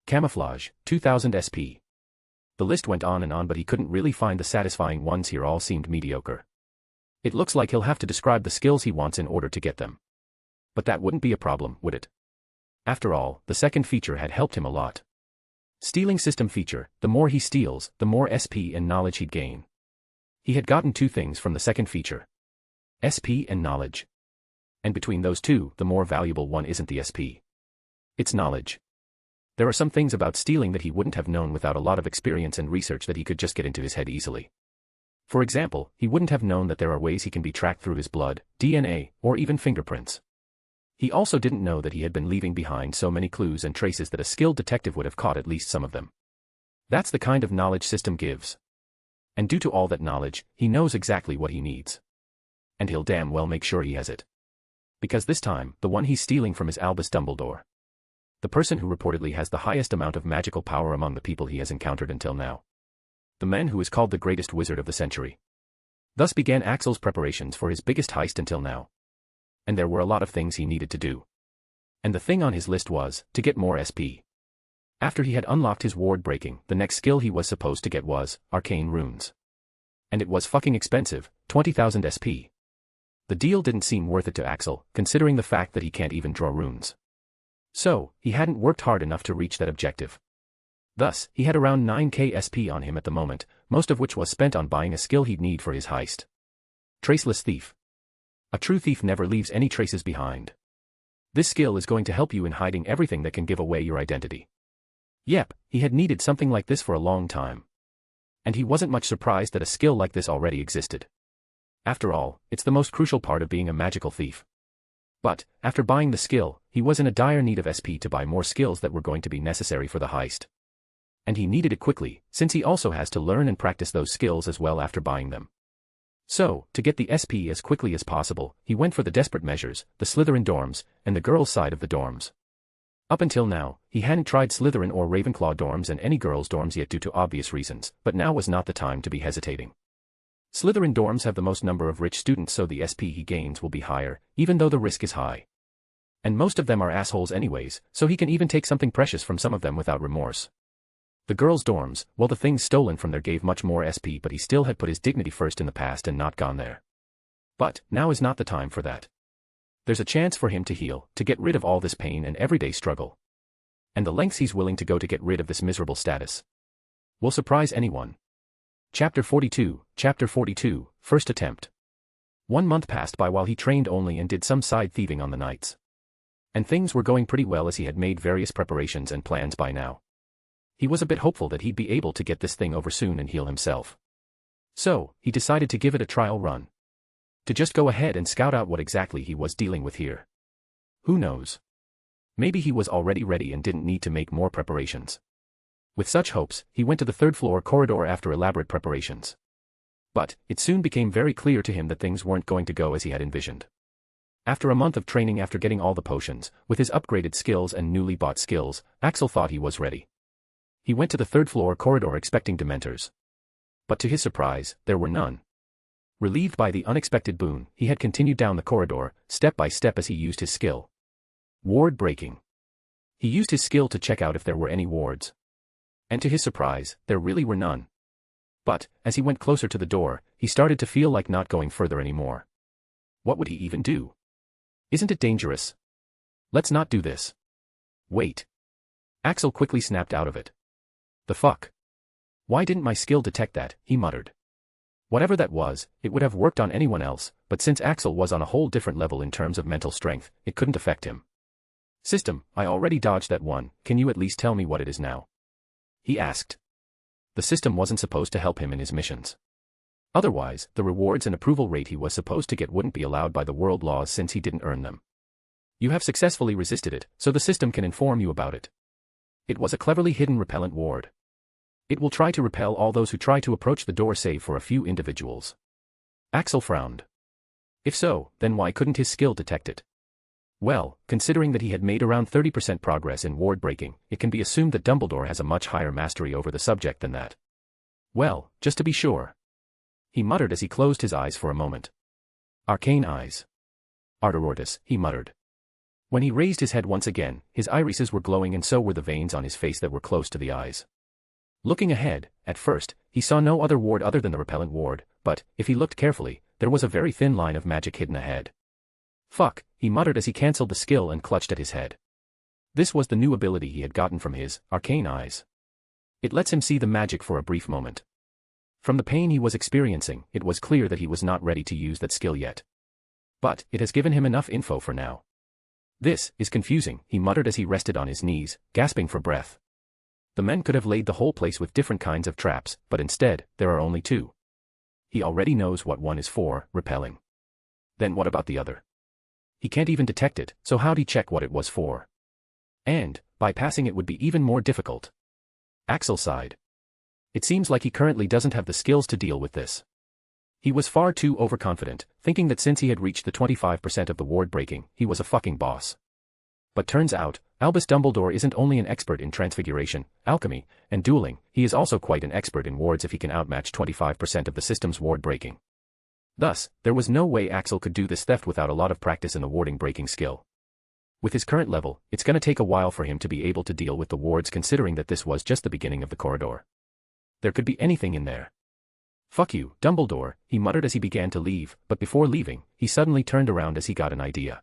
Camouflage, 2000 SP. The list went on, but he couldn't really find the satisfying ones here. All seemed mediocre. It looks like he'll have to describe the skills he wants in order to get them. But that wouldn't be a problem, would it? After all, the second feature had helped him a lot. Stealing system feature, the more he steals, the more SP and knowledge he'd gain. He had gotten 2 things from the second feature. SP and knowledge. And between those two, the more valuable one isn't the SP. It's knowledge. There are some things about stealing that he wouldn't have known without a lot of experience and research that he could just get into his head easily. For example, he wouldn't have known that there are ways he can be tracked through his blood, DNA, or even fingerprints. He also didn't know that he had been leaving behind so many clues and traces that a skilled detective would have caught at least some of them. That's the kind of knowledge system gives. And due to all that knowledge, he knows exactly what he needs. And he'll damn well make sure he has it. Because this time, the one he's stealing from is Albus Dumbledore. The person who reportedly has the highest amount of magical power among the people he has encountered until now. The man who is called the greatest wizard of the century. Thus began Axel's preparations for his biggest heist until now. And there were a lot of things he needed to do. And the thing on his list was, to get more SP. After he had unlocked his ward breaking, the next skill he was supposed to get was, Arcane Runes. And it was fucking expensive, 20,000 SP. The deal didn't seem worth it to Axel, considering the fact that he can't even draw runes. So, he hadn't worked hard enough to reach that objective. Thus, he had around 9k SP on him at the moment, most of which was spent on buying a skill he'd need for his heist. Traceless Thief. A true thief never leaves any traces behind. This skill is going to help you in hiding everything that can give away your identity. Yep, he had needed something like this for a long time. And he wasn't much surprised that a skill like this already existed. After all, it's the most crucial part of being a magical thief. But, after buying the skill, he was in a dire need of SP to buy more skills that were going to be necessary for the heist. And he needed it quickly, since he also has to learn and practice those skills as well after buying them. So, to get the SP as quickly as possible, he went for the desperate measures, the Slytherin dorms, and the girls' side of the dorms. Up until now, he hadn't tried Slytherin or Ravenclaw dorms and any girls' dorms yet due to obvious reasons, but now was not the time to be hesitating. Slytherin dorms have the most number of rich students, so the SP he gains will be higher, even though the risk is high. And most of them are assholes anyways, so he can even take something precious from some of them without remorse. The girls' dorms, well, the things stolen from there gave much more SP, but he still had put his dignity first in the past and not gone there. But, now is not the time for that. There's a chance for him to heal, to get rid of all this pain and everyday struggle. And the lengths he's willing to go to get rid of this miserable status will surprise anyone. Chapter 42, First Attempt. 1 month passed by while he trained only and did some side thieving on the nights. And things were going pretty well as he had made various preparations and plans by now. He was a bit hopeful that he'd be able to get this thing over soon and heal himself. So, he decided to give it a trial run. To just go ahead and scout out what exactly he was dealing with here. Who knows? Maybe he was already ready and didn't need to make more preparations. With such hopes, he went to the 3rd floor corridor after elaborate preparations. But, it soon became very clear to him that things weren't going to go as he had envisioned. After a month of training, after getting all the potions, with his upgraded skills and newly bought skills, Axel thought he was ready. He went to the 3rd floor corridor expecting Dementors. But to his surprise, there were none. Relieved by the unexpected boon, he had continued down the corridor, step by step as he used his skill. Ward breaking. He used his skill to check out if there were any wards. And to his surprise, there really were none. But, as he went closer to the door, he started to feel like not going further anymore. What would he even do? Isn't it dangerous? Let's not do this. Wait. Axel quickly snapped out of it. The fuck? Why didn't my skill detect that, he muttered. Whatever that was, it would have worked on anyone else, but since Axel was on a whole different level in terms of mental strength, it couldn't affect him. System, I already dodged that one, can you at least tell me what it is now? He asked. The system wasn't supposed to help him in his missions. Otherwise, the rewards and approval rate he was supposed to get wouldn't be allowed by the world laws since he didn't earn them. You have successfully resisted it, so the system can inform you about it. It was a cleverly hidden repellent ward. It will try to repel all those who try to approach the door save for a few individuals. Axel frowned. If so, then why couldn't his skill detect it? Well, considering that he had made around 30% progress in ward breaking, it can be assumed that Dumbledore has a much higher mastery over the subject than that. Well, just to be sure. He muttered as he closed his eyes for a moment. Arcane eyes. Arterortus, he muttered. When he raised his head once again, his irises were glowing and so were the veins on his face that were close to the eyes. Looking ahead, at first, he saw no other ward other than the repellent ward, but, if he looked carefully, there was a very thin line of magic hidden ahead. Fuck, he muttered as he cancelled the skill and clutched at his head. This was the new ability he had gotten from his arcane eyes. It lets him see the magic for a brief moment. From the pain he was experiencing, it was clear that he was not ready to use that skill yet. But, it has given him enough info for now. This is confusing, he muttered as he rested on his knees, gasping for breath. The men could have laid the whole place with different kinds of traps, but instead, there are only two. He already knows what one is for, repelling. Then what about the other? He can't even detect it, so how'd he check what it was for? And, bypassing it would be even more difficult. Axel sighed. It seems like he currently doesn't have the skills to deal with this. He was far too overconfident, thinking that since he had reached the 25% of the ward breaking, he was a fucking boss. But turns out, Albus Dumbledore isn't only an expert in transfiguration, alchemy, and dueling, he is also quite an expert in wards if he can outmatch 25% of the system's ward breaking. Thus, there was no way Axel could do this theft without a lot of practice in the warding breaking skill. With his current level, it's gonna take a while for him to be able to deal with the wards considering that this was just the beginning of the corridor. There could be anything in there. Fuck you, Dumbledore, he muttered as he began to leave, but before leaving, he suddenly turned around as he got an idea.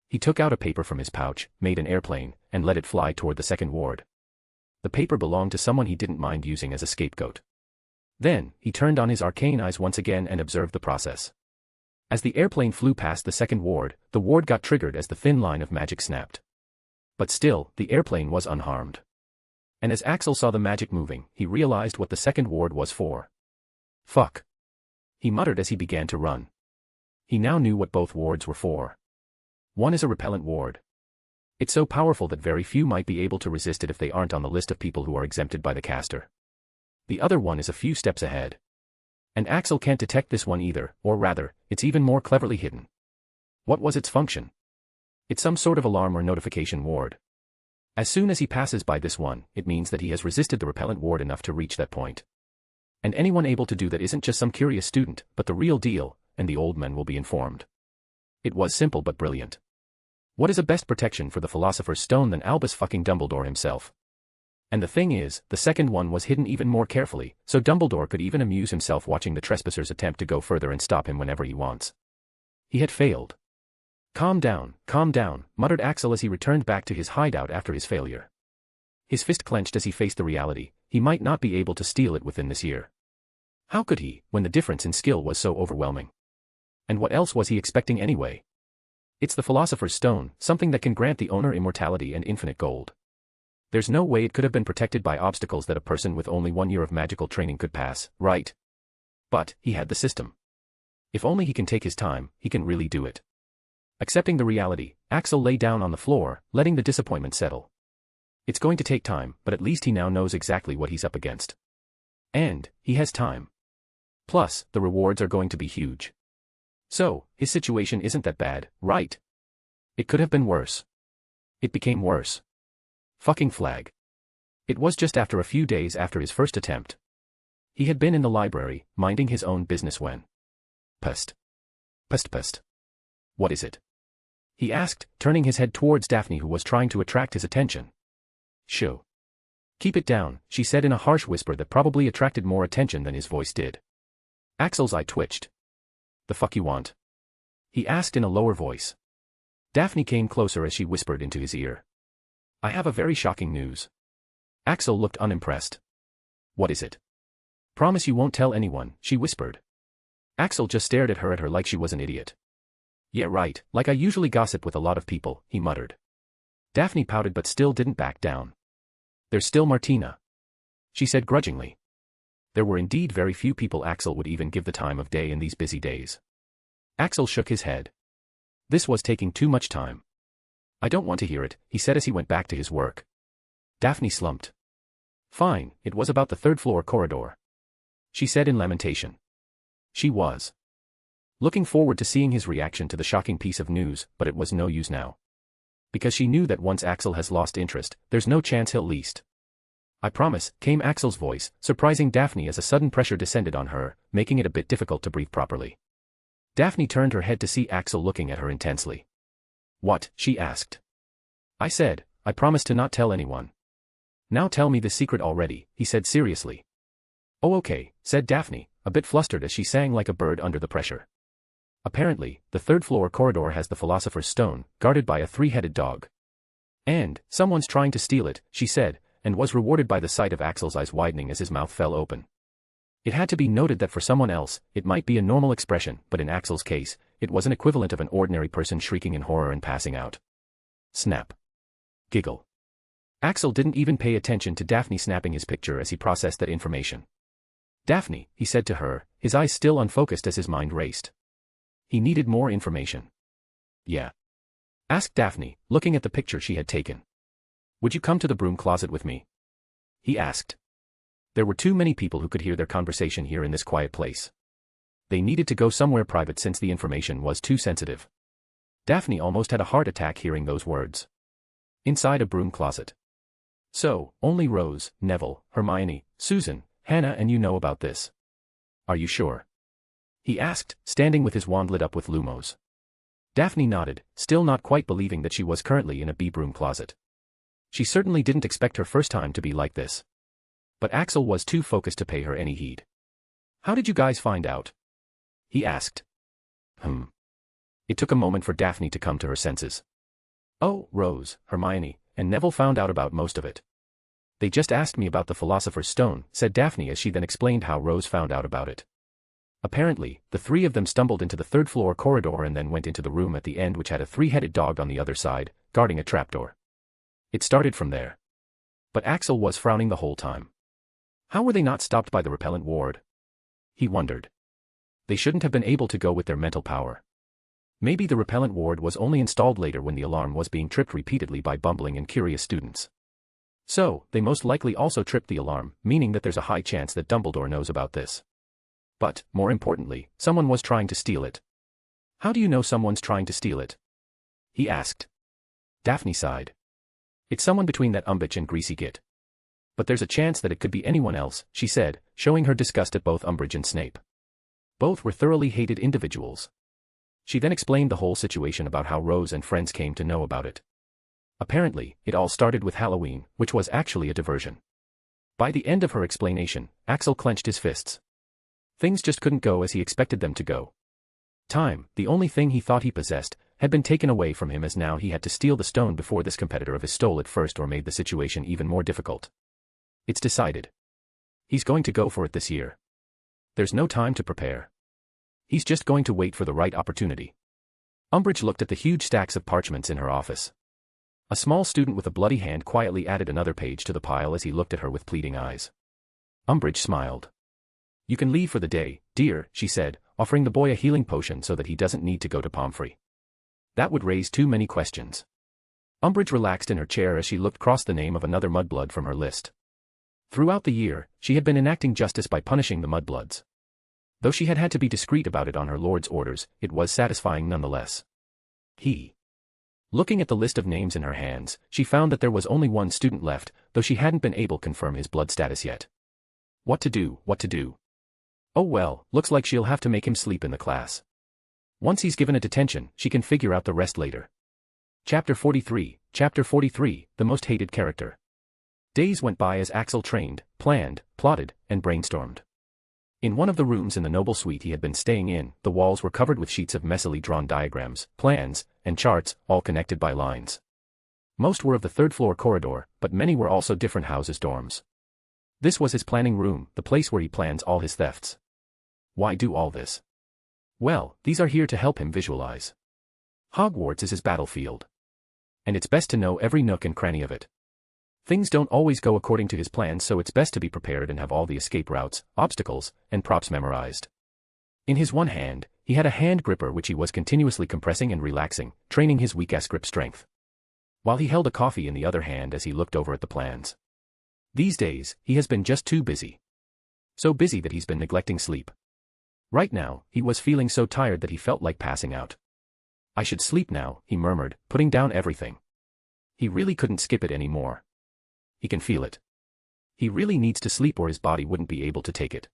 He took out a paper from his pouch, made an airplane, and let it fly toward the second ward. The paper belonged to someone he didn't mind using as a scapegoat. Then, he turned on his arcane eyes once again and observed the process. As the airplane flew past the second ward, the ward got triggered as the thin line of magic snapped. But still, the airplane was unharmed. And as Axel saw the magic moving, he realized what the second ward was for. Fuck. He muttered as he began to run. He now knew what both wards were for. One is a repellent ward. It's so powerful that very few might be able to resist it if they aren't on the list of people who are exempted by the caster. The other one is a few steps ahead. And Axel can't detect this one either, or rather, it's even more cleverly hidden. What was its function? It's some sort of alarm or notification ward. As soon as he passes by this one, it means that he has resisted the repellent ward enough to reach that point. And anyone able to do that isn't just some curious student, but the real deal, and the old men will be informed. It was simple but brilliant. What is a best protection for the Philosopher's Stone than Albus fucking Dumbledore himself? And the thing is, the second one was hidden even more carefully, so Dumbledore could even amuse himself watching the trespassers attempt to go further and stop him whenever he wants. He had failed. Calm down, muttered Axel as he returned back to his hideout after his failure. His fist clenched as he faced the reality, he might not be able to steal it within this year. How could he, when the difference in skill was so overwhelming? And what else was he expecting anyway? It's the Philosopher's Stone, something that can grant the owner immortality and infinite gold. There's no way it could have been protected by obstacles that a person with only 1 year of magical training could pass, right? But, he had the system. If only he can take his time, he can really do it. Accepting the reality, Axel lay down on the floor, letting the disappointment settle. It's going to take time, but at least he now knows exactly what he's up against. And, he has time. Plus, the rewards are going to be huge. So, his situation isn't that bad, right? It could have been worse. It became worse. Fucking flag. It was just after a few days after his first attempt. He had been in the library, minding his own business when. Pest. What is it? He asked, turning his head towards Daphne who was trying to attract his attention. Shoo. Keep it down, she said in a harsh whisper that probably attracted more attention than his voice did. Axel's eye twitched. The fuck you want? He asked in a lower voice. Daphne came closer as she whispered into his ear. I have a very shocking news. Axel looked unimpressed. What is it? Promise you won't tell anyone, she whispered. Axel just stared at her like she was an idiot. Yeah right, like I usually gossip with a lot of people, he muttered. Daphne pouted but still didn't back down. There's still Martina. She said grudgingly. There were indeed very few people Axel would even give the time of day in these busy days. Axel shook his head. This was taking too much time. I don't want to hear it, he said as he went back to his work. Daphne slumped. Fine, it was about the third-floor corridor. She said in lamentation. She was. looking forward to seeing his reaction to the shocking piece of news, but it was no use now. Because she knew that once Axel has lost interest, there's no chance he'll least. I promise, came Axel's voice, surprising Daphne as a sudden pressure descended on her, making it a bit difficult to breathe properly. Daphne turned her head to see Axel looking at her intensely. What? She asked. I said, I promise to not tell anyone. Now tell me the secret already, he said seriously. Oh okay, said Daphne, a bit flustered as she sang like a bird under the pressure. Apparently, the third-floor corridor has the Philosopher's Stone, guarded by a three-headed dog. And, someone's trying to steal it, she said, and was rewarded by the sight of Axel's eyes widening as his mouth fell open. It had to be noted that for someone else, it might be a normal expression, but in Axel's case, it was an equivalent of an ordinary person shrieking in horror and passing out. Snap. Giggle. Axel didn't even pay attention to Daphne snapping his picture as he processed that information. Daphne, he said to her, his eyes still unfocused as his mind raced. He needed more information. Yeah. Asked Daphne, looking at the picture she had taken. Would you come to the broom closet with me? He asked. There were too many people who could hear their conversation here in this quiet place. They needed to go somewhere private since the information was too sensitive. Daphne almost had a heart attack hearing those words. Inside a broom closet. So, only Rose, Neville, Hermione, Susan, Hannah and you know about this. Are you sure? He asked, standing with his wand lit up with lumos. Daphne nodded, still not quite believing that she was currently in a B-broom closet. She certainly didn't expect her first time to be like this. But Axel was too focused to pay her any heed. How did you guys find out? He asked. It took a moment for Daphne to come to her senses. Oh, Rose, Hermione, and Neville found out about most of it. They just asked me about the Philosopher's Stone, said Daphne as she then explained how Rose found out about it. Apparently, the three of them stumbled into the third-floor corridor and then went into the room at the end which had a three-headed dog on the other side, guarding a trapdoor. It started from there. But Axel was frowning the whole time. How were they not stopped by the repellent ward? He wondered. They shouldn't have been able to go with their mental power. Maybe the repellent ward was only installed later when the alarm was being tripped repeatedly by bumbling and curious students. So, they most likely also tripped the alarm, meaning that there's a high chance that Dumbledore knows about this. But, more importantly, someone was trying to steal it. How do you know someone's trying to steal it? He asked. Daphne sighed. It's someone between that Umbridge and Greasy Git. But there's a chance that it could be anyone else, she said, showing her disgust at both Umbridge and Snape. Both were thoroughly hated individuals. She then explained the whole situation about how Rose and friends came to know about it. Apparently, it all started with Halloween, which was actually a diversion. By the end of her explanation, Axel clenched his fists. Things just couldn't go as he expected them to go. Time, the only thing he thought he possessed, had been taken away from him as now he had to steal the stone before this competitor of his stole it first or made the situation even more difficult. It's decided. He's going to go for it this year. There's no time to prepare. He's just going to wait for the right opportunity. Umbridge looked at the huge stacks of parchments in her office. A small student with a bloody hand quietly added another page to the pile as he looked at her with pleading eyes. Umbridge smiled. You can leave for the day, dear, she said, offering the boy a healing potion so that he doesn't need to go to Pomfrey. That would raise too many questions. Umbridge relaxed in her chair as she looked across the name of another mudblood from her list. Throughout the year, she had been enacting justice by punishing the mudbloods. Though she had had to be discreet about it on her lord's orders, it was satisfying nonetheless. Looking at the list of names in her hands, she found that there was only one student left, though she hadn't been able to confirm his blood status yet. What to do? Oh well, looks like she'll have to make him sleep in the class. Once he's given a detention, she can figure out the rest later. Chapter 43, the most hated character. Days went by as Axel trained, planned, plotted, and brainstormed. In one of the rooms in the noble suite he had been staying in, the walls were covered with sheets of messily drawn diagrams, plans, and charts, all connected by lines. Most were of the third-floor corridor, but many were also different houses' dorms. This was his planning room, the place where he plans all his thefts. Why do all this? Well, these are here to help him visualize. Hogwarts is his battlefield. And it's best to know every nook and cranny of it. Things don't always go according to his plans, so it's best to be prepared and have all the escape routes, obstacles, and props memorized. In his one hand, he had a hand gripper which he was continuously compressing and relaxing, training his weak-ass grip strength. While he held a coffee in the other hand as he looked over at the plans. These days, he has been just too busy. So busy that he's been neglecting sleep. Right now, he was feeling so tired that he felt like passing out. I should sleep now, he murmured, putting down everything. He really couldn't skip it anymore. He can feel it. He really needs to sleep or his body wouldn't be able to take it.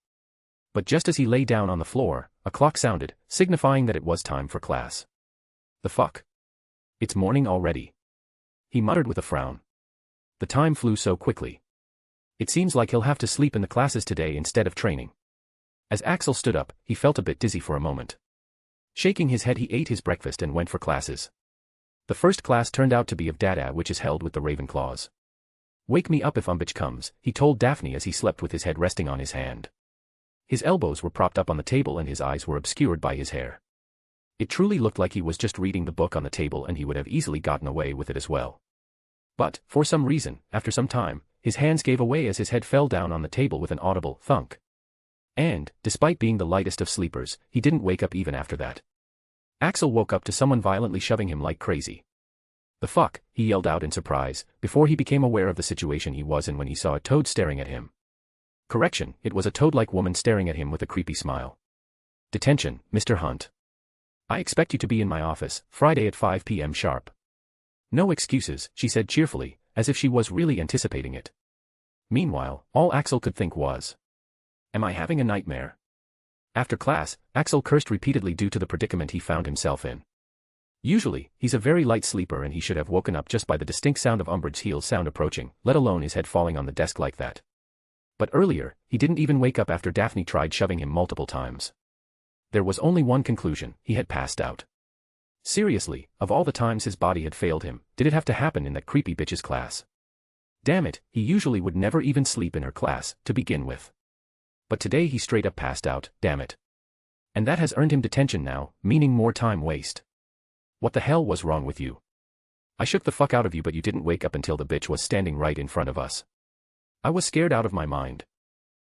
But just as he lay down on the floor, a clock sounded, signifying that it was time for class. The fuck? It's morning already. He muttered with a frown. The time flew so quickly. It seems like he'll have to sleep in the classes today instead of training. As Axel stood up, he felt a bit dizzy for a moment. Shaking his head, he ate his breakfast and went for classes. The first class turned out to be of Dada, which is held with the Ravenclaws. Wake me up if Umbridge comes, he told Daphne as he slept with his head resting on his hand. His elbows were propped up on the table and his eyes were obscured by his hair. It truly looked like he was just reading the book on the table and he would have easily gotten away with it as well. But, for some reason, after some time, his hands gave away as his head fell down on the table with an audible thunk. And, despite being the lightest of sleepers, he didn't wake up even after that. Axel woke up to someone violently shoving him like crazy. The fuck, he yelled out in surprise, before he became aware of the situation he was in when he saw a toad staring at him. Correction, it was a toad-like woman staring at him with a creepy smile. Detention, Mr. Hunt. I expect you to be in my office, Friday at 5 p.m. sharp. No excuses, she said cheerfully, as if she was really anticipating it. Meanwhile, all Axel could think was, am I having a nightmare? After class, Axel cursed repeatedly due to the predicament he found himself in. Usually, he's a very light sleeper and he should have woken up just by the distinct sound of Umbridge's heels sound approaching, let alone his head falling on the desk like that. But earlier, he didn't even wake up after Daphne tried shoving him multiple times. There was only one conclusion, he had passed out. Seriously, of all the times his body had failed him, did it have to happen in that creepy bitch's class? Damn it, he usually would never even sleep in her class, to begin with. But today he straight up passed out, damn it. And that has earned him detention now, meaning more time waste. What the hell was wrong with you? I shook the fuck out of you but you didn't wake up until the bitch was standing right in front of us. I was scared out of my mind.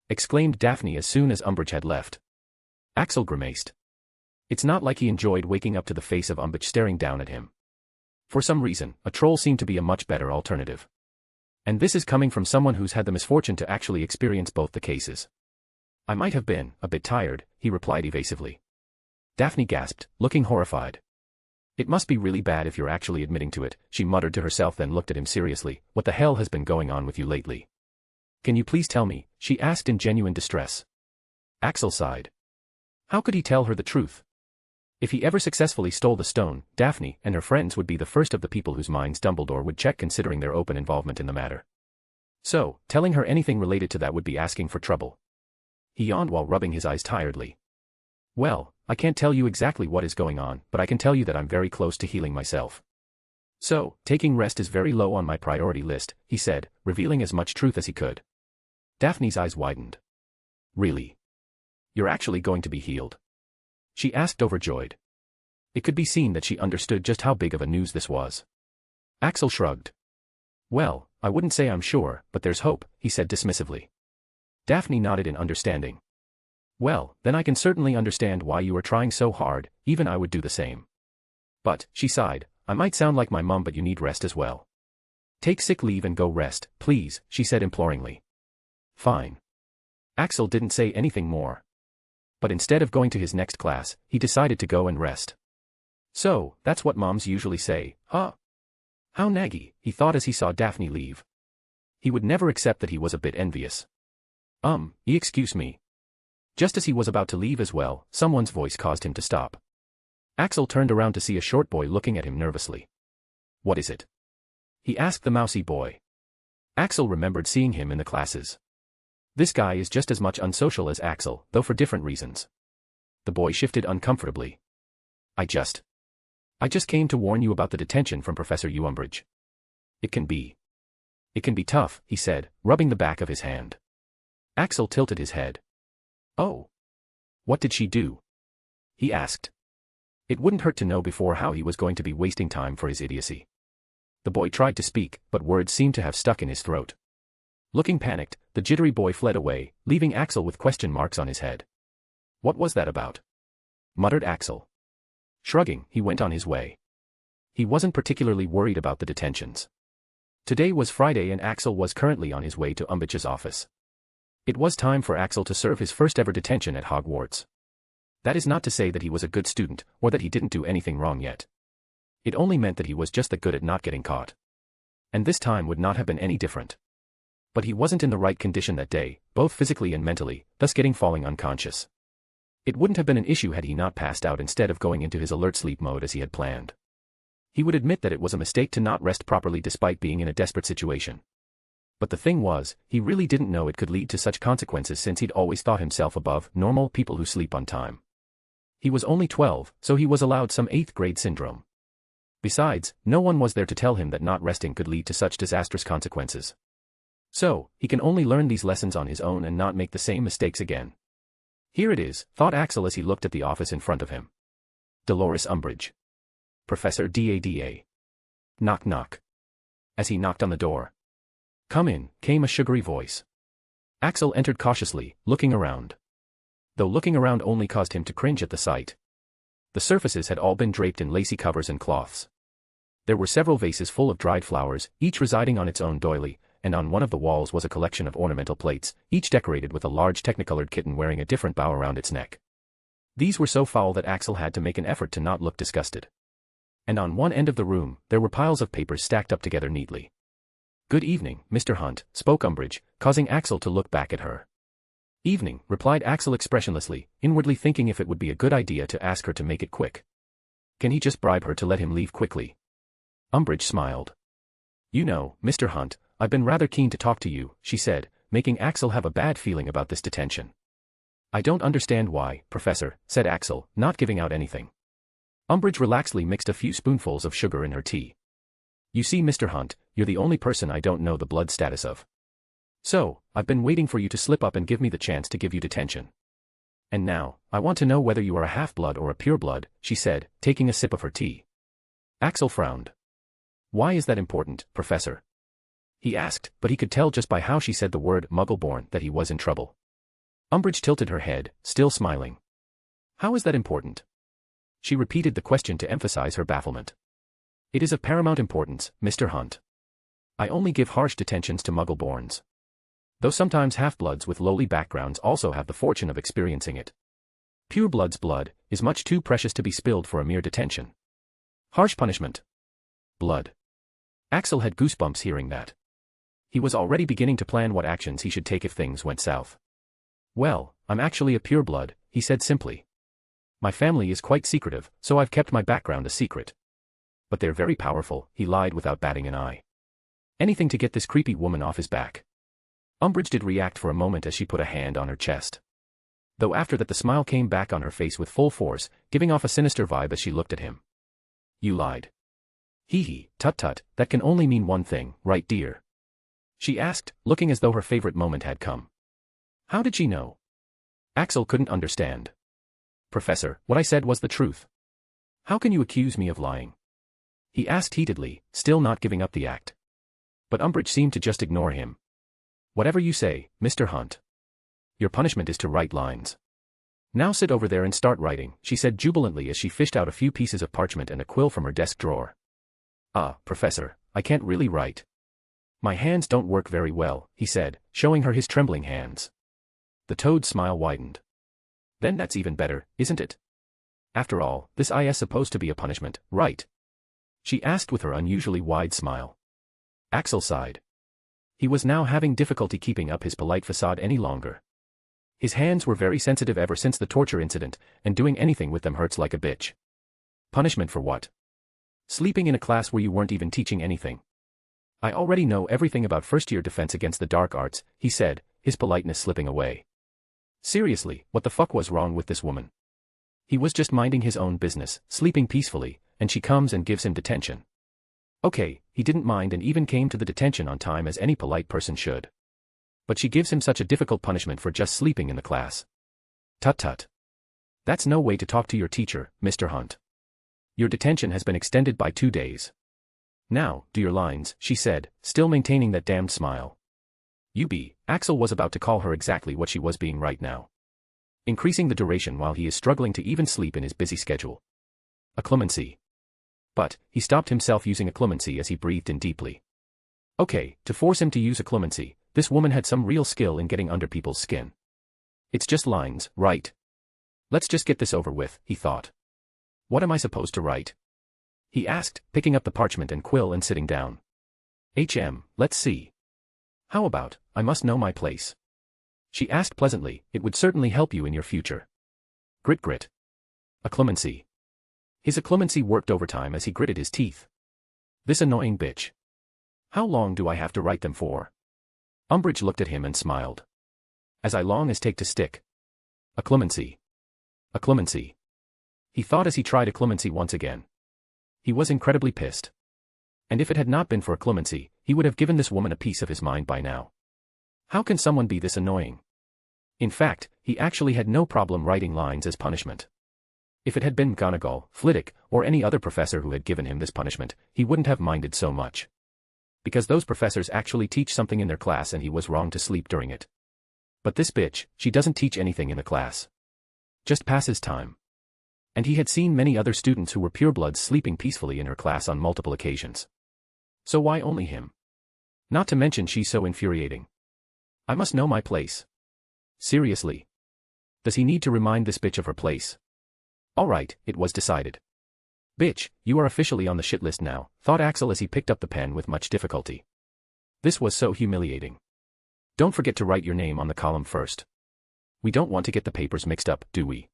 Exclaimed Daphne as soon as Umbridge had left. Axel grimaced. It's not like he enjoyed waking up to the face of Umbridge staring down at him. For some reason, a troll seemed to be a much better alternative. And this is coming from someone who's had the misfortune to actually experience both the cases. I might have been a bit tired, he replied evasively. Daphne gasped, looking horrified. It must be really bad if you're actually admitting to it, she muttered to herself then looked at him seriously. What the hell has been going on with you lately? Can you please tell me? She asked in genuine distress. Axel sighed. How could he tell her the truth? If he ever successfully stole the stone, Daphne and her friends would be the first of the people whose minds Dumbledore would check considering their open involvement in the matter. So, telling her anything related to that would be asking for trouble. He yawned while rubbing his eyes tiredly. Well, I can't tell you exactly what is going on, but I can tell you that I'm very close to healing myself. So, taking rest is very low on my priority list, he said, revealing as much truth as he could. Daphne's eyes widened. Really? You're actually going to be healed? She asked overjoyed. It could be seen that she understood just how big of a news this was. Axel shrugged. Well, I wouldn't say I'm sure, but there's hope, he said dismissively. Daphne nodded in understanding. Well, then I can certainly understand why you are trying so hard, even I would do the same. But, she sighed, I might sound like my mum but you need rest as well. Take sick leave and go rest, please, she said imploringly. Fine. Axel didn't say anything more. But instead of going to his next class, he decided to go and rest. So, that's what moms usually say, huh? How naggy, he thought as he saw Daphne leave. He would never accept that he was a bit envious. Excuse me. Just as he was about to leave as well, someone's voice caused him to stop. Axel turned around to see a short boy looking at him nervously. What is it? He asked the mousy boy. Axel remembered seeing him in the classes. This guy is just as much unsocial as Axel, though for different reasons. The boy shifted uncomfortably. I just came to warn you about the detention from Professor Umbridge. It can be tough, he said, rubbing the back of his hand. Axel tilted his head. Oh. What did she do? He asked. It wouldn't hurt to know before how he was going to be wasting time for his idiocy. The boy tried to speak, but words seemed to have stuck in his throat. Looking panicked, the jittery boy fled away, leaving Axel with question marks on his head. What was that about? Muttered Axel. Shrugging, he went on his way. He wasn't particularly worried about the detentions. Today was Friday and Axel was currently on his way to Umbridge's office. It was time for Axel to serve his first ever detention at Hogwarts. That is not to say that he was a good student, or that he didn't do anything wrong yet. It only meant that he was just that good at not getting caught. And this time would not have been any different. But he wasn't in the right condition that day, both physically and mentally, thus falling unconscious. It wouldn't have been an issue had he not passed out instead of going into his alert sleep mode as he had planned. He would admit that it was a mistake to not rest properly despite being in a desperate situation. But the thing was, he really didn't know it could lead to such consequences since he'd always thought himself above normal people who sleep on time. He was only 12, so he was allowed some 8th grade syndrome. Besides, no one was there to tell him that not resting could lead to such disastrous consequences. So, he can only learn these lessons on his own and not make the same mistakes again. Here it is, thought Axel as he looked at the office in front of him. Dolores Umbridge. Professor Dada. Knock knock. As he knocked on the door. Come in, came a sugary voice. Axel entered cautiously, looking around. Though looking around only caused him to cringe at the sight. The surfaces had all been draped in lacy covers and cloths. There were several vases full of dried flowers, each residing on its own doily, and on one of the walls was a collection of ornamental plates, each decorated with a large technicolored kitten wearing a different bow around its neck. These were so foul that Axel had to make an effort to not look disgusted. And on one end of the room, there were piles of papers stacked up together neatly. Good evening, Mr. Hunt, spoke Umbridge, causing Axel to look back at her. Evening, replied Axel expressionlessly, inwardly thinking if it would be a good idea to ask her to make it quick. Can he just bribe her to let him leave quickly? Umbridge smiled. You know, Mr. Hunt, I've been rather keen to talk to you, she said, making Axel have a bad feeling about this detention. I don't understand why, Professor, said Axel, not giving out anything. Umbridge relaxedly mixed a few spoonfuls of sugar in her tea. You see, Mr. Hunt, you're the only person I don't know the blood status of. So, I've been waiting for you to slip up and give me the chance to give you detention. And now, I want to know whether you are a half-blood or a pure-blood, she said, taking a sip of her tea. Axel frowned. Why is that important, Professor? He asked, but he could tell just by how she said the word Muggle-born that he was in trouble. Umbridge tilted her head, still smiling. How is that important? She repeated the question to emphasize her bafflement. It is of paramount importance, Mr. Hunt. I only give harsh detentions to Muggle-borns. Though sometimes half-bloods with lowly backgrounds also have the fortune of experiencing it. Pure-blood's blood is much too precious to be spilled for a mere detention. Harsh punishment. Blood. Axel had goosebumps hearing that. He was already beginning to plan what actions he should take if things went south. Well, I'm actually a pure-blood, he said simply. My family is quite secretive, so I've kept my background a secret. But they're very powerful, he lied without batting an eye. Anything to get this creepy woman off his back. Umbridge did react for a moment as she put a hand on her chest. Though after that the smile came back on her face with full force, giving off a sinister vibe as she looked at him. You lied. Hee, tut-tut, that can only mean one thing, right dear? She asked, looking as though her favorite moment had come. How did she know? Axel couldn't understand. Professor, what I said was the truth. How can you accuse me of lying? He asked heatedly, still not giving up the act. But Umbridge seemed to just ignore him. Whatever you say, Mr. Hunt. Your punishment is to write lines. Now sit over there and start writing, she said jubilantly as she fished out a few pieces of parchment and a quill from her desk drawer. Professor, I can't really write. My hands don't work very well, he said, showing her his trembling hands. The toad's smile widened. Then that's even better, isn't it? After all, this is supposed to be a punishment, right? She asked with her unusually wide smile. Axel sighed. He was now having difficulty keeping up his polite facade any longer. His hands were very sensitive ever since the torture incident, and doing anything with them hurts like a bitch. Punishment for what? Sleeping in a class where you weren't even teaching anything. I already know everything about first-year defense against the dark arts, he said, his politeness slipping away. Seriously, what the fuck was wrong with this woman? He was just minding his own business, sleeping peacefully, and she comes and gives him detention. Okay, he didn't mind and even came to the detention on time as any polite person should. But she gives him such a difficult punishment for just sleeping in the class. Tut-tut. That's no way to talk to your teacher, Mr. Hunt. Your detention has been extended by 2 days. Now, do your lines, she said, still maintaining that damned smile. Axel was about to call her exactly what she was being right now. Increasing the duration while he is struggling to even sleep in his busy schedule. A clemency. But, he stopped himself using a clemency as he breathed in deeply. Okay, to force him to use a clemency, this woman had some real skill in getting under people's skin. It's just lines, right? Let's just get this over with, he thought. What am I supposed to write? He asked, picking up the parchment and quill and sitting down. Let's see. How about, I must know my place? She asked pleasantly, it would certainly help you in your future. Grit. Acclemency. His acclemency worked overtime as he gritted his teeth. This annoying bitch. How long do I have to write them for? Umbridge looked at him and smiled. As long as take to stick. Acclemency. He thought as he tried acclemency once again. He was incredibly pissed. And if it had not been for acclemency, he would have given this woman a piece of his mind by now. How can someone be this annoying? In fact, he actually had no problem writing lines as punishment. If it had been McGonagall, Flitwick, or any other professor who had given him this punishment, he wouldn't have minded so much. Because those professors actually teach something in their class and he was wrong to sleep during it. But this bitch, she doesn't teach anything in the class. Just passes time. And he had seen many other students who were purebloods sleeping peacefully in her class on multiple occasions. So why only him? Not to mention she's so infuriating. I must know my place. Seriously. Does he need to remind this bitch of her place? Alright, it was decided. Bitch, you are officially on the shit list now, thought Axel as he picked up the pen with much difficulty. This was so humiliating. Don't forget to write your name on the column first. We don't want to get the papers mixed up, do we?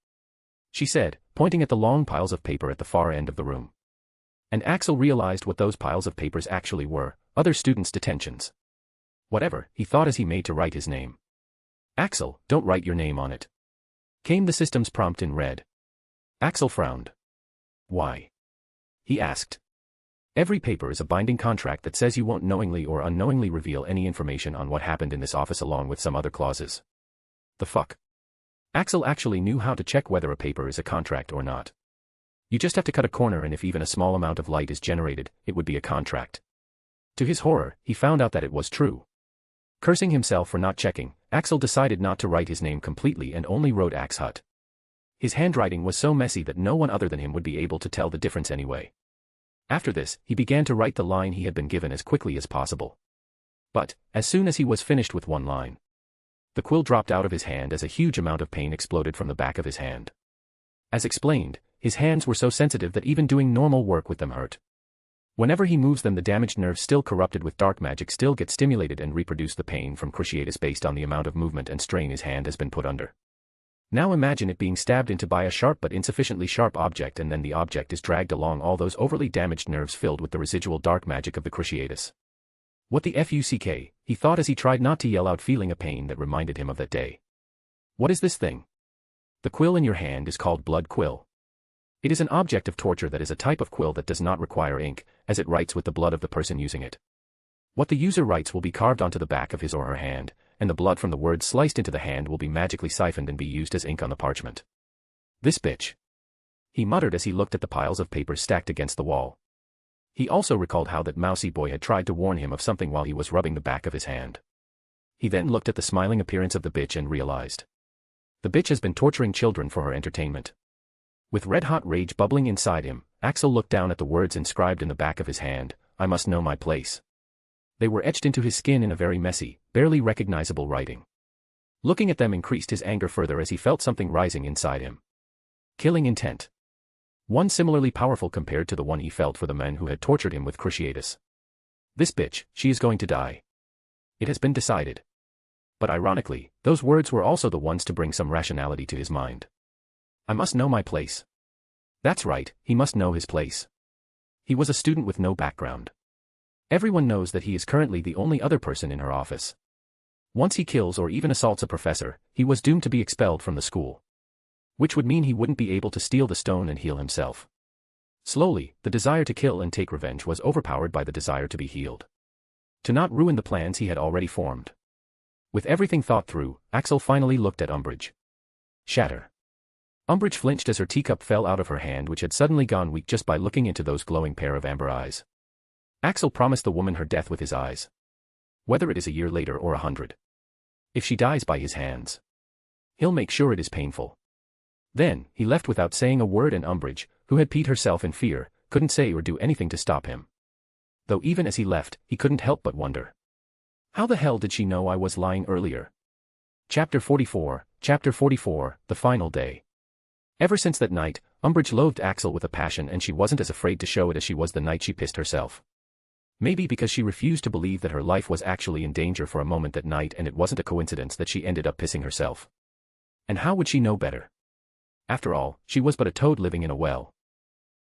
She said, pointing at the long piles of paper at the far end of the room. And Axel realized what those piles of papers actually were, other students' detentions. Whatever, he thought as he made to write his name. Axel, don't write your name on it. Came the system's prompt in red. Axel frowned. Why? He asked. Every paper is a binding contract that says you won't knowingly or unknowingly reveal any information on what happened in this office along with some other clauses. The fuck? Axel actually knew how to check whether a paper is a contract or not. You just have to cut a corner and if even a small amount of light is generated, it would be a contract. To his horror, he found out that it was true. Cursing himself for not checking, Axel decided not to write his name completely and only wrote Axe Hut. His handwriting was so messy that no one other than him would be able to tell the difference anyway. After this, he began to write the line he had been given as quickly as possible. But, as soon as he was finished with one line, the quill dropped out of his hand as a huge amount of pain exploded from the back of his hand. As explained, his hands were so sensitive that even doing normal work with them hurt. Whenever he moves them, the damaged nerves still corrupted with dark magic still get stimulated and reproduce the pain from cruciatus based on the amount of movement and strain his hand has been put under. Now imagine it being stabbed into by a sharp but insufficiently sharp object and then the object is dragged along all those overly damaged nerves filled with the residual dark magic of the cruciatus. What the fuck, he thought as he tried not to yell out, feeling a pain that reminded him of that day. What is this thing? The quill in your hand is called blood quill. It is an object of torture that is a type of quill that does not require ink, as it writes with the blood of the person using it. What the user writes will be carved onto the back of his or her hand, and the blood from the words sliced into the hand will be magically siphoned and be used as ink on the parchment. This bitch. He muttered as he looked at the piles of papers stacked against the wall. He also recalled how that mousy boy had tried to warn him of something while he was rubbing the back of his hand. He then looked at the smiling appearance of the bitch and realized. The bitch has been torturing children for her entertainment. With red-hot rage bubbling inside him, Axel looked down at the words inscribed in the back of his hand, I must know my place. They were etched into his skin in a very messy, barely recognizable writing. Looking at them increased his anger further as he felt something rising inside him. Killing intent. One similarly powerful compared to the one he felt for the men who had tortured him with cruciatus. This bitch, she is going to die. It has been decided. But ironically, those words were also the ones to bring some rationality to his mind. I must know my place. That's right, he must know his place. He was a student with no background. Everyone knows that he is currently the only other person in her office. Once he kills or even assaults a professor, he was doomed to be expelled from the school. Which would mean he wouldn't be able to steal the stone and heal himself. Slowly, the desire to kill and take revenge was overpowered by the desire to be healed. To not ruin the plans he had already formed. With everything thought through, Axel finally looked at Umbridge. Shatter. Umbridge flinched as her teacup fell out of her hand, which had suddenly gone weak just by looking into those glowing pair of amber eyes. Axel promised the woman her death with his eyes. Whether it is a year later or 100. If she dies by his hands, he'll make sure it is painful. Then, he left without saying a word, and Umbridge, who had peed herself in fear, couldn't say or do anything to stop him. Though even as he left, he couldn't help but wonder. How the hell did she know I was lying earlier? Chapter 44, the final day. Ever since that night, Umbridge loathed Axel with a passion, and she wasn't as afraid to show it as she was the night she pissed herself. Maybe because she refused to believe that her life was actually in danger for a moment that night, and it wasn't a coincidence that she ended up pissing herself. And how would she know better? After all, she was but a toad living in a well.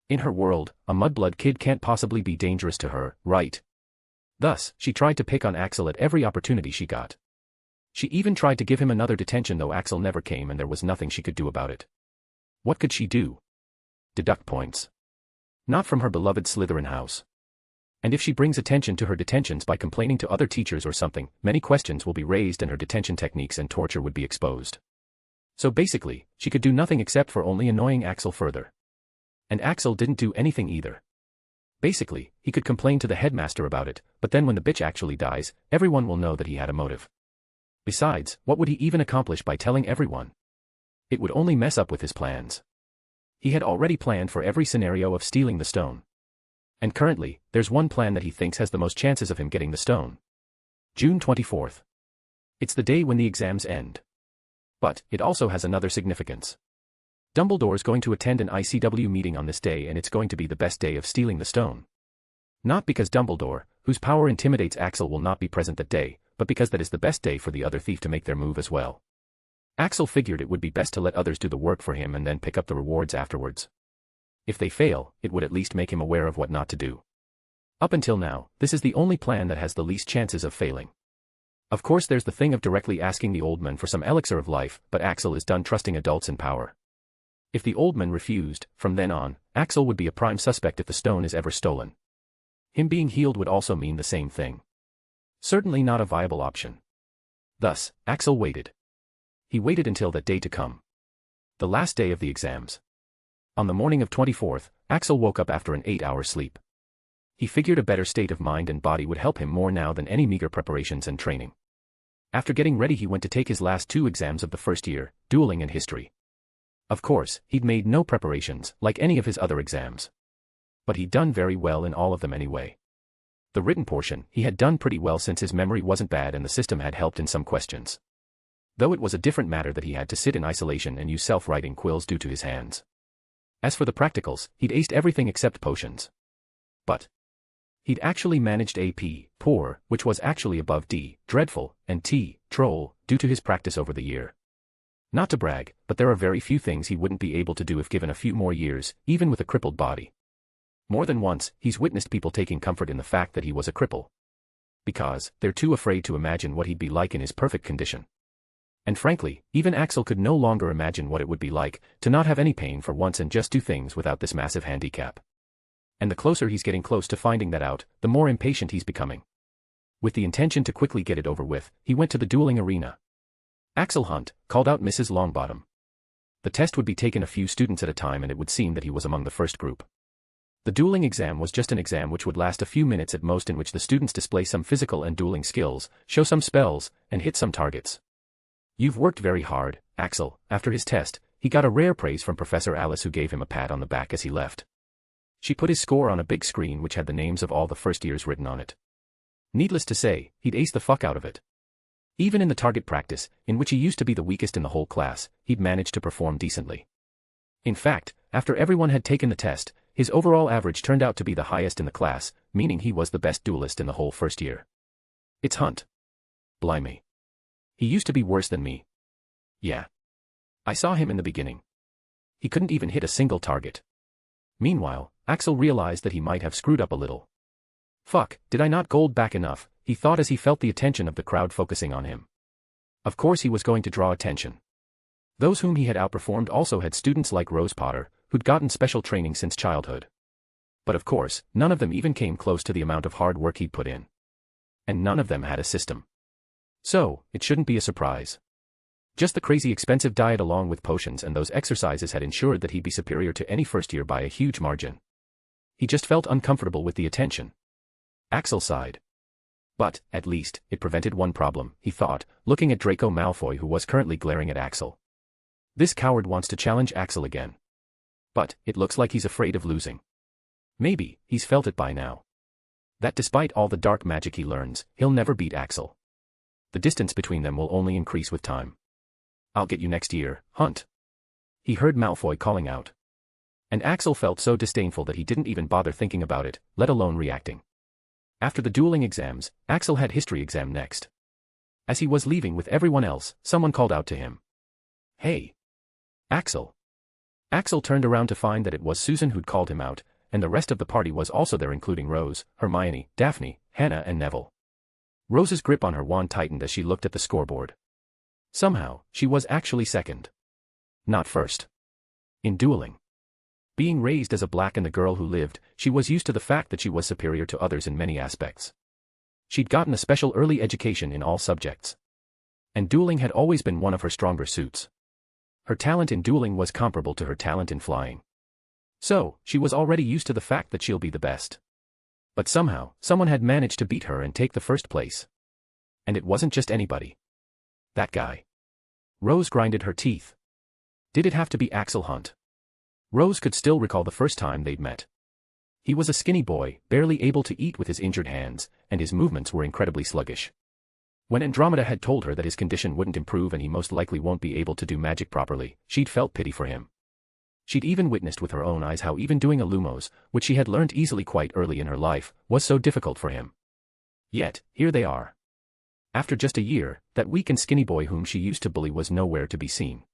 In her world, a mudblood kid can't possibly be dangerous to her, right? Thus, she tried to pick on Axel at every opportunity she got. She even tried to give him another detention, though Axel never came and there was nothing she could do about it. What could she do? Deduct points. Not from her beloved Slytherin house. And if she brings attention to her detentions by complaining to other teachers or something, many questions will be raised and her detention techniques and torture would be exposed. So basically, she could do nothing except for only annoying Axel further. And Axel didn't do anything either. Basically, he could complain to the headmaster about it, but then when the bitch actually dies, everyone will know that he had a motive. Besides, what would he even accomplish by telling everyone? It would only mess up with his plans. He had already planned for every scenario of stealing the stone. And currently, there's one plan that he thinks has the most chances of him getting the stone. June 24th. It's the day when the exams end. But, it also has another significance. Dumbledore's going to attend an ICW meeting on this day, and it's going to be the best day of stealing the stone. Not because Dumbledore, whose power intimidates Axel, will not be present that day, but because that is the best day for the other thief to make their move as well. Axel figured it would be best to let others do the work for him and then pick up the rewards afterwards. If they fail, it would at least make him aware of what not to do. Up until now, this is the only plan that has the least chances of failing. Of course, there's the thing of directly asking the old man for some elixir of life, but Axel is done trusting adults in power. If the old man refused, from then on, Axel would be a prime suspect if the stone is ever stolen. Him being healed would also mean the same thing. Certainly not a viable option. Thus, Axel waited. He waited until that day to come. The last day of the exams. On the morning of 24th, Axel woke up after an 8-hour sleep. He figured a better state of mind and body would help him more now than any meager preparations and training. After getting ready, he went to take his last 2 exams of the first year, dueling and history. Of course, he'd made no preparations, like any of his other exams. But he'd done very well in all of them anyway. The written portion, he had done pretty well since his memory wasn't bad and the system had helped in some questions. Though it was a different matter that he had to sit in isolation and use self-writing quills due to his hands. As for the practicals, he'd aced everything except potions. But he'd actually managed a P, poor, which was actually above D, dreadful, and T, troll, due to his practice over the year. Not to brag, but there are very few things he wouldn't be able to do if given a few more years, even with a crippled body. More than once, he's witnessed people taking comfort in the fact that he was a cripple. Because, they're too afraid to imagine what he'd be like in his perfect condition. And frankly, even Axel could no longer imagine what it would be like to not have any pain for once and just do things without this massive handicap. And the closer he's getting close to finding that out, the more impatient he's becoming. With the intention to quickly get it over with, he went to the dueling arena. Axel Hunt, called out Mrs. Longbottom. The test would be taken a few students at a time, and it would seem that he was among the first group. The dueling exam was just an exam which would last a few minutes at most, in which the students display some physical and dueling skills, show some spells, and hit some targets. You've worked very hard, Axel. After his test, he got a rare praise from Professor Alice, who gave him a pat on the back as he left. She put his score on a big screen which had the names of all the first years written on it. Needless to say, he'd aced the fuck out of it. Even in the target practice, in which he used to be the weakest in the whole class, he'd managed to perform decently. In fact, after everyone had taken the test, his overall average turned out to be the highest in the class, meaning he was the best duelist in the whole first year. It's Hunt. Blimey. He used to be worse than me. Yeah. I saw him in the beginning. He couldn't even hit a single target. Meanwhile, Axel realized that he might have screwed up a little. Fuck, did I not gold back enough, he thought as he felt the attention of the crowd focusing on him. Of course he was going to draw attention. Those whom he had outperformed also had students like Rose Potter, who'd gotten special training since childhood. But of course, none of them even came close to the amount of hard work he'd put in. And none of them had a system. So, it shouldn't be a surprise. Just the crazy expensive diet along with potions and those exercises had ensured that he'd be superior to any first year by a huge margin. He just felt uncomfortable with the attention. Axel sighed. But, at least, it prevented one problem, he thought, looking at Draco Malfoy, who was currently glaring at Axel. This coward wants to challenge Axel again. But, it looks like he's afraid of losing. Maybe, he's felt it by now. That despite all the dark magic he learns, he'll never beat Axel. The distance between them will only increase with time. I'll get you next year, Hunt. He heard Malfoy calling out. And Axel felt so disdainful that he didn't even bother thinking about it, let alone reacting. After the dueling exams, Axel had history exam next. As he was leaving with everyone else, someone called out to him. "Hey! Axel!" Axel turned around to find that it was Susan who'd called him out, and the rest of the party was also there, including Rose, Hermione, Daphne, Hannah and Neville. Rose's grip on her wand tightened as she looked at the scoreboard. Somehow, she was actually second. Not first. In dueling. Being raised as a black and the girl who lived, she was used to the fact that she was superior to others in many aspects. She'd gotten a special early education in all subjects. And dueling had always been one of her stronger suits. Her talent in dueling was comparable to her talent in flying. So, she was already used to the fact that she'll be the best. But somehow, someone had managed to beat her and take the first place. And it wasn't just anybody. That guy. Rose grinded her teeth. Did it have to be Axel Hunt? Rose could still recall the first time they'd met. He was a skinny boy, barely able to eat with his injured hands, and his movements were incredibly sluggish. When Andromeda had told her that his condition wouldn't improve and he most likely won't be able to do magic properly, she'd felt pity for him. She'd even witnessed with her own eyes how even doing a lumos, which she had learned easily quite early in her life, was so difficult for him. Yet, here they are. After just a year, that weak and skinny boy whom she used to bully was nowhere to be seen.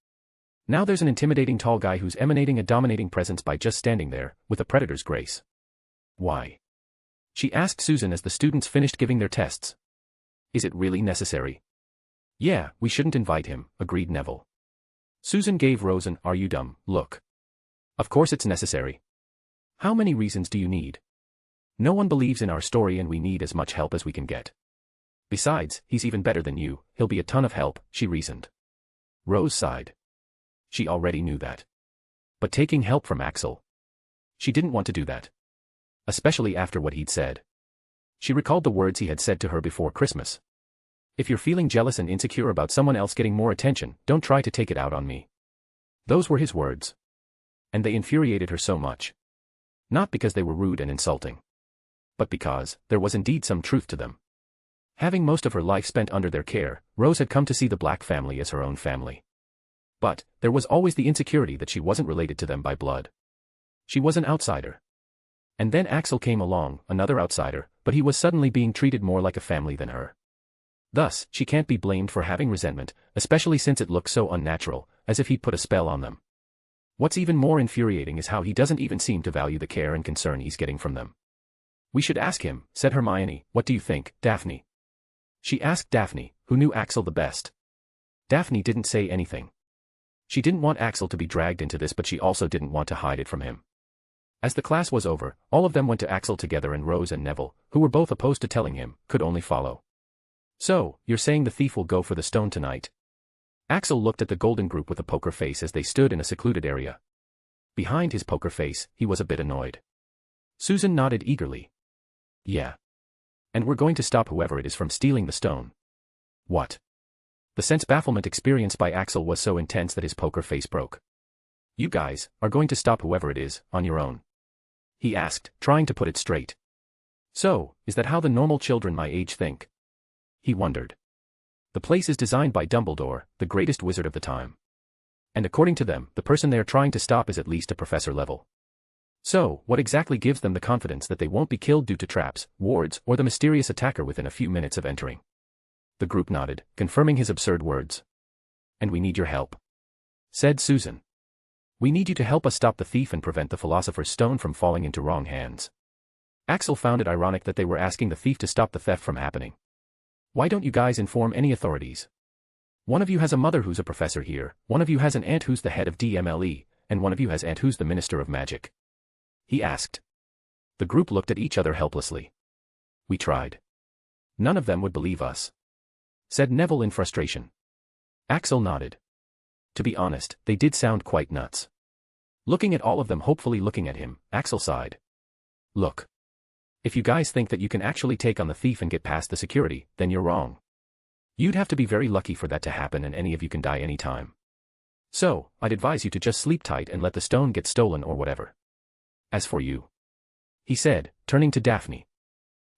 Now there's an intimidating tall guy who's emanating a dominating presence by just standing there, with a predator's grace. Why? She asked Susan as the students finished giving their tests. Is it really necessary? Yeah, we shouldn't invite him, agreed Neville. Susan gave Rose an "are you dumb" look. Of course it's necessary. How many reasons do you need? No one believes in our story and we need as much help as we can get. Besides, he's even better than you, he'll be a ton of help, she reasoned. Rose sighed. She already knew that. But taking help from Axel? She didn't want to do that. Especially after what he'd said. She recalled the words he had said to her before Christmas. If you're feeling jealous and insecure about someone else getting more attention, don't try to take it out on me. Those were his words. And they infuriated her so much. Not because they were rude and insulting. But because there was indeed some truth to them. Having most of her life spent under their care, Rose had come to see the Black family as her own family. But, there was always the insecurity that she wasn't related to them by blood. She was an outsider. And then Axel came along, another outsider, but he was suddenly being treated more like a family than her. Thus, she can't be blamed for having resentment, especially since it looks so unnatural, as if he'd put a spell on them. What's even more infuriating is how he doesn't even seem to value the care and concern he's getting from them. We should ask him, said Hermione. What do you think, Daphne? She asked Daphne, who knew Axel the best. Daphne didn't say anything. She didn't want Axel to be dragged into this, but she also didn't want to hide it from him. As the class was over, all of them went to Axel together, and Rose and Neville, who were both opposed to telling him, could only follow. So, you're saying the thief will go for the stone tonight? Axel looked at the Golden group with a poker face as they stood in a secluded area. Behind his poker face, he was a bit annoyed. Susan nodded eagerly. Yeah. And we're going to stop whoever it is from stealing the stone. What? The sense bafflement experienced by Axel was so intense that his poker face broke. You guys are going to stop whoever it is, on your own? He asked, trying to put it straight. So, is that how the normal children my age think? He wondered. The place is designed by Dumbledore, the greatest wizard of the time. And according to them, the person they are trying to stop is at least a professor level. So, what exactly gives them the confidence that they won't be killed due to traps, wards, or the mysterious attacker within a few minutes of entering? The group nodded, confirming his absurd words. And we need your help, said Susan. We need you to help us stop the thief and prevent the Philosopher's Stone from falling into wrong hands. Axel found it ironic that they were asking the thief to stop the theft from happening. Why don't you guys inform any authorities? One of you has a mother who's a professor here, one of you has an aunt who's the head of DMLE, and one of you has aunt who's the Minister of Magic. He asked. The group looked at each other helplessly. We tried. None of them would believe us, said Neville in frustration. Axel nodded. To be honest, they did sound quite nuts. Looking at all of them, hopefully looking at him, Axel sighed. Look. If you guys think that you can actually take on the thief and get past the security, then you're wrong. You'd have to be very lucky for that to happen, and any of you can die any time. So, I'd advise you to just sleep tight and let the stone get stolen or whatever. As for you, he said, turning to Daphne.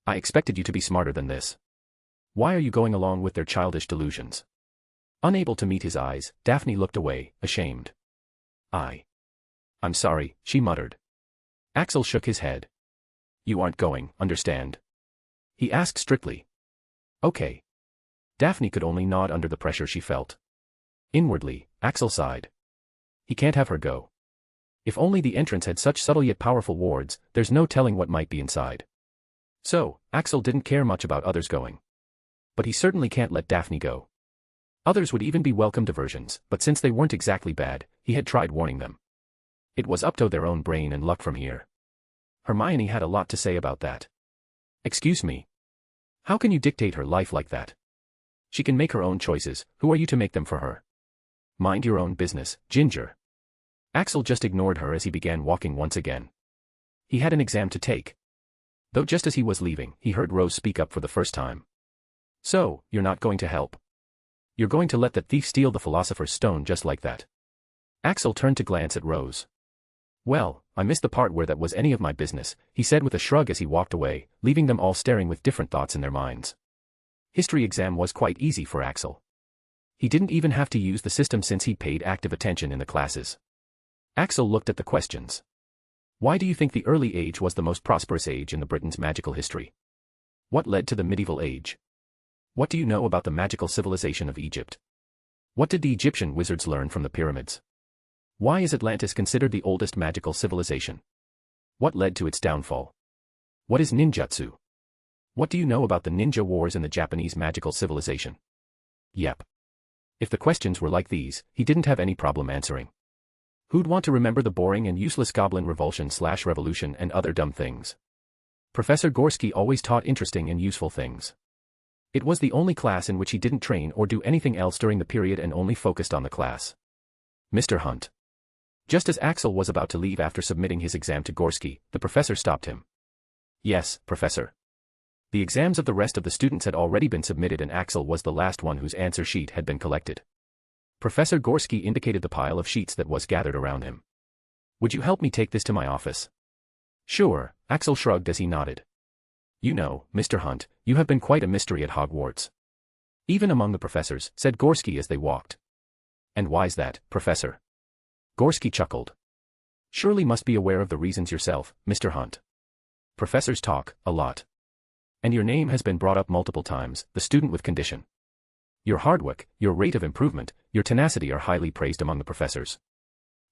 I expected you to be smarter than this. Why are you going along with their childish delusions? Unable to meet his eyes, Daphne looked away, ashamed. I'm sorry, she muttered. Axel shook his head. You aren't going, understand? He asked strictly. Okay. Daphne could only nod under the pressure she felt. Inwardly, Axel sighed. He can't have her go. If only the entrance had such subtle yet powerful wards, there's no telling what might be inside. So, Axel didn't care much about others going. But he certainly can't let Daphne go. Others would even be welcome diversions, but since they weren't exactly bad, he had tried warning them. It was up to their own brain and luck from here. Hermione had a lot to say about that. Excuse me. How can you dictate her life like that? She can make her own choices, who are you to make them for her? Mind your own business, Ginger. Axel just ignored her as he began walking once again. He had an exam to take. Though just as he was leaving, he heard Rose speak up for the first time. So, you're not going to help? You're going to let the thief steal the Philosopher's Stone just like that? Axel turned to glance at Rose. Well, I missed the part where that was any of my business, he said with a shrug as he walked away, leaving them all staring with different thoughts in their minds. History exam was quite easy for Axel. He didn't even have to use the system since he paid active attention in the classes. Axel looked at the questions. Why do you think the early age was the most prosperous age in the Britain's magical history? What led to the medieval age? What do you know about the magical civilization of Egypt? What did the Egyptian wizards learn from the pyramids? Why is Atlantis considered the oldest magical civilization? What led to its downfall? What is ninjutsu? What do you know about the ninja wars in the Japanese magical civilization? Yep. If the questions were like these, he didn't have any problem answering. Who'd want to remember the boring and useless goblin revulsion/revolution and other dumb things? Professor Gorski always taught interesting and useful things. It was the only class in which he didn't train or do anything else during the period and only focused on the class. Mr. Hunt. Just as Axel was about to leave after submitting his exam to Gorski, the professor stopped him. Yes, Professor. The exams of the rest of the students had already been submitted and Axel was the last one whose answer sheet had been collected. Professor Gorski indicated the pile of sheets that was gathered around him. Would you help me take this to my office? Sure, Axel shrugged as he nodded. You know, Mr. Hunt, you have been quite a mystery at Hogwarts. Even among the professors, said Gorski as they walked. And why's that, Professor? Gorski chuckled. Surely must be aware of the reasons yourself, Mr. Hunt. Professors talk, a lot. And your name has been brought up multiple times, the student with condition. Your hard work, your rate of improvement, your tenacity are highly praised among the professors.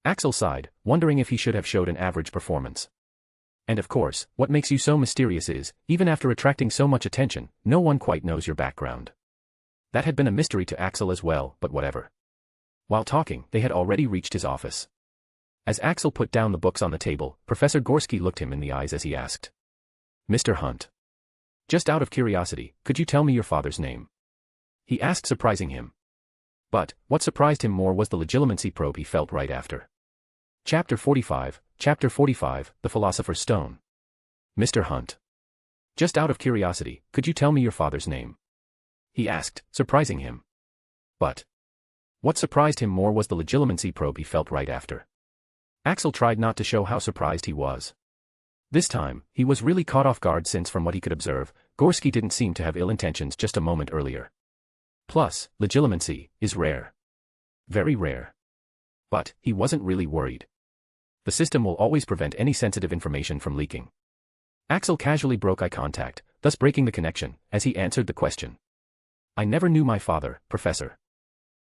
Axel sighed, wondering if he should have showed an average performance. And of course, what makes you so mysterious is, even after attracting so much attention, no one quite knows your background. That had been a mystery to Axel as well, but whatever. While talking, they had already reached his office. As Axel put down the books on the table, Professor Gorski looked him in the eyes as he asked. Mr. Hunt. Just out of curiosity, could you tell me your father's name? He asked, surprising him. But, what surprised him more was the legitimacy probe he felt right after. Chapter 45, The Philosopher's Stone. Mr. Hunt. Just out of curiosity, could you tell me your father's name? He asked, surprising him. But, what surprised him more was the legitimacy probe he felt right after. Axel tried not to show how surprised he was. This time, he was really caught off guard since from what he could observe, Gorski didn't seem to have ill intentions just a moment earlier. Plus, legitimacy is rare. Very rare. But, he wasn't really worried. The system will always prevent any sensitive information from leaking. Axel casually broke eye contact, thus breaking the connection, as he answered the question. I never knew my father, Professor.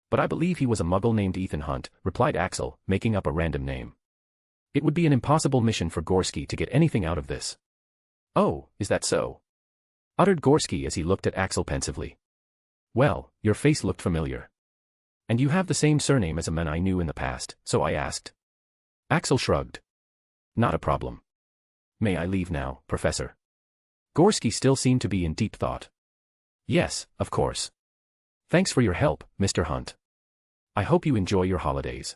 But I believe he was a muggle named Ethan Hunt, replied Axel, making up a random name. It would be an impossible mission for Gorski to get anything out of this. Oh, is that so? Uttered Gorski as he looked at Axel pensively. Well, your face looked familiar. And you have the same surname as a man I knew in the past, so I asked. Axel shrugged. Not a problem. May I leave now, Professor? Gorski still seemed to be in deep thought. Yes, of course. Thanks for your help, Mr. Hunt. I hope you enjoy your holidays.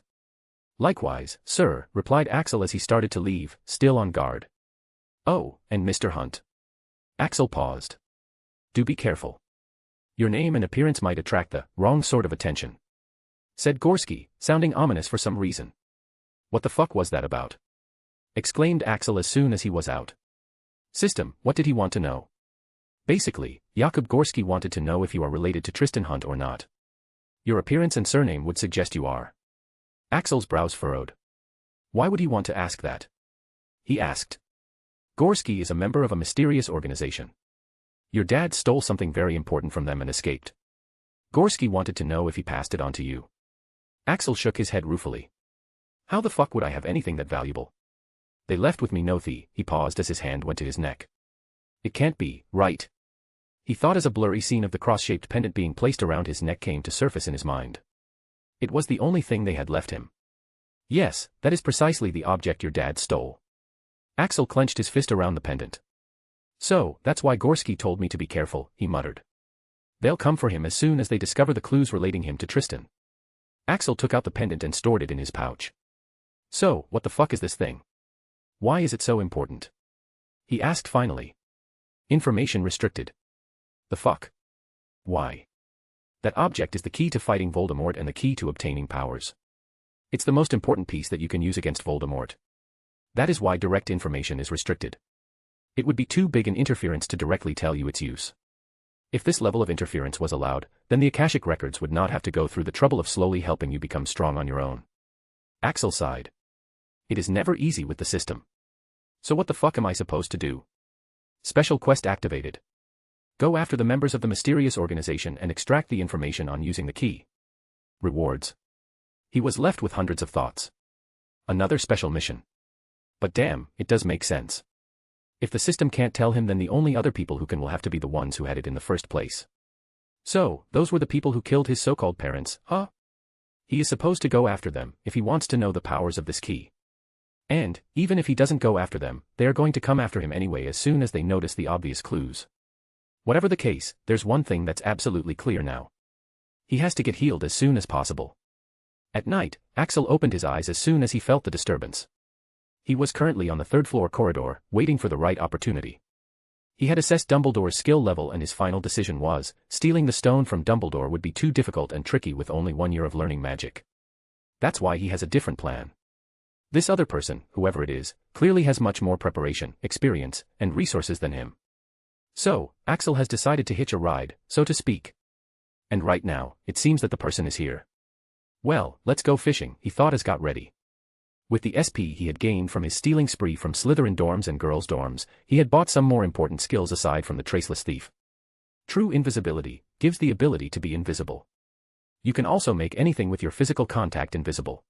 Likewise, sir, replied Axel as he started to leave, still on guard. Oh, and Mr. Hunt. Axel paused. Do be careful. Your name and appearance might attract the wrong sort of attention, said Gorski, sounding ominous for some reason. What the fuck was that about? Exclaimed Axel as soon as he was out. System, what did he want to know? Basically, Jakub Gorski wanted to know if you are related to Tristan Hunt or not. Your appearance and surname would suggest you are. Axel's brows furrowed. Why would he want to ask that? He asked. Gorski is a member of a mysterious organization. Your dad stole something very important from them and escaped. Gorski wanted to know if he passed it on to you. Axel shook his head ruefully. How the fuck would I have anything that valuable? They left with me Nothi. He paused as his hand went to his neck. It can't be, right? He thought as a blurry scene of the cross-shaped pendant being placed around his neck came to surface in his mind. It was the only thing they had left him. Yes, that is precisely the object your dad stole. Axel clenched his fist around the pendant. So, that's why Gorski told me to be careful, he muttered. They'll come for him as soon as they discover the clues relating him to Tristan. Axel took out the pendant and stored it in his pouch. So, what the fuck is this thing? Why is it so important? He asked finally. Information restricted. The fuck? Why? That object is the key to fighting Voldemort and the key to obtaining powers. It's the most important piece that you can use against Voldemort. That is why direct information is restricted. It would be too big an interference to directly tell you its use. If this level of interference was allowed, then the Akashic records would not have to go through the trouble of slowly helping you become strong on your own. Axel sighed. It is never easy with the system. So what the fuck am I supposed to do? Special quest activated. Go after the members of the mysterious organization and extract the information on using the key. Rewards. He was left with hundreds of thoughts. Another special mission. But damn, it does make sense. If the system can't tell him, then the only other people who can will have to be the ones who had it in the first place. So, those were the people who killed his so-called parents, huh? He is supposed to go after them if he wants to know the powers of this key. And, even if he doesn't go after them, they are going to come after him anyway as soon as they notice the obvious clues. Whatever the case, there's one thing that's absolutely clear now. He has to get healed as soon as possible. At night, Axel opened his eyes as soon as he felt the disturbance. He was currently on the third-floor corridor, waiting for the right opportunity. He had assessed Dumbledore's skill level and his final decision was, stealing the stone from Dumbledore would be too difficult and tricky with only 1 year of learning magic. That's why he has a different plan. This other person, whoever it is, clearly has much more preparation, experience, and resources than him. So, Axel has decided to hitch a ride, so to speak. And right now, it seems that the person is here. Well, let's go fishing, he thought as got ready. With the SP he had gained from his stealing spree from Slytherin dorms and girls' dorms, he had bought some more important skills aside from the Traceless Thief. True invisibility gives the ability to be invisible. You can also make anything with your physical contact invisible.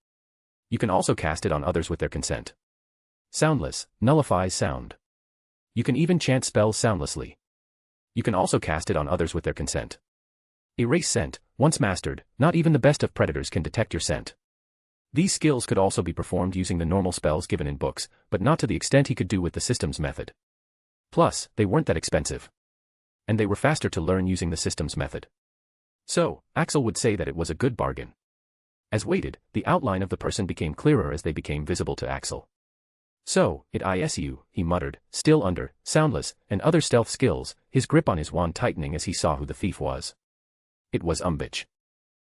You can also cast it on others with their consent. Soundless nullifies sound. You can even chant spells soundlessly. You can also cast it on others with their consent. Erase scent, once mastered, not even the best of predators can detect your scent. These skills could also be performed using the normal spells given in books, but not to the extent he could do with the system's method. Plus, they weren't that expensive. And they were faster to learn using the system's method. So, Axel would say that it was a good bargain. As waited, the outline of the person became clearer as they became visible to Axel. So, it is you, he muttered, still under, soundless, and other stealth skills, his grip on his wand tightening as he saw who the thief was. It was Umbridge.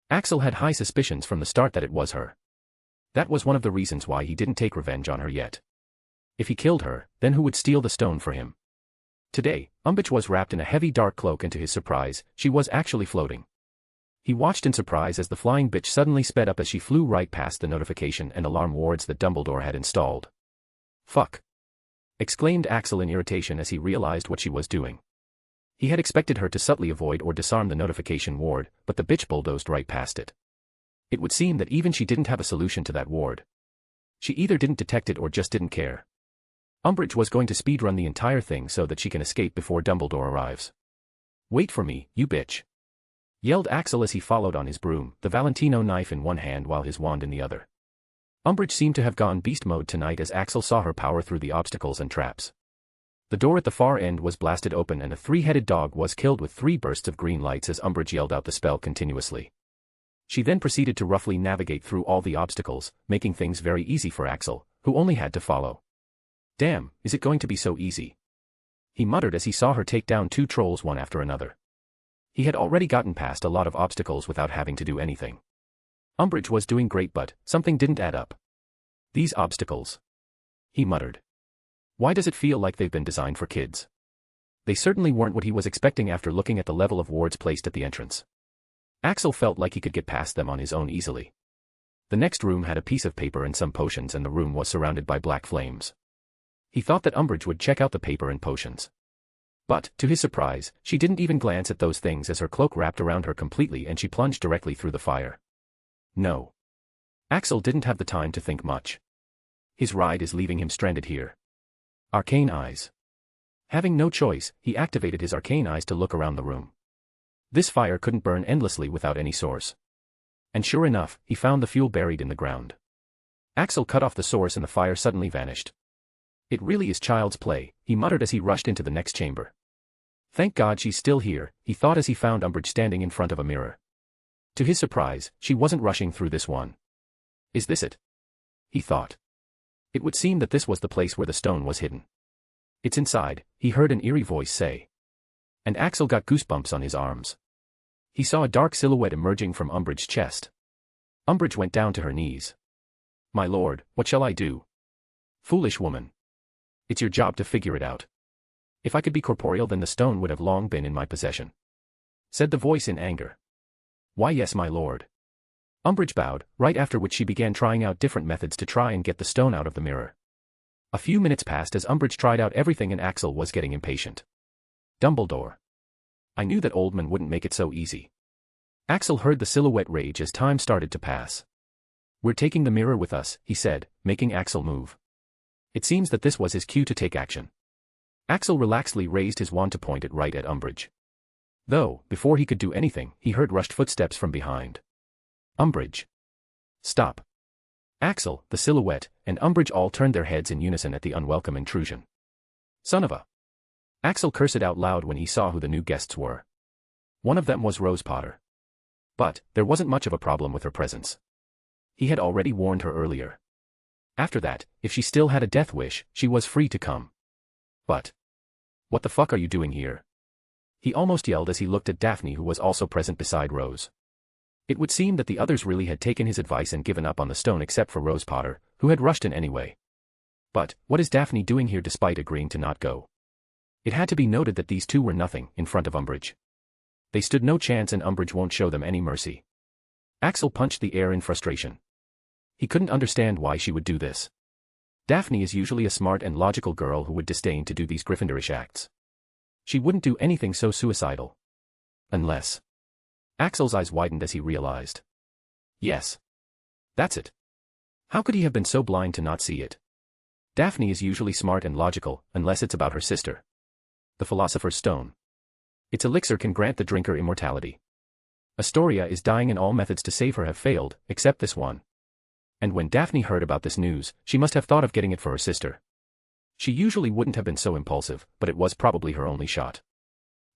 Axel had high suspicions from the start that it was her. That was one of the reasons why he didn't take revenge on her yet. If he killed her, then who would steal the stone for him? Today, Umbridge was wrapped in a heavy dark cloak and to his surprise, she was actually floating. He watched in surprise as the flying bitch suddenly sped up as she flew right past the notification and alarm wards that Dumbledore had installed. Fuck! Exclaimed Axel in irritation as he realized what she was doing. He had expected her to subtly avoid or disarm the notification ward, but the bitch bulldozed right past it. It would seem that even she didn't have a solution to that ward. She either didn't detect it or just didn't care. Umbridge was going to speedrun the entire thing so that she can escape before Dumbledore arrives. Wait for me, you bitch! Yelled Axel as he followed on his broom, the Valentino knife in one hand while his wand in the other. Umbridge seemed to have gone beast mode tonight as Axel saw her power through the obstacles and traps. The door at the far end was blasted open and a 3-headed dog was killed with 3 bursts of green lights as Umbridge yelled out the spell continuously. She then proceeded to roughly navigate through all the obstacles, making things very easy for Axel, who only had to follow. Damn, is it going to be so easy? He muttered as he saw her take down 2 trolls one after another. He had already gotten past a lot of obstacles without having to do anything. Umbridge was doing great but something didn't add up. These obstacles. He muttered. Why does it feel like they've been designed for kids? They certainly weren't what he was expecting after looking at the level of wards placed at the entrance. Axel felt like he could get past them on his own easily. The next room had a piece of paper and some potions, and the room was surrounded by black flames. He thought that Umbridge would check out the paper and potions. But, to his surprise, she didn't even glance at those things as her cloak wrapped around her completely and she plunged directly through the fire. No. Axel didn't have the time to think much. His ride is leaving him stranded here. Arcane eyes. Having no choice, he activated his arcane eyes to look around the room. This fire couldn't burn endlessly without any source. And sure enough, he found the fuel buried in the ground. Axel cut off the source and the fire suddenly vanished. It really is child's play, he muttered as he rushed into the next chamber. Thank God she's still here, he thought as he found Umbridge standing in front of a mirror. To his surprise, she wasn't rushing through this one. Is this it? He thought. It would seem that this was the place where the stone was hidden. It's inside, he heard an eerie voice say. And Axel got goosebumps on his arms. He saw a dark silhouette emerging from Umbridge's chest. Umbridge went down to her knees. My lord, what shall I do? Foolish woman. It's your job to figure it out. If I could be corporeal, then the stone would have long been in my possession. Said the voice in anger. Why, yes, my lord. Umbridge bowed, right after which she began trying out different methods to try and get the stone out of the mirror. A few minutes passed as Umbridge tried out everything and Axel was getting impatient. Dumbledore. I knew that Oldman wouldn't make it so easy. Axel heard the silhouette rage as time started to pass. We're taking the mirror with us, he said, making Axel move. It seems that this was his cue to take action. Axel relaxedly raised his wand to point it right at Umbridge. Though, before he could do anything, he heard rushed footsteps from behind. Umbridge. Stop. Axel, the silhouette, and Umbridge all turned their heads in unison at the unwelcome intrusion. Son of a. Axel cursed out loud when he saw who the new guests were. One of them was Rose Potter. But, there wasn't much of a problem with her presence. He had already warned her earlier. After that, if she still had a death wish, she was free to come. But. What the fuck are you doing here? He almost yelled as he looked at Daphne, who was also present beside Rose. It would seem that the others really had taken his advice and given up on the stone except for Rose Potter, who had rushed in anyway. But, what is Daphne doing here despite agreeing to not go? It had to be noted that these two were nothing in front of Umbridge. They stood no chance and Umbridge won't show them any mercy. Axel punched the air in frustration. He couldn't understand why she would do this. Daphne is usually a smart and logical girl who would disdain to do these Gryffindorish acts. She wouldn't do anything so suicidal. Unless. Axel's eyes widened as he realized. Yes. That's it. How could he have been so blind to not see it? Daphne is usually smart and logical, unless it's about her sister. The Philosopher's Stone. Its elixir can grant the drinker immortality. Astoria is dying and all methods to save her have failed, except this one. And when Daphne heard about this news, she must have thought of getting it for her sister. She usually wouldn't have been so impulsive, but it was probably her only shot.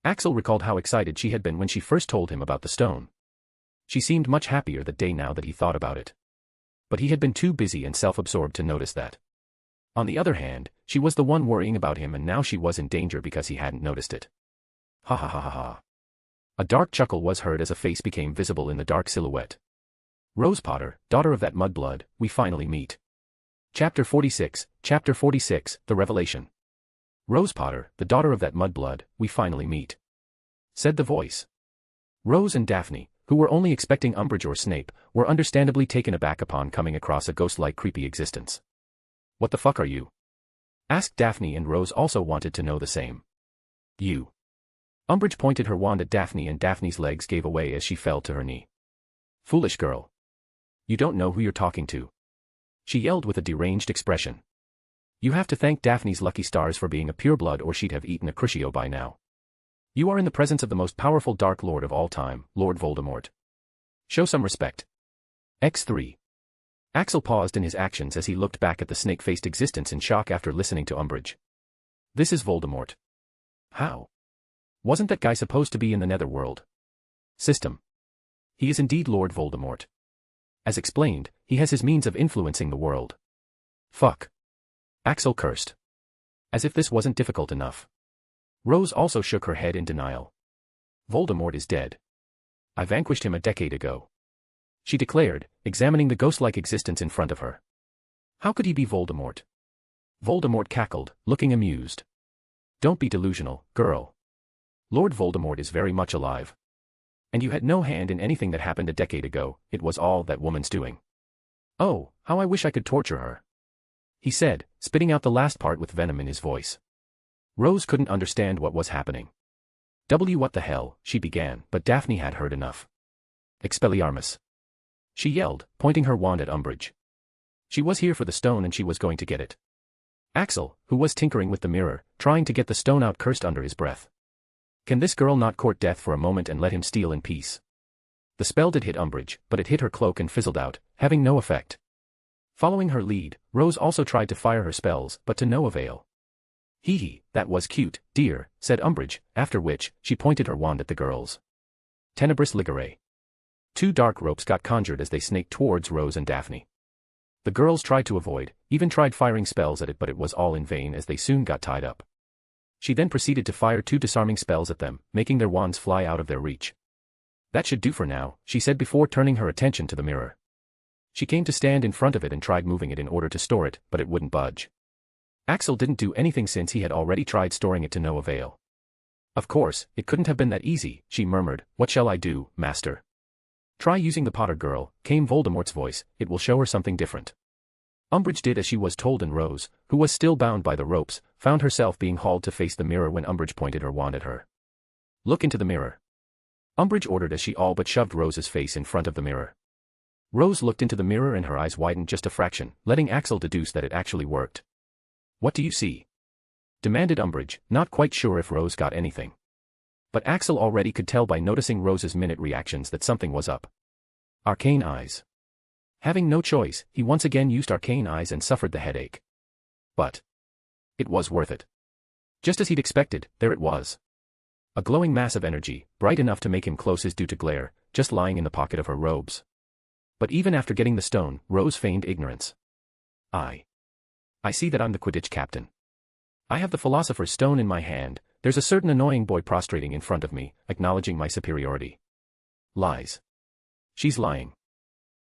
Axel recalled how excited she had been when she first told him about the stone. She seemed much happier that day now that he thought about it. But he had been too busy and self-absorbed to notice that. On the other hand, she was the one worrying about him and now she was in danger because he hadn't noticed it. Ha ha ha ha ha. A dark chuckle was heard as a face became visible in the dark silhouette. Rose Potter, daughter of that mudblood, we finally meet. Chapter 46, The Revelation. Rose Potter, the daughter of that mudblood, we finally meet. Said the voice. Rose and Daphne, who were only expecting Umbridge or Snape, were understandably taken aback upon coming across a ghost-like creepy existence. What the fuck are you? Asked Daphne, and Rose also wanted to know the same. You. Umbridge pointed her wand at Daphne and Daphne's legs gave away as she fell to her knee. Foolish girl. You don't know who you're talking to. She yelled with a deranged expression. You have to thank Daphne's lucky stars for being a pureblood or she'd have eaten a Crucio by now. You are in the presence of the most powerful Dark Lord of all time, Lord Voldemort. Show some respect. X3. Axel paused in his actions as he looked back at the snake-faced existence in shock after listening to Umbridge. This is Voldemort. How? Wasn't that guy supposed to be in the Netherworld? System. He is indeed Lord Voldemort. As explained, he has his means of influencing the world. Fuck. Axel cursed. As if this wasn't difficult enough. Rose also shook her head in denial. Voldemort is dead. I vanquished him a decade ago. She declared, examining the ghost-like existence in front of her. How could he be Voldemort? Voldemort cackled, looking amused. Don't be delusional, girl. Lord Voldemort is very much alive. And you had no hand in anything that happened a decade ago, it was all that woman's doing. Oh, how I wish I could torture her," he said, spitting out the last part with venom in his voice. Rose couldn't understand what was happening. What the hell, she began, but Daphne had heard enough. "Expelliarmus," she yelled, pointing her wand at Umbridge. She was here for the stone and she was going to get it. Axel, who was tinkering with the mirror, trying to get the stone out, cursed under his breath. Can this girl not court death for a moment and let him steal in peace? The spell did hit Umbridge, but it hit her cloak and fizzled out, having no effect. Following her lead, Rose also tried to fire her spells, but to no avail. "Hee hee, that was cute, dear," said Umbridge, after which, she pointed her wand at the girls. Tenebris Ligere. 2 dark ropes got conjured as they snaked towards Rose and Daphne. The girls tried to avoid, even tried firing spells at it, but it was all in vain as they soon got tied up. She then proceeded to fire 2 disarming spells at them, making their wands fly out of their reach. "That should do for now," she said before turning her attention to the mirror. She came to stand in front of it and tried moving it in order to store it, but it wouldn't budge. Axel didn't do anything since he had already tried storing it to no avail. "Of course, it couldn't have been that easy," she murmured. "What shall I do, master?" "Try using the Potter girl," came Voldemort's voice. "It will show her something different." Umbridge did as she was told, and Rose, who was still bound by the ropes, found herself being hauled to face the mirror when Umbridge pointed her wand at her. "Look into the mirror," Umbridge ordered as she all but shoved Rose's face in front of the mirror. Rose looked into the mirror and her eyes widened just a fraction, letting Axel deduce that it actually worked. "What do you see?" demanded Umbridge, not quite sure if Rose got anything. But Axel already could tell by noticing Rose's minute reactions that something was up. Arcane eyes. Having no choice, he once again used arcane eyes and suffered the headache. But it was worth it. Just as he'd expected, there it was. A glowing mass of energy, bright enough to make him close his due to glare, just lying in the pocket of her robes. But even after getting the stone, Rose feigned ignorance. I see that I'm the Quidditch captain. I have the Philosopher's Stone in my hand. There's a certain annoying boy prostrating in front of me, acknowledging my superiority." Lies. She's lying.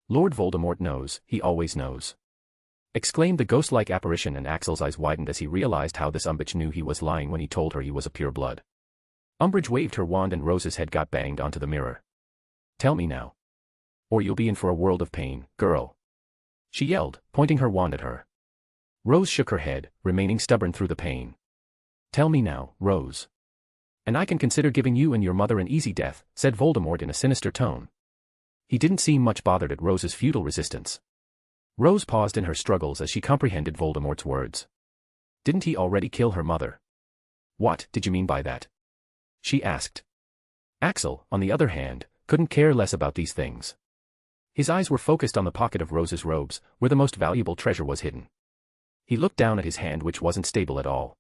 Lord Voldemort knows, he always knows. Exclaimed the ghost-like apparition, and Axel's eyes widened as he realized how this Umbridge knew he was lying when he told her he was a pure blood. Umbridge waved her wand and Rose's head got banged onto the mirror. "Tell me now. Or you'll be in for a world of pain, girl," she yelled, pointing her wand at her. Rose shook her head, remaining stubborn through the pain. "Tell me now, Rose. And I can consider giving you and your mother an easy death," said Voldemort in a sinister tone. He didn't seem much bothered at Rose's futile resistance. Rose paused in her struggles as she comprehended Voldemort's words. Didn't he already kill her mother? "What did you mean by that?" she asked. Axel, on the other hand, couldn't care less about these things. His eyes were focused on the pocket of Rose's robes, where the most valuable treasure was hidden. He looked down at his hand, which wasn't stable at all.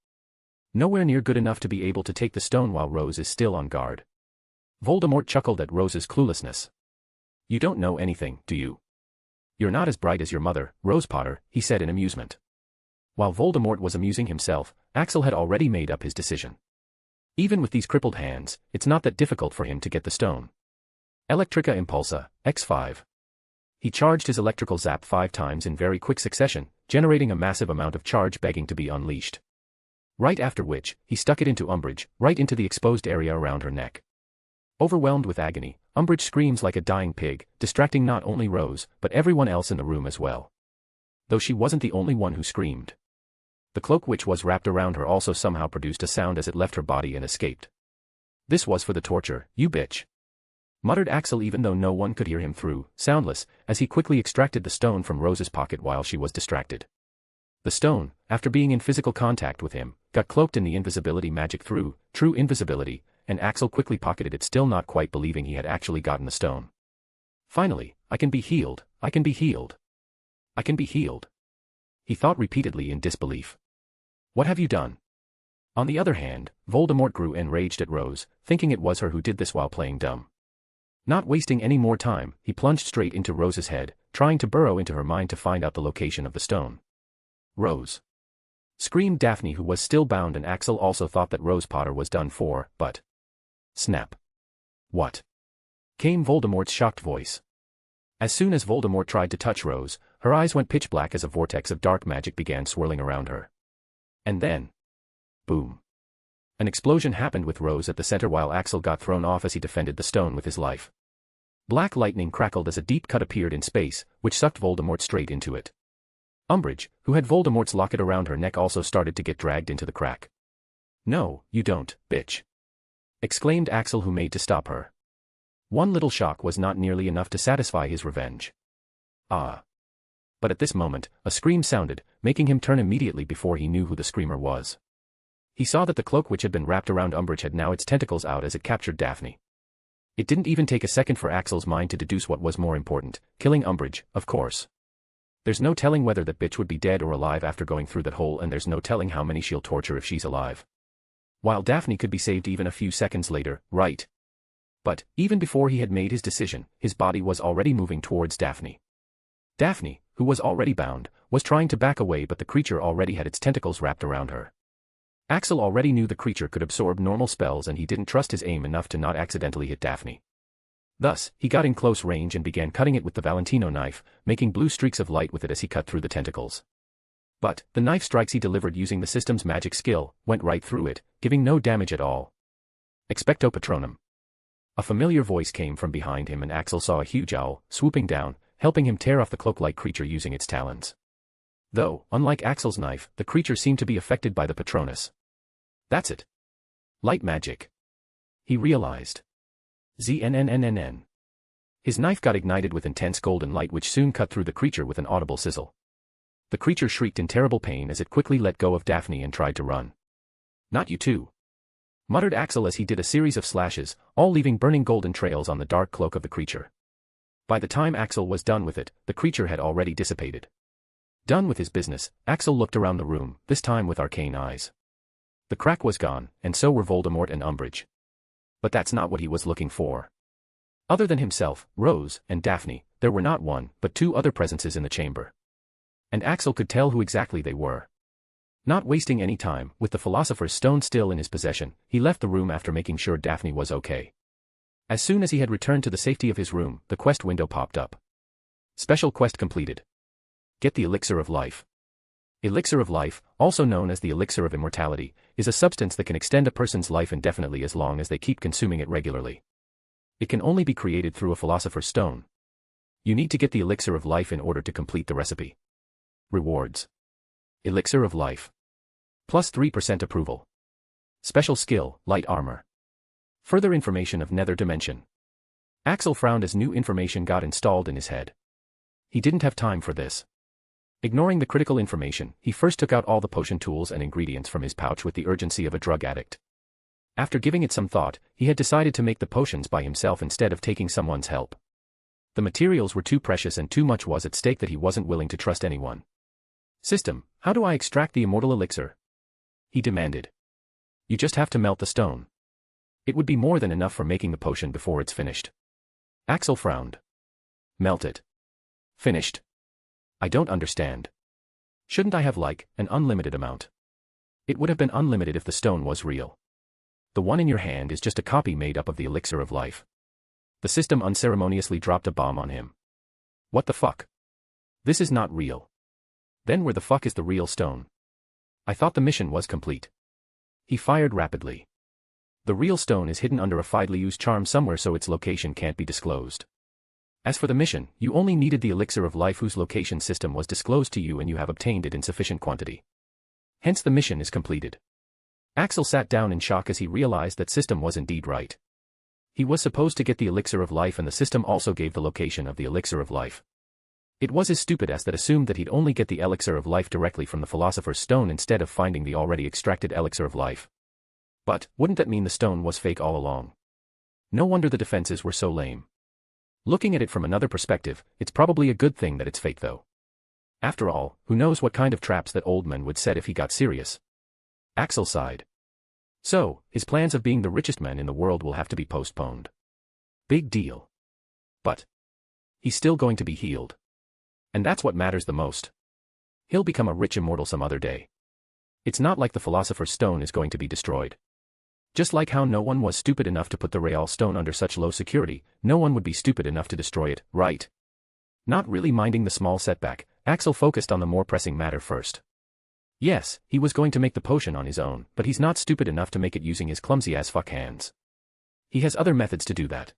Nowhere near good enough to be able to take the stone while Rose is still on guard. Voldemort chuckled at Rose's cluelessness. "You don't know anything, do you? You're not as bright as your mother, Rose Potter," he said in amusement. While Voldemort was amusing himself, Axel had already made up his decision. Even with these crippled hands, it's not that difficult for him to get the stone. Electrica Impulsa, X5. He charged his electrical zap 5 times in very quick succession, generating a massive amount of charge begging to be unleashed. Right after which, he stuck it into Umbridge, right into the exposed area around her neck. Overwhelmed with agony, Umbridge screams like a dying pig, distracting not only Rose, but everyone else in the room as well. Though she wasn't the only one who screamed. The cloak which was wrapped around her also somehow produced a sound as it left her body and escaped. "This was for the torture, you bitch," muttered Axel, even though no one could hear him through, soundless, as he quickly extracted the stone from Rose's pocket while she was distracted. The stone, after being in physical contact with him, got cloaked in the invisibility magic through true invisibility, and Axel quickly pocketed it, still not quite believing he had actually gotten the stone. "Finally, I can be healed, I can be healed. I can be healed," he thought repeatedly in disbelief. "What have you done?" On the other hand, Voldemort grew enraged at Rose, thinking it was her who did this while playing dumb. Not wasting any more time, he plunged straight into Rose's head, trying to burrow into her mind to find out the location of the stone. "Rose!" screamed Daphne, who was still bound, and Axel also thought that Rose Potter was done for, but... Snap. "What?" came Voldemort's shocked voice. As soon as Voldemort tried to touch Rose, her eyes went pitch black as a vortex of dark magic began swirling around her. And then... boom. An explosion happened with Rose at the center while Axel got thrown off as he defended the stone with his life. Black lightning crackled as a deep cut appeared in space, which sucked Voldemort straight into it. Umbridge, who had Voldemort's locket around her neck, also started to get dragged into the crack. "No, you don't, bitch!" exclaimed Axel, who made to stop her. One little shock was not nearly enough to satisfy his revenge. Ah! But at this moment, a scream sounded, making him turn immediately before he knew who the screamer was. He saw that the cloak which had been wrapped around Umbridge had now its tentacles out as it captured Daphne. It didn't even take a second for Axel's mind to deduce what was more important, killing Umbridge, of course. There's no telling whether that bitch would be dead or alive after going through that hole, and there's no telling how many she'll torture if she's alive. While Daphne could be saved even a few seconds later, right? But, even before he had made his decision, his body was already moving towards Daphne. Daphne, who was already bound, was trying to back away, but the creature already had its tentacles wrapped around her. Axel already knew the creature could absorb normal spells, and he didn't trust his aim enough to not accidentally hit Daphne. Thus, he got in close range and began cutting it with the Valentino knife, making blue streaks of light with it as he cut through the tentacles. But, the knife strikes he delivered using the system's magic skill went right through it, giving no damage at all. Expecto Patronum. A familiar voice came from behind him, and Axel saw a huge owl, swooping down, helping him tear off the cloak-like creature using its talons. Though, unlike Axel's knife, the creature seemed to be affected by the Patronus. That's it. Light magic. He realized. ZNNNNN. His knife got ignited with intense golden light, which soon cut through the creature with an audible sizzle. The creature shrieked in terrible pain as it quickly let go of Daphne and tried to run. "Not you too," muttered Axel as he did a series of slashes, all leaving burning golden trails on the dark cloak of the creature. By the time Axel was done with it, the creature had already dissipated. Done with his business, Axel looked around the room, this time with arcane eyes. The crack was gone, and so were Voldemort and Umbridge. But that's not what he was looking for. Other than himself, Rose, and Daphne, there were not one, but two other presences in the chamber. And Axel could tell who exactly they were. Not wasting any time, with the Philosopher's Stone still in his possession, he left the room after making sure Daphne was okay. As soon as he had returned to the safety of his room, the quest window popped up. Special quest completed. Get the Elixir of Life. Elixir of Life, also known as the Elixir of Immortality, is a substance that can extend a person's life indefinitely as long as they keep consuming it regularly. It can only be created through a Philosopher's Stone. You need to get the Elixir of Life in order to complete the recipe. Rewards. Elixir of Life. Plus 3% approval. Special skill, Light Armor. Further information of Nether Dimension. Axel frowned as new information got installed in his head. He didn't have time for this. Ignoring the critical information, he first took out all the potion tools and ingredients from his pouch with the urgency of a drug addict. After giving it some thought, he had decided to make the potions by himself instead of taking someone's help. The materials were too precious and too much was at stake that he wasn't willing to trust anyone. "System, how do I extract the immortal elixir?" he demanded. "You just have to melt the stone. It would be more than enough for making the potion before it's finished." Axel frowned. "Melt it. Finished. I don't understand. Shouldn't I have an unlimited amount?" "It would have been unlimited if the stone was real. The one in your hand is just a copy made up of the Elixir of Life." The system unceremoniously dropped a bomb on him. "What the fuck? This is not real. Then where the fuck is the real stone? I thought the mission was complete." He fired rapidly. "The real stone is hidden under a Fidelius charm somewhere, so its location can't be disclosed. As for the mission, you only needed the Elixir of Life whose location system was disclosed to you, and you have obtained it in sufficient quantity. Hence the mission is completed." Axel sat down in shock as he realized that system was indeed right. He was supposed to get the Elixir of Life, and the system also gave the location of the Elixir of Life. It was his stupid ass that assumed that he'd only get the Elixir of Life directly from the Philosopher's Stone instead of finding the already extracted Elixir of Life. But, wouldn't that mean the stone was fake all along? No wonder the defenses were so lame. Looking at it from another perspective, it's probably a good thing that it's fake though. After all, who knows what kind of traps that old man would set if he got serious. Axel sighed. So, his plans of being the richest man in the world will have to be postponed. Big deal. But he's still going to be healed. And that's what matters the most. He'll become a rich immortal some other day. It's not like the Philosopher's Stone is going to be destroyed. Just like how no one was stupid enough to put the Real Stone under such low security, no one would be stupid enough to destroy it, right? Not really minding the small setback, Axel focused on the more pressing matter first. Yes, he was going to make the potion on his own, but he's not stupid enough to make it using his clumsy-ass fuck hands. He has other methods to do that.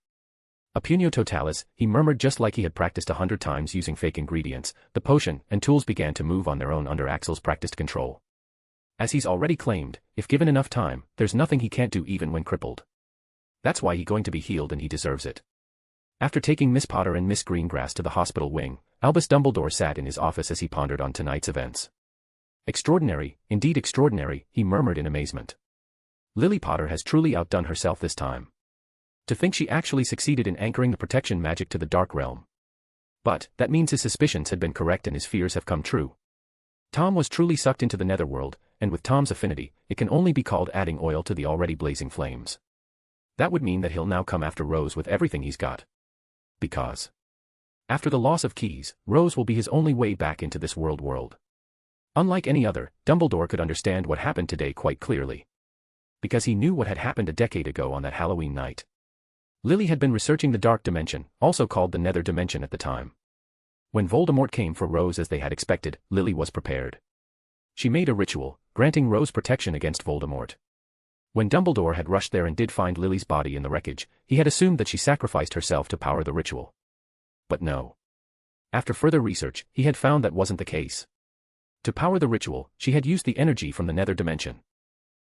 A puño totalis, he murmured just like he had practiced 100 times using fake ingredients. The potion and tools began to move on their own under Axel's practiced control. As he's already claimed, if given enough time, there's nothing he can't do even when crippled. That's why he's going to be healed and he deserves it. After taking Miss Potter and Miss Greengrass to the hospital wing, Albus Dumbledore sat in his office as he pondered on tonight's events. Extraordinary, indeed extraordinary, he murmured in amazement. Lily Potter has truly outdone herself this time. To think she actually succeeded in anchoring the protection magic to the Dark Realm. But, that means his suspicions had been correct and his fears have come true. Tom was truly sucked into the netherworld, and with Tom's affinity, it can only be called adding oil to the already blazing flames. That would mean that he'll now come after Rose with everything he's got. Because after the loss of keys, Rose will be his only way back into this world. Unlike any other, Dumbledore could understand what happened today quite clearly. Because he knew what had happened a decade ago on that Halloween night. Lily had been researching the Dark Dimension, also called the Nether Dimension at the time. When Voldemort came for Rose as they had expected, Lily was prepared. She made a ritual, granting Rose protection against Voldemort. When Dumbledore had rushed there and did find Lily's body in the wreckage, he had assumed that she sacrificed herself to power the ritual. But no. After further research, he had found that wasn't the case. To power the ritual, she had used the energy from the Nether Dimension.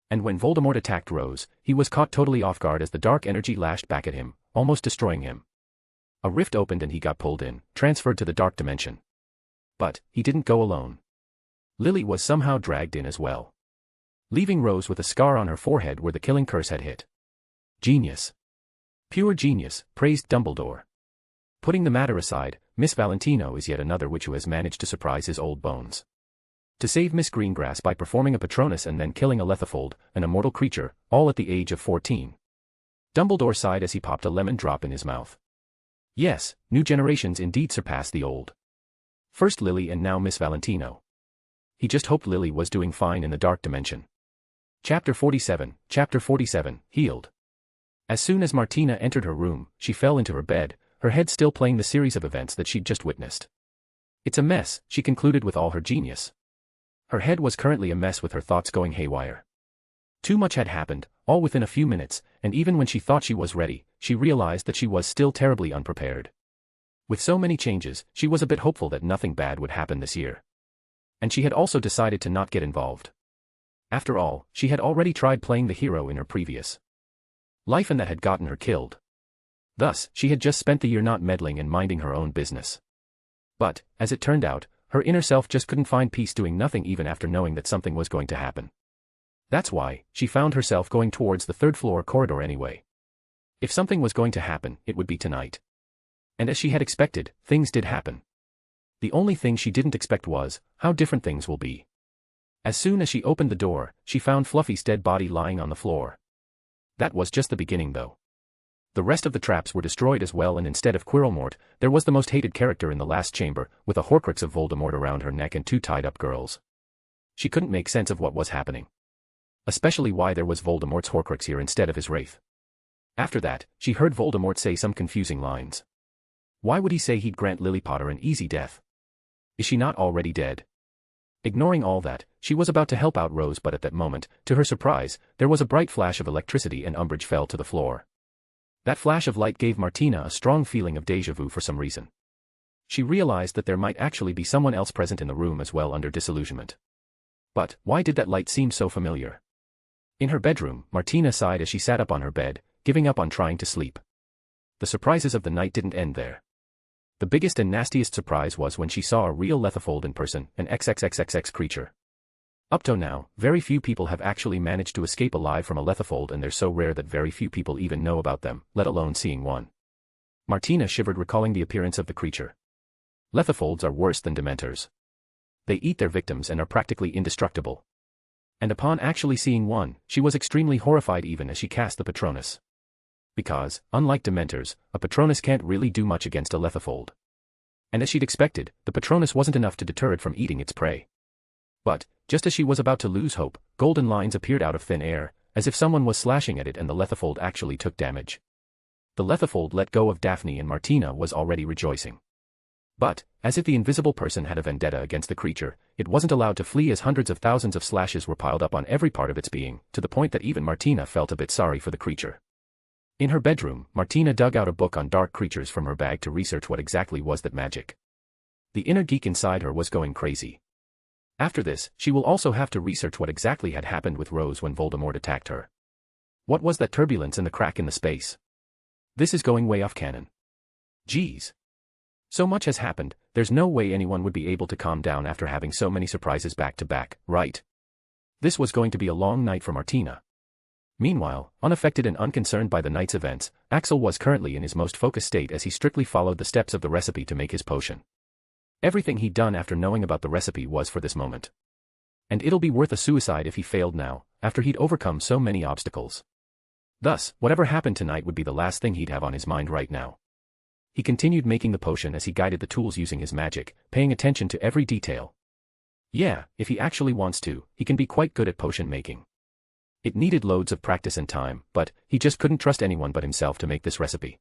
And when Voldemort attacked Rose, he was caught totally off guard as the dark energy lashed back at him, almost destroying him. A rift opened and he got pulled in, transferred to the Dark Dimension. But, he didn't go alone. Lily was somehow dragged in as well. Leaving Rose with a scar on her forehead where the killing curse had hit. Genius. Pure genius, praised Dumbledore. Putting the matter aside, Miss Valentino is yet another witch who has managed to surprise his old bones. To save Miss Greengrass by performing a Patronus and then killing a Lethifold, an immortal creature, all at the age of 14. Dumbledore sighed as he popped a lemon drop in his mouth. Yes, new generations indeed surpass the old. First Lily and now Miss Valentino. He just hoped Lily was doing fine in the Dark Dimension. Chapter 47, Healed. As soon as Martina entered her room, she fell into her bed, her head still playing the series of events that she'd just witnessed. It's a mess, she concluded with all her genius. Her head was currently a mess with her thoughts going haywire. Too much had happened, all within a few minutes, and even when she thought she was ready, she realized that she was still terribly unprepared. With so many changes, she was a bit hopeful that nothing bad would happen this year. And she had also decided to not get involved. After all, she had already tried playing the hero in her previous life and that had gotten her killed. Thus, she had just spent the year not meddling and minding her own business. But, as it turned out, her inner self just couldn't find peace doing nothing even after knowing that something was going to happen. That's why, she found herself going towards the third-floor corridor anyway. If something was going to happen, it would be tonight. And as she had expected, things did happen. The only thing she didn't expect was, how different things will be. As soon as she opened the door, she found Fluffy's dead body lying on the floor. That was just the beginning though. The rest of the traps were destroyed as well, and instead of Quirrellmort, there was the most hated character in the last chamber, with a Horcrux of Voldemort around her neck and 2 tied-up girls. She couldn't make sense of what was happening. Especially why there was Voldemort's Horcrux here instead of his wraith. After that, she heard Voldemort say some confusing lines. Why would he say he'd grant Lily Potter an easy death? Is she not already dead? Ignoring all that, she was about to help out Rose, but at that moment, to her surprise, there was a bright flash of electricity and Umbridge fell to the floor. That flash of light gave Martina a strong feeling of déjà vu for some reason. She realized that there might actually be someone else present in the room as well under disillusionment. But, why did that light seem so familiar? In her bedroom, Martina sighed as she sat up on her bed, giving up on trying to sleep. The surprises of the night didn't end there. The biggest and nastiest surprise was when she saw a real Lethifold in person, an XXXXX creature. Up to now, very few people have actually managed to escape alive from a Lethifold, and they're so rare that very few people even know about them, let alone seeing one. Martina shivered recalling the appearance of the creature. Lethifolds are worse than Dementors. They eat their victims and are practically indestructible. And upon actually seeing one, she was extremely horrified even as she cast the Patronus. Because, unlike Dementors, a Patronus can't really do much against a Lethifold. And as she'd expected, the Patronus wasn't enough to deter it from eating its prey. But, just as she was about to lose hope, golden lines appeared out of thin air, as if someone was slashing at it, and the Lethifold actually took damage. The Lethifold let go of Daphne and Martina was already rejoicing. But, as if the invisible person had a vendetta against the creature, it wasn't allowed to flee as hundreds of thousands of slashes were piled up on every part of its being, to the point that even Martina felt a bit sorry for the creature. In her bedroom, Martina dug out a book on dark creatures from her bag to research what exactly was that magic. The inner geek inside her was going crazy. After this, she will also have to research what exactly had happened with Rose when Voldemort attacked her. What was that turbulence and the crack in the space? This is going way off canon. Geez. So much has happened, there's no way anyone would be able to calm down after having so many surprises back to back, right? This was going to be a long night for Martina. Meanwhile, unaffected and unconcerned by the night's events, Axel was currently in his most focused state as he strictly followed the steps of the recipe to make his potion. Everything he'd done after knowing about the recipe was for this moment. And it'll be worth a suicide if he failed now, after he'd overcome so many obstacles. Thus, whatever happened tonight would be the last thing he'd have on his mind right now. He continued making the potion as he guided the tools using his magic, paying attention to every detail. Yeah, if he actually wants to, he can be quite good at potion making. It needed loads of practice and time, but he just couldn't trust anyone but himself to make this recipe.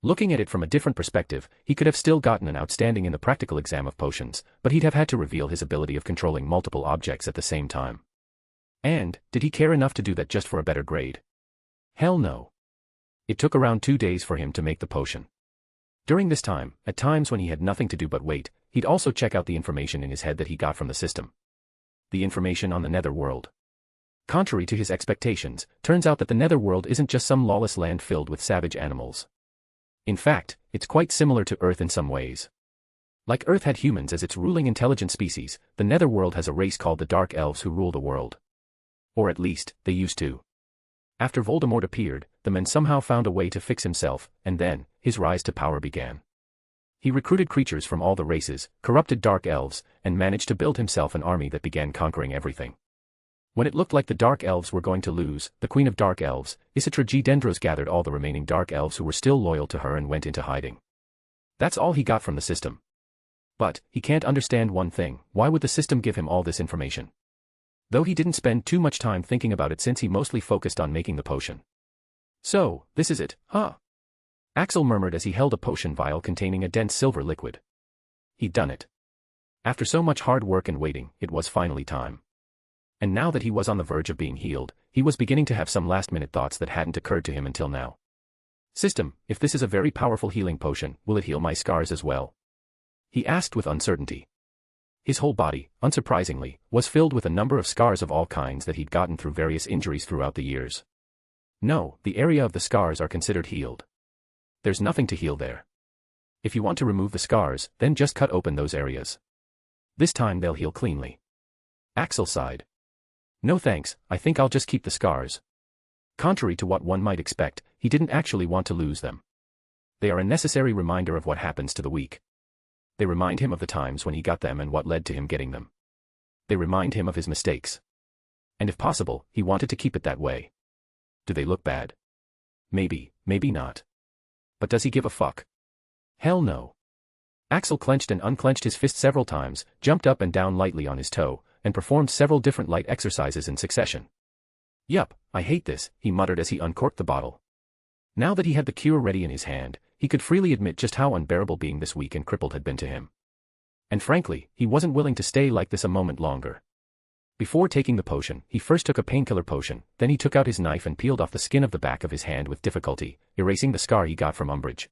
Looking at it from a different perspective, he could have still gotten an outstanding in the practical exam of potions, but he'd have had to reveal his ability of controlling multiple objects at the same time. And, did he care enough to do that just for a better grade? Hell no. It took around 2 days for him to make the potion. During this time, at times when he had nothing to do but wait, he'd also check out the information in his head that he got from the system. The information on the Netherworld. Contrary to his expectations, turns out that the Netherworld isn't just some lawless land filled with savage animals. In fact, it's quite similar to Earth in some ways. Like Earth had humans as its ruling intelligent species, the Netherworld has a race called the Dark Elves who rule the world. Or at least, they used to. After Voldemort appeared, the man somehow found a way to fix himself, and then, his rise to power began. He recruited creatures from all the races, corrupted Dark Elves, and managed to build himself an army that began conquering everything. When it looked like the Dark Elves were going to lose, the Queen of Dark Elves, Isatra G. Dendros gathered all the remaining Dark Elves who were still loyal to her and went into hiding. That's all he got from the system. But, he can't understand one thing: why would the system give him all this information? Though he didn't spend too much time thinking about it since he mostly focused on making the potion. So, this is it, huh? Axel murmured as he held a potion vial containing a dense silver liquid. He'd done it. After so much hard work and waiting, it was finally time. And now that he was on the verge of being healed, he was beginning to have some last-minute thoughts that hadn't occurred to him until now. System, if this is a very powerful healing potion, will it heal my scars as well? He asked with uncertainty. His whole body, unsurprisingly, was filled with a number of scars of all kinds that he'd gotten through various injuries throughout the years. No, the area of the scars are considered healed. There's nothing to heal there. If you want to remove the scars, then just cut open those areas. This time they'll heal cleanly. Axel sighed. No thanks, I think I'll just keep the scars. Contrary to what one might expect, he didn't actually want to lose them. They are a necessary reminder of what happens to the weak. They remind him of the times when he got them and what led to him getting them. They remind him of his mistakes. And if possible, he wanted to keep it that way. Do they look bad? Maybe, maybe not. But does he give a fuck? Hell no. Axel clenched and unclenched his fist several times, jumped up and down lightly on his toe, and performed several different light exercises in succession. Yup, I hate this, he muttered as he uncorked the bottle. Now that he had the cure ready in his hand, he could freely admit just how unbearable being this weak and crippled had been to him. And frankly, he wasn't willing to stay like this a moment longer. Before taking the potion, he first took a painkiller potion, then he took out his knife and peeled off the skin of the back of his hand with difficulty, erasing the scar he got from Umbridge.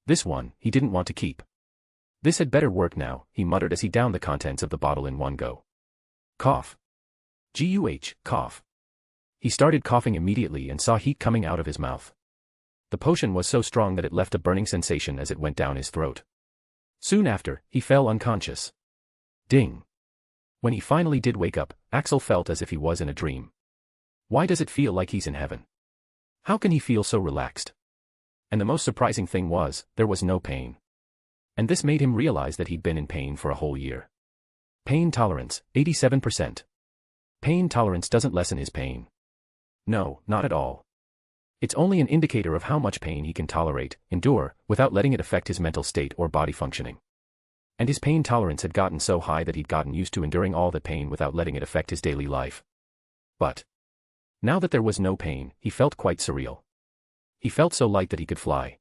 This one, he didn't want to keep. This had better work now, he muttered as he downed the contents of the bottle in one go. Cough. Guh, cough. He started coughing immediately and saw heat coming out of his mouth. The potion was so strong that it left a burning sensation as it went down his throat. Soon after, he fell unconscious. Ding. When he finally did wake up, Axel felt as if he was in a dream. Why does it feel like he's in heaven? How can he feel so relaxed? And the most surprising thing was, there was no pain. And this made him realize that he'd been in pain for a whole year. Pain tolerance, 87%. Pain tolerance doesn't lessen his pain. No, not at all. It's only an indicator of how much pain he can tolerate, endure, without letting it affect his mental state or body functioning. And his pain tolerance had gotten so high that he'd gotten used to enduring all that pain without letting it affect his daily life. But now that there was no pain, he felt quite surreal. He felt so light that he could fly.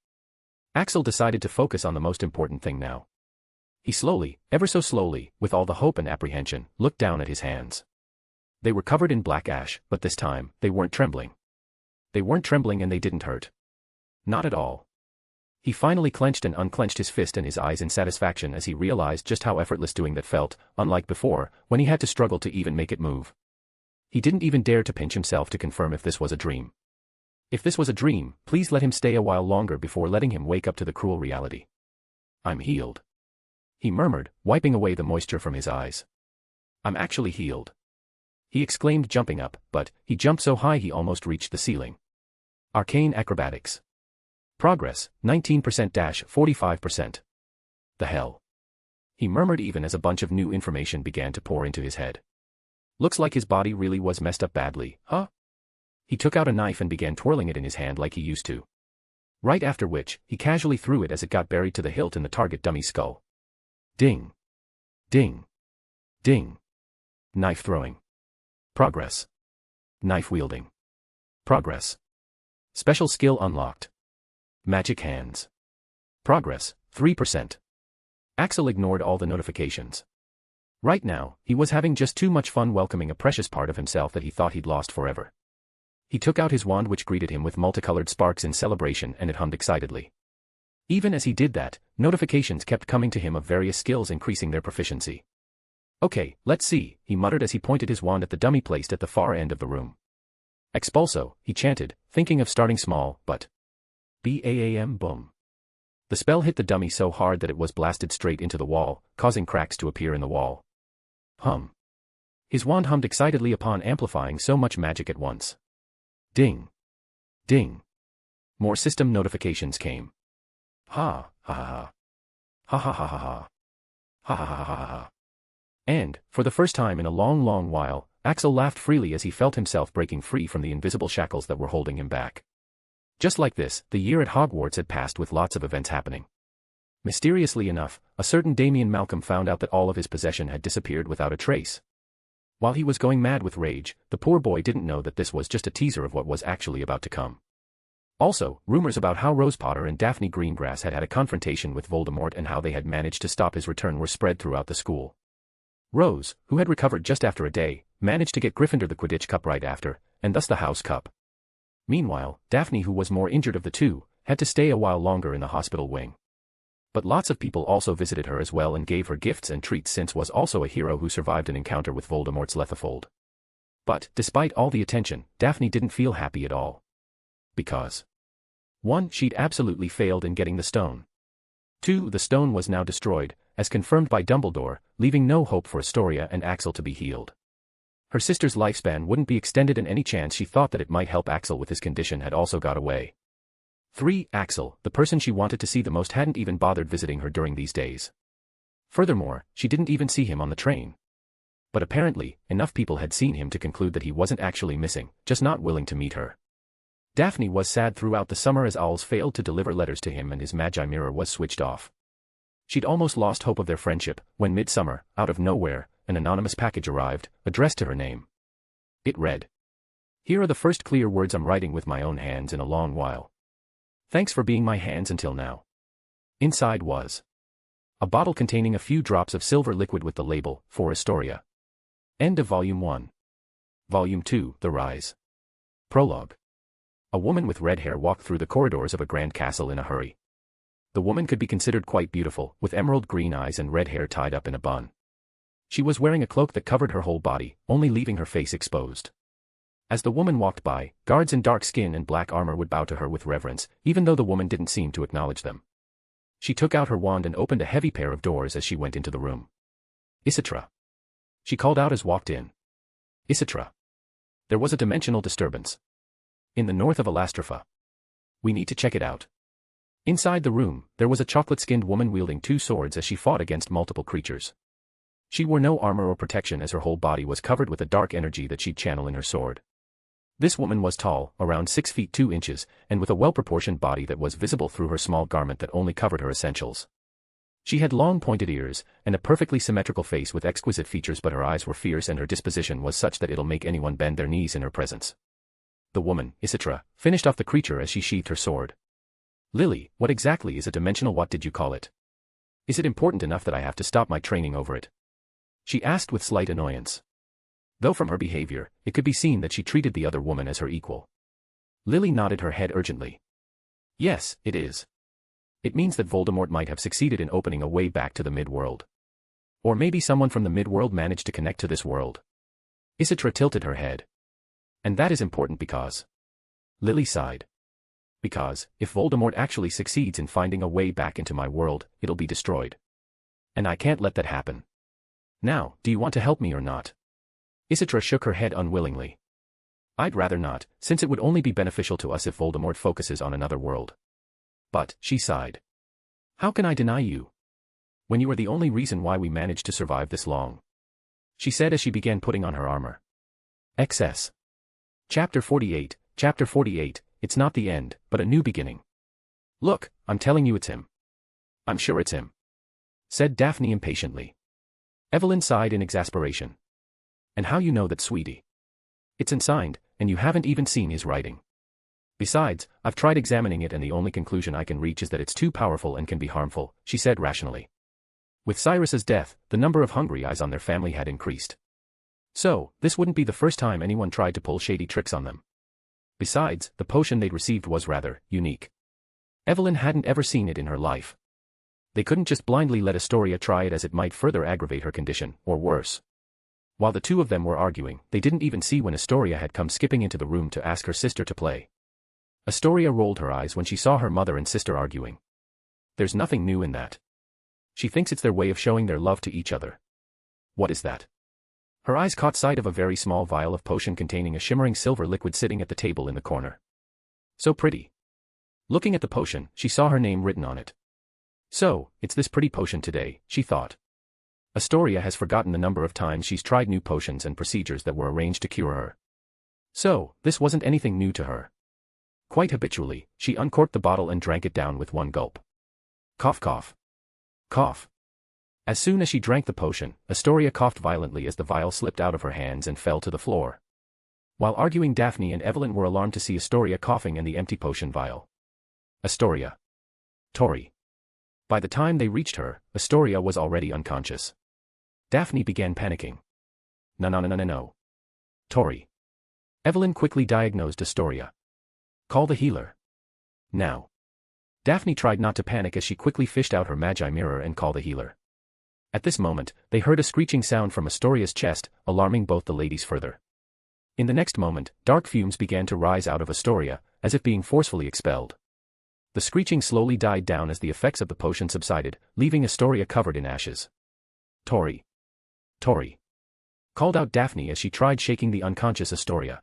Axel decided to focus on the most important thing now. He slowly, ever so slowly, with all the hope and apprehension, looked down at his hands. They were covered in black ash, but this time, they weren't trembling. They weren't trembling and they didn't hurt. Not at all. He finally clenched and unclenched his fist and his eyes in satisfaction as he realized just how effortless doing that felt, unlike before, when he had to struggle to even make it move. He didn't even dare to pinch himself to confirm if this was a dream. If this was a dream, please let him stay a while longer before letting him wake up to the cruel reality. I'm healed. He murmured, wiping away the moisture from his eyes. I'm actually healed. He exclaimed, jumping up, but he jumped so high he almost reached the ceiling. Arcane Acrobatics. Progress, 19%-45%. The hell? He murmured even as a bunch of new information began to pour into his head. Looks like his body really was messed up badly, huh? He took out a knife and began twirling it in his hand like he used to. Right after which, he casually threw it as it got buried to the hilt in the target dummy's skull. Ding. Ding. Ding. Knife throwing. Progress. Knife wielding. Progress. Special skill unlocked. Magic hands. Progress, 3%. Axel ignored all the notifications. Right now, he was having just too much fun welcoming a precious part of himself that he thought he'd lost forever. He took out his wand, which greeted him with multicolored sparks in celebration, and it hummed excitedly. Even as he did that, notifications kept coming to him of various skills increasing their proficiency. Okay, let's see, he muttered as he pointed his wand at the dummy placed at the far end of the room. Expulso, he chanted, thinking of starting small, but... BAAM boom. The spell hit the dummy so hard that it was blasted straight into the wall, causing cracks to appear in the wall. Hum. His wand hummed excitedly upon amplifying so much magic at once. Ding. Ding. More system notifications came. Ha, ha ha ha. Ha ha ha ha ha. Ha ha ha ha ha. And, for the first time in a long, long while, Axel laughed freely as he felt himself breaking free from the invisible shackles that were holding him back. Just like this, the year at Hogwarts had passed with lots of events happening. Mysteriously enough, a certain Damien Malcolm found out that all of his possession had disappeared without a trace. While he was going mad with rage, the poor boy didn't know that this was just a teaser of what was actually about to come. Also, rumors about how Rose Potter and Daphne Greengrass had had a confrontation with Voldemort and how they had managed to stop his return were spread throughout the school. Rose, who had recovered just after a day, managed to get Gryffindor the Quidditch Cup right after, and thus the House Cup. Meanwhile, Daphne, who was more injured of the two, had to stay a while longer in the hospital wing. But lots of people also visited her as well and gave her gifts and treats, since was also a hero who survived an encounter with Voldemort's Lethifold. But, despite all the attention, Daphne didn't feel happy at all. Because 1. She'd absolutely failed in getting the stone. 2. The stone was now destroyed, as confirmed by Dumbledore, leaving no hope for Astoria and Axel to be healed. Her sister's lifespan wouldn't be extended, and any chance she thought that it might help Axel with his condition had also got away. 3. Axel, the person she wanted to see the most, hadn't even bothered visiting her during these days. Furthermore, she didn't even see him on the train. But apparently, enough people had seen him to conclude that he wasn't actually missing, just not willing to meet her. Daphne was sad throughout the summer as owls failed to deliver letters to him and his magi mirror was switched off. She'd almost lost hope of their friendship, when midsummer, out of nowhere, an anonymous package arrived, addressed to her name. It read, "Here are the first clear words I'm writing with my own hands in a long while. Thanks for being my hands until now." Inside was a bottle containing a few drops of silver liquid with the label, "For Astoria." End of Volume 1. Volume 2, The Rise. Prologue. A woman with red hair walked through the corridors of a grand castle in a hurry. The woman could be considered quite beautiful, with emerald green eyes and red hair tied up in a bun. She was wearing a cloak that covered her whole body, only leaving her face exposed. As the woman walked by, guards in dark skin and black armor would bow to her with reverence, even though the woman didn't seem to acknowledge them. She took out her wand and opened a heavy pair of doors as she went into the room. "Isitra," she called out as walked in. "Isitra." There was a dimensional disturbance in the north of Alastrapha. "We need to check it out." Inside the room, there was a chocolate-skinned woman wielding two swords as she fought against multiple creatures. She wore no armor or protection as her whole body was covered with a dark energy that she'd channel in her sword. This woman was tall, around 6 feet 2 inches, and with a well-proportioned body that was visible through her small garment that only covered her essentials. She had long pointed ears, and a perfectly symmetrical face with exquisite features, but her eyes were fierce and her disposition was such that it'll make anyone bend their knees in her presence. The woman, Isitra, finished off the creature as she sheathed her sword. "Lily, what exactly is a dimensional, what did you call it? Is it important enough that I have to stop my training over it?" she asked with slight annoyance. Though from her behavior, it could be seen that she treated the other woman as her equal. Lily nodded her head urgently. Yes, it is. It means that Voldemort might have succeeded in opening a way back to the mid-world. Or maybe someone from the mid-world managed to connect to this world. Isitra tilted her head. And that is important because... Lily sighed. Because, if Voldemort actually succeeds in finding a way back into my world, it'll be destroyed. And I can't let that happen. Now, do you want to help me or not? Isitra shook her head unwillingly. I'd rather not, since it would only be beneficial to us if Voldemort focuses on another world. But, she sighed. How can I deny you? When you are the only reason why we managed to survive this long. She said as she began putting on her armor. XS. Chapter 48, Chapter 48, it's not the end, but a new beginning. Look, I'm telling you it's him. I'm sure it's him. Said Daphne impatiently. Evelyn sighed in exasperation. And how you know that, sweetie? It's unsigned, and you haven't even seen his writing. Besides, I've tried examining it and the only conclusion I can reach is that it's too powerful and can be harmful, she said rationally. With Cyrus's death, the number of hungry eyes on their family had increased. So, this wouldn't be the first time anyone tried to pull shady tricks on them. Besides, the potion they'd received was rather unique. Evelyn hadn't ever seen it in her life. They couldn't just blindly let Astoria try it as it might further aggravate her condition, or worse. While the two of them were arguing, they didn't even see when Astoria had come skipping into the room to ask her sister to play. Astoria rolled her eyes when she saw her mother and sister arguing. There's nothing new in that. She thinks it's their way of showing their love to each other. What is that? Her eyes caught sight of a very small vial of potion containing a shimmering silver liquid sitting at the table in the corner. So pretty. Looking at the potion, she saw her name written on it. So, it's this pretty potion today, she thought. Astoria has forgotten the number of times she's tried new potions and procedures that were arranged to cure her. So, this wasn't anything new to her. Quite habitually, she uncorked the bottle and drank it down with one gulp. Cough cough. Cough. As soon as she drank the potion, Astoria coughed violently as the vial slipped out of her hands and fell to the floor. While arguing, Daphne and Evelyn were alarmed to see Astoria coughing and the empty potion vial. Astoria. Tori. By the time they reached her, Astoria was already unconscious. Daphne began panicking. No. Tori. Evelyn quickly diagnosed Astoria. Call the healer. Now. Daphne tried not to panic as she quickly fished out her magi mirror and called the healer. At this moment, they heard a screeching sound from Astoria's chest, alarming both the ladies further. In the next moment, dark fumes began to rise out of Astoria, as if being forcefully expelled. The screeching slowly died down as the effects of the potion subsided, leaving Astoria covered in ashes. Tori. Tori. Called out Daphne as she tried shaking the unconscious Astoria.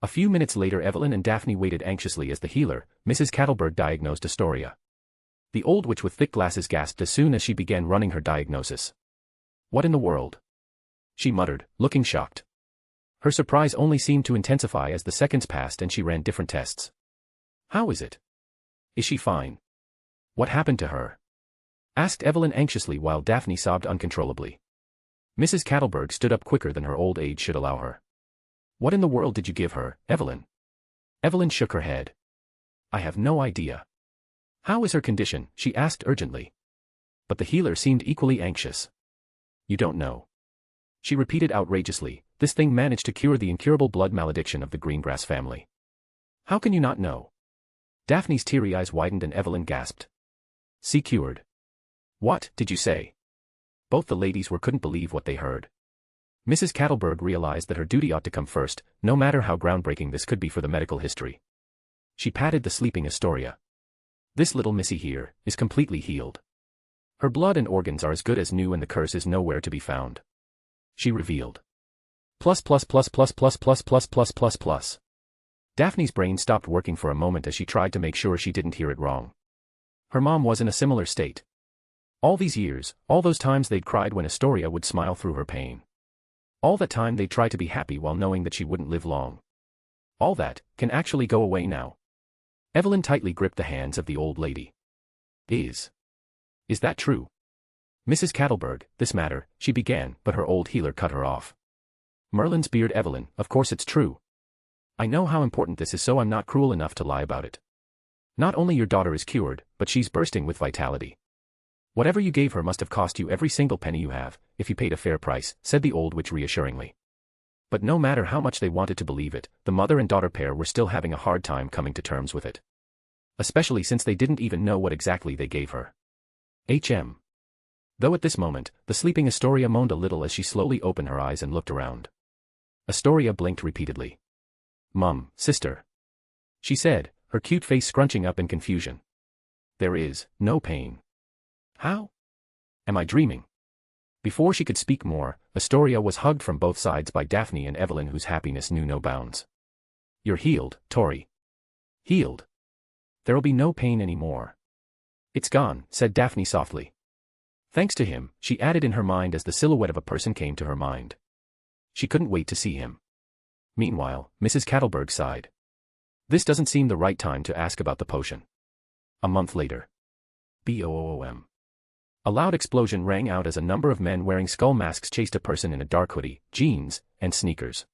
A few minutes later, Evelyn and Daphne waited anxiously as the healer, Mrs. Cattleberg, diagnosed Astoria. The old witch with thick glasses gasped as soon as she began running her diagnosis. What in the world? She muttered, looking shocked. Her surprise only seemed to intensify as the seconds passed and she ran different tests. How is it? Is she fine? What happened to her? Asked Evelyn anxiously while Daphne sobbed uncontrollably. Mrs. Cattleberg stood up quicker than her old age should allow her. What in the world did you give her, Evelyn? Evelyn shook her head. I have no idea. How is her condition? She asked urgently. But the healer seemed equally anxious. You don't know. She repeated outrageously, this thing managed to cure the incurable blood malediction of the Greengrass family. How can you not know? Daphne's teary eyes widened and Evelyn gasped. See, cured. What did you say? Both the ladies couldn't believe what they heard. Mrs. Cattleberg realized that her duty ought to come first, no matter how groundbreaking this could be for the medical history. She patted the sleeping Astoria. This little missy here is completely healed. Her blood and organs are as good as new and the curse is nowhere to be found. She revealed. Plus. Daphne's brain stopped working for a moment as she tried to make sure she didn't hear it wrong. Her mom was in a similar state. All these years, all those times they'd cried when Astoria would smile through her pain. All that time they'd try to be happy while knowing that she wouldn't live long. All that can actually go away now. Evelyn tightly gripped the hands of the old lady. Is that true? Mrs. Cattleberg, this matter, she began, but her old healer cut her off. Merlin's beard, Evelyn, of course it's true. I know how important this is, so I'm not cruel enough to lie about it. Not only your daughter is cured, but she's bursting with vitality. Whatever you gave her must have cost you every single penny you have, if you paid a fair price, said the old witch reassuringly. But no matter how much they wanted to believe it, the mother and daughter pair were still having a hard time coming to terms with it. Especially since they didn't even know what exactly they gave her. Though at this moment, the sleeping Astoria moaned a little as she slowly opened her eyes and looked around. Astoria blinked repeatedly. "Mum, sister," she said, her cute face scrunching up in confusion. "There is no pain. How? Am I dreaming?" Before she could speak more, Astoria was hugged from both sides by Daphne and Evelyn, whose happiness knew no bounds. "You're healed, Tori. Healed. There'll be no pain anymore." "It's gone," said Daphne softly. "Thanks to him," she added in her mind as the silhouette of a person came to her mind. She couldn't wait to see him. Meanwhile, Mrs. Kettleberg sighed. "This doesn't seem the right time to ask about the potion." A month later. Boom. A loud explosion rang out as a number of men wearing skull masks chased a person in a dark hoodie, jeans, and sneakers.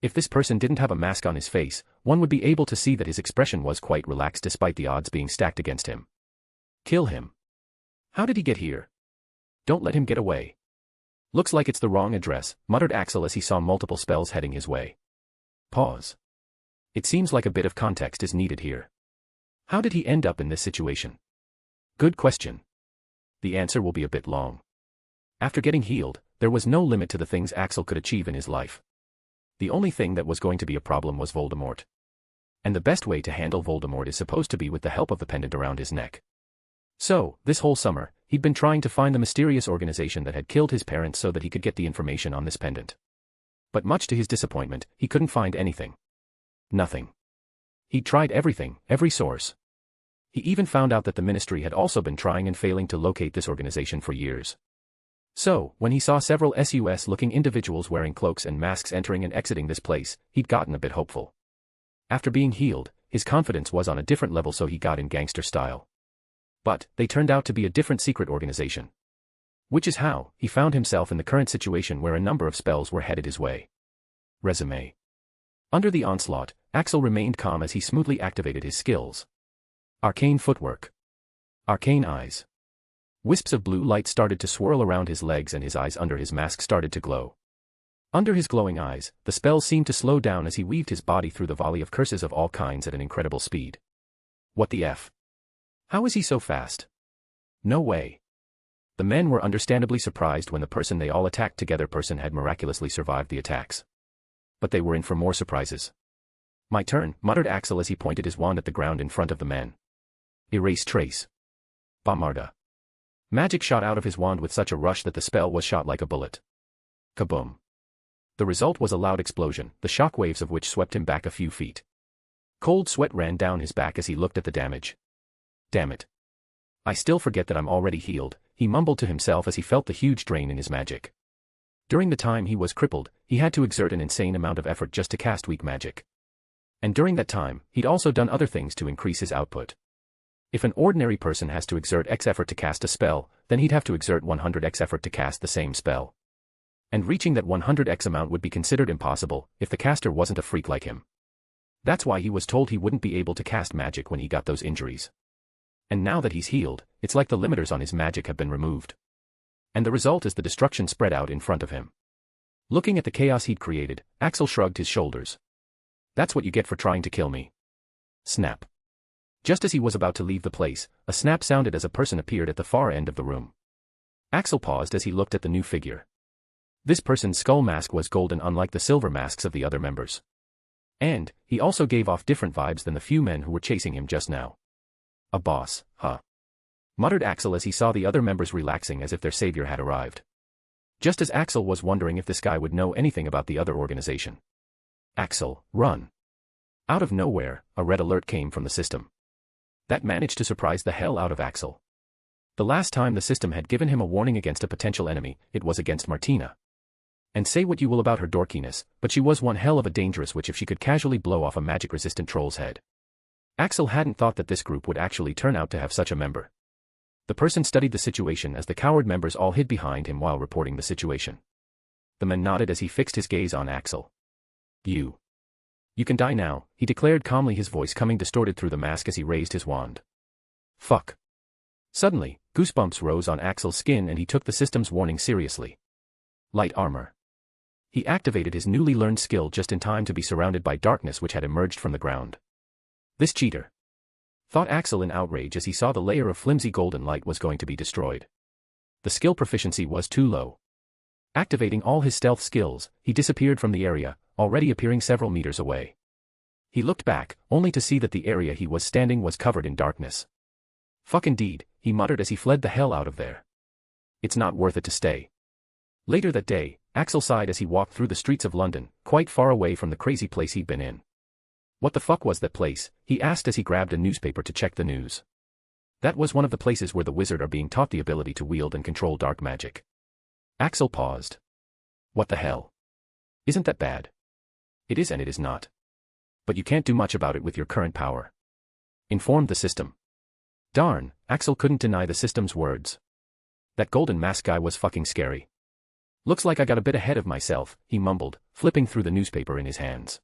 If this person didn't have a mask on his face, one would be able to see that his expression was quite relaxed despite the odds being stacked against him. "Kill him. How did he get here? Don't let him get away." "Looks like it's the wrong address," muttered Axel as he saw multiple spells heading his way. Pause. It seems like a bit of context is needed here. How did he end up in this situation? Good question. The answer will be a bit long. After getting healed, there was no limit to the things Axel could achieve in his life. The only thing that was going to be a problem was Voldemort. And the best way to handle Voldemort is supposed to be with the help of the pendant around his neck. So, this whole summer, he'd been trying to find the mysterious organization that had killed his parents so that he could get the information on this pendant. But much to his disappointment, he couldn't find anything. Nothing. He'd tried everything, every source. He even found out that the ministry had also been trying and failing to locate this organization for years. So, when he saw several sus-looking individuals wearing cloaks and masks entering and exiting this place, he'd gotten a bit hopeful. After being healed, his confidence was on a different level, so he got in gangster style. But, they turned out to be a different secret organization. Which is how he found himself in the current situation where a number of spells were headed his way. Resume. Under the onslaught, Axel remained calm as he smoothly activated his skills. Arcane footwork. Arcane eyes. Wisps of blue light started to swirl around his legs and his eyes under his mask started to glow. Under his glowing eyes, the spells seemed to slow down as he weaved his body through the volley of curses of all kinds at an incredible speed. What the F? How is he so fast? No way. The men were understandably surprised when the person they all attacked together had miraculously survived the attacks. But they were in for more surprises. "My turn," muttered Axel as he pointed his wand at the ground in front of the men. Erase trace. Bombarda. Magic shot out of his wand with such a rush that the spell was shot like a bullet. Kaboom. The result was a loud explosion, the shock waves of which swept him back a few feet. Cold sweat ran down his back as he looked at the damage. Damn it. I still forget that I'm already healed, he mumbled to himself as he felt the huge drain in his magic. During the time he was crippled, he had to exert an insane amount of effort just to cast weak magic. And during that time, he'd also done other things to increase his output. If an ordinary person has to exert X effort to cast a spell, then he'd have to exert 100x effort to cast the same spell. And reaching that 100x amount would be considered impossible if the caster wasn't a freak like him. That's why he was told he wouldn't be able to cast magic when he got those injuries. And now that he's healed, it's like the limiters on his magic have been removed. And the result is the destruction spread out in front of him. Looking at the chaos he'd created, Axel shrugged his shoulders. That's what you get for trying to kill me. Snap. Just as he was about to leave the place, a snap sounded as a person appeared at the far end of the room. Axel paused as he looked at the new figure. This person's skull mask was golden, unlike the silver masks of the other members. And, he also gave off different vibes than the few men who were chasing him just now. A boss, huh? Muttered Axel as he saw the other members relaxing as if their savior had arrived. Just as Axel was wondering if this guy would know anything about the other organization. Axel, run. Out of nowhere, a red alert came from the system. That managed to surprise the hell out of Axel. The last time the system had given him a warning against a potential enemy, it was against Martina. And say what you will about her dorkiness, but she was one hell of a dangerous witch if she could casually blow off a magic-resistant troll's head. Axel hadn't thought that this group would actually turn out to have such a member. The person studied the situation as the coward members all hid behind him while reporting the situation. The man nodded as he fixed his gaze on Axel. You can die now, he declared calmly, his voice coming distorted through the mask as he raised his wand. Fuck. Suddenly, goosebumps rose on Axel's skin and he took the system's warning seriously. Light armor. He activated his newly learned skill just in time to be surrounded by darkness which had emerged from the ground. This cheater, thought Axel in outrage as he saw the layer of flimsy golden light was going to be destroyed. The skill proficiency was too low. Activating all his stealth skills, he disappeared from the area, already appearing several meters away. He looked back, only to see that the area he was standing was covered in darkness. Fuck indeed, he muttered as he fled the hell out of there. It's not worth it to stay. Later that day, Axel sighed as he walked through the streets of London, quite far away from the crazy place he'd been in. What the fuck was that place? He asked as he grabbed a newspaper to check the news. That was one of the places where the wizard are being taught the ability to wield and control dark magic. Axel paused. What the hell? Isn't that bad? It is and it is not. But you can't do much about it with your current power. Informed the system. Darn, Axel couldn't deny the system's words. That golden mask guy was fucking scary. Looks like I got a bit ahead of myself, he mumbled, flipping through the newspaper in his hands.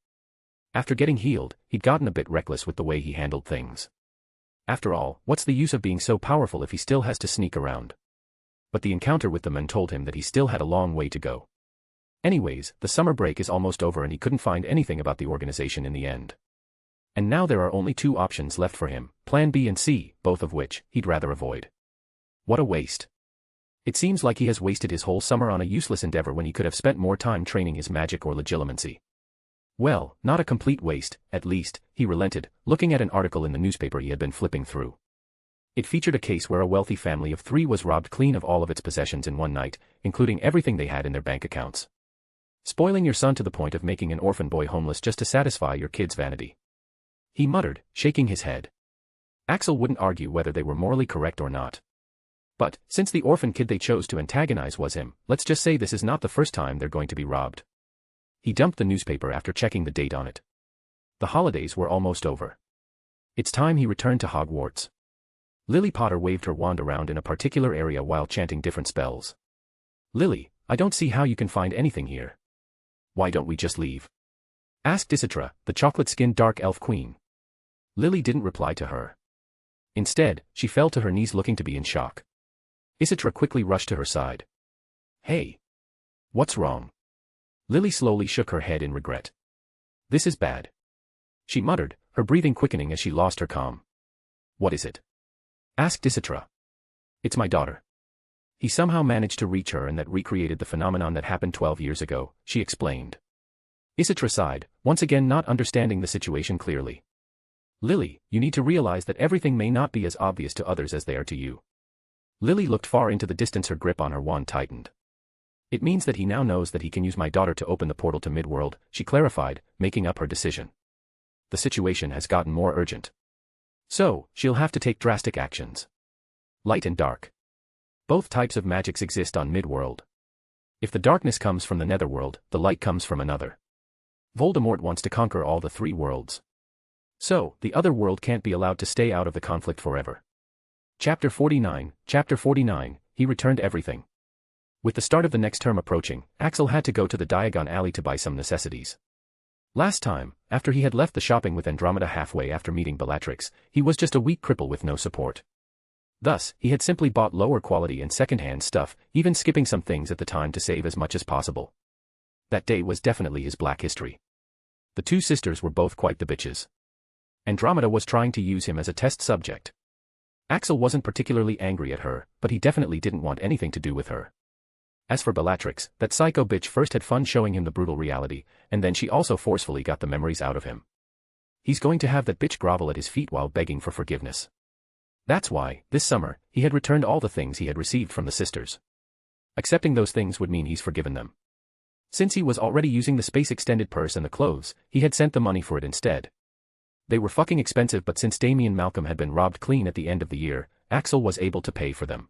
After getting healed, he'd gotten a bit reckless with the way he handled things. After all, what's the use of being so powerful if he still has to sneak around? But the encounter with the men told him that he still had a long way to go. Anyways, the summer break is almost over and he couldn't find anything about the organization in the end. And now there are only two options left for him, Plan B and C, both of which he'd rather avoid. What a waste. It seems like he has wasted his whole summer on a useless endeavor when he could have spent more time training his magic or legilimency. Well, not a complete waste, at least, he relented, looking at an article in the newspaper he had been flipping through. It featured a case where a wealthy family of 3 was robbed clean of all of its possessions in one night, including everything they had in their bank accounts. Spoiling your son to the point of making an orphan boy homeless just to satisfy your kid's vanity. He muttered, shaking his head. Axel wouldn't argue whether they were morally correct or not. But, since the orphan kid they chose to antagonize was him, let's just say this is not the first time they're going to be robbed. He dumped the newspaper after checking the date on it. The holidays were almost over. It's time he returned to Hogwarts. Lily Potter waved her wand around in a particular area while chanting different spells. Lily, I don't see how you can find anything here. Why don't we just leave? Asked Isitra, the chocolate-skinned dark elf queen. Lily didn't reply to her. Instead, she fell to her knees looking to be in shock. Isitra quickly rushed to her side. Hey. What's wrong? Lily slowly shook her head in regret. This is bad. She muttered, her breathing quickening as she lost her calm. What is it? Asked Isitra. It's my daughter. He somehow managed to reach her and that recreated the phenomenon that happened 12 years ago, she explained. Isitra sighed, once again not understanding the situation clearly. Lily, you need to realize that everything may not be as obvious to others as they are to you. Lily looked far into the distance, her grip on her wand tightened. It means that he now knows that he can use my daughter to open the portal to Midworld, she clarified, making up her decision. The situation has gotten more urgent. So, she'll have to take drastic actions. Light and dark. Both types of magics exist on Midworld. If the darkness comes from the Netherworld, the light comes from another. Voldemort wants to conquer all the 3 worlds. So, the other world can't be allowed to stay out of the conflict forever. Chapter 49, he returned everything. With the start of the next term approaching, Axel had to go to the Diagon Alley to buy some necessities. Last time, after he had left the shopping with Andromeda halfway after meeting Bellatrix, he was just a weak cripple with no support. Thus, he had simply bought lower quality and second-hand stuff, even skipping some things at the time to save as much as possible. That day was definitely his black history. The 2 sisters were both quite the bitches. Andromeda was trying to use him as a test subject. Axel wasn't particularly angry at her, but he definitely didn't want anything to do with her. As for Bellatrix, that psycho bitch first had fun showing him the brutal reality, and then she also forcefully got the memories out of him. He's going to have that bitch grovel at his feet while begging for forgiveness. That's why, this summer, he had returned all the things he had received from the sisters. Accepting those things would mean he's forgiven them. Since he was already using the space extended purse and the clothes, he had sent the money for it instead. They were fucking expensive, but since Damien Malcolm had been robbed clean at the end of the year, Axel was able to pay for them.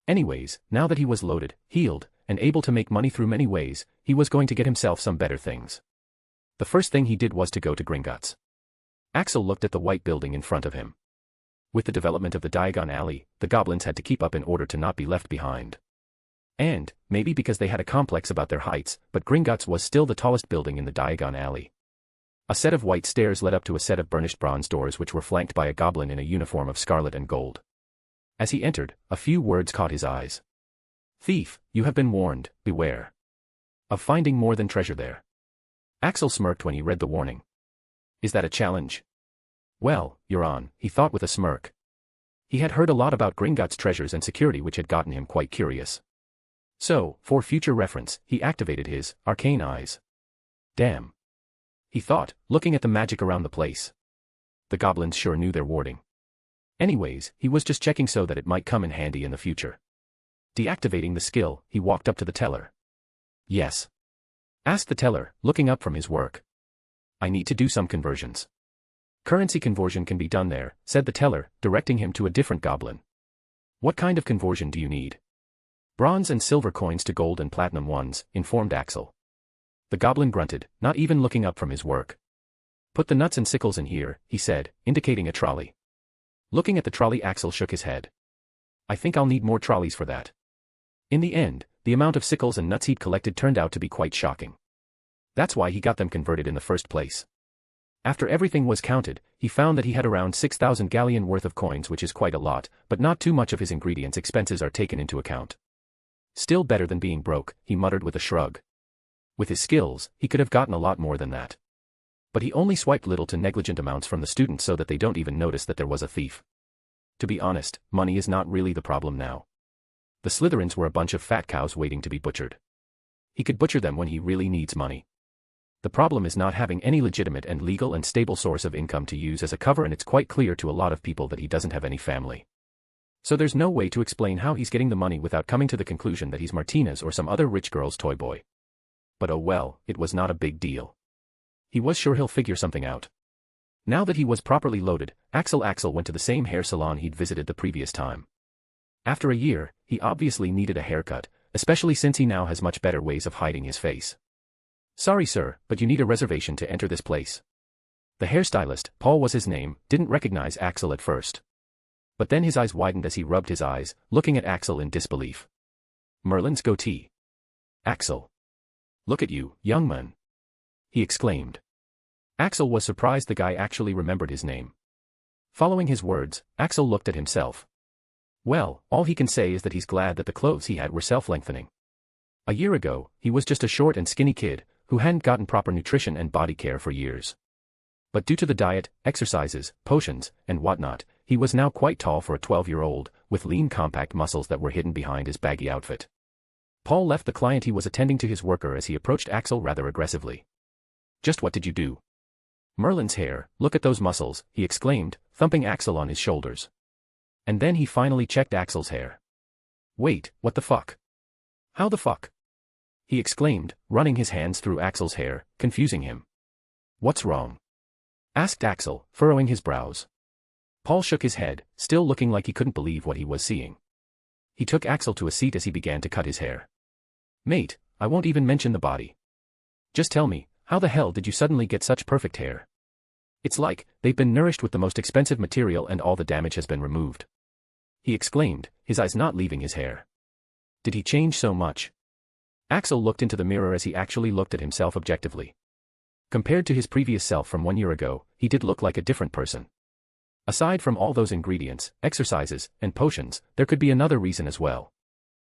Anyways, now that he was loaded, healed, and able to make money through many ways, he was going to get himself some better things. The first thing he did was to go to Gringotts. Axel looked at the white building in front of him. With the development of the Diagon Alley, the goblins had to keep up in order to not be left behind. And, maybe because they had a complex about their heights, but Gringotts was still the tallest building in the Diagon Alley. A set of white stairs led up to a set of burnished bronze doors which were flanked by a goblin in a uniform of scarlet and gold. As he entered, a few words caught his eyes. Thief, you have been warned, beware. of finding more than treasure there. Axel smirked when he read the warning. Is that a challenge? Well, you're on, he thought with a smirk. He had heard a lot about Gringotts' treasures and security which had gotten him quite curious. So, for future reference, he activated his arcane eyes. Damn. He thought, looking at the magic around the place. The goblins sure knew their warding. Anyways, he was just checking so that it might come in handy in the future. Deactivating the skill, he walked up to the teller. Yes. Asked the teller, looking up from his work. I need to do some conversions. Currency conversion can be done there, said the teller, directing him to a different goblin. What kind of conversion do you need? Bronze and silver coins to gold and platinum ones, informed Axel. The goblin grunted, not even looking up from his work. Put the nuts and sickles in here, he said, indicating a trolley. Looking at the trolley, Axel shook his head. I think I'll need more trolleys for that. In the end, the amount of sickles and nuts he'd collected turned out to be quite shocking. That's why he got them converted in the first place. After everything was counted, he found that he had around 6,000 galleon worth of coins, which is quite a lot, but not too much of his ingredients' expenses are taken into account. Still better than being broke, he muttered with a shrug. With his skills, he could have gotten a lot more than that. But he only swiped little to negligent amounts from the students so that they don't even notice that there was a thief. To be honest, money is not really the problem now. The Slytherins were a bunch of fat cows waiting to be butchered. He could butcher them when he really needs money. The problem is not having any legitimate and legal and stable source of income to use as a cover, and it's quite clear to a lot of people that he doesn't have any family. So there's no way to explain how he's getting the money without coming to the conclusion that he's Martina's or some other rich girl's toy boy. But oh well, it was not a big deal. He was sure he'll figure something out. Now that he was properly loaded, Axel went to the same hair salon he'd visited the previous time. After a year, he obviously needed a haircut, especially since he now has much better ways of hiding his face. Sorry sir, but you need a reservation to enter this place. The hairstylist, Paul was his name, didn't recognize Axel at first. But then his eyes widened as he rubbed his eyes, looking at Axel in disbelief. Merlin's goatee. Axel. Look at you, young man. He exclaimed. Axel was surprised the guy actually remembered his name. Following his words, Axel looked at himself. Well, all he can say is that he's glad that the clothes he had were self-lengthening. A year ago, he was just a short and skinny kid, who hadn't gotten proper nutrition and body care for years. But due to the diet, exercises, potions, and whatnot, he was now quite tall for a 12-year-old, with lean compact muscles that were hidden behind his baggy outfit. Paul left the client he was attending to his worker as he approached Axel rather aggressively. Just what did you do? Merlin's hair, look at those muscles, he exclaimed, thumping Axel on his shoulders. And then he finally checked Axel's hair. Wait, what the fuck? How the fuck? He exclaimed, running his hands through Axel's hair, confusing him. What's wrong? Asked Axel, furrowing his brows. Paul shook his head, still looking like he couldn't believe what he was seeing. He took Axel to a seat as he began to cut his hair. Mate, I won't even mention the body. Just tell me, how the hell did you suddenly get such perfect hair? It's like, they've been nourished with the most expensive material and all the damage has been removed. He exclaimed, his eyes not leaving his hair. Did he change so much? Axel looked into the mirror as he actually looked at himself objectively. Compared to his previous self from 1 year ago, he did look like a different person. Aside from all those ingredients, exercises, and potions, there could be another reason as well.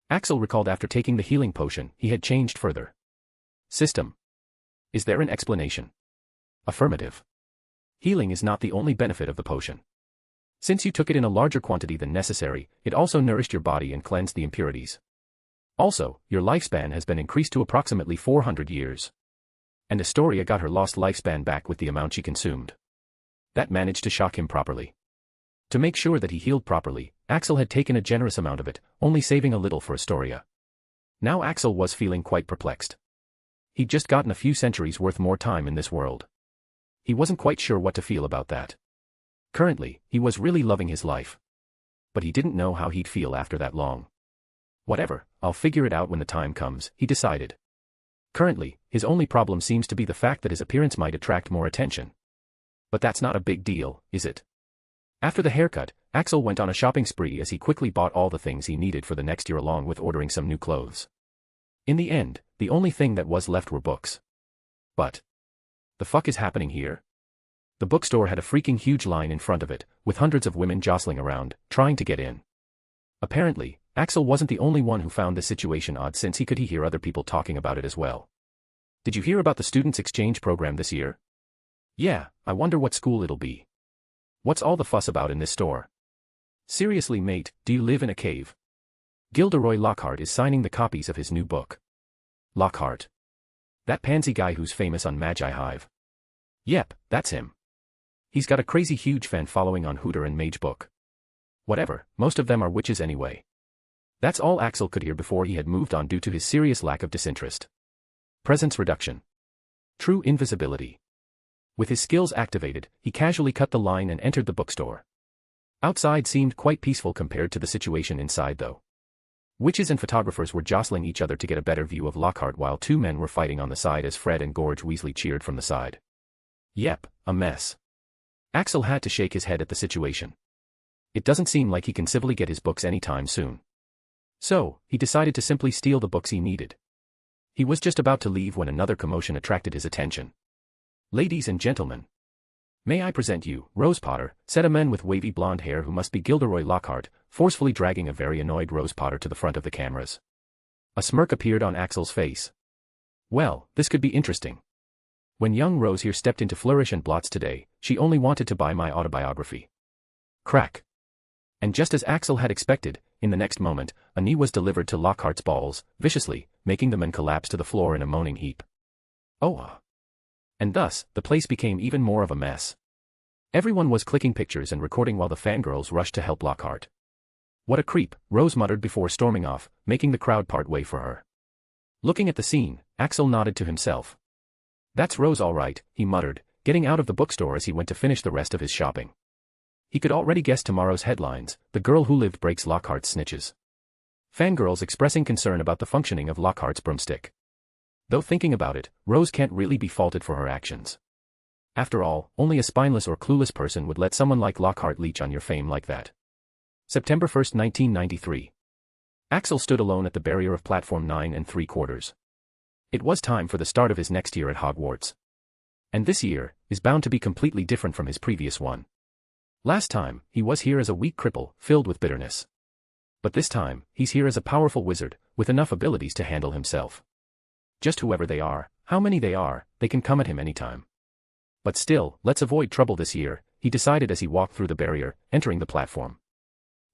Axel recalled after taking the healing potion, he had changed further. System. Is there an explanation? Affirmative. Healing is not the only benefit of the potion. Since you took it in a larger quantity than necessary, it also nourished your body and cleansed the impurities. Also, your lifespan has been increased to approximately 400 years. And Astoria got her lost lifespan back with the amount she consumed. That managed to shock him properly. To make sure that he healed properly, Axel had taken a generous amount of it, only saving a little for Astoria. Now Axel was feeling quite perplexed. He'd just gotten a few centuries worth more time in this world. He wasn't quite sure what to feel about that. Currently, he was really loving his life. But he didn't know how he'd feel after that long. Whatever, I'll figure it out when the time comes, he decided. Currently, his only problem seems to be the fact that his appearance might attract more attention. But that's not a big deal, is it? After the haircut, Axel went on a shopping spree as he quickly bought all the things he needed for the next year along with ordering some new clothes. In the end, the only thing that was left were books. But the fuck is happening here? The bookstore had a freaking huge line in front of it, with hundreds of women jostling around, trying to get in. Apparently, Axel wasn't the only one who found this situation odd, since he could hear other people talking about it as well. Did you hear about the students' exchange program this year? Yeah, I wonder what school it'll be. What's all the fuss about in this store? Seriously, mate, do you live in a cave? Gilderoy Lockhart is signing the copies of his new book. Lockhart. That pansy guy who's famous on Magi Hive. Yep, that's him. He's got a crazy huge fan following on Hooter and Magebook. Whatever, most of them are witches anyway. That's all Axel could hear before he had moved on due to his serious lack of disinterest. Presence reduction. True invisibility. With his skills activated, he casually cut the line and entered the bookstore. Outside seemed quite peaceful compared to the situation inside though. Witches and photographers were jostling each other to get a better view of Lockhart, while two men were fighting on the side as Fred and George Weasley cheered from the side. Yep, a mess. Axel had to shake his head at the situation. It doesn't seem like he can civilly get his books anytime soon. So, he decided to simply steal the books he needed. He was just about to leave when another commotion attracted his attention. Ladies and gentlemen. May I present you, Rose Potter, said a man with wavy blonde hair who must be Gilderoy Lockhart, forcefully dragging a very annoyed Rose Potter to the front of the cameras. A smirk appeared on Axel's face. Well, this could be interesting. When young Rose here stepped into Flourish and Blots today, she only wanted to buy my autobiography. Crack. And just as Axel had expected, in the next moment, a knee was delivered to Lockhart's balls, viciously, making the man collapse to the floor in a moaning heap. Oh. And thus, the place became even more of a mess. Everyone was clicking pictures and recording while the fangirls rushed to help Lockhart. What a creep, Rose muttered before storming off, making the crowd part way for her. Looking at the scene, Axel nodded to himself. That's Rose all right, he muttered, getting out of the bookstore as he went to finish the rest of his shopping. He could already guess tomorrow's headlines: the girl who lived breaks Lockhart's snitches. Fangirls expressing concern about the functioning of Lockhart's broomstick. Though thinking about it, Rose can't really be faulted for her actions. After all, only a spineless or clueless person would let someone like Lockhart leech on your fame like that. September 1, 1993. Axel stood alone at the barrier of platform 9 3/4. It was time for the start of his next year at Hogwarts. And this year is bound to be completely different from his previous one. Last time, he was here as a weak cripple, filled with bitterness. But this time, he's here as a powerful wizard, with enough abilities to handle himself. Just whoever they are, how many they are, they can come at him anytime. But still, let's avoid trouble this year, he decided as he walked through the barrier, entering the platform.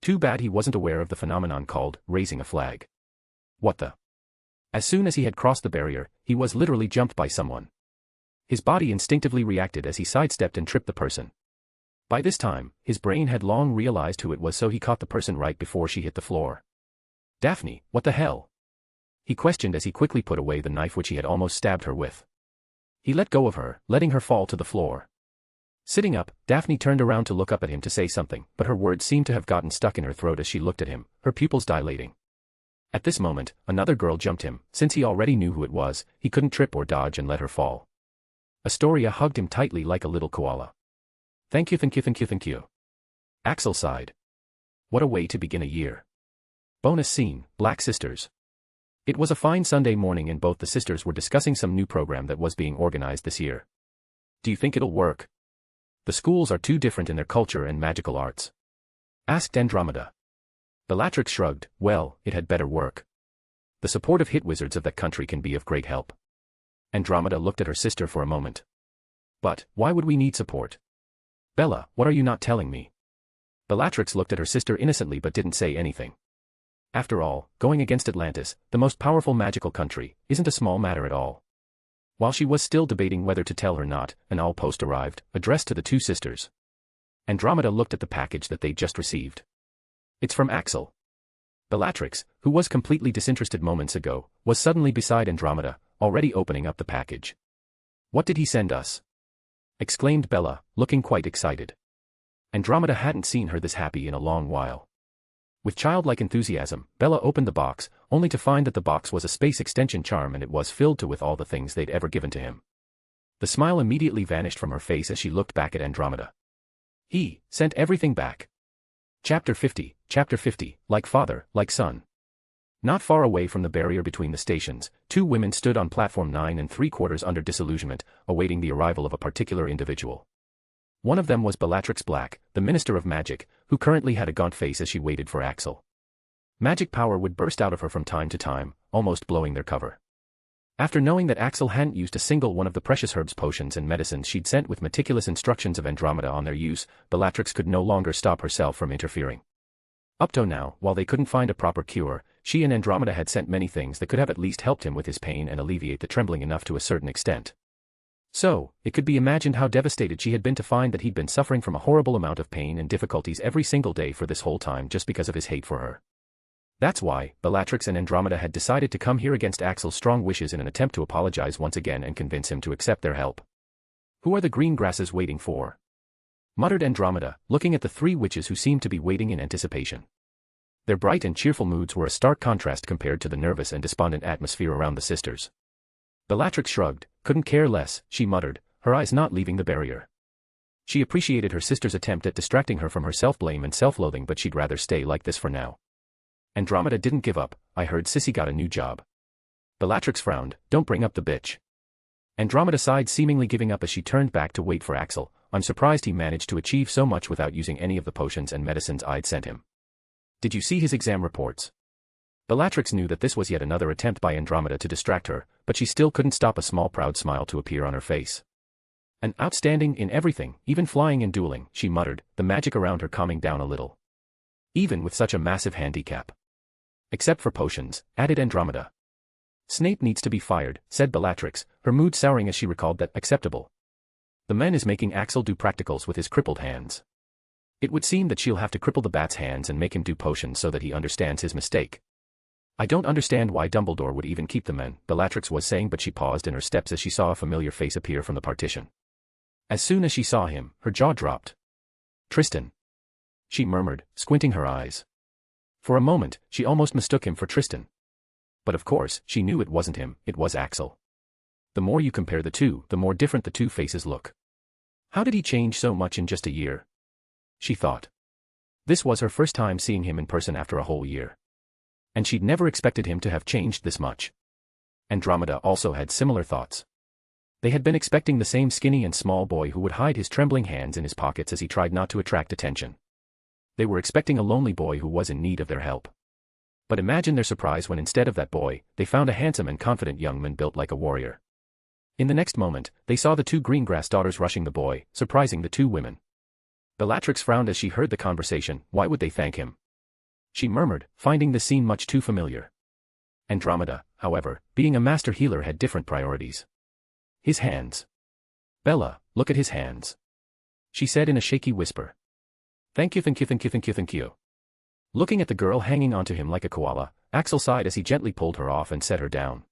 Too bad he wasn't aware of the phenomenon called raising a flag. What the? As soon as he had crossed the barrier, he was literally jumped by someone. His body instinctively reacted as he sidestepped and tripped the person. By this time, his brain had long realized who it was, so he caught the person right before she hit the floor. Daphne, what the hell? He questioned as he quickly put away the knife which he had almost stabbed her with. He let go of her, letting her fall to the floor. Sitting up, Daphne turned around to look up at him to say something, but her words seemed to have gotten stuck in her throat as she looked at him, her pupils dilating. At this moment, another girl jumped him. Since he already knew who it was, he couldn't trip or dodge and let her fall. Astoria hugged him tightly like a little koala. Thank you, thank you, thank you, thank you. Axel sighed. What a way to begin a year. Bonus scene, Black Sisters. It was a fine Sunday morning and both the sisters were discussing some new program that was being organized this year. Do you think it'll work? The schools are too different in their culture and magical arts. Asked Andromeda. Bellatrix shrugged. Well, it had better work. The supportive hit wizards of that country can be of great help. Andromeda looked at her sister for a moment. But, why would we need support? Bella, what are you not telling me? Bellatrix looked at her sister innocently but didn't say anything. After all, going against Atlantis, the most powerful magical country, isn't a small matter at all. While she was still debating whether to tell her not, an owl post arrived, addressed to the two sisters. Andromeda looked at the package that they'd just received. It's from Axel. Bellatrix, who was completely disinterested moments ago, was suddenly beside Andromeda, already opening up the package. What did he send us? Exclaimed Bella, looking quite excited. Andromeda hadn't seen her this happy in a long while. With childlike enthusiasm, Bella opened the box, only to find that the box was a space extension charm and it was filled with all the things they'd ever given to him. The smile immediately vanished from her face as she looked back at Andromeda. He sent everything back. Chapter 50, like father, like son. Not far away from the barrier between the stations, two women stood on platform 9 3/4 under disillusionment, awaiting the arrival of a particular individual. One of them was Bellatrix Black, the Minister of Magic, who currently had a gaunt face as she waited for Axel. Magic power would burst out of her from time to time, almost blowing their cover. After knowing that Axel hadn't used a single one of the precious herbs, potions and medicines she'd sent with meticulous instructions of Andromeda on their use, Bellatrix could no longer stop herself from interfering. Up to now, while they couldn't find a proper cure, she and Andromeda had sent many things that could have at least helped him with his pain and alleviate the trembling enough to a certain extent. So, it could be imagined how devastated she had been to find that he'd been suffering from a horrible amount of pain and difficulties every single day for this whole time just because of his hate for her. That's why Bellatrix and Andromeda had decided to come here against Axel's strong wishes in an attempt to apologize once again and convince him to accept their help. "Who are the green grasses waiting for?" muttered Andromeda, looking at the three witches who seemed to be waiting in anticipation. Their bright and cheerful moods were a stark contrast compared to the nervous and despondent atmosphere around the sisters. Bellatrix shrugged. "Couldn't care less," she muttered, her eyes not leaving the barrier. She appreciated her sister's attempt at distracting her from her self-blame and self-loathing, but she'd rather stay like this for now. Andromeda didn't give up. "I heard Sissy got a new job." Bellatrix frowned. "Don't bring up the bitch." Andromeda sighed, seemingly giving up as she turned back to wait for Axel. "I'm surprised he managed to achieve so much without using any of the potions and medicines I'd sent him. Did you see his exam reports?" Bellatrix knew that this was yet another attempt by Andromeda to distract her, but she still couldn't stop a small proud smile to appear on her face. "An outstanding in everything, even flying and dueling," she muttered, the magic around her calming down a little. "Even with such a massive handicap." "Except for potions," added Andromeda. "Snape needs to be fired," said Bellatrix, her mood souring as she recalled that acceptable. "The man is making Axel do practicals with his crippled hands. It would seem that she'll have to cripple the bat's hands and make him do potions so that he understands his mistake." "I don't understand why Dumbledore would even keep the men," Bellatrix was saying, but she paused in her steps as she saw a familiar face appear from the partition. As soon as she saw him, her jaw dropped. "Tristan," she murmured, squinting her eyes. For a moment, she almost mistook him for Tristan. But of course, she knew it wasn't him, it was Axel. The more you compare the two, the more different the two faces look. How did he change so much in just a year? She thought. This was her first time seeing him in person after a whole year. And she'd never expected him to have changed this much. Andromeda also had similar thoughts. They had been expecting the same skinny and small boy who would hide his trembling hands in his pockets as he tried not to attract attention. They were expecting a lonely boy who was in need of their help. But imagine their surprise when instead of that boy, they found a handsome and confident young man built like a warrior. In the next moment, they saw the two Greengrass daughters rushing the boy, surprising the two women. Bellatrix frowned as she heard the conversation. Why would they thank him? She murmured, finding the scene much too familiar. Andromeda, however, being a master healer, had different priorities. His hands. "Bella, look at his hands," she said in a shaky whisper. "Thank you, thank you, thank you, thank you, thank you." Looking at the girl hanging onto him like a koala, Axel sighed as he gently pulled her off and set her down.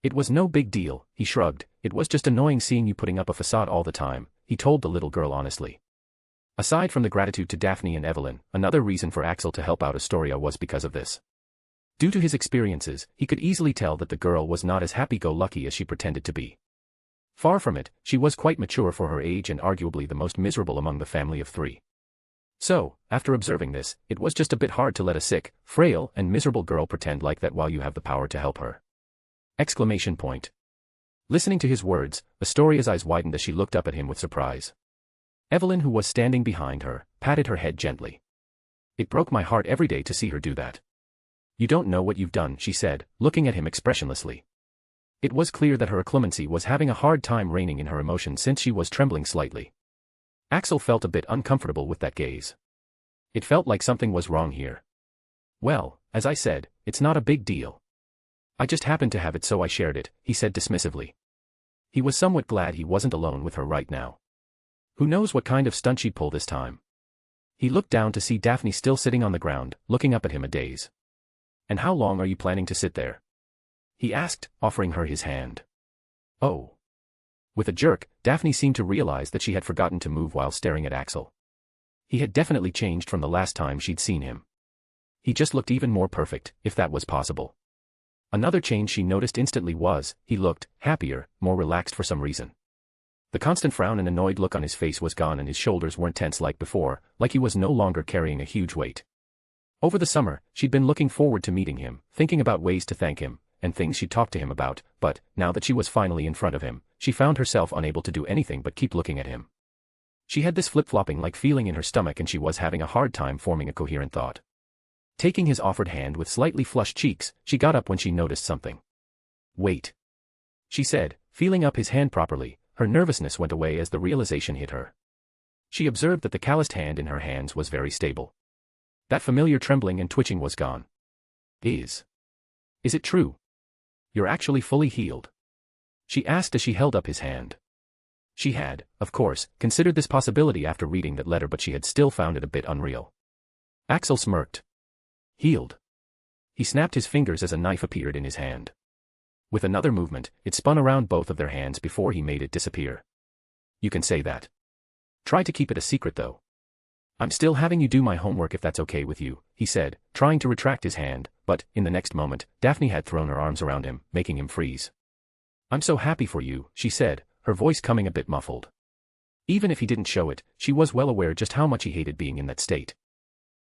"It was no big deal," he shrugged. "It was just annoying seeing you putting up a facade all the time," he told the little girl honestly. Aside from the gratitude to Daphne and Evelyn, another reason for Axel to help out Astoria was because of this. Due to his experiences, he could easily tell that the girl was not as happy-go-lucky as she pretended to be. Far from it, she was quite mature for her age and arguably the most miserable among the family of three. So, after observing this, it was just a bit hard to let a sick, frail, and miserable girl pretend like that while you have the power to help her. Exclamation point. Listening to his words, Astoria's eyes widened as she looked up at him with surprise. Evelyn, who was standing behind her, patted her head gently. "It broke my heart every day to see her do that." "You don't know what you've done," she said, looking at him expressionlessly. It was clear that her clemency was having a hard time reining in her emotions since she was trembling slightly. Axel felt a bit uncomfortable with that gaze. It felt like something was wrong here. "Well, as I said, it's not a big deal. I just happened to have it so I shared it," he said dismissively. He was somewhat glad he wasn't alone with her right now. Who knows what kind of stunt she'd pull this time. He looked down to see Daphne still sitting on the ground, looking up at him adaze. "And how long are you planning to sit there?" he asked, offering her his hand. "Oh." With a jerk, Daphne seemed to realize that she had forgotten to move while staring at Axel. He had definitely changed from the last time she'd seen him. He just looked even more perfect, if that was possible. Another change she noticed instantly was, he looked happier, more relaxed for some reason. The constant frown and annoyed look on his face was gone and his shoulders weren't tense like before, like he was no longer carrying a huge weight. Over the summer, she'd been looking forward to meeting him, thinking about ways to thank him, and things she'd talk to him about, but, now that she was finally in front of him, she found herself unable to do anything but keep looking at him. She had this flip-flopping like feeling in her stomach and she was having a hard time forming a coherent thought. Taking his offered hand with slightly flushed cheeks, she got up when she noticed something. "Wait," she said, feeling up his hand properly. Her nervousness went away as the realization hit her. She observed that the calloused hand in her hands was very stable. That familiar trembling and twitching was gone. Is it true? You're actually fully healed?" she asked as she held up his hand. She had, of course, considered this possibility after reading that letter, but she had still found it a bit unreal. Axel smirked. "Healed." He snapped his fingers as a knife appeared in his hand. With another movement, it spun around both of their hands before he made it disappear. "You can say that. Try to keep it a secret though. I'm still having you do my homework if that's okay with you," he said, trying to retract his hand, but, in the next moment, Daphne had thrown her arms around him, making him freeze. "I'm so happy for you," she said, her voice coming a bit muffled. Even if he didn't show it, she was well aware just how much he hated being in that state.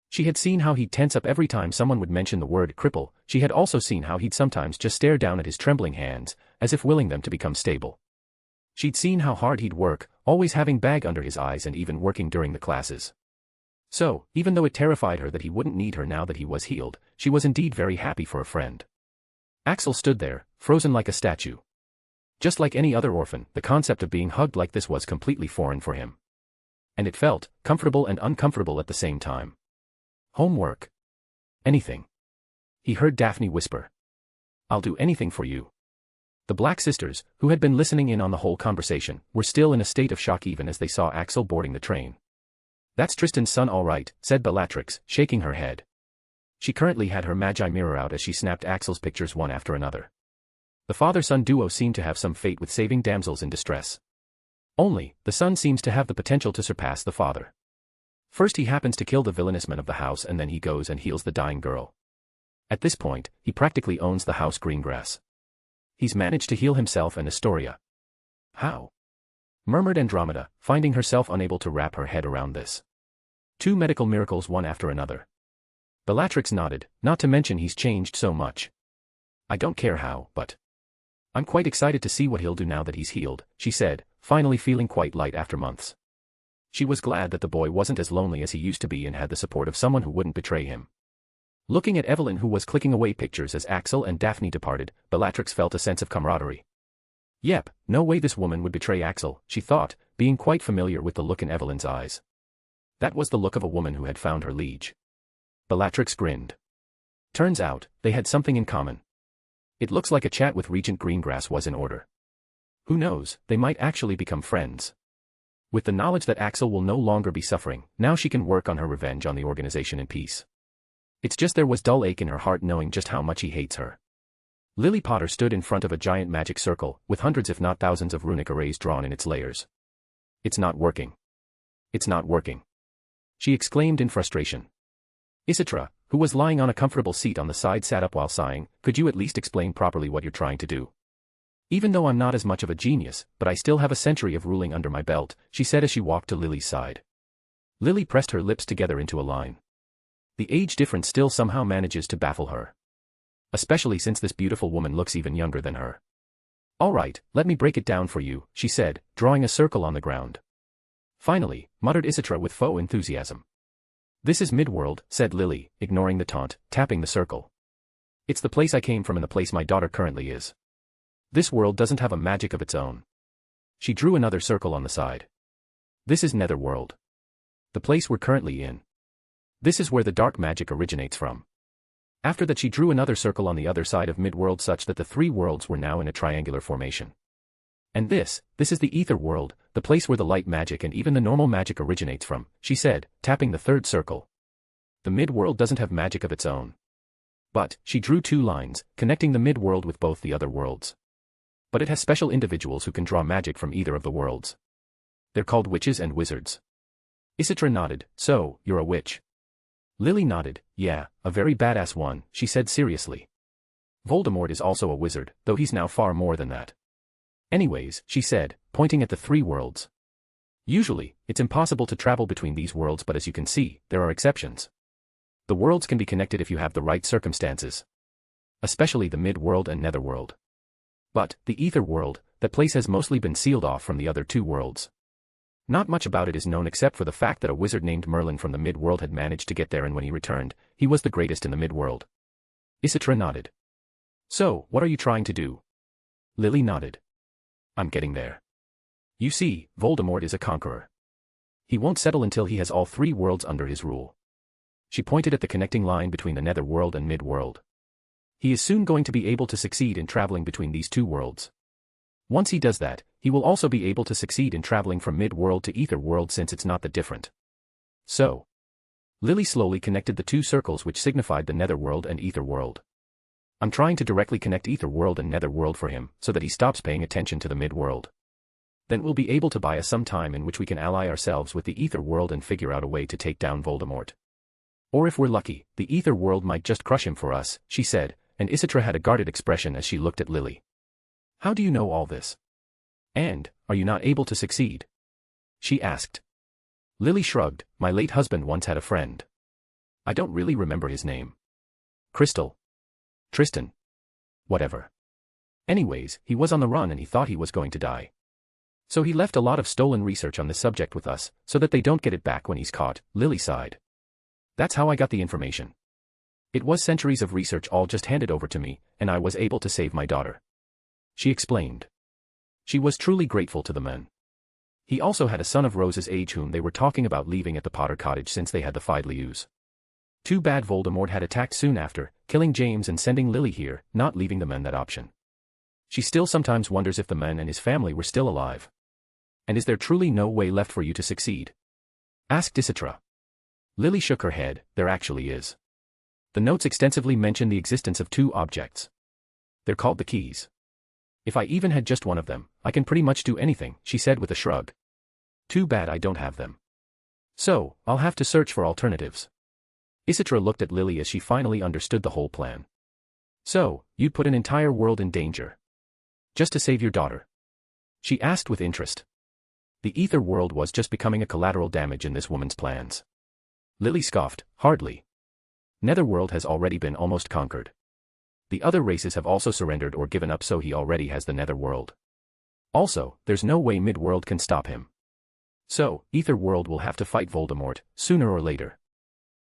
She had seen how he'd tense up every time someone would mention the word cripple. She had also seen how he'd sometimes just stare down at his trembling hands, as if willing them to become stable. She'd seen how hard he'd work, always having bag under his eyes and even working during the classes. So, even though it terrified her that he wouldn't need her now that he was healed, she was indeed very happy for a friend. Axel stood there, frozen like a statue. Just like any other orphan, the concept of being hugged like this was completely foreign for him. And it felt comfortable and uncomfortable at the same time. "Homework? Anything?" he heard Daphne whisper. "I'll do anything for you." The Black sisters, who had been listening in on the whole conversation, were still in a state of shock even as they saw Axel boarding the train. "That's Tristan's son all right," said Bellatrix, shaking her head. She currently had her magi mirror out as she snapped Axel's pictures one after another. The father-son duo seemed to have some fate with saving damsels in distress. Only, the son seems to have the potential to surpass the father. First he happens to kill the villainous man of the house and then he goes and heals the dying girl. At this point, he practically owns the house Greengrass. He's managed to heal himself and Astoria. "How?" murmured Andromeda, finding herself unable to wrap her head around this. "Two medical miracles one after another." Bellatrix nodded, "Not to mention he's changed so much. I don't care how, but I'm quite excited to see what he'll do now that he's healed," she said, finally feeling quite light after months. She was glad that the boy wasn't as lonely as he used to be and had the support of someone who wouldn't betray him. Looking at Evelyn, who was clicking away pictures as Axel and Daphne departed, Bellatrix felt a sense of camaraderie. Yep, no way this woman would betray Axel, she thought, being quite familiar with the look in Evelyn's eyes. That was the look of a woman who had found her liege. Bellatrix grinned. Turns out, they had something in common. It looks like a chat with Regent Greengrass was in order. Who knows, they might actually become friends. With the knowledge that Axel will no longer be suffering, now she can work on her revenge on the organization in peace. It's just there was dull ache in her heart knowing just how much he hates her. Lily Potter stood in front of a giant magic circle, with hundreds if not thousands of runic arrays drawn in its layers. "It's not working. It's not working," she exclaimed in frustration. Isitra, who was lying on a comfortable seat on the side, sat up while sighing. "Could you at least explain properly what you're trying to do? Even though I'm not as much of a genius, but I still have a century of ruling under my belt," she said as she walked to Lily's side. Lily pressed her lips together into a line. The age difference still somehow manages to baffle her. Especially since this beautiful woman looks even younger than her. "All right, let me break it down for you," she said, drawing a circle on the ground. "Finally," muttered Isitra with faux enthusiasm. "This is Midworld," said Lily, ignoring the taunt, tapping the circle. "It's the place I came from and the place my daughter currently is. This world doesn't have a magic of its own." She drew another circle on the side. "This is Netherworld. The place we're currently in. This is where the dark magic originates from." After that she drew another circle on the other side of Midworld such that the three worlds were now in a triangular formation. "And this is the Ether World, the place where the light magic and even the normal magic originates from," she said, tapping the third circle. "The Midworld doesn't have magic of its own. But," she drew two lines, connecting the Midworld with both the other worlds. "But it has special individuals who can draw magic from either of the worlds. They're called witches and wizards." Isitra nodded. "So, you're a witch?" Lily nodded. "Yeah, a very badass one," she said seriously. "Voldemort is also a wizard, though he's now far more than that. Anyways," she said, pointing at the three worlds. "Usually, it's impossible to travel between these worlds, but as you can see, there are exceptions. The worlds can be connected if you have the right circumstances. Especially the Mid-World and Netherworld. But, the Ether World, that place has mostly been sealed off from the other two worlds. Not much about it is known except for the fact that a wizard named Merlin from the mid-world had managed to get there, and when he returned, he was the greatest in the mid-world. Isitra nodded. So, what are you trying to do? Lily nodded. I'm getting there. You see, Voldemort is a conqueror. He won't settle until he has all 3 worlds under his rule. She pointed at the connecting line between the netherworld and mid-world. He is soon going to be able to succeed in traveling between these 2 worlds. Once he does that, he will also be able to succeed in traveling from mid-world to ether-world, since it's not that different. So, Lily slowly connected the 2 circles which signified the netherworld and ether-world. I'm trying to directly connect ether-world and nether-world for him, so that he stops paying attention to the mid-world. Then we'll be able to buy us some time in which we can ally ourselves with the ether-world and figure out a way to take down Voldemort. Or if we're lucky, the ether-world might just crush him for us, she said, and Isitra had a guarded expression as she looked at Lily. How do you know all this? And, are you not able to succeed? She asked. Lily shrugged. My late husband once had a friend. I don't really remember his name. Crystal. Tristan. Whatever. Anyways, he was on the run and he thought he was going to die. So he left a lot of stolen research on this subject with us, so that they don't get it back when he's caught, Lily sighed. That's how I got the information. It was centuries of research all just handed over to me, and I was able to save my daughter. She explained. She was truly grateful to the men. He also had a son of Rose's age whom they were talking about leaving at the Potter cottage since they had the Fidleys. Too bad Voldemort had attacked soon after, killing James and sending Lily here, not leaving the men that option. She still sometimes wonders if the man and his family were still alive. And is there truly no way left for you to succeed? Asked Isitra. Lily shook her head. There actually is. The notes extensively mention the existence of 2 objects. They're called the keys. If I even had just one of them, I can pretty much do anything, she said with a shrug. Too bad I don't have them. So, I'll have to search for alternatives. Isitra looked at Lily as she finally understood the whole plan. So, you'd put an entire world in danger. Just to save your daughter? She asked with interest. The ether world was just becoming a collateral damage in this woman's plans. Lily scoffed. Hardly. Netherworld has already been almost conquered. The other races have also surrendered or given up, so he already has the netherworld. Also, there's no way midworld can stop him. So, etherworld will have to fight Voldemort, sooner or later.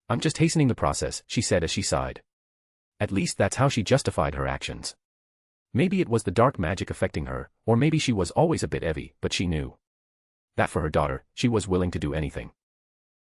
I'm just hastening the process, she said as she sighed. At least that's how she justified her actions. Maybe it was the dark magic affecting her, or maybe she was always a bit heavy, but she knew that for her daughter, she was willing to do anything.